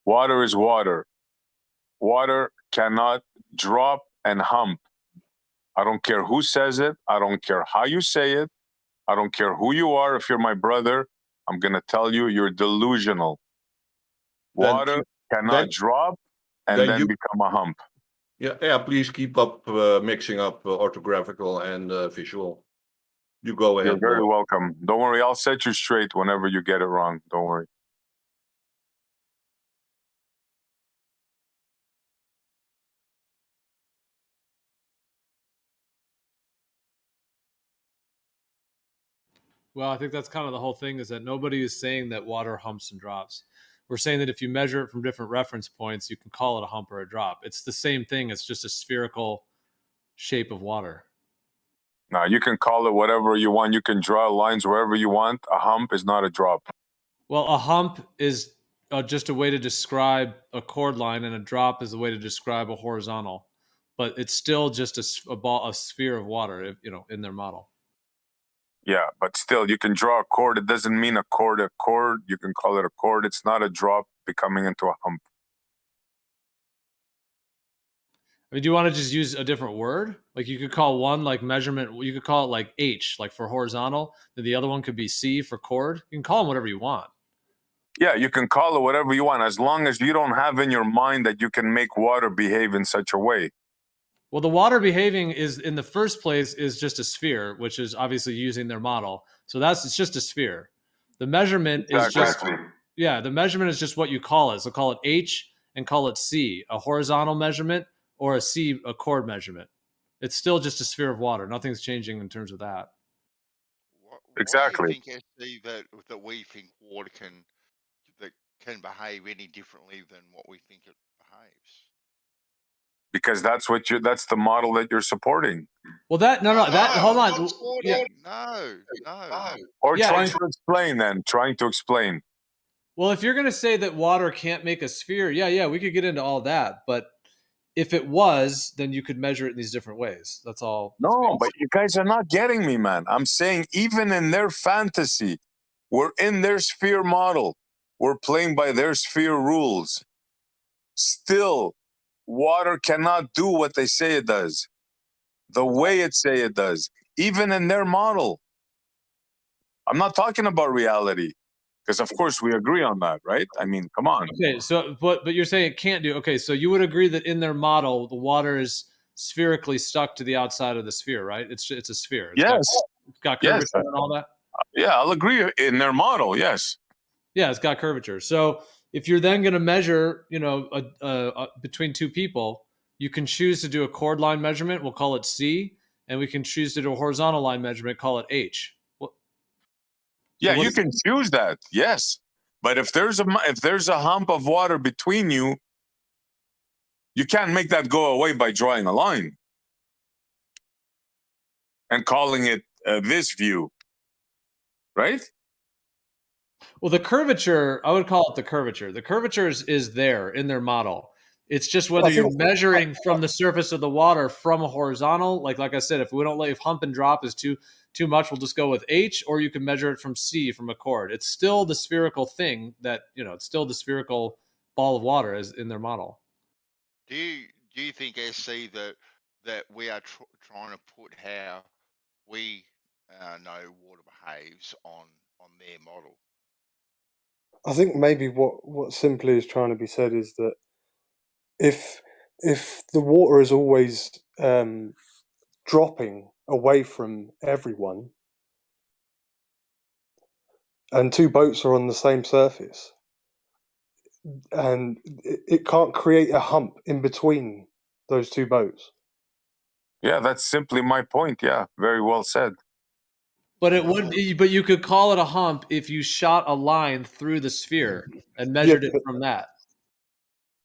Water is water. Water cannot drop and hump. I don't care who says it. I don't care how you say it. I don't care who you are. If you're my brother, I'm going to tell you you're delusional. Water cannot drop and then become a hump. Yeah. Please keep up mixing up orthographical and visual. You go ahead. You're very welcome. Don't worry. I'll set you straight whenever you get it wrong. Don't worry. Well, I think that's kind of the whole thing, is that nobody is saying that water humps and drops. We're saying that if you measure it from different reference points, you can call it a hump or a drop. It's the same thing. It's just a spherical shape of water. Now, you can call it whatever you want. You can draw lines wherever you want. A hump is not a drop. Well, a hump is just a way to describe a chord line, and a drop is a way to describe a horizontal. But it's still just a sphere of water, in their model. Yeah, but still, you can draw a chord. It doesn't mean a chord. A chord, you can call it a chord. It's not a drop becoming into a hump. I mean, do you want to just use a different word? Like, you could call one like measurement, you could call it like H, like for horizontal. Then the other one could be C for chord. You can call them whatever you want. Yeah, you can call it whatever you want, as long as you don't have in your mind that you can make water behave in such a way. Well, the water behaving is, in the first place, is just a sphere, which is obviously using their model. So it's just a sphere. The measurement is just, the measurement is just what you call it. So call it H and call it C, a horizontal measurement, or a C, a chord measurement. It's still just a sphere of water. Nothing's changing in terms of that. Exactly. Why do you think, SC, that we think water can behave any differently than what we think it behaves? Because that's the model that you're supporting. Well, hold on. Yeah. No. Or trying to explain then, trying to explain. Well, if you're going to say that water can't make a sphere, yeah, we could get into all that. But if it was, then you could measure it in these different ways. That's all. No, but you guys are not getting me, man. I'm saying even in their fantasy, we're in their sphere model. We're playing by their sphere rules. Still, water cannot do what they say it does, the way it say it does, even in their model. I'm not talking about reality, because of course we agree on that, right? I mean, come on. Okay, so but you're saying it can't do. Okay, so you would agree that in their model, the water is spherically stuck to the outside of the sphere, right? It's a sphere. It's got curvature and all that. Yeah, I'll agree in their model. Yes. Yeah, it's got curvature. So if you're then going to measure, between two people, you can choose to do a chord line measurement. We'll call it C, and we can choose to do a horizontal line measurement. Call it H. Yeah, you can choose that. Yes, but if there's a hump of water between you, you can't make that go away by drawing a line and calling it this view, right? Well, the curvature, I would call it the curvature. The curvature is there in their model. It's just whether you're measuring from the surface of the water from a horizontal, like I said, if hump and drop is too much, we'll just go with H, or you can measure it from C, from a chord. It's still the spherical thing that, it's still the spherical ball of water as in their model. Do you think, SC, that we are trying to put how we know water behaves on their model? I think maybe what simply is trying to be said is that if the water is always dropping away from everyone, and two boats are on the same surface, and it can't create a hump in between those two boats. Yeah, that's simply my point. Yeah, very well said. But it would be, but you could call it a hump if you shot a line through the sphere and measured it from that.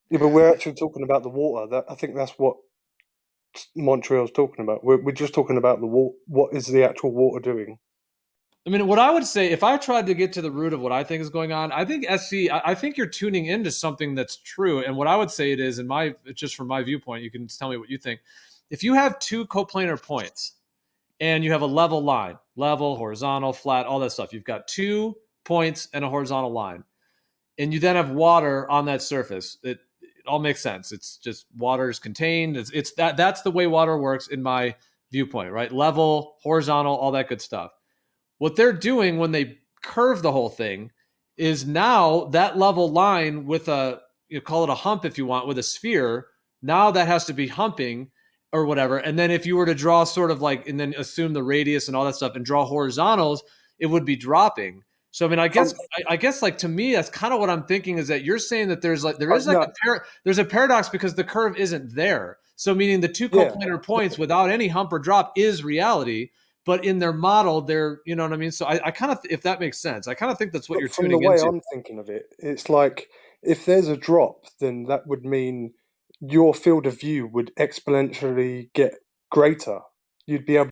Yeah, but we're actually talking about the water. I think that's what Montreal's talking about. We're just talking about the water. What is the actual water doing? I mean, what I would say, if I tried to get to the root of what I think is going on, I think I think you're tuning into something that's true. And what I would say it is, just from my viewpoint, you can tell me what you think. If you have two coplanar points and you have a level line, level, horizontal, flat, all that stuff, you've got 2 points and a horizontal line, and you then have water on that surface, it all makes sense. It's just water is contained. That's the way water works in my viewpoint, right? Level, horizontal, all that good stuff. What they're doing when they curve the whole thing is now that level line with call it a hump if you want, with a sphere, now that has to be humping or whatever. And then if you were to draw sort of like, and then assume the radius and all that stuff and draw horizontals, it would be dropping. So I mean, I guess like to me, that's kind of what I'm thinking, is that you're saying that there's a paradox because the curve isn't there. So meaning the two coplanar points without any hump or drop is reality. But in their model, they're, you know what I mean? So I kind of, if that makes sense, I kind of think that's what you're tuning into. From the way I'm thinking of it, it's like if there's a drop, then that would mean your field of view would exponentially get greater. You'd be able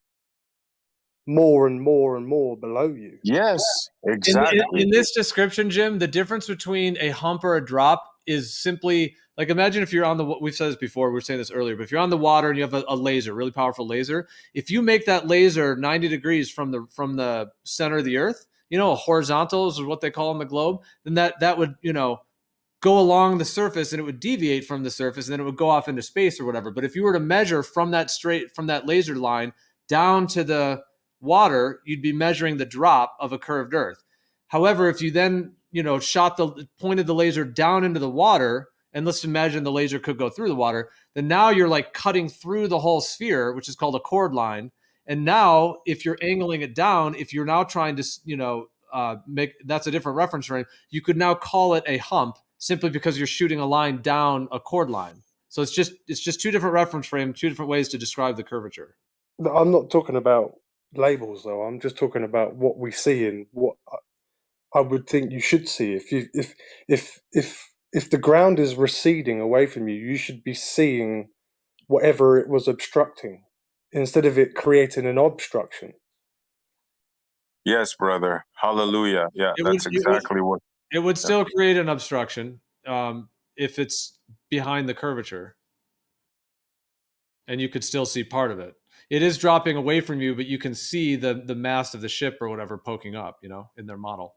more and more and more below you. Yes, exactly. In this description, Jim, the difference between a hump or a drop is simply like, imagine if you're on we've said this before, we were saying this earlier, but if you're on the water and you have a laser, really powerful laser, if you make that laser 90 degrees from the center of the earth, a horizontal is what they call on the globe, then that would, go along the surface and it would deviate from the surface and then it would go off into space or whatever. But if you were to measure from that laser line down to the water, you'd be measuring the drop of a curved earth. However, if you then, pointed the laser down into the water, and let's imagine the laser could go through the water, then now you're like cutting through the whole sphere, which is called a chord line. And now if you're angling it down, if you're now trying to, that's a different reference frame, you could now call it a hump simply because you're shooting a line down a chord line. So it's just two different reference frames, two different ways to describe the curvature. I'm not talking about labels though. I'm just talking about what we see and what I would think you should see. If the ground is receding away from you, you should be seeing whatever it was obstructing instead of it creating an obstruction. Yes, brother. Hallelujah. Yeah, that's exactly what. It would still create an obstruction if it's behind the curvature, and you could still see part of it. It is dropping away from you, but you can see the mast of the ship or whatever poking up, in their model.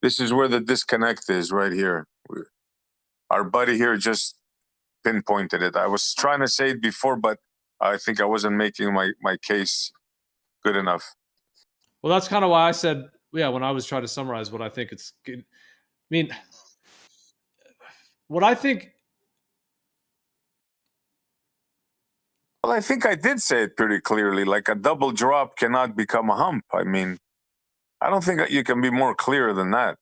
This is where the disconnect is, right here. Our buddy here just pinpointed it. I was trying to say it before, but I think I wasn't making my case good enough. Well, that's kind of why I said, when I was trying to summarize what I think it's good. I mean, what I think. Well, I think I did say it pretty clearly. Like a double drop cannot become a hump. I mean, I don't think that you can be more clear than that.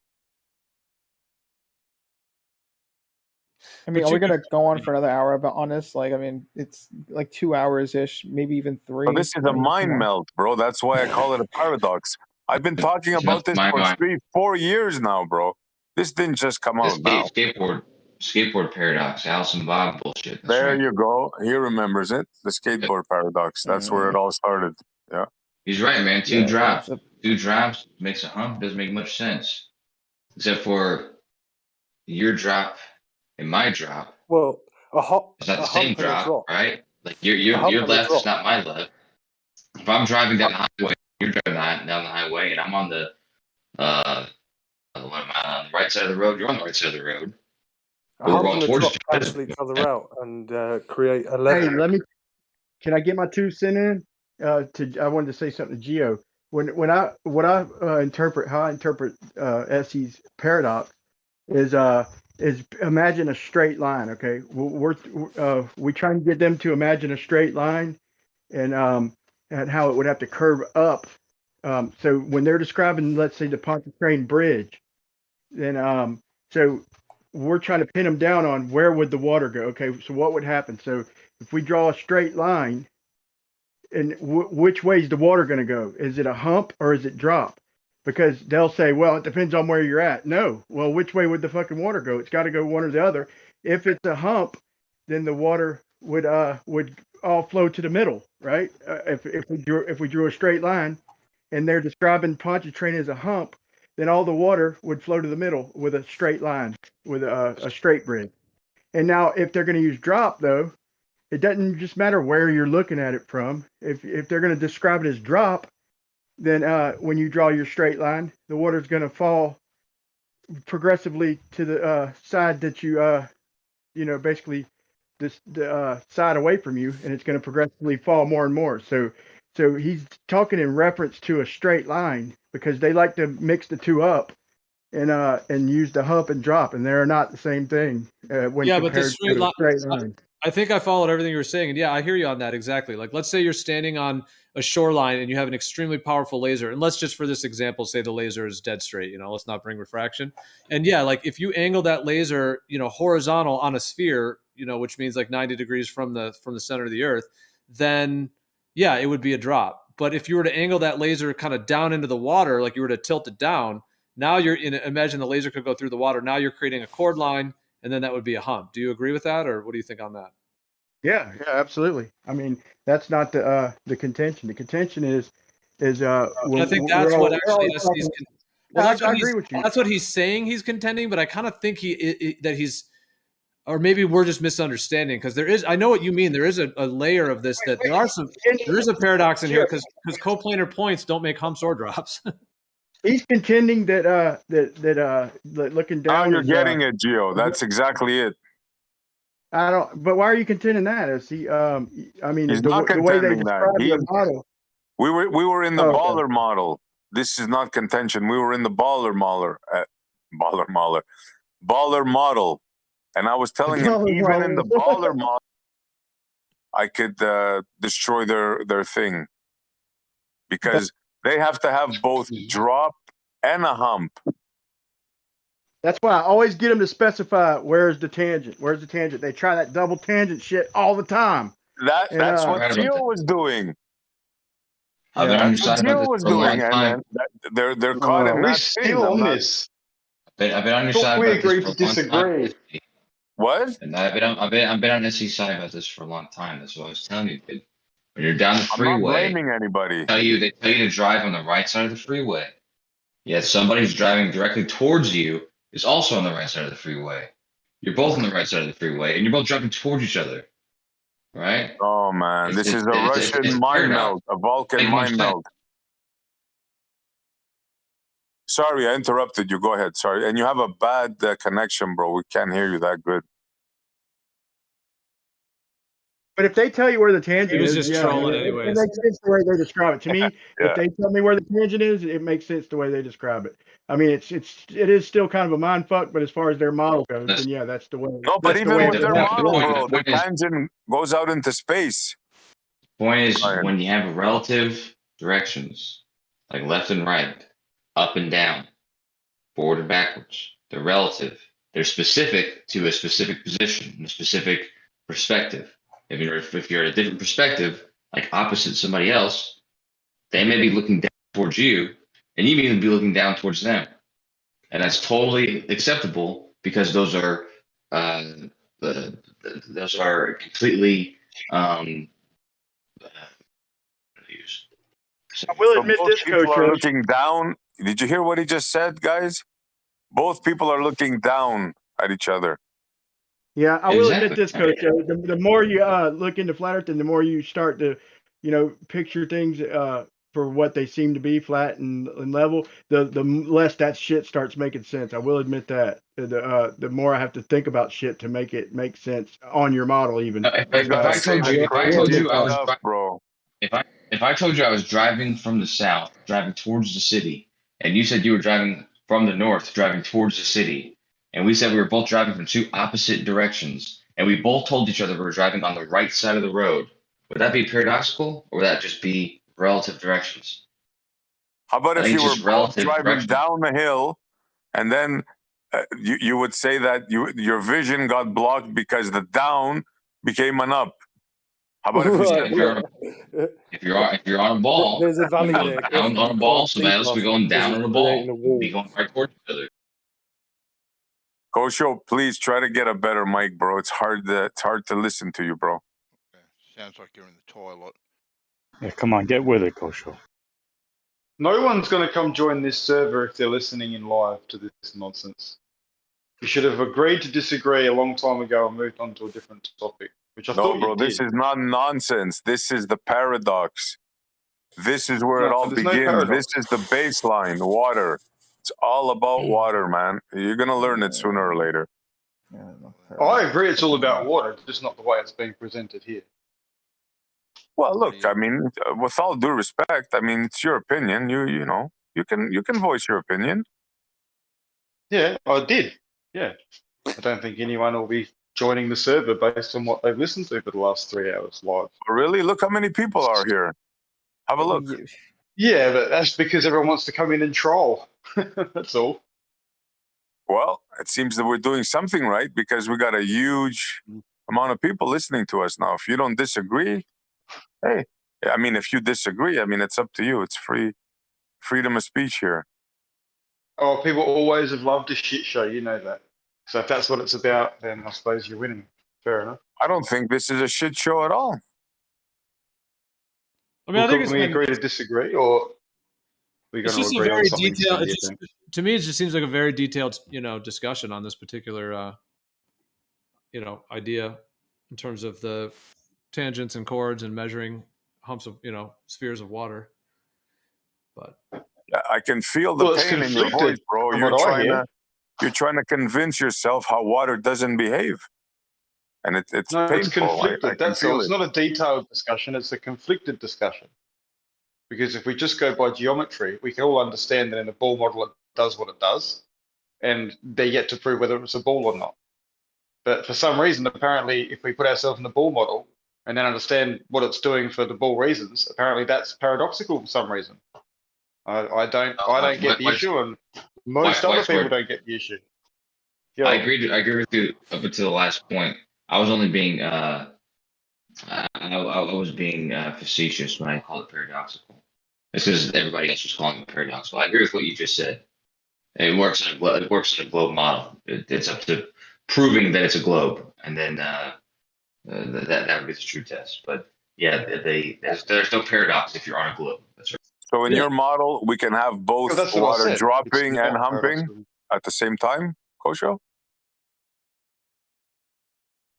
I mean, are we gonna go on for another hour on this? Like, I mean, it's like 2 hours ish, maybe even 3. Well, this is a mind melt, bro. That's why I call it a paradox. I've been talking about this for 3-4 years now, bro. This didn't just come out now. Skateboard paradox, Alice and Bob bullshit. That's there right. You go. He remembers it. The skateboard paradox. That's where it all started. Yeah. He's right, man. Two drops makes a hump. Doesn't make much sense, except for your drop and my drop. Well, it's not the same drop, right? Like your left is not my left. If I'm driving down the highway, you're driving down the highway, and I'm on the on the right side of the road. You're on the right side of the road. We're going towards cancel each other out and create a level. Hey, can I get my 2 cents in? I wanted to say something to Gio. How I interpret Essie's paradox is imagine a straight line. Okay, we try and get them to imagine a straight line, and how it would have to curve up. So when they're describing, let's say, the Pontchartrain Bridge, then so we're trying to pin them down on where would the water go. Okay, so what would happen? So if we draw a straight line, and which way is the water going to go? Is it a hump or is it drop? Because they'll say, well, it depends on where you're at. No. Well, which way would the fucking water go? It's got to go one or the other. If it's a hump, then the water would all flow to the middle, right? If we drew a straight line, and they're describing Pontchartrain as a hump, then all the water would flow to the middle with a straight line, with a straight bridge. And now, if they're going to use drop, though, it doesn't just matter where you're looking at it from. If they're going to describe it as drop, then when you draw your straight line, the water's going to fall progressively to the side that you, basically the side away from you, and it's going to progressively fall more and more. So he's talking in reference to a straight line because they like to mix the two up and use the hump and drop, and they're not the same thing when compared to a straight line. I think I followed everything you were saying, and yeah, I hear you on that exactly. Like, let's say you're standing on a shoreline and you have an extremely powerful laser, and let's just for this example say the laser is dead straight. Let's not bring refraction. And yeah, like if you angle that laser, horizontal on a sphere, which means like 90 degrees from the center of the Earth, then yeah, it would be a drop. But if you were to angle that laser kind of down into the water, like you were to tilt it down, now imagine the laser could go through the water. Now you're creating a chord line, and then that would be a hump. Do you agree with that, or what do you think on that? Yeah, absolutely. I mean, that's not the contention. The contention is I think that's what actually he's. Well, I agree with you. That's what he's saying. He's contending, but I kind of think that he's, or maybe we're just misunderstanding because there is. I know what you mean. There is a layer of this that there is a paradox in here because coplanar points don't make humps or drops. He's contending that looking down. Now you're getting it, Gio. That's exactly it. I don't. But why are you contending that? Is he? I mean, he's the way they describe the model. We were in the baller model. This is not contention. We were in the baller model, and I was telling him even in the baller model, I could destroy their thing because they have to have both drop and a hump. That's why I always get them to specify where's the tangent. Where's the tangent? They try that double tangent shit all the time. That's what Gio was doing. That's what Gio was doing, and they're caught in that still on this. I've been on your side. We agree to disagree. What? And I've been on SE's side about this for a long time. That's what I was telling you, dude. When you're down the freeway, I'm not blaming anybody. They tell you to drive on the right side of the freeway. Yet somebody's driving directly towards you is also on the right side of the freeway. You're both on the right side of the freeway, and you're both driving towards each other. Right? Oh man, this is a Russian mind meld, a Vulcan mind meld. Sorry, I interrupted you. Go ahead. Sorry, and you have a bad connection, bro. We can't hear you that good. But if they tell you where the tangent is, just trolling anyways. It makes sense the way they describe it. To me, if they tell me where the tangent is, it makes sense the way they describe it. I mean, it is still kind of a mind fuck, but as far as their model goes, then yeah, that's the way. No, but even with their model, bro, the tangent goes out into space. Point is, when you have relative directions, like left and right, up and down, forward and backwards, they're relative. They're specific to a specific position, a specific perspective. If you're at a different perspective, like opposite somebody else, they may be looking down towards you, and you may even be looking down towards them, and that's totally acceptable because those are completely. I will admit this, people Coach. are looking down. Did you hear what he just said, guys? Both people are looking down at each other. Yeah, I will admit this, Coach. The more you look into flat Earth, and the more you start to, picture things for what they seem to be, flat and level, the less that shit starts making sense. I will admit that. The more I have to think about shit to make it make sense on your model, even. If I told you I was driving from the south, driving towards the city, and you said you were driving from the north, driving towards the city, and we said we were both driving from two opposite directions, and we both told each other we were driving on the right side of the road, would that be paradoxical, or would that just be relative directions? How about if you were both driving down the hill, and then you would say that your vision got blocked because the down became an up? How about if you Right. said if you're on a ball, There's a we valley go there. down Griff. on You a ball. can't So see that else we past going it because down it's on a creating ball. a We'll be wall. going right towards each other. Kosho, please try to get a better mic, bro. It's hard to listen to you, bro. Sounds like you're in the toilet. Yeah, come on, get with it, Kosho. No one's going to come join this server if they're listening in live to this nonsense. We should have agreed to disagree a long time ago and moved on to a different topic, which I No, thought bro, you did. this is not nonsense. This is the paradox. This is where it No, all there's no begins. paradox. This is the baseline, water. It's all about water, man. You're going to learn it sooner or later. I agree it's all about water, just not the way it's being presented here. Well, look, I mean, with all due respect, I mean, it's your opinion. You know, you can voice your opinion. Yeah, I did. Yeah. I don't think anyone will be joining the server based on what they've listened to for the last 3 hours live. Really? Look how many people are here. Have a look. Yeah, but that's because everyone wants to come in and troll. That's all. Well, it seems that we're doing something right because we got a huge amount of people listening to us now. If you don't disagree, hey, I mean, if you disagree, I mean, it's up to you. It's freedom of speech here. Oh, people always have loved a shit show, you know that. So if that's what it's about, then I suppose you're winning. Fair enough. I don't think this is a shit show at all. I mean, I think can we agree to disagree, or we're it's going just to a agree on very something? detailed. silly, It's you just, think? to me, it just seems like a very detailed, discussion on this particular, idea in terms of the tangents and chords and measuring humps of, spheres of water. But I can feel the Well, it's pain in your conflicted voice, bro. from You're what I trying hear. you're trying to convince yourself how water doesn't behave, and it's No, it's painful. conflicted. I can That's all. feel It's it. not a detailed discussion. It's a conflicted discussion. Because if we just go by geometry, we can all understand that in a ball model it does what it does, and they're yet to prove whether it's a ball or not. But for some reason, apparently, if we put ourselves in the ball model and then understand what it's doing for the ball reasons, apparently that's paradoxical for some reason. I don't get the issue, and most other people don't get the issue. I agree with you up until the last point. I was only being I was being facetious when I called it paradoxical. It's because everybody else was calling it paradoxical. I agree with what you just said. It works in a globe model. It's up to proving that it's a globe, and then that would be the true test. But yeah, there's no paradox if you're on a globe. That's right. So in your model, we can have both that's what I water said. dropping It's and not humping paradoxical. at the same time, Kosho?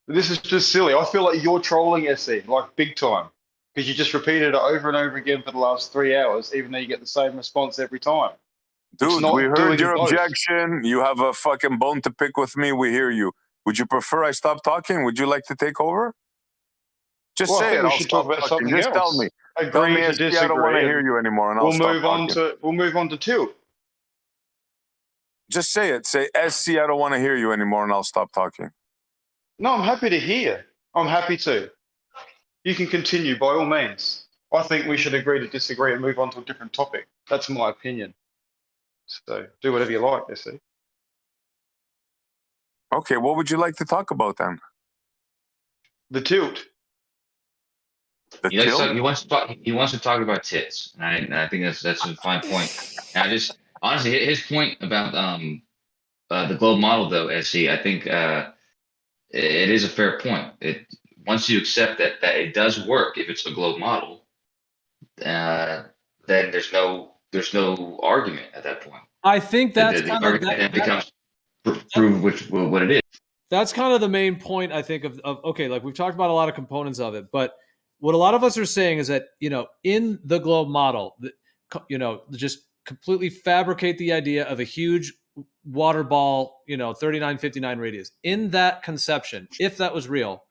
This is just silly. I feel like you're trolling SE, like big time, because you just repeated it over and over again for the last 3 hours, even though you get the same response every time. Dude, we heard your objection. You have a fucking bone to pick with me. We hear you. Would you prefer I stop talking? Would you like to take over? Just Well, I say think it. we I'll should stop talk about talking. something Just tell else. me. Tell Agree me, to SC, I don't want to disagree, hear and you anymore, and I'll we'll stop move on talking. to tilt. Just say it. Say, SC, I don't want to hear you anymore, and I'll stop talking. No, I'm happy to hear. I'm happy to. You can continue by all means. I think we should agree to disagree and move on to a different topic. That's my opinion. So do whatever you like, SC. Okay, what would you like to talk about then? The tilt. The He tilt? wants to talk about tits, and I think that's a fine point. And I just honestly, his point about the globe model though, SC, I think it is a fair point. Once you accept that it does work if it's a globe model, then there's no argument at that point. I think that's the kind argument of becomes prove what it is. That's kind of the main point, I think, of okay, like we've talked about a lot of components of it, but what a lot of us are saying is that, in the globe model, just completely fabricate the idea of a huge water ball, 3959 radius. In that conception, if that was real,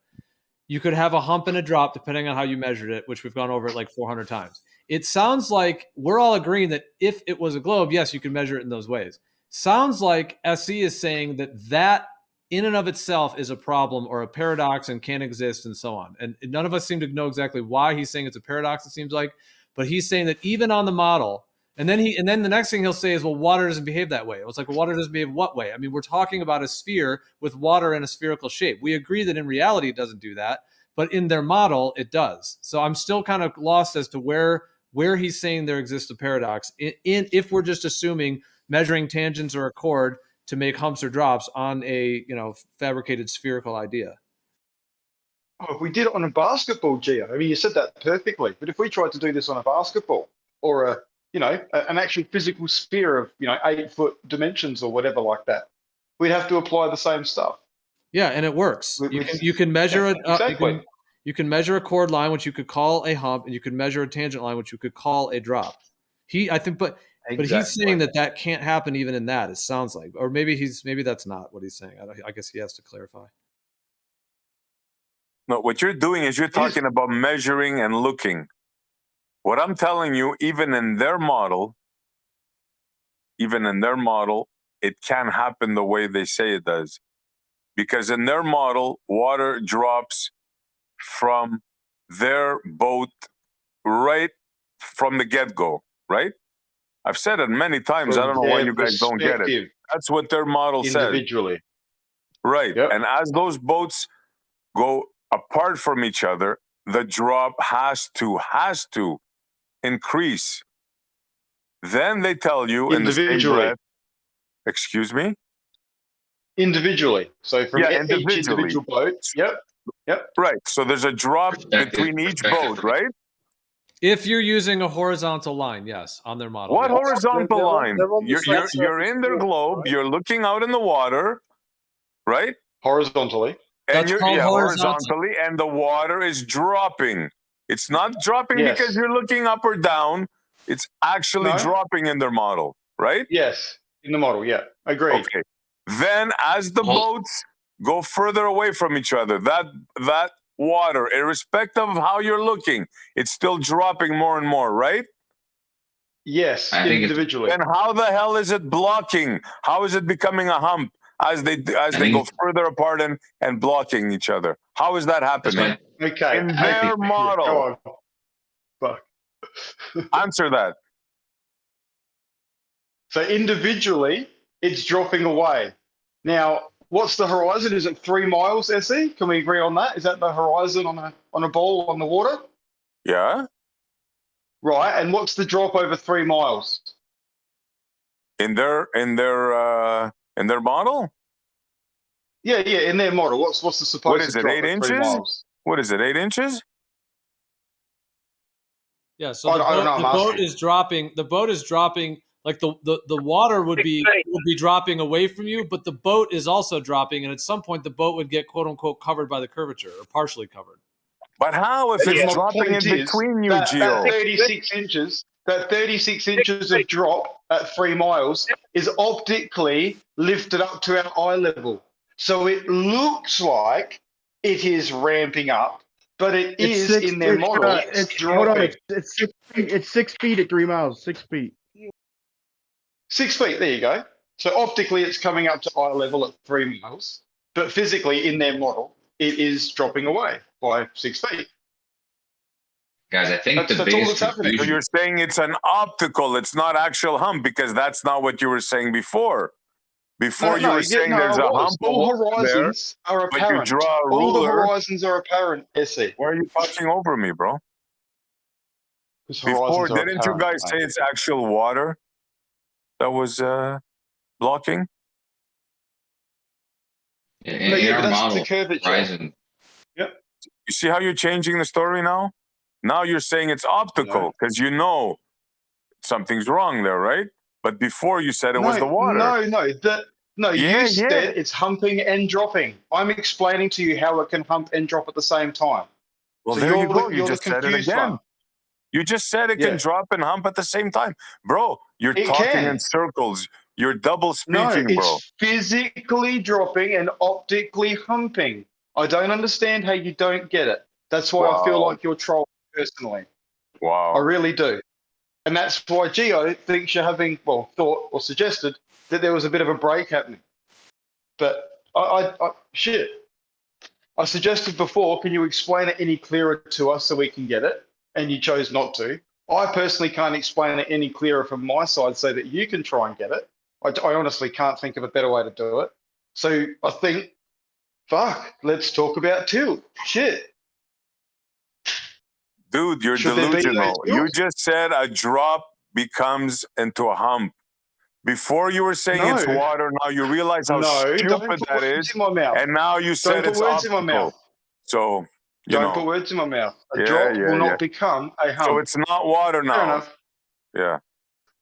you could have a hump and a drop depending on how you measured it, which we've gone over it like 400 times. It sounds like we're all agreeing that if it was a globe, yes, you can measure it in those ways. Sounds like SC is saying that in and of itself is a problem or a paradox and can't exist and so on. And none of us seem to know exactly why he's saying it's a paradox, it seems like, but he's saying that even on the model, and then the next thing he'll say is, well, water doesn't behave that way. It's like, well, water doesn't behave what way? I mean, we're talking about a sphere with water in a spherical shape. We agree that in reality it doesn't do that, but in their model, it does. So I'm still kind of lost as to where he's saying there exists a paradox if we're just assuming measuring tangents or a chord to make humps or drops on a fabricated spherical idea. Oh, if we did it on a basketball, Gio, I mean, you said that perfectly. But if we tried to do this on a basketball or an actual physical sphere of 8-foot dimensions or whatever like that, we'd have to apply the same stuff. Yeah, and it works. You can measure it. Exactly. You can measure a chord line, which you could call a hump, and you can measure a tangent line, which you could call a drop. But he's saying that can't happen even in that. It sounds like, or maybe that's not what he's saying. I guess he has to clarify. No, what you're doing is you're talking about measuring and looking. What I'm telling you, even in their model, it can happen the way they say it does. Because in their model, water drops from their boat right from the get-go, right? I've said it many times. I don't know why you guys don't get it. That's what their model says. Individually. Right. Yep. And as those boats go apart from each other, the drop has to increase. Then they tell you in the same breath, excuse me? Individually. So from each individual boat. Yep. Right. So there's a drop between each boat, right? If you're using a horizontal line, yes, on their model. What yes. horizontal line? You're in their globe, right? You're looking out in the water, right? Horizontally. And horizontally, and the water is dropping. It's not dropping because you're looking up or down. It's actually dropping in their model, right? Yes, in the model, yeah. Agreed. Okay. Then as the boats go further away from each other, that water, irrespective of how you're looking, it's still dropping more and more, right? Yes, individually. And how the hell is it blocking? How is it becoming a hump as they go further apart and blocking each other? How is that happening? Okay. In their model. Go on. Fuck. Answer that. So individually, it's dropping away. Now, what's the horizon? Is it 3 miles, SE? Can we agree on that? Is that the horizon on a ball on the water? Yeah. Right. And what's the drop over 3 miles? In their model? Yeah, in their model. What's the supposed What is it, drop 8 at 3 inches? miles? What is it, 8 inches? Yeah, so the boat is dropping. The boat is dropping. Like the water would be dropping away from you, but the boat is also dropping, and at some point the boat would get quote unquote covered by the curvature or partially covered. But how if it's dropping in between you, Gio? That 36 inches of drop at 3 miles is optically lifted up to our eye level. So it looks like it is ramping up, but it is in their model. It's 6 feet at 3 miles. 6 feet. 6 feet. There you go. So optically, it's coming up to eye level at 3 miles, but physically in their model, it is dropping away by 6 feet. Guys, I think that's all that's happening. So you're saying it's an optical, it's not actual hump, because that's not what you were saying before. Before you were saying there's a hump. All horizons are apparent. All the horizons are apparent, SE. Why are you talking over me, bro? Before, didn't you guys say it's actual water that was blocking? In our model, horizon. Yep. You see how you're changing the story now? Now you're saying it's optical because you know something's wrong there, right? But before you said it was the water. You said it's humping and dropping. I'm explaining to you how it can hump and drop at the same time. Well, so there you go. You you're just the said it confused again. one. You just said it can drop and hump at the same time. Bro, you're talking in circles. You're double speaking, bro. It's physically dropping and optically humping. I don't understand how you don't get it. That's why I feel like you're trolling personally. Wow. I really do. And that's why Gio thinks you're having, thought or suggested that there was a bit of a break happening. But I suggested before, can you explain it any clearer to us so we can get it? And you chose not to. I personally can't explain it any clearer from my side so that you can try and get it. I honestly can't think of a better way to do it. So I think, let's talk about tilt. Shit. Dude, you're Should there be delusional. those You hills? just said a drop becomes into a hump. Before you were saying it's No. water, now you realize how No, don't stupid put that words is, in my mouth. and now you Don't said put it's words in my optical. mouth. So, you Don't know. put words in my mouth. A Yeah, drop yeah, will yeah. not become a hump. So it's not water Fair now. enough. Yeah.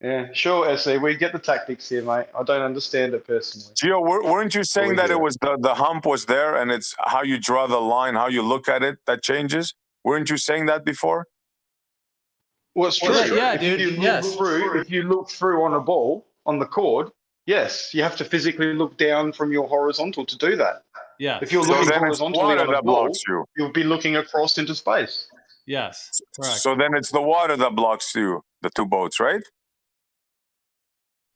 Yeah, sure, SE. We get the tactics here, mate. I don't understand it personally. Gio, weren't you saying we that get it it. was the hump was there and it's how you draw the line, how you look at it that changes? Weren't you saying that before? Well, it's true. Well, yeah, if dude, you look yes. through, if you look through on a ball on the cord, yes, you have to physically look down from your horizontal to do that. Yes. If you're So looking then it's horizontally water on a that ball, blocks you. you'll be looking across into space. Yes. Correct. So then it's the water that blocks you, the two boats, right?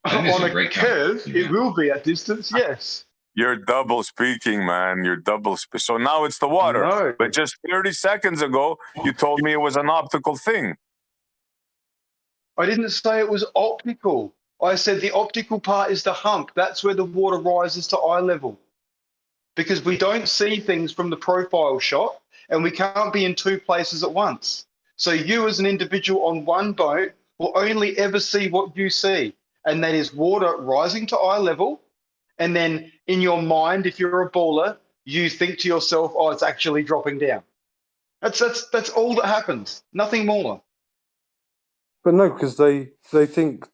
I think this On is a great curve, conversation, it will be at distance, yes. You're double speaking, man. You're double So now it's the water. No. But just 30 seconds ago, you told me it was an optical thing. I didn't say it was optical. I said the optical part is the hump. That's where the water rises to eye level. Because we don't see things from the profile shot, and we can't be in two places at once. So you as an individual on one boat will only ever see what you see, and that is water rising to eye level. And then in your mind, if you're a baller, you think to yourself, oh, it's actually dropping down. That's all that happens. Nothing more. But no, because they think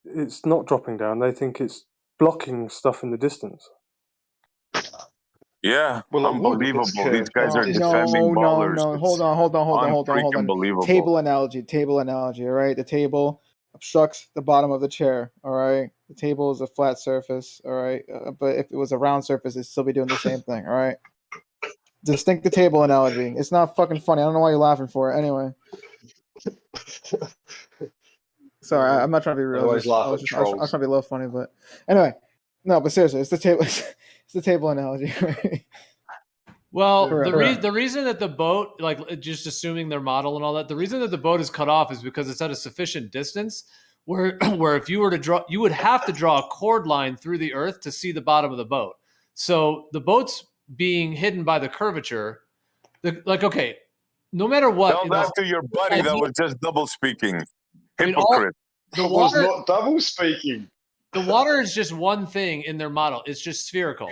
it's not dropping down. They think it's blocking stuff in the distance. Yeah, Well, it would if unbelievable. it's These curved. guys are It's defending No, ballers. no. Hold on. Unfreaking believable. Table analogy, all right? The table obstructs the bottom of the chair, all right? The table is a flat surface, all right? But if it was a round surface, it'd still be doing the same thing, all right? Just think the table analogy. It's not fucking funny. I don't know why you're laughing for it. Anyway. Sorry, I'm not trying to be real. I was trying to be a little funny, but anyway. No, but seriously, it's the table. It's the table analogy, right? Well, Correct. the reason that the boat, like just assuming their model and all that, the reason that the boat is cut off is because it's at a sufficient distance where if you were to draw, you would have to draw a chord line through the earth to see the bottom of the boat. So the boat's being hidden by the curvature. Okay, no matter what. Tell that to your buddy that was just double speaking. Hypocrite. The was water, not double speaking. The water is just one thing in their model. It's just spherical.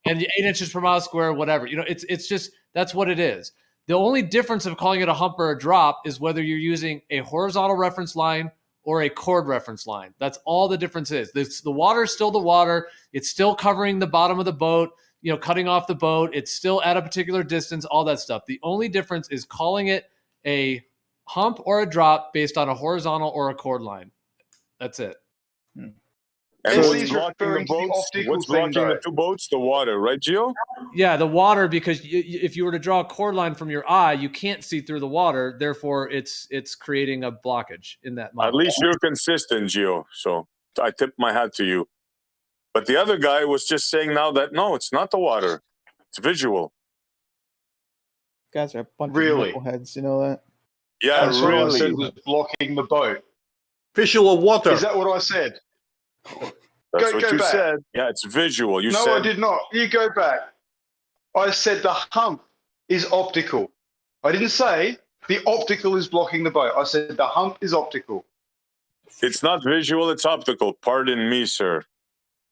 And 8 inches per mile square, whatever. You know, it's just, that's what it is. The only difference of calling it a hump or a drop is whether you're using a horizontal reference line or a chord reference line. That's all the difference is. The water is still the water. It's still covering the bottom of the boat, you know, cutting off the boat. It's still at a particular distance, all that stuff. The only difference is calling it a hump or a drop based on a horizontal or a chord line. That's it. And what's blocking the boats? What's blocking the two boats? The water, right, Gio? Yeah, the water, because if you were to draw a chord line from your eye, you can't see through the water. Therefore, it's creating a blockage in that model. At least you're consistent, Gio. So I tip my hat to you. But the other guy was just saying now that, no, it's not the water. It's visual. Guys are a bunch of Really? knuckleheads, you know that? Yeah, That's what I really. said was blocking the boat. Visual water. Is that what I said? That's what go you back. said. Yeah, it's visual. You No, said I did not. You go back. I said the hump is optical. I didn't say the optical is blocking the boat. I said the hump is optical. it's not visual, it's optical. Pardon me, sir.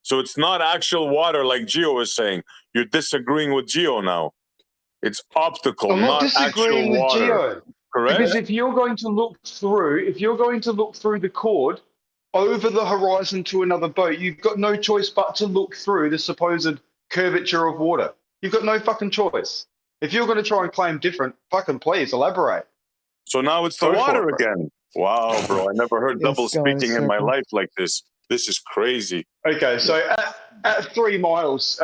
So it's not actual water like Gio was saying. You're disagreeing with Gio now. It's optical, I'm not actual disagreeing with water. Gio. Correct? Because if you're going to look through the cord over the horizon to another boat, you've got no choice but to look through the supposed curvature of water. You've got no fucking choice. If you're going to try and claim different, fucking please elaborate. So now it's the Go for water it, bro. again. Wow, bro. I never heard double It's going speaking in my circle. life like this. This is crazy. Okay, so at 3 miles,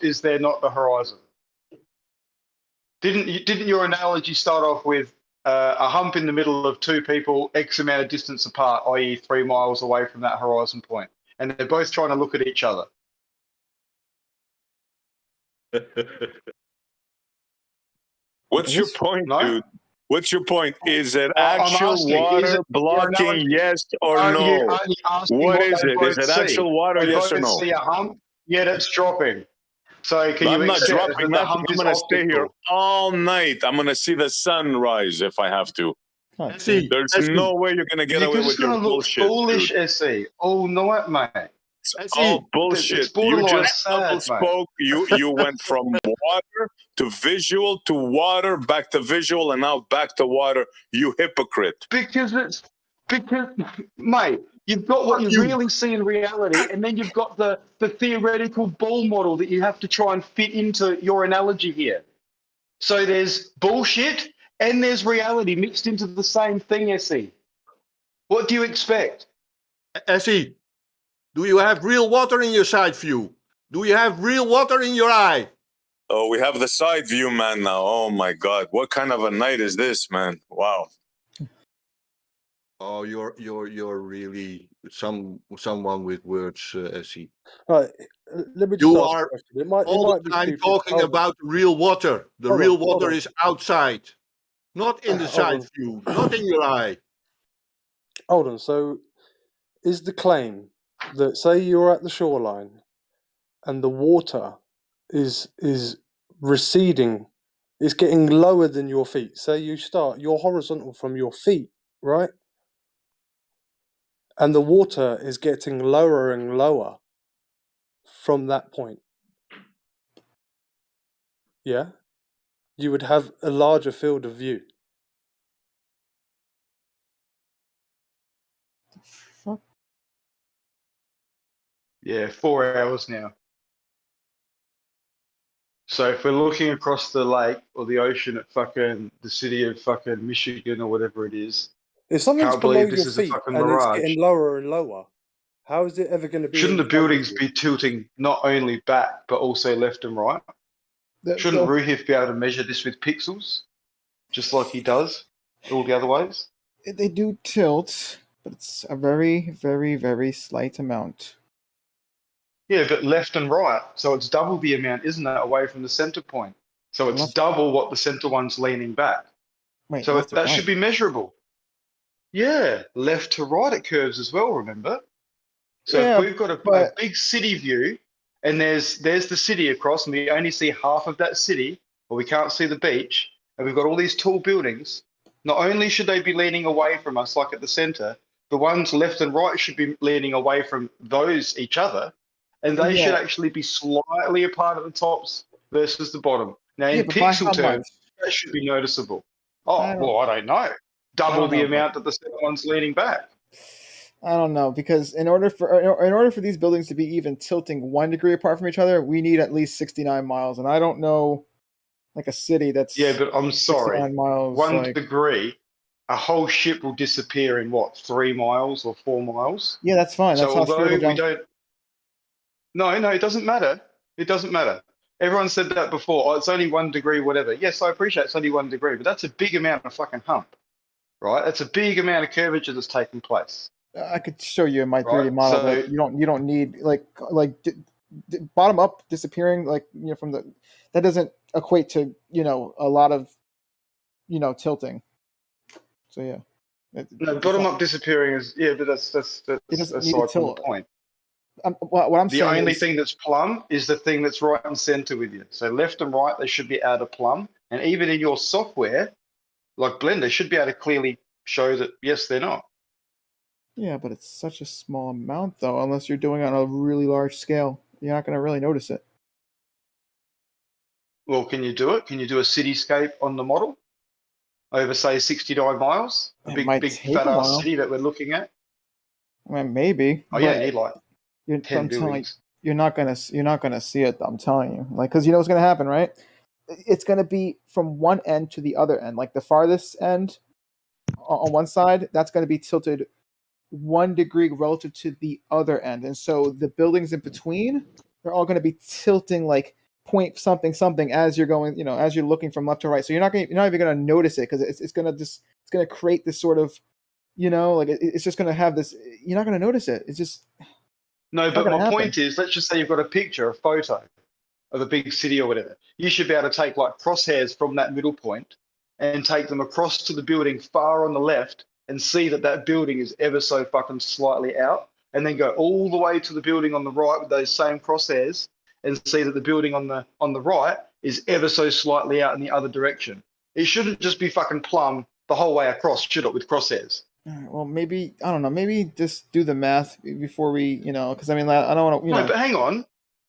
is there not the horizon? Didn't your analogy start off with a hump in the middle of two people X amount of distance apart, i.e. 3 miles away from that horizon point, and they're both trying to look at each other? What's your point, dude? What's your point? Is it I'm actual asking, water is it- blocking, you're not- yes or Are you no? only asking What is they it? Is both it see? actual water, They yes or both no? see a hump, yet it's dropping. So can you I'm not accept that dropping the nothing. hump I'm is going to stay here optical? all night. I'm going to see the sun rise if I have to. SE, There's SE, no way you're going to get You're away just with your going to look bullshit, foolish, dude. SE, all night, mate. It's SE, all it's bullshit. You borderline just sad, double mate. spoke. You went from water to visual to water, back to visual, and now back to water. You hypocrite. Because, mate, you've got what you really see in reality, and then you've got the theoretical ball model that you have to try and fit into your analogy here. So there's bullshit and there's reality mixed into the same thing, SE. What do you expect? SE, do you have real water in your side view? Do you have real water in your eye? Oh, we have the side view, man, now. Oh, my God. What kind of a night is this, man? Wow. Oh, you're really someone with words, SE. Right. Let me just You ask a are question. It might all the be time stupid. talking Hold on. about real water. The Hold real on, hold water on. is outside, not in the Hold side on. view, not in your eye. Hold on. So, is the claim that say you're at the shoreline and the water is receding, it's getting lower than your feet. Say you're horizontal from your feet, right? And the water is getting lower and lower from that point. Yeah? You would have a larger field of view. Yeah, 4 hours now. So if we're looking across the lake or the ocean at fucking the city of fucking Michigan or whatever it is, If something's can't below believe your this is a feet fucking and it's mirage. getting lower and lower, how is it ever going to be Shouldn't in the front of buildings you? be tilting not only back but also left and right? Shouldn't Ruhif be able to measure this with pixels, just like he does all the other ways? They do tilt, but it's a very, very, very slight amount. Yeah, but left and right, so it's double the amount, isn't it, away from the center point? So it's double what the center one's leaning back. Wait, So left to that right. should be measurable. Yeah, left to right it curves as well, remember? So Yeah, if we've got a but big city view and there's the city across and we only see half of that city, or we can't see the beach, and we've got all these tall buildings, not only should they be leaning away from us like at the center, the ones left and right should be leaning away from those each other, and they should yeah, actually be slightly apart at the tops versus the bottom. Now yeah, in but by pixel how much? terms, that should be noticeable. I Oh, don't, well, I don't know. I Double don't the know, bro. amount that the second one's leaning back. I don't know, because in order for these buildings to be even tilting 1 degree apart from each other, we need at least 69 miles, and I don't know, like a city that's Yeah, but I'm sorry. 69 miles. 1 Like, degree, a whole ship will disappear in what, 3 miles or 4 miles? yeah, that's fine. So That's how although spherical we jump. don't, no, it doesn't matter. It doesn't matter. Everyone said that before. Oh, it's only 1 degree, whatever. Yes, I appreciate it's only 1 degree, but that's a big amount of fucking hump, right? That's a big amount of curvature that's taking place. I could show you in my 3D Right, model so- that you don't need bottom up disappearing, like, you know, from the, that doesn't equate to, you know, a lot of, you know, tilting. So yeah. No, bottom up disappearing is, yeah, but that's doesn't need to aside from the tilt. point. What I'm The saying only is, thing that's plumb is the thing that's right and center with you. So left and right, they should be out of plumb. And even in your software, like Blender, should be able to clearly show that, yes, they're not. yeah, but it's such a small amount though, unless you're doing it on a really large scale. You're not going to really notice it. Well, can you do it? Can you do a cityscape on the model over, say, 69 miles? A It might big take fat a ass while. city that we're looking at? I mean, maybe. Oh, yeah, but you need like you're, 10 I'm telling you, buildings. you're not gonna see it. I'm telling you, like, because you know what's gonna happen, right? It's gonna be from one end to the other end. Like the farthest end on one side, that's gonna be tilted 1 degree relative to the other end, and so the buildings in between, they're all gonna be tilting like point something something as you're going, you know, as you're looking from left to right. So you're not even gonna notice it because it's gonna create this sort of, you know, like it's just gonna have this. You're not gonna notice it. It's just No, not but gonna my happen. point is, let's just say you've got a picture, a photo of a big city or whatever. You should be able to take like crosshairs from that middle point and take them across to the building far on the left and see that that building is ever so fucking slightly out, and then go all the way to the building on the right with those same crosshairs and see that the building on the right is ever so slightly out in the other direction. It shouldn't just be fucking plumb the whole way across, should it, with crosshairs? All right, well, maybe I don't know. Maybe just do the math before we, because I mean, I don't want to, No, but hang on.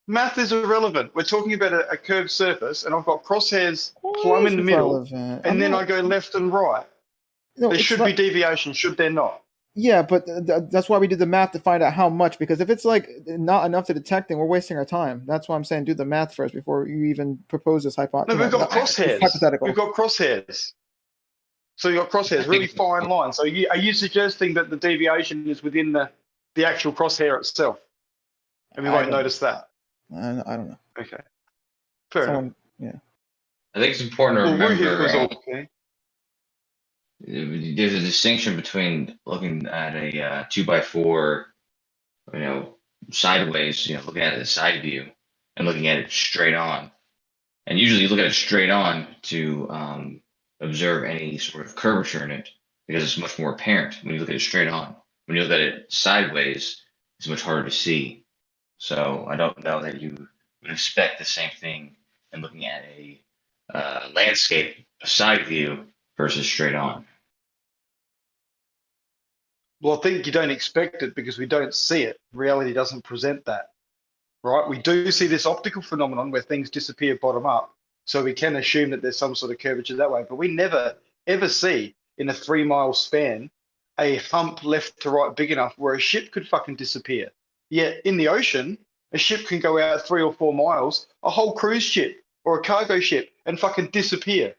Math is irrelevant. We're talking about a curved surface, and I've got crosshairs plumb in the middle, and then I go left and right. No, there it's should not- be deviation, should there not? Yeah, but that's why we did the math to find out how much. Because if it's like not enough to detect, then we're wasting our time. That's why I'm saying do the math first before you even propose this hypothesis. No, we've got crosshairs. Hypothetical. We've got crosshairs. So you've got crosshairs, really fine lines. So are you suggesting that the deviation is within the actual crosshair itself? And we won't notice that? I don't know. Okay. Fair enough. Yeah. I think it's important to Well, remember. was all okay. There's a distinction between looking at a 2x4, sideways, looking at it as a side view, and looking at it straight on. And usually you look at it straight on to observe any sort of curvature in it, because it's much more apparent when you look at it straight on. When you look at it sideways, it's much harder to see. So I don't know that you would expect the same thing in looking at a landscape, a side view, versus straight on. Well, I think you don't expect it because we don't see it. Reality doesn't present that, right? We do see this optical phenomenon where things disappear bottom up. So we can assume that there's some sort of curvature that way. But we never, ever see in a 3 mile span a hump left to right big enough where a ship could fucking disappear. Yet in the ocean, a ship can go out 3 or 4 miles, a whole cruise ship or a cargo ship, and fucking disappear.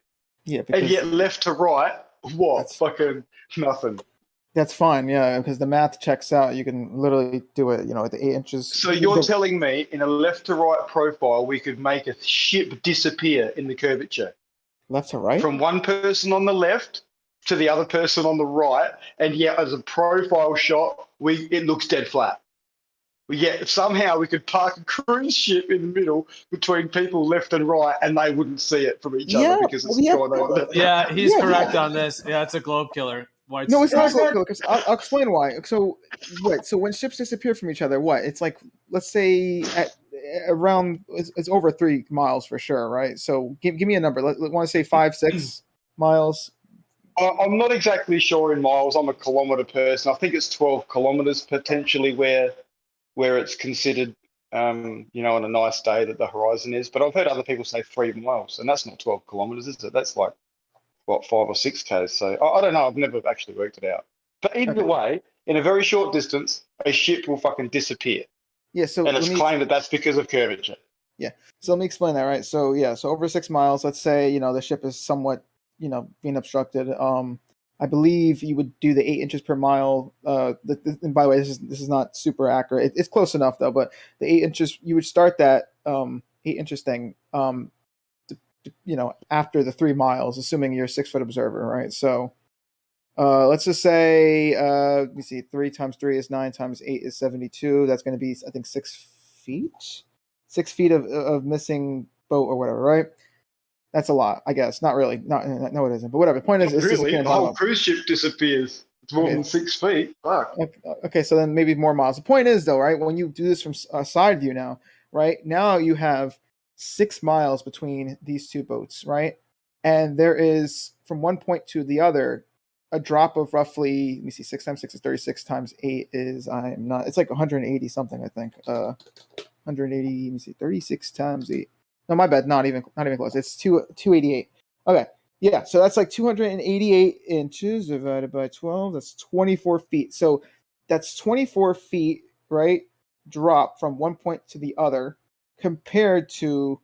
Yeah, And yet left to right, what? Fucking nothing. That's fine, yeah, because the math checks out. You can literally do it, at the 8 inches. So you're telling me in a left to right profile, we could make a ship disappear in the curvature? Left to right? From one person on the left to the other person on the right, and yet as a profile shot, it looks dead flat. Yet somehow we could park a cruise ship in the middle between people left and right, and they wouldn't see it from each other because it's gone over there. Yeah, he's correct on this. Yeah, it's a globe killer. White No, it's not space. globe killer. I'll explain why. So, so when ships disappear from each other, it's like, let's say at around it's over 3 miles for sure, right? So give me a number. Let want to say 5-6 miles. I'm not exactly sure in miles. I'm a kilometre person. I think it's 12 kilometres potentially where it's considered, on a nice day that the horizon is. But I've heard other people say 3 miles, and that's not 12 kilometres, is it? That's like, 5 or 6 Ks. So I don't know. I've never actually worked it out. But either way, in a very short distance, a ship will fucking disappear. Yeah. So and it's claimed that that's because of curvature. Yeah. So let me explain that, right? So so over 6 miles, let's say, the ship is somewhat, being obstructed. I believe you would do the 8 inches per mile. And by the way, this is not super accurate. It's close enough though. But the 8 inches, you would start that 8 inches thing, after the 3 miles, assuming you're a 6 foot observer, right? So let's just say, let me see, 3 times 3 is 9 times 8 is 72. That's going to be, I think, 6 feet. 6 feet of missing boat or whatever, right? That's a lot, I guess. Not really. No, it isn't. But whatever. The point is, it's Really, the whole cruise ship disappears. It's more than 6 feet. Fuck. Okay, so then maybe more miles. The point is, though, right? When you do this from a side view now, right? Now you have 6 miles between these two boats, right? And there is, from one point to the other, a drop of roughly, let me see, 6 times 6 is 36 times 8 is, it's like 180 something, I think. 180, let me see, 36 times 8. No, my bad, not even close. It's 288. Okay, yeah, so that's like 288 inches divided by 12. That's 24 feet. So that's 24 feet, right? Drop from one point to the other, compared to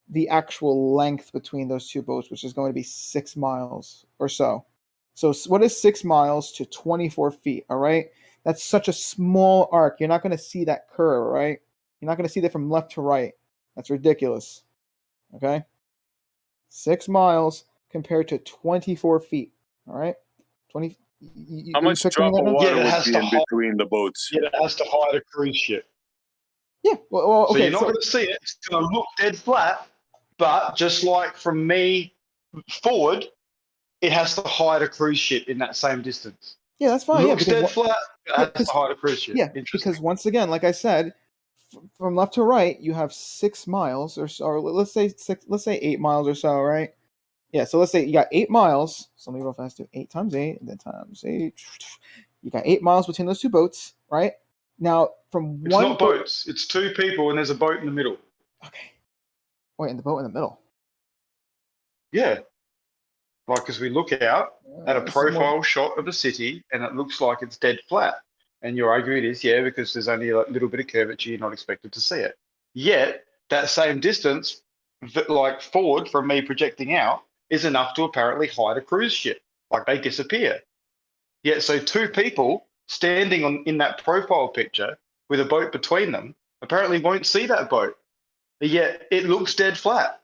the actual length between those two boats, which is going to be 6 miles or so. So what is 6 miles to 24 feet? All right, that's such a small arc. You're not going to see that curve, right? You're not going to see that from left to right. That's ridiculous. Okay, 6 miles compared to 24 feet. All right, 20. How much drop of water would be in between the boats? Yeah, it has to hide a cruise ship. Yeah, well okay. So you're not going to see it. It's going to look dead flat, but just like from me forward, it has to hide a cruise ship in that same distance. Yeah, that's fine. Looks Yeah, dead flat. It has to hide a cruise ship. Yeah, because once again, like I said, from left to right, you have 6 miles or so, or let's say 8 miles or so, right? Yeah, so let's say you got 8 miles. So let me real fast do 8 times 8, and then times 8. You got 8 miles between those two boats, right? Now, from It's one not boats. It's 2 people and there's a boat in the middle. Wait, and the boat in the middle. Yeah. Like, as we look out at a this is more- profile shot of the city and it looks like it's dead flat. And your argument is, yeah, because there's only a little bit of curvature, you're not expected to see it. Yet, that same distance, like forward from me projecting out, is enough to apparently hide a cruise ship. Like, they disappear. Yet, so 2 people standing in that profile picture with a boat between them apparently won't see that boat. Yet, it looks dead flat.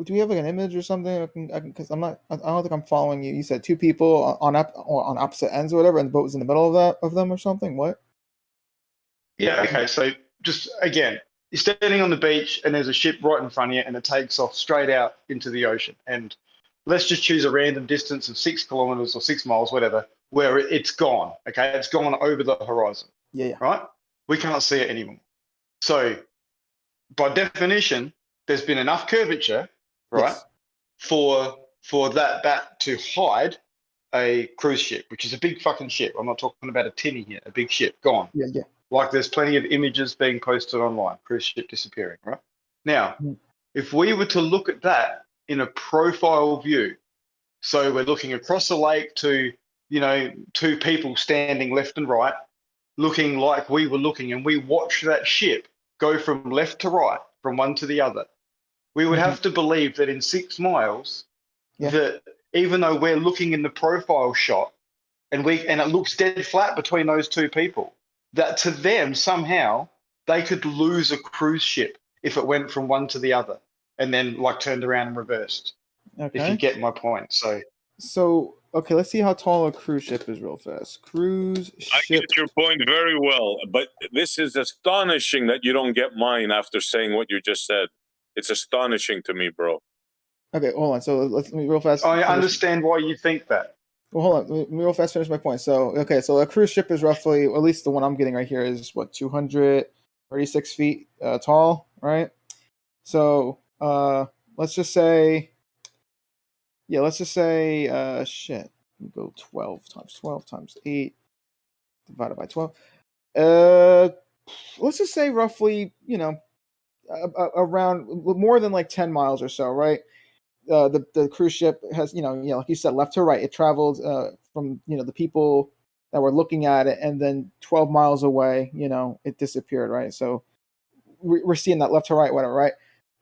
Do we have like an image or something? Because I don't think I'm following you. You said 2 people on opposite ends or whatever, and the boat was in the middle of them or something. What? Yeah. Okay. So just again, you're standing on the beach and there's a ship right in front of you, and it takes off straight out into the ocean. And let's just choose a random distance of 6 kilometers or 6 miles, whatever, where it's gone. Okay, it's gone over the horizon. Yeah. Right. We can't see it anymore. So by definition, there's been enough curvature, right, for that to hide a cruise ship, which is a big fucking ship. I'm not talking about a tinny here, a big ship gone. Yeah. Like, there's plenty of images being posted online, cruise ship disappearing, right? Now, if we were to look at that in a profile view, so we're looking across the lake to, 2 people standing left and right, looking like we were looking, and we watch that ship go from left to right, from one to the other, we would have to believe that in 6 miles, that even though we're looking in the profile shot and it looks dead flat between those 2 people, that to them somehow they could lose a cruise ship if it went from one to the other and then like turned around and reversed. If you Okay. get my point. So okay, let's see how tall a cruise ship is real fast. Cruise I ship. get your point very well, but this is astonishing that you don't get mine after saying what you just said. It's astonishing to me, bro. Okay, hold on. So let me real fast. I understand why you think that. Well, hold on. Let me real fast finish my point. So, okay, so a cruise ship is roughly, at least the one I'm getting right here is what, 236 feet tall, right? So, let's just say, shit. We go 12 times 8 divided by 12. Let's just say roughly, around more than like 10 miles or so, right? The cruise ship has, like you said, left to right. It traveled from, the people that were looking at it, and then 12 miles away, it disappeared, right? So we're seeing that left to right, whatever, right?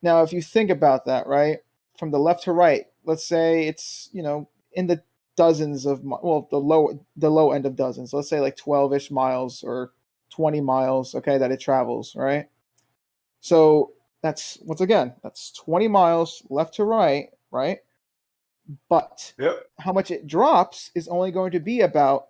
Now, if you think about that, right, from the left to right, let's say it's, in the dozens of, the low end of dozens. Let's say like 12-ish miles or 20 miles, okay, that it travels, right? So that's, once again, that's 20 miles left to right, right? But how much it drops is only going to be about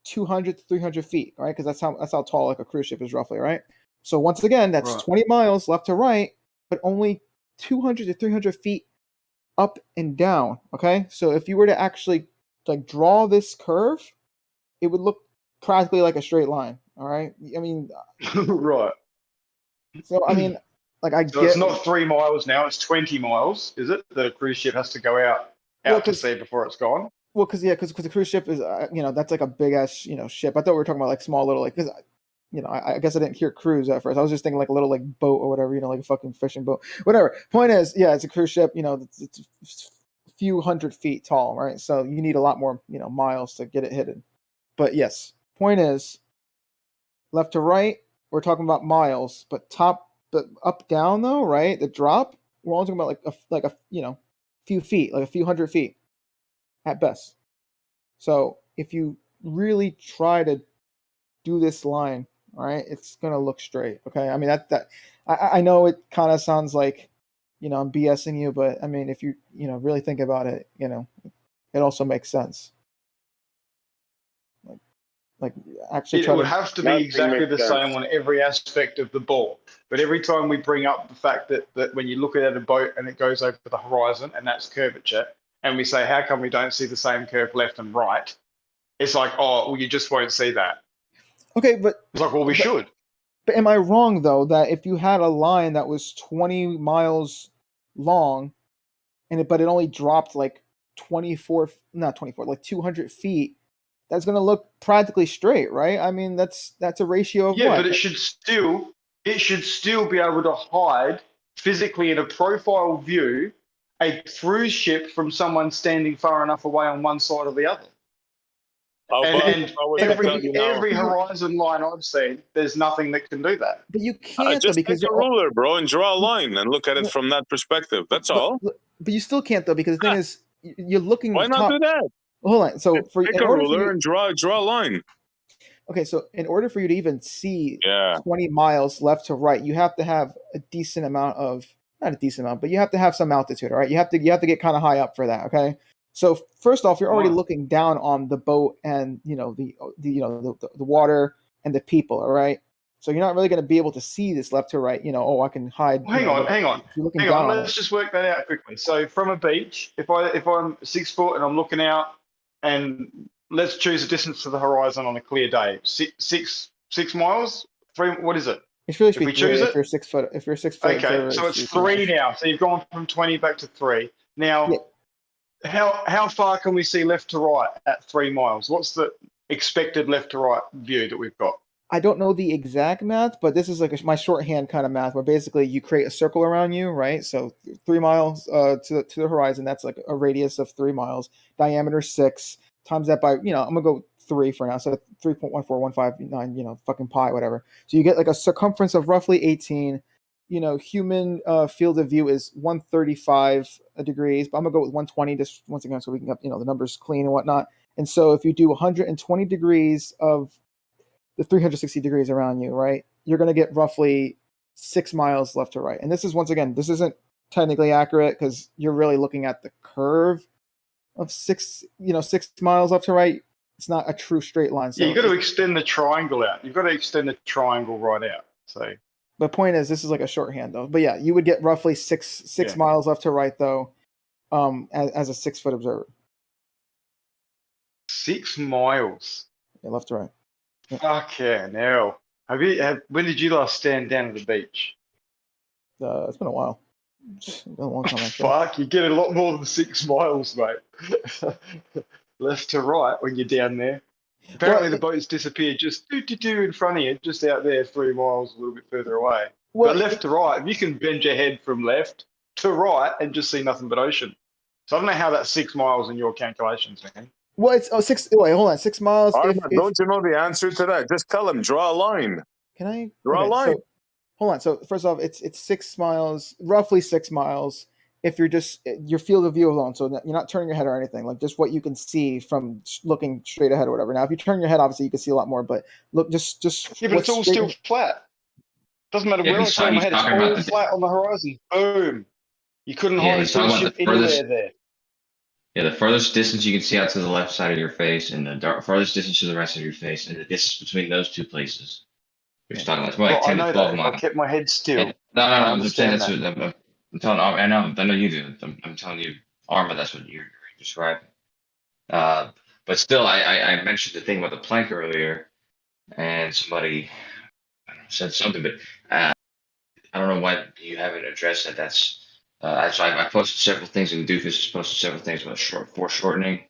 200 to 300 feet, right? Because that's how tall like a cruise ship is roughly, right? So once again, that's 20 miles left to right, but only 200 to 300 feet up and down, okay? So if you were to actually like draw this curve, it would look practically like a straight line, all right? I mean, right. So I mean, like So it's not 3 miles now; it's 20 miles, is it? The cruise ship has to go out to sea before it's gone. Well, because the cruise ship is, that's like a big ass, ship. I thought we were talking about like small little, like, because, I guess I didn't hear cruise at first. I was just thinking like a little like boat or whatever, like a fucking fishing boat, whatever. Point is, yeah, it's a cruise ship. It's a few hundred feet tall, right? So you need a lot more, miles to get it hidden. But yes, point is, left to right, we're talking about miles, but up down though, right? The drop, we're only talking about like a few feet, like a few hundred feet at best. So if you really try to do this line, all right, it's gonna look straight. Okay, I mean I know it kind of sounds like I'm BSing you, but I mean if you really think about it, it also makes sense. Like actually, it would have to be exactly the same on every aspect of the ball. But every time we bring up the fact that when you look at a boat and it goes over the horizon and that's curvature, and we say, how come we don't see the same curve left and right? It's like, oh, well, you just won't see that. Okay, but it's like, well, we should. But am I wrong though that if you had a line that was 20 miles long, but it only dropped like 200 feet, that's going to look practically straight, right? I mean, that's a ratio of Yeah, what? but it should still be able to hide physically in a profile view a cruise ship from someone standing far enough away on one side or the other. And every horizon line I've seen, there's nothing that can do that. But you can't just though, because take a ruler, bro, and draw a line and look at it from that perspective. That's all. But you still can't though, because the thing is, you're looking. Why not do that? Hold on. So Take a ruler and draw a line. Okay, so in order for you to even see 20 miles left to right, you have to have a decent amount of, not a decent amount, but you have to have some altitude, all right? You have to get kind of high up for that, okay? So first off, you're already looking down on the boat and the water and the people, all right? So you're not really going to be able to see this left to right. I can hide. Hang on. You're looking down on Let's just work that out quickly. So from a beach, if I'm 6 foot and I'm looking out, and let's choose a distance to the horizon on a clear day, 6 miles, 3. What is it? It's really if we choose it, if you're 6 foot. If you're 6 foot. Okay, so it's 3 now. So you've gone from 20 back to 3. Now, how far can we see left to right at 3 miles? What's the expected left to right view that we've got? I don't know the exact math, but this is like my shorthand kind of math, where basically you create a circle around you, right? So 3 miles to the horizon, that's like a radius of 3 miles, diameter 6, times that by, I'm gonna go 3 for now, so 3.14159, fucking pi, whatever. So you get like a circumference of roughly 18. Human field of view is 135 degrees, but I'm gonna go with 120 just once again so we can get the numbers clean and whatnot. And so if you do 120 degrees of the 360 degrees around you, right, you're going to get roughly 6 miles left to right. And this is, once again, this isn't technically accurate because you're really looking at the curve of 6 miles left to right. It's not a true straight line. So you've got to extend the triangle out. You've got to extend the triangle right out. So the point is, this is like a shorthand though. But yeah, you would get roughly six miles left to right though, as a 6 foot observer. 6 miles. Yeah, left to right. Fuck yeah, now. When did you last stand down at the beach? It's been a while. It's been a long time. Fuck, you get a lot more than 6 miles, mate. Left to right when you're down there. Apparently the boats disappear just in front of you, just out there 3 miles a little bit further away. But left to right, if you can bend your head from left to right and just see nothing but ocean. So I don't know how that's 6 miles in your calculations, man. Well, it's 6. Wait, hold on. 6 miles. Don't you know the answer to that? Just tell him, draw a line. Can I draw a line? So, hold on. So first off, it's 6 miles, roughly 6 miles. If you're just your field of view alone, so you're not turning your head or anything, like just what you can see from looking straight ahead or whatever. Now, if you turn your head, obviously you can see a lot more. But look, just yeah, but it's all still flat. Doesn't matter where I turn my head; it's all flat on the horizon. Boom! You couldn't hardly see a ship anywhere there. Yeah, the furthest distance you can see out to the left side of your face, and the farthest distance to the right side of your face, and the distance between those two places. You're talking about it's more like 10 to 12 miles. I kept my head still. Yeah. No, I'm just saying that's what I'm telling. I know you do. I'm telling you, Arma, that's what you're describing. But still, I mentioned the thing about the plank earlier, and somebody said something, but I don't know why you haven't addressed that. That's so I posted several things, and Doofus has posted several things about foreshortening.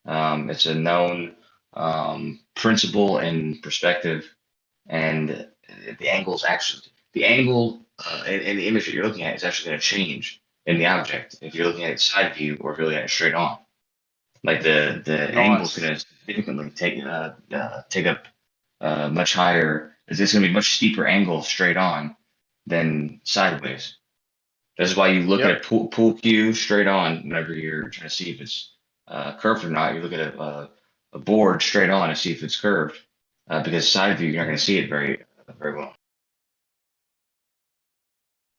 It's a known principle and perspective, and the angle and the image that you're looking at is actually going to change in the object if you're looking at it side view or if you're looking at it straight on. Like the angle is going to significantly take up much higher. It's going to be a much steeper angle straight on than sideways. That's why you look at a pool cue straight on whenever you're trying to see if it's curved or not. You look at a board straight on to see if it's curved, because side view you're not going to see it very well.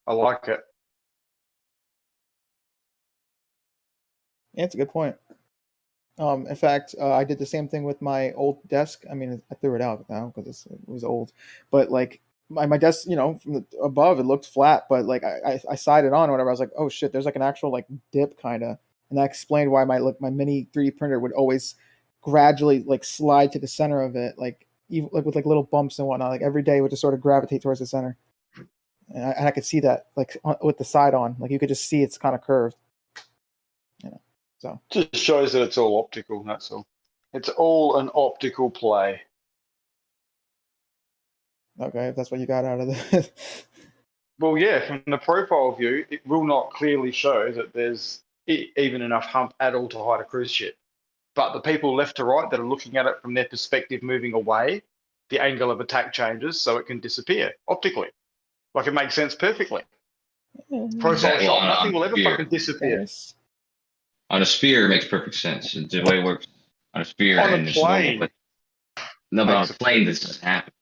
I like it. Yeah, it's a good point. In fact, I did the same thing with my old desk. I mean, I threw it out now because it was old, but like my desk, from the above, it looked flat, but like I sided on or whatever. I was like, oh shit, there's like an actual like dip kind of, and that explained why my mini 3D printer would always gradually like slide to the center of it, like even like with like little bumps and whatnot. Like every day would just sort of gravitate towards the center, and I could see that like with the side on, like you could just see it's kind of curved. So just shows that it's all optical. That's all. It's all an optical play. okay, if that's what you got out of this. Well, yeah, from the profile view, it will not clearly show that there's even enough hump at all to hide a cruise ship. But the people left to right that are looking at it from their perspective moving away, the angle of attack changes so it can disappear optically. Like it makes sense perfectly. Profile shot, nothing will ever fucking disappear. On a sphere, it makes perfect sense. It's the way it works on a sphere. On a and it's normal, plane. but no, but on a plane, this doesn't happen.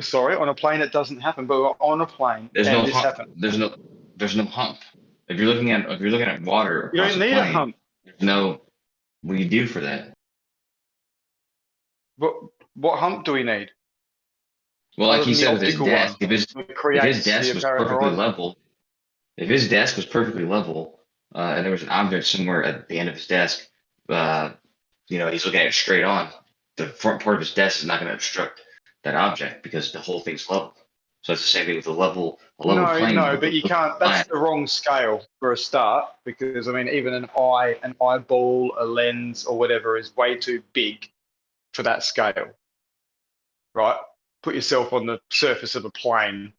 Sorry, on a plane it doesn't happen, but on a plane, There's no this hump. happens. There's no hump. If you're looking at water, You don't across need plane, a hump. There's no. What do you do for that? What hump do we need? Well, like Other he than said the with his optical desk, one, if his that creates desk the was apparent perfectly horizon. level, if his desk was perfectly level, and there was an object somewhere at the end of his desk, he's looking at it straight on, the front part of his desk is not going to obstruct that object because the whole thing's level. So it's the same thing with a level plane. No, but you can't. That's the wrong scale for a start because I mean, even an eyeball, a lens, or whatever is way too big for that scale, right? Put yourself on the surface of a plane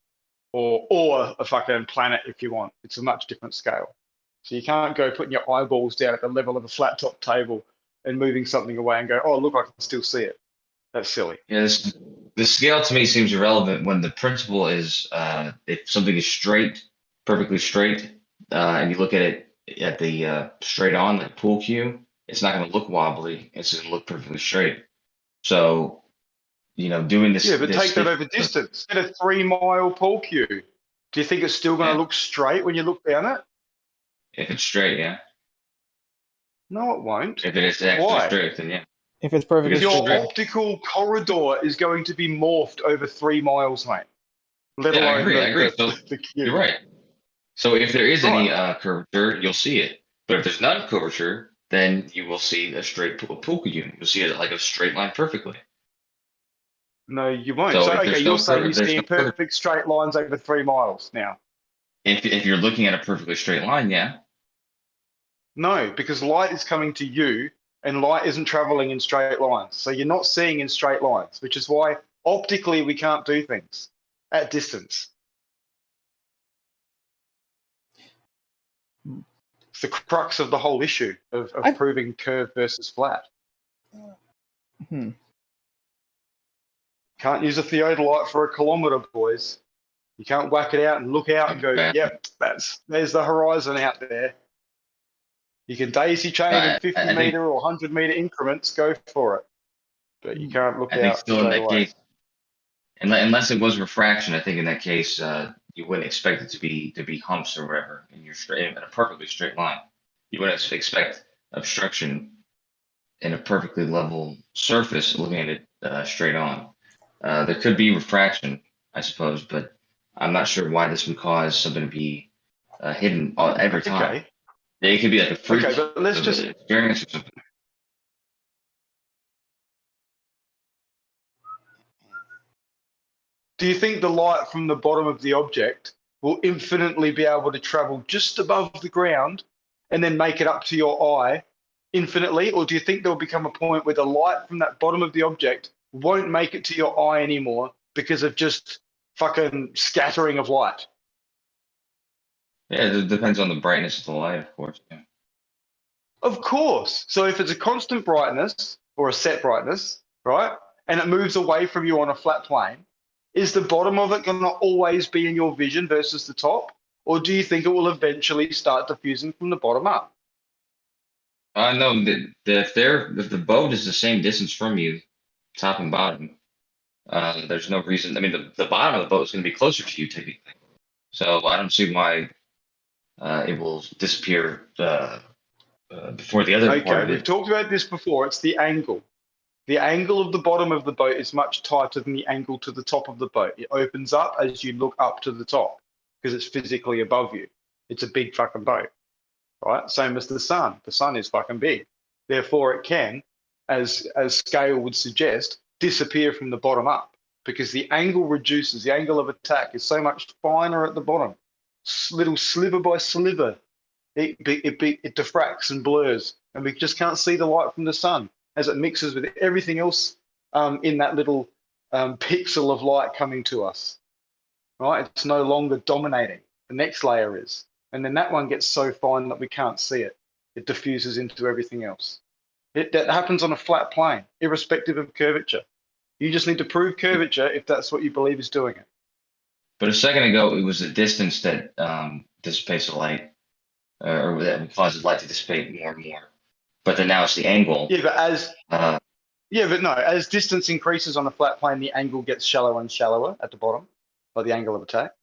or a fucking planet if you want. It's a much different scale. So you can't go putting your eyeballs down at the level of a flat top table and moving something away and go, oh look, I can still see it. That's silly. Yeah, the scale to me seems irrelevant when the principle is if something is straight, perfectly straight, and you look at it at the straight on, like pool cue, it's not going to look wobbly. It's going to look perfectly straight. So, doing this. Yeah, but take that over distance. Get a 3 mile pool cue. Do you think it's still going to look straight when you look down it? If it's straight, yeah. No, it won't. If it is actually straight, then yeah. If it's perfectly Because your straight. optical corridor is going to be morphed over 3 miles, mate. Let alone I agree. So the cue. you're right. So if there is any curvature, you'll see it. But if there's none curvature, then you will see a straight pool cue. You'll see it like a straight line perfectly. No, you won't. So So, if okay, there's you're no saying curve- you're there's seeing no curve- perfect straight lines over 3 miles now. If you're looking at a perfectly straight line, yeah. No, because light is coming to you and light isn't traveling in straight lines. So you're not seeing in straight lines, which is why optically we can't do things at distance. It's the crux of the whole issue of proving curve versus flat. Can't use a theodolite for a kilometre, boys. You can't whack it out and look out and go, yep, there's the horizon out there. You can daisy chain in 50 metre or 100 metre increments, go for it. But you can't look I think out still in straight that away. case, unless it was refraction, I think in that case you wouldn't expect it to be humps or whatever in a perfectly straight line. You wouldn't expect obstruction in a perfectly level surface looking at it straight on. There could be refraction, I suppose, but I'm not sure why this would cause something to be hidden every time. Okay. It could be like a freak but let's just experience or something. Do you think the light from the bottom of the object will infinitely be able to travel just above the ground and then make it up to your eye infinitely? Or do you think there'll become a point where the light from that bottom of the object won't make it to your eye anymore because of just fucking scattering of light? Yeah, it depends on the brightness of the light, of course. Yeah. Of course. So if it's a constant brightness or a set brightness, right, and it moves away from you on a flat plane, is the bottom of it going to always be in your vision versus the top? Or do you think it will eventually start diffusing from the bottom up? No, if the boat is the same distance from you, top and bottom, there's no reason. I mean, the bottom of the boat is going to be closer to you, technically. So I don't see why it will disappear before the other part of Okay, it. we've talked about this before. It's the angle. The angle of the bottom of the boat is much tighter than the angle to the top of the boat. It opens up as you look up to the top because it's physically above you. It's a big fucking boat, right? Same as the sun. The sun is fucking big. Therefore, it can as scale would suggest, disappear from the bottom up, because the angle reduces, the angle of attack is so much finer at the bottom. Little sliver by sliver, it diffracts and blurs, and we just can't see the light from the sun as it mixes with everything else in that little pixel of light coming to us. Right? It's no longer dominating. The next layer is. And then that one gets so fine that we can't see it. It diffuses into everything else. That happens on a flat plane, irrespective of curvature. You just need to prove curvature if that's what you believe is doing it. But a second ago, it was the distance that dissipates the light, or that causes light to dissipate more and more. But then now it's the angle. Yeah, but as distance increases on a flat plane, the angle gets shallower and shallower at the bottom, by the angle of attack.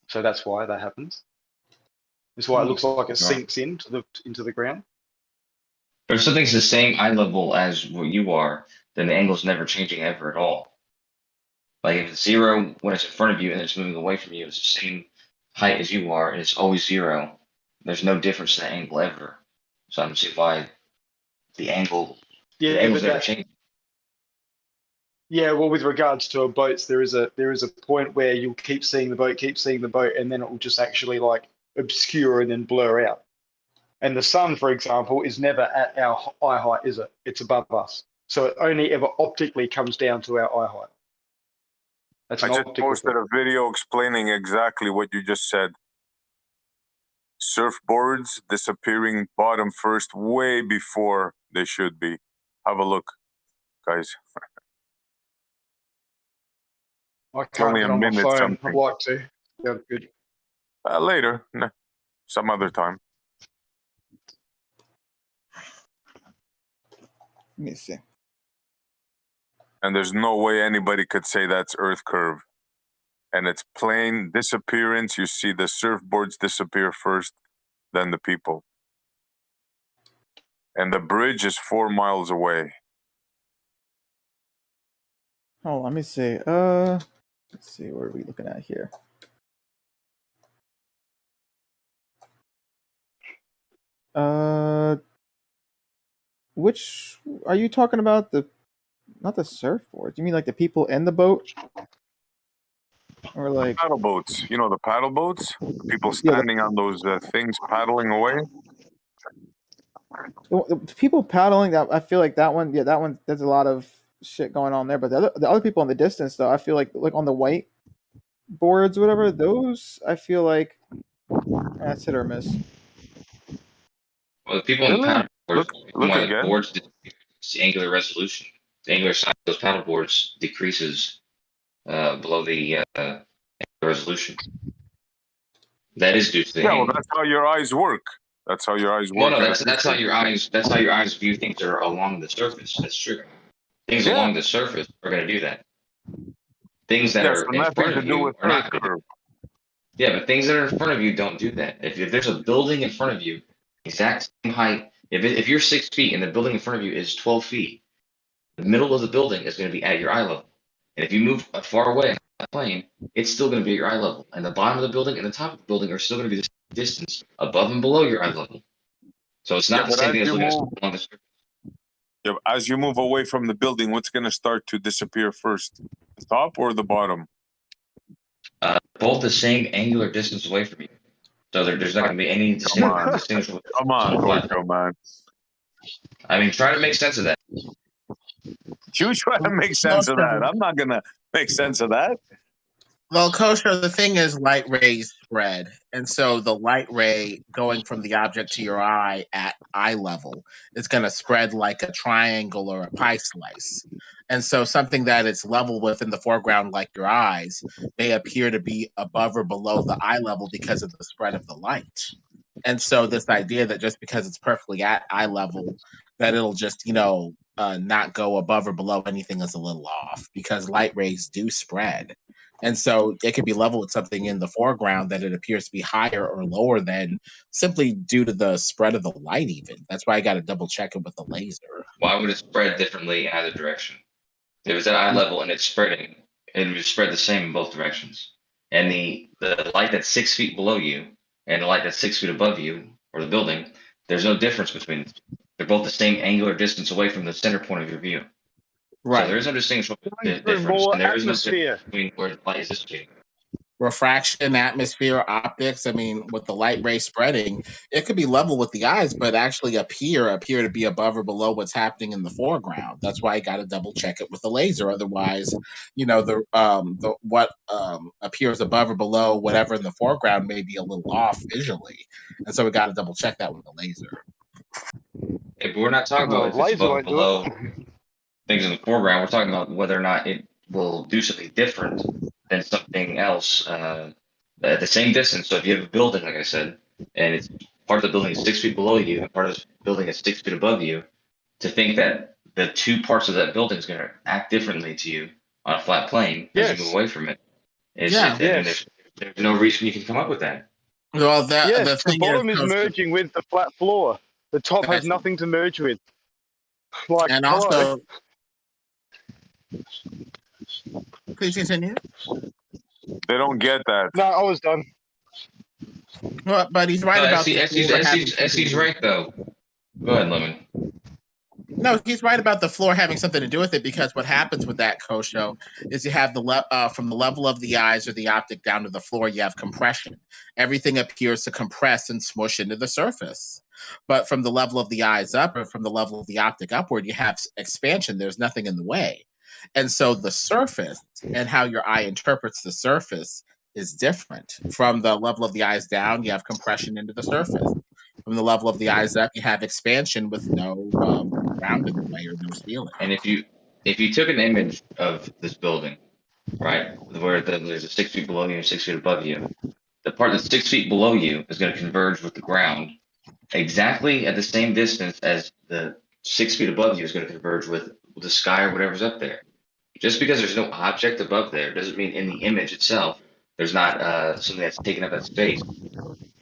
So that's why that happens. That's why it looks like it sinks into the ground. But if something's the same eye level as what you are, then the angle's never changing ever at all. Like if it's 0 when it's in front of you and it's moving away from you, it's the same height as you are, and it's always 0. There's no difference in the angle ever. So I don't see why the angle's never changing. Yeah, well, with regards to boats, there is a point where you'll keep seeing the boat, and then it will just actually like obscure and then blur out. And the sun, for example, is never at our eye height, is it? It's above us. So it only ever optically comes down to our eye height. That's I just posted a video explaining exactly what you just said. Surfboards disappearing bottom first way before they should be. Have a look, guys. I can't only get a on my minute phone. something. I'd like to. Yeah, good. Later, some other time. Let me see. And there's no way anybody could say that's Earth curve. And it's plain disappearance. You see the surfboards disappear first, then the people. And the bridge is 4 miles away. Oh, let me see. Let's see. What are we looking at here? Which are you talking about? Not the surfboard. You mean like the people in the boat? Or like paddle boats? You know the paddle boats? The people standing on those things paddling away. The people paddling. That I feel like that one. Yeah, that one. There's a lot of shit going on there. But the other people in the distance, though, I feel like on the white boards, whatever. Those I feel like that's hit or miss. Well, the people in the paddle boards, the boards, it's the angular resolution. The angular size of those paddle boards decreases below the resolution. That is due to the well, that's how your eyes work. That's how your eyes work. No, that's how your eyes. That's how your eyes view things that are along the surface. That's true. Things along the surface are going to do that. Things that are in front of you are not going to. Yeah, but things that are in front of you don't do that. If there's a building in front of you, exact same height. If you're 6 feet and the building in front of you is 12 feet, the middle of the building is going to be at your eye level. And if you move far away on the plane, it's still going to be at your eye level. And the bottom of the building and the top of the building are still going to be the distance above and below your eye level. So it's not the same thing as looking along the surface. Yeah, as you move away from the building, what's going to start to disappear first? The top or the bottom? Both the same angular distance away from you. So there's not going to be any distinguishable. Come on, Coco, man. I mean, try to make sense of that. You try to make sense of that. I'm not going to make sense of that. Well, Kosher, the thing is light rays spread. And so the light ray going from the object to your eye at eye level is going to spread like a triangle or a pie slice. And so something that is level within the foreground, like your eyes, may appear to be above or below the eye level because of the spread of the light. And so this idea that just because it's perfectly at eye level, that it'll just, not go above or below anything is a little off, because light rays do spread. And so it could be level with something in the foreground that it appears to be higher or lower than, simply due to the spread of the light even. That's why I got to double check it with the laser. Why would it spread differently in either direction? If it's at eye level and it's spreading, it would spread the same in both directions. And the light that's 6 feet below you and the light that's 6 feet above you, or the building, there's no difference between them. They're both the same angular distance away from the center point of your view. Right. So there is no distinguishable Going through difference, more and there is no atmosphere. difference between where the light is dissipating. Refraction, atmosphere, optics. I mean, with the light ray spreading, it could be level with the eyes, but actually appear to be above or below what's happening in the foreground. That's why you got to double check it with the laser. Otherwise, you know, the what appears above or below whatever in the foreground may be a little off visually, and so we got to double check that with the laser. But we're not talking about if it's above or below things in the foreground. We're talking about whether or not it will do something different than something else at the same distance. So if you have a building, like I said, and it's part of the building is 6 feet below you and part of the building is 6 feet above you, to think that the two parts of that building is going to act differently to you on a flat plane as you move away from it. There's no reason you can come up with that. Well, the bottom is merging with the flat floor. The top has nothing to merge with. Like, and also, please continue. They don't get that. No, I was done. Well, but he's right about SC's right though. Go ahead, Lemon. No, he's right about the floor having something to do with it, because what happens with that, Kosho, is you have from the level of the eyes or the optic down to the floor, you have compression. Everything appears to compress and smush into the surface. But from the level of the eyes up or from the level of the optic upward, you have expansion. There's nothing in the way. And so the surface and how your eye interprets the surface is different. From the level of the eyes down, you have compression into the surface. From the level of the eyes up, you have expansion with no ground in the way or no ceiling. And if you took an image of this building, right, where there's a 6 feet below you and 6 feet above you, the part that's 6 feet below you is going to converge with the ground exactly at the same distance as the 6 feet above you is going to converge with the sky or whatever's up there. Just because there's no object above there doesn't mean in the image itself there's not something that's taking up that space.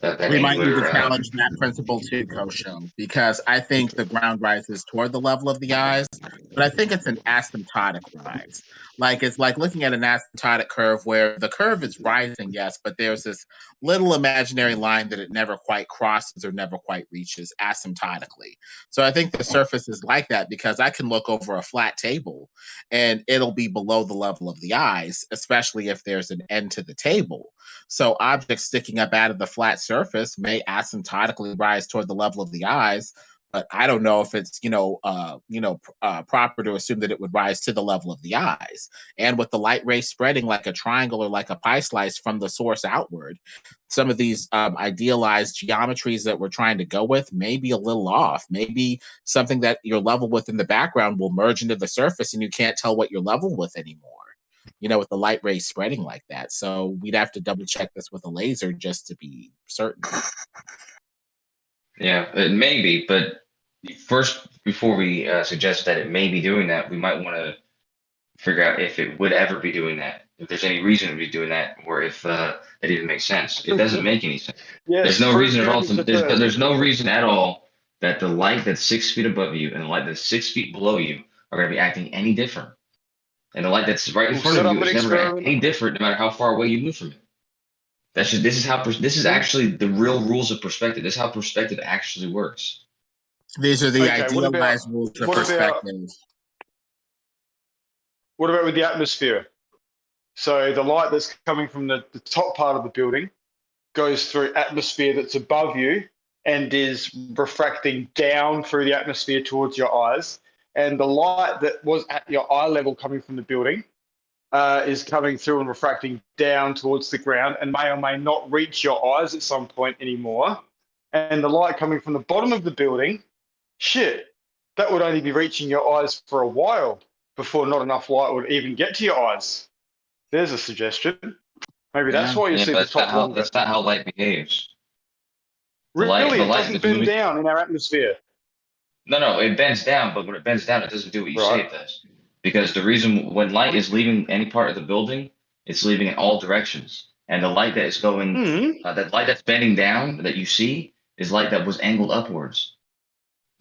We might need to challenge that principle too, Kosho, because I think the ground rises toward the level of the eyes, but I think it's an asymptotic rise. Like it's like looking at an asymptotic curve where the curve is rising, yes, but there's this little imaginary line that it never quite crosses or never quite reaches asymptotically. So I think the surface is like that, because I can look over a flat table and it'll be below the level of the eyes, especially if there's an end to the table. So objects sticking up out of the flat surface may asymptotically rise toward the level of the eyes, but I don't know if it's proper to assume that it would rise to the level of the eyes. And with the light ray spreading like a triangle or like a pie slice from the source outward, some of these idealized geometries that we're trying to go with may be a little off. Maybe something that you're level with in the background will merge into the surface and you can't tell what you're level with anymore, with the light ray spreading like that. So we'd have to double check this with a laser just to be certain. Yeah, it may be, but first, before we suggest that it may be doing that, we might want to figure out if it would ever be doing that, if there's any reason to be doing that, or if it even makes sense. It doesn't make any sense. Yes, there's no reason at all. There's no reason at all that the light that's 6 feet above you and the light that's 6 feet below you are going to be acting any different. And the light that's right in front of you is never going to act any different, no matter how far away you move from it. This is actually the real rules of perspective. This is how perspective actually works. These are the idealized rules of perspective. What about with the atmosphere? So the light that's coming from the top part of the building goes through atmosphere that's above you and is refracting down through the atmosphere towards your eyes. And the light that was at your eye level coming from the building is coming through and refracting down towards the ground and may or may not reach your eyes at some point anymore. And the light coming from the bottom of the building, that would only be reaching your eyes for a while before not enough light would even get to your eyes. There's a suggestion. Maybe that's why you see the top longer. That's not how light behaves. Really? It doesn't bend down in our atmosphere. No, it bends down, but when it bends down, it doesn't do what you say it does. Because the reason when light is leaving any part of the building, it's leaving in all directions. And the light that is going, that light that's bending down that you see is light that was angled upwards.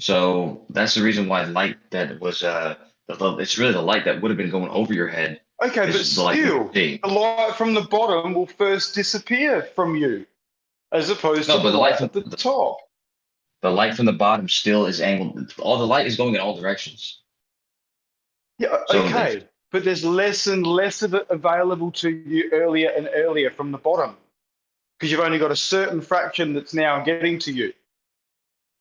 So that's the reason why light that was, it's really the light that would have been going over your head. Okay, but still, the light from the bottom will first disappear from you, as opposed to the light at the top. the light from the bottom still is angled. All the light is going in all directions. Yeah, So okay. But there's less and less of it available to you earlier and earlier from the bottom, because you've only got a certain fraction that's now getting to you.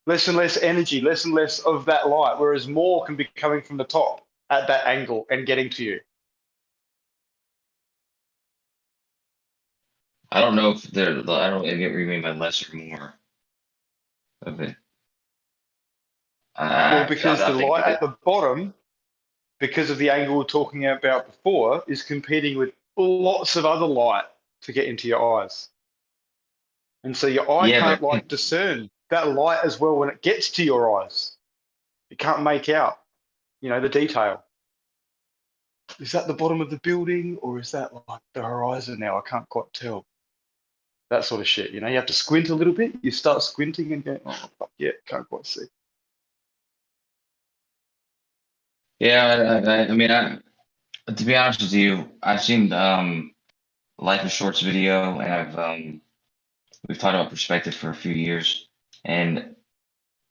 Less and less energy, less and less of that light, whereas more can be coming from the top at that angle and getting to you. I don't know if they're. I don't get what you mean by less or more of it. Well, because the I'm thinking light of at the bottom, because of the angle we were talking about before, is competing with lots of other light to get into your eyes. And so your eye Yeah, can't but like discern that light as well when it gets to your eyes. It can't make out, you know, the detail. Is that the bottom of the building or is that like the horizon now? I can't quite tell. That sort of shit, you know, you have to squint a little bit. You start squinting and go, oh, fuck yeah, can't quite see. yeah, I mean, to be honest with you, I've seen Life is Short's video, and we've talked about perspective for a few years, and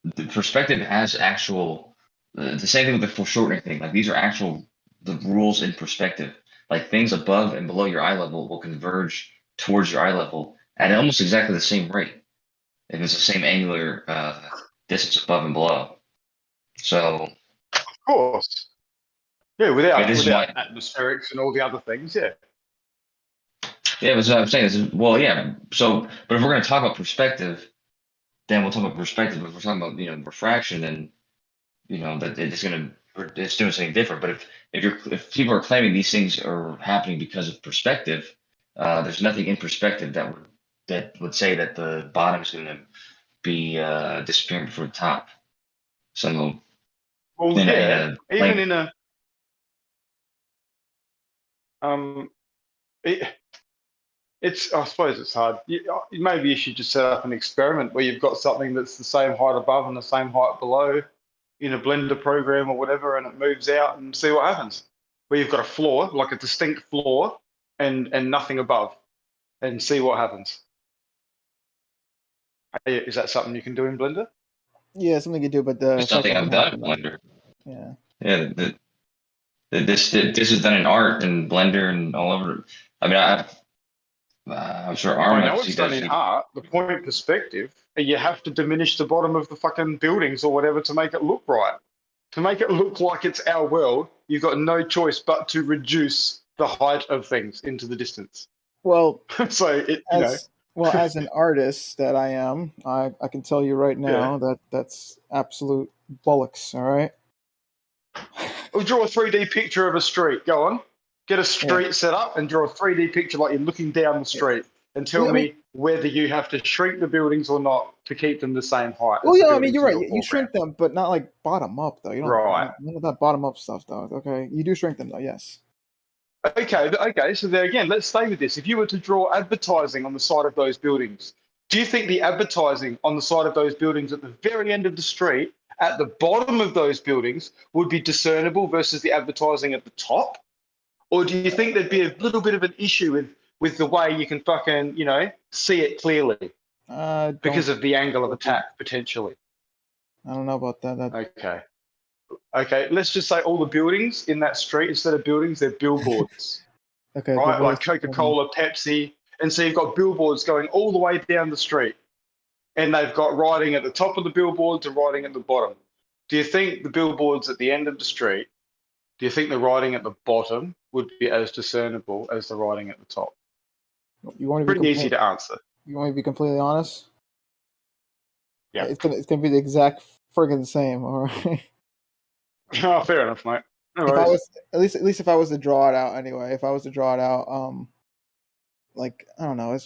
the perspective has actual the same thing with the foreshortening thing. Like these are actual the rules in perspective. Like things above and below your eye level will converge towards your eye level at almost exactly the same rate if it's the same angular distance above and below. So, of course, yeah, without I mean, atmospherics and all the other things, yeah. Yeah, that's what I'm saying. Well, yeah. So, but if we're going to talk about perspective, then we'll talk about perspective. If we're talking about refraction, then that it's doing something different. But if people are claiming these things are happening because of perspective, there's nothing in perspective that would say that the bottom is going to be disappearing before the top. So, Well, yeah, even in a it's I suppose it's hard. Maybe you should just set up an experiment where you've got something that's the same height above and the same height below in a Blender program or whatever, and it moves out and see what happens. Where you've got a floor, like a distinct floor, and nothing above, and see what happens. Is that something you can do in Blender? Yeah, something you do, but It's something I've done in Blender. Yeah. Yeah, this is done in art and Blender and all over. I mean, I'm sure I know Arm it's done in art. The point perspective, you have to diminish the bottom of the fucking buildings or whatever to make it look right. To make it look like it's our world, you've got no choice but to reduce the height of things into the distance. Well, so as an artist that I am, I can tell you right now that that's absolute bollocks. All right. We'll draw a 3D picture of a street. Go on. Get a street set up and draw a 3D picture like you're looking down the street and tell me whether you have to shrink the buildings or not to keep them the same height. Well, yeah, I mean, you're right. You shrink them, but not like bottom up, though. You don't right. None of that bottom up stuff, though. Okay. You do shrink them, though, yes. Okay. So there again, let's stay with this. If you were to draw advertising on the side of those buildings, do you think the advertising on the side of those buildings at the very end of the street, at the bottom of those buildings, would be discernible versus the advertising at the top? Or do you think there'd be a little bit of an issue with the way you can fucking, see it clearly? Because of the angle of attack, potentially. I don't know about that. Okay, let's just say all the buildings in that street, instead of buildings, they're billboards. Okay. Right, like Coca-Cola, Pepsi. And so you've got billboards going all the way down the street. And they've got writing at the top of the billboards and writing at the bottom. Do you think the billboards at the end of the street, do you think the writing at the bottom would be as discernible as the writing at the top? You want to Pretty easy to answer. You want me to be completely honest? Yeah. It's gonna be the exact friggin' same, all right? Oh, fair enough, mate. No if I worries. was at least if I was to draw it out anyway, if I was to draw it out, like I don't know,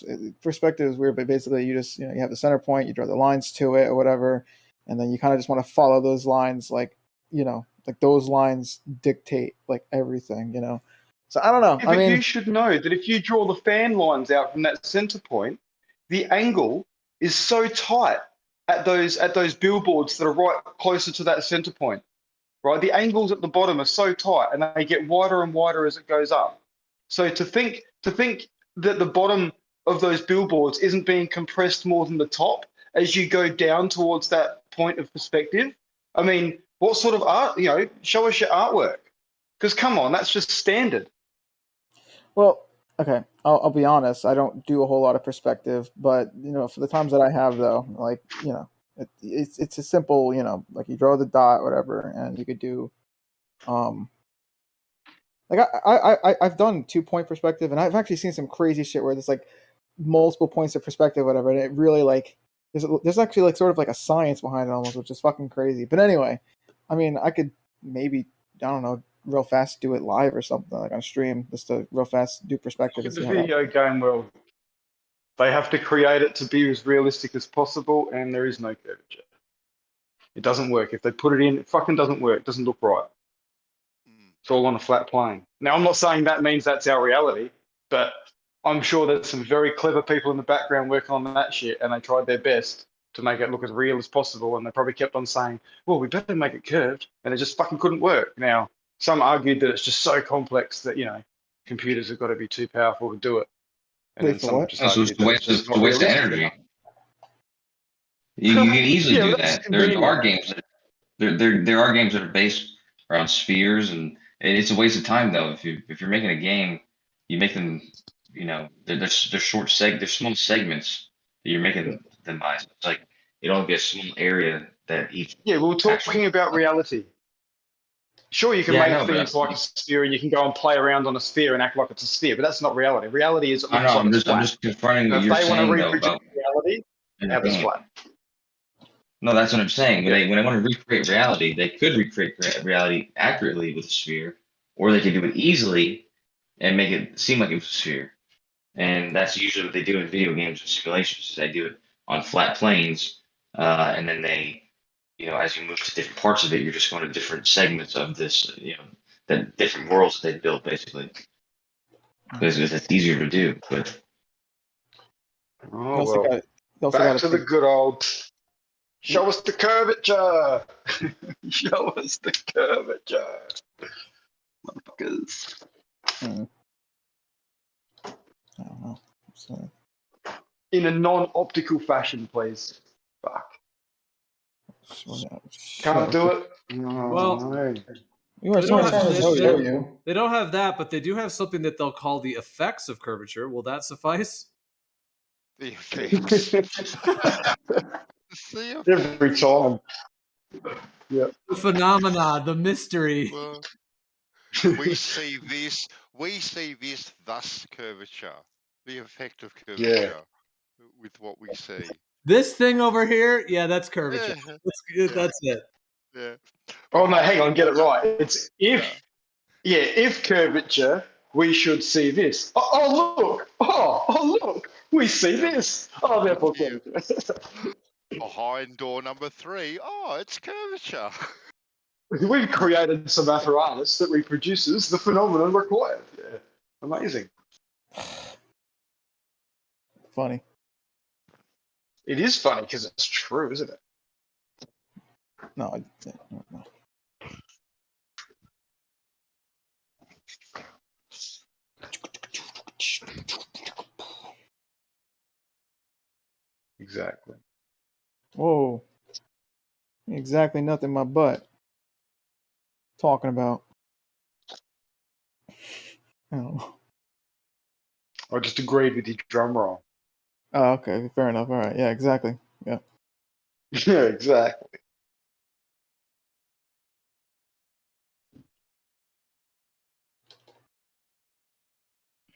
perspective is weird, but basically you just you have the center point, you draw the lines to it or whatever, and then you kind of just want to follow those lines, like those lines dictate like everything, So I don't know. Yeah, but you should know that if you draw the fan lines out from that center point, the angle is so tight at those billboards that are right closer to that center point. Right, the angles at the bottom are so tight, and they get wider and wider as it goes up. So to think that the bottom of those billboards isn't being compressed more than the top, as you go down towards that point of perspective? I mean, what sort of art, show us your artwork. Because come on, that's just standard. Well, okay, I'll be honest. I don't do a whole lot of perspective, but for the times that I have, though, like it's a simple, like you draw the dot, whatever, and you could do, like I've done 2-point perspective, and I've actually seen some crazy shit where there's like multiple points of perspective, whatever, and it really like there's actually like sort of like a science behind it almost, which is fucking crazy. But anyway, I mean, I could maybe, I don't know, real fast do it live or something, like on stream, just to real fast do perspective. In the video game world, they have to create it to be as realistic as possible, and there is no curvature. It doesn't work. If they put it in, it fucking doesn't work. It doesn't look right. It's all on a flat plane. Now, I'm not saying that means that's our reality, but I'm sure there's some very clever people in the background working on that shit, and they tried their best to make it look as real as possible, and they probably kept on saying, well, we better make it curved, and it just fucking couldn't work. Now, some argued that it's just so complex that, computers have got to be too powerful to do it. And then some just argued that it's just not waste of realistic. energy. You can easily Yeah, do that's that. There convenient. are games there are games that are based around spheres, and it's a waste of time though. If you're making a game, you make them, they're short they're small segments that you're making them by. So it's like it only be a small area that each. Yeah, we were talking about reality. Sure, you can Yeah, I make know, but things like a sphere, and you can go and play around on a sphere and act like it's a sphere, but that's not reality. Reality is it I looks know. like I'm it's just flat. confronting So what if you're they want to saying though reproduce about reality, have it flat. No, that's what I'm saying. When they want to recreate reality, they could recreate reality accurately with a sphere, or they could do it easily and make it seem like it was a sphere. And that's usually what they do in video games and simulations. Is they do it on flat planes, and then they, as you move to different parts of it, you're just going to different segments of this, the different worlds that they built basically. Because it's easier to do, but. Oh, well. Back to the good old. Show us the curvature. Show us the curvature. Motherfuckers. I don't know. So, in a non-optical fashion, please. Fuck. Can't do it. Well, No. they don't have that, but they do have something that they'll call the effects of curvature. Will that suffice? The effects. Every time. Yeah. The phenomena, the mystery. Well, we see this, thus curvature. The effect of curvature with what we see. This thing over here, yeah, that's curvature. Yeah. That's it. Yeah. Oh no, hang on, get it right. It's if curvature, we should see this. Oh look! Oh look! We see this. Oh, therefore curvature. Behind door number 3, it's curvature. We've created some apparatus that reproduces the phenomenon required. Yeah. Amazing. Funny. It is funny because it's true, isn't it? No. Exactly. Whoa. Exactly nothing in my butt. Talking about. I don't know. I just agreed with your drum roll. Oh, okay. Fair enough. All right. Yeah, exactly. Yeah. Yeah, exactly.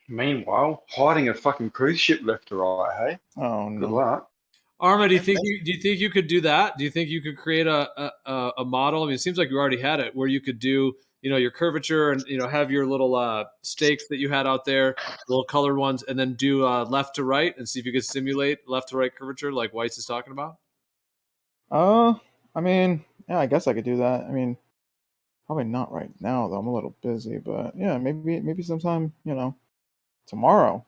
Meanwhile, hiding a fucking cruise ship left to right, hey? Oh no. Good luck. Arma, do you think you could do that? Do you think you could create a model? I mean, it seems like you already had it, where you could do, your curvature and have your little stakes that you had out there, little colored ones, and then do left to right and see if you could simulate left to right curvature like Weiss is talking about. I mean, yeah, I guess I could do that. I mean, probably not right now though. I'm a little busy, but yeah, maybe sometime, tomorrow.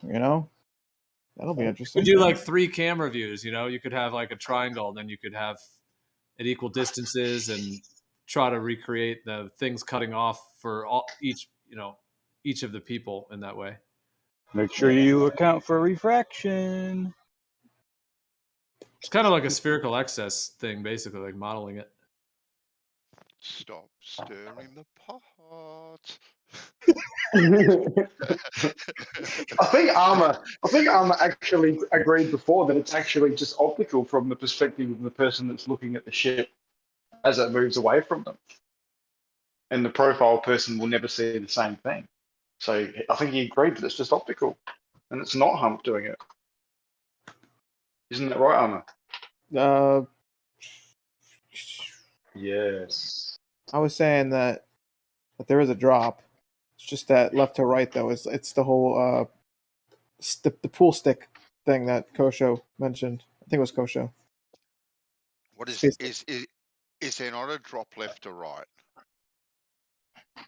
That'll be interesting. You could do like 3 camera views. You could have like a triangle, and then you could have at equal distances and try to recreate the things cutting off for each of the people in that way. Make sure you account for refraction. It's kind of like a spherical excess thing, basically, like modeling it. Stop stirring the pot. I think Armor actually agreed before that it's actually just optical from the perspective of the person that's looking at the ship as it moves away from them. And the profile person will never see the same thing. So I think he agreed that it's just optical and it's not Hump doing it. Isn't that right, Armor? Yes. I was saying that there is a drop. It's just that left to right though. It's the whole the pool stick thing that Kosho mentioned. I think it was Kosho. What is there not a drop left to right? I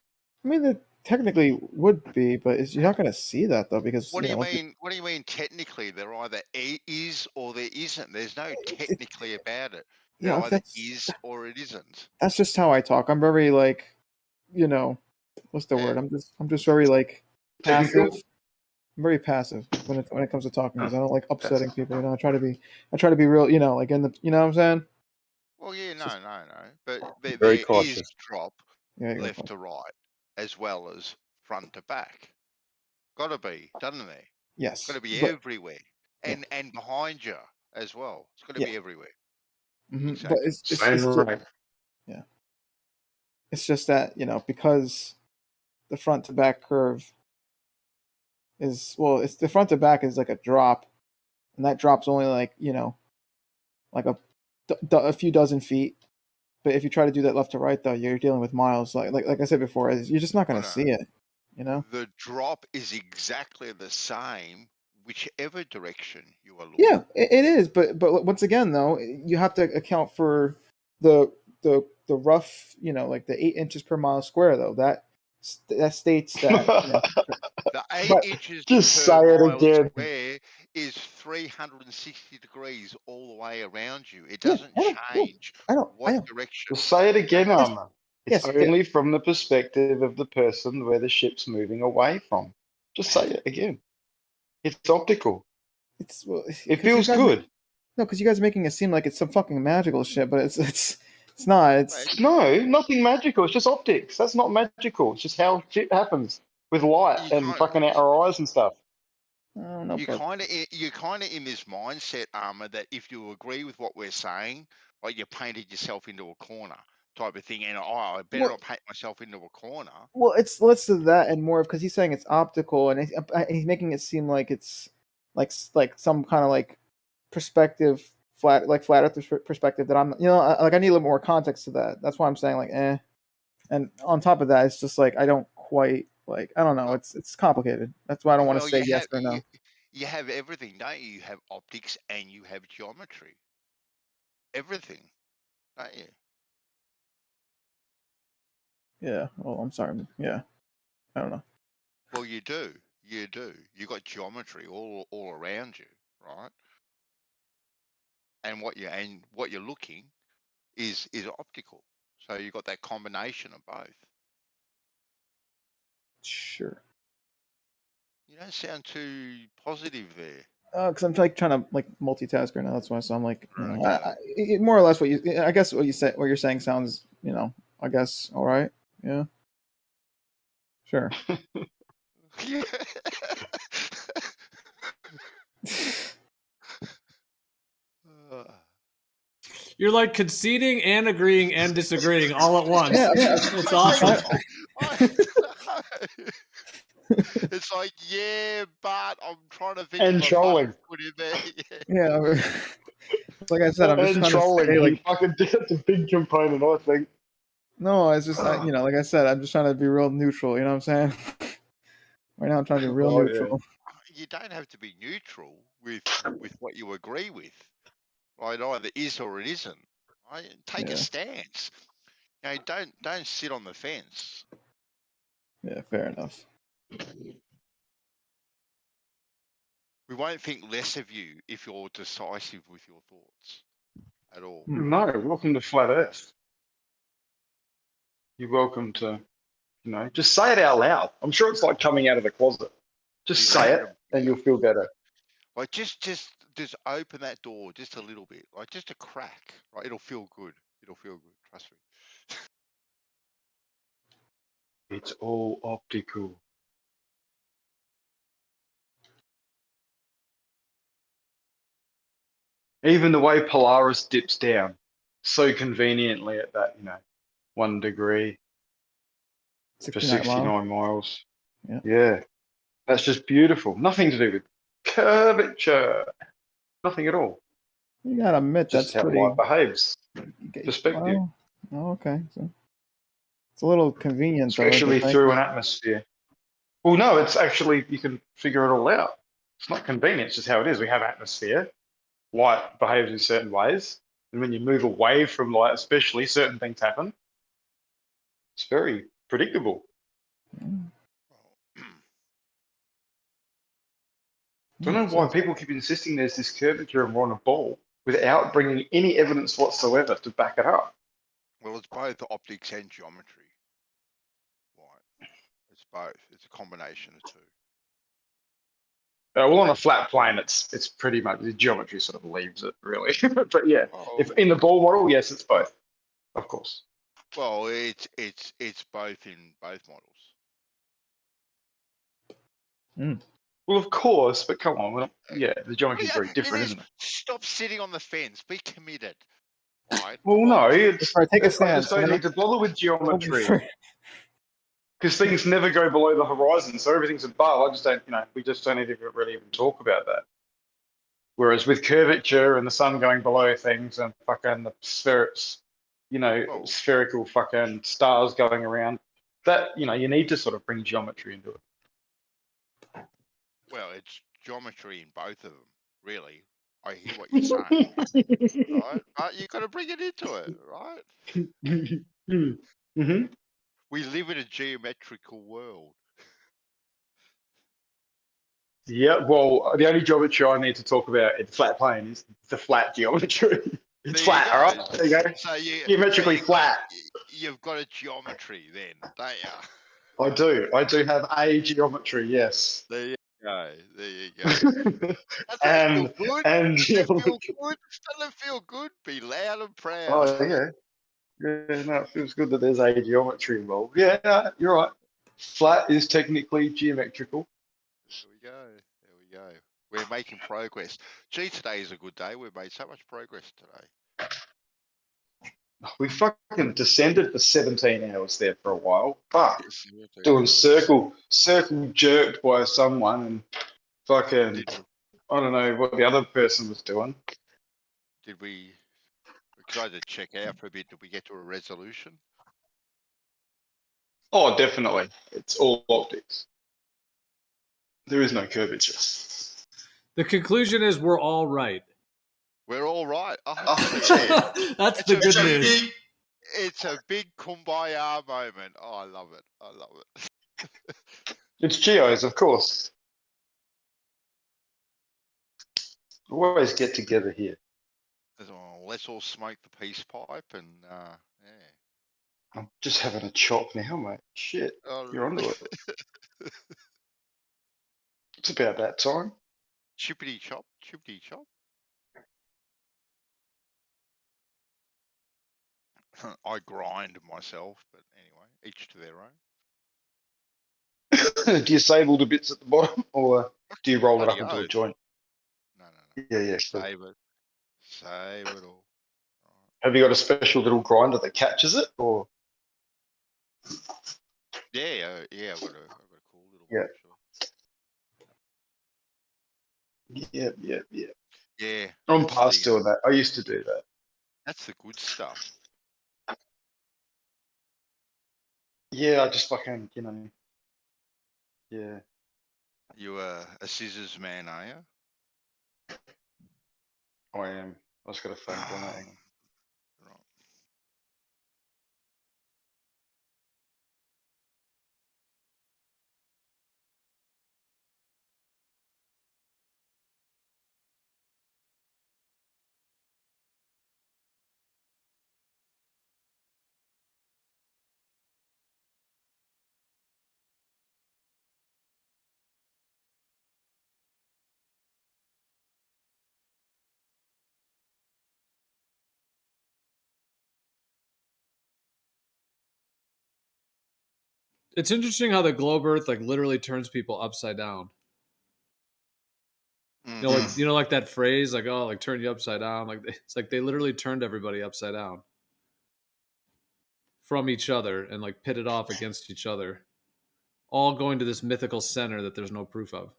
mean, there technically would be, but you're not going to see that though because. What do you mean? What do you mean technically? There either is or there isn't. There's no technically about it. There either is or it isn't. That's just how I talk. I'm very like, what's the word? I'm just very like passive. I'm very passive when it comes to talking because I don't like upsetting people. I try to be real. Like in the, you know what I'm saying? Well, yeah, no. But Very there cautious. is drop left to right as well as front to back. Got to be, doesn't there? Yes. Got to be everywhere, and behind you as well. It's got to be everywhere. Mm-hmm. Exactly. But it's just, yeah. It's just that because the front to back curve it's the front to back is like a drop, and that drop's only like like a few dozen feet. But if you try to do that left to right, though, you're dealing with miles. Like I said before, you're just not going to see it. The drop is exactly the same, whichever direction you are looking. Yeah, it is. But once again, though, you have to account for the rough, like the 8 inches per mile square, though. That states that. The 8 inches just per say it mile again. square is 360 degrees all the way around you. It doesn't change what direction. Just say it again, Armor. It's only from the perspective of the person where the ship's moving away from. Just say it again. It's optical. It feels good. No, because you guys are making it seem like it's some fucking magical shit, but it's not. No, nothing magical. It's just optics. That's not magical. It's just how shit happens with light and fucking out our eyes and stuff. You're kind of in this mindset, Armor, that if you agree with what we're saying, like you painted yourself into a corner type of thing, and I better not paint myself into a corner. Well, it's less of that and more because he's saying it's optical, and he's making it seem like it's like some kind of like perspective, flat earth perspective that I'm, like I need a little more context to that. That's why I'm saying like, and on top of that, it's just like I don't quite like, I don't know. It's complicated. That's why I don't want to say yes or no. You have everything, don't you? You have optics and you have geometry. Everything, don't you? Yeah. Well, I'm sorry. Yeah. I don't know. Well, you do. You do. You got geometry all around you, right? And what you're looking is optical. So you got that combination of both. Sure. You don't sound too positive there. Because I'm like trying to like multitask right now. That's why. So I'm like, more or less what you. I guess what you're saying sounds, I guess all right. Yeah. Sure. You're like conceding and agreeing and disagreeing all at once. Yeah. It's awesome. It's like, yeah, but I'm trying to think. And trolling. Yeah. Like I said, I'm just trying trolling. to say, like, fucking that's a big component, I think. No, it's just like I said, I'm just trying to be real neutral. You know what I'm saying? Right now, I'm trying to be real neutral. You don't have to be neutral with what you agree with. Right, either is or it isn't. Right? Take a stance. Don't sit on the fence. Yeah, fair enough. We won't think less of you if you're decisive with your thoughts at all. No, welcome to Flat Earth. You're welcome to, just say it out loud. I'm sure it's like coming out of the closet. Just say it and you'll feel better. Like just just open that door just a little bit, like just a crack, right? It'll feel good. It'll feel good. Trust me. It's all optical. Even the way Polaris dips down so conveniently at that, 1 degree for 69 miles. 69 miles. Yeah. Yeah, that's just beautiful. Nothing to do with curvature. Nothing at all. You gotta admit Just that's how pretty. light behaves. Perspective. Well, oh, okay. So it's a little convenient though. Especially through an atmosphere. Well, no, it's actually, you can figure it all out. It's not convenient, it's just how it is. We have atmosphere. Light behaves in certain ways. And when you move away from light, especially, certain things happen. It's very predictable. Don't know why people keep insisting there's this curvature and we're on a ball without bringing any evidence whatsoever to back it up. Well, it's both optics and geometry. Right. It's both. It's a combination of two. Well, on a flat plane, it's pretty much the geometry sort of leaves it, really. But yeah, if in the ball model, yes, it's both, of course. Well, it's both in both models. Well, of course, but come on, the geometry is very different, isn't it? Stop sitting on the fence. Be committed. Right? Well, no, it's take a I stance. just don't need to bother with geometry because things never go below the horizon, so everything's above. I just don't, we just don't need to really even talk about that. Whereas with curvature and the sun going below things and fucking the spherical fucking stars going around, that you need to sort of bring geometry into it. Well, it's geometry in both of them, really. I hear what you're saying, right? But you got to bring it into it, right? Mm-hmm. We live in a geometrical world. Yeah, well, the only geometry I need to talk about in flat plane is the flat geometry. It's flat, all right? There you go. So Geometrically flat. You've got a geometry then, don't you? I do have a geometry, yes. There you go. There you go. and feel good? and Doesn't it feel good? Doesn't it feel good? Be loud and proud. Oh yeah. Yeah, no, it feels good that there's a geometry involved. Yeah, no, you're right. Flat is technically geometrical. There we go. There we go. We're making progress. Gee, today is a good day. We've made so much progress today. We fucking descended for 17 hours there for a while. Fuck. Doing circle jerked by someone and fucking, I don't know what the other person was doing. Did we try to check out for a bit? Did we get to a resolution? Oh, definitely. It's all optics. There is no curvature. The conclusion is we're all right. We're all right. That's the good news. It's a big kumbaya moment. Oh, I love it. I love it. It's geos, of course. Always get together here. Oh, let's all smoke the peace pipe and yeah. I'm just having a chop now, mate. Shit, you're onto it. It's about that time. Chippity chop, chippity chop. I grind myself, but anyway, each to their own. Do you save all the bits at the bottom, or do you roll it up into a joint? No. Yeah. Save it. Save it all. Have you got a special little grinder that catches it, or? Yeah. I've got a cool little Yeah. one, sure. Yeah. Yeah. I'm past doing that. I used to do that. That's the good stuff. Yeah, I just fucking, yeah. You a scissors man, are you? I am. I just got a phone call now. Hang on. It's interesting how the globe Earth like literally turns people upside down. You know, like like that phrase, like oh, like turn you upside down. Like it's like they literally turned everybody upside down from each other and like pitted off against each other, all going to this mythical center that there's no proof of.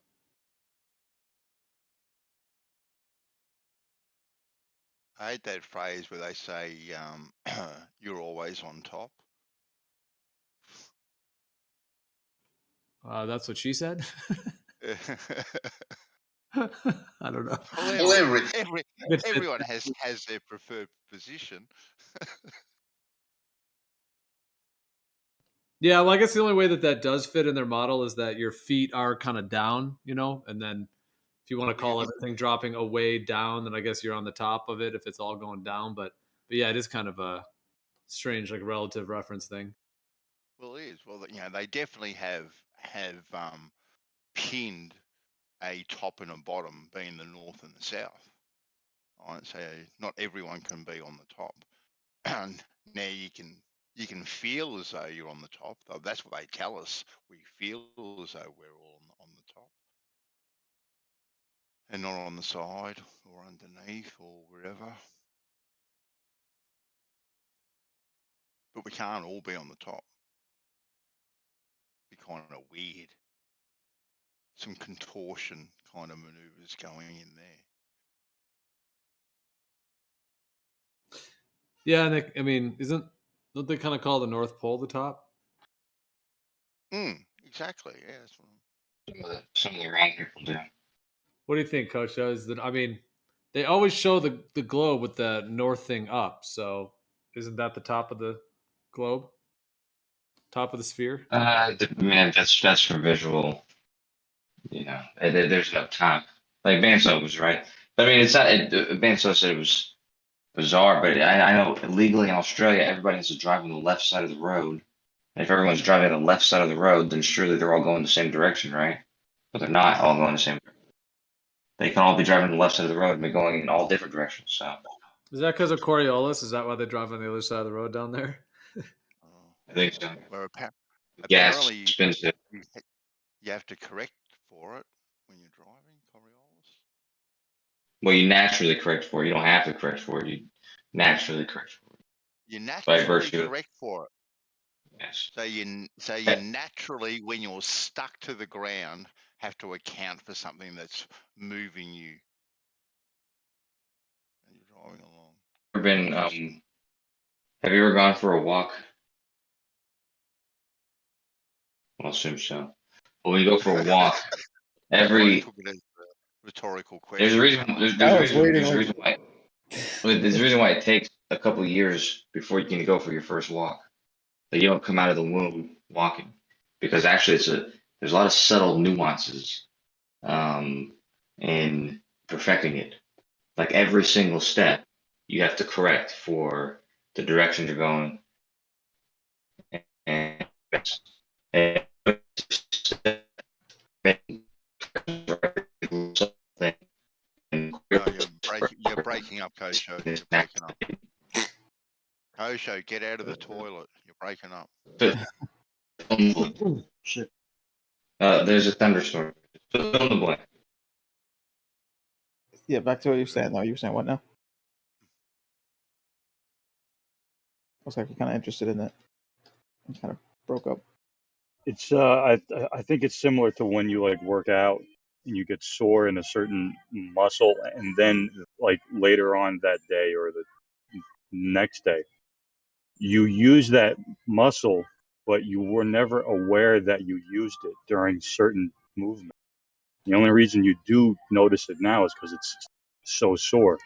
I hate that phrase where they say you're always on top. That's what she said. I don't know. Well, everyone has their preferred position. Yeah, well, I guess the only way that does fit in their model is that your feet are kind of down, you know, and then if you want to call everything dropping away down, then I guess you're on the top of it if it's all going down. But yeah, it is kind of a strange, like relative reference thing. Well, it is. Well, you know, they definitely have pinned a top and a bottom, being the north and the south. Right, so not everyone can be on the top. Now you can feel as though you're on the top. Though that's what they tell us. We feel as though we're all on the top, and not on the side or underneath or wherever. But we can't all be on the top. It'd be kind of weird. Some contortion kind of maneuvers going in there. Yeah, and I mean, don't they kind of call the North Pole the top? Exactly. Yeah, that's what some of the wrong people do. What do you think, Coach? I mean, they always show the globe with the north thing up. So isn't that the top of the globe? Top of the sphere? Man, that's for visual. You know, there's no top. Like Banso was right. But I mean, it's not. Banso said it was bizarre, but I know legally in Australia, everybody has to drive on the left side of the road. And if everyone's driving on the left side of the road, then surely they're all going the same direction, right? But they're not all going the same direction. They can all be driving on the left side of the road and be going in all different directions. So is that because of Coriolis? Is that why they drive on the other side of the road down there? I think so. Well, Gas apparently expensive. you have to correct for it when you're driving, Coriolis. Well, you naturally correct for it. You don't have to correct for it. You naturally correct for it. You naturally correct for it. Yes. So you naturally, when you're stuck to the ground, have to account for something that's moving you. And you're driving along. Have you ever gone for a walk? I'll assume so. Well, when you go for a walk, rhetorical question. There's a reason why it takes a couple of years before you can go for your first walk. Like you don't come out of the womb walking, because actually there's a lot of subtle nuances in perfecting it. Like every single step, you have to correct for the direction you're going. And you're breaking up, Kosho. You're breaking up. Kosho, get out of the toilet. You're breaking up. Shit. There's a thunderstorm. Fill in the blank. Yeah, back to what you were saying. No, you were saying what now? Looks like you're kind of interested in that. It kind of broke up. It's I think it's similar to when you like work out and you get sore in a certain muscle, and then like later on that day or the next day, you use that muscle, but you were never aware that you used it during certain movements. The only reason you do notice it now is because it's so sore.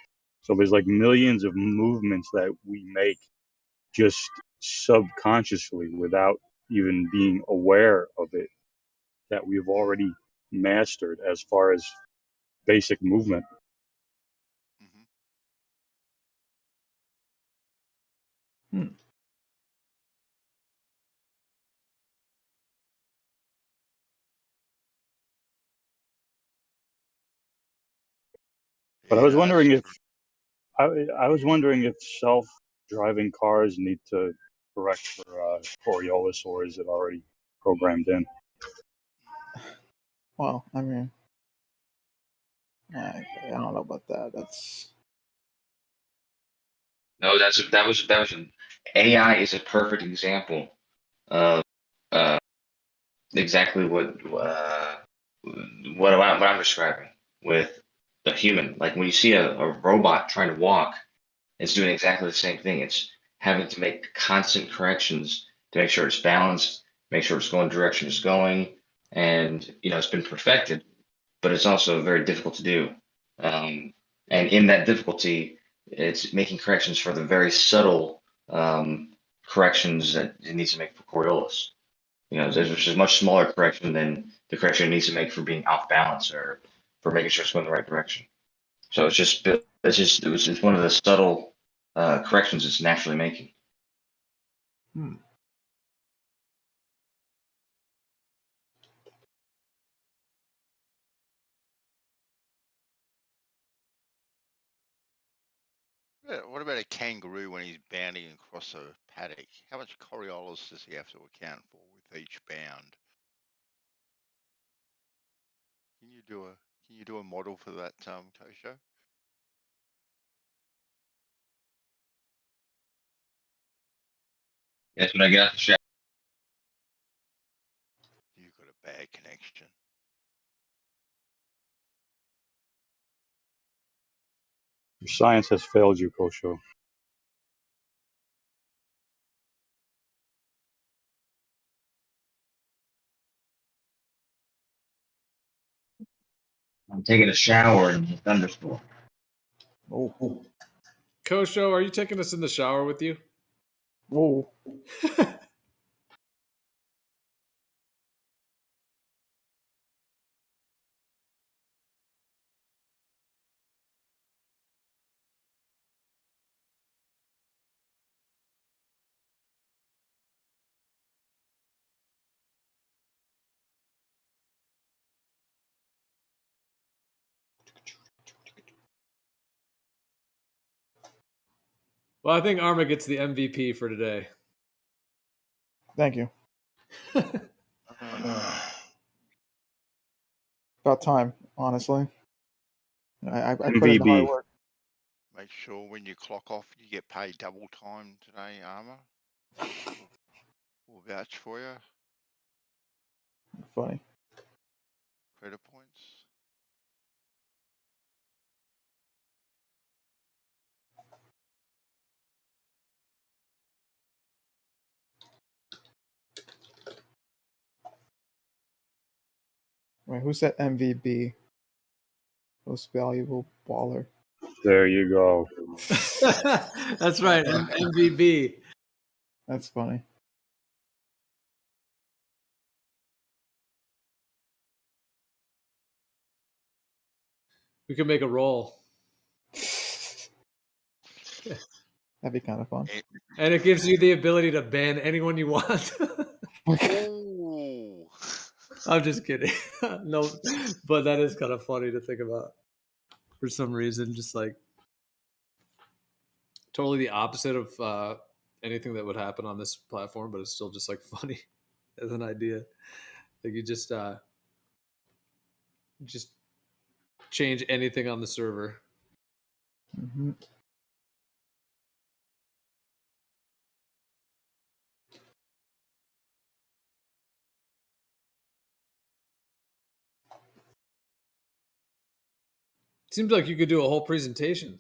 So there's like millions of movements that we make just subconsciously without even being aware of it, that we've already mastered as far as basic movement. But I was wondering if self-driving cars need to correct for Coriolis, or is it already programmed in. Well, I mean, I don't know about that. That's No, that was AI is a perfect example of exactly what I'm describing with a human. Like when you see a robot trying to walk, it's doing exactly the same thing. It's having to make constant corrections to make sure it's balanced, make sure it's going the direction it's going, and it's been perfected, but it's also very difficult to do. And in that difficulty, it's making corrections for the very subtle corrections that it needs to make for Coriolis. There's a much smaller correction than the correction it needs to make for being off balance or for making sure it's going the right direction. So it's one of the subtle corrections it's naturally making. What about a kangaroo when he's bounding across a paddock? How much Coriolis does he have to account for with each bound? Can you do a model for that, Kosho? Yes, when I get out the shower. You've got a bad connection. Your science has failed you, Kosho. I'm taking a shower in a thunderstorm. oh. Kosho, are you taking us in the shower with you? Whoa. Well, I think Arma gets the MVP for today. Thank you. About time, honestly. I put in the hard work. Make sure when you clock off, you get paid double time today, Armour. We'll vouch for you. Funny. Credit points. Wait, who said MVP? Most valuable baller. There you go. That's right, MVP. That's funny. We could make a roll. That'd be kind of fun. And it gives you the ability to ban anyone you want. Ooh. I'm just kidding. No, but that is kind of funny to think about for some reason. Just like totally the opposite of anything that would happen on this platform, but it's still just like funny as an idea. Like you just change anything on the server. Mm-hmm. Seems like you could do a whole presentation.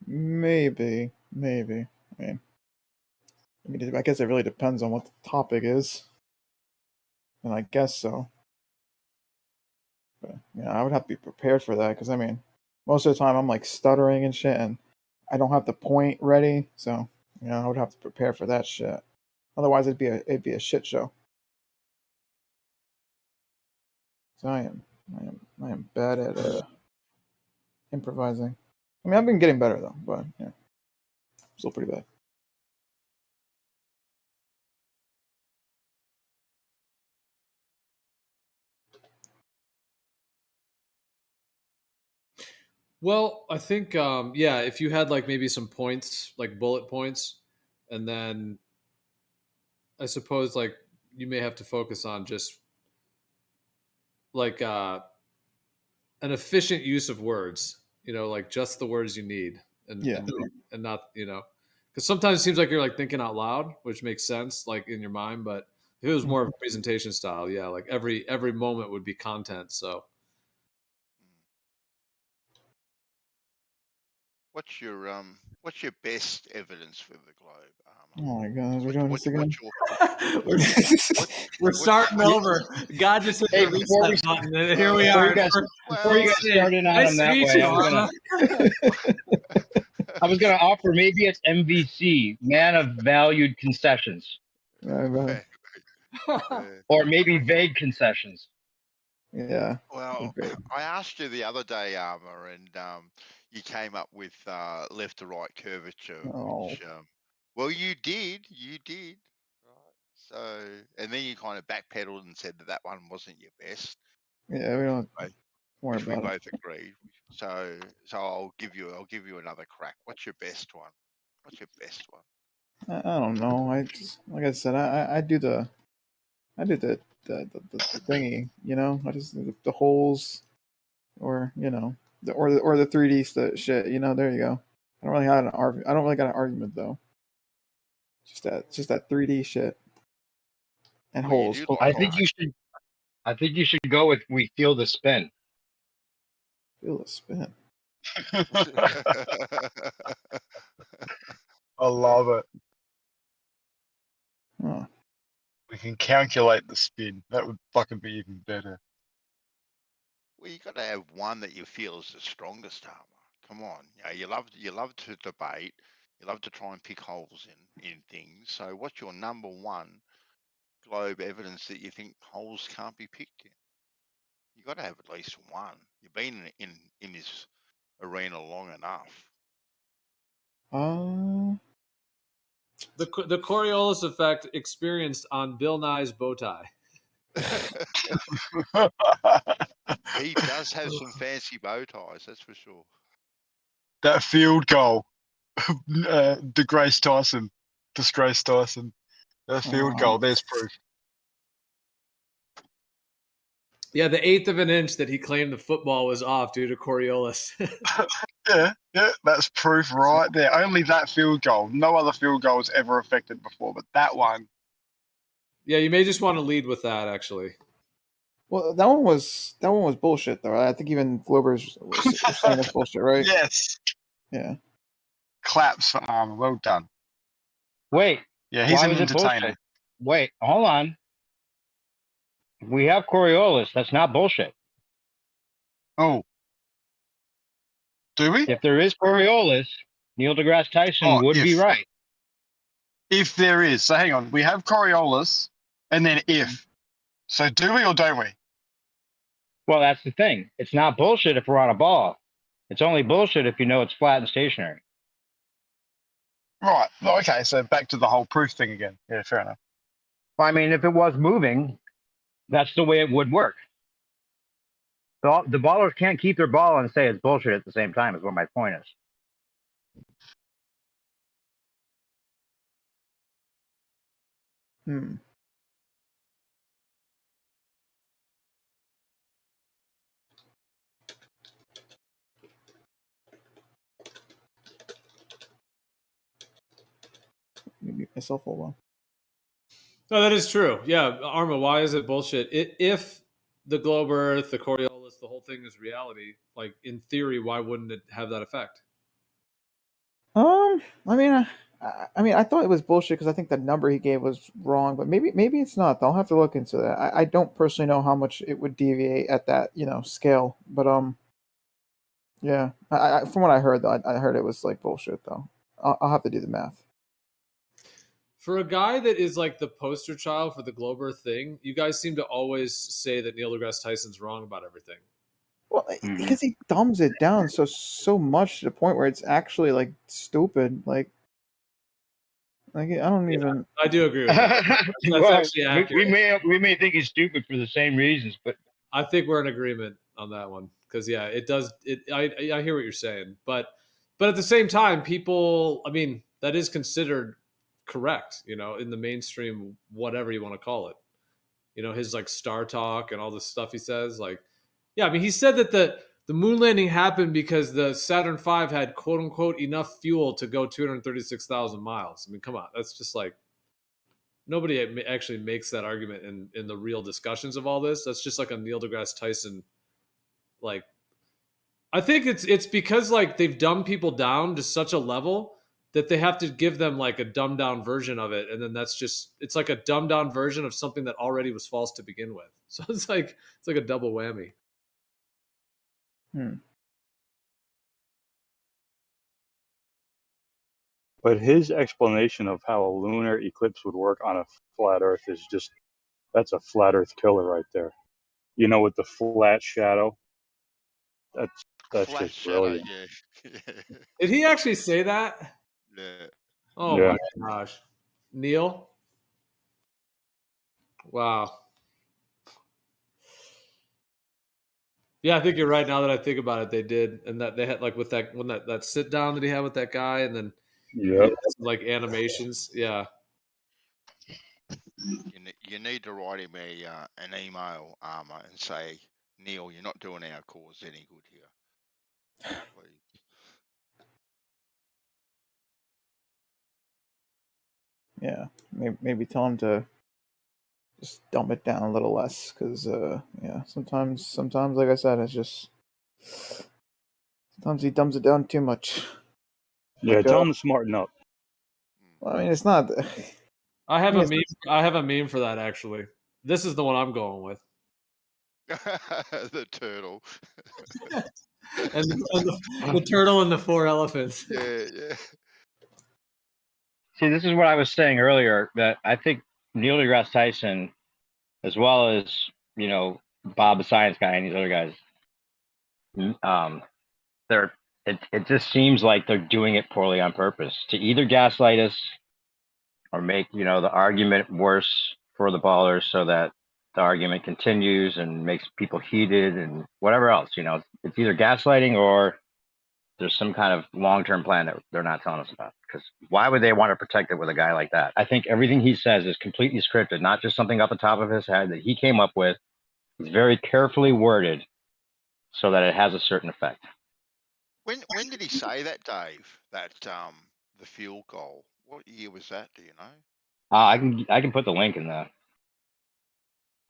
Maybe. I mean, I guess it really depends on what the topic is. And I guess so. But I would have to be prepared for that because I mean, most of the time I'm like stuttering and shit, and I don't have the point ready. So I would have to prepare for that shit. Otherwise, it'd be a shit show. So I am bad at improvising. I mean, I've been getting better though, but still pretty bad. Well, I think if you had like maybe some points, like bullet points, and then I suppose like you may have to focus on just like an efficient use of words, like just the words you need and not, because sometimes it seems like you're like thinking out loud, which makes sense like in your mind, but if it was more of a presentation style, yeah, like every moment would be content. So What's your best evidence for the globe? Oh my God, we're doing this again. We're starting over. God just hit the reset button, and here we are. Before you guys started out on that way, I was gonna offer maybe it's MVC, man of valued concessions, or maybe vague concessions. Yeah. Well, I asked you the other day, Armor, and you came up with left to right curvature, which well, you did. Right. So, and then you kind of backpedaled and said that one wasn't your best. Yeah, we don't worry Which we about it. both agreed. So I'll give you another crack. What's your best one? What's your best one? I don't know. I just, like I said, I do the thingy, I just the holes, or the 3D shit, there you go. I don't really got an argument though. Just that 3D shit and holes. I think you should go with we feel the spin. Feel the spin. I love it. Huh. We can calculate the spin. That would fucking be even better. Well, you got to have one that you feel is the strongest, Armor. Come on, you love to debate. You love to try and pick holes in things. So, what's your number one globe evidence that you think holes can't be picked in? You got to have at least one. You've been in this arena long enough. the Coriolis effect experienced on Bill Nye's bow tie. He does have some fancy bow ties, that's for sure. That field goal, disgrace Tyson. That field goal, there's proof. Yeah, the 1/8 of an inch that he claimed the football was off due to Coriolis. Yeah, that's proof right there. Only that field goal. No other field goal was ever affected before, but that one. Yeah, you may just want to lead with that, actually. Well, that one was bullshit, though. I think even Glober's was saying it's bullshit, right? Yes. Yeah. Claps for Armor. Well done. Wait. Yeah, he's why an was it entertainer. bullshit? Wait, hold on. We have Coriolis. That's not bullshit. Oh. Do we? If there is Coriolis, Neil deGrasse Tyson would be right. If there is. So hang on. We have Coriolis, and then if. So do we or don't we? Well, that's the thing. It's not bullshit if we're on a ball. It's only bullshit if you know it's flat and stationary. Right. Okay, so back to the whole proof thing again. Yeah, fair enough. I mean, if it was moving, that's the way it would work. The ballers can't keep their ball and say it's bullshit at the same time, is what my point is. Mute myself a while. No, that is true. Yeah, Arma, why is it bullshit? If the globe Earth, the Coriolis, the whole thing is reality, like in theory, why wouldn't it have that effect? I mean, I thought it was bullshit because I think the number he gave was wrong, but maybe it's not. I'll have to look into that. I don't personally know how much it would deviate at that scale, but yeah. I from what I heard though, I heard it was like bullshit though. I'll have to do the math. For a guy that is like the poster child for the globe Earth thing, you guys seem to always say that Neil deGrasse Tyson's wrong about everything. Well, because he dumbs it down so much to the point where it's actually like stupid. Like I don't even. I do agree with that. That's Well, actually accurate. we may think he's stupid for the same reasons, but I think we're in agreement on that one because yeah, it does. I hear what you're saying, but at the same time, people. I mean, that is considered correct, you know, in the mainstream, whatever you want to call it. You know, his like star talk and all this stuff he says. Like, yeah, I mean, he said that the moon landing happened because the Saturn V had quote unquote enough fuel to go 236,000 miles. I mean, come on, that's just like, nobody actually makes that argument in the real discussions of all this. That's just like a Neil deGrasse Tyson, like, I think it's because like they've dumbed people down to such a level that they have to give them like a dumbed down version of it, and then it's like a dumbed down version of something that already was false to begin with. So it's like a double whammy. But his explanation of how a lunar eclipse would work on a flat Earth is just, that's a flat Earth killer right there. You know, with the flat shadow. That's Flat just shadow, brilliant. yeah. Did he actually say that? Yeah. Oh Yeah. my gosh. Neil? Wow. Yeah, I think you're right. Now that I think about it, they did, and that they had like with that that sit down that he had with that guy, and then like animations. Yeah, You need to write him an email, Armour, and say, Neil, you're not doing our cause any good here. Please. Yeah, maybe tell him to just dumb it down a little less, because yeah, sometimes like I said, it's just sometimes he dumbs it down too much. Yeah, Like, tell him to smarten up. well, I mean, it's not. I have I a mean, meme. I have a meme for that actually. This is the one I'm going with. The turtle. and the turtle and the 4 elephants. Yeah, yeah. See, this is what I was saying earlier, that I think Neil deGrasse Tyson, as well as, you know, Bob the Science Guy and these other guys, it just seems like they're doing it poorly on purpose to either gaslight us or make, you know, the argument worse for the ballers so that the argument continues and makes people heated and whatever else. You know, it's either gaslighting or there's some kind of long-term plan that they're not telling us about. Because why would they want to protect it with a guy like that? I think everything he says is completely scripted, not just something off the top of his head that he came up with. It's very carefully worded so that it has a certain effect. When did he say that, Dave? That the fuel goal. What year was that? Do you know? I can put the link in there.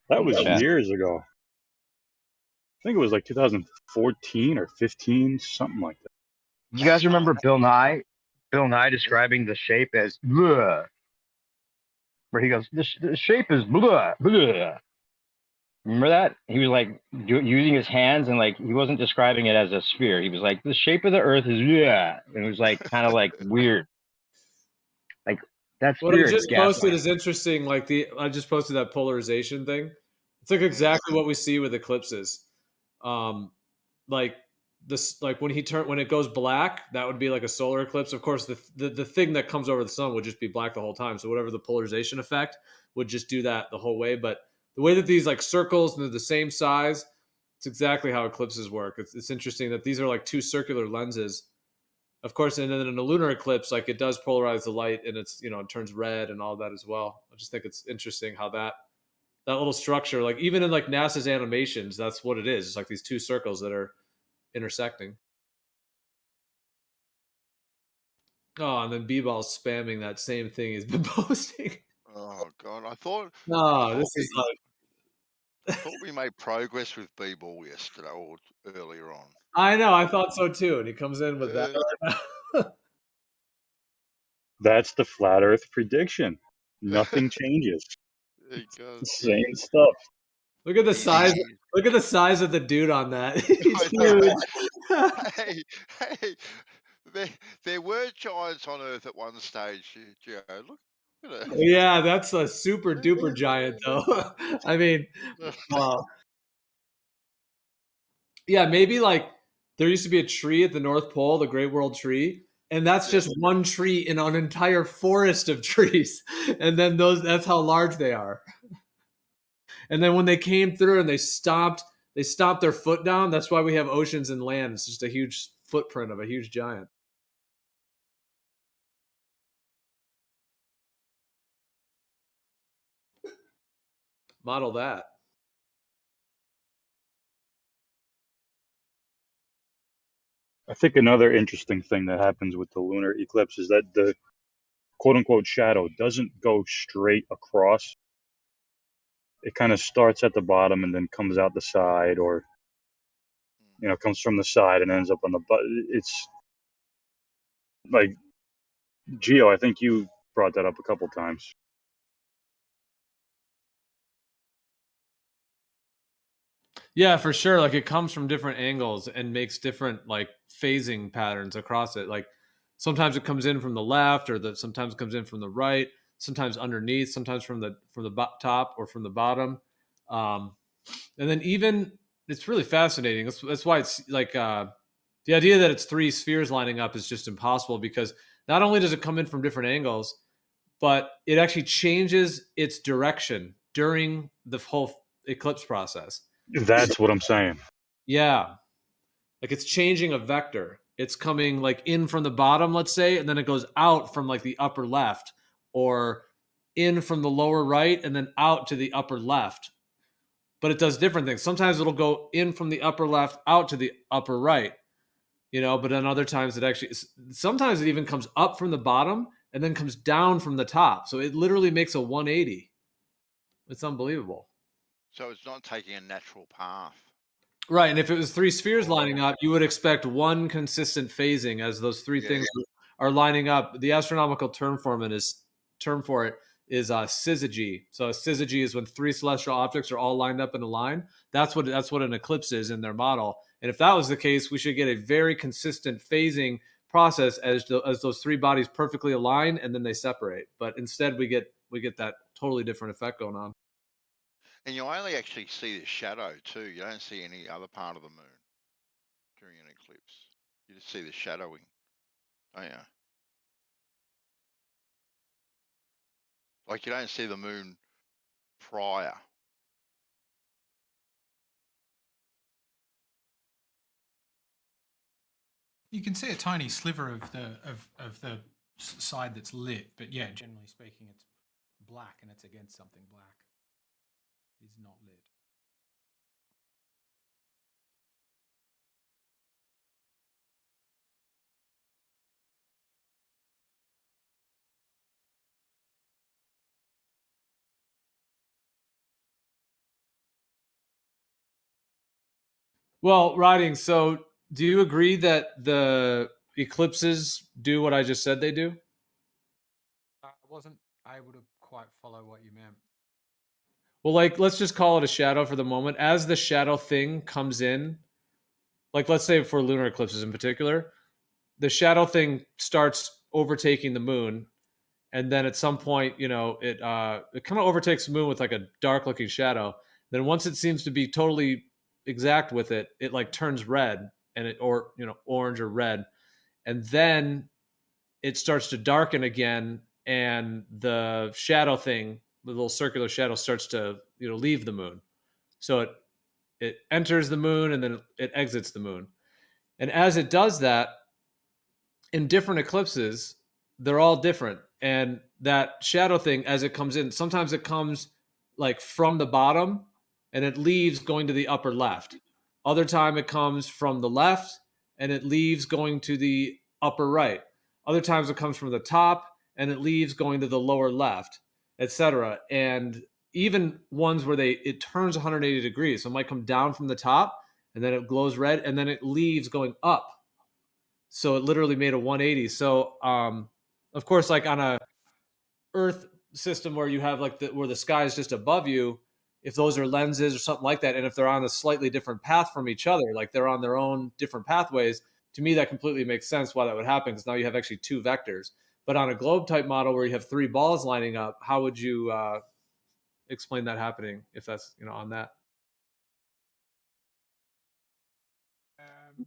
That was Yeah. years ago. I think it was like 2014 or 15, something like that. You guys remember Bill Nye? Bill Nye describing the shape as bleh, where he goes, the shape is bleh, bleh. Remember that? He was like using his hands, and like he wasn't describing it as a sphere. He was like, the shape of the Earth is bleh. And it was like kind of like weird. Like that's What I weird. just posted is interesting. Like I just posted that polarization thing. It's like exactly what we see with eclipses. Like this, like when it goes black, that would be like a solar eclipse. Of course, the thing that comes over the sun would just be black the whole time. So whatever the polarization effect would just do that the whole way. But the way that these like circles and they're the same size, it's exactly how eclipses work. It's interesting that these are like two circular lenses. Of course, and then in a lunar eclipse, like it does polarize the light, and it's, you know, it turns red and all that as well. I just think it's interesting how that little structure, like even in like NASA's animations, that's what it is. It's like these two circles that are intersecting. Oh, and then B-Ball's spamming that same thing he's been posting. Oh God, I thought. No, this is like. I thought we made progress with B-Ball yesterday or earlier on. I know, I thought so too, and he comes in with that. That's the flat Earth prediction. Nothing changes. There you go. Same stuff. Look at the size. Look at the size of the dude on that. He's huge. Hey, there were giants on Earth at one stage, Joe. Look at it. Yeah, that's a super duper giant, though. I mean, yeah, maybe like there used to be a tree at the North Pole, the Great World Tree, and that's just one tree in an entire forest of trees. And then that's how large they are. And then when they came through and they stomped their foot down. That's why we have oceans and land. It's just a huge footprint of a huge giant. model that. I think another interesting thing that happens with the lunar eclipse is that the quote unquote shadow doesn't go straight across. It kind of starts at the bottom and then comes out the side, or comes from the side and ends up on the butt. It's like, Gio, I think you brought that up a couple times. Yeah, for sure. Like it comes from different angles and makes different like phasing patterns across it. Like sometimes it comes in from the left, or sometimes it comes in from the right, sometimes underneath, sometimes from the top or from the bottom. And then even it's really fascinating. That's why it's like the idea that it's three spheres lining up is just impossible, because not only does it come in from different angles, but it actually changes its direction during the whole eclipse process. That's what I'm saying. Yeah. Like it's changing a vector. It's coming like in from the bottom, let's say, and then it goes out from like the upper left, or in from the lower right and then out to the upper left. But it does different things. Sometimes it'll go in from the upper left out to the upper right, but then other times sometimes it even comes up from the bottom and then comes down from the top. So it literally makes a 180. It's unbelievable. So it's not taking a natural path. Right, and if it was three spheres lining up, you would expect one consistent phasing as those three things are lining up. The astronomical term for it is syzygy. So syzygy is when three celestial objects are all lined up in a line. That's what an eclipse is in their model. And if that was the case, we should get a very consistent phasing process as those three bodies perfectly align and then they separate. But instead, we get that totally different effect going on. And you only actually see the shadow too. You don't see any other part of the moon during an eclipse. You just see the shadowing. Oh yeah. Like you don't see the moon prior. You can see a tiny sliver of the side that's lit, but yeah, generally speaking, it's black and it's against something black. It is not lit. Well, Riding, so do you agree that the eclipses do what I just said they do? I wasn't able to quite follow what you meant. Well, like, let's just call it a shadow for the moment. As the shadow thing comes in, like, let's say for lunar eclipses in particular, the shadow thing starts overtaking the moon. And then at some point, it kind of overtakes the moon with like a dark looking shadow. Then once it seems to be totally exact with it, it like turns red or orange or red. And then it starts to darken again. And the shadow thing, the little circular shadow, starts to, leave the moon. So it enters the moon and then it exits the moon. And as it does that, in different eclipses, they're all different. And that shadow thing, as it comes in, sometimes it comes like from the bottom and it leaves going to the upper left. Other time it comes from the left and it leaves going to the upper right. Other times it comes from the top and it leaves going to the lower left, etc. And even ones where it turns 180 degrees. So it might come down from the top and then it glows red and then it leaves going up. So it literally made a 180. So of course, like on a Earth system where you have like where the sky is just above you, if those are lenses or something like that, and if they're on a slightly different path from each other, like they're on their own different pathways, to me that completely makes sense why that would happen, because now you have actually two vectors. But on a globe type model where you have three balls lining up, how would you explain that happening if that's on that?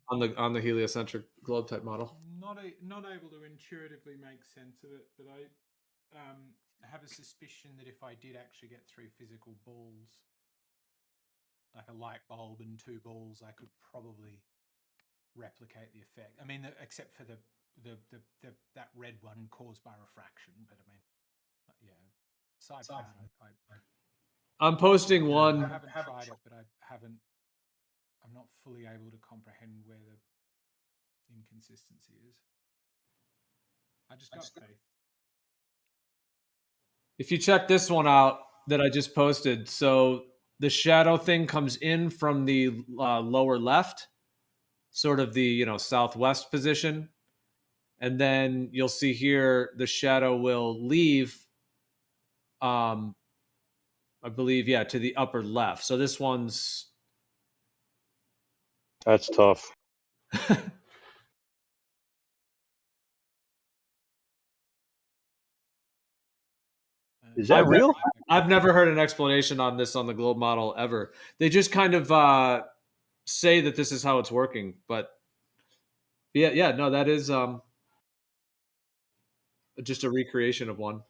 On the heliocentric globe type model. Not able to intuitively make sense of it, but I have a suspicion that if I did actually get three physical balls, like a light bulb and two balls, I could probably replicate the effect. I mean, except for the that red one caused by refraction, but I mean, yeah. Aside from that, I'm posting one. I haven't tried it, but I'm not fully able to comprehend where the inconsistency is. I just got faith. If you check this one out that I just posted, so the shadow thing comes in from the lower left, sort of the southwest position, and then you'll see here the shadow will leave. I believe, to the upper left. So this one's That's tough. Is that real? I've never heard an explanation on this on the globe model ever. They just kind of say that this is how it's working, but no, that is just a recreation of one.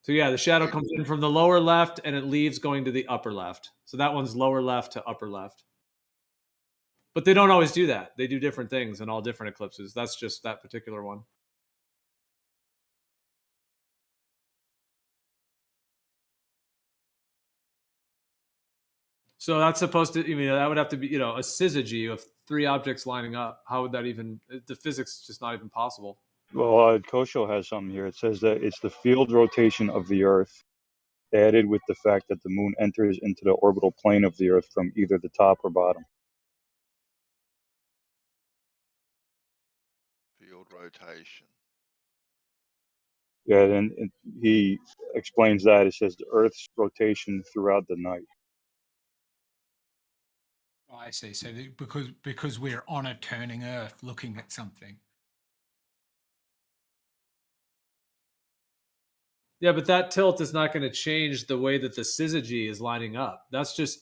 So the shadow comes in from the lower left and it leaves going to the upper left. So that one's lower left to upper left. But they don't always do that. They do different things in all different eclipses. That's just that particular one. So that's supposed to, that would have to be, a syzygy of three objects lining up. How would that even, the physics is just not even possible. Well, Kosho has something here. It says that it's the field rotation of the Earth added with the fact that the moon enters into the orbital plane of the Earth from either the top or bottom. Field rotation. Yeah, and he explains that. It says the Earth's rotation throughout the night. I see. So because we're on a turning Earth looking at something. Yeah, but that tilt is not going to change the way that the syzygy is lining up. That's just,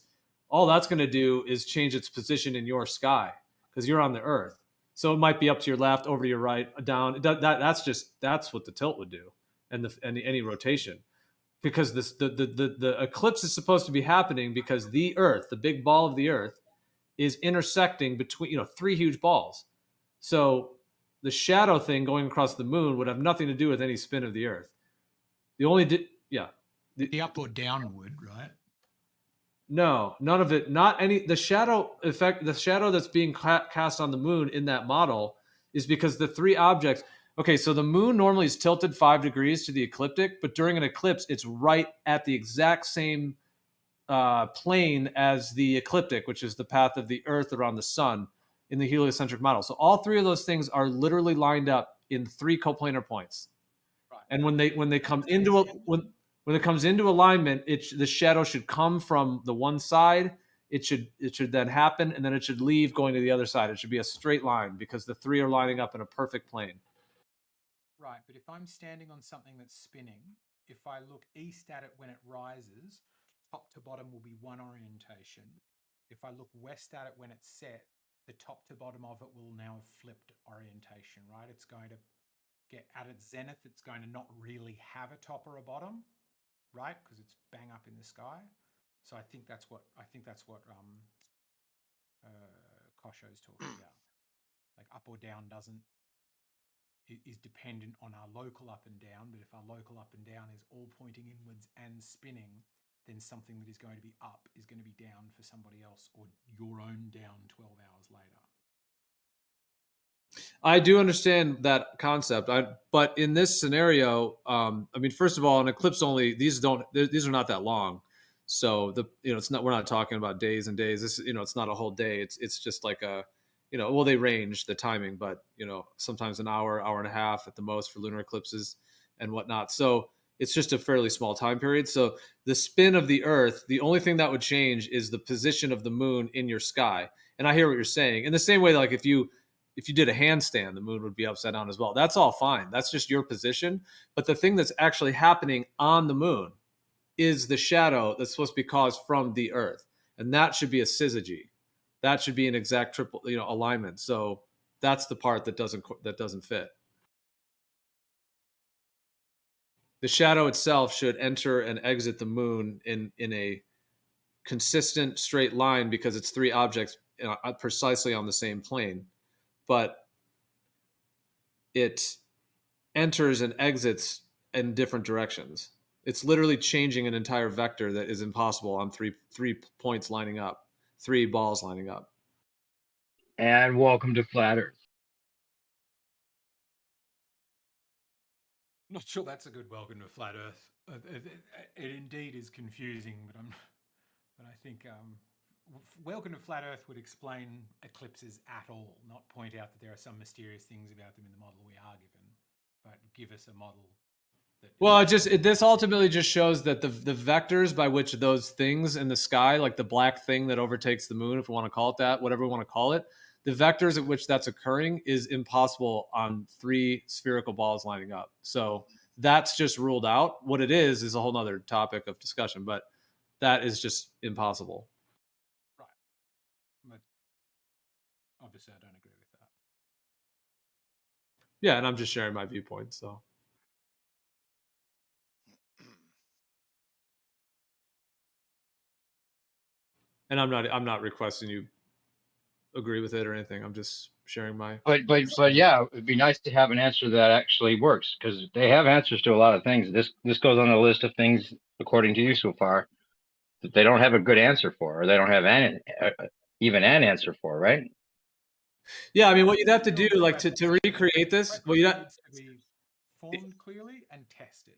all that's going to do is change its position in your sky because you're on the Earth. So it might be up to your left, over to your right, down. That's what the tilt would do, and any rotation, because the eclipse is supposed to be happening because the Earth, the big ball of the Earth, is intersecting between three huge balls. So the shadow thing going across the moon would have nothing to do with any spin of the Earth. The only the up or downward, right? No, none of it. Not any. The shadow effect, the shadow that's being cast on the moon in that model is because the three objects. Okay, so the moon normally is tilted 5 degrees to the ecliptic, but during an eclipse, it's right at the exact same plane as the ecliptic, which is the path of the Earth around the sun in the heliocentric model. So all three of those things are literally lined up in 3 coplanar points. Right. And when they come into when it comes into alignment, the shadow should come from the one side. It should then happen, and then it should leave going to the other side. It should be a straight line because the 3 are lining up in a perfect plane. Right, but if I'm standing on something that's spinning, if I look east at it when it rises, top to bottom will be one orientation. If I look west at it when it's set, the top to bottom of it will now have flipped orientation, right? It's going to get at its zenith. It's going to not really have a top or a bottom, right? Because it's bang up in the sky. So I think that's what Kosho's talking about. Like up or down is dependent on our local up and down, but if our local up and down is all pointing inwards and spinning, then something that is going to be up is going to be down for somebody else, or your own down 12 hours later. I do understand that concept, but in this scenario, first of all, an eclipse only these are not that long, so we're not talking about days and days. This it's not a whole day. It's just like they range the timing, but sometimes an hour and a half at the most for lunar eclipses and whatnot. So it's just a fairly small time period. So the spin of the Earth, the only thing that would change is the position of the moon in your sky. And I hear what you're saying. In the same way, like if you did a handstand, the moon would be upside down as well. That's all fine. That's just your position. But the thing that's actually happening on the moon is the shadow that's supposed to be caused from the Earth. And that should be a syzygy. That should be an exact triple, alignment. So that's the part that doesn't fit. The shadow itself should enter and exit the moon in a consistent straight line because it's 3 objects precisely on the same plane. But it enters and exits in different directions. It's literally changing an entire vector that is impossible on three points lining up, 3 balls lining up. And welcome to Flat Earth. Not sure that's a good welcome to Flat Earth. It indeed is confusing, but I think welcome to Flat Earth would explain eclipses at all, not point out that there are some mysterious things about them in the model we are given, but give us a model. Well, this ultimately just shows that the vectors by which those things in the sky, like the black thing that overtakes the moon, if we want to call it that, whatever we want to call it, the vectors at which that's occurring is impossible on 3 spherical balls lining up. So that's just ruled out. What it is a whole nother topic of discussion, but that is just impossible. Right. But obviously I don't agree with that. Yeah, and I'm just sharing my viewpoint, so. And I'm not requesting you agree with it or anything. I'm just sharing my. But yeah, it'd be nice to have an answer that actually works, because they have answers to a lot of things. This goes on the list of things, according to you so far, that they don't have a good answer for, or they don't have even an answer for, right? Yeah, I mean, what you'd have to do, like to recreate this, well, you needs to be formed clearly and tested.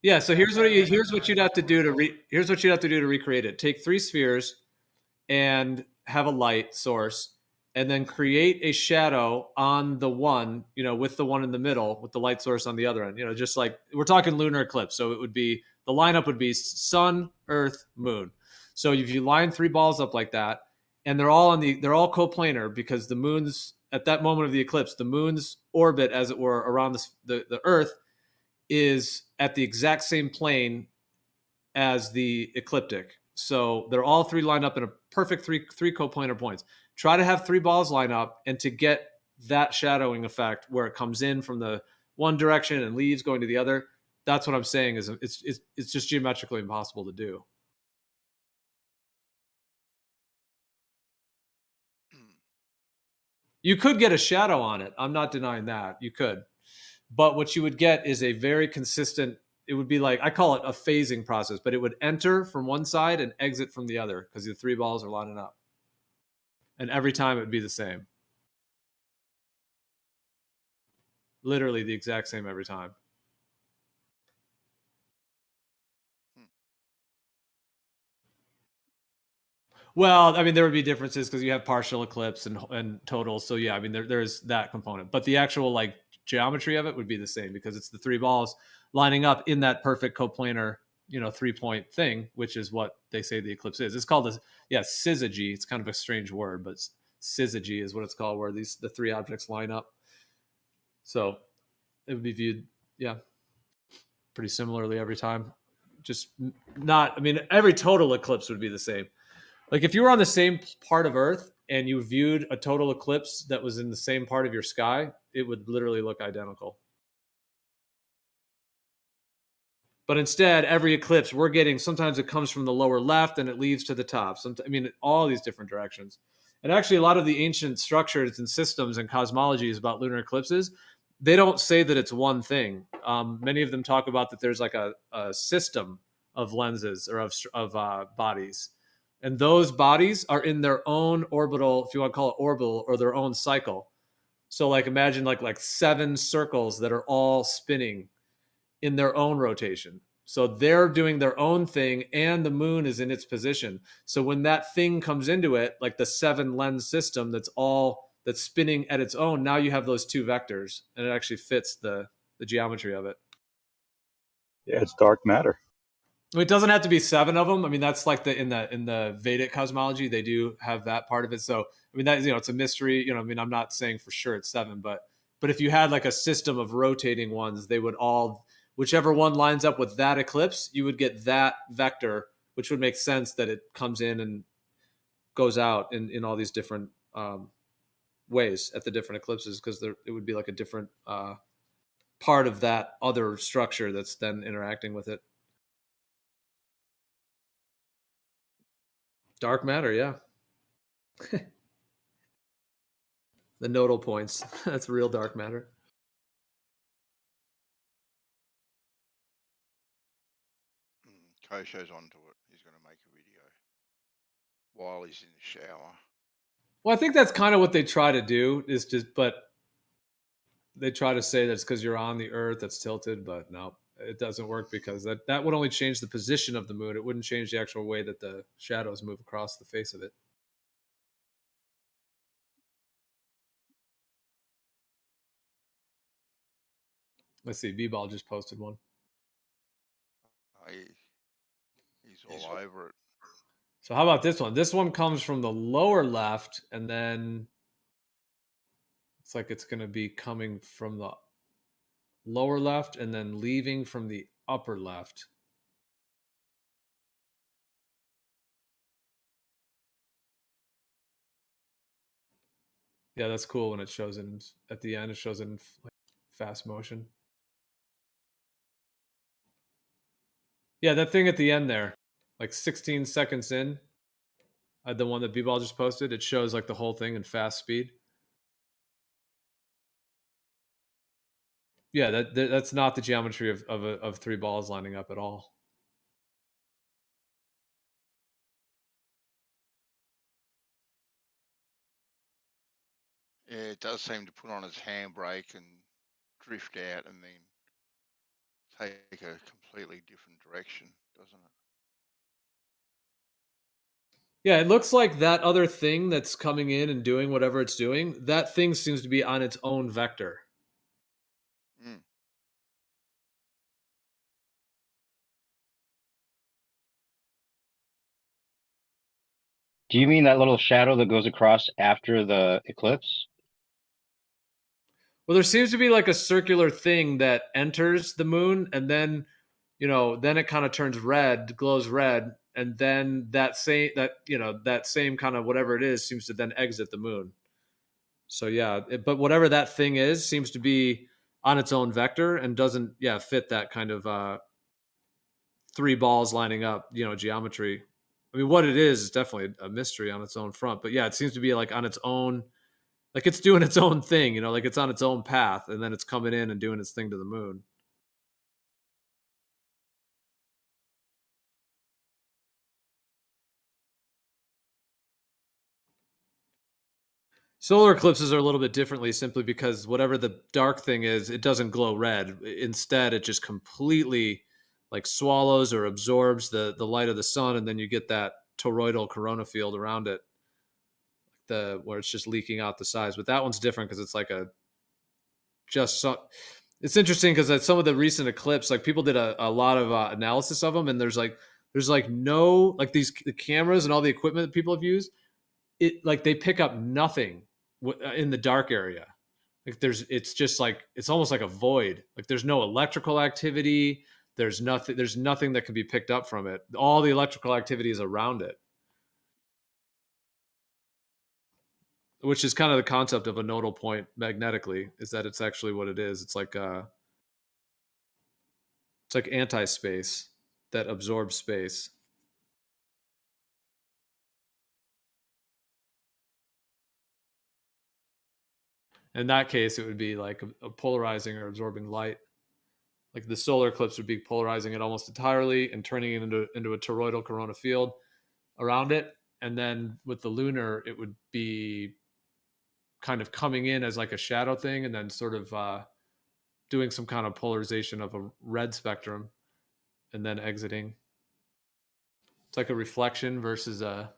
Yeah, so here's what you'd have to do to recreate it. Take 3 spheres and have a light source, and then create a shadow on the one, with the one in the middle, with the light source on the other end. Just like we're talking lunar eclipse, so it would be the lineup would be sun, earth, moon. So if you line 3 balls up like that, and they're all coplanar, because the moon's at that moment of the eclipse, the moon's orbit, as it were, around the earth is at the exact same plane as the ecliptic. So they're all 3 lined up in a perfect three coplanar points. Try to have 3 balls line up, and to get that shadowing effect where it comes in from the one direction and leaves going to the other. That's what I'm saying is it's just geometrically impossible to do. You could get a shadow on it. I'm not denying that. You could. But what you would get is a very consistent, it would be like, I call it a phasing process, but it would enter from one side and exit from the other because the 3 balls are lining up. And every time it would be the same. Literally the exact same every time. Well, I mean, there would be differences because you have partial eclipse and total. So yeah, I mean, there's that component. But the actual like geometry of it would be the same because it's the 3 balls lining up in that perfect coplanar, 3-point thing, which is what they say the eclipse is. It's called syzygy. It's kind of a strange word, but syzygy is what it's called, where the 3 objects line up. So it would be viewed, pretty similarly every time. Just not, I mean, every total eclipse would be the same. Like if you were on the same part of Earth and you viewed a total eclipse that was in the same part of your sky, it would literally look identical. But instead, every eclipse we're getting, sometimes it comes from the lower left and it leads to the top. All these different directions. And actually, a lot of the ancient structures and systems and cosmologies about lunar eclipses, they don't say that it's one thing. Many of them talk about that there's like a system of lenses or of bodies. And those bodies are in their own orbital, if you want to call it orbital, or their own cycle. So like imagine like 7 circles that are all spinning in their own rotation. So they're doing their own thing and the moon is in its position. So when that thing comes into it, like the 7 lens system that's spinning at its own, now you have those 2 vectors and it actually fits the geometry of it. Yeah, it's dark matter. It doesn't have to be 7 of them. I mean, that's like in the Vedic cosmology, they do have that part of it. So, I mean, that, it's a mystery, I mean, I'm not saying for sure it's 7, but if you had like a system of rotating ones, they would all, whichever one lines up with that eclipse, you would get that vector, which would make sense that it comes in and goes out in all these different ways at the different eclipses, because it would be like a different part of that other structure that's then interacting with it. Dark matter, yeah. The nodal points. That's real dark matter. Kosho's onto it. He's going to make a video while he's in the shower. Well, I think that's kind of what they try to do. Is just, but they try to say that it's because you're on the Earth that's tilted, but no, it doesn't work because that would only change the position of the moon. It wouldn't change the actual way that the shadows move across the face of it. Let's see. B-Ball just posted one. He's all over it. So how about this one? This one comes from the lower left, and then it's like it's going to be coming from the lower left and then leaving from the upper left. Yeah, that's cool when it shows in at the end. It shows in like fast motion. Yeah, that thing at the end there, like 16 seconds in, the one that B-Ball just posted, it shows like the whole thing in fast speed. Yeah, that's not the geometry of three balls lining up at all. Yeah, it does seem to put on its handbrake and drift out and then take a completely different direction, doesn't it? Yeah, it looks like that other thing that's coming in and doing whatever it's doing, that thing seems to be on its own vector. Mm. Do you mean that little shadow that goes across after the eclipse? Well, there seems to be like a circular thing that enters the moon and then, then it kind of turns red, glows red, and then that same kind of whatever it is seems to then exit the moon. So yeah, but whatever that thing is seems to be on its own vector and doesn't fit that kind of three balls lining up, geometry. I mean, what it is definitely a mystery on its own front, but yeah, it seems to be like on its own. Like it's doing its own thing, like it's on its own path, and then it's coming in and doing its thing to the moon. Solar eclipses are a little bit differently simply because whatever the dark thing is, it doesn't glow red. Instead, it just completely like swallows or absorbs the light of the sun, and then you get that toroidal corona field around it, where it's just leaking out the sides. But that one's different because it's like it's interesting because some of the recent eclipse, like people did a lot of analysis of them, and there's no the cameras and all the equipment that people have used, it like they pick up nothing in the dark area. Like it's just like it's almost like a void. Like there's no electrical activity. There's nothing that can be picked up from it. All the electrical activity is around it, which is kind of the concept of a nodal point magnetically, is that it's actually what it is. It's like anti-space that absorbs space. In that case, it would be like a polarizing or absorbing light. Like the solar eclipse would be polarizing it almost entirely and turning it into a toroidal corona field around it. And then with the lunar, it would be kind of coming in as like a shadow thing and then sort of doing some kind of polarization of a red spectrum and then exiting. It's like a reflection versus a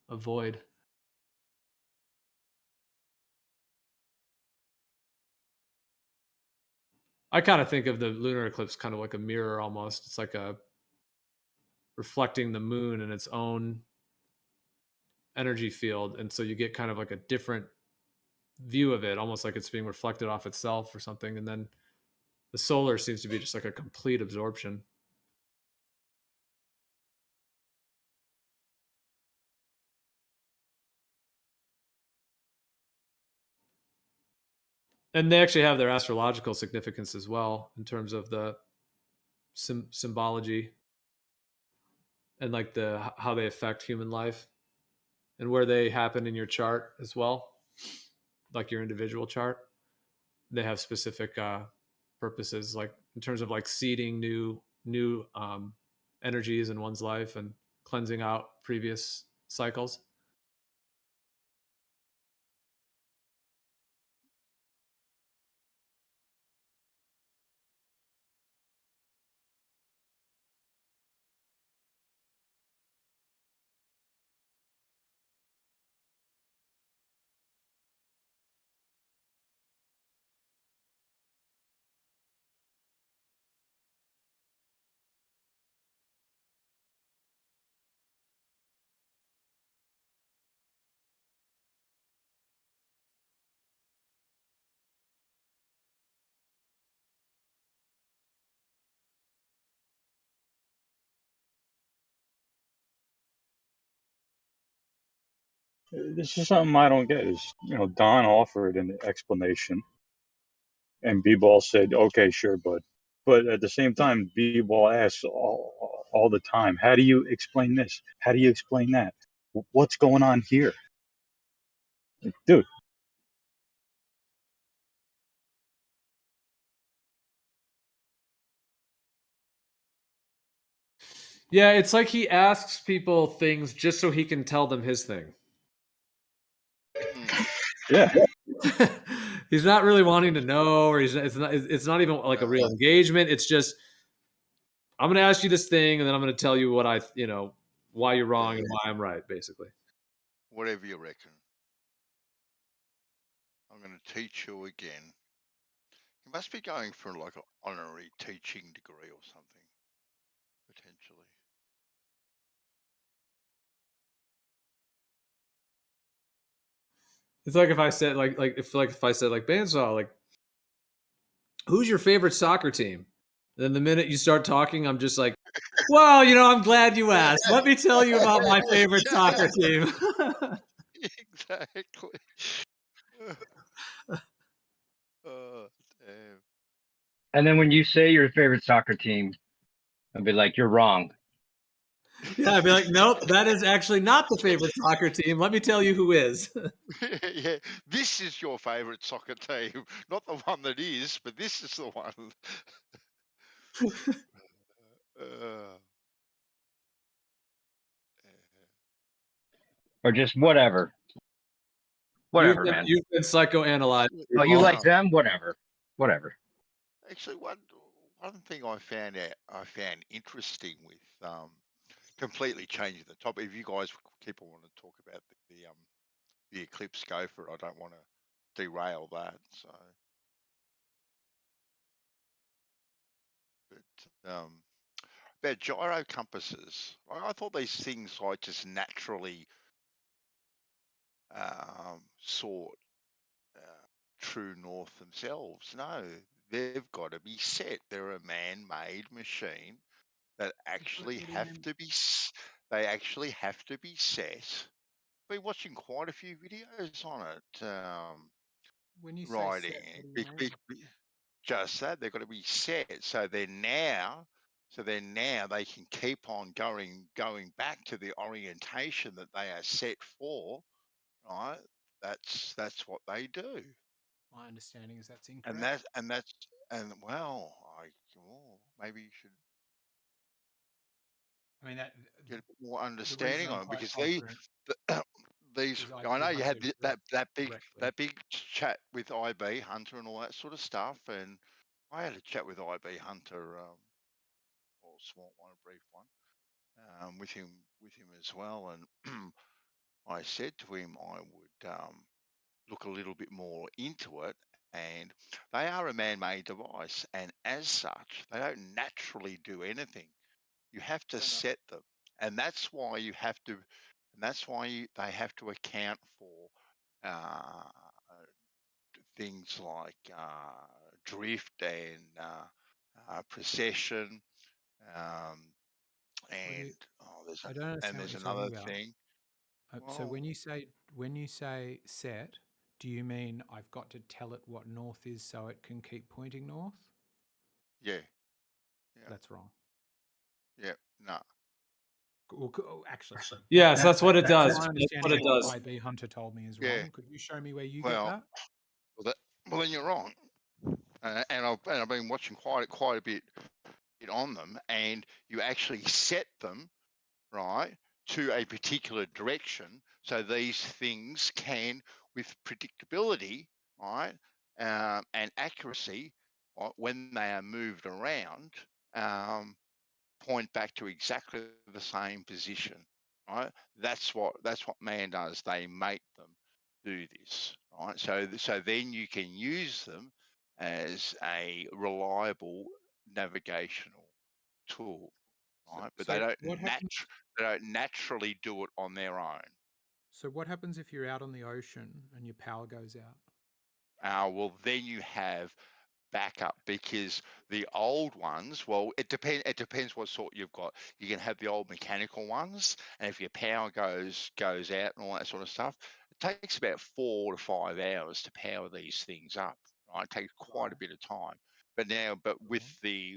void. I kind of think of the lunar eclipse kind of like a mirror almost. It's like a reflecting the moon in its own energy field. And so you get kind of like a different view of it, almost like it's being reflected off itself or something. And then the solar seems to be just like a complete absorption. And they actually have their astrological significance as well in terms of the symbology and like how they affect human life and where they happen in your chart as well, like your individual chart. They have specific purposes, like in terms of like seeding new new energies in one's life and cleansing out previous cycles. This is something I don't get. Is Don offered an explanation, and B-Ball said, "Okay, sure, bud." But at the same time, B-Ball asks all the time, "How do you explain this? How do you explain that? What's going on here, dude?" Yeah, it's like he asks people things just so he can tell them his thing. Yeah. He's not really wanting to know, or it's not even like a real engagement. It's just, I'm going to ask you this thing, and then I'm going to tell you what why you're wrong and why I'm right, basically. Whatever you reckon. I'm going to teach you again. You must be going for like an honorary teaching degree or something, potentially. It's like if I said if I said Bandsaw, like, who's your favorite soccer team? Then the minute you start talking, I'm just like, well, I'm glad you asked. Let me tell you about my favorite soccer team. Exactly. Oh, damn. And then when you say your favorite soccer team, I'll be like, you're wrong. Yeah, I'd be like, nope, that is actually not the favorite soccer team. Let me tell you who is. Yeah, this is your favorite soccer team, not the one that is, but this is the one. Or just whatever. Whatever, man. You've been psychoanalyzed. Oh, you like them? Whatever. Whatever. Actually, one thing I found interesting with completely changing the topic. If you guys keep on wanting to talk about the eclipse, go for it. I don't want to derail that. So, but about gyro compasses, I thought these things like just naturally sought true north themselves. No, they've got to be set. They're a man-made machine that actually have to be. They actually have to be set. I've been watching quite a few videos on it. When you say Writing, set, what do you mean? just that they've got to be set. So now they can keep on going back to the orientation that they are set for. Right? That's what they do. My understanding is that's incorrect. Well, maybe you should. I mean, that get a bit more understanding on it, because these I know you had that big chat with IB Hunter and all that sort of stuff, and I had a chat with IB Hunter, or a small one, a brief one, with him as well, and I said to him I would look a little bit more into it, and they are a man-made device, and as such, they don't naturally do anything. You have to set them, and that's why you have to, and that's why they have to account for things like drift and precession, and I don't understand what there's you're another talking about. thing. So when you say set, do you mean I've got to tell it what north is so it can keep pointing north? Yeah. That's wrong. Yeah. No. Well, actually, yes, that's what it does. My That's what it does. IB Hunter told me is Yeah. wrong. Could you show me where you get that? Well, then you're wrong. And I've been watching quite a bit on them, and you actually set them, right, to a particular direction, so these things can, with predictability, right, and accuracy, right, when they are moved around, point back to exactly the same position, right? That's what man does. They make them do this, right? So then you can use them as a reliable navigational tool, right? But So what happens? they don't naturally do it on their own. So what happens if you're out on the ocean and your power goes out? Well, then you have backup, because the old ones, well, it depends what sort you've got. You can have the old mechanical ones, and if your power goes out and all that sort of stuff, it takes about 4 to 5 hours to power these things up, right? It takes quite a bit of time. But with the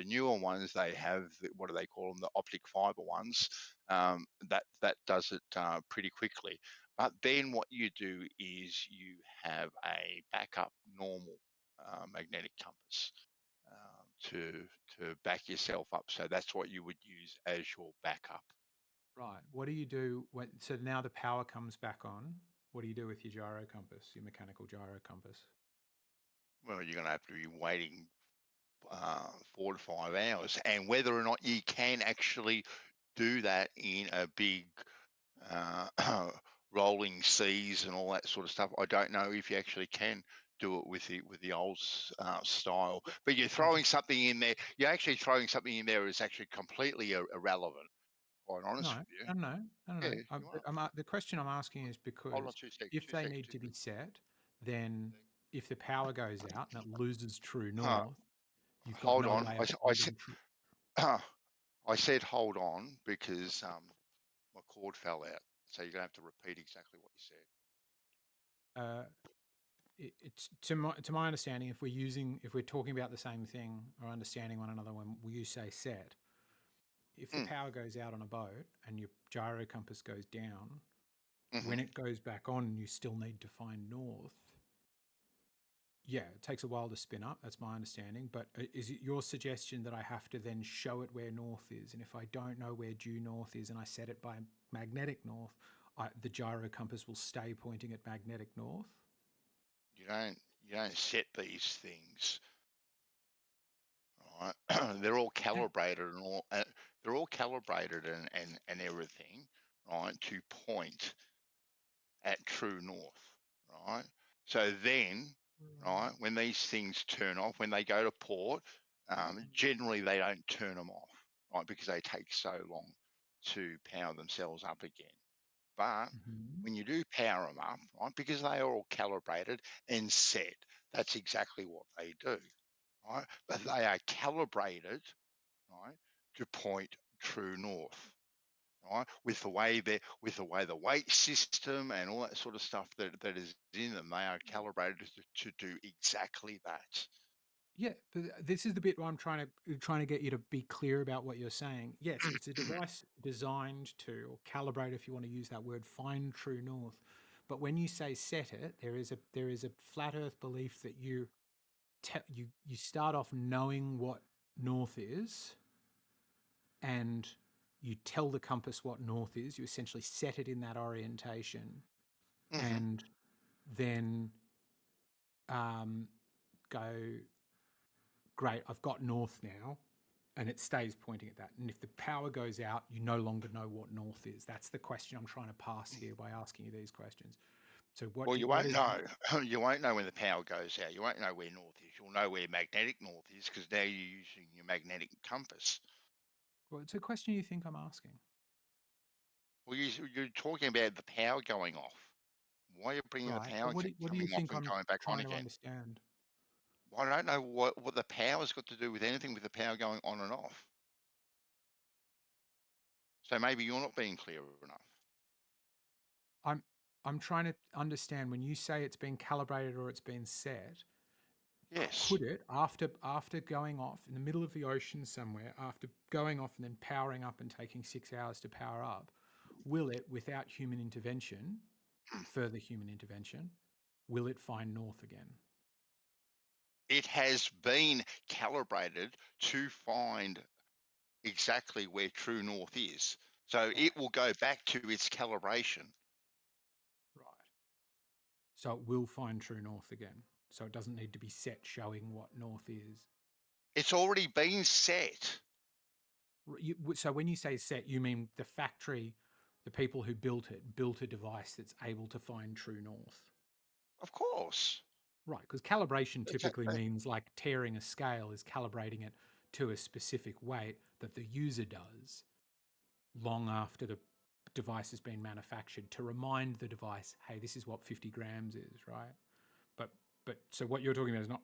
newer ones, they have what do they call them, the optic fiber ones, that does it pretty quickly. But then what you do is you have a backup normal magnetic compass to back yourself up. So that's what you would use as your backup. Right. What do you do when? So now the power comes back on. What do you do with your gyro compass, your mechanical gyro compass? Well, you're going to have to be waiting 4 to 5 hours, and whether or not you can actually do that in a big rolling seas and all that sort of stuff, I don't know if you actually can do it with the old style. But you're throwing something in there. You're actually throwing something in there is actually completely irrelevant. Quite honest with you. No. Yeah, you are. The question I'm asking is Hold on because 2 seconds. if they need to be set, then if the power goes out and it loses true north, you've got Hold no on. way of finding true. I said hold on because my cord fell out. So you're gonna have to repeat exactly what you said. It's to my understanding, if we're talking about the same thing or understanding one another when you say set, if the power goes out on a boat and your gyro compass goes down, when it goes back on, you still need to find north. Yeah, it takes a while to spin up. That's my understanding. But is it your suggestion that I have to then show it where north is? And if I don't know where due north is and I set it by magnetic north, the gyro compass will stay pointing at magnetic north? You don't set these things. Right. They're all calibrated and all. They're all calibrated and everything, right, to point at true north, right. So then, right, when these things turn off, when they go to port, generally they don't turn them off, right, because they take so long to power themselves up again. But when you do power them up, right, because they are all calibrated and set, that's exactly what they do. Right, but they are calibrated, right, to point true north, right, with the way the weight system and all that sort of stuff that is in them. They are calibrated to do exactly that. Yeah, but this is the bit where I'm trying to get you to be clear about what you're saying. Yes, it's a device designed to, or calibrate, if you want to use that word, find true north. But when you say set it, there is a flat Earth belief that you start off knowing what north is, and you tell the compass what north is. You essentially set it in that orientation, and then go, great, I've got north now, and it stays pointing at that. And if the power goes out, you no longer know what north is. That's the question I'm trying to pass here by asking you these questions. So Well, you won't know. You won't know when the power goes out. You won't know where north is. You'll know where magnetic north is because now you're using your magnetic compass. Well, it's a question you think I'm asking. Well, you're talking about the power going off. Why are you bringing the power What do you coming off think and I'm going back on trying to again? understand? Well, I don't know what the power's got to do with anything with the power going on and off. So maybe you're not being clear enough. I'm trying to understand when you say it's been calibrated or it's been set. Yes. Could it, after going off in the middle of the ocean somewhere, after going off and then powering up and taking 6 hours to power up, will it, without human intervention, further human intervention, will it find north again? it has been calibrated to find exactly where true north is. So it will go back to its calibration. Right. So it will find true north again. So it doesn't need to be set showing what north is. It's already been set. So when you say set, you mean the factory, the people who built a device that's able to find true north. Of course. Right, because calibration typically Exactly. means like tearing a scale is calibrating it to a specific weight that the user does long after the device has been manufactured to remind the device, hey, this is what 50 grams is, right? But so what you're talking about is not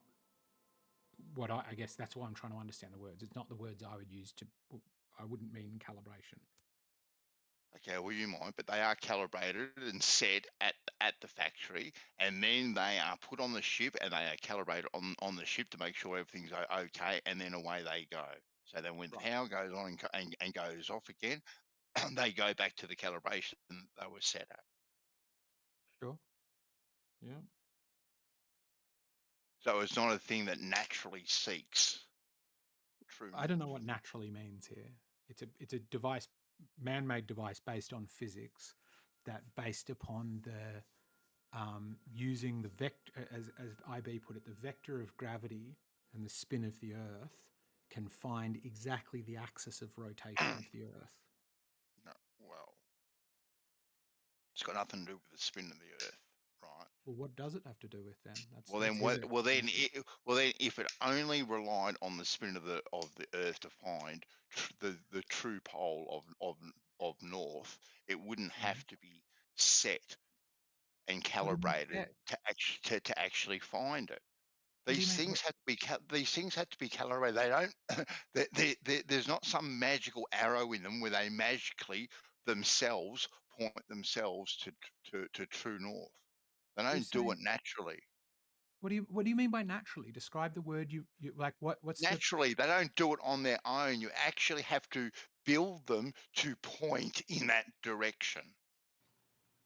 what I guess that's why I'm trying to understand the words. It's not the words I would use I wouldn't mean calibration. Okay, well, you might, but they are calibrated and set at the factory, and then they are put on the ship, and they are calibrated on the ship to make sure everything's okay, and then away they go. So then when the power goes on and goes off again, they go back to the calibration they were set at. Sure. Yeah. So it's not a thing that naturally seeks true I don't know north. what naturally means here. It's a device, man-made device based on physics that, based upon the using the vector, as IB put it, the vector of gravity and the spin of the Earth, can find exactly the axis of rotation of the Earth. No, well, it's got nothing to do with the spin of the Earth, right? Well, what does it have to do with then? Well, then what? Well, then if it only relied on the spin of the Earth to find the true pole of north, it wouldn't have to be set and calibrated to actually find it. These things have to be calibrated. They don't. There's not some magical arrow in them where they magically themselves point themselves to true north. They don't do it naturally. What do you mean by naturally? Describe the word you like. What's Naturally, they don't do it on their own. You actually have to build them to point in that direction.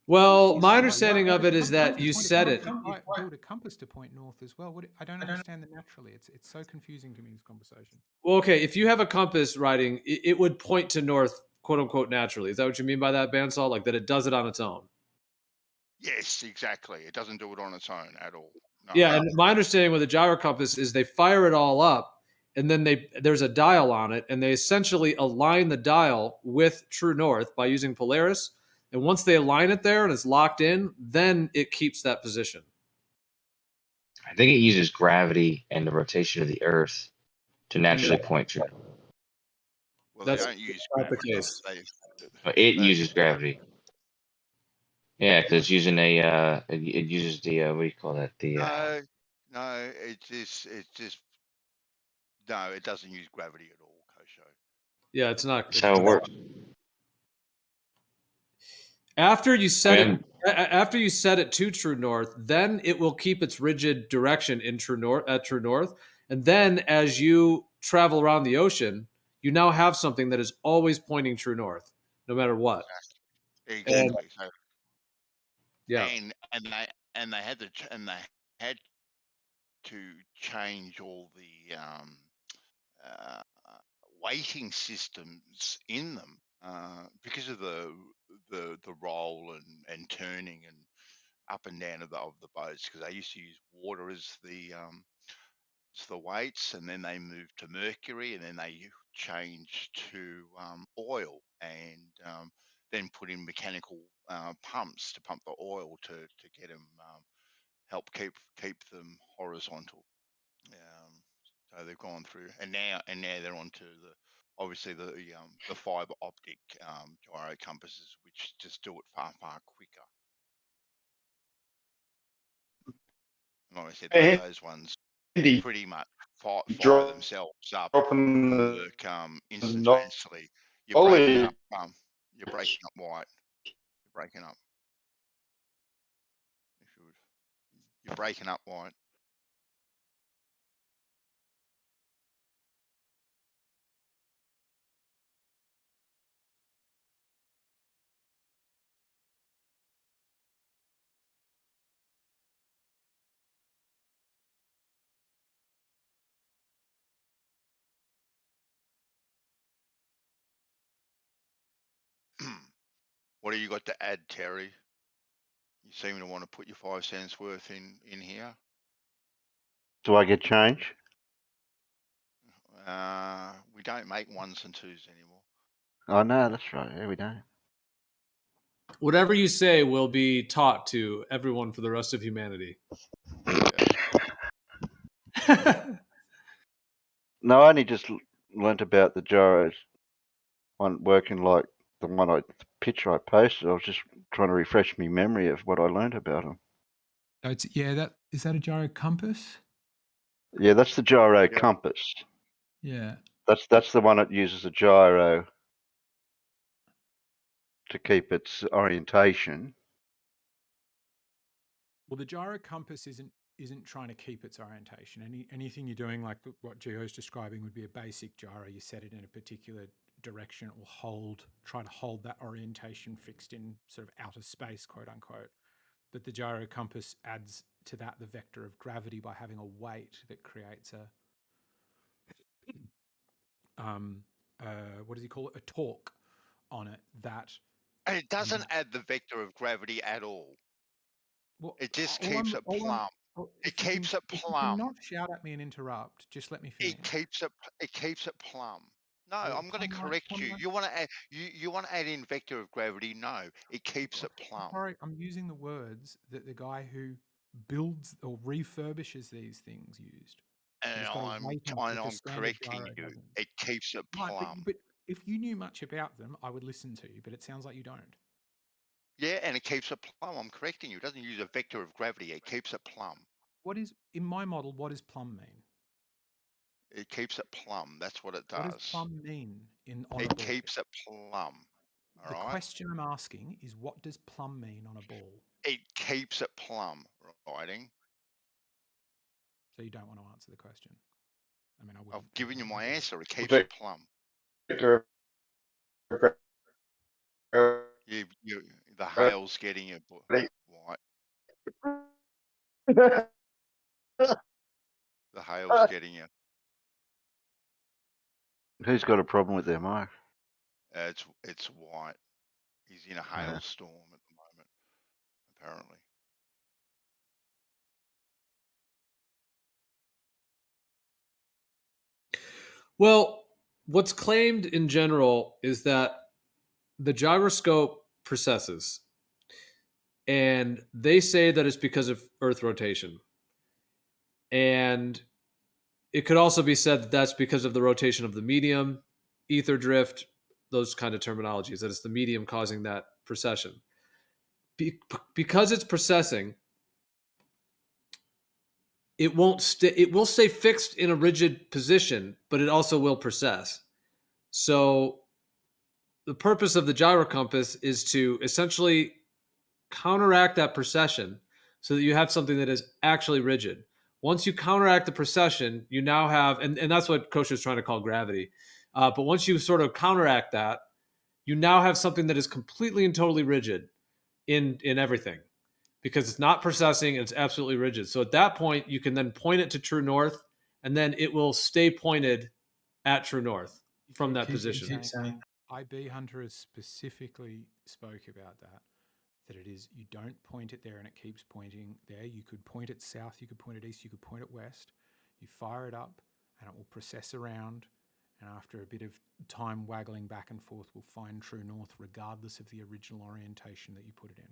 Well, my understanding of it is that you said it. Build a compass to point north as well. I don't understand the naturally. It's so confusing to me, this conversation. Well, okay, if you have a compass writing, it would point to north, quote unquote, naturally. Is that what you mean by that, Bansal? Like that it does it on its own? Yes, exactly. It doesn't do it on its own at all. No. Yeah, and my understanding with the gyro compass is they fire it all up, and then there's a dial on it, and they essentially align the dial with true north by using Polaris. And once they align it there and it's locked in, then it keeps that position. I think it uses gravity and the rotation of the Earth to naturally point true. Well, That's they don't use not the gravity. case. It uses gravity. Yeah, because it's using it uses the what do you call that? No, it doesn't use gravity at all, Kosho. Yeah, it's not. That's how it works. After you set it to true north, then it will keep its rigid direction in true north, and then as you travel around the ocean, you now have something that is always pointing true north, no matter what. Exactly. Yeah. And they had to change all the weighting systems in them because of the roll and turning and up and down of the boats, because they used to use water as the weights, and then they moved to mercury, and then they changed to oil, and then put in mechanical pumps to pump the oil to get them help keep them horizontal. So they've gone through, and now they're onto obviously the fiber optic gyro compasses, which just do it far quicker. And like I said, those ones pretty much fire themselves up and work instantaneously. You're breaking up. You're breaking up, White. You're breaking up. You're breaking up, White. What do you got to add, Terry? You seem to want to put your 5 cents worth in here. Do I get change? We don't make 1s and 2s anymore. Oh no, that's right. Yeah, we don't. Whatever you say will be taught to everyone for the rest of humanity. No, I only just learnt about the gyros on working like the picture I posted. I was just trying to refresh my memory of what I learnt about them. So it's, yeah, is that a gyro compass? Yeah, that's the gyro compass. Yeah. That's the one that uses a gyro to keep its orientation. Well, the gyro compass isn't trying to keep its orientation. Anything you're doing, like what Gio's describing, would be a basic gyro. You set it in a particular direction, it will try to hold that orientation fixed in sort of outer space, quote unquote. But the gyro compass adds to that the vector of gravity by having a weight that creates what does he call it? A torque on it that. And it doesn't add the vector of gravity at all. Well, it just keeps it plumb. It keeps it plumb. If you cannot shout at me and interrupt, just let me finish. It keeps it plumb. No, I'm going to correct you. You want to add you want to add in vector of gravity? No, it keeps it plumb. Sorry, I'm using the words that the guy who builds or refurbishes these things used. And I'm correcting you. It keeps it plumb. But if you knew much about them, I would listen to you. But it sounds like you don't. Yeah, and it keeps it plumb. I'm correcting you. It doesn't use a vector of gravity. It keeps it plumb. What is, in my model, what does plumb mean? It keeps it plumb. That's what it does. What does plumb mean on a It ball? keeps it plumb. The question I'm asking is, what does plumb mean on a ball? It keeps it plumb, writing. So you don't want to answer the question? I mean, I've given you my answer. It keeps it plumb. The hail's getting you. White. The hail's getting you. Who's got a problem with their mic? It's white. He's in a hailstorm at the moment, apparently. Well, what's claimed in general is that the gyroscope precesses, and they say that it's because of Earth rotation. And it could also be said that that's because of the rotation of the medium, ether drift, those kind of terminologies, that it's the medium causing that precession. Because it's precessing, it will stay fixed in a rigid position, but it also will precess. So the purpose of the gyro compass is to essentially counteract that precession so that you have something that is actually rigid. Once you counteract the precession, you now have, and that's what Kosher is trying to call gravity. But once you sort of counteract that, you now have something that is completely and totally rigid in everything, because it's not precessing and it's absolutely rigid. So at that point, you can then point it to true north, and then it will stay pointed at true north from that position. IB Hunter has specifically spoke about that it is, you don't point it there and it keeps pointing there. You could point it south, you could point it east, you could point it west. You fire it up and it will process around, and after a bit of time waggling back and forth, will find true north regardless of the original orientation that you put it in.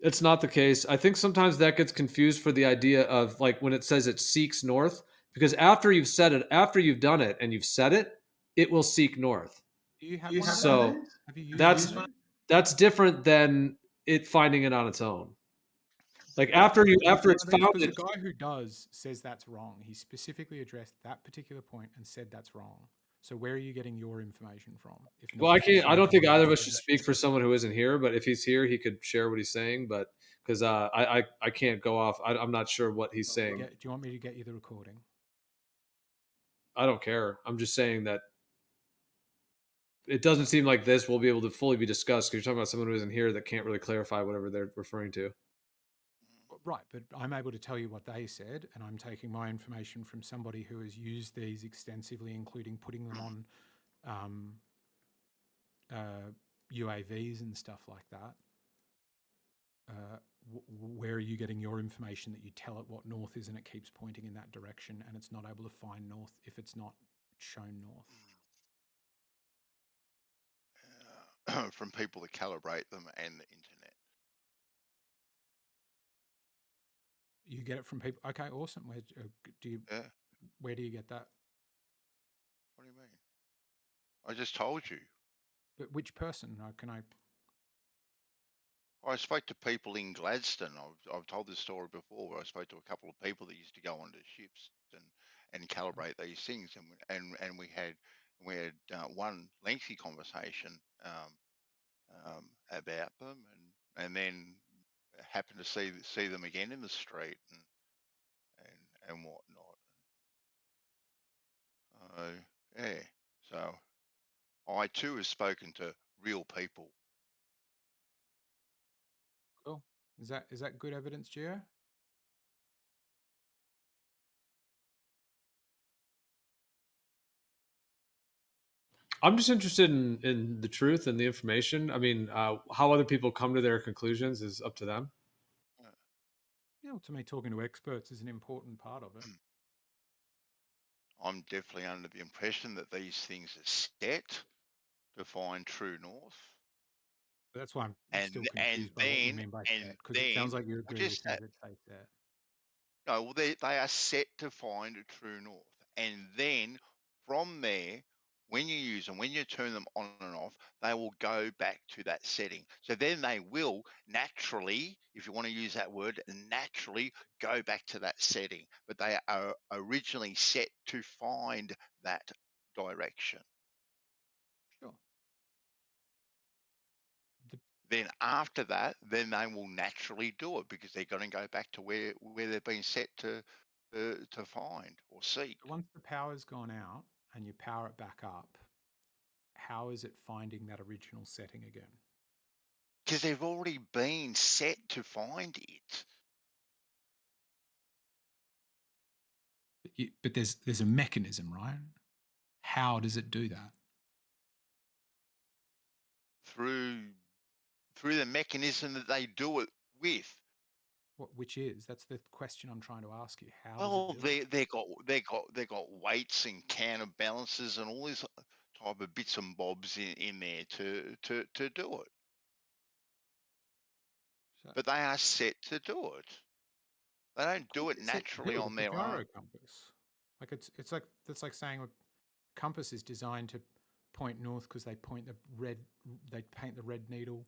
It's not the case. I think sometimes that gets confused for the idea of, like, when it says it seeks north, because after you've set it, after you've done it and you've set it, it will seek north. Do you have one so of those? Have you used that's different than it finding it on its own. Like after it's found it, it, the guy who does says that's wrong. He specifically addressed that particular point and said that's wrong. So where are you getting your information from? Well, I don't think either of us should speak for someone who isn't here, but if he's here, he could share what he's saying. But because I can't go off, I'm not sure what he's saying. Do you want me to get you the recording? I don't care. I'm just saying that it doesn't seem like this will be able to fully be discussed, because you're talking about someone who isn't here that can't really clarify whatever they're referring to. Right, but I'm able to tell you what they said, and I'm taking my information from somebody who has used these extensively, including putting them on UAVs and stuff like that. Where are you getting your information that you tell it what north is and it keeps pointing in that direction and it's not able to find north if it's not shown north? From people that calibrate them and the internet. You get it from people. Okay, awesome. Where do you? Yeah. Where do you get that? What do you mean? I just told you. But which person? Can I? I spoke to people in Gladstone. I've told this story before. Where I spoke to a couple of people that used to go onto ships and calibrate these things, and we had one lengthy conversation about them, and then happened to see them again in the street and whatnot. Yeah. So I too have spoken to real people. Cool. Is that good evidence, Gio? I'm just interested in the truth and the information. I mean, how other people come to their conclusions is up to them. Yeah, well, to me, talking to experts is an important part of it. I'm definitely under the impression that these things are set to find true north. That's why I'm And still confused by what you mean by set, because it sounds like you agree with things that say set. No, well, they are set to find a true north. And then from there, when you use them, when you turn them on and off, they will go back to that setting. So then they will naturally, if you want to use that word, naturally go back to that setting. But they are originally set to find that direction. Sure. Then after that, then they will naturally do it because they're going to go back to where they've been set to find or seek. Once the power's gone out and you power it back up, how is it finding that original setting again? Because they've already been set to find it. But there's a mechanism, right? How does it do that? Through the mechanism that they do it with. Which is? That's the question I'm trying to ask you. How Well, does it do it? they got weights and counterbalances and all this type of bits and bobs in there to do it. But they are set to do it. They don't do it naturally on their own. Compass. Like it's like that's like saying a compass is designed to point north because they paint the red needle,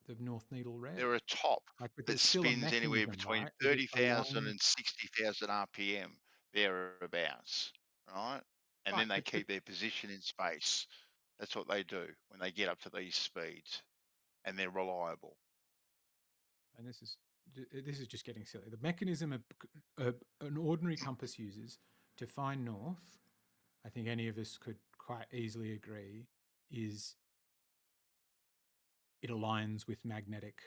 the north needle red. They're a top that spins anywhere between right? 30,000 and 60,000 RPM, thereabouts, right? And then they keep their position in space. That's what they do when they get up to these speeds, and they're reliable. And this is just getting silly. The mechanism an ordinary compass uses to find north, I think any of us could quite easily agree, is it aligns with magnetic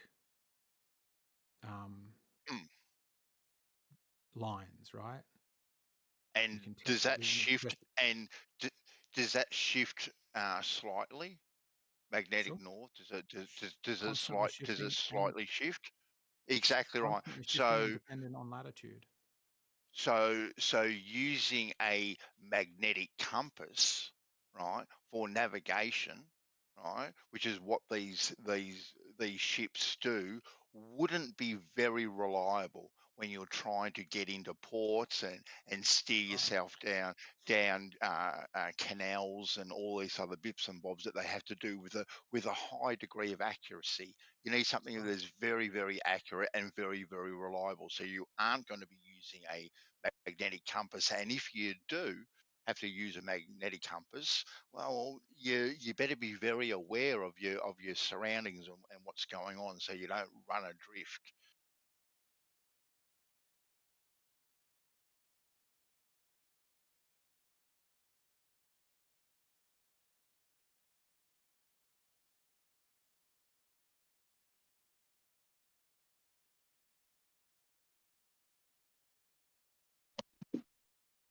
lines, right? And does that shift? And does that shift slightly? Magnetic north? Does it slightly shift? Exactly right. So dependent on latitude. So using a magnetic compass, right, for navigation, right, which is what these ships do, wouldn't be very reliable when you're trying to get into ports and steer yourself down canals and all these other bits and bobs that they have to do with a high degree of accuracy. You need something that is very, very accurate and very, very reliable. So you aren't going to be using a magnetic compass, and if you do have to use a magnetic compass, well, you better be very aware of your surroundings and what's going on, so you don't run adrift.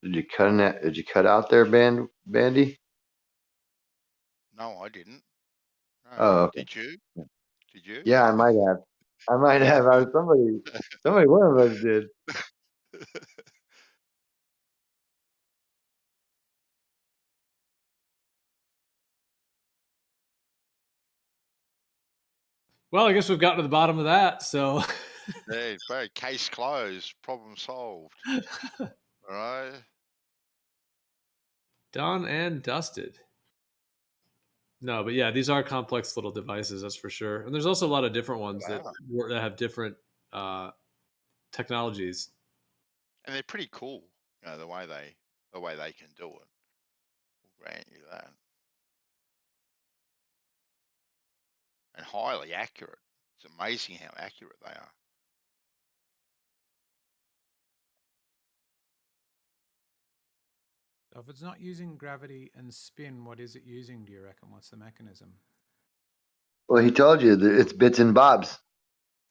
Did you cut in that? Did you cut out there, Bandy? No, I didn't. No. Oh, okay. Did you? Did you? Yeah, I might have. I might have. Somebody, one of us did. Well, I guess we've gotten to the bottom of that. So, Yeah, very case closed, problem solved. All right. done and dusted. No, but yeah, these are complex little devices, that's for sure. And there's also a lot of different ones that have different technologies. And they're pretty cool, you know, the way they can do it. We'll grant you that. And highly accurate. It's amazing how accurate they are. So if it's not using gravity and spin, what is it using, do you reckon? What's the mechanism? Well, he told you that it's bits and bobs.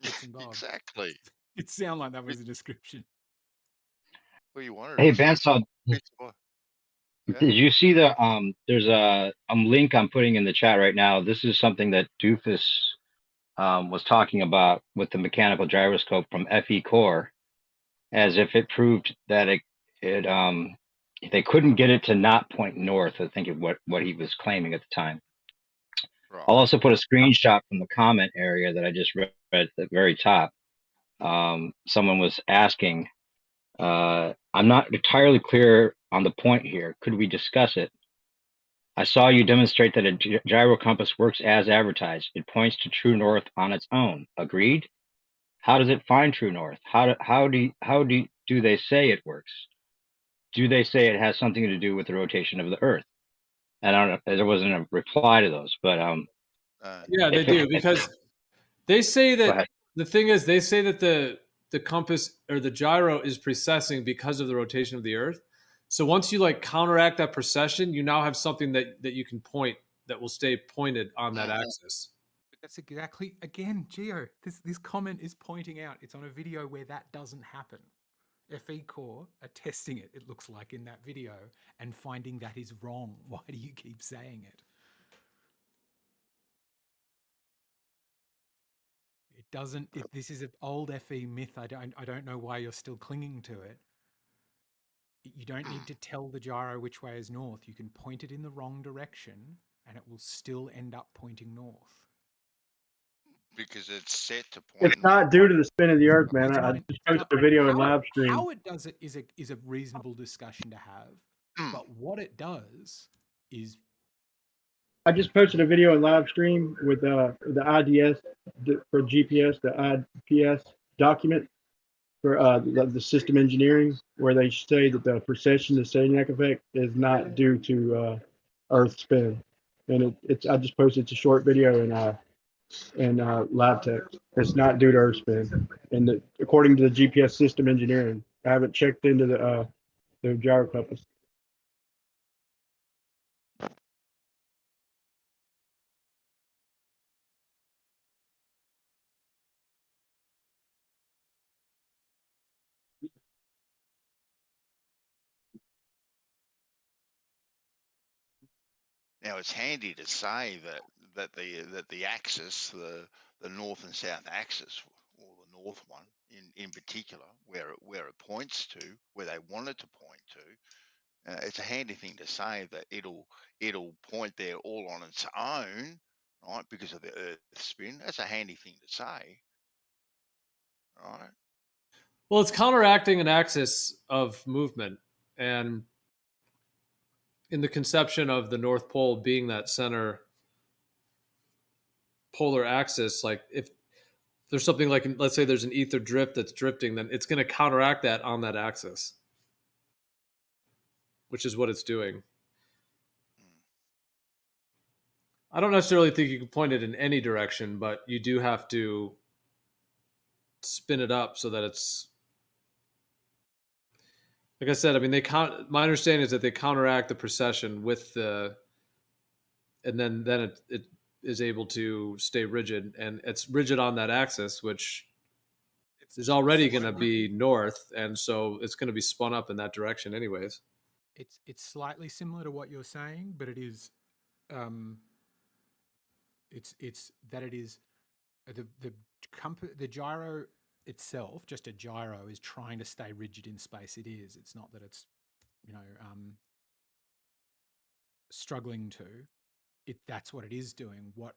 Bits and bobs. Exactly. It sounded like that was a description. Well, you wanted Hey, it. Benson, did you see the there's a link I'm putting in the chat right now. This is something that Doofus was talking about with the mechanical gyroscope from FE Core, as if it proved that they couldn't get it to not point north. I think of what he was claiming at the time. Right. I'll also put a screenshot from the comment area that I just read at the very top. Someone was asking, I'm not entirely clear on the point here. Could we discuss it? I saw you demonstrate that a gyro compass works as advertised. It points to true north on its own. Agreed? How does it find true north? How do they say it works? Do they say it has something to do with the rotation of the Earth? And I don't know. There wasn't a reply to those, but yeah, they do, because they say that the thing is, they say that the compass or the gyro is precessing because of the rotation of the Earth. So once you like counteract that precession, you now have something that you can point that will stay pointed on that axis. That's exactly, again, Geo, this comment is pointing out it's on a video where that doesn't happen. FE Core are testing it, it looks like, in that video, and finding that is wrong. Why do you keep saying it? It doesn't, this is an old FE myth. I don't know why you're still clinging to it. You don't need to tell the gyro which way is north. You can point it in the wrong direction and it will still end up pointing north. Because it's set to point. It's not due to the spin of the Earth, man. I just posted a video in Livestream. How it does it is a reasonable discussion to have, but what it does is. I just posted a video in Livestream with the IDS for GPS, the IPS document for the system engineering, where they say that the precession, the Sagnac effect, is not due to Earth spin. And I just posted, it's a short video in LabText. It's not due to Earth spin. And according to the GPS system engineering, I haven't checked into the gyro compass. Now it's handy to say that the axis, the north and south axis, or the north one in particular, where it points to, where they want it to point to, it's a handy thing to say that it'll point there all on its own, right? Because of the Earth spin. That's a handy thing to say, right? Well, it's counteracting an axis of movement, and in the conception of the North Pole being that center polar axis, like if there's something like, let's say there's an ether drift that's drifting, then it's going to counteract that on that axis, which is what it's doing. I don't necessarily think you can point it in any direction, but you do have to spin it up so that it's, like I said, I mean, my understanding is that they counteract the precession with and then it is able to stay rigid, and it's rigid on that axis, which is already going to be north, and so it's going to be spun up in that direction anyways. It's slightly similar to what you're saying, but it is it's that it is the gyro itself, just a gyro, is trying to stay rigid in space. It is. It's not that it's, you know, struggling to. That's what it is doing. What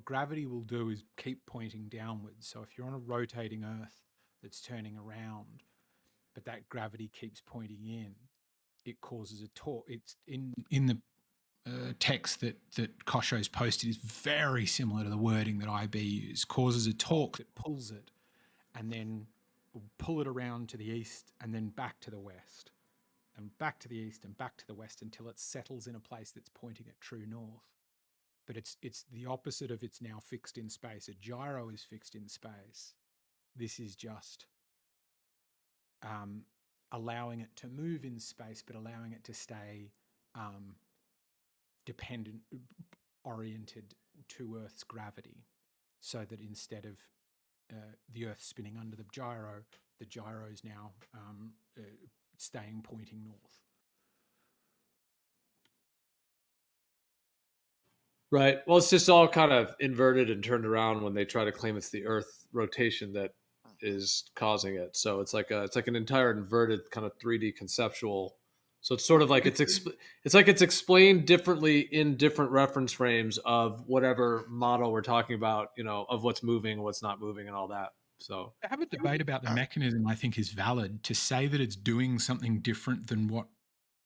gravity will do is keep pointing downwards. So if you're on a rotating Earth that's turning around, but that gravity keeps pointing in, it causes a torque. It's in the text that Kosho's posted is very similar to the wording that IB used. Causes a torque that pulls it, and then will pull it around to the east, and then back to the west, and back to the east, and back to the west until it settles in a place that's pointing at true north. But it's the opposite of it's now fixed in space. A gyro is fixed in space. This is just allowing it to move in space, but allowing it to stay dependent, oriented to Earth's gravity, so that instead of the Earth spinning under the gyro is now staying pointing north. Right. Well, it's just all kind of inverted and turned around when they try to claim it's the Earth rotation that is causing it. So it's like an entire inverted kind of 3D conceptual. So it's sort of like it's explained differently in different reference frames of whatever model we're talking about, you know, of what's moving, what's not moving, and all that. So I have a debate about the mechanism. I think is valid. To say that it's doing something different than what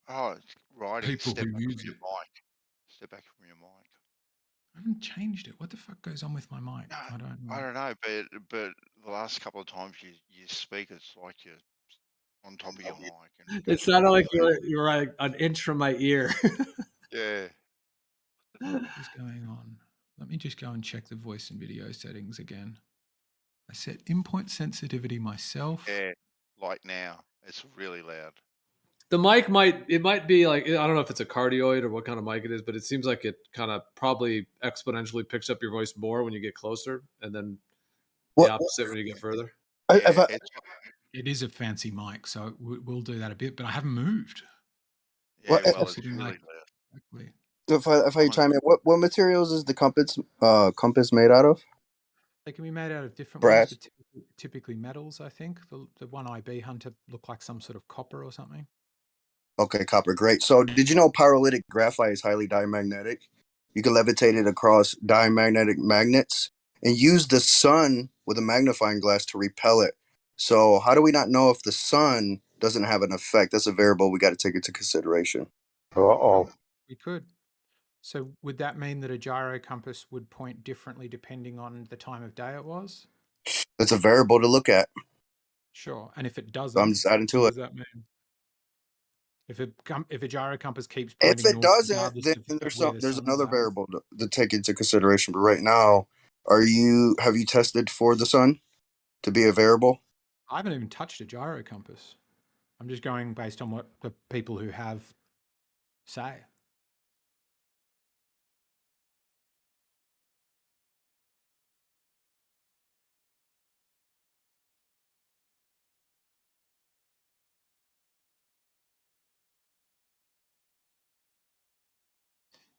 people Step who back use from your it. mic. Step back from your mic. I haven't changed it. What the fuck goes on with my mic? I don't know. I don't know, but the last couple of times you speak, it's like you're on top of your mic. And it sounded like you were like an inch from my ear. Yeah. What is going on? Let me just go and check the voice and video settings again. I set in-point sensitivity myself. Yeah, like now. It's really loud. The mic might be like, I don't know if it's a cardioid or what kind of mic it is, but it seems like it kind of probably exponentially picks up your voice more when you get closer, and then the opposite when you get further. It is a fancy mic, so we'll do that a bit, but I haven't moved. Yeah, well, it's really loud. Exactly. If I chime in, what materials is the compass made out of? They can be made out of different Brass? ones, but typically metals, I think. The one IB Hunter looked like some sort of copper or something. Okay, copper, great. So did you know pyrolytic graphite is highly diamagnetic? You can levitate it across diamagnetic magnets and use the sun with a magnifying glass to repel it. So how do we not know if the sun doesn't have an effect? That's a variable we got to take into consideration. We could. So would that mean that a gyro compass would point differently depending on the time of day it was? That's a variable to look at. Sure. And if it doesn't, So I'm just adding to what it. does that mean? If a gyro compass keeps If pointing it north, doesn't, regardless then of where the there's sun another is at. variable to take into consideration. But right now, have you tested for the sun to be a variable? I haven't even touched a gyro compass. I'm just going based on what the people who have say.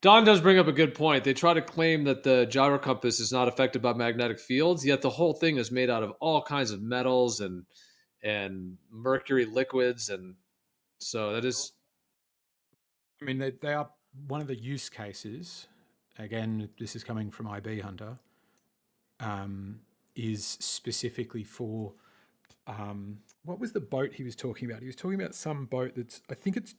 Don does bring up a good point. They try to claim that the gyro compass is not affected by magnetic fields, yet the whole thing is made out of all kinds of metals and mercury liquids, and so that is. I mean, they are one of the use cases. Again, this is coming from IB Hunter. Is specifically for what was the boat he was talking about? He was talking about some boat that's, I think it's.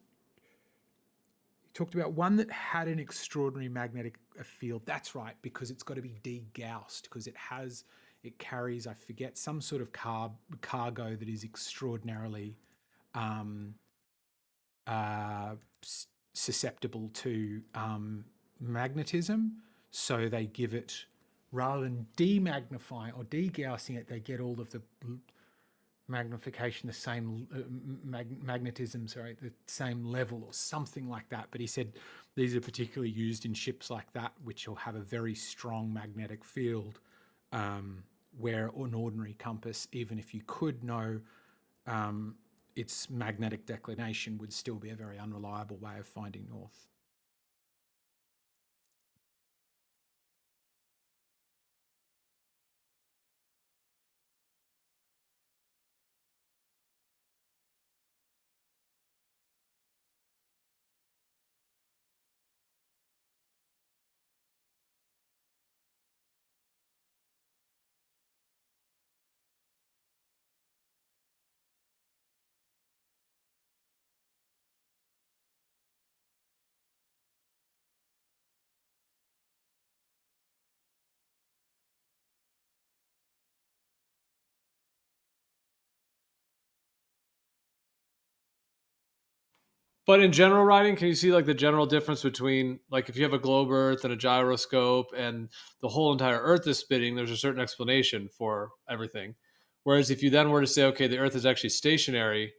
He talked about one that had an extraordinary magnetic field. That's right, because it's got to be degaussed because it carries, I forget, some sort of cargo that is extraordinarily susceptible to magnetism. So they give it, rather than demagnifying or degaussing it, they get all of the magnification, the same magnetism, the same level or something like that. But he said these are particularly used in ships like that, which will have a very strong magnetic field where an ordinary compass, even if you could know its magnetic declination, would still be a very unreliable way of finding north. But in general writing, can you see like the general difference between like if you have a globe Earth and a gyroscope and the whole entire Earth is spinning, there's a certain explanation for everything. Whereas if you then were to say, okay, the Earth is actually stationary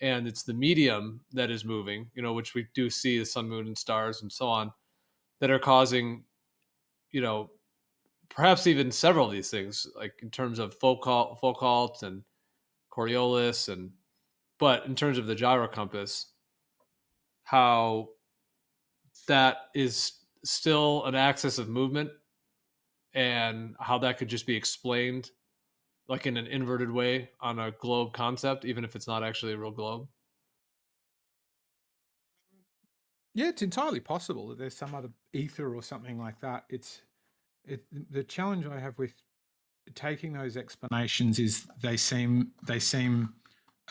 and it's the medium that is moving, you know, which we do see the sun, moon, and stars and so on, that are causing, you know, perhaps even several of these things, like in terms of Foucault and Coriolis, and but in terms of the gyro compass, how that is still an axis of movement and how that could just be explained like in an inverted way on a globe concept, even if it's not actually a real globe. Yeah, it's entirely possible that there's some other ether or something like that. The challenge I have with taking those explanations is they seem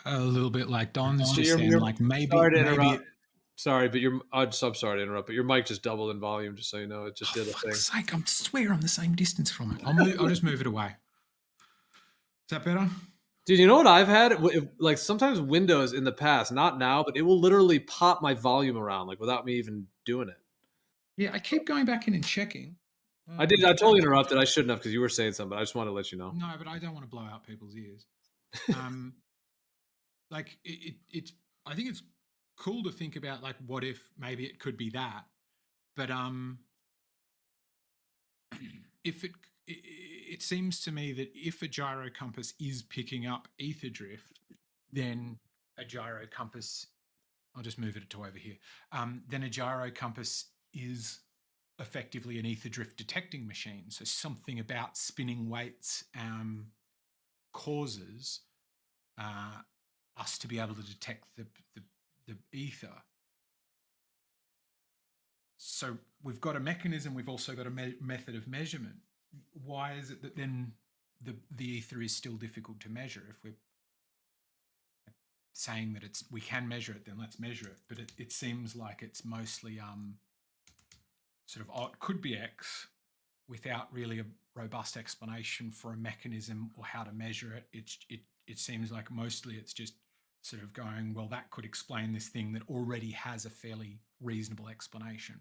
a little bit like Don's just then, like maybe sorry to maybe interrupt. Sorry, but I'm sorry to interrupt, but your mic just doubled in volume, just so you know. It just did a thing. fuck's sake, I swear I'm the same distance from it. I'll just move it away. Is that better? Dude, you know what I've had? Like sometimes Windows in the past, not now, but it will literally pop my volume around like without me even doing it. Yeah, I keep going back in and checking. I totally interrupted. I shouldn't have because you were saying something. But I just wanted to let you know. No, but I don't want to blow out people's ears. Like it's. I think it's cool to think about like what if maybe it could be that, but if it seems to me that if a gyro compass is picking up ether drift, then a gyro compass. I'll just move it to over here. Then a gyro compass is effectively an ether drift detecting machine. So something about spinning weights causes us to be able to detect the ether. So we've got a mechanism. We've also got a method of measurement. Why is it that then the ether is still difficult to measure? If we're saying that we can measure it, then let's measure it. But it seems like it's mostly sort of it could be X without really a robust explanation for a mechanism or how to measure it. It seems like mostly it's just sort of going, well, that could explain this thing that already has a fairly reasonable explanation.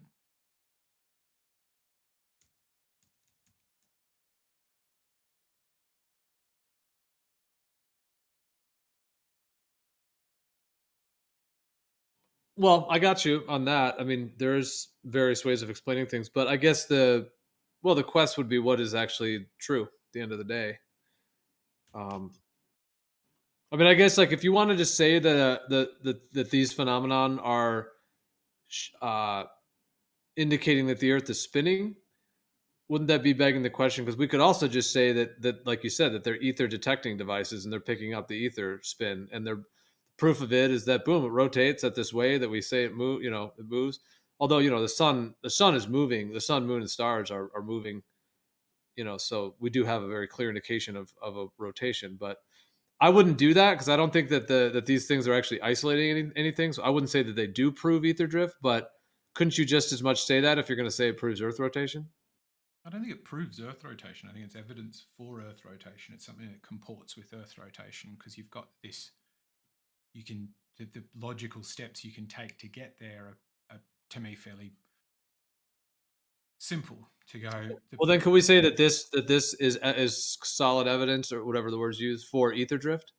Well, I got you on that. I mean, there's various ways of explaining things, but I guess the quest would be what is actually true at the end of the day. I mean, I guess like if you wanted to say that that these phenomenon are indicating that the Earth is spinning, wouldn't that be begging the question? Because we could also just say that like you said, that they're ether detecting devices and they're picking up the ether spin, and they're proof of it is that boom, it rotates at this way that we say it move. You know, it moves. Although you know the sun is moving. The sun, moon, and stars are moving. You know, so we do have a very clear indication of a rotation, but I wouldn't do that because I don't think that that these things are actually isolating anything. So I wouldn't say that they do prove ether drift, but couldn't you just as much say that if you're going to say it proves Earth rotation? I don't think it proves Earth rotation. I think it's evidence for Earth rotation. It's something that comports with Earth rotation because you've got this. You can the logical steps you can take to get there are to me fairly simple to go. Well, then, can we say that this is solid evidence or whatever the word's used for ether drift?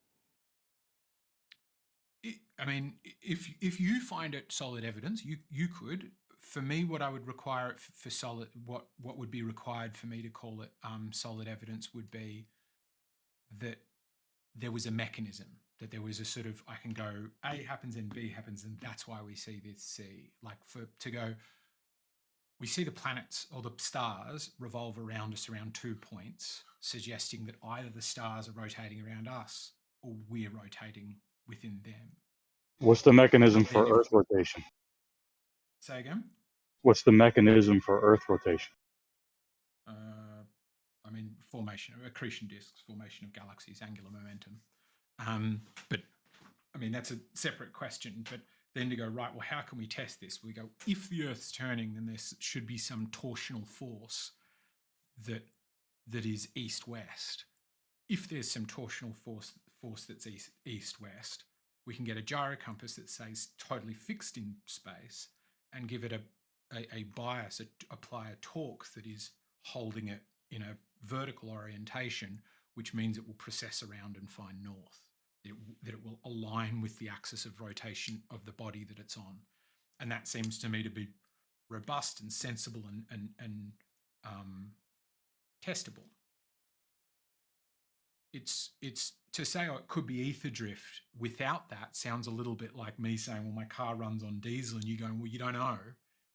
I mean, if you find it solid evidence, you could. For me, what I would require for solid, what would be required for me to call it solid evidence would be that there was a mechanism, that there was a sort of, I can go A happens and B happens, and that's why we see this C. Like to go, we see the planets or the stars revolve around us around 2 points, suggesting that either the stars are rotating around us or we're rotating within them. What's the mechanism Then for Earth rotation? Say again? What's the mechanism for Earth rotation? I mean, formation, accretion disks, formation of galaxies, angular momentum. But I mean, that's a separate question. But then to go, right, well, how can we test this? We go, if the Earth's turning, then there should be some torsional force that is east-west. If there's some torsional force that's east-west, we can get a gyro compass that stays totally fixed in space and give it a bias, apply a torque that is holding it in a vertical orientation, which means it will process around and find north, that it will align with the axis of rotation of the body that it's on. And that seems to me to be robust and sensible and testable. It's to say, oh, it could be ether drift without that sounds a little bit like me saying, well, my car runs on diesel, and you going, well, you don't know.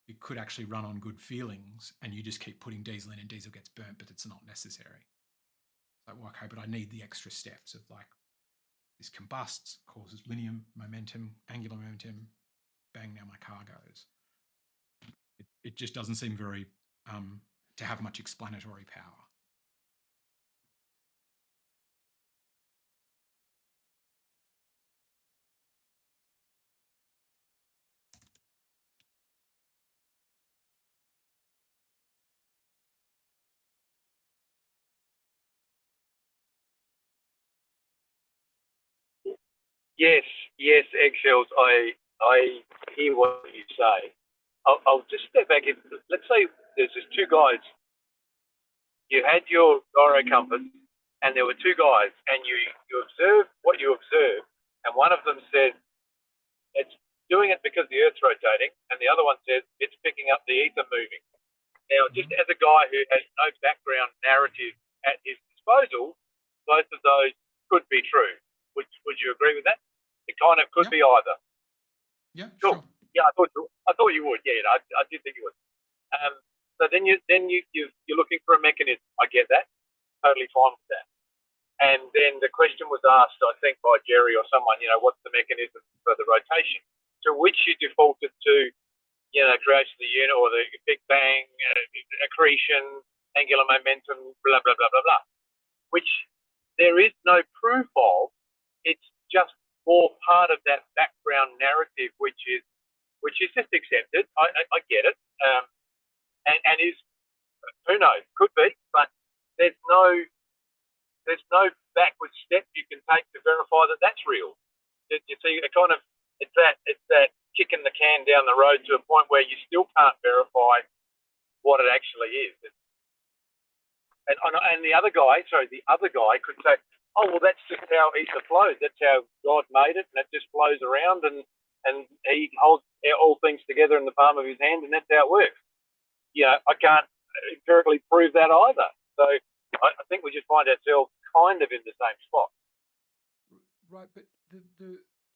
It could actually run on good feelings, and you just keep putting diesel in and diesel gets burnt, but it's not necessary. It's like, well, okay, but I need the extra steps of like, this combusts, causes linear momentum, angular momentum, bang, now my car goes. It just doesn't seem very, to have much explanatory power. Yes, eggshells. I hear what you say. I'll just step back. Let's say there's just two guys. You had your gyro compass, and there were two guys, and you observed what you observed, and one of them said it's doing it because the Earth's rotating, and the other one says it's picking up the ether moving. Now, just as a guy who has no background narrative at his disposal, both of those could be true. Would you agree with that? It kind of could be either. Yeah, sure. Yeah, I thought you would. Yeah, I did think you would. So then you're looking for a mechanism. I get that. Totally fine with that. And then the question was asked, I think, by Jerry or someone. What's the mechanism for the rotation? To which you defaulted to, creation of the unit or the Big Bang, accretion, angular momentum, blah blah blah blah blah. Which there is no proof of. It's just more part of that background narrative, which is just accepted. I get it, and is, who knows, could be, but there's no backward step you can take to verify that that's real. You see, it's that kicking the can down the road to a point where you still can't verify what it actually is. And the other guy could say, oh, well, that's just how ether flows. That's how God made it, and it just flows around, and he holds all things together in the palm of his hand, and that's how it works. I can't empirically prove that either. So I think we just find ourselves kind of in the same spot. Right, but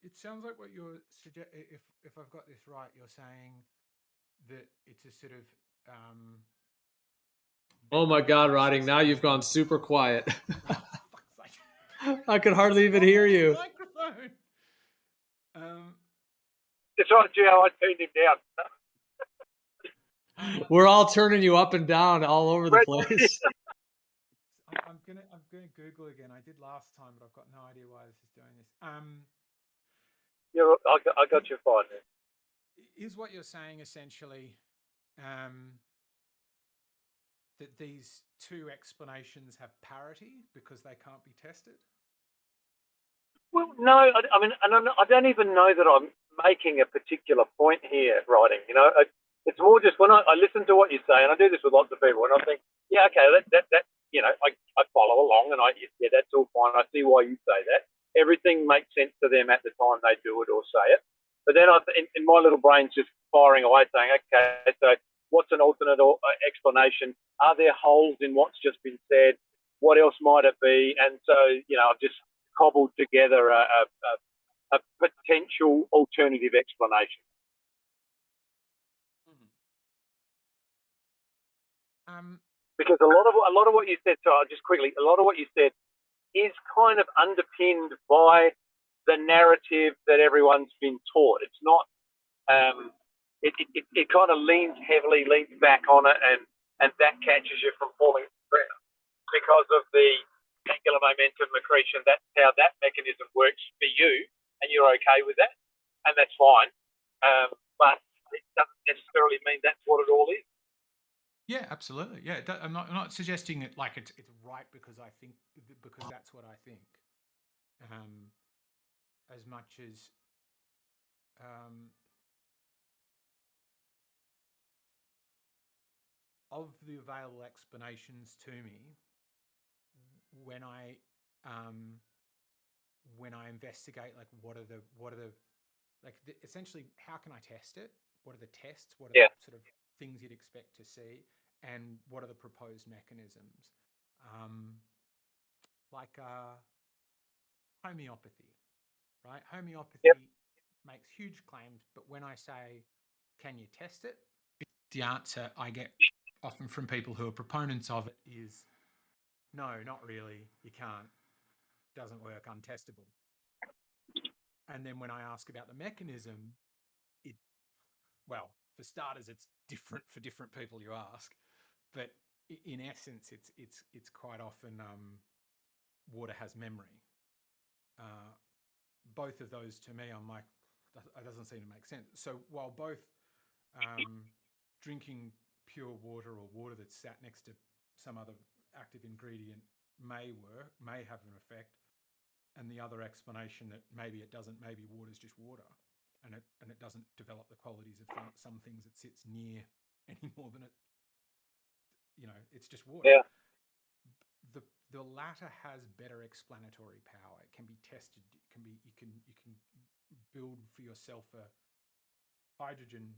it sounds like what you're suggesting, if I've got this right, you're saying that it's a sort of... Oh my God, Rotting, now you've gone super quiet. I could hardly even hear you. Microphone. It's right, Joe. I turned him down. We're all turning you up and down all over the place. I'm gonna Google again. I did last time, but I've got no idea why this is doing this. Yeah, I got you fine. Is what you're saying essentially that these two explanations have parity because they can't be tested? Well, no. I mean, and I don't even know that I'm making a particular point here, Writing. It's more just when I listen to what you say, and I do this with lots of people, and I think, yeah, okay, that I follow along, and yeah, that's all fine. I see why you say that. Everything makes sense to them at the time they do it or say it. But then in my little brain's just firing away, saying, okay, so what's an alternate explanation? Are there holes in what's just been said? What else might it be? And so, I've just cobbled together a potential alternative explanation. Because a lot of what you said, so just quickly, a lot of what you said is kind of underpinned by the narrative that everyone's been taught. It's not. It kind of leans back on it, and that catches you from falling to the ground because of the angular momentum accretion. That's how that mechanism works for you, and you're okay with that, and that's fine. But it doesn't necessarily mean that's what it all is. Yeah, absolutely. Yeah, I'm not suggesting it like it's right because that's what I think. As much as of the available explanations to me, when I investigate like what are the essentially how can I test it? What are the tests? What are the sort of things you'd expect to see? And what are the proposed mechanisms? Like homeopathy, right? Homeopathy makes huge claims, but when I say, can you test it? The answer I get often from people who are proponents of it is, no, not really. You can't. Doesn't work, untestable. And then when I ask about the mechanism, well, for starters, it's different for different people you ask, but in essence, it's quite often water has memory. Both of those to me, I'm like, that doesn't seem to make sense. So while both drinking pure water or water that's sat next to some other active ingredient may have an effect, and the other explanation that maybe it doesn't, maybe water's just water, and it doesn't develop the qualities of some things it sits near any more than it, it's just water. Yeah. The latter has better explanatory power. It can be tested. You can build for yourself a hydrogen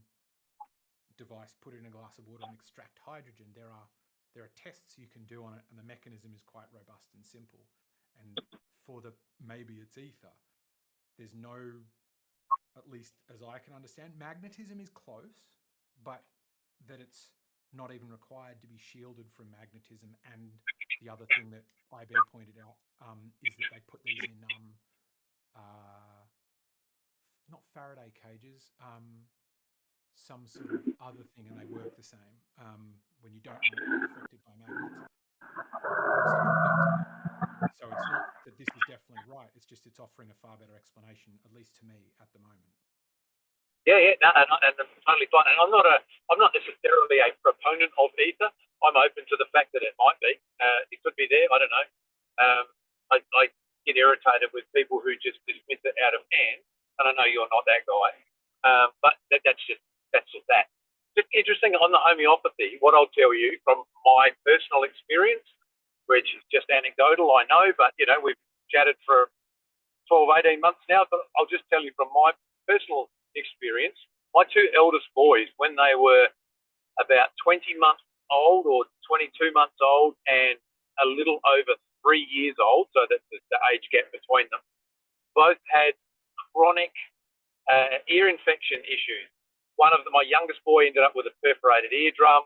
device, put it in a glass of water and extract hydrogen. There are tests you can do on it, and the mechanism is quite robust and simple. And for maybe it's ether, there's no, at least as I can understand, magnetism is close, but that it's not even required to be shielded from magnetism. And the other thing that IB pointed out is that they put these in not Faraday cages, some sort of other thing, and they work the same when you don't want it affected by magnets. So it's not that this is definitely right. It's just it's offering a far better explanation, at least to me, at the moment. Yeah, no, and I'm totally fine. And I'm not necessarily a proponent of ether. I'm open to the fact that it might be. It could be there. I don't know. I get irritated with people who just dismiss it out of hand, and I know you're not that guy. But that's just that. Just interesting on the homeopathy. What I'll tell you from my personal experience, which is just anecdotal, I know, but we've chatted for 12, 18 months now. But I'll just tell you from my personal experience, my two eldest boys, when they were about 20 months old or 22 months old and a little over 3 years old, so that's the age gap between them, both had chronic ear infection issues. One of them, my youngest boy, ended up with a perforated eardrum.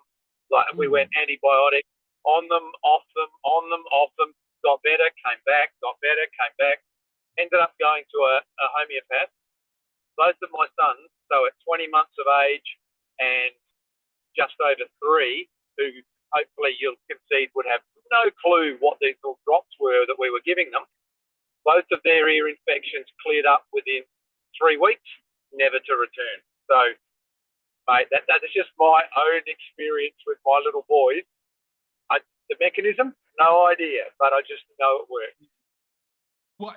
We went antibiotic on them, off them, on them, off them, got better, came back, got better, came back, ended up going to a homeopath. Both of my sons, so at 20 months of age and just over 3, who hopefully you'll concede would have no clue what these little drops were that we were giving them, both of their ear infections cleared up within 3 weeks, never to return. So, mate, that is just my own experience with my little boys. The mechanism, no idea, but I just know it works. Well,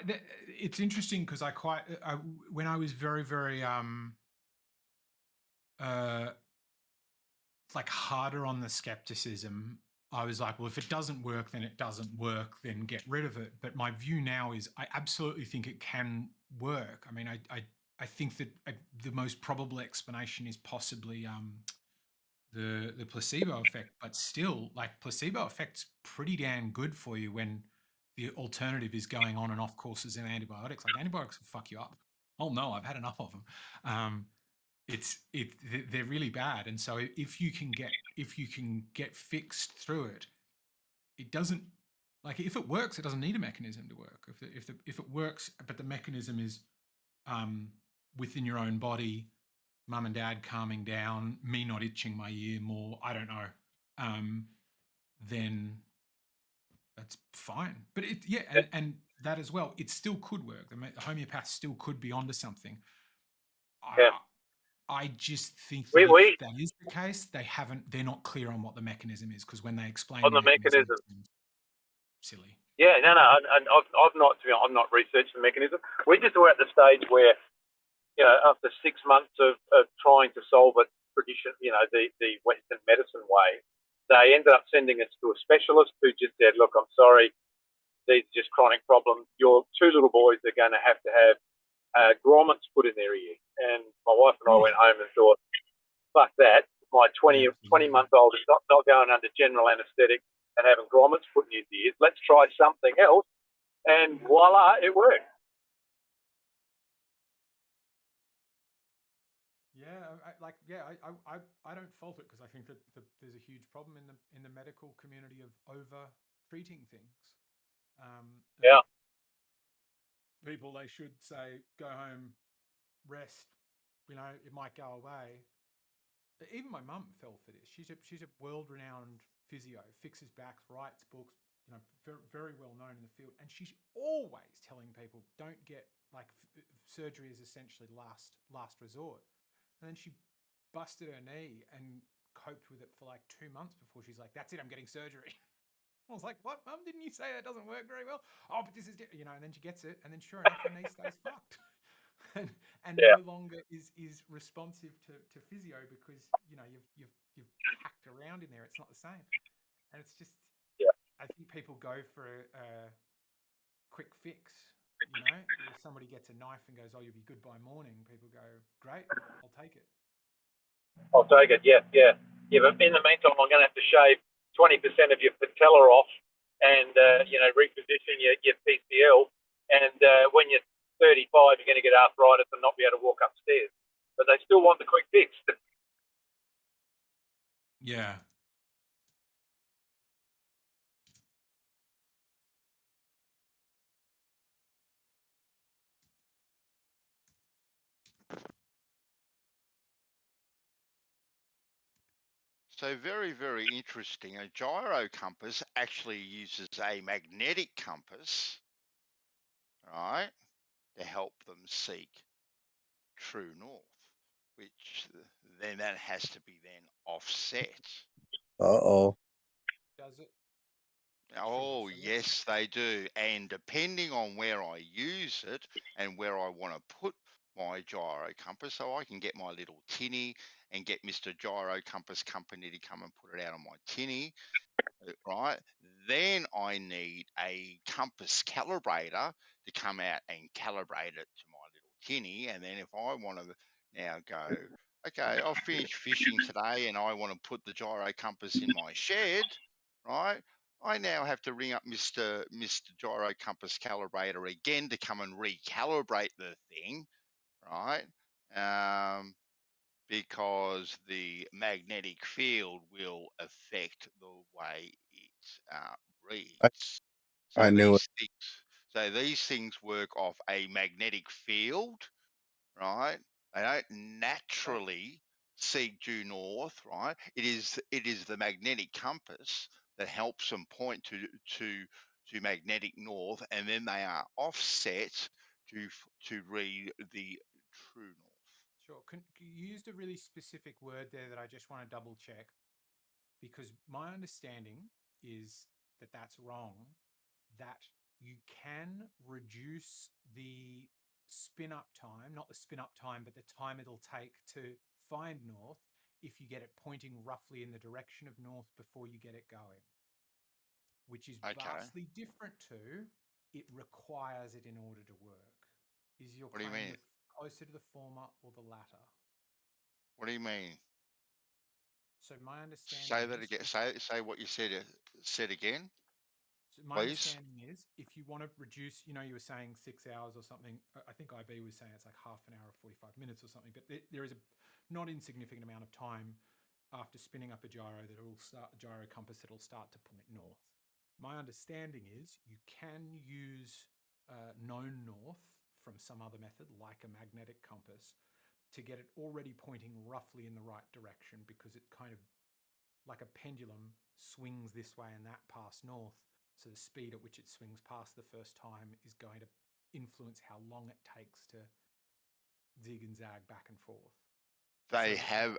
it's interesting because when I was very, very harder on the skepticism, I was like, well, if it doesn't work, then it doesn't work, then get rid of it. But my view now is I absolutely think it can work. I mean, I think that the most probable explanation is possibly the placebo effect, but still, like, placebo effect's pretty damn good for you when the alternative is going on and off courses in antibiotics. Like, antibiotics will fuck you up. Oh no, I've had enough of them. They're really bad, and so if you can get fixed through it, it doesn't, like, if it works, it doesn't need a mechanism to work. If it works, but the mechanism is within your own body, mum and dad calming down, me not itching my ear more, I don't know, then that's fine. But and that as well, it still could work. The homeopath still could be onto something. I just think that if that is the case, they're not clear on what the mechanism is, because when they explain on the mechanism. it seems silly. Yeah, no, and I've not, I'm not researched the mechanism. We just were at the stage where, you know, after 6 months of trying to solve it tradition, you know, the Western medicine way, they ended up sending us to a specialist who just said, look, I'm sorry, these are just chronic problems. Your 2 little boys are going to have grommets put in their ear. And my wife and I went home and thought, fuck that. My 20-month-old is not going under general anaesthetic and having grommets put in his ears. Let's try something else. And voila, it worked. Yeah, I don't fault it, because I think that there's a huge problem in the medical community of over treating things. People, they should say, go home, rest. You know, it might go away. Even my mum fell for this. She's a world-renowned physio, fixes backs, writes books. You know, very, very well known in the field, and she's always telling people, don't get, like, surgery is essentially last resort. And then she busted her knee and coped with it for like 2 months before she's like, that's it, I'm getting surgery. I was like, what, Mum? Didn't you say that doesn't work very well? Oh, but this is, you know, and then she gets it, and then sure enough, her knee stays fucked. and no longer is responsive to physio, because, you know, you've hacked around in there. It's not the same. And it's just, I think people go for a quick fix. You know, if somebody gets a knife and goes, oh, you'll be good by morning, people go, great, I'll take it. I'll take it, yeah. But in the meantime, I'm going to have to shave 20% of your patella off and, you know, reposition your PCL. And when you're 35, you're going to get arthritis and not be able to walk upstairs. But they still want the quick fix. Yeah. So very, very interesting. A gyro compass actually uses a magnetic compass, right, to help them seek true north, which then that has to be then offset. Uh-oh. Does it? Oh, yes, they do. And depending on where I use it and where I want to put my gyro compass, so I can get my little tinny and get Mr. Gyro Compass Company to come and put it out on my tinny, right? Then I need a compass calibrator to come out and calibrate it to my little tinny. And then if I want to now go, okay, I've finished fishing today and I want to put the gyro compass in my shed, right? I now have to ring up Mr. Gyro Compass Calibrator again to come and recalibrate the thing, right? Because the magnetic field will affect the way it reads. I knew it. These things work off a magnetic field, right? They don't naturally seek due north, right? It is the magnetic compass that helps them point to magnetic north, and then they are offset to read the true north. Sure. You used a really specific word there that I just want to double check, because my understanding is that that's wrong, that you can reduce the spin up time, not the spin up time, but the time it'll take to find north, if you get it pointing roughly in the direction of north before you get it going, which is vastly different to it requires it in order to work. Is your What do you claim mean? closer to the former or the latter? What do you mean? So my understanding Say that is, again. Say what you said again. so my Please. understanding is, if you want to reduce, you were saying 6 hours or something. I think IB was saying it's like half an hour or 45 minutes or something. But there is a not insignificant amount of time after spinning up a gyro gyro compass that'll start to point north. My understanding is you can use known north from some other method, like a magnetic compass, to get it already pointing roughly in the right direction, because it kind of, like a pendulum, swings this way and that past north. So the speed at which it swings past the first time is going to influence how long it takes to zig and zag back and forth. They have.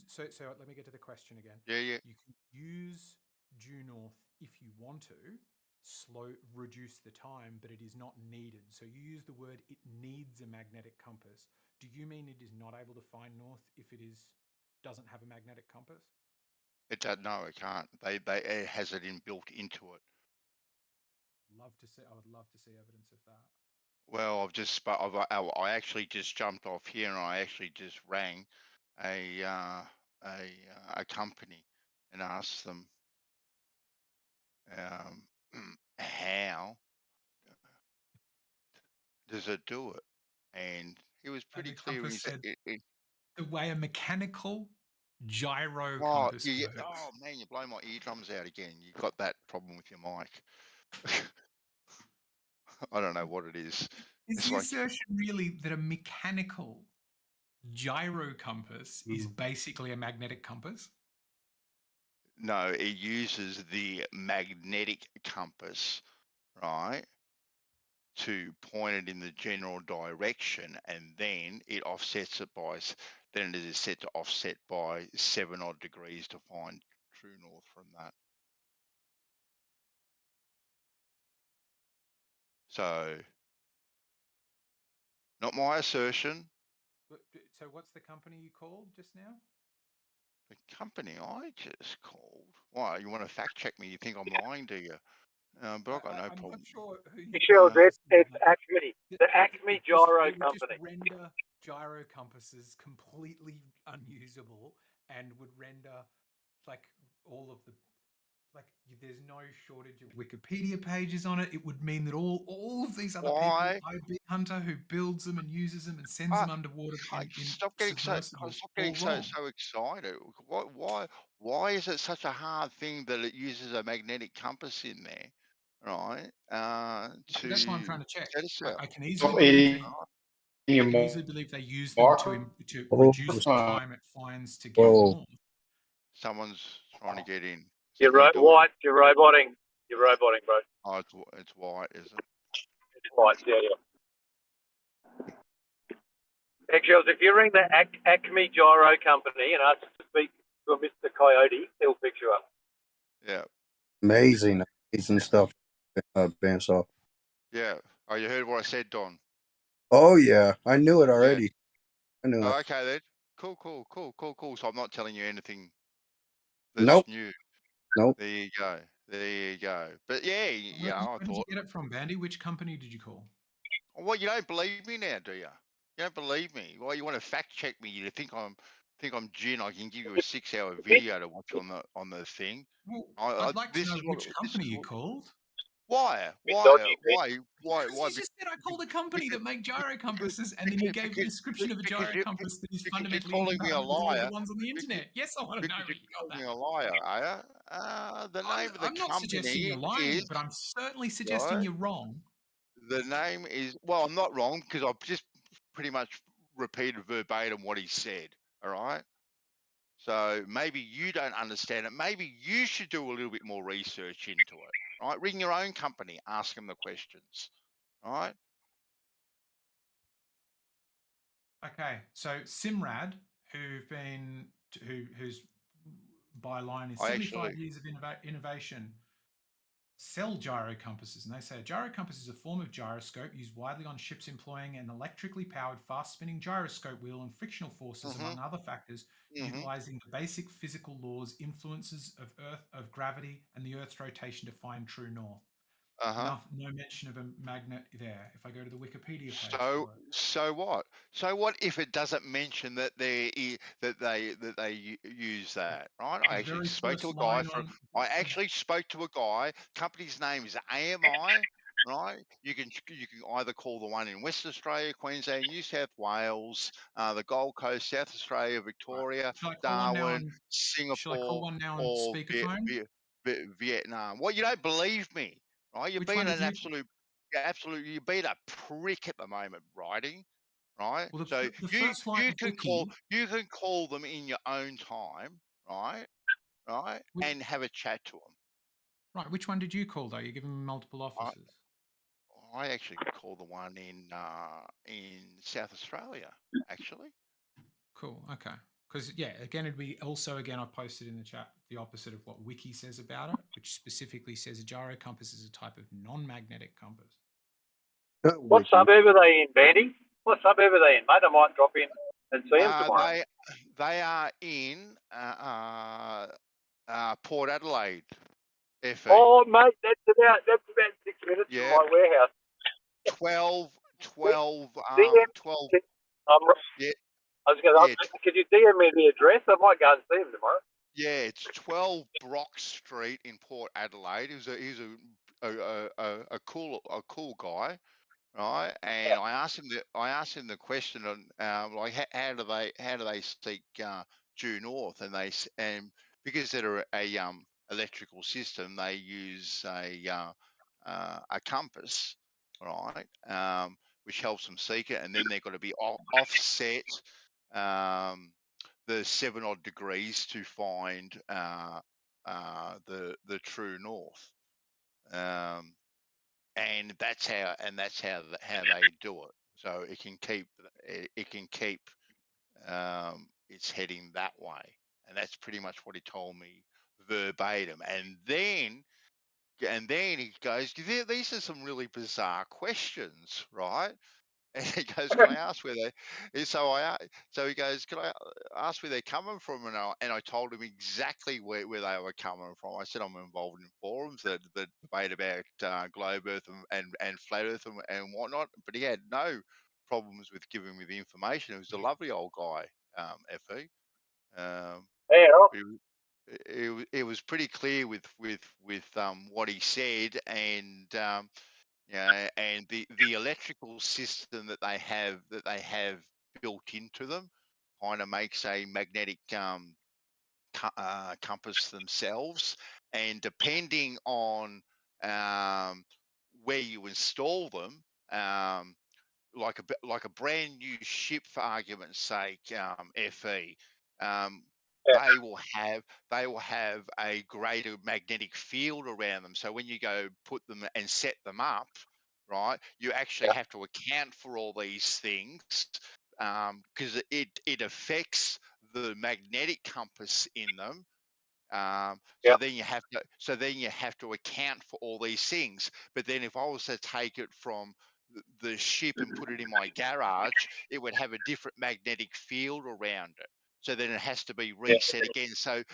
So let me get to the question again. Yeah. You can use due north if you want to reduce the time, but it is not needed. So you use the word it needs a magnetic compass. Do you mean it is not able to find north if it doesn't have a magnetic compass? It does. No, it can't. It has it inbuilt into it. I would love to see evidence of that. Well, I actually just jumped off here, and I actually just rang a company and asked them how does it do it, and he was pretty And the clear. compass said the way a mechanical gyro Oh, compass yeah. works. Oh man, you blow my eardrums out again. You got that problem with your mic. I don't know what it is. Is It's the like, assertion really that a mechanical gyro compass is basically a magnetic compass? no, it uses the magnetic compass, right, to point it in the general direction, and then it offsets it then it is set to offset by 7 odd degrees to find true north from that. So, not my assertion. So what's the company you called just now? The company I just called. Why? You want to fact check me? You think I'm lying, do you? But I've got no I'm problem. not sure who you Michelle, it's Acme, the Acme Gyro it would just Company. render gyro compasses completely unusable, and would render like all of the there's no shortage of Wikipedia pages on it. It would mean that all of these other Why? people, IB Hunter, who builds them and uses them and sends them underwater in Stop getting submersibles, so excited. Why is it such a hard thing that it uses a magnetic compass in there, right? That's what I'm trying to check. I can easily Stop believe eating your I can easily believe they use them to reduce the time it finds to get north. Someone's trying to get in. Is You're that you, Don? white. You're roboting. You're roboting, bro. Oh, it's white, is it? It's white. Yeah. Eggshells, if you ring the Acme Gyro Company and ask to speak to a Mr. Coyote, he'll pick you up. Yeah. Amazing stuff, Bandsaw. Yeah. Oh, you heard what I said, Don? Oh yeah, I knew it already. I knew it. Okay then. Cool. So I'm not telling you anything that's new. Nope. There you go. But yeah, Where did you get it from, Bandy? Which company did you call? Well, you don't believe me now, do you? You don't believe me. Well, you want to fact check me? You think I'm Jin? I can give you a 6-hour video to watch on the thing. Well, I'd like to know which company you called. Why? You just said I called a company that make gyro compasses, and then you gave a description of a gyro compass that is fundamentally incompatible with all the ones on the internet. Yes, I want to know where you got that. You're a liar, are you? The name of the I'm not suggesting you're company lying, is. but I'm certainly suggesting you're wrong. The name is, well, I'm not wrong because I've just pretty much repeated verbatim what he said. All right. So maybe you don't understand it. Maybe you should do a little bit more research into it. Right. Ring your own company, ask them the questions. All right. Okay, so Simrad, whose byline is 75 years of innovation, sell gyro compasses, and they say a gyro compass is a form of gyroscope used widely on ships employing an electrically powered fast-spinning gyroscope wheel and frictional forces, among other factors, utilizing the basic physical laws, influences of gravity, and the Earth's rotation to find true north. no mention of a magnet there. If I go to the Wikipedia page So for it. so what? So what if it doesn't mention that they use that, right? I The actually very spoke to first a guy line from. on I actually spoke to a guy. Company's name is AMI. Right, you can either call the one in Western Australia, Queensland, New South Wales, the Gold Coast, South Australia, Victoria, Shall I call one now Darwin, on? Shall I call Singapore, one now on or speakerphone? Vietnam. Well, you don't believe me, right? You're Which being one did an you? absolute. You're being a prick at the moment, writing. Right, Well, so the first line you of can Wiki. call them in your own time, right, and have a chat to them. Right, which one did you call though? You're giving me multiple offices. I actually called the one in South Australia, actually. Cool. Okay. Because yeah, again, it'd be also again I posted in the chat the opposite of what Wiki says about it, which specifically says a gyro compass is a type of non-magnetic compass. What suburb are they in, Bandy? What suburb are they in, mate? I might drop in and see them tomorrow. They are in Port Adelaide, FE. Oh, mate, that's about 6 minutes from my warehouse. 12. Yeah. I was going to. Could you DM me the address? I might go and see them tomorrow. Yeah, it's 12 Brock Street in Port Adelaide. He's a cool guy, right? And I asked him the question on like how do they seek due north, and because they're a electrical system, they use a compass, right? Which helps them seek it, and then they've got to be offset the 7 odd degrees to find the true north. And that's how they do it. So it can keep it's heading that way, and that's pretty much what he told me verbatim. And then he goes, "These are some really bizarre questions, right?" And he goes, "Can I ask where they?" So he goes, "Can I ask where they're coming from?" And I told him exactly where they were coming from. I said I'm involved in forums that debate about globe Earth and flat Earth and whatnot. But he had no problems with giving me the information. He was a lovely old guy, Fe. It was pretty clear with what he said, and and the electrical system that they have built into them kind of makes a magnetic compass themselves, and depending on where you install them, like a brand new ship, for argument's sake, FE, they will have a greater magnetic field around them. So when you go put them and set them up, right, you actually have to account for all these things because it affects the magnetic compass in them. So then you have to account for all these things. But then if I was to take it from the ship and put it in my garage, it would have a different magnetic field around it. So then it has to be reset again. So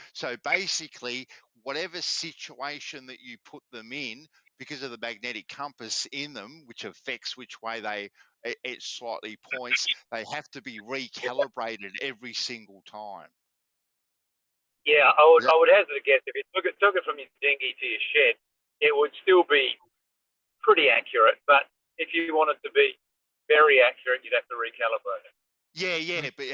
basically, whatever situation that you put them in, because of the magnetic compass in them, which affects which way it slightly points, they have to be recalibrated every single time. Yeah, I would hazard a guess if you took it from your dinghy to your shed, it would still be pretty accurate. But if you want it to be very accurate, you'd have to recalibrate it. Yeah, but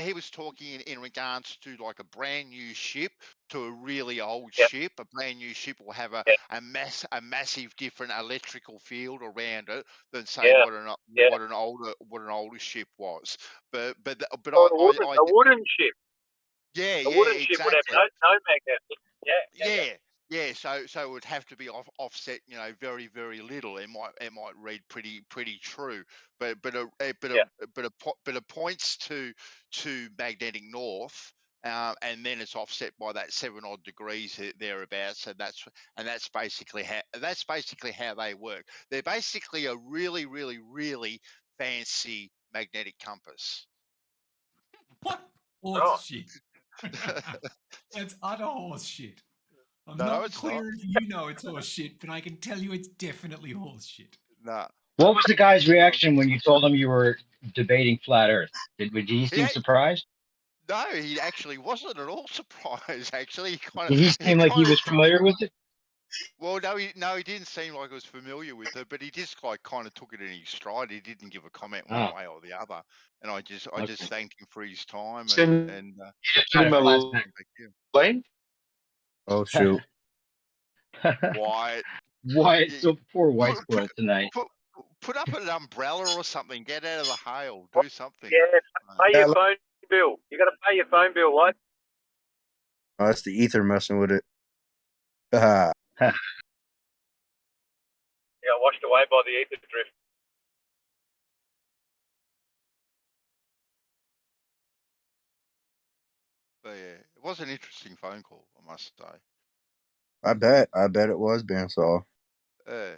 he was talking in regards to like a brand new ship to a really old ship. A brand new ship will have a massive different electrical field around it than say what an older ship was. But a wooden ship. Yeah, a wooden ship would have no magnet. Yeah. So it would have to be offset, very, very little. It might read pretty true, but it points to magnetic north, and then it's offset by that 7 odd degrees thereabouts. So that's basically how they work. They're basically a really, really, really fancy magnetic compass. What horse shit? That's utter horse shit. I'm No, not it's clear not. if you know it's horse shit, but I can tell you it's definitely horse shit. Nah. What was the guy's reaction when you told him you were debating flat Earth? Did he seem surprised? No, he actually wasn't at all surprised. Actually, Did he seem like he was familiar with it? Well, no, he didn't seem like he was familiar with it, but he just like kind of took it in his stride. He didn't give a comment one way or the other, and I just thanked him for his time and Lane? Oh shoot. Wyatt. Wyatt, so poor White Squirrel tonight. Put up an umbrella or something. Get out of the hail. Do something. Yeah, pay your phone bill. You got to pay your phone bill, what? Oh, that's the ether messing with it. Ah. You got washed away by the ether drift. But yeah, it was an interesting phone call, I must say. I bet it was Bandsaw. Yeah.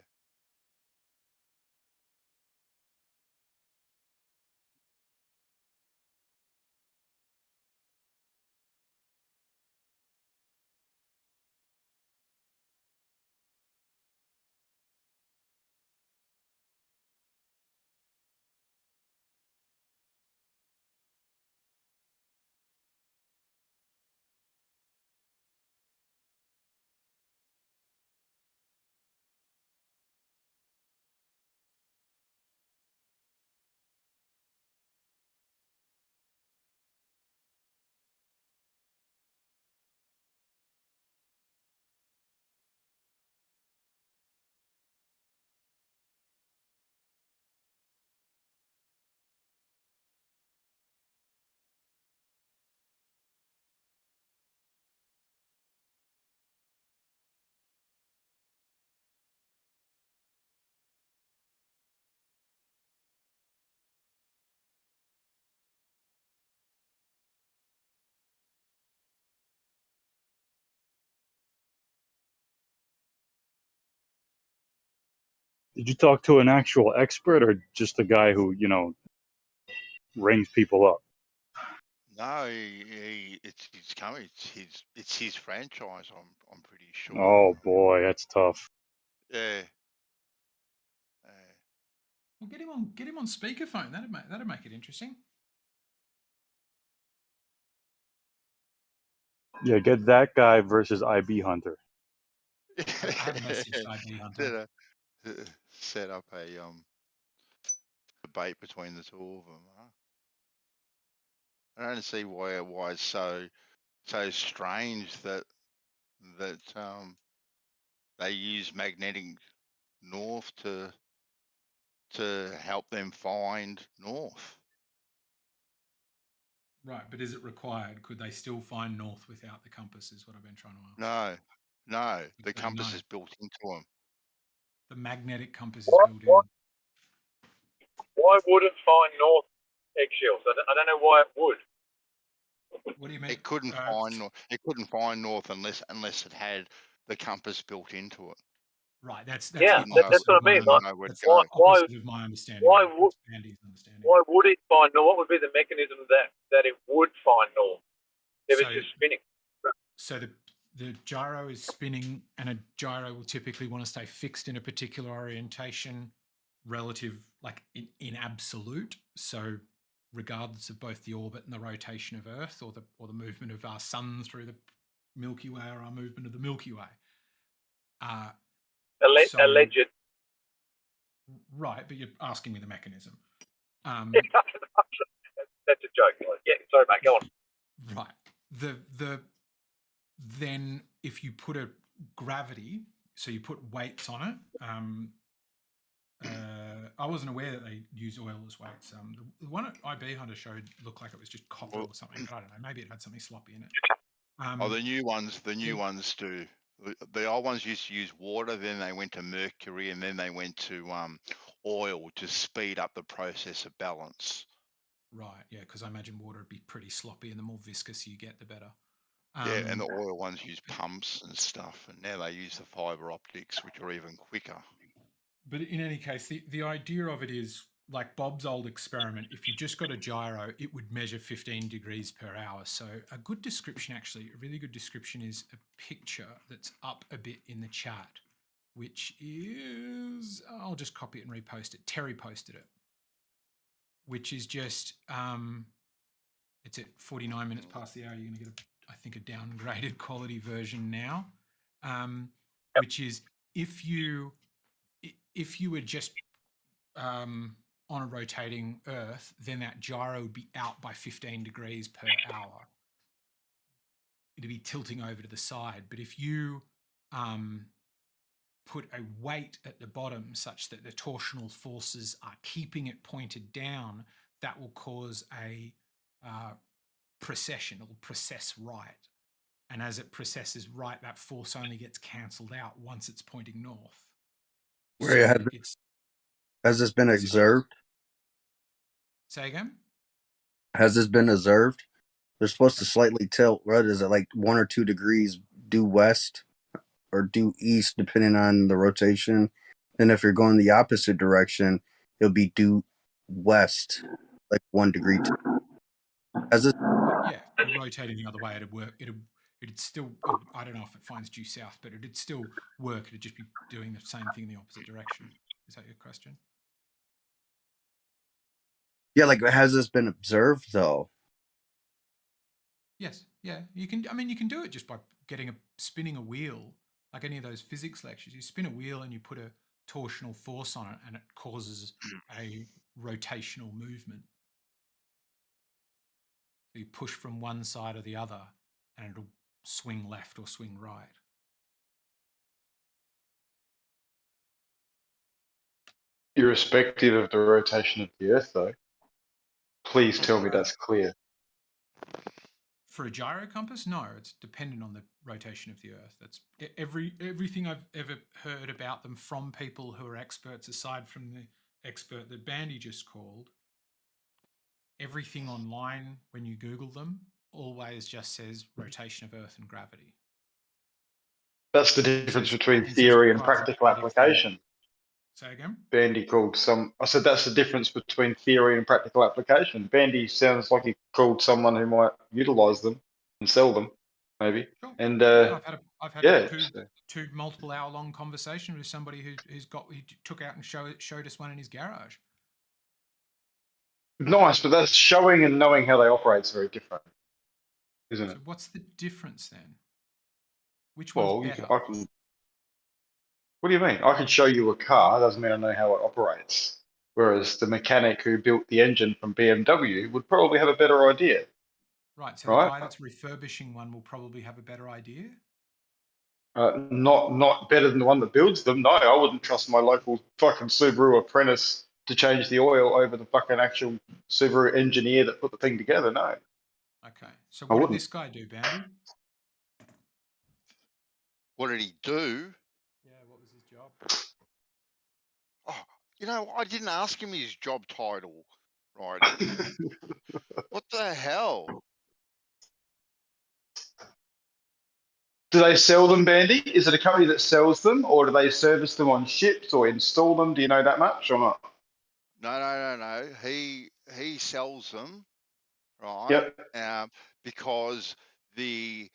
Did you talk to an actual expert or just a guy who, rings people up? No, it's coming. It's his franchise. I'm pretty sure. Oh boy, that's tough. Yeah. Well, get him on speakerphone. That'd make it interesting. Yeah, get that guy versus IB Hunter. I haven't messaged IB Hunter. Set up a debate between the two of them. Huh? I don't see why it's so strange that they use magnetic north to help them find north. Right, but is it required? Could they still find north without the compass? Is what I've been trying to ask. No. The compass is built into them. The magnetic compass is built in. Why would it find north eggshells? I don't know why it would. What do you mean? It couldn't find north unless it had the compass built into it. Right, that's what I mean. That's opposite of my understanding. Why would it find north? What would be the mechanism that it would find north if it's just spinning? So the gyro is spinning, and a gyro will typically want to stay fixed in a particular orientation, relative, like in absolute. So regardless of both the orbit and the rotation of Earth, or the movement of our sun through the Milky Way, or our movement of the Milky Way. Alleged. Right, but you're asking me the mechanism. That's a joke. Yeah, sorry, mate. Go on. Right. Then if you put a gravity, so you put weights on it. I wasn't aware that they use oil as weights. The one at IB Hunter showed looked like it was just copper or something, but I don't know. Maybe it had something sloppy in it. The new ones do. The old ones used to use water, then they went to mercury, and then they went to oil to speed up the process of balance. Right, yeah, because I imagine water would be pretty sloppy, and the more viscous you get, the better. Yeah, and the oil ones use pumps and stuff, and now they use the fiber optics, which are even quicker. But in any case, the idea of it is like Bob's old experiment, if you just got a gyro, it would measure 15 degrees per hour. So a good description, actually, a really good description is a picture that's up a bit in the chat, which is, I'll just copy it and repost it. Terry posted it, which is just, it's at 49 minutes past the hour. You're going to get, I think, a downgraded quality version now, which is if you were just on a rotating Earth, then that gyro would be out by 15 degrees per hour. It'd be tilting over to the side. But if you put a weight at the bottom such that the torsional forces are keeping it pointed down, that will cause a precession. It'll precess right. And as it precesses right, that force only gets cancelled out once it's pointing north. Where has this been observed? Say again? Has this been observed? They're supposed to slightly tilt. What is it, like 1 or 2 degrees due west or due east, depending on the rotation? And if you're going the opposite direction, it'll be due west, like 1 degree. Has this? Yeah, if you're rotating the other way, it'd work. It'd still. I don't know if it finds due south, but it'd still work. It'd just be doing the same thing in the opposite direction. Is that your question? Yeah, like has this been observed though? Yes. Yeah. You can. I mean, you can do it just by spinning a wheel, like any of those physics lectures. You spin a wheel and you put a torsional force on it, and it causes a rotational movement. So you push from one side or the other, and it'll swing left or swing right. Irrespective of the rotation of the Earth, though, please tell me that's clear. For a gyro compass, no, it's dependent on the rotation of the Earth. That's everything I've ever heard about them from people who are experts, aside from the expert that Bandy just called. Everything online, when you Google them, always just says rotation of Earth and gravity. That's the difference between theory and practical application. Say again? Bandy called some. I said that's the difference between theory and practical application. Bandy sounds like he called someone who might utilize them and sell them, maybe. Sure. And I've had yeah, two multiple hour long conversations with somebody who took out and showed us one in his garage. nice, but that's showing and knowing how they operate is very different, isn't it? So what's the difference then? Which Well, one's better? What do you mean? I could show you a car, doesn't mean I know how it operates. Whereas the mechanic who built the engine from BMW would probably have a better idea. Right, so the guy that's refurbishing one will probably have a better idea? Not better than the one that builds them. No, I wouldn't trust my local fucking Subaru apprentice to change the oil over the fucking actual Subaru engineer that put the thing together. No. Okay, so what did this guy do, Bandy? What did he do? Yeah, what was his job? Oh, you know, I didn't ask him his job title, right? What the hell? Do they sell them, Bandy? Is it a company that sells them, or do they service them on ships or install them? Do you know that much or not? No. He sells them, right? Yep. Because the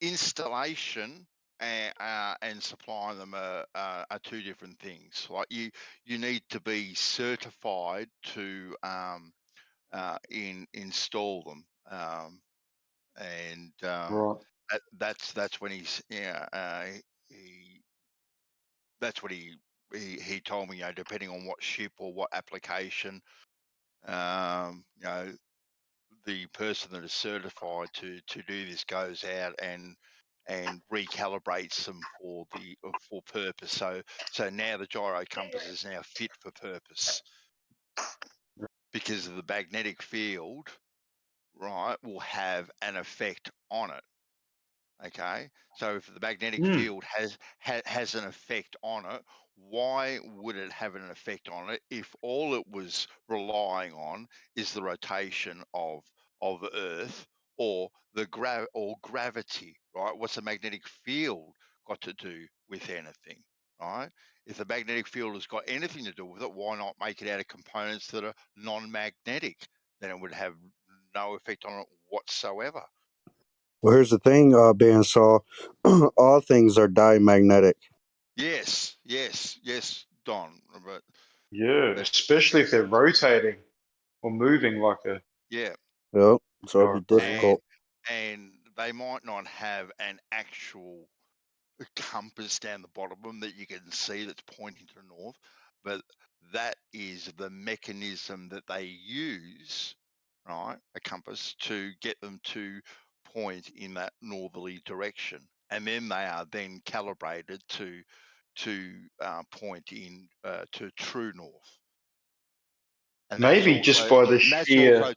installation and supplying them are two different things. Like you need to be certified to install them, and Right. that's when that's what he told me. You know, depending on what ship or what application, you know, the person that is certified to do this goes out and recalibrates them for purpose. So now the gyro compass is now fit for purpose because of the magnetic field, right, will have an effect on it. Okay, so if the magnetic field has an effect on it, why would it have an effect on it if all it was relying on is the rotation of Earth or gravity, right? What's the magnetic field got to do with anything? right? If the magnetic field has got anything to do with it, why not make it out of components that are non-magnetic? Then it would have no effect on it whatsoever. Well, here's the thing, Bandsaw. All things are diamagnetic. Yes, Don. But Yeah, especially if they're rotating or moving like a. yeah. Yep. So it'd be difficult. And they might not have an actual compass down the bottom of them that you can see that's pointing to the north, but that is the mechanism that they use, right? A compass to get them to point in that northerly direction, and then they are then calibrated to point in to true north. And Maybe just by the sheer.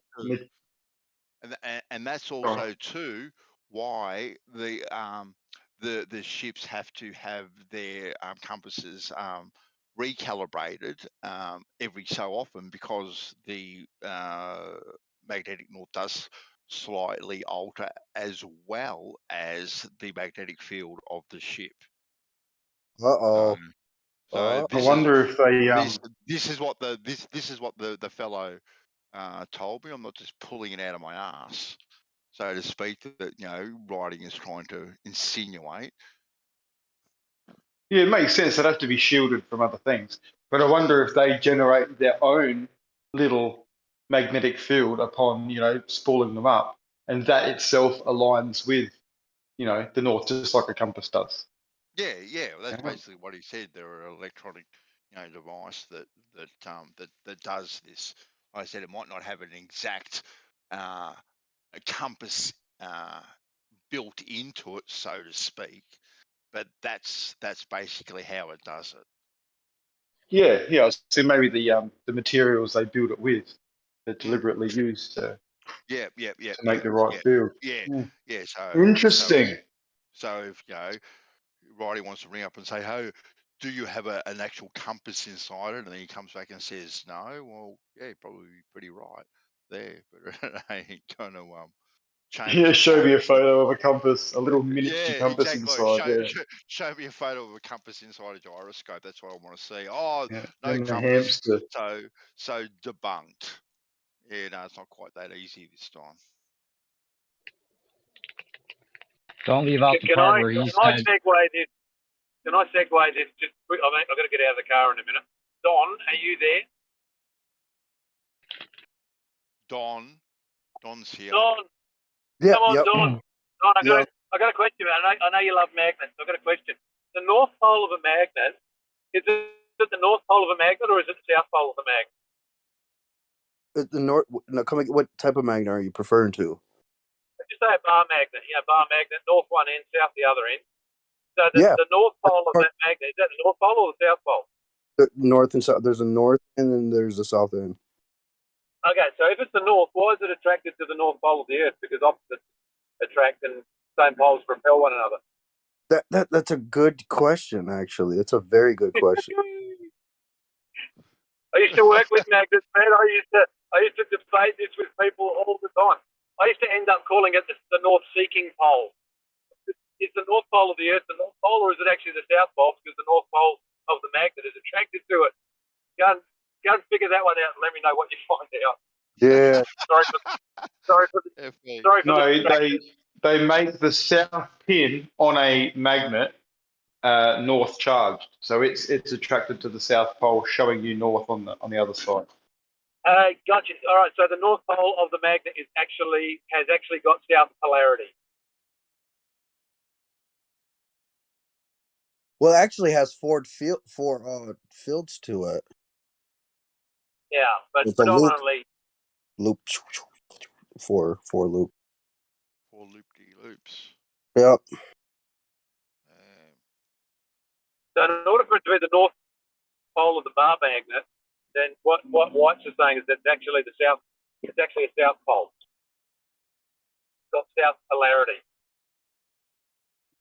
And that's also too why the ships have to have their compasses recalibrated every so often, because the magnetic north does slightly alter as well as the magnetic field of the ship. Uh-oh. So I wonder if they this is what the fellow told me. I'm not just pulling it out of my ass, so to speak, that writing is trying to insinuate. Yeah, it makes sense. They'd have to be shielded from other things. But I wonder if they generate their own little magnetic field upon, spooling them up, and that itself aligns with, the north, just like a compass does. Yeah. Well, that's basically what he said. They're an electronic, device that does this. Like I said, it might not have an exact compass built into it, so to speak, but that's basically how it does it. Yeah. So maybe the materials they build it with, they're deliberately used to make the right field. Yeah. So Interesting. So if Roddy wants to ring up and say, "Hey, do you have an actual compass inside it?" and then he comes back and says, "No," well, yeah, you'd probably be pretty right there, but I ain't gonna change. Yeah, show me a photo of a compass, a little miniature compass Exactly. inside. Show me a photo of a compass inside a gyroscope. That's what I want to see. Oh, Yeah. no And the compass. hamster. So debunked. Yeah, no, it's not quite that easy this time. Don't leave out the Can part I where he segue said, this? Can I segue this just quick? I've got to get out of the car in a minute. Don, are you there? Don's here. Don. Yep, Come on, yep. Don. Don, I Yep. got a question. I know you love magnets. I've got a question. The north pole of a magnet, is it the north pole of a magnet, or is it the south pole of a magnet? The north. No, what type of magnet are you referring to? Just say a bar magnet. Bar magnet, north one end, south the other end. So the north pole of that magnet, is that the north pole or the south pole? The north and south. There's a north end and there's a south end. Okay, so if it's the north, why is it attracted to the north pole of the Earth? Because opposites attract and same poles repel one another. That's a good question, actually. That's a very good question. I used to work with magnets, man. I used to debate this with people all the time. I used to end up calling it the north-seeking pole. Is the north pole of the Earth the north pole, or is it actually the south pole? Because the north pole of the magnet is attracted to it. Go and figure that one out and let me know what you find out. Yeah. They make the south pin on a magnet north charged, so it's attracted to the south pole, showing you north on the other side. Gotcha. All right. So the north pole of the magnet has actually got south polarity. Well, it actually has four fields to it. Yeah, but it's predominantly loop. Four loop. 4 loop-de-loops. Yep. So in order for it to be the north pole of the bar magnet, then what White's is saying is that it's actually a south pole. It's got south polarity.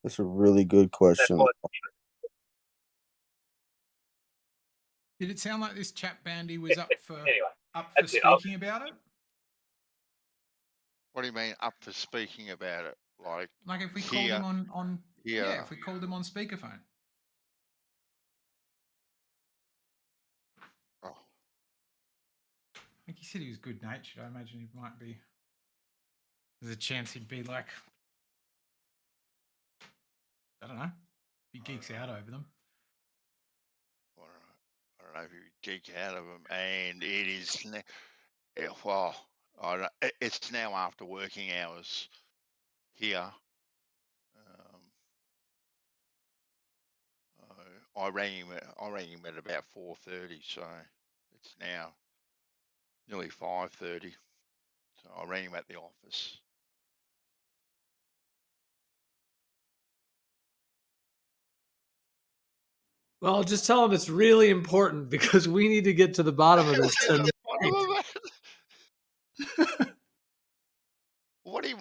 That's a really good question. Did it sound like this chap Bandy was up for anyway, speaking about it? What do you mean up for speaking about it? Like if we called him on if we called him on speakerphone. think he said he was good natured. I imagine he might be. There's a chance he'd be like, I don't know. He geeks out over them. I don't know if you geek out of them, and it is well, I don't, it's now after working hours here. I rang him at about 4:30, so it's now nearly 5:30. So I rang him at the office. Well, just tell him it's really important because we need to get to the bottom of this. What he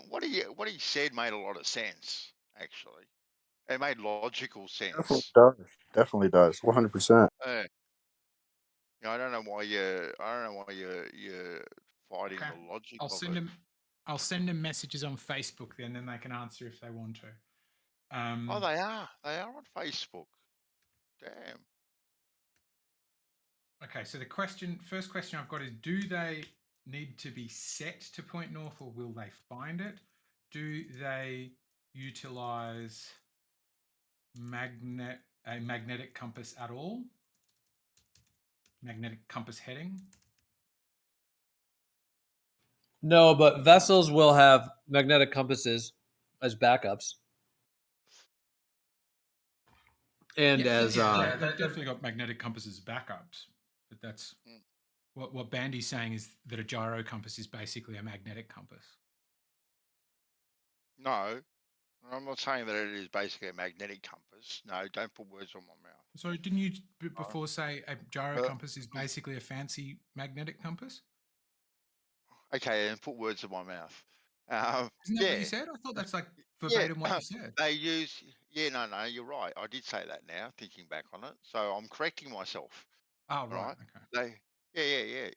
said made a lot of sense. Actually, it made logical sense. Definitely does. 100%. I don't know why you're fighting Okay. the logic I'll of send it. him. I'll send them messages on Facebook then they can answer if they want to. Oh, they are on Facebook. Damn. Okay, so first question I've got is: do they need to be set to point north, or will they find it? Do they utilize a magnetic compass at all? Magnetic compass heading? No, but vessels will have magnetic compasses as backups. And they've definitely got magnetic compasses as backups, but that's what Bandy's saying is that a gyro compass is basically a magnetic compass. No, I'm not saying that it is basically a magnetic compass. No, don't put words on my mouth. So didn't you before say a gyro compass is basically a fancy magnetic compass? Okay, and put words in my mouth. Isn't that what you said? I thought that's like verbatim what you said. They use, no, you're right. I did say that now, thinking back on it. So I'm correcting myself. Oh, right. Okay. They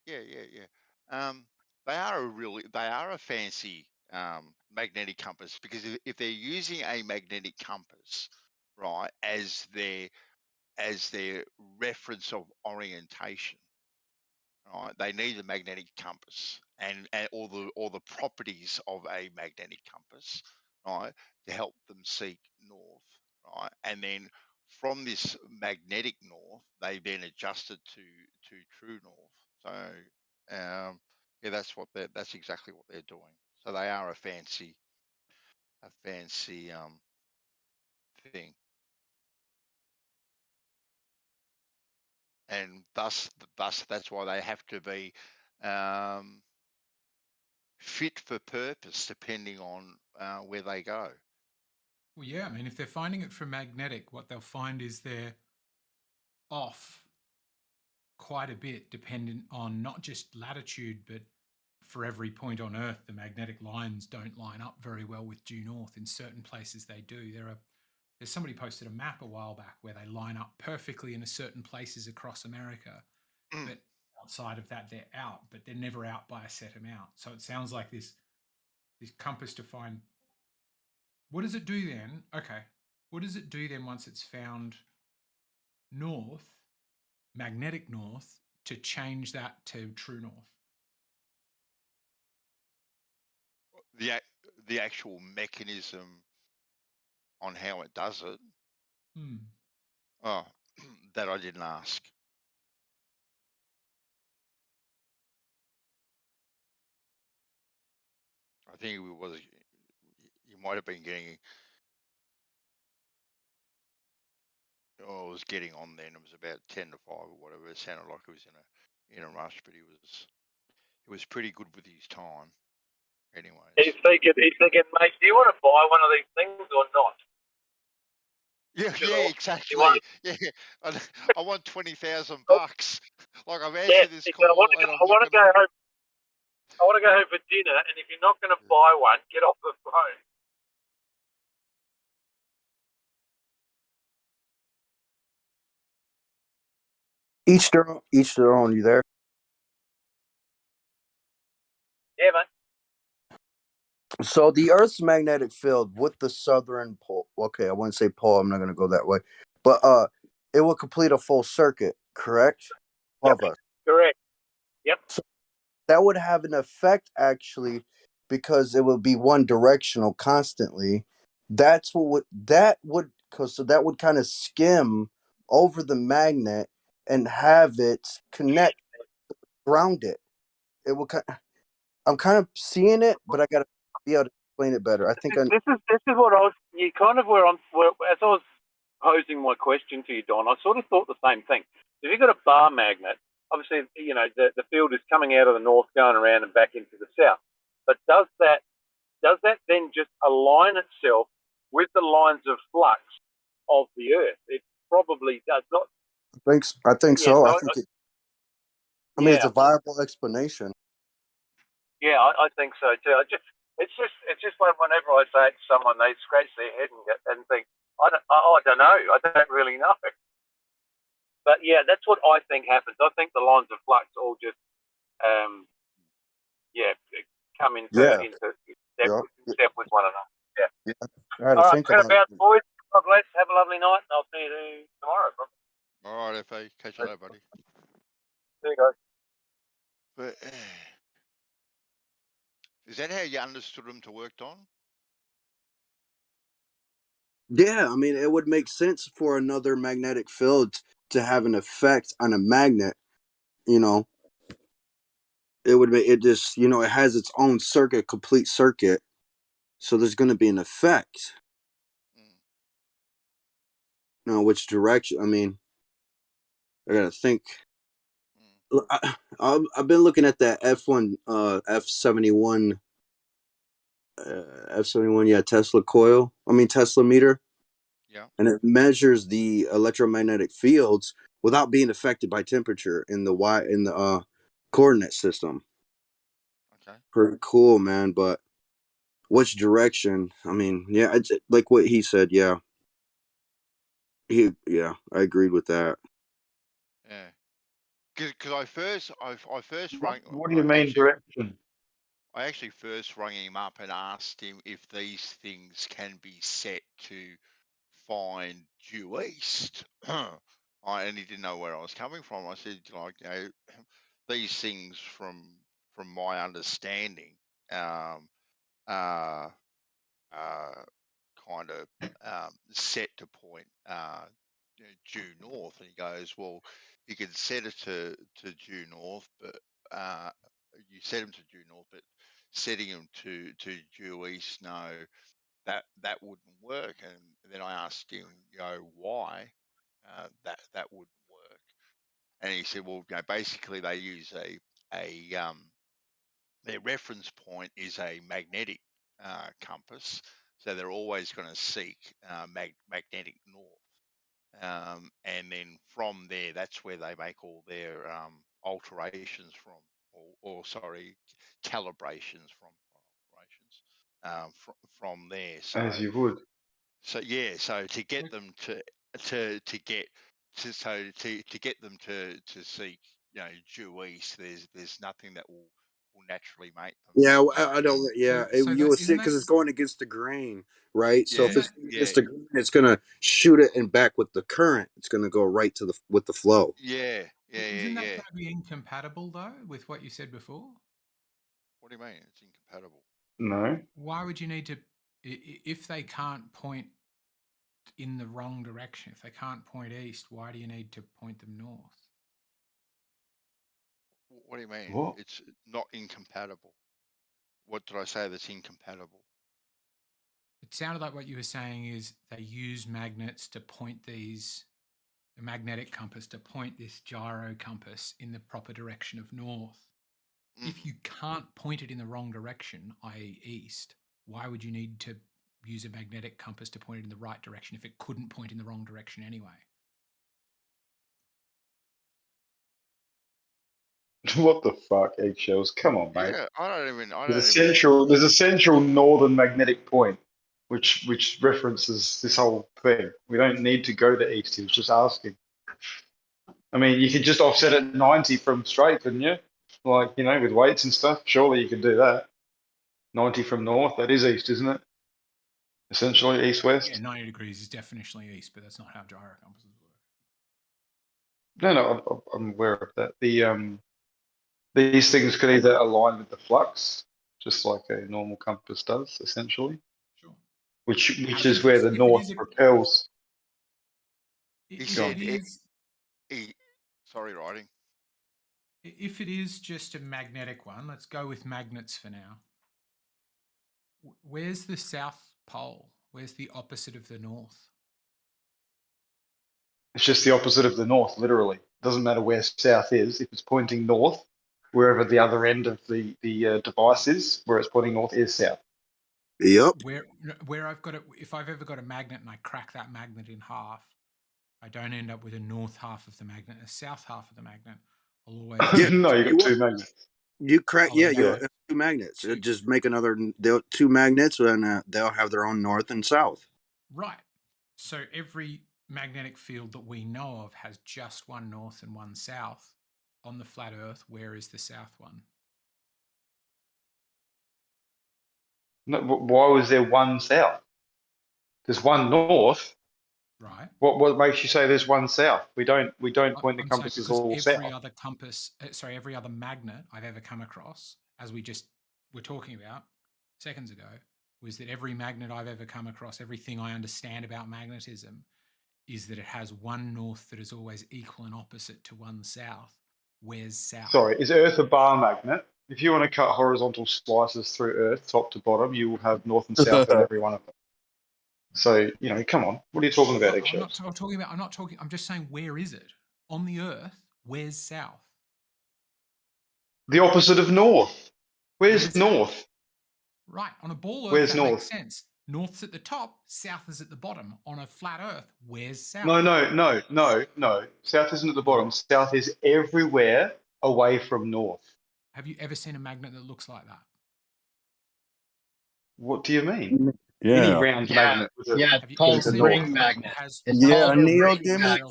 are a fancy magnetic compass, because if they're using a magnetic compass, right, as their reference of orientation, right, they need a magnetic compass and all the properties of a magnetic compass, right, to help them seek north, right, and then from this magnetic north, they then adjust it to true north. So that's exactly what they're doing. So they are a fancy thing, and thus that's why they have to be fit for purpose, depending on where they go. Well, yeah. I mean, if they're finding it for magnetic, what they'll find is they're off quite a bit, dependent on not just latitude, but for every point on Earth, the magnetic lines don't line up very well with due north. In certain places, they do. There's somebody posted a map a while back where they line up perfectly in certain places across America, but outside of that, they're out. But they're never out by a set amount. So it sounds like this compass to find. What does it do then? Okay, what does it do then once it's found north, magnetic north, to change that to true north? The actual mechanism on how it does it. Oh, that I didn't ask. I think it was. You might have been getting. Oh, I was getting on then. It was about 10 to 5 or whatever. It sounded like it was in a rush, but he was pretty good with his time. Anyways. He's thinking, mate, do you want to buy one of these things or not? Yeah, exactly. Yeah, I want $20,000. Like, I've answered this call. I want to go home. I want to go home for dinner, and if you're not going to buy one, get off the phone. Each their own. You there? Yeah, mate. So the Earth's magnetic field with the southern pole. Okay, I wouldn't say pole. I'm not going to go that way, but it will complete a full circuit. Correct? Of us. Correct. Yep. So that would have an effect actually, because it would be one directional constantly. That's what would cause so that would kind of skim over the magnet and have it connect around it. It will I'm kind of seeing it, but I gotta be able to explain it better. I think I This is what you kind of as I was posing my question to you, Don, I sort of thought the same thing. If you've got a bar magnet, obviously, the field is coming out of the north, going around and back into the south. But does that then just align itself with the lines of flux of the Earth? It probably does not. I think Yeah, so. so I think it. I mean, it's a viable explanation. Yeah, I think so too. It's just whenever I say it to someone, they scratch their head and think, I don't know, I don't really know. But yeah, that's what I think happens. I think the lines of flux all just, come into step with one another. Yeah. I had to All right, think about it. boys. God bless. Have a lovely night, and I'll see you tomorrow. Probably. All right, FA. Catch you later, buddy. There you go. But is that how you understood them to work, Don? Yeah, I mean, it would make sense for another magnetic field to have an effect on a magnet. You know, it would make it just, it has its own circuit, complete circuit. So there's going to be an effect. Now, which direction? I mean, I got to think. I've been looking at that F1, F71, yeah, Tesla coil. I mean, Tesla meter. Yeah. And it measures the electromagnetic fields without being affected by temperature in the coordinate system. Okay. Pretty cool, man. But which direction? I mean, yeah, it's like what he said. Yeah. I agreed with that. Yeah. Because I first rang. What do you mean direction? I actually first rang him up and asked him if these things can be set to find due east. And he didn't know where I was coming from. I said, these things from my understanding, are kind of set to point due north. And he goes, well, you can set it to due north, but you set them to due north, but setting them to due east, no, that wouldn't work. And then I asked him, why that wouldn't work. And he said, well, basically they use their reference point is a magnetic compass, so they're always going to seek magnetic north, and then from there, that's where they make all their alterations from, or sorry, calibrations from there. So, As you would. So yeah, so to get them to get them to seek, due east, there's nothing that will naturally make them. Yeah, I don't. Yeah, So you will see isn't because that it's going against the grain, right? So if Yeah, it's going against the grain, it's going to shoot it and back with the current. It's going to go right to with the flow. Isn't that going to be incompatible though with what you said before? What do you mean? It's incompatible. No. Why would you need to, if they can't point in the wrong direction, if they can't point east, why do you need to point them north? What do you mean? What? It's not incompatible. What did I say that's incompatible? It sounded like what you were saying is they use magnets to point the magnetic compass to point this gyro compass in the proper direction of north. If you can't point it in the wrong direction, i.e. east, why would you need to use a magnetic compass to point it in the right direction if it couldn't point in the wrong direction anyway? What the fuck, eggshells? Come on, mate. Yeah, I don't even. There's a central northern magnetic point, which references this whole thing. We don't need to go to east. He was just asking. I mean, you could just offset it 90 from straight, couldn't you? Like, with weights and stuff. Surely you could do that. 90 from north. That is east, isn't it? Essentially east-west. Yeah, 90 degrees is definitionally east, but that's not how gyro compasses work. No, I'm aware of that. These things could either align with the flux, just like a normal compass does, essentially. Sure. Which If is where it's- the if it north is a- propels. He If said, it is, sorry, writing. if it is just a magnetic one, let's go with magnets for now. Where's the South Pole? Where's the opposite of the North? It's just the opposite of the north, literally. Doesn't matter where south is. If it's pointing north, wherever the other end of the device is, where it's pointing north is south. Yep. Where I've got it, if I've ever got a magnet and I crack that magnet in half, I don't end up with a north half of the magnet, a south half of the magnet. I'll always No, you got two magnets. You crack, Oh, yeah, yeah. you have two magnets. Just make another two magnets, and they'll have their own north and south. Right. So every magnetic field that we know of has just one north and one south. On the flat Earth, where is the south one? No, why was there one south? There's one north. Right. What makes you say there's one south? We don't point the compasses all every south. other compass, every other magnet I've ever come across, as we just were talking about seconds ago, was that every magnet I've ever come across, everything I understand about magnetism, is that it has one north that is always equal and opposite to one south. Where's south? Sorry, is Earth a bar magnet? If you want to cut horizontal slices through Earth, top to bottom, you will have north and south in every one of them. So, come on. What are you talking about, I'm not talking about, I'm just saying, where is it? On the Earth, where's south? The opposite of north. Where's north? Right, on a ball Earth, Where's that north? makes sense. North's at the top, south is at the bottom. On a flat Earth, where's south? No. South isn't at the bottom. South is everywhere away from north. Have you ever seen a magnet that looks like that? What do you mean? Yeah. Any round magnet. It's called a ring magnet. It's called a ring magnet.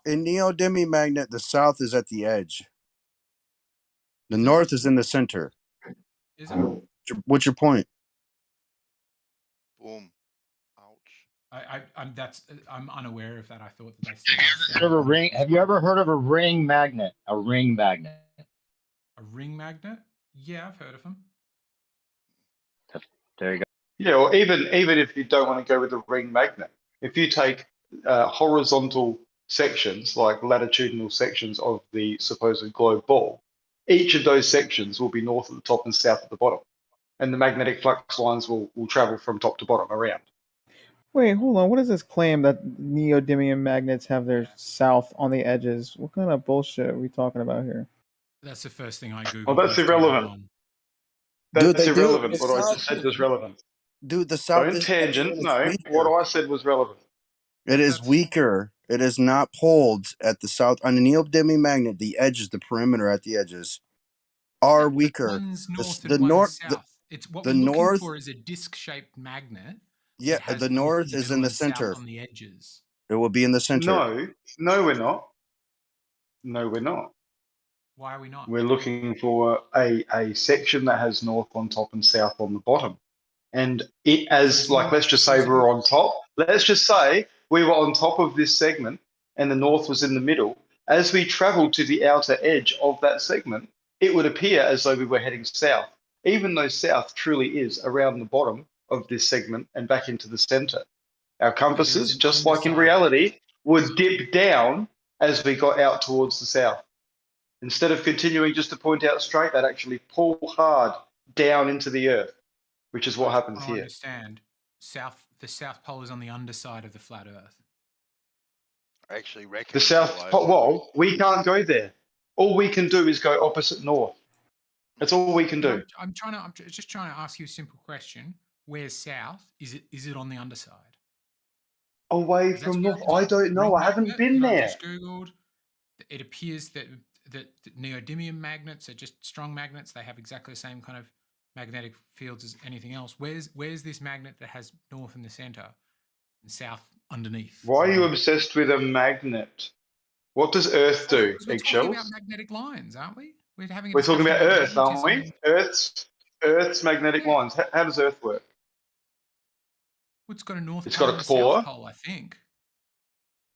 A neodymium magnet, the south is at the edge. The north is in the center. Is it? What's your point? Boom. I'm unaware of that. I thought that they said Have you ever heard of a ring magnet? A ring magnet. A ring magnet? Yeah, I've heard of them. There you go. Yeah, or even if you don't want to go with the ring magnet, if you take horizontal sections, like latitudinal sections of the supposed globe ball, each of those sections will be north at the top and south at the bottom. And the magnetic flux lines will travel from top to bottom around. Wait, hold on. What is this claim that neodymium magnets have their south on the edges? What kind of bullshit are we talking about here? That's the first thing I googled. Well, that's irrelevant. That's irrelevant. The What I south- just said was relevant. Dude, the south Don't is tangent. No, weaker. what I said was relevant. It is weaker. It is not pulled at the south. On a neodymium magnet, the edges, the perimeter at the edges, are weaker. One's north The and north, one's south. It's what the we're looking north, for is a disc-shaped magnet. yeah, that has the both north is in middle the and south center. on the edges. It will be in the center. No, we're not. No, we're not. Why are we not? We're looking for a section that has north on top and south on the bottom. And it as like, let's just say we're on top. Let's just say we were on top of this segment and the north was in the middle. As we traveled to the outer edge of that segment, it would appear as though we were heading south, even though south truly is around the bottom of this segment and back into the center. Our compasses, just like in reality, would dip down as we got out towards the south. Instead of continuing just to point out straight, they'd actually pull hard down into the earth, which is what happens I here. understand. The South Pole is on the underside of the flat Earth. I actually reckon The South Pole, well, we can't go there. All we can do is go opposite north. That's all we can do. I'm just trying to ask you a simple question. Where's south? Is it on the underside? Away from north? I don't know. I haven't been I there. just googled. It appears that neodymium magnets are just strong magnets. They have exactly the same kind of magnetic fields as anything else. Where's this magnet that has north in the center and south underneath? Why are you obsessed with a magnet? What does Earth do, Because we're talking about magnetic lines, aren't we? We're talking about Earth, aren't we? Earth's magnetic lines. How does Earth work? It's got a north It's pole got a and a core. south pole, I think.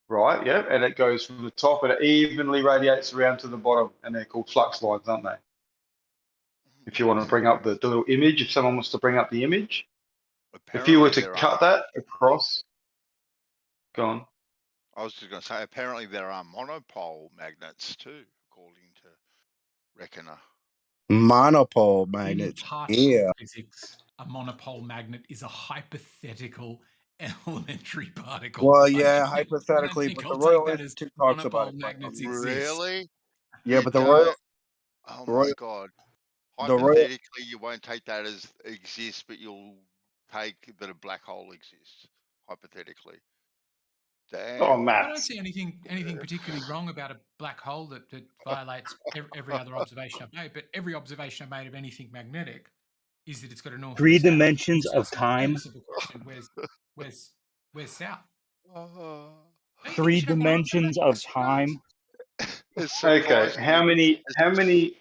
Right, yeah, and it goes from the top and it evenly radiates around to the bottom, and they're called flux lines, aren't they? If you want to bring up the little image, if someone wants to bring up the image, if you Apparently were to there cut are. that across, go on. I was just going to say, apparently there are monopole magnets too, according to Reckoner. Monopole In magnets. particle Yeah. physics, a monopole magnet is a hypothetical elementary particle. Well, I yeah, don't hypothetically, think but the I'll take Royal that as Institute talks about monopole it quite magnets often. exist. Really? Yeah, You but the don't? Oh my Royal, God. the Royal, Hypothetically, you won't take that as exists, but you'll take that a black hole exists. Hypothetically. Oh, Damn. I don't maths. see anything particularly wrong about a black hole that violates every other observation I've made. But every observation I've made of anything magnetic is that it's got a north and a 3 south. dimensions Just of asking a fairly time. simple question: where's south? No, you 3 should have to answer that. dimensions of Question, time. It's Okay, surprisingly. how many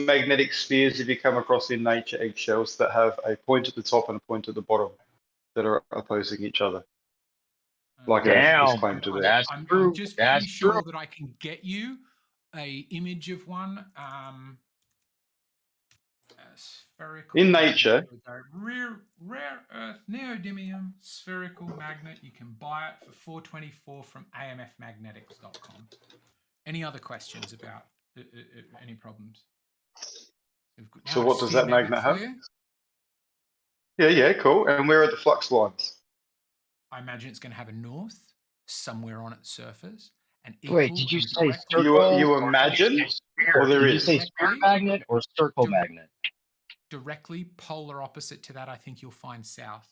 magnetic spheres have you come across in nature, eggshells, that have a point at the top and a point at the bottom that are opposing each other? Like Earth is Damn, claimed to do. that's I'm true. just That's pretty true. sure that I can get you a image of one. Spherical. In Here nature, we go. Rare earth neodymium spherical magnet. You can buy it for $4.24 from amfmagnetics.com. Any other questions about any problems? Now so I've got a what does sphere that magnet magnet for have? you. Yeah, cool. And where are the flux lines? I imagine it's going to have a north somewhere on its surface, and Wait, equal did you and say directly. You circle or did imagine, you say sphere? or there Did you is? say sphere magnet or circle magnet? Directly polar opposite to that, I think you'll find south.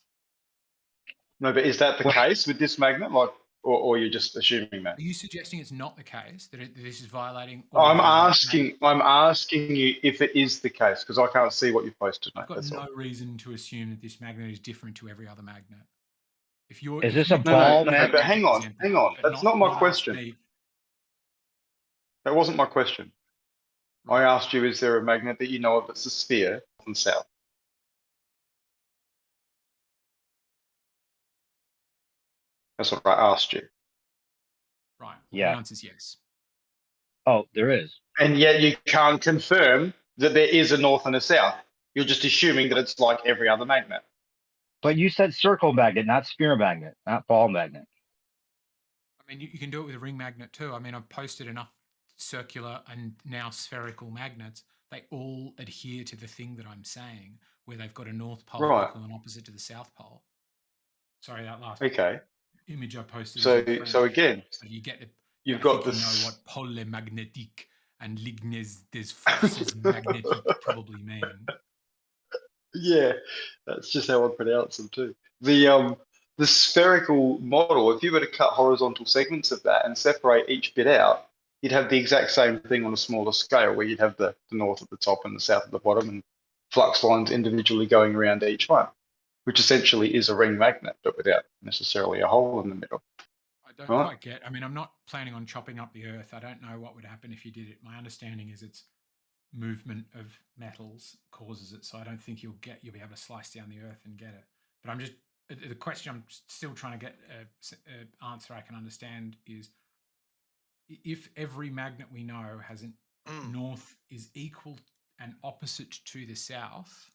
No, but is that the case with this magnet, like, or you're just assuming that? Are you suggesting it's not the case that this is violating? I'm asking you if it is the case, because I can't see what you've posted, mate. I've got That's no all. reason to assume that this magnet is different to every other magnet. If you're, Is if this you a tell ball me, magnet? But hang on. but That's not my ask question. me. That wasn't my question. I asked you, is there a magnet that you know of that's a sphere, north and south? That's what I asked you. Right. Yeah. The answer is yes. Oh, there is. And yet you can't confirm that there is a north and a south. You're just assuming that it's like every other magnet. But you said circle magnet, not sphere magnet, not ball magnet. I mean, you can do it with a ring magnet too. I mean, I've posted enough circular and now spherical magnets. They all adhere to the thing that I'm saying, where they've got a north pole Right. equal and opposite to the south pole. Sorry, that last Okay. image I posted is in French. So again, So you get it. you've I got think you know what pôle magnétique and lignes des forces magnétiques probably mean. Yeah, that's just how I pronounce them too. The spherical model, if you were to cut horizontal segments of that and separate each bit out, you'd have the exact same thing on a smaller scale, where you'd have the north at the top and the south at the bottom, and flux lines individually going around each one, which essentially is a ring magnet, but without necessarily a hole in the middle. I don't Right? quite get. I mean, I'm not planning on chopping up the Earth. I don't know what would happen if you did it. My understanding is it's movement of metals causes it, so I don't think you'll be able to slice down the Earth and get it. But I'm just the question I'm still trying to get an answer I can understand is if every magnet we know has an north is equal and opposite to the south,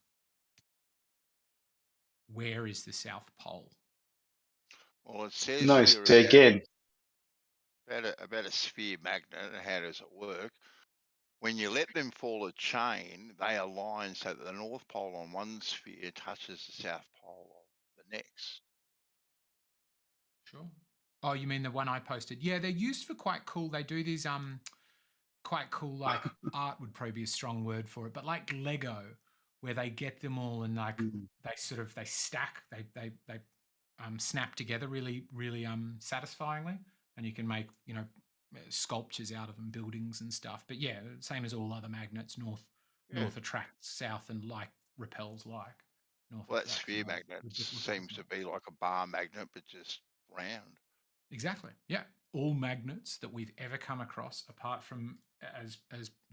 where is the South Pole? Well, it says No, here so again, about a sphere magnet and how does it work. When you let them fall a chain, they align so that the north pole on one sphere touches the south pole of the next. Sure. Oh, you mean the one I posted? Yeah, they're used for quite cool. They do these quite cool, like art would probably be a strong word for it, but like Lego, where they get them all and like they stack, they snap together really satisfyingly, and you can make sculptures out of them, buildings and stuff. But yeah, same as all other magnets, north attracts south and like repels like. North Well, that attracts sphere north, magnet repels seems to be like a bar magnet, but just round. Exactly. Yeah. All magnets that we've ever come across, apart from, as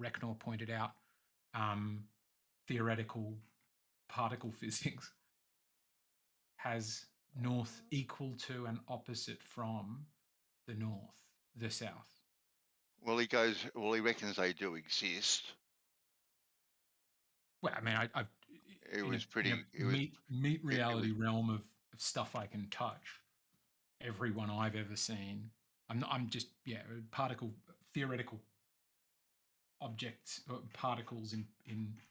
Recknor pointed out, theoretical particle physics, has north equal to and opposite from the south. Well, he reckons they do exist. Well, I mean, I've It was in pretty. a It was. meat It was. reality realm of stuff I can touch. Everyone I've ever seen. I'm just particle theoretical objects or particles in.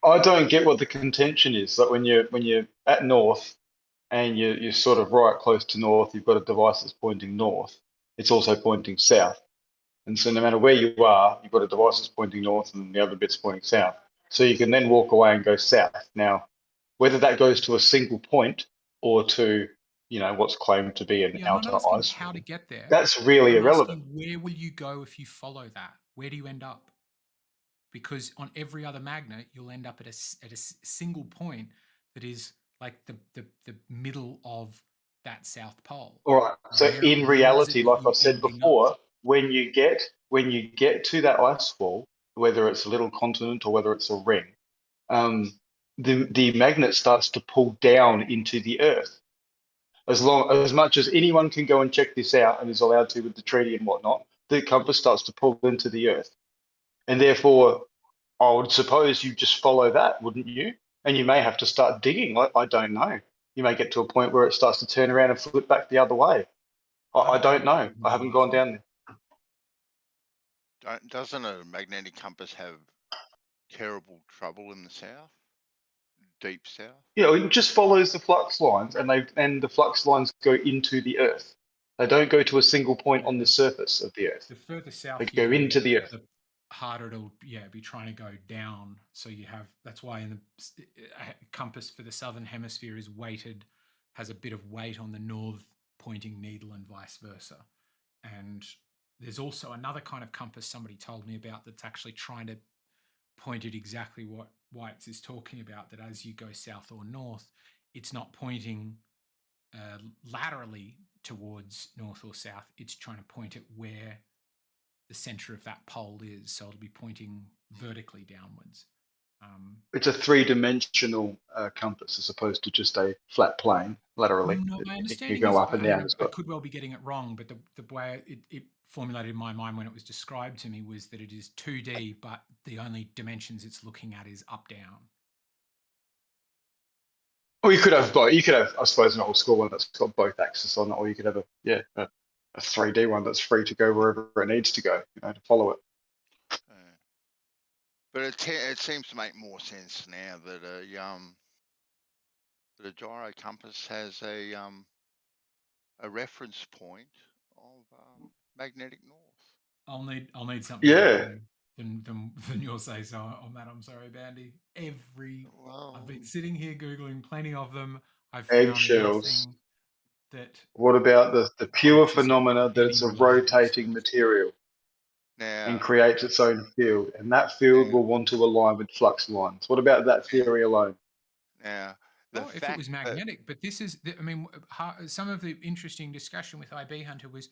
I don't get what the contention is. Like when you're at north and you're sort of right close to north, you've got a device that's pointing north. It's also pointing south. And so no matter where you are, you've got a device that's pointing north and the other bit's pointing south. So you can then walk away and go south. Now, whether that goes to a single point or to, what's claimed to be an I'm not outer asking ice how to wall, get there. that's really I'm irrelevant. asking where will you go if you follow that? Where do you end up? Because on every other magnet, you'll end up at a single point that is like the middle of that south pole. All right. So Where in is it reality, that like you're I've said ending up? before, when you get to that ice wall, whether it's a little continent or whether it's a ring, the magnet starts to pull down into the earth. As much as anyone can go and check this out and is allowed to with the treaty and whatnot, the compass starts to pull into the earth. And therefore, I would suppose you just follow that, wouldn't you? And you may have to start digging. I don't know. You may get to a point where it starts to turn around and flip back the other way. I don't know. I haven't gone down there. Doesn't a magnetic compass have terrible trouble in the south? Deep south? Yeah, it just follows the flux lines, and the flux lines go into the earth. They don't go to a single point on the surface of the earth. The further south They you go into the earth. the harder it'll be trying to go down. So that's why in the compass for the southern hemisphere is weighted, has a bit of weight on the north pointing needle and vice versa. And there's also another kind of compass somebody told me about that's actually trying to point at exactly what White's is talking about, that as you go south or north, it's not pointing laterally towards north or south. It's trying to point at where the center of that pole is. So it'll be pointing vertically downwards. It's a three-dimensional compass as opposed to just a flat plane laterally. No, my understanding you go is, up and down. I could well be getting it wrong, but the way it formulated in my mind when it was described to me was that it is 2D, but the only dimensions it's looking at is up-down. Or you could have both. You could have, I suppose, an old school one that's got both axes on it, or you could have a 3D one that's free to go wherever it needs to go, to follow it. But it seems to make more sense now that a gyro compass has a reference point of magnetic north. I'll need something different than your say so on that. I'm sorry, Bandy. I've been sitting here googling plenty of them. I've found nothing that. What about the pure phenomena that it's a rotating material and creates its own field, and that field will want to align with flux lines? What about that theory alone? Now, if it was magnetic, but this is, some of the interesting discussion with IB Hunter was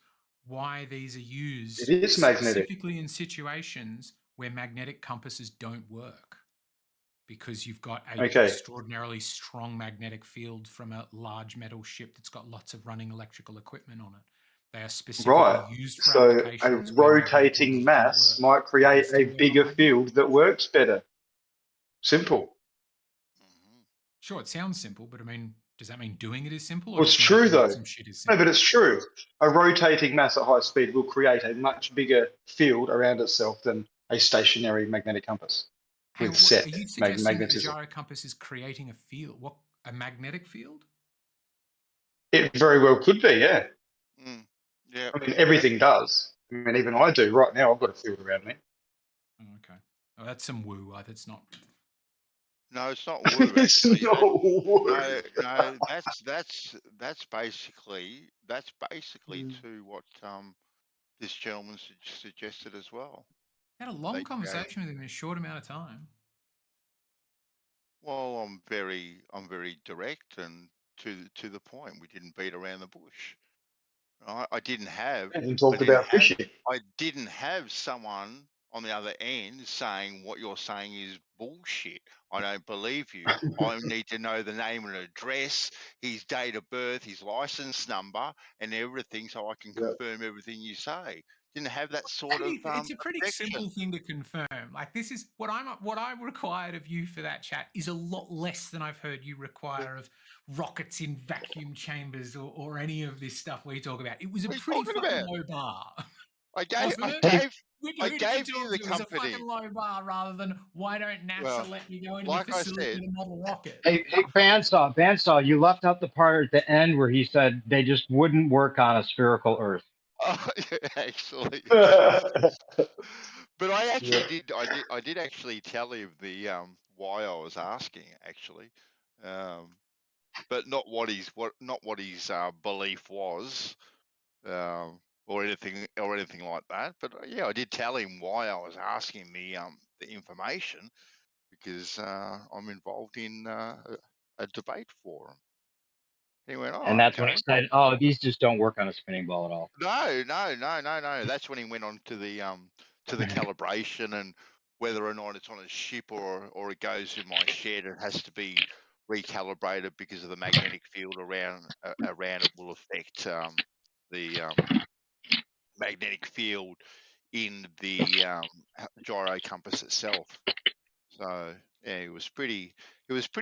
why these are used It is magnetic. specifically in situations where magnetic compasses don't work, because you've got an extraordinarily strong magnetic field from a large metal ship that's got lots of running electrical equipment on it. They are specifically used for applications. So a rotating mass might create a bigger field that works better. Simple. Sure, it sounds simple, but does that mean doing it is simple? Well, it's true though. No, but it's true. A rotating mass at high speed will create a much bigger field around itself than a stationary magnetic compass with set are you suggesting magnetism. that the gyro compass is creating a field? What, a magnetic field? It very well could be, yeah. Yeah. I mean, everything does. I mean, even I do right now. I've got a field around me. Oh, okay. Oh, that's some woo. That's not. No, it's not woo. It's not woo. No, that's basically to what this gentleman suggested as well. Had a long conversation with him in a short amount of time. Well, I'm very direct and to the point. We didn't beat around the bush. I didn't have. And talked about fishing. I didn't have someone on the other end saying what you're saying is bullshit. I don't believe you. I need to know the name and address, his date of birth, his license number, and everything, so I can confirm everything you say. didn't have that sort of It's a pretty affection. simple thing to confirm. Like this is what I required of you for that chat is a lot less than I've heard you require of rockets in vacuum chambers or any of this stuff we talk about. It was a What are you pretty talking fucking about? low bar. I gave Wasn't I it? gave I Who did you gave you talk the to? It was a company. fucking low bar rather than why don't NASA Well, let me go into like the I facility said, with a model rocket? Hey, Bandsaw, you left out the part at the end where he said they just wouldn't work on a spherical Earth. oh, yeah, actually. But I actually I did actually tell him the why I was asking actually, but not what his belief was, or anything like that. But yeah, I did tell him why I was asking the information because I'm involved in a debate forum. He went, And oh, that's when okay. he said, "Oh, these just don't work on a spinning ball at all." No. That's when he went on to the calibration and whether or not it's on a ship or it goes in my shed. It has to be recalibrated because of the magnetic field around it will affect the magnetic field in the gyro compass itself. So yeah, it was pretty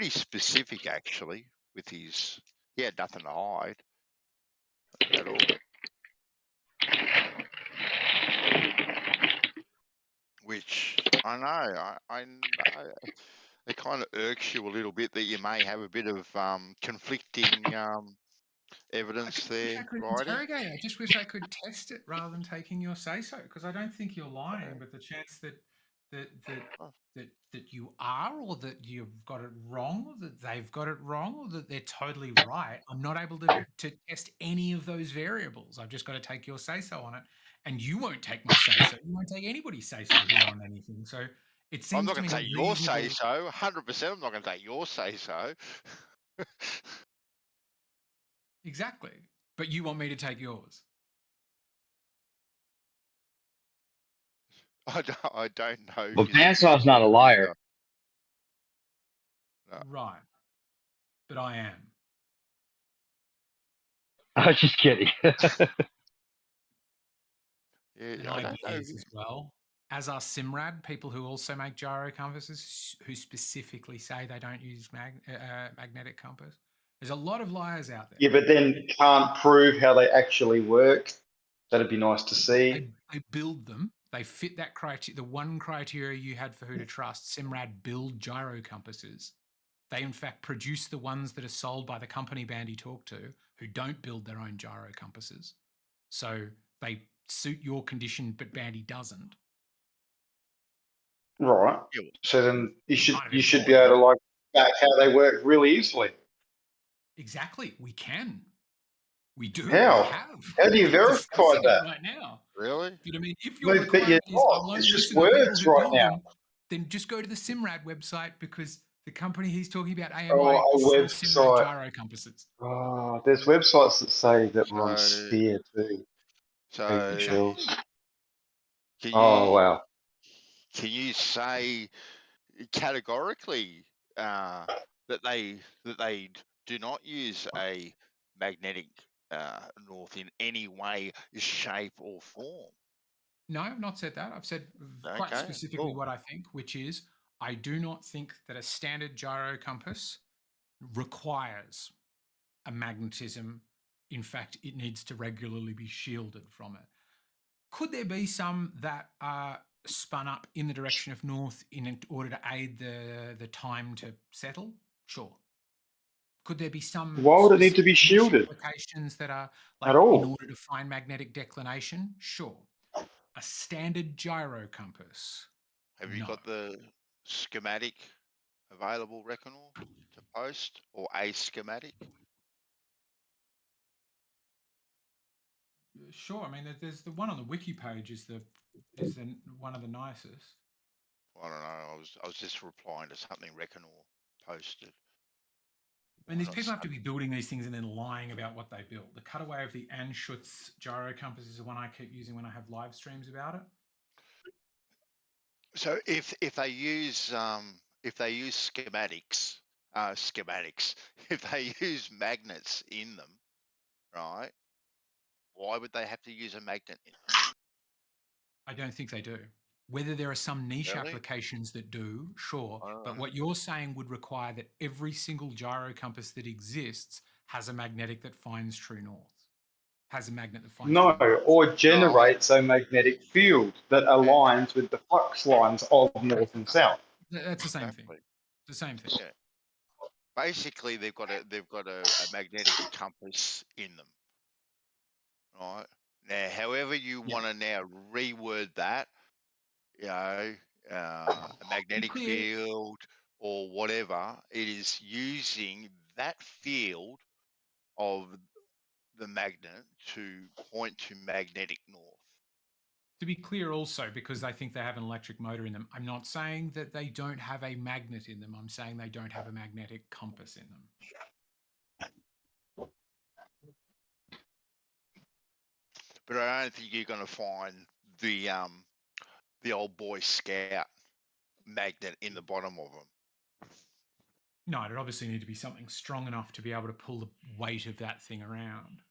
specific actually with his. He had nothing to hide at all. Which I know, I know, it kind of irks you a little bit that you may have a bit of conflicting evidence Wish I there, could Righty. interrogate. I just wish I could test it rather than taking your say so, because I don't think you're lying. But the chance that you are, or that you've got it wrong, or that they've got it wrong, or that they're totally right, I'm not able to test any of those variables. I've just got to take your say so on it, and you won't take my say so. You won't take anybody's say so here on anything. So it I'm seems not to going me to like take your say reasonable. so. 100%. I'm not going to take your say so. Exactly, but you want me to take yours. I don't know. Well, If you're Bansaw's not a liar. No. Right, but I am. I was just kidding. Yeah, And I I don't know. is as well, as are Simrad, people who also make gyro compasses, who specifically say they don't use magnetic compass. There's a lot of liars out there. Yeah, but then can't prove how they actually work. That'd be nice to see. They build them. They fit that criteria. The one criteria you had for who to trust, Simrad build gyro compasses. They, in fact, produce the ones that are sold by the company Bandy talked to, who don't build their own gyro compasses. So they suit your condition, but Bandy doesn't. Right. So then you Kind of should be able to like back how they work really easily. Exactly. We can. We do. How? We have. How do you We're verify discussing it that? right now. Really? But I mean, if No, your but you're requirement is I will not. only It's just listen to people words who right build now. them, then just go to the Simrad website, because the company he's talking about, AMI, Oh, a sells Simrad website. gyro compasses. Oh, there's websites that say that we're on So, Sphere too. so Themselves. can Oh, you wow. say categorically that they do not use a magnetic north in any way, shape, or form? No, I've not said that. I've said quite Okay, specifically cool. what I think, which is I do not think that a standard gyro compass requires a magnetism. In fact, it needs to regularly be shielded from it. Could there be some that are spun up in the direction of north in order to aid the time to settle? Sure. Could there be some Why would it need to be niche shielded applications that are at like in all? order to find magnetic declination? Sure. A standard gyro compass. Have you No. got the schematic available, Reconor, to post, or a schematic? Sure. I mean, there's the one on the wiki page is the one of the nicest. I don't know. I was just replying to something Reconor posted. I mean, these people have to be building these things and then lying about what they built. The cutaway of the Anschutz gyro compass is the one I keep using when I have live streams about it. So if they use schematics, if they use magnets in them, right? Why would they have to use a magnet in them? I don't think they do. Whether there are some niche Really? applications that do, sure. But Oh. what you're saying would require that every single gyro compass that exists has a magnetic that finds true north. Has a magnet that finds No, true north. or generates a magnetic field that aligns with the flux lines of north and south. That's the same thing. Exactly. The same thing. Yeah. Basically, they've got a magnetic compass in them, right? Now, however you want to now reword that, you know, a magnetic field or whatever, it is using that field of the magnet to point to magnetic north. To be clear also, because I think they have an electric motor in them, I'm not saying that they don't have a magnet in them. I'm saying they don't have a magnetic compass in them. But I don't think you're going to find the old Boy Scout magnet in the bottom of them. No, it'd obviously need to be something strong enough to be able to pull the weight of that thing around.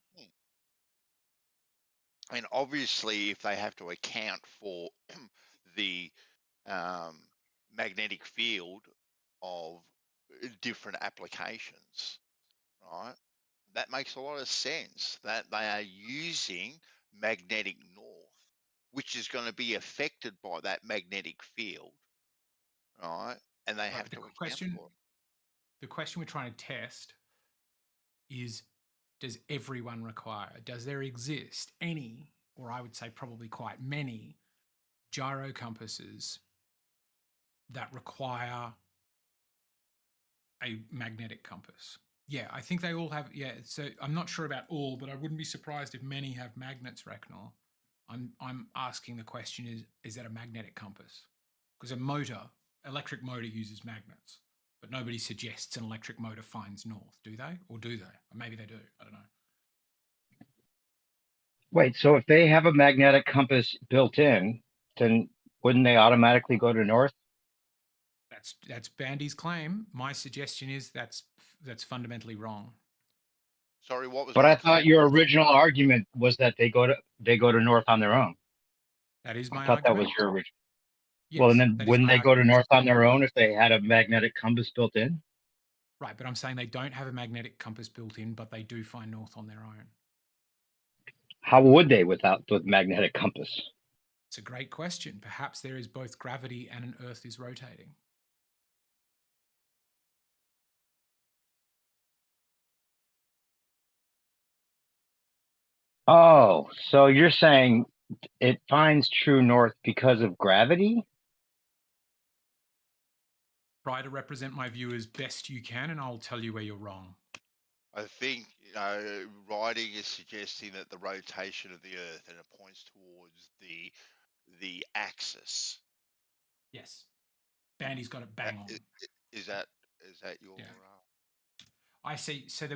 And obviously, if they have to account for the magnetic field of different applications, right? That makes a lot of sense that they are using magnetic north, which is going to be affected by that magnetic field, right? And they have to account for it. The question we're trying to test is, does everyone require? Does there exist any, or I would say probably quite many, gyro compasses that require a magnetic compass? Yeah, I think they all have. Yeah, so I'm not sure about all, but I wouldn't be surprised if many have magnets, Reknor. I'm asking the question: is that a magnetic compass? Because a motor, electric motor, uses magnets, but nobody suggests an electric motor finds north, do they? Or do they? Or maybe they do. I don't know. Wait, so if they have a magnetic compass built in, then wouldn't they automatically go to north? That's Bandy's claim. My suggestion is that's fundamentally wrong. Sorry, what was? But I thought your original argument was that they go to north on their own. That is my I thought argument. that was your original. Yes, Well, and then that is wouldn't my they go to argument. north on their own if they had a magnetic compass built in? Right, but I'm saying they don't have a magnetic compass built in, but they do find north on their own. How would they with magnetic compass? It's a great question. Perhaps there is both gravity and an Earth is rotating. Oh, so you're saying it finds true north because of gravity? Try to represent my view as best you can, and I'll tell you where you're wrong. I think writing is suggesting that the rotation of the Earth and it points towards the axis. Yes, Bandy's got it bang on. Is that your? Yeah. I see. So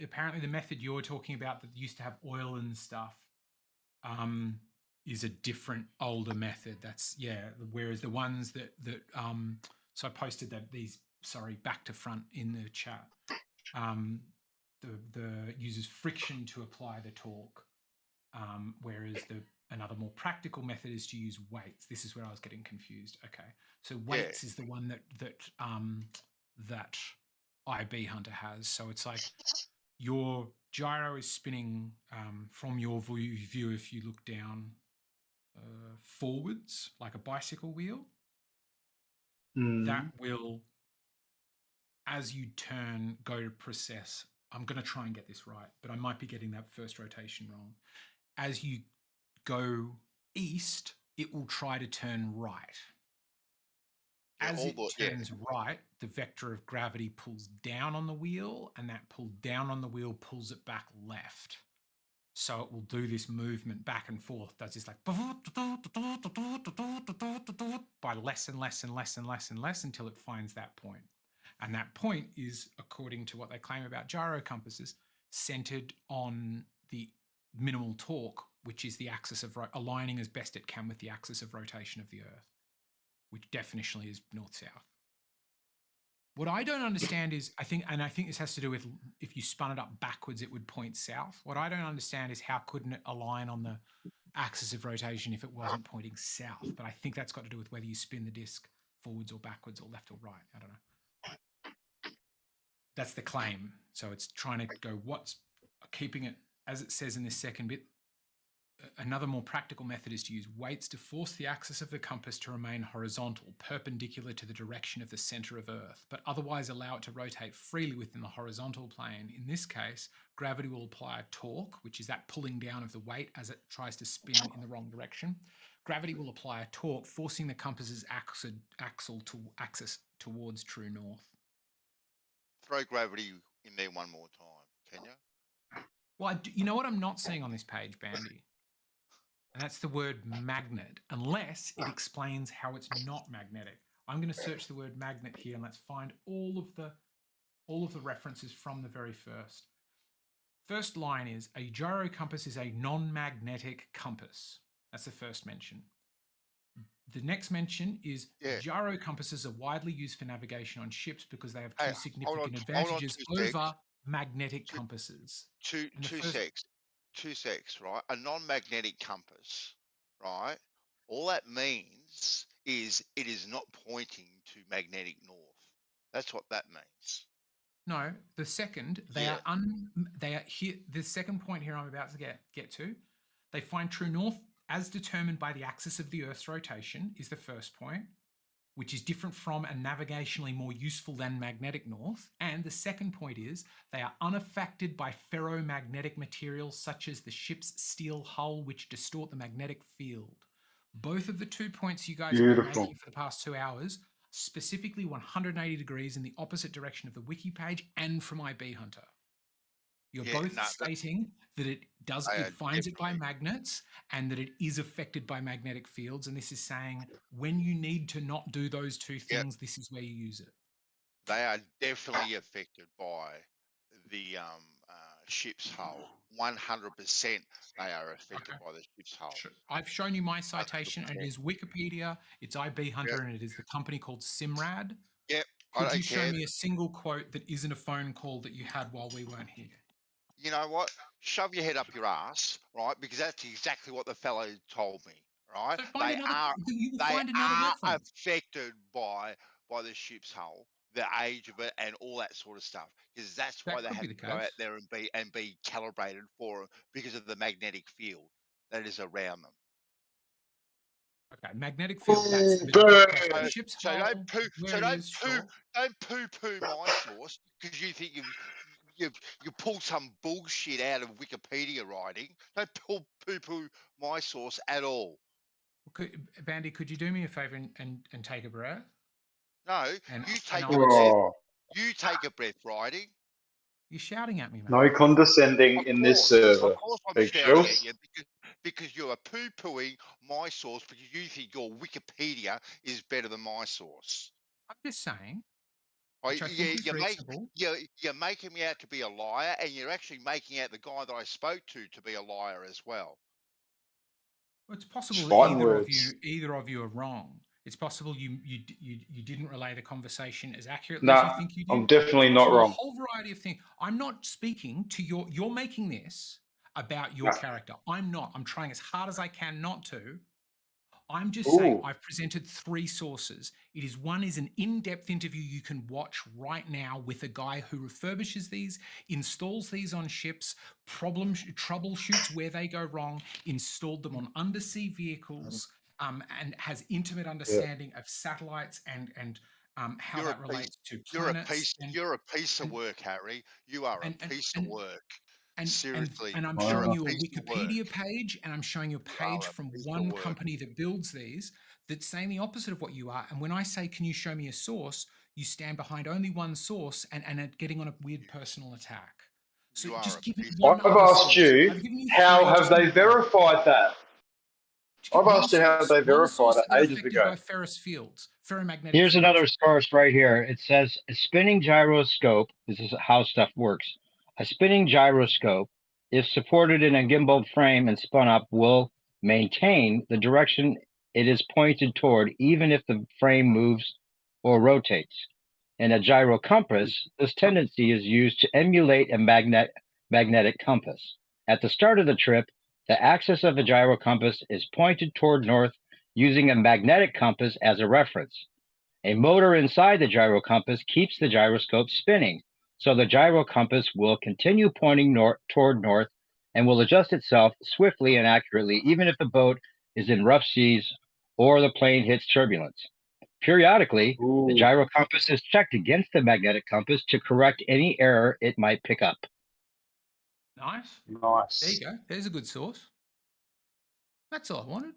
apparently the method you're talking about that used to have oil and stuff, is a different older method. That's Whereas the ones that so I posted back to front in the chat. The uses friction to apply the torque, whereas another more practical method is to use weights. This is where I was getting confused. Okay, so weights is the one that IB Hunter has. So it's like your gyro is spinning from your view. If you look down forwards like a bicycle wheel, that will, as you turn, go to process. I'm going to try and get this right, but I might be getting that first rotation wrong. As you go east, it will try to turn right. As it turns right, the vector of gravity pulls down on the wheel, and that pull down on the wheel pulls it back left. So it will do this movement back and forth, does this like by less and less and less and less and less until it finds that point. And that point is, according to what they claim about gyro compasses, centered on the minimal torque, which is the axis of aligning as best it can with the axis of rotation of the Earth, which definitionally is north-south. What I don't understand is, I think this has to do with if you spun it up backwards, it would point south. What I don't understand is how couldn't it align on the axis of rotation if it wasn't pointing south? But I think that's got to do with whether you spin the disc forwards or backwards or left or right. I don't know. That's the claim. So it's trying to go keeping it, as it says in this second bit. Another more practical method is to use weights to force the axis of the compass to remain horizontal, perpendicular to the direction of the center of Earth, but otherwise allow it to rotate freely within the horizontal plane. In this case, gravity will apply a torque, which is that pulling down of the weight as it tries to spin in the wrong direction. Gravity will apply a torque, forcing the compass's axis towards true north. Throw gravity in there one more time, can you? Well, you know what I'm not seeing on this page, Bandy? And that's the word magnet, unless it explains how it's not magnetic. I'm going to search the word magnet here, and let's find all of the references from the very first. First line is, a gyro compass is a non-magnetic compass. That's the first mention. The next mention is gyro compasses are widely used for navigation on ships because they have two significant advantages over magnetic compasses. Two secs, right? A non-magnetic compass, right? All that means is it is not pointing to magnetic north. That's what that means. No, the second they are here. The second point here I'm about to get to, they find true north as determined by the axis of the Earth's rotation is the first point, which is different from and navigationally more useful than magnetic north. And the second point is they are unaffected by ferromagnetic materials such as the ship's steel hull, which distort the magnetic field. Both of the 2 points you guys have been making for the past 2 hours, specifically 180 degrees in the opposite direction of the wiki page and from IB Hunter. You're both stating that it finds it by magnets and that it is affected by magnetic fields. And this is saying when you need to not do those two things, this is where you use it. They are definitely affected by the ship's hull. 100% they are affected by the ship's hull. Sure. I've shown you my citation, and it is Wikipedia, it's IB Hunter, and it is the company called Simrad. Yep. Could you show me a single quote that isn't a phone call that you had while we weren't here? You know what? Shove your head up your ass, right? Because that's exactly what the fellow told me, right? So they are affected by the ship's hull, the age of it, and all that sort of stuff. Because that's why they have to go out there and be calibrated for because of the magnetic field that is around them. Okay, magnetic field. That's the ship's so hull. Don't poo-poo my source because you think you pull some bullshit out of Wikipedia writing. Don't poo-poo my source at all. Bandy, could you do me a favor and take a breath? No, you take a breath, writing. You're shouting at me, man. No condescending in this server. Of course I'm shouting at you because you are poo-pooing my source because you think your Wikipedia is better than my source. I'm just saying. You're making me out to be a liar, and you're actually making out the guy that I spoke to be a liar as well. Well, it's possible that either of you are wrong. It's possible you didn't relay the conversation as accurately as you think you did. I'm definitely not wrong. A whole variety of things. I'm not speaking to you're making this about your character. I'm not. I'm trying as hard as I can not to. I'm just saying I've presented 3 sources. One is an in-depth interview you can watch right now with a guy who refurbishes these, installs these on ships, troubleshoots where they go wrong, installed them on undersea vehicles, and has intimate understanding of satellites and how that relates to planets. You're a piece of work, Harry. You are a piece of work. Seriously. And I'm showing you a Wikipedia page, and I'm showing you a page from one company that builds these that's saying the opposite of what you are. And when I say, can you show me a source, you stand behind only one source and are getting on a weird personal attack. So just give me one. I've asked you, how have they verified that? I've asked you how they verified it ages ago. By ferrous fields, ferromagnetic. Here's another source right here. It says a spinning gyroscope. This is how stuff works. A spinning gyroscope, if supported in a gimbal frame and spun up, will maintain the direction it is pointed toward, even if the frame moves or rotates. In a gyro compass, this tendency is used to emulate a magnetic compass. At the start of the trip, the axis of a gyro compass is pointed toward north using a magnetic compass as a reference. A motor inside the gyro compass keeps the gyroscope spinning, so the gyro compass will continue pointing toward north and will adjust itself swiftly and accurately, even if the boat is in rough seas or the plane hits turbulence. Periodically, the gyro compass is checked against the magnetic compass to correct any error it might pick up. Nice. Nice. There you go. There's a good source. That's all I wanted.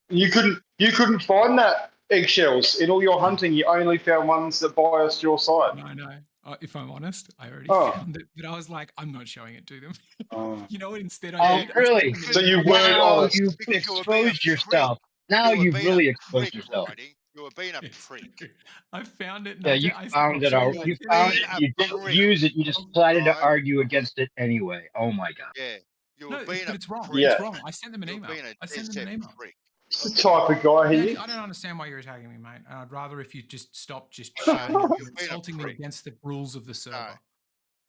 You couldn't find that eggshells in all your hunting. You only found ones that biased your side. No. If I'm honest, I already Oh. found it, but I was like, I'm not showing it to them. Oh. You know what? Instead, I did. Really? So you weren't Now honest. you've exposed yourself. Now you've really exposed yourself. You were being a It's prick. true. I found it. And Yeah, I you I found it. Joel, You I found said- it. You didn't use it. You just decided to argue against it anyway. Oh my god. Yeah, you were No, being but it's wrong. Yeah. It's wrong. I sent them an email. I sent them an email. It's the type of guy he Andy, is. I don't understand why you're attacking me, mate. And I'd rather if you just stop just shouting and insulting me against the rules of the server.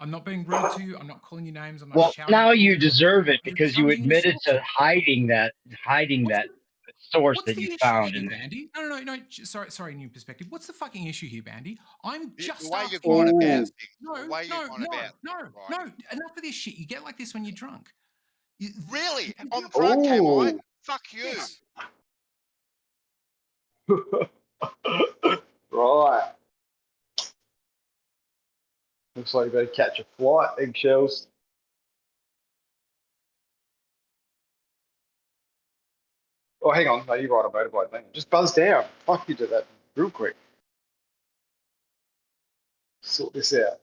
I'm not being rude to you. I'm not calling you names. I'm not Well, shouting. now at you deserve it You're because you challenging the admitted source. to hiding that source What's that the you issue found here, in there. Bandy? No. Sorry, new perspective. What's the fucking issue here, Bandy? I'm just the way you're asking. going you- about things. No. Enough of this shit. You get like this when you're drunk. Really? I'm drunk, am I? Fuck you. Yes. Right. Looks like you better catch a flight, eggshells. Oh, hang on. No, you ride a motorbike, don't you? Just buzz down. Fuck, you do that real quick. Sort this out.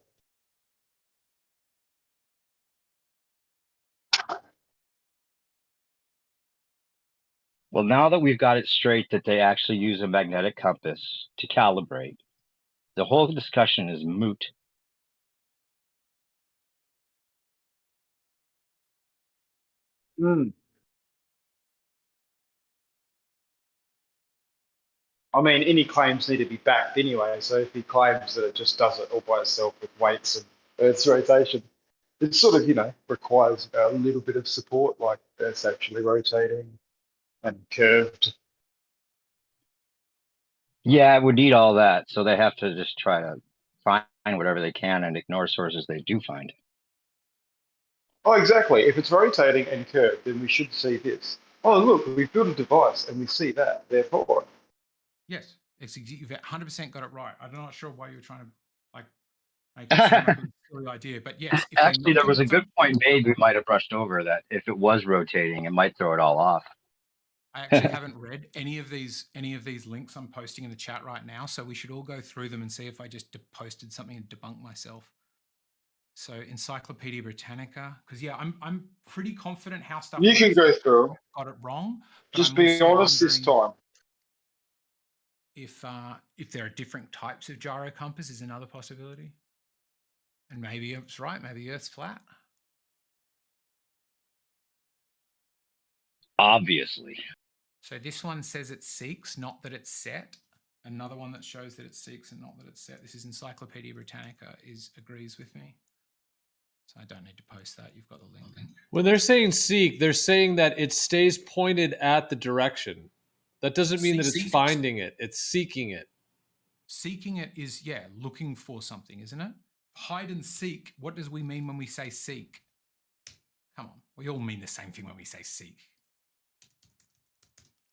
Well, now that we've got it straight that they actually use a magnetic compass to calibrate, the whole discussion is moot. I mean, any claims need to be backed anyway. So if he claims that it just does it all by itself with weights and Earth's rotation, it sort of, requires a little bit of support, like Earth's actually rotating and curved. Yeah, it would need all that. So they have to just try to find whatever they can and ignore sources they do find. Oh, exactly. If it's rotating and curved, then we should see this. Oh, look, we've built a device and we see that. Therefore, Yes, you've 100% got it right. I'm not sure why you're trying to make it seem like a silly idea, but yes. If Actually, there was a good point made we might have brushed over that if it was rotating, it might throw it all off. I actually haven't read any of these links I'm posting in the chat right now, so we should all go through them and see if I just posted something and debunked myself. So Encyclopedia Britannica, because I'm pretty confident how stuff. you can go through. Got it wrong. Just be honest this time. If there are different types of gyro compass is another possibility, and maybe it's right. Maybe Earth's flat. Obviously. So this one says it seeks, not that it's set. Another one that shows that it seeks and not that it's set. This is Encyclopedia Britannica agrees with me. So I don't need to post that. You've got the link. When they're saying seek, they're saying that it stays pointed at the direction. That doesn't mean that it's finding it. It's seeking it. Seeking it is, looking for something, isn't it? Hide and seek. What does we mean when we say seek? Come on. We all mean the same thing when we say seek.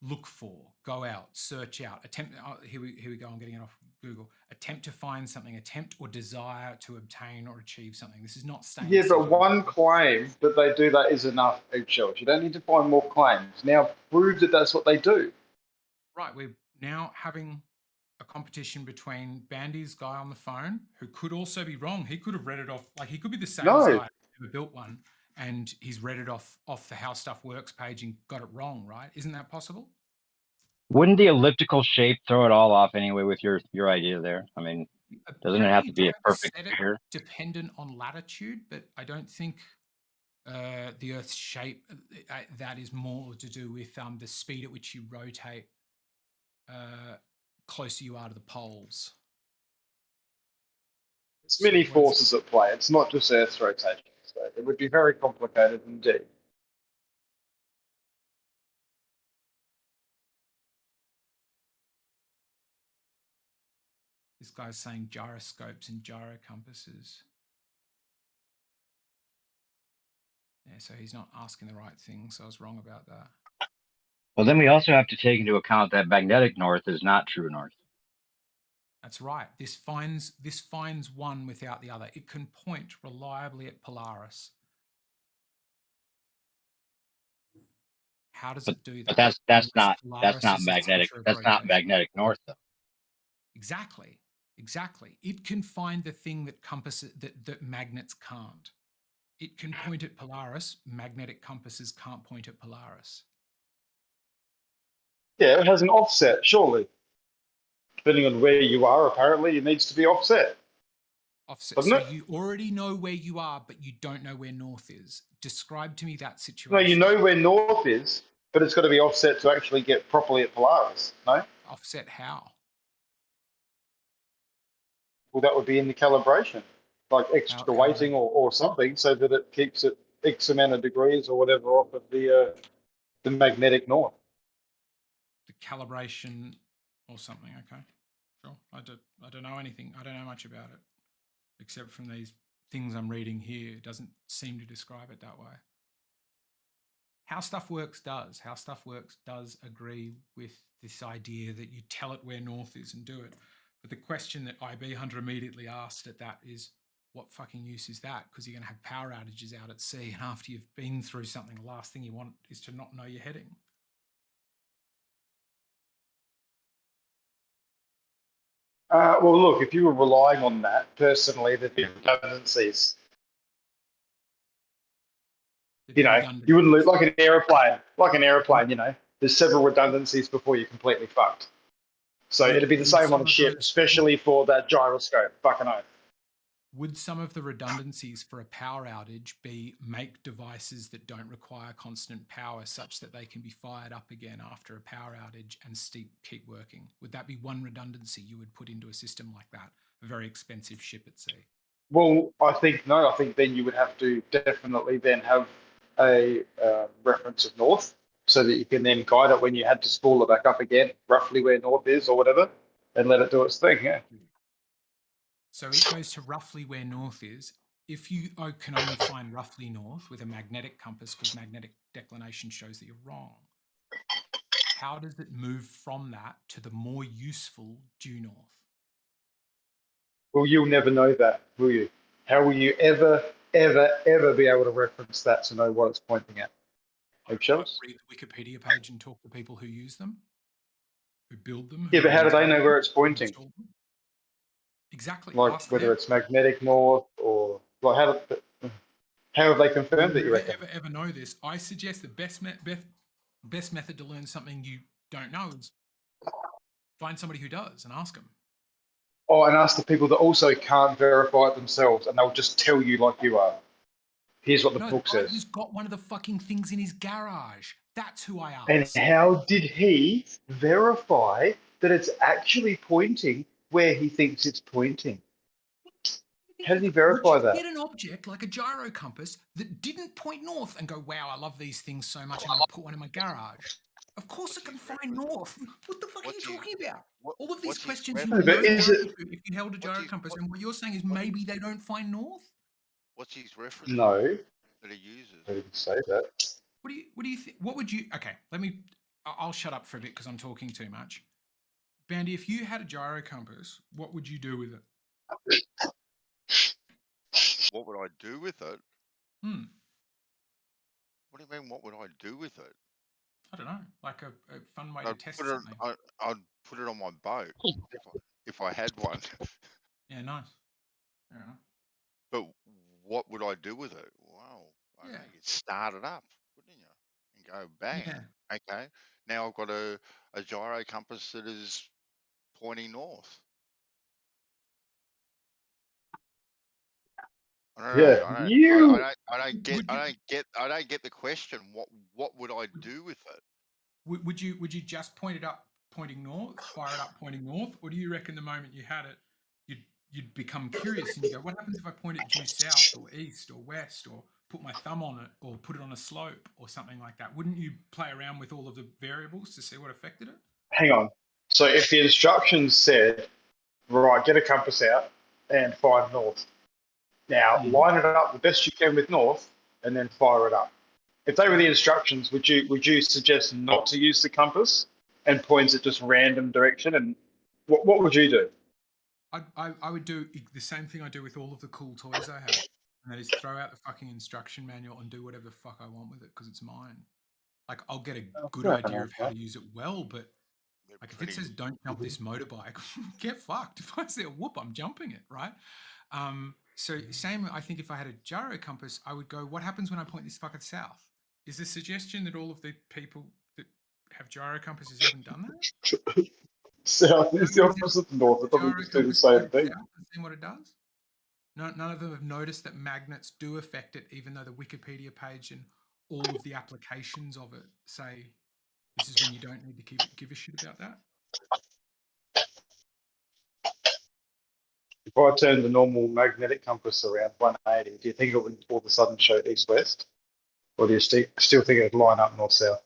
Look for, go out, search out, attempt. Oh, here we go. I'm getting it off Google. Attempt to find something, attempt or desire to obtain or achieve something. This is not staying. Yeah, but one claim that they do that is enough, eggshells. You don't need to find more claims. Now prove that that's what they do. Right, we're now having a competition between Bandy's guy on the phone, who could also be wrong. He could have read it off, like he could be the sales guy who never built one, and he's read it off the How Stuff Works page and got it wrong, right? Isn't that possible? Wouldn't the elliptical shape throw it all off anyway with your idea there? I mean, doesn't it have to be a perfect figure? Dependent on latitude, but I don't think the Earth's shape, that is more to do with the speed at which you rotate closer you are to the poles. It's many forces at play. It's not just Earth's rotation. So it would be very complicated indeed. This guy's saying gyroscopes and gyrocompasses. Yeah, so he's not asking the right thing, so I was wrong about that. Well, then we also have to take into account that magnetic north is not true north. That's right. This finds one without the other. It can point reliably at Polaris. How does it do that? But that's not Polaris is the magnetic. center of That's not rotation. magnetic north, though. Exactly. It can find the thing that that magnets can't. It can point at Polaris. Magnetic compasses can't point at Polaris. Yeah, it has an offset, surely. Depending on where you are, apparently, it needs to be offset. Offset. Doesn't So it? you already know where you are, but you don't know where north is. Describe to me that situation. No, you know where north is, but it's got to be offset to actually get properly at Polaris, no? Offset how? Well, that would be in the calibration, like extra weighting or something, so that it keeps it X amount of degrees or whatever off of the magnetic north. The calibration or something. Okay, sure. I don't know anything. I don't know much about it, except from these things I'm reading here. It doesn't seem to describe it that way. How Stuff Works does. How Stuff Works does agree with this idea that you tell it where north is and do it. But the question that IB Hunter immediately asked at that is, what fucking use is that? Because you're going to have power outages out at sea, and after you've been through something, the last thing you want is to not know your heading. Well, look, if you were relying on that, personally, there'd be redundancies. You know, you wouldn't lose, like an airplane, you know, there's several redundancies before you're completely fucked. So it'd be the same on a ship, especially for that gyroscope. Fucking oath. Would some of the redundancies for a power outage be make devices that don't require constant power such that they can be fired up again after a power outage and keep working? Would that be one redundancy you would put into a system like that, a very expensive ship at sea? Well, I think then you would have to definitely then have a reference of north so that you can then guide it when you had to spool it back up again, roughly where north is or whatever, and let it do its thing, yeah. So it goes to roughly where north is. If you can only find roughly north with a magnetic compass because magnetic declination shows that you're wrong, how does it move from that to the more useful due north? Well, you'll never know that, will you? How will you ever be able to reference that to know what it's pointing at? Eggshells? Read the Wikipedia page and talk to people who use them, who build them. Yeah, but how do they know where it's pointing? Exactly. Like whether it's magnetic north or like how have they confirmed that you reckon? Ever know this? I suggest the best method to learn something you don't know is find somebody who does and ask them. Oh, and ask the people that also can't verify it themselves, and they'll just tell you like you are. Here's what the book says. He's got one of the fucking things in his garage. That's who I asked. And how did he verify that it's actually pointing where he thinks it's pointing? How did he verify that? Get an object like a gyro compass that didn't point north and go, wow, I love these things so much, I'm going to put one in my garage. Of course it can find north. What the fuck are you talking about? All of these questions you know the answer to if you held a gyro compass, and what you're saying is maybe they don't find north? What's his reference? No. That he uses. I didn't say that. What do you think? What would you? Okay, I'll shut up for a bit because I'm talking too much. Bandy, if you had a gyro compass, what would you do with it? What would I do with it? Hmm. What do you mean? What would I do with it? I don't know, like a fun way to test something. I'd put it on my boat if I had one. Yeah, nice. Yeah. But what would I do with it? Wow. I know, you'd start it up, wouldn't you? And go bang. Yeah. Okay. Now I've got a gyro compass that is pointing north. I don't get the question. What would I do with it? Would you just point it up pointing north, fire it up pointing north, or do you reckon the moment you had it, you'd you'd become curious and you go, what happens if I point it due south or east or west or put my thumb on it or put it on a slope or something like that? Wouldn't you play around with all of the variables to see what affected it? Hang on. So if the instructions said, right, get a compass out and find north. Now, line it up the best you can with north and then fire it up. If they were the instructions, would you suggest not to use the compass and point at just random direction? And what would you do? I would do the same thing I do with all of the cool toys I have. And that is throw out the fucking instruction manual and do whatever the fuck I want with it because it's mine. Like, I'll get a good fair idea enough, of how to use it well, but like if it says don't jump this motorbike, get fucked. If I see a whoop, I'm jumping it, right? So same, I think if I had a gyro compass, I would go, what happens when I point this fucker south? Is the suggestion that all of the people that have gyro compasses haven't done that? South is the opposite to north. It probably just do the same thing. And seen what it does? None of them have noticed that magnets do affect it, even though the Wikipedia page and all of the applications of it say this is when you don't need to give a shit about that. If I turn the normal magnetic compass around 180, do you think it would all of a sudden show east-west? Or do you still think it would line up north-south?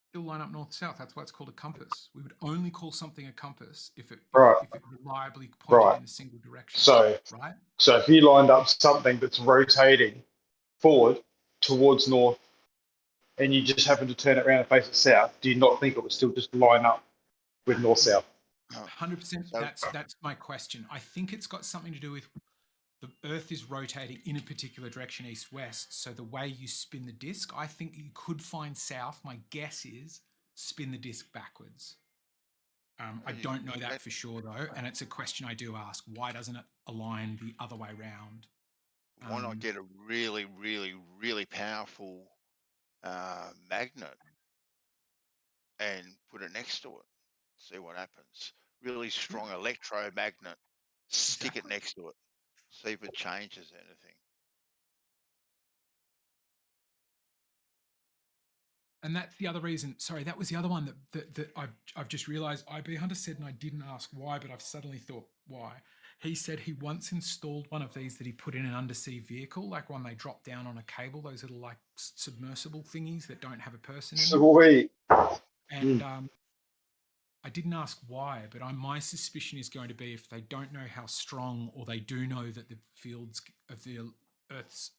Still line up north-south. That's why it's called a compass. We would only call something a compass if it reliably pointed in a single direction. So if you lined up something that's rotating forward towards north and you just happen to turn it around and face it south, do you not think it would still just line up with north-south? 100%. That's my question. I think it's got something to do with the Earth is rotating in a particular direction, east-west. So the way you spin the disc, I think you could find south. My guess is spin the disc backwards. I don't know that for sure though, and it's a question I do ask. Why doesn't it align the other way round? Why not get a really, really, really powerful magnet and put it next to it? See what happens. Really strong electromagnet. Stick it next to it. See if it changes anything. And that's the other reason. Sorry, that was the other one that I've just realized. IB Hunter said, and I didn't ask why, but I've suddenly thought why. He said he once installed one of these that he put in an undersea vehicle, like one they drop down on a cable, those little like submersible thingies that don't have a person in them. And I didn't ask why, but my suspicion is going to be if they don't know how strong, or they do know that the fields of the Earth's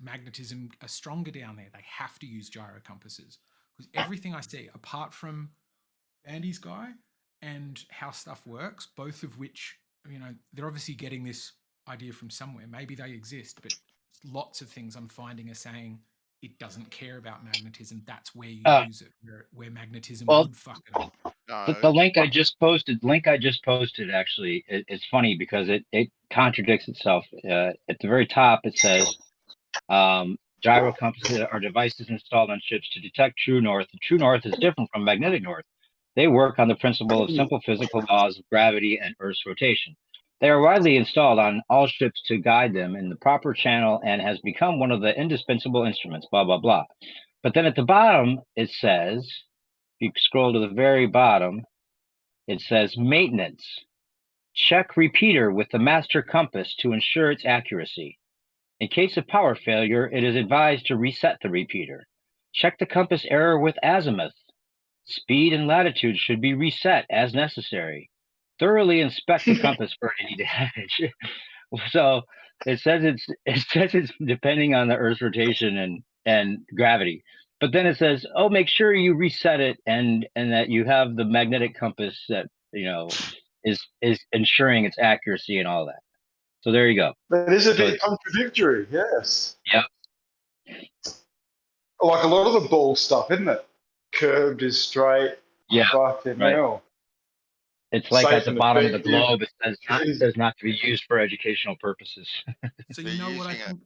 magnetism are stronger down there, they have to use gyro compasses. Because everything I see, apart from Andy's guy and how stuff works, both of which, you know, they're obviously getting this idea from somewhere. Maybe they exist, but lots of things I'm finding are saying it doesn't care about magnetism. That's where you use it, where magnetism would fuck it up. The link I just posted, actually, it's funny because it contradicts itself. At the very top, it says, gyro compasses are devices installed on ships to detect true north. The true north is different from magnetic north. They work on the principle of simple physical laws of gravity and Earth's rotation. They are widely installed on all ships to guide them in the proper channel and has become one of the indispensable instruments, blah, blah, blah. But then at the bottom, it says, if you scroll to the very bottom, it says maintenance. Check repeater with the master compass to ensure its accuracy. In case of power failure, it is advised to reset the repeater. Check the compass error with azimuth. Speed and latitude should be reset as necessary. Thoroughly inspect the compass for any damage. So it says it's depending on the Earth's rotation and gravity. But then it says, oh, make sure you reset it and that you have the magnetic compass that, you know, is ensuring its accuracy and all that. So there you go. That is a bit contradictory, yes. Yep. Like a lot of the ball stuff, isn't it? Curved is straight. Yeah. Fucking hell. It's like at the bottom of the globe, it says not to be used for educational purposes. So you know what I think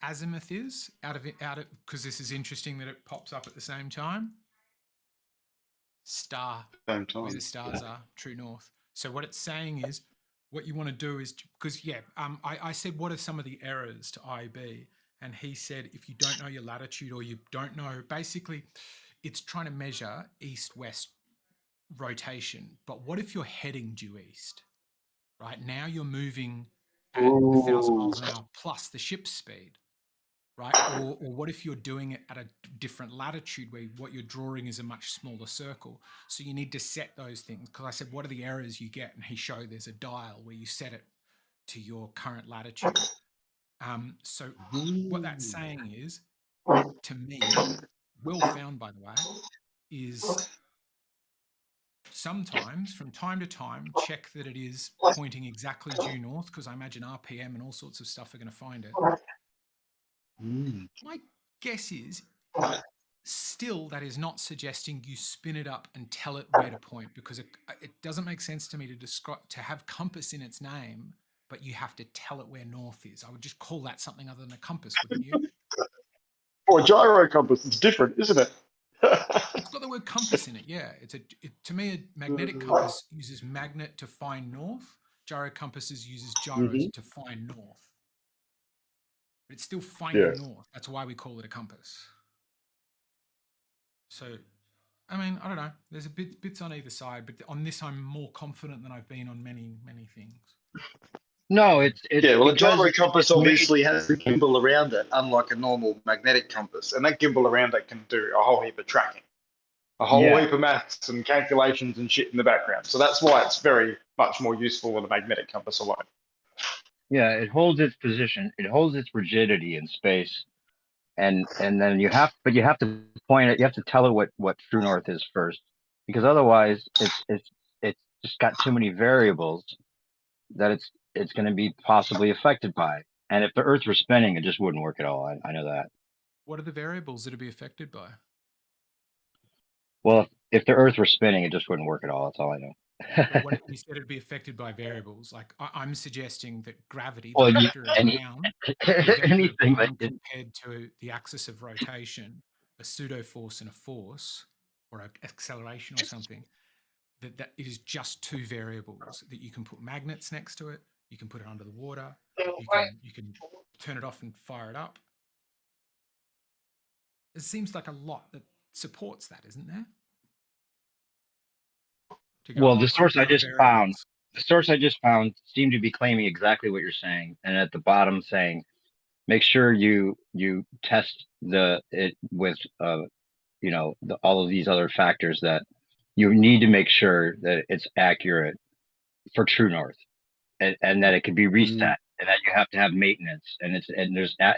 azimuth is out of because this is interesting that it pops up at the same time. Star, where the stars are, true north. So what it's saying is, what you want to do is, because I said what are some of the errors to IB, and he said if you don't know your latitude or you don't know, basically, it's trying to measure east-west rotation. But what if you're heading due east? right? Now you're moving at 1,000 miles an hour plus the ship's speed, right? Or what if you're doing it at a different latitude where what you're drawing is a much smaller circle? So you need to set those things. Because I said, what are the errors you get? And he showed there's a dial where you set it to your current latitude. So what that's saying is, to me, well found, by the way, is sometimes from time to time check that it is pointing exactly due north, because I imagine RPM and all sorts of stuff are going to find it. My guess is still that is not suggesting you spin it up and tell it where to point, because it doesn't make sense to me to describe, to have compass in its name, but you have to tell it where north is. I would just call that something other than a compass, wouldn't you? Or gyro compass, it's different, isn't it? It's got the word compass in it, yeah. To me, a magnetic compass uses magnet to find north. Gyro compasses uses gyros to find north. But it's still finding north. That's why we call it a compass. So, I mean, I don't know. There's bits on either side, but on this, I'm more confident than I've been on many, many things. No, it's yeah. Well, a because gyro compass it's made- obviously has a gimbal around it, unlike a normal magnetic compass, and that gimbal around it can do a whole heap of tracking, a whole heap of maths and calculations and shit in the background. So that's why it's very much more useful than a magnetic compass alone. Yeah, it holds its position. It holds its rigidity in space, and then you have to point it. You have to tell it what true north is first, because otherwise it's just got too many variables that it's going to be possibly affected by. And if the Earth were spinning, it just wouldn't work at all. I know that. What are the variables that would be affected by? Well, if the Earth were spinning, it just wouldn't work at all. That's all I know. But what you said it'd be affected by variables. Like I'm suggesting that gravity, Well, the vector of ground, anything compared to the axis of rotation, a pseudo force and a force, or an acceleration or something, that it is just two variables that you can put magnets next to it. You can put it under the water. You can turn it off and fire it up. It seems like a lot that supports that, isn't there? Well, the source I just found seemed to be claiming exactly what you're saying, and at the bottom saying, make sure you test it with all of these other factors that you need to make sure that it's accurate for true north, and that it can be reset, and that you have to have maintenance, and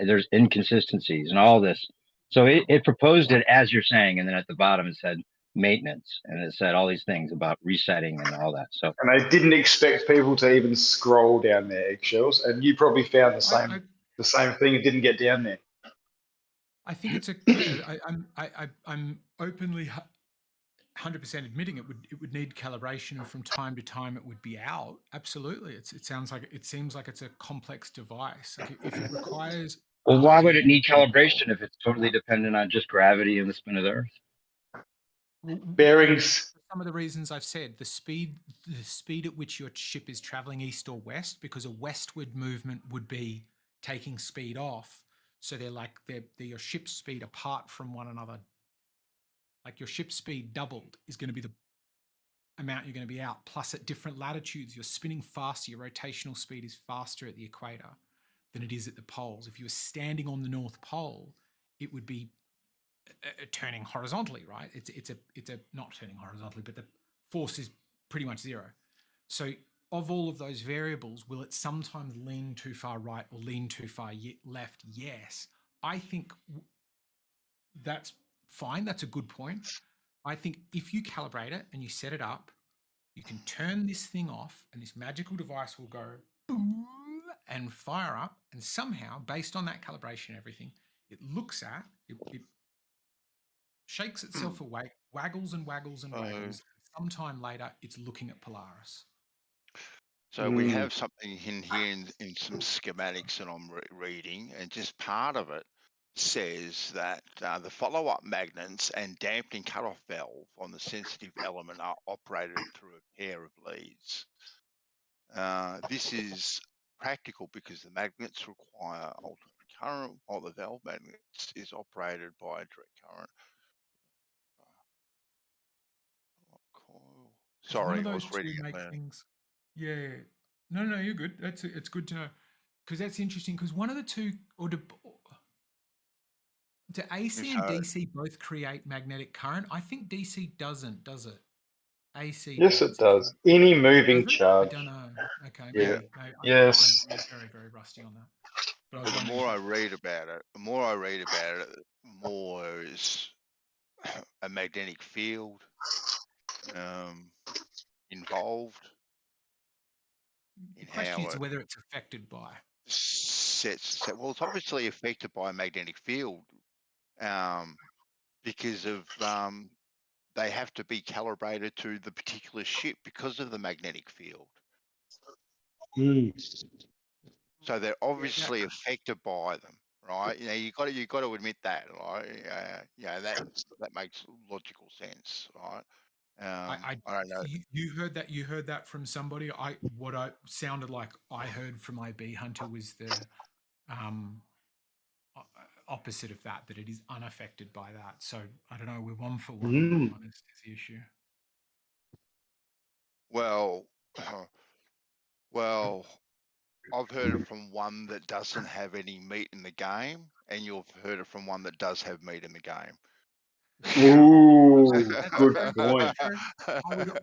there's inconsistencies and all this. So it proposed it as you're saying, and then at the bottom it said maintenance, and it said all these things about resetting and all that. So, and I didn't expect people to even scroll down their eggshells, and you probably found the same thing and didn't get down there. I think it's I'm openly 100% admitting it would need calibration, and from time to time it would be out. Absolutely, it seems like it's a complex device. Like if it requires. Well, why would it need calibration if it's totally dependent on just gravity and the spin of the Earth? Bearings. Some of the reasons I've said, the speed at which your ship is traveling east or west, because a westward movement would be taking speed off. So they're your ship speed apart from one another. Like your ship speed doubled is going to be the amount you're going to be out. Plus at different latitudes, you're spinning faster. Your rotational speed is faster at the equator than it is at the poles. If you were standing on the North Pole, it would be turning horizontally, right? It's a not turning horizontally, but the force is pretty much zero. So of all of those variables, will it sometimes lean too far right or lean too far left? Yes. I think that's fine. That's a good point. I think if you calibrate it and you set it up, you can turn this thing off and this magical device will go boom and fire up. And somehow, based on that calibration and everything, it looks at, it shakes itself awake, waggles and waggles and waggles. Sometime later, it's looking at Polaris. So we have something in here in some schematics that I'm reading, and just part of it says that the follow-up magnets and dampening cutoff valve on the sensitive element are operated through a pair of leads. This is practical because the magnets require alternate current, while the valve magnets is operated by a direct current. Sorry, I was reading it. Things. Yeah. No, you're good. It's good to know because that's interesting. Because one of the two, or do AC and So, DC both create magnetic current? I think DC doesn't, does it? AC yes, does. it does. Any moving Does it? I charge. don't know. Okay, Yeah. maybe. I'm Yes. very, very rusty on that. But I was But the wondering. more I read about it, the more is a magnetic field involved in The question how is it whether it's affected by. well, it's obviously affected by a magnetic field because of they have to be calibrated to the particular ship because of the magnetic field. So they're obviously affected by them, right? You know, you got to admit that, right? That makes logical sense, right? I don't know. You heard that from somebody. What I sounded like I heard from IB Hunter was the opposite of that it is unaffected by that. So I don't know. We're one for one on that one is the issue. Well, well, I've heard it from one that doesn't have any meat in the game, and you've heard it from one that does have meat in the game. Ooh, That's good true. point. True.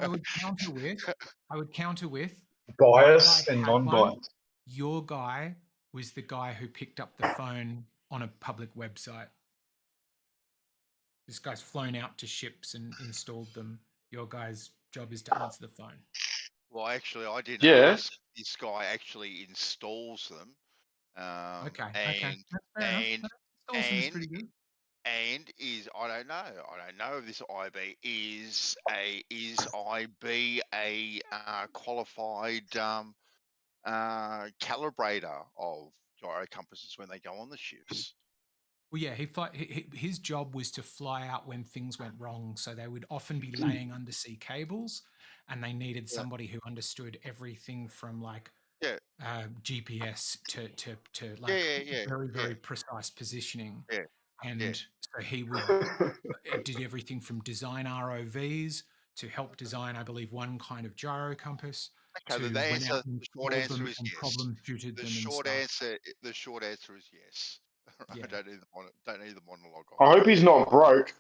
I would counter with Bias my guy and had one. non-bias. Your guy was the guy who picked up the phone on a public website. This guy's flown out to ships and installed them. Your guy's job is to answer the phone. Well, actually, I didn't Yes. ask. This guy actually installs them. Okay. That's fair enough. Installs them is pretty good. And I don't know if this IB is IB a qualified calibrator of gyro compasses when they go on the ships. Well, yeah, his job was to fly out when things went wrong. So they would often be laying undersea cables, and they needed somebody who understood everything from like GPS to like very precise positioning. And so he would did everything from design ROVs to help design, I believe, one kind of gyro compass. Okay, To the went out and short installed answer them is and yes. problem shooted The them and short stuff. answer is yes. Yeah. I don't need the monologue. I hope he's not broke.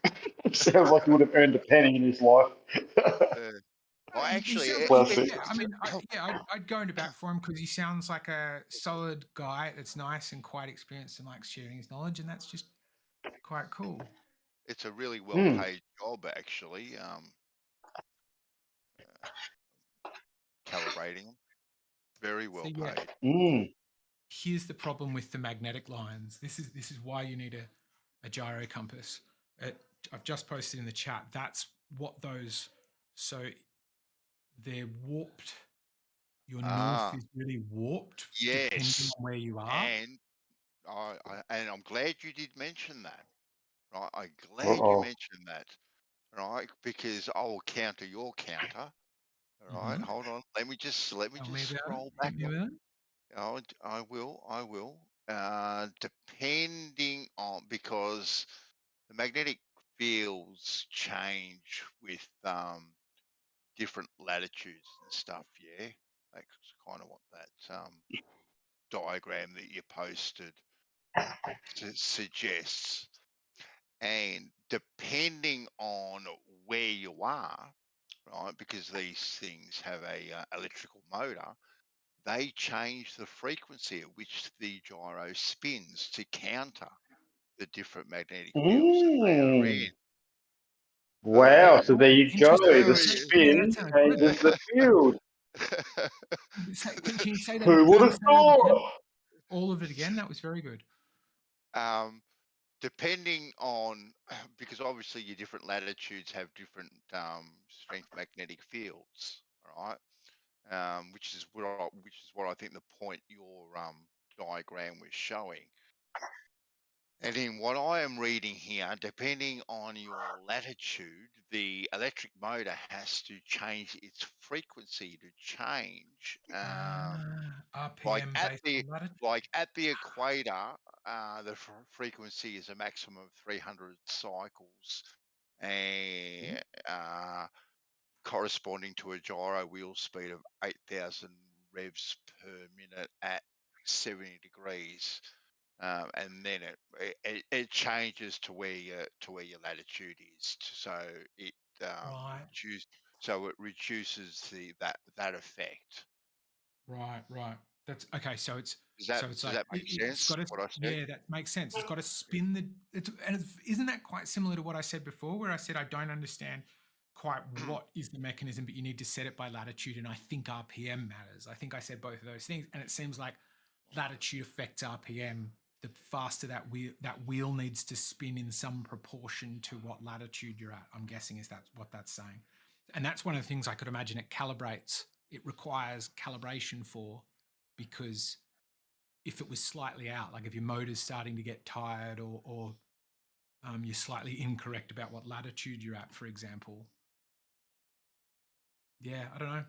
Sounds like he would have earned a penny in his life. Well, actually, I mean, I'd go into bat for him because he sounds like a solid guy that's nice and quite experienced and likes sharing his knowledge, and that's just quite cool. It's a really well-paid job, actually. Calibrating, very well paid. Here's the problem with the magnetic lines. This is why you need a gyro compass. I've just posted in the chat. That's what those. So they're warped. Your north is really warped depending on where you are. And I'm glad you did mention that. Right, I'm glad you mentioned that. Right, because I will counter your counter. All right, hold on. Let me just scroll back. I will. Depending on, because the magnetic fields change with different latitudes and stuff. Yeah, that's kind of what that diagram that you posted suggests. And depending on where you are, right, because these things have a electrical motor, they change the frequency at which the gyro spins to counter the different magnetic fields that they are in. Wow, so there you go. The That spin sounds changes the field. Can you say that? Who would have thought? All of it again? That was very good. Depending on, because obviously your different latitudes have different strength magnetic fields, all right? Which is what I think the point your diagram was showing. And in what I am reading here, depending on your latitude, the electric motor has to change its frequency to change. RPM Like at the equator, the frequency is a maximum of 300 cycles, and corresponding to a gyro wheel speed of 8,000 revs per minute at 70 degrees, and then it changes to where your latitude is. So it Right. reduces that effect. Right. That's okay. So it's Does that make it's sense? got to, What I said? yeah, that makes sense. It's got to spin isn't that quite similar to what I said before, where I said I don't understand quite what is the mechanism, but you need to set it by latitude, and I think RPM matters. I think I said both of those things, and it seems like latitude affects RPM. The faster that wheel needs to spin in some proportion to what latitude you're at. I'm guessing is that what that's saying, and that's one of the things I could imagine it calibrates. It requires calibration for, because if it was slightly out, like if your motor's starting to get tired, or you're slightly incorrect about what latitude you're at, for example. Yeah, I don't know.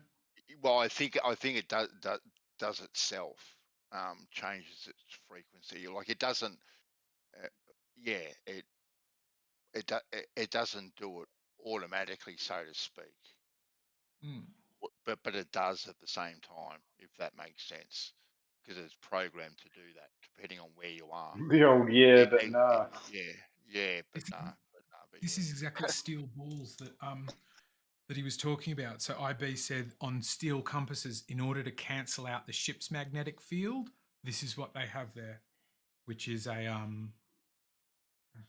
Well, I think it does itself, changes its frequency. Like it doesn't, it doesn't do it automatically, so to speak. But it does at the same time, if that makes sense, because it's programmed to do that depending on where you are. The old but nah. But nah. This is exactly steel balls that he was talking about. So IB said on steel compasses, in order to cancel out the ship's magnetic field, this is what they have there, which is a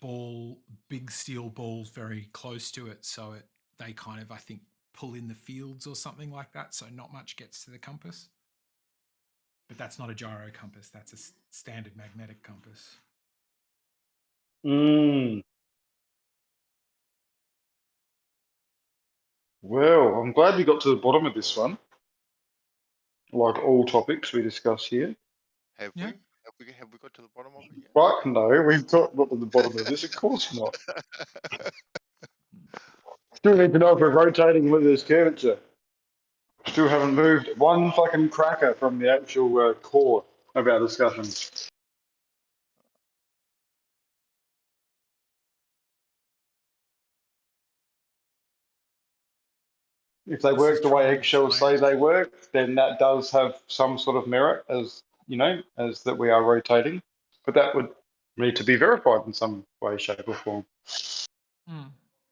ball, big steel balls very close to it. So they kind of, I think, pull in the fields or something like that. So not much gets to the compass. But that's not a gyro compass. That's a standard magnetic compass. Well, I'm glad we got to the bottom of this one. Like all topics we discuss here. Have we got to the bottom of it yet? But no, we've got to the bottom of this. Of course not. Still need to know if we're rotating with this curvature. Still haven't moved one fucking cracker from the actual core of our discussion. If they work the way eggshells say they work, then that does have some sort of merit, as you know, as that we are rotating. But that would need to be verified in some way, shape, or form.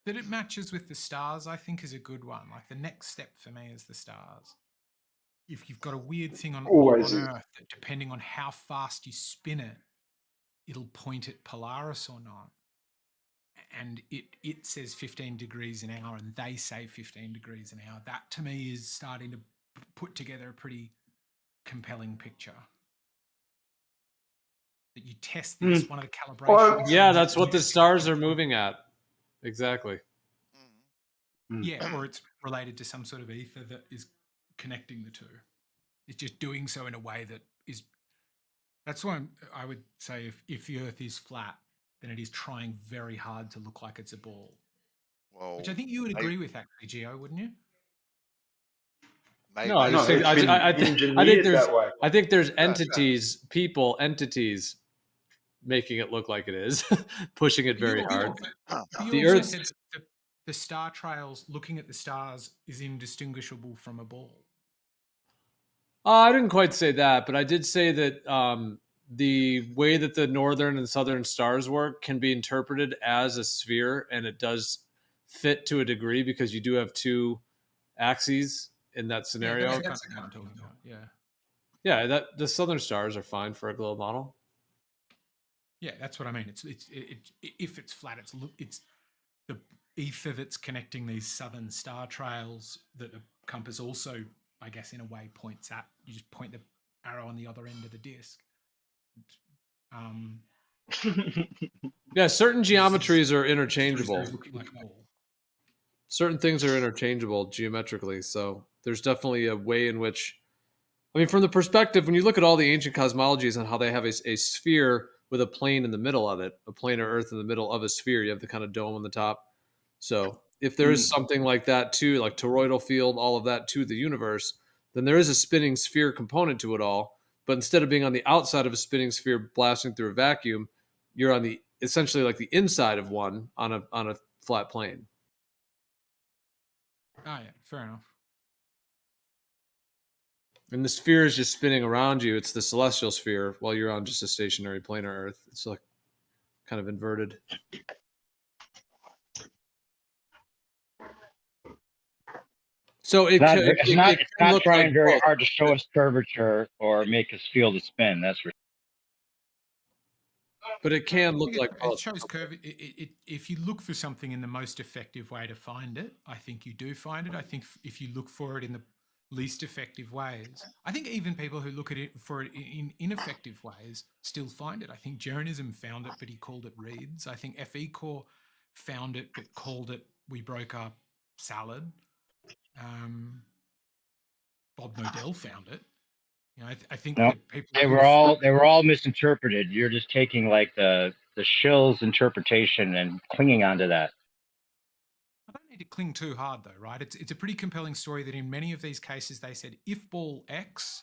That it matches with the stars, I think, is a good one. Like the next step for me is the stars. If you've got a weird thing on Earth that depending on how fast you spin it, it'll point at Polaris or not. And it says 15 degrees an hour and they say 15 degrees an hour. That to me is starting to put together a pretty compelling picture. That you test this, one of the calibrations. Yeah, that's what the stars are moving at. Exactly. Yeah, or it's related to some sort of ether that is connecting the two. It's just doing so in a way that is. That's why I would say if the Earth is flat, then it is trying very hard to look like it's a ball. Well, which I think you would agree with, actually, Gio, wouldn't you? No, I just think I think there's entities making it look like it is, pushing it very hard. The Earth said the star trails, looking at the stars, is indistinguishable from a ball. I didn't quite say that, but I did say that the way that the northern and southern stars work can be interpreted as a sphere, and it does fit to a degree because you do have two axes in that scenario. Yeah, that's what I'm talking about. Yeah, that the southern stars are fine for a globe model. Yeah, that's what I mean. It's if it's flat, it's the ether that's connecting these southern star trails that the compass also, I guess, in a way points at. You just point the arrow on the other end of the disc. Yeah, certain geometries are interchangeable. Certain things are interchangeable geometrically, so there's definitely a way in which, I mean, from the perspective, when you look at all the ancient cosmologies and how they have a sphere with a plane in the middle of it, a planar Earth in the middle of a sphere, you have the kind of dome on the top. So if there is something like that too, like toroidal field, all of that to the universe, then there is a spinning sphere component to it all. But instead of being on the outside of a spinning sphere blasting through a vacuum, you're on the essentially like the inside of one on a flat plane. Oh yeah, fair enough. And the sphere is just spinning around you. It's the celestial sphere while you're on just a stationary planar Earth. It's like kind of inverted. So It's not, it it's can not look trying like very both. hard to show us curvature or make us feel the spin. That's for But it can I look think like it both. shows curve. If you look for something in the most effective way to find it, I think you do find it. I think if you look for it in the least effective ways, I think even people who look at it for it in ineffective ways still find it. I think Jeranism found it, but he called it reeds. I think FE Core found it, but called it we broke up salad. Bob Nodell found it. You know, I think no. that people They were all misinterpreted. You're just taking like the shill's interpretation and clinging onto that. I don't need to cling too hard though, right? It's a pretty compelling story that in many of these cases they said if ball X,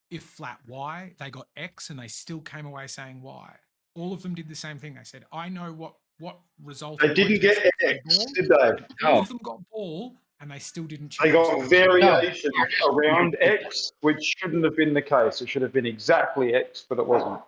if flat Y, they got X and they still came away saying Y. All of them did the same thing. They said, I know what result. They didn't get X, did they? All of them got ball and they still didn't change. They got variations around X, which shouldn't have been the case. It should have been exactly X, but it wasn't.